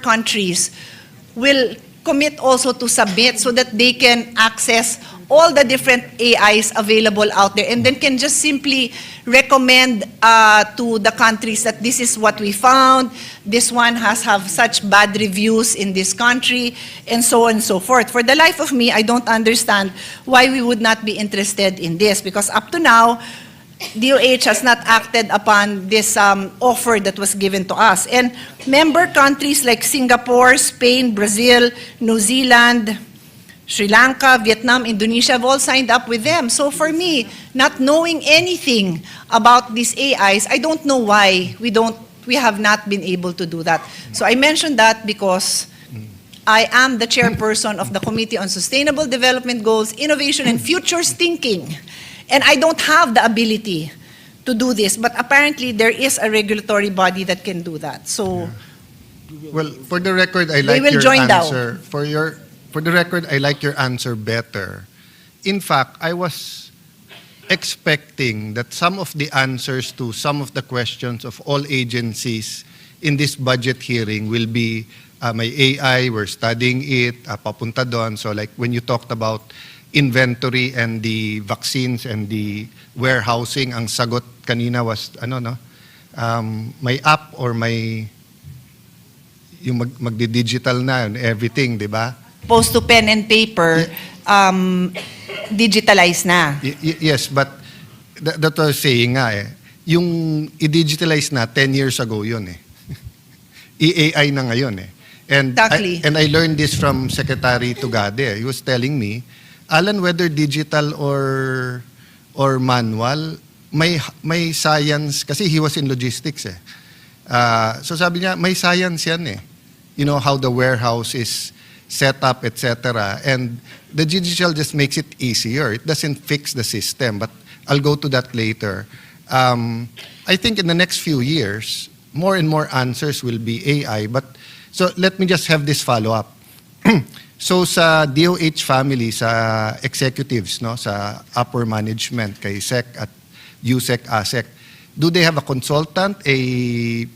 countries will commit also to submit so that they can access all the different AIs available out there, and then can just simply recommend to the countries that this is what we found, this one has such bad reviews in this country, and so on and so forth. For the life of me, I don't understand why we would not be interested in this, because up to now, DOH has not acted upon this offer that was given to us. And member countries like Singapore, Spain, Brazil, New Zealand, Sri Lanka, Vietnam, Indonesia have all signed up with them. So for me, not knowing anything about these AIs, I don't know why we have not been able to do that. So I mentioned that because I am the chairperson of the Committee on Sustainable Development Goals, Innovation, and Futures Thinking. And I don't have the ability to do this, but apparently there is a regulatory body that can do that. So, Well, for the record, I like will your join now. answer. For the record, I like your answer better. In fact, I was expecting that some of the answers to some of the questions of all agencies in this budget hearing will be may AI, we're studying it, papunta doon. So like when you talked about inventory and the vaccines and the warehousing, ang sagot kanina was may app or may yung magdi-digital na and everything, di ba? opposed to pen and paper, digitalized na. Yes, but that was saying nga yung i-digitalize na 10 years ago yun I-AI na ngayon And Exactly. I learned this from Secretary Tugade. He was telling me, Alan, whether digital or manual, may science, kasi he was in logistics so sabi niya, may science yan You know, how the warehouse is set up, etc. And the digital just makes it easier. It doesn't fix the system, but I'll go to that later. I think in the next few years, more and more answers will be AI. But so let me just have this follow-up. So sa DOH family, sa executives, no, sa upper management, kay SEC at USEC, ASEC, do they have a consultant, a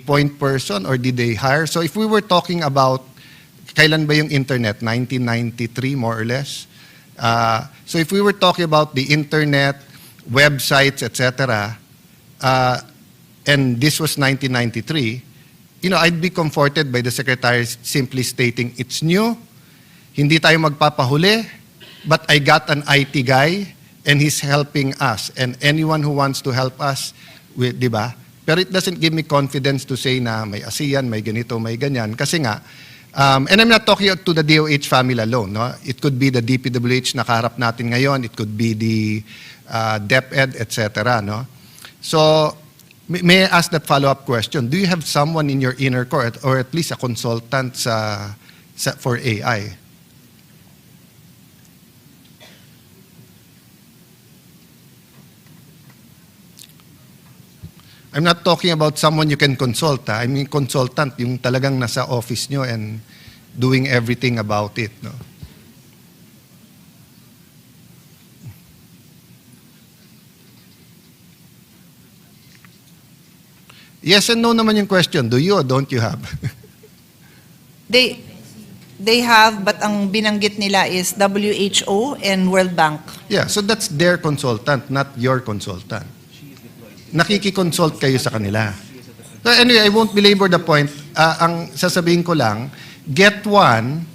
point person, or did they hire? So if we were talking about, kailan ba yung internet? 1993, more or less. So if we were talking about the internet, websites, etc., and this was 1993, you know, I'd be comforted by the Secretary simply stating, it's new, hindi tayo magpapahuli, but I got an IT guy, and he's helping us. And anyone who wants to help us, di ba? Pero it doesn't give me confidence to say na may ASEAN, may ganito, may ganyan. Kasi nga, and I'm not talking to the DOH family alone. No? It could be the DPWH na kaharap natin ngayon. It could be the DepEd, etc. No? So, may I ask that follow-up question? Do you have someone in your inner core, or at least a consultant for AI? I'm not talking about someone you can consult. I mean consultant, yung talagang nasa office nyo and doing everything about it. No? Yes and no naman yung question. Do you or don't you have? They have, but ang binanggit nila is WHO and World Bank. Yeah, so that's their consultant, not your consultant. Nakikiconsult kayo sa kanila. So anyway, I won't belabor the point. Ang sasabihin ko lang, get one,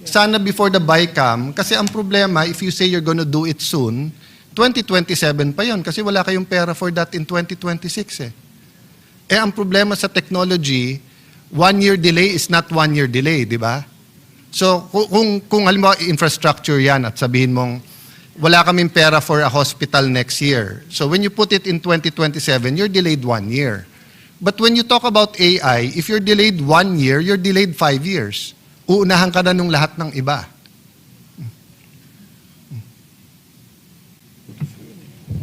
sana before the BICAM, kasi ang problema, if you say you're gonna do it soon, 2027 pa yon kasi wala kayong pera for that in 2026 eh. Ang problema sa technology, 1 year delay is not 1 year delay, di ba? So kung halimbawa infrastructure yan at sabihin mong wala kaming pera for a hospital next year. So when you put it in 2027, you're delayed 1 year. But when you talk about AI, if you're delayed 1 year, you're delayed 5 years. Uunahan ka na nung lahat ng iba.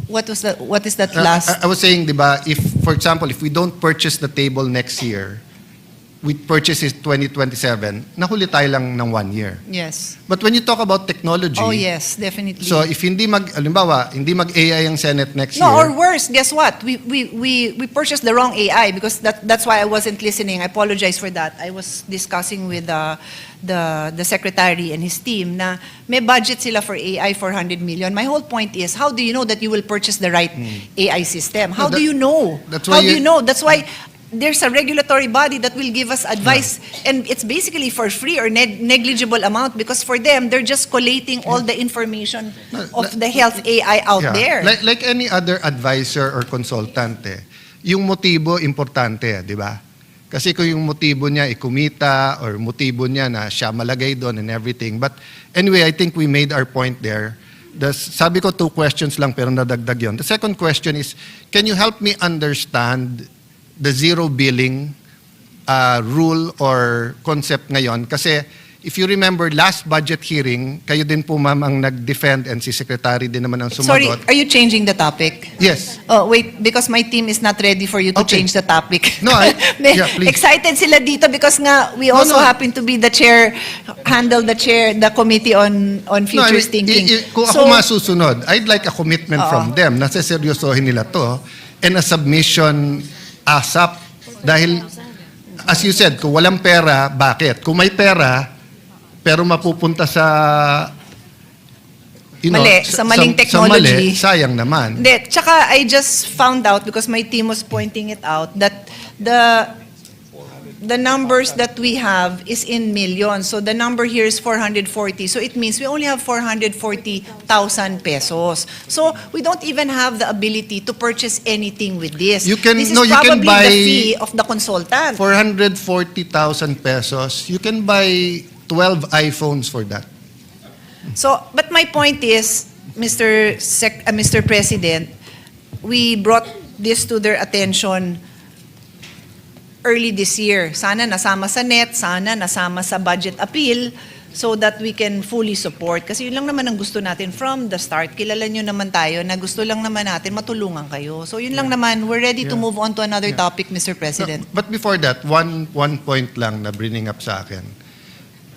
What is that last? I was saying, di ba, if, for example, if we don't purchase the table next year, we purchase it 2027, nahuli tayo lang ng 1 year. Yes. But when you talk about technology, Oh yes, definitely. so if hindi hindi mag-AI ang Senate next No, year, or worse, guess what? We purchased the wrong AI because that's why I wasn't listening. I apologize for that. I was discussing with the secretary and his team na may budget sila for AI 400 million. My whole point is, how do you know that you will purchase the right AI system? How do you know? that's How why do you know? That's why there's a regulatory body that will give us advice, and it's basically for free or negligible amount because for them, they're just collating all the information of the health AI out there. Like any other advisor or consultant, yung motibo importante, di ba? Kasi kung yung motibo niya kumita or motibo niya na siya malagay doon and everything. But anyway, I think we made our point there. Sabi ko 2 questions lang pero nadagdag yun. The second question is, can you help me understand the zero billing rule or concept ngayon? Kasi if you remember last budget hearing, kayo din po ma'am ang nag-defend and si Secretary din naman ang Sorry, sumagot. are you changing the topic? Yes. Oh, wait, because my team is not ready for you to change the topic. No, yeah, please. Excited sila dito because nga we also happen to be the chair, the committee on futures thinking. Kung ako masusunod, I'd like a commitment from them na seseryosohin nila to and a submission ASAP. Dahil, as you said, kung walang pera, bakit? Kung may pera, pero mapupunta sa sa maling technology. Sayang naman. Hindi, tsaka I just found out because my team was pointing it out that the numbers that we have is in millions. So the number here is 440. So it means we only have 440,000 pesos. So we don't even have the ability to purchase anything with this. You can, this is no, you can probably buy the fee of the consultant. 440,000 pesos. You can buy 12 iPhones for that. So, but my point is, Mr. President, we brought this to their attention early this year. Sana nasama sa NET, sana nasama sa budget appeal so that we can fully support. Kasi yun lang naman ang gusto natin from the start. Kilala nyo naman tayo na gusto lang naman natin matulungan kayo. So yun lang naman, we're ready to move on to another topic, Mr. President. No, but before that, one point lang na bringing up sa akin.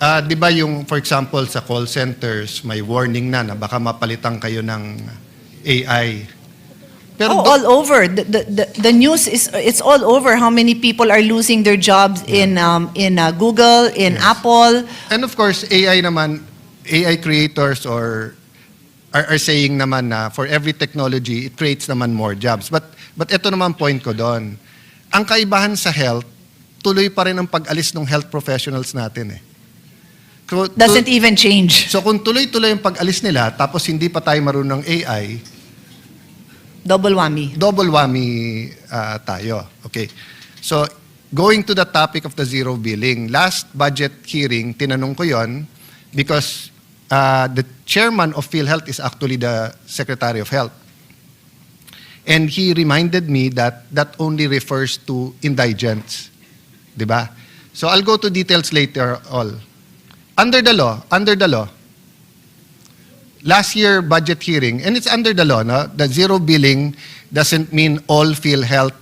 Di ba yung, for example, sa call centers, may warning na baka mapalitan kayo ng AI. Pero all over. The news is, it's all over how many people are losing their jobs in Google, in Apple. And of course, AI naman, AI creators are saying naman na for every technology, it creates naman more jobs. But ito naman point ko doon. Ang kaibahan sa health, tuloy pa rin ang pag-alis ng health professionals natin Doesn't even change. So kung tuloy-tuloy ang pag-alis nila, tapos hindi pa tayo marunong ng AI, double whammy. Double whammy tayo. Okay. So, going to the topic of the zero billing, last budget hearing, tinanong ko yon because the chairman of PhilHealth is actually the Secretary of Health. And he reminded me that that only refers to indigents. Diba? So, I'll go to details later all. Under the law, last year budget hearing, and it's under the law, no? The zero billing doesn't mean all PhilHealth.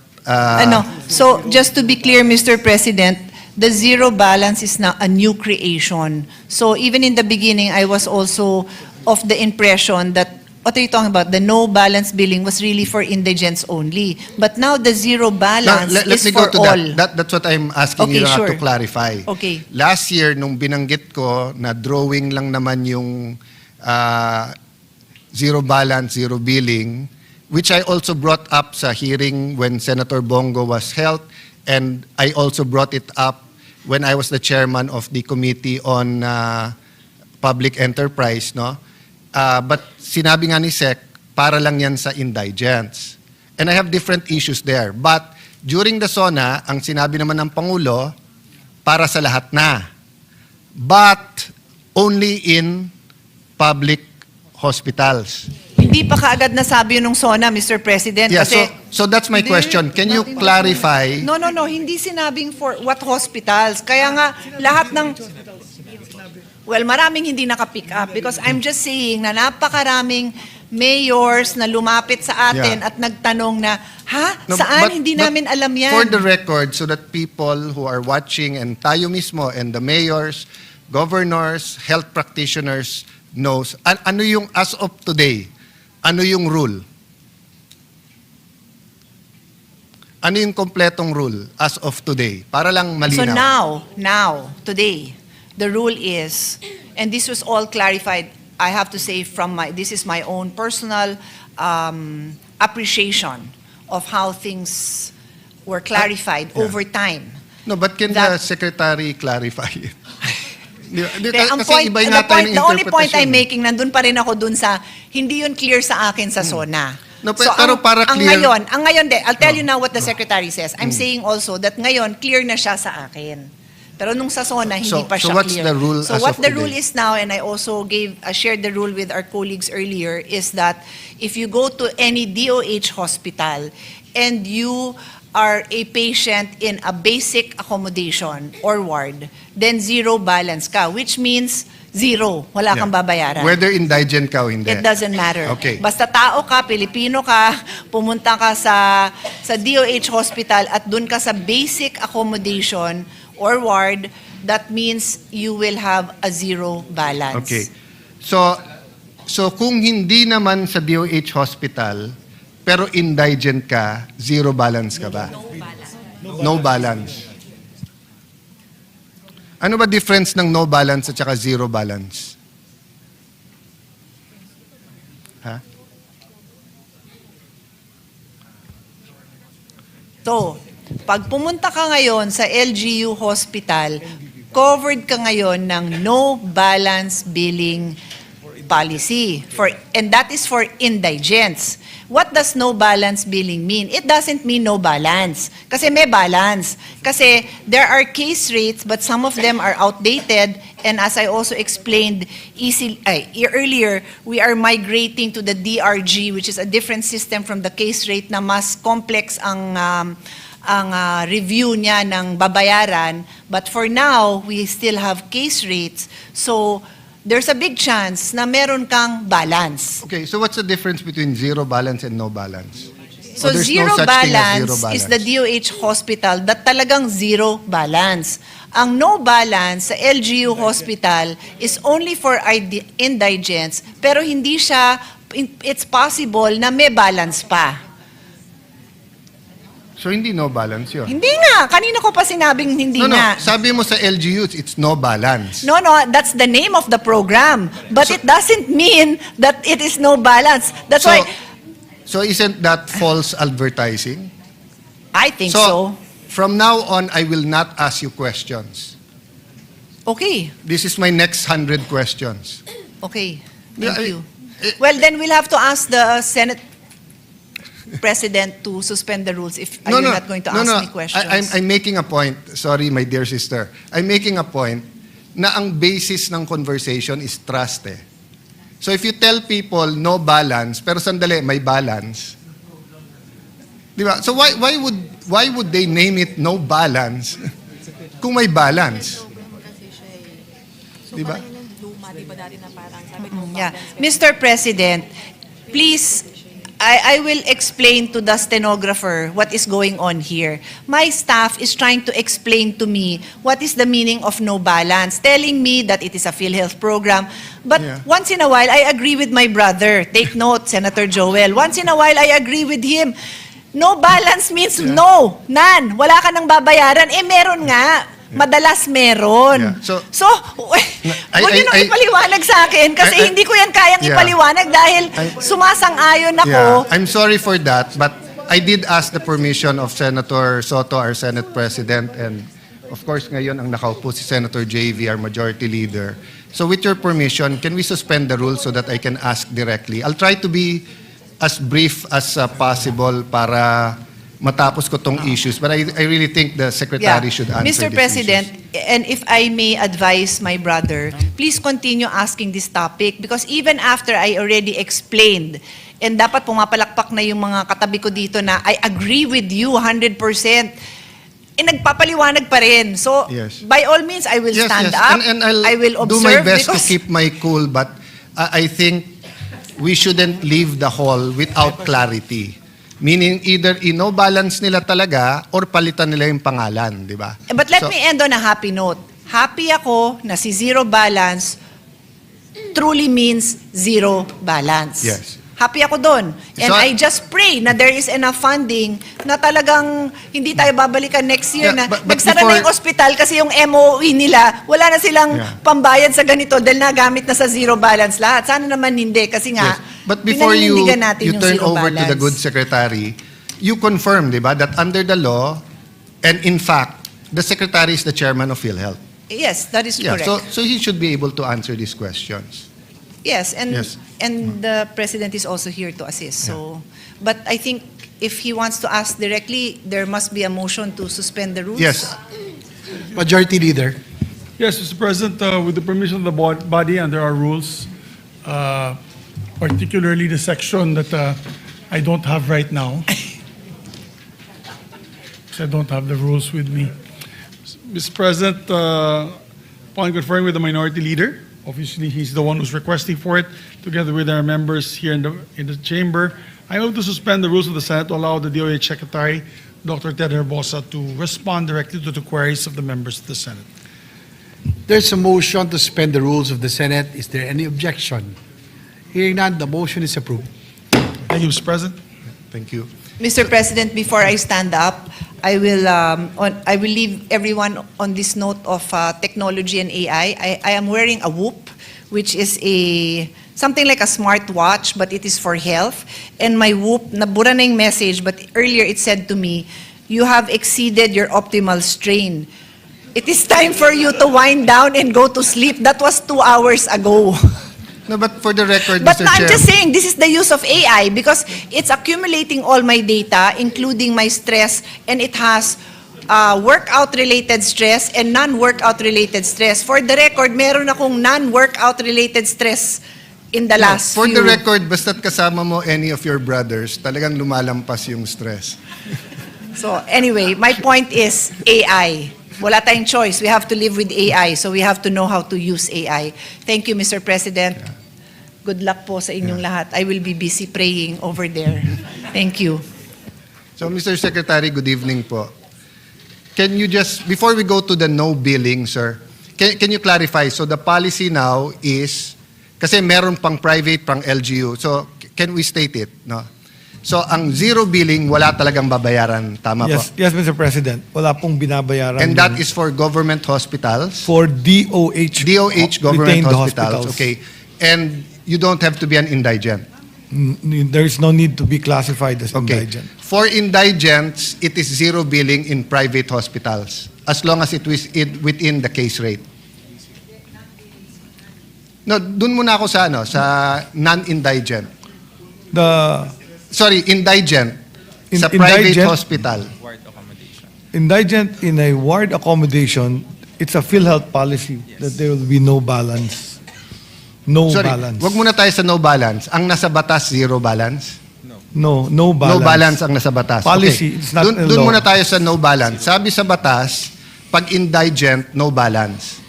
So just to be clear, Mr. President, the zero balance is now a new creation. So even in the beginning, I was also of the impression that what are you talking about? The no balance billing was really for indigents only. But now the zero balance is for all. That's what I'm asking you sure. to clarify. Okay. Last year, nung binanggit ko na drawing lang naman yung zero balance, zero billing, which I also brought up sa hearing when Senator Bongo was held, and I also brought it up when I was the chairman of the Committee on Public Enterprise, no? But sinabi nga ni Sec, para lang yan sa indigents. And I have different issues there. But during the SONA, ang sinabi naman ng Pangulo, para sa lahat na. But only in public hospitals. Hindi pa kaagad nasabi yun ng SONA, Mr. President. Yeah, kasi so that's my question. Can you clarify? No. Hindi sinabing for what hospitals. Kaya nga, lahat ng... Well, maraming hindi naka-pick up because I'm just saying na napakaraming mayors na lumapit sa atin Yeah. at nagtanong na, No, saan? but- Hindi but namin alam yan. For the record, so that people who are watching and tayo mismo and the mayors, governors, health practitioners knows, ano yung as of today, ano yung rule? Ano yung kompletong rule as of today? Para lang malinaw. So now, today, the rule is, and this was all clarified, I have to say this is my own personal appreciation of how things were clarified over time. No, but can the secretary clarify it? Ang point, the only point I'm making, nandun pa rin ako dun sa, hindi yun clear sa akin sa SONA. No, pero para clear. Ang ngayon, I'll tell you now what the secretary says. I'm saying also that ngayon, clear na siya sa akin. Pero nung sa SONA, hindi pa siya so what's clear. the rule So as what of the today? rule is now, and I also shared the rule with our colleagues earlier, is that if you go to any DOH hospital and you are a patient in a basic accommodation or ward, then zero balance ka, which means zero. Wala kang babayaran. Whether indigent ka o hindi. It doesn't matter. Okay. Basta tao ka, Pilipino ka, pumunta ka sa DOH hospital at dun ka sa basic accommodation or ward, that means you will have a zero balance. Okay. So kung hindi naman sa DOH hospital, pero indigent ka, zero balance ka ba? No balance. Ano ba difference ng no balance at saka zero balance? Ha? So, pag pumunta ka ngayon sa LGU hospital, covered ka ngayon ng no balance billing policy, and that is for indigents. What does no balance billing mean? It doesn't mean no balance. Kasi may balance. Kasi there are case rates, but some of them are outdated. And as I also explained earlier, we are migrating to the DRG, which is a different system from the case rate na mas complex ang review niya ng babayaran. But for now, we still have case rates. So, there's a big chance na meron kang balance. Okay, so what's the difference between zero balance and no balance? So there's zero no such thing as balance zero balance? is the DOH hospital that talagang zero balance. Ang no balance sa LGU hospital is only for indigents, pero hindi siya, it's possible na may balance pa. So hindi no balance yun? Hindi nga. Kanina ko pa sinabing hindi nga. Sabi mo sa LGUs, it's no balance. No, that's the name of the program. But it doesn't mean that it is no balance. That's why... So isn't that false advertising? I think so. From now on, I will not ask you questions. Okay. This is my next 100 questions. Okay. Thank you. Well, then we'll have to ask the Senate President to suspend the rules if you're not going to ask me questions. I'm making a point. Sorry, my dear sister. I'm making a point na ang basis ng conversation is trust eh. So if you tell people no balance, pero sandali, may balance. Di ba? So why would they name it no balance kung may balance? Di ba? Yeah. Mr. President, please, I will explain to the stenographer what is going on here. My staff is trying to explain to me what is the meaning of no balance, telling me that it is a PhilHealth program. But once in a while, I agree with my brother. Take note, Senator Joel. Once in a while, I agree with him. No balance means no, none. Wala ka nang babayaran. Eh, meron nga. Madalas meron. Yeah. So, huwag niyo nang ipaliwanag sa akin kasi hindi ko yan kayang Yeah. ipaliwanag dahil sumasang-ayon ako. Yeah, I'm sorry for that, but I did ask the permission of Senator Soto, our Senate President, and of course ngayon ang nakaupo si Senator JV, our Majority Leader. So with your permission, can we suspend the rules so that I can ask directly? I'll try to be as brief as possible para matapos ko tong issues, but I really think the Secretary should answer Mr. these President, issues. and if I may advise my brother, please continue asking this topic because even after I already explained, and dapat pumapalakpak na yung mga katabi ko dito na I agree with you 100%, nagpapaliwanag pa rin. So, Yes. by all means, I will stand up, And I'll I will do observe my best to because keep my cool, but I think we shouldn't leave the hall without clarity. Meaning either ino-balance nila talaga or palitan nila yung pangalan, di ba? But let So- me end on a happy note. Happy ako na si zero balance truly means zero balance. Yes. Happy ako doon. And So- I just pray na there is enough funding na talagang hindi tayo babalikan next year Yeah, na but nagsara na yung ospital kasi yung MOE nila, wala na silang Yeah. pambayad sa ganito dahil nagamit na sa zero balance lahat. Sana naman hindi kasi nga, Yes. But before you pinaninindigan natin yung turn zero over to the balance. good secretary, you confirm, di ba, that under the law, and in fact, the secretary is the chairman of PhilHealth. Yes, that is Yeah, correct. so he should be able to answer these questions. Yes, and Yes. and the president is also here to assist. So, but I think if he wants to ask directly, there must be a motion to suspend the rules. Yes. Majority Leader. Yes, Mr. President, with the permission of the body under our rules, particularly the section that I don't have right now, because I don't have the rules with me. Mr. President, upon conferring with the Minority Leader, obviously he's the one who's requesting for it, together with our members here in the chamber, I move to suspend the rules of the Senate to allow the DOH Secretary, Dr. Ted Herbosa, to respond directly to the queries of the members of the Senate. There's a motion to suspend the rules of the Senate. Is there any objection? Hearing none, the motion is approved. Thank you, Mr. President. Thank you. Mr. President, before I stand up, I will leave everyone on this note of technology and AI. I am wearing a Whoop, which is something like a smartwatch, but it is for health. And my Whoop, nabura na yung message, but earlier it said to me, you have exceeded your optimal strain. It is time for you to wind down and go to sleep. That was 2 hours ago. No, but for the record, But Mr. no, I'm Chair, just saying, this is the use of AI because it's accumulating all my data, including my stress, and it has workout-related stress and non-workout-related stress. For the record, meron akong non-workout-related stress in the last for few... the record, basta't kasama mo any of your brothers, talagang lumalampas yung stress. So anyway, my point is AI. Wala tayong choice. We have to live with AI, so we have to know how to use AI. Thank you, Mr. President. Good luck po sa inyong lahat. I will be busy praying over there. Thank you. So, Mr. Secretary, good evening po. Can you just, before we go to the no billing, sir, can you clarify? So the policy now is, kasi meron pang private, pang LGU. So can we state it? No? So ang zero billing, wala talagang babayaran. Tama Yes, po? yes, Mr. President. Wala pong binabayaran. And that is for government hospitals? For DOH. DOH government retained hospitals. Okay. And you don't have to be an indigent? There is no need to be classified as indigent. For indigents, it is zero billing in private hospitals as long as it was within the case rate. No, dun muna ako sa sa non-indigent. Indigent sa private Indigent- hospital. Indigent in a ward accommodation, it's a PhilHealth policy that there will be no balance. No balance. Wag muna tayo sa no balance. Ang nasa batas, zero balance? No balance. No balance ang nasa batas. Policy, it's not a Dun law. muna tayo sa no balance. Sabi sa batas, pag indigent, no balance.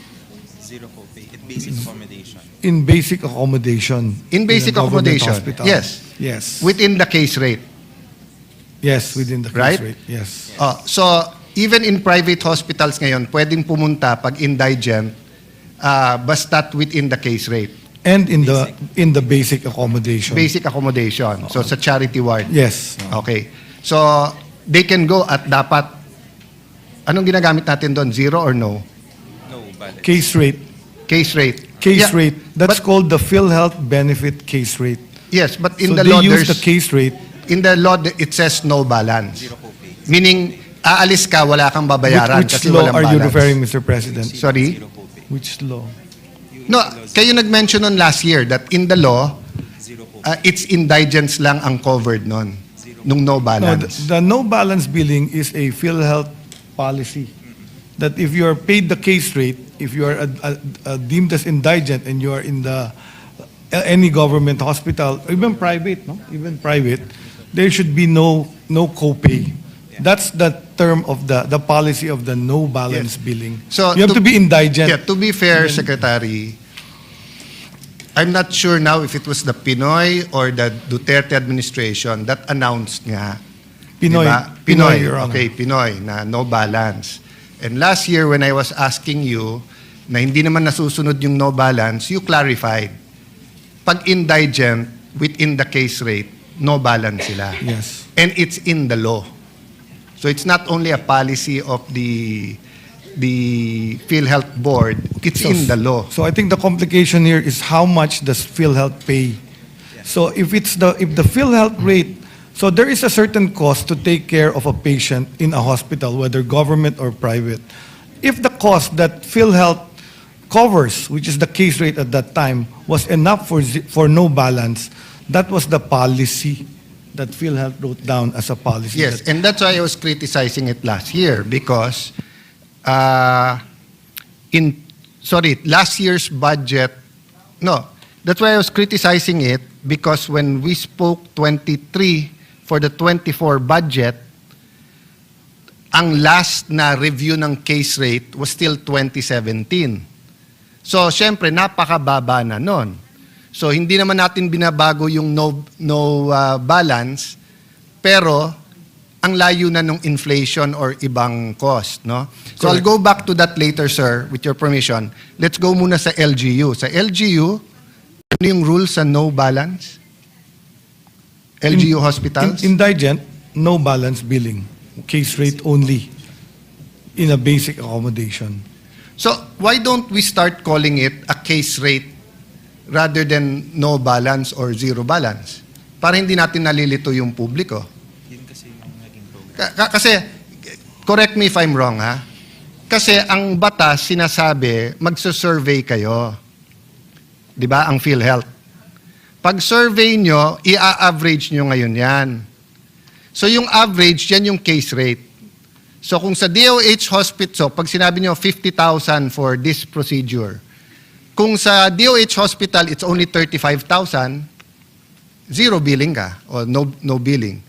Zero copay. It basic accommodation. In basic accommodation. In basic a government accommodation. hospital. Yes. Yes. Within the case rate. Yes, within the case Right? rate. Yes. So, even in private hospitals ngayon, pwedeng pumunta pag indigent, basta't within the case rate. And in the basic accommodation. Basic accommodation. So, sa charity ward. Yes. Okay. So, they can go at dapat Anong ginagamit natin doon? Zero or no? No balance. Case rate. Case rate. Case Yeah, rate. That's but- called the PhilHealth benefit case rate. Yes, but in So the they law, use there's, the case rate. in the law, it says no balance. Meaning, aalis ka, wala kang babayaran Which kasi law walang are balance. you referring, Mr. President? Sorry? Which law? No, kayo nag-mention on last year that in the law, it's indigents lang ang covered nun, nung no No, balance. the no balance billing is a PhilHealth policy. That if you are paid the case rate, if you are deemed as indigent and you are in the any government hospital, even private, no, even private, there should be no copay. That's the term of the policy of the no balance billing. So you have to be indigent. Yeah, to be fair, Secretary, I'm not sure now if it was the Pinoy or the Duterte administration that announced nga. Pinoy, Diba? Pinoy, Your Honor. Okay, Pinoy, na no balance. And last year when I was asking you na hindi naman nasusunod yung no balance, you clarified. Pag indigent, within the case rate, no balance sila. Yes. And it's in the law. So it's not only a policy of the PhilHealth Board, it's in the law. So I think the complication here is how much does PhilHealth pay? So if the PhilHealth rate, so there is a certain cost to take care of a patient in a hospital, whether government or private. If the cost that PhilHealth covers, which is the case rate at that time, was enough for no balance, that was the policy that PhilHealth wrote down as a policy. Yes, and that's why I was criticizing it last year because last year's budget, that's why I was criticizing it because when we spoke 23 for the 24 budget, ang last na review ng case rate was still 2017. So, syempre, napakababa na nun. So, hindi naman natin binabago yung no balance, pero ang layo na ng inflation or ibang cost, no? So, I'll go back to that later, sir, with your permission. Let's go muna sa LGU. Sa LGU, ano yung rules sa no balance? LGU hospitals? Indigent, no balance billing. Case rate only in a basic accommodation. So, why don't we start calling it a case rate rather than no balance or zero balance? Para hindi natin nalilito yung publiko. Yun kasi yung naging program. Kasi, correct me if I'm wrong, ha? Kasi ang batas sinasabi, magsa-survey kayo. Di ba? Ang PhilHealth. Pag survey nyo, i-average nyo ngayon yan. So yung average, yan yung case rate. So kung sa DOH hospital, pag sinabi nyo 50,000 for this procedure, kung sa DOH hospital, it's only 35,000, zero billing ka, or no billing.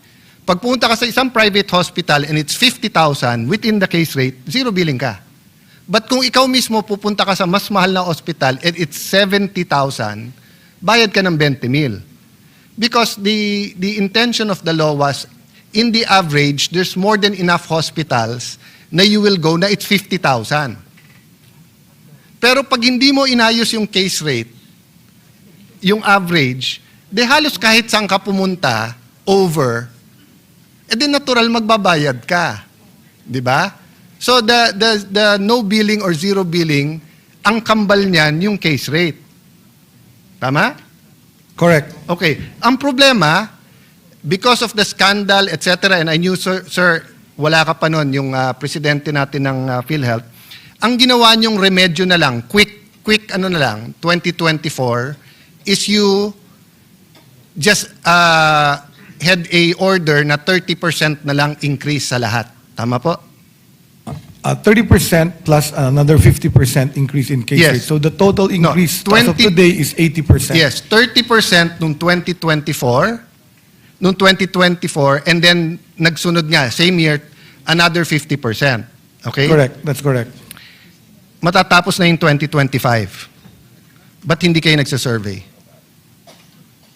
Pag pumunta ka sa isang private hospital and it's 50,000 within the case rate, zero billing ka. But kung ikaw mismo pupunta ka sa mas mahal na hospital and it's 70,000, bayad ka ng 20,000. Because the intention of the law was, in the average, there's more than enough hospitals na you will go na it's 50,000. Pero pag hindi mo inayos yung case rate, yung average, de halos kahit saan ka pumunta, over, edi natural magbabayad ka. Di ba? So the no billing or zero billing, ang kambal niyan yung case rate. Tama? Correct. Okay. Ang problema, because of the scandal, etc., and I knew, sir, wala ka pa nun, yung presidente natin ng PhilHealth, ang ginawa niyong remedyo na lang, quick 2024, is you just had a order na 30% na lang increase sa lahat. Tama po? 30% plus another 50% increase in case Yes. rate. So the total increase as of 20 today is 80%. Yes, 30% nung 2024, and then nagsunod nga, same year, another 50%. Okay? Correct. That's correct. Matatapos na yung 2025. Ba't hindi kayo nagsasurvey?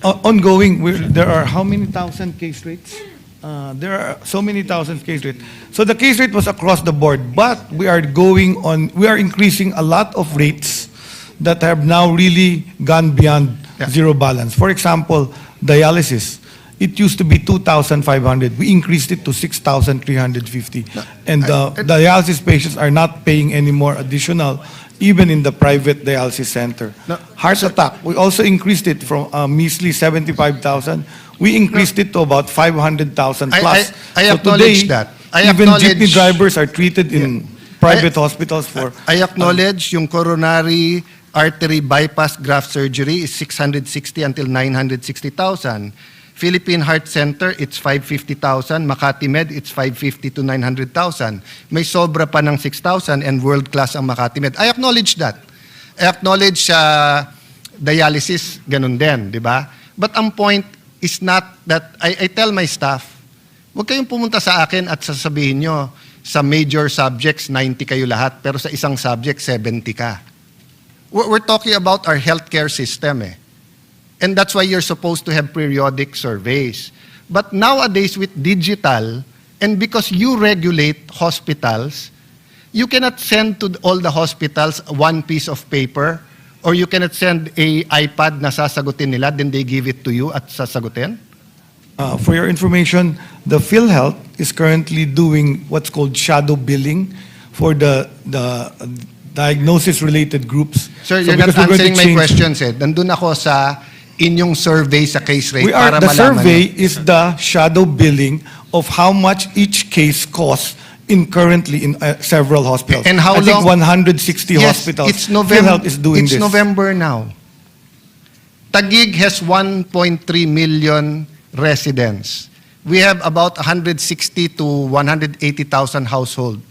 Ongoing, there are how many thousand case rates? There are so many thousand case rates. So the case rate was across the board, but we are increasing a lot of rates that have now really gone beyond zero balance. For example, dialysis. it used to be 2,500. We increased it to 6,350. And the dialysis patients are not paying any more additional, even in the private dialysis center. Heart attack, we also increased it from a measly 75,000. We increased it to about 500,000 plus. I So acknowledge today, that. I even acknowledge- jeepney drivers are treated in private hospitals for... I acknowledge yung coronary artery bypass graft surgery is 660 until 960,000. Philippine Heart Center, it's 550,000. Makati Med, it's 550 to 900,000. May sobra pa ng 6,000 and world-class ang Makati Med. I acknowledge that. I acknowledge dialysis, ganun din, di ba? But ang point is not that, I tell my staff, huwag kayong pumunta sa akin at sasabihin nyo, sa major subjects, 90 kayo lahat, pero sa isang subject, 70 ka. We're talking about our healthcare system eh. And that's why you're supposed to have periodic surveys. But nowadays with digital, and because you regulate hospitals, you cannot send to all the hospitals one piece of paper, or you cannot send a iPad na sasagutin nila, then they give it to you at sasagutin? For your information, the PhilHealth is currently doing what's called shadow billing for the diagnosis-related groups. Sir, So you're not because we're going to answering my change- questions eh. Nandun ako sa inyong survey sa case rate para The malaman. survey is the shadow billing of how much each case costs currently in several hospitals. And how I think long- 160 Yes, hospitals. it's November. PhilHealth is doing It's this. November now. Taguig has 1.3 million residents. We have about 160 to 180,000 households.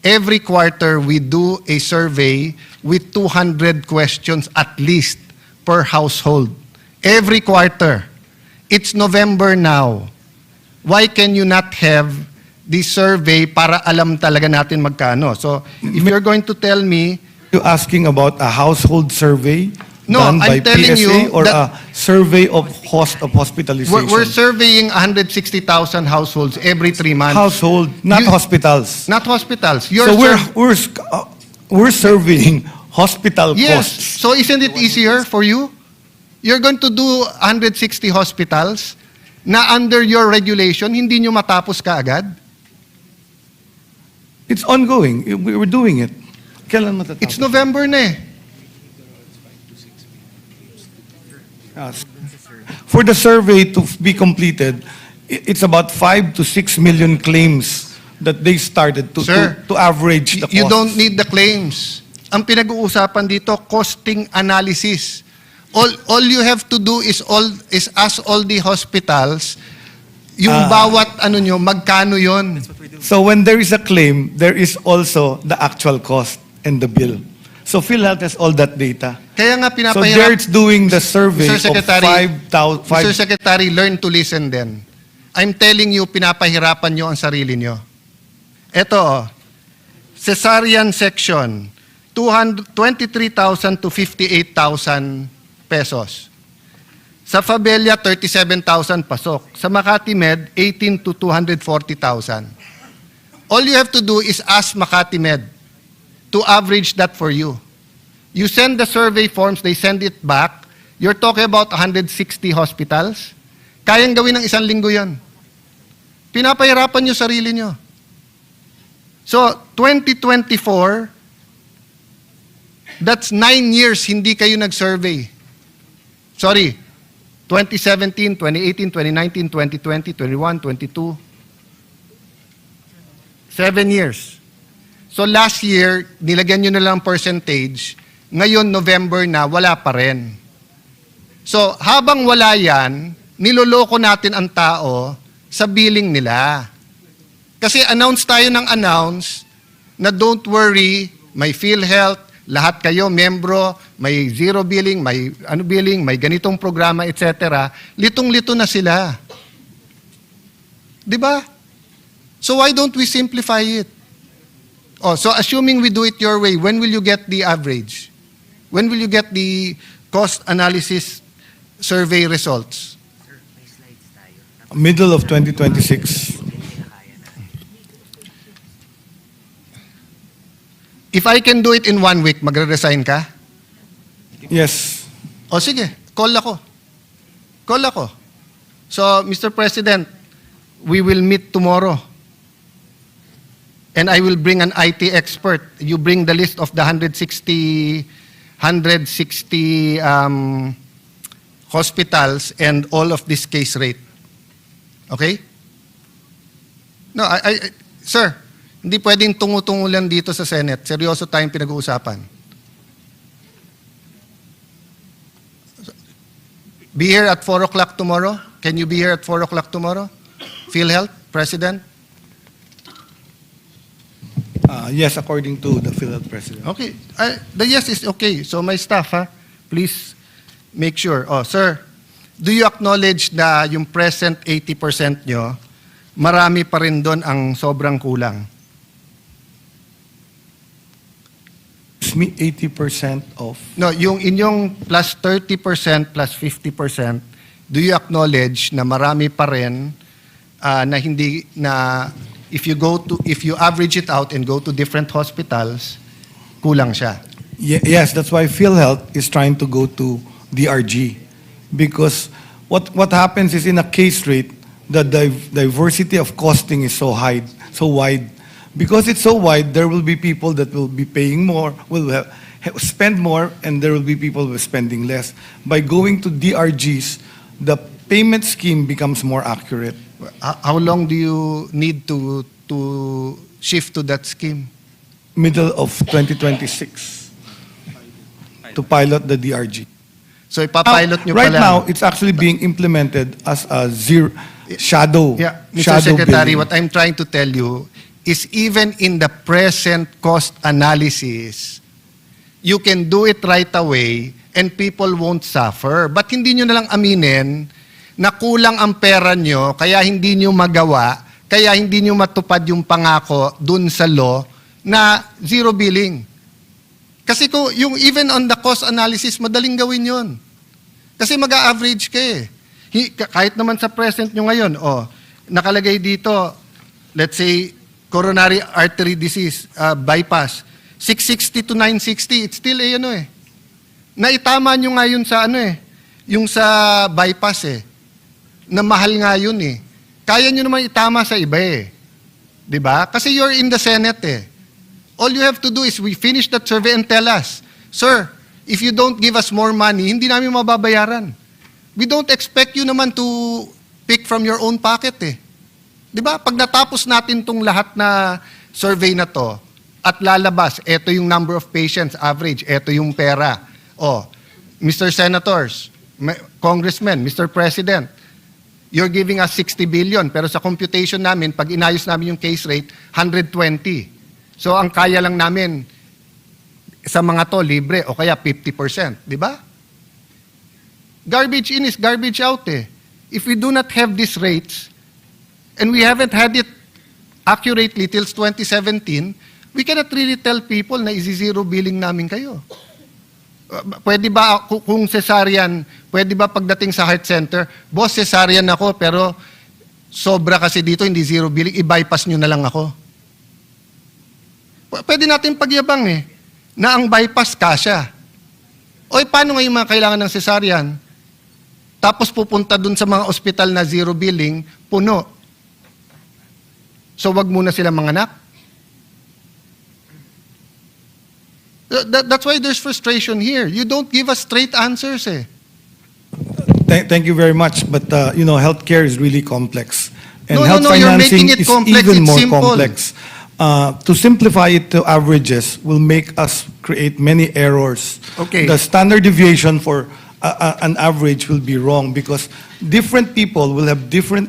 Every quarter, we do a survey with 200 questions at least per household. Every quarter. It's November now. Why can you not have this survey para alam talaga natin magkano? So, if you're going to tell me... You're asking about a household survey No, done by I'm telling PSA you or that- a survey of hospitalization? We're surveying 160,000 households every 3 months. Household, not hospitals. Not hospitals. So we're surveying hospital Yes. costs. So isn't it easier for you? You're going to do 160 hospitals na under your regulation, hindi nyo matapos kaagad? It's ongoing. We're doing it. Kailan matatapos? It's November na eh. For the survey to be completed, it's about 5 to 6 million claims that they started to average the cost. You don't need the claims. Ang pinag-uusapan dito, costing analysis. All you have to do is ask all the hospitals, yung bawat ano nyo, magkano yon. So when there is a claim, there is also the actual cost and the bill. So PhilHealth has all that data. Kaya nga So pinapahirap. there it's doing the survey Mr. Secretary, of 5,000. Mr. Secretary, learn to listen then. I'm telling you, pinapahirapan nyo ang sarili nyo. Ito, cesarean section, 23,000 to 58,000 pesos. Sa Fabella, 37,000 pasok. Sa Makati Med, 18 to 240,000. All you have to do is ask Makati Med to average that for you. You send the survey forms, they send it back. You're talking about 160 hospitals. Kayang gawin ng 1 linggo yan. Pinapahirapan nyo sarili nyo. So, 2024, that's 9 years hindi kayo nag-survey. Sorry, 2017, 2018, 2019, 2020, 21, 22. 7 years. So last year, nilagyan nyo na lang percentage. Ngayon, November na, wala pa rin. So habang wala yan, niloloko natin ang tao sa billing nila. Kasi announce tayo ng announce na don't worry, may PhilHealth, lahat kayo, membro, may zero billing, may may ganitong programa, etc. Litong-lito na sila. Di ba? So why don't we simplify it? Oh, so assuming we do it your way, when will you get the average? When will you get the cost analysis survey results? Middle of 2026. If I can do it in 1 week, magre-resign ka? Yes. O sige, call ako. Call ako. So, Mr. President, we will meet tomorrow. And I will bring an IT expert. You bring the list of the 160 hospitals and all of this case rate. Okay? No, sir, hindi pwedeng tungo-tungo lang dito sa Senate. Seryoso tayong pinag-uusapan. Be here at 4 o'clock tomorrow? Can you be here at 4 o'clock tomorrow? PhilHealth, President? Yes, according to the PhilHealth President. Okay. The yes is okay. So my staff, please make sure. Oh, sir, do you acknowledge na yung present 80% nyo, marami pa rin doon ang sobrang kulang? It's me 80% of... No, yung inyong plus 30% plus 50%, do you acknowledge na marami pa rin na hindi na if you average it out and go to different hospitals, kulang siya? Yes, that's why PhilHealth is trying to go to DRG. Because what happens is in a case rate, the diversity of costing is so high, so wide. Because it's so wide, there will be people that will be paying more, will spend more, and there will be people who are spending less. By going to DRGs, the payment scheme becomes more accurate. How long do you need to shift to that scheme? Middle of 2026 to pilot the DRG. So ipapilot nyo Right pala. now, it's actually being implemented as a shadow. Yeah, Mr. shadow Secretary, billing. what I'm trying to tell you is even in the present cost analysis, you can do it right away and people won't suffer. But hindi nyo nalang aminin na kulang ang pera nyo, kaya hindi nyo magawa, kaya hindi nyo matupad yung pangako dun sa law na zero billing. Kasi yung even on the cost analysis, madaling gawin yun. Kasi mag-a-average ka eh. Kahit naman sa present nyo ngayon, nakalagay dito, let's say, coronary artery disease, bypass, 660 to 960, it's still naitama nyo nga yun sa yung sa bypass na mahal nga yun Kaya nyo naman itama sa iba Diba? Kasi you're in the Senate All you have to do is we finish that survey and tell us, sir, if you don't give us more money, hindi namin mababayaran. We don't expect you naman to pick from your own pocket Diba? Pag natapos natin tong lahat na survey na to at lalabas, eto yung number of patients, average, eto yung pera. Mr. Senators, Congressmen, Mr. President, you're giving us 60 billion, pero sa computation namin, pag inayos namin yung case rate, 120. So ang kaya lang namin sa mga to, libre, o kaya 50%. Di ba? Garbage in is garbage out If we do not have these rates, and we haven't had it accurately till 2017, we cannot really tell people na isi-zero billing namin kayo. Pwede ba, kung cesarean, pwede ba pagdating sa heart center, boss, cesarean ako, pero sobra kasi dito, hindi zero billing, i-bypass nyo na lang ako. Pwede natin pagyabang na ang bypass kasya. Paano nga yung mga kailangan ng cesarean? Tapos pupunta dun sa mga ospital na zero billing, puno. So wag muna sila manganak. That's why there's frustration here. You don't give us straight answers Thank you very much, but healthcare is really complex. And No, health you're financing making it is complex. even It's more simple. complex. To simplify it to averages will make us create many errors. Okay. The standard deviation for an average will be wrong because different people will have different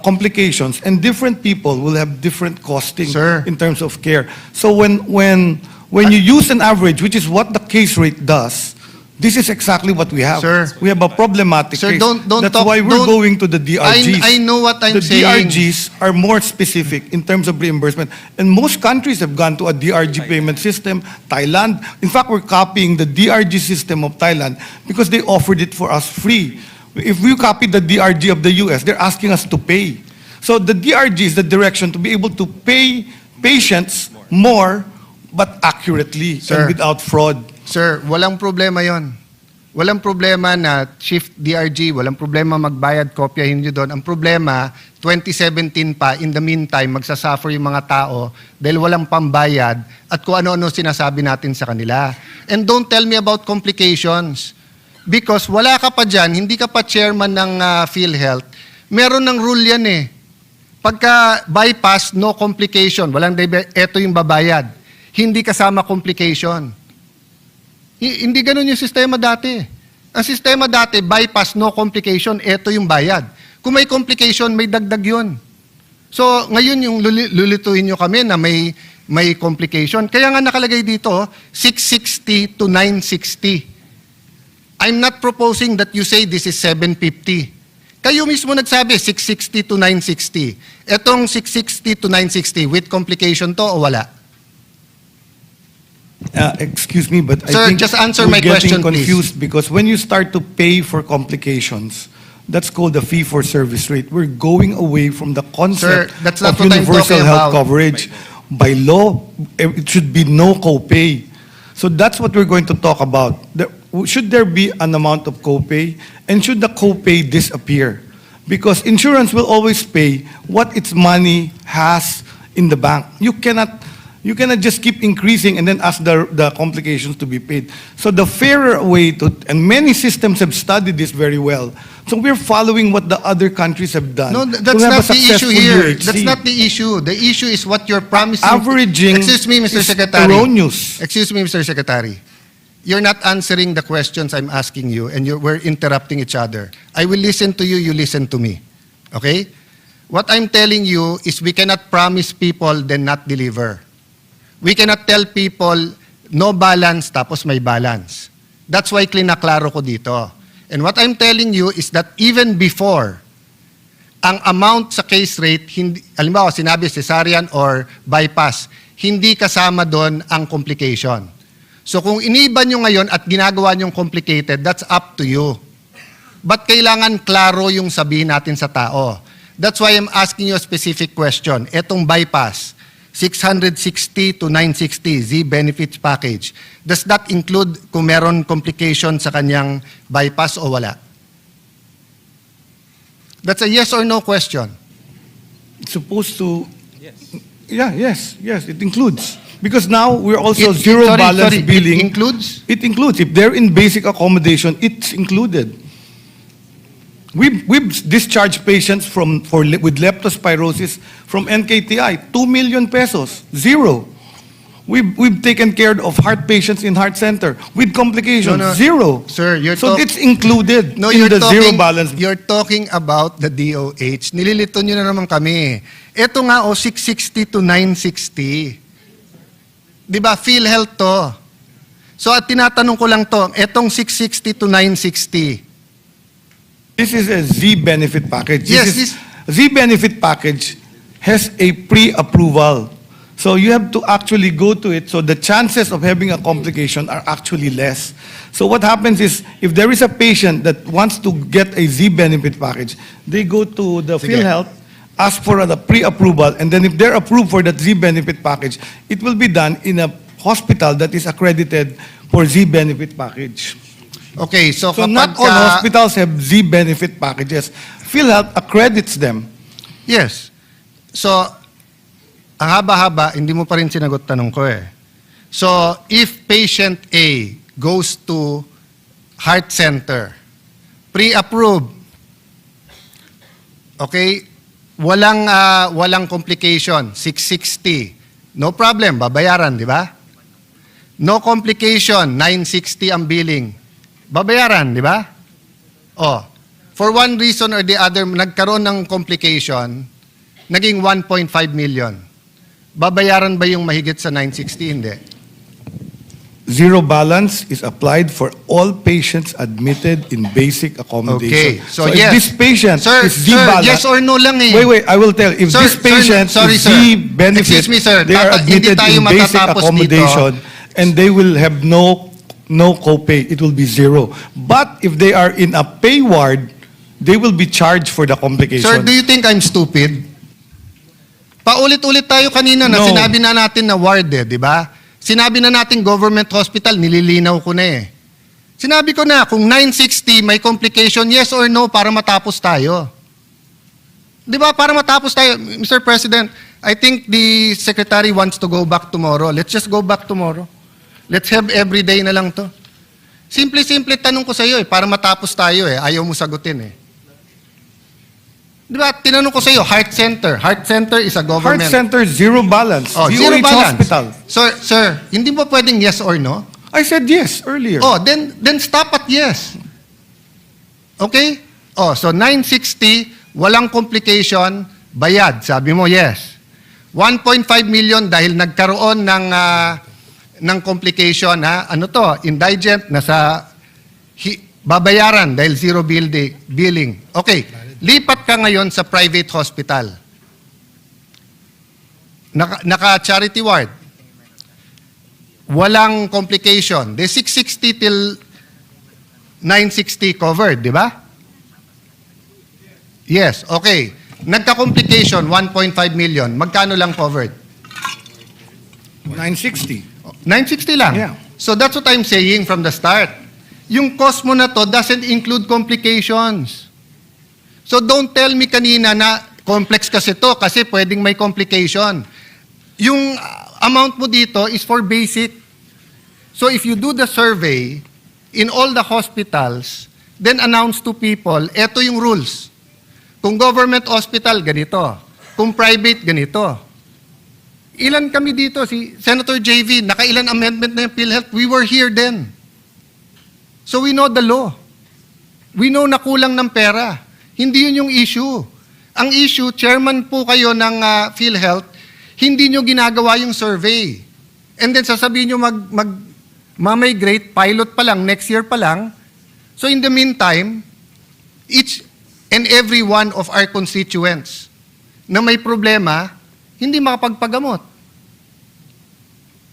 complications and different people will have different costing in terms of care. So when you use an average, which is what the case rate does, this is exactly what we have. Sir. We have a problematic Sir, case. don't That's talk- why we're don't- going to the DRGs. I know what I'm the saying. DRGs are more specific in terms of reimbursement. And most countries have gone to a DRG payment system. Thailand, in fact, we're copying the DRG system of Thailand because they offered it for us free. If we copy the DRG of the US, they're asking us to pay. So the DRG is the direction to be able to pay patients more but accurately Sir. and without fraud. Sir, walang problema yon. Walang problema na shift DRG, walang problema magbayad, kopyahin nyo doon. Ang problema, 2017 pa, in the meantime, magsasuffer yung mga tao dahil walang pambayad at kung ano-ano sinasabi natin sa kanila. And don't tell me about complications. Because wala ka pa dyan, hindi ka pa chairman ng PhilHealth, meron ng rule yan eh. Pagka bypass, no complication, eto yung babayad. Hindi kasama complication. Hindi ganun yung sistema dati. Ang sistema dati, bypass, no complication, eto yung bayad. Kung may complication, may dagdag yun. So, ngayon yung lulituin nyo kami na may complication. Kaya nga nakalagay dito, 660 to 960. I'm not proposing that you say this is 750. Kayo mismo nagsabi, 660 to 960. Etong 660 to 960, with complication to o wala? Excuse me, but Sir, I think just answer we're my question, getting confused because when you start to pay for complications, that's called the fee-for-service rate. We're going away from the concept Sir, that's not of what I'm universal talking health about. coverage. By law, it should be no copay. So that's what we're going to talk about. Should there be an amount of copay, and should the copay disappear? Because insurance will always pay what its money has in the bank. You cannot just keep increasing and then ask the complications to be paid. So the fairer way to, and many systems have studied this very well. So we're following what the other countries have done. No, to that's have a not the issue successful here. UHC. That's not the issue. The issue is what you're promising. Averaging Excuse me, Mr. is Secretary. erroneous. Excuse me, Mr. Secretary. You're not answering the questions I'm asking you, and we're interrupting each other. I will listen to you, you listen to me. Okay? What I'm telling you is we cannot promise people then not deliver. We cannot tell people no balance tapos may balance. That's why klinaklaro ko dito. And what I'm telling you is that even before, ang amount sa case rate, halimbawa sinabi cesarean or bypass, hindi kasama doon ang complication. So kung iniba nyo ngayon at ginagawa nyong complicated, that's up to you. But kailangan klaro yung sabihin natin sa tao. That's why I'm asking you a specific question. Etong bypass, 660 to 960 Z benefits package. Does that include kung meron complication sa kanyang bypass o wala? That's a yes or no question. It's supposed to... Yes. Yes, it includes. Because now we're also balance billing. It includes? It includes. If they're in basic accommodation, it's included. We've discharged patients with leptospirosis from NKTI, 2 million pesos, zero. We've taken care of heart patients in heart center with complications, zero. Sir, so it's included in you're the talking, zero balance. You're talking about the DOH. Nililito nyo na naman kami. Ito nga 660 to 960. Di ba, PhilHealth to. So at tinatanong ko lang to, etong 660 to 960. This is a Z benefit package. Yes, Z benefit package has a pre-approval. So you have to actually go to it, so the chances of having a complication are actually less. So what happens is, if there is a patient that wants to get a Z benefit package, they go to the PhilHealth, ask for a pre-approval, and then if they're approved for that Z benefit package, it will be done in a hospital that is accredited for Z benefit package. Okay, so not all hospitals have Z benefit packages. PhilHealth accredits them. Yes. So, ang haba-haba, hindi mo pa rin sinagot tanong ko eh. So, if patient A goes to heart center, pre-approved, okay, walang complication, 660, no problem, babayaran, di ba? No complication, 960 ang billing. Babayaran, di ba? Oh, for one reason or the other, nagkaroon ng complication, naging 1.5 million. Babayaran ba yung mahigit sa 960? Hindi. Zero balance is applied for all patients admitted in basic accommodation. Okay, so if yes. this patient Sir, is Z-balance, yes or no lang eh. Wait, I will tell. If Sir, this patient sorry, is sir. Z-benefit, Excuse me, sir. they are Hindi admitted tayo in basic matatapos accommodation, and they will have no copay. It will be zero. But if they are in a pay ward, they will be charged for the complication. Sir, do you think I'm stupid? Paulit-ulit tayo kanina na No. sinabi na natin na ward eh, di ba? Sinabi na natin government hospital, nililinaw ko na eh. Sinabi ko na, kung 960 may complication, yes or no, para matapos tayo. Di ba? Para matapos tayo. Mr. President, I think the Secretary wants to go back tomorrow. Let's just go back tomorrow. Let's have every day na lang to. Simple-simple tanong ko sa iyo para matapos tayo Ayaw mo sagutin Di ba? Tinanong ko sa iyo, heart center. Heart center is a government. Heart center, zero balance. Oh, DOH zero balance. hospital. Sir, hindi mo pwedeng yes or no? I said yes earlier. Oh, then stop at yes. Okay? Oh, so 960, walang complication, bayad. Sabi mo yes. 1.5 million dahil nagkaroon ng complication Ano to? Indigent nasa babayaran dahil zero billing. Okay. Lipat ka ngayon sa private hospital. Naka-charity ward. Walang complication. The 660 till 960 covered, di ba? Yes, okay. Nagka-complication, 1.5 million. Magkano lang covered? 960. 960 lang? Yeah. So that's what I'm saying from the start. Yung cost mo na to doesn't include complications. So don't tell me kanina na complex kasi to kasi pwedeng may complication. Yung amount mo dito is for basic. So if you do the survey in all the hospitals, then announce to people, eto yung rules. Kung government hospital, ganito. Kung private, ganito. Ilan kami dito? Si Senator JV, nakailan amendment na yung PhilHealth? We were here then. So we know the law. We know na kulang ng pera. Hindi yun yung issue. Ang issue, chairman po kayo ng PhilHealth, hindi nyo ginagawa yung survey. And then sasabihin nyo mag-migrate, pilot pa lang, next year pa lang. So in the meantime, each and every one of our constituents na may problema, hindi makapagpagamot.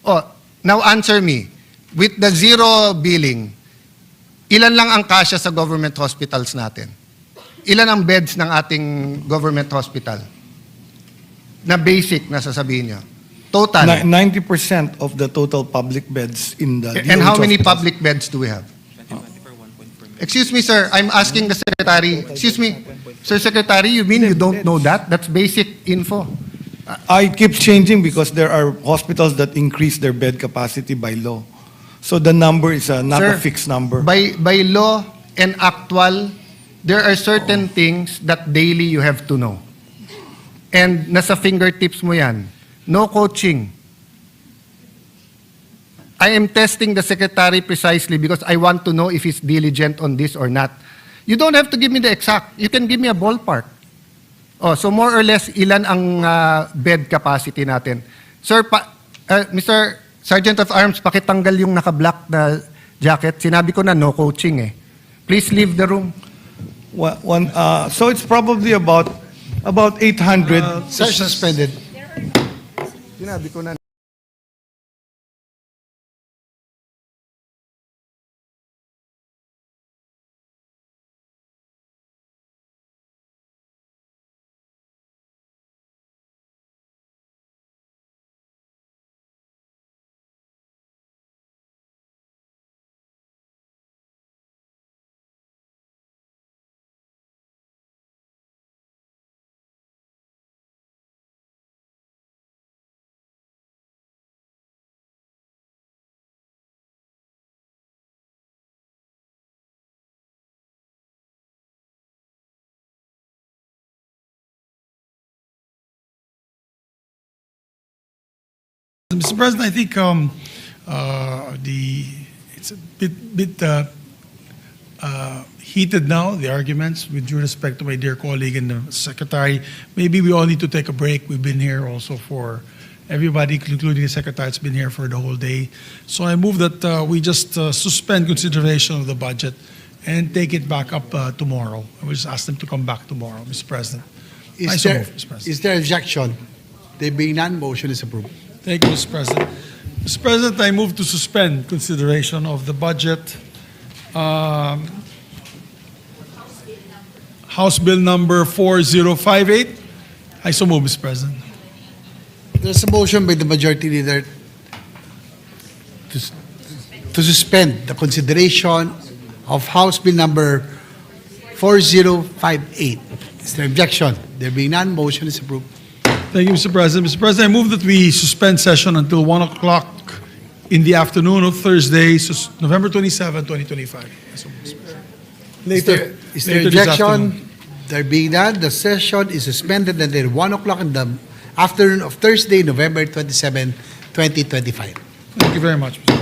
Oh, now answer me. With the zero billing, ilan lang ang kasya sa government hospitals natin? Ilan ang beds ng ating government hospital? Na basic na sasabihin nyo. Total. 90% of the total public beds in the And DOH how many hospitals. public beds do we have? Excuse me, sir. I'm asking the secretary. Excuse me. Sir Secretary, you mean you don't know that? That's basic info. I keep changing because there are hospitals that increase their bed capacity by law. So the number is not Sir, a fixed number. By law and actual, there are certain things that daily you have to know. And nasa fingertips mo yan. No coaching. I am testing the secretary precisely because I want to know if he's diligent on this or not. You don't have to give me the exact. You can give me a ballpark. Oh, so more or less, ilan ang bed capacity natin? Sir, Mr. Sergeant of Arms, pakitanggal yung naka-black na jacket. Sinabi ko na no coaching Please leave the room. So it's probably about 800. Suspended. Sinabi ko na. Mr. President, I think it's a bit heated now, the arguments, with due respect to my dear colleague and the secretary. Maybe we all need to take a break. We've been here also for everybody, including the secretary, has been here for the whole day. So I move that we just suspend consideration of the budget and take it back up tomorrow. I will just ask them to come back tomorrow, Mr. President. I so move, Mr. President. Is there objection? There being none, motion is approved. Thank you, Mr. President. Mr. President, I move to suspend consideration of the budget. House Bill number 4058. I so move, Mr. President. There's a motion by the majority leader to suspend the consideration of House Bill number 4058. Is there objection? There being none, motion is approved. Thank you, Mr. President. Mr. President, I move that we suspend session until 1 o'clock in the afternoon of Thursday, November 27, 2025. Later. Is there later this objection? afternoon. There being none, the session is suspended until 1 o'clock in the afternoon of Thursday, November 27, 2025. Thank you very much, Mr.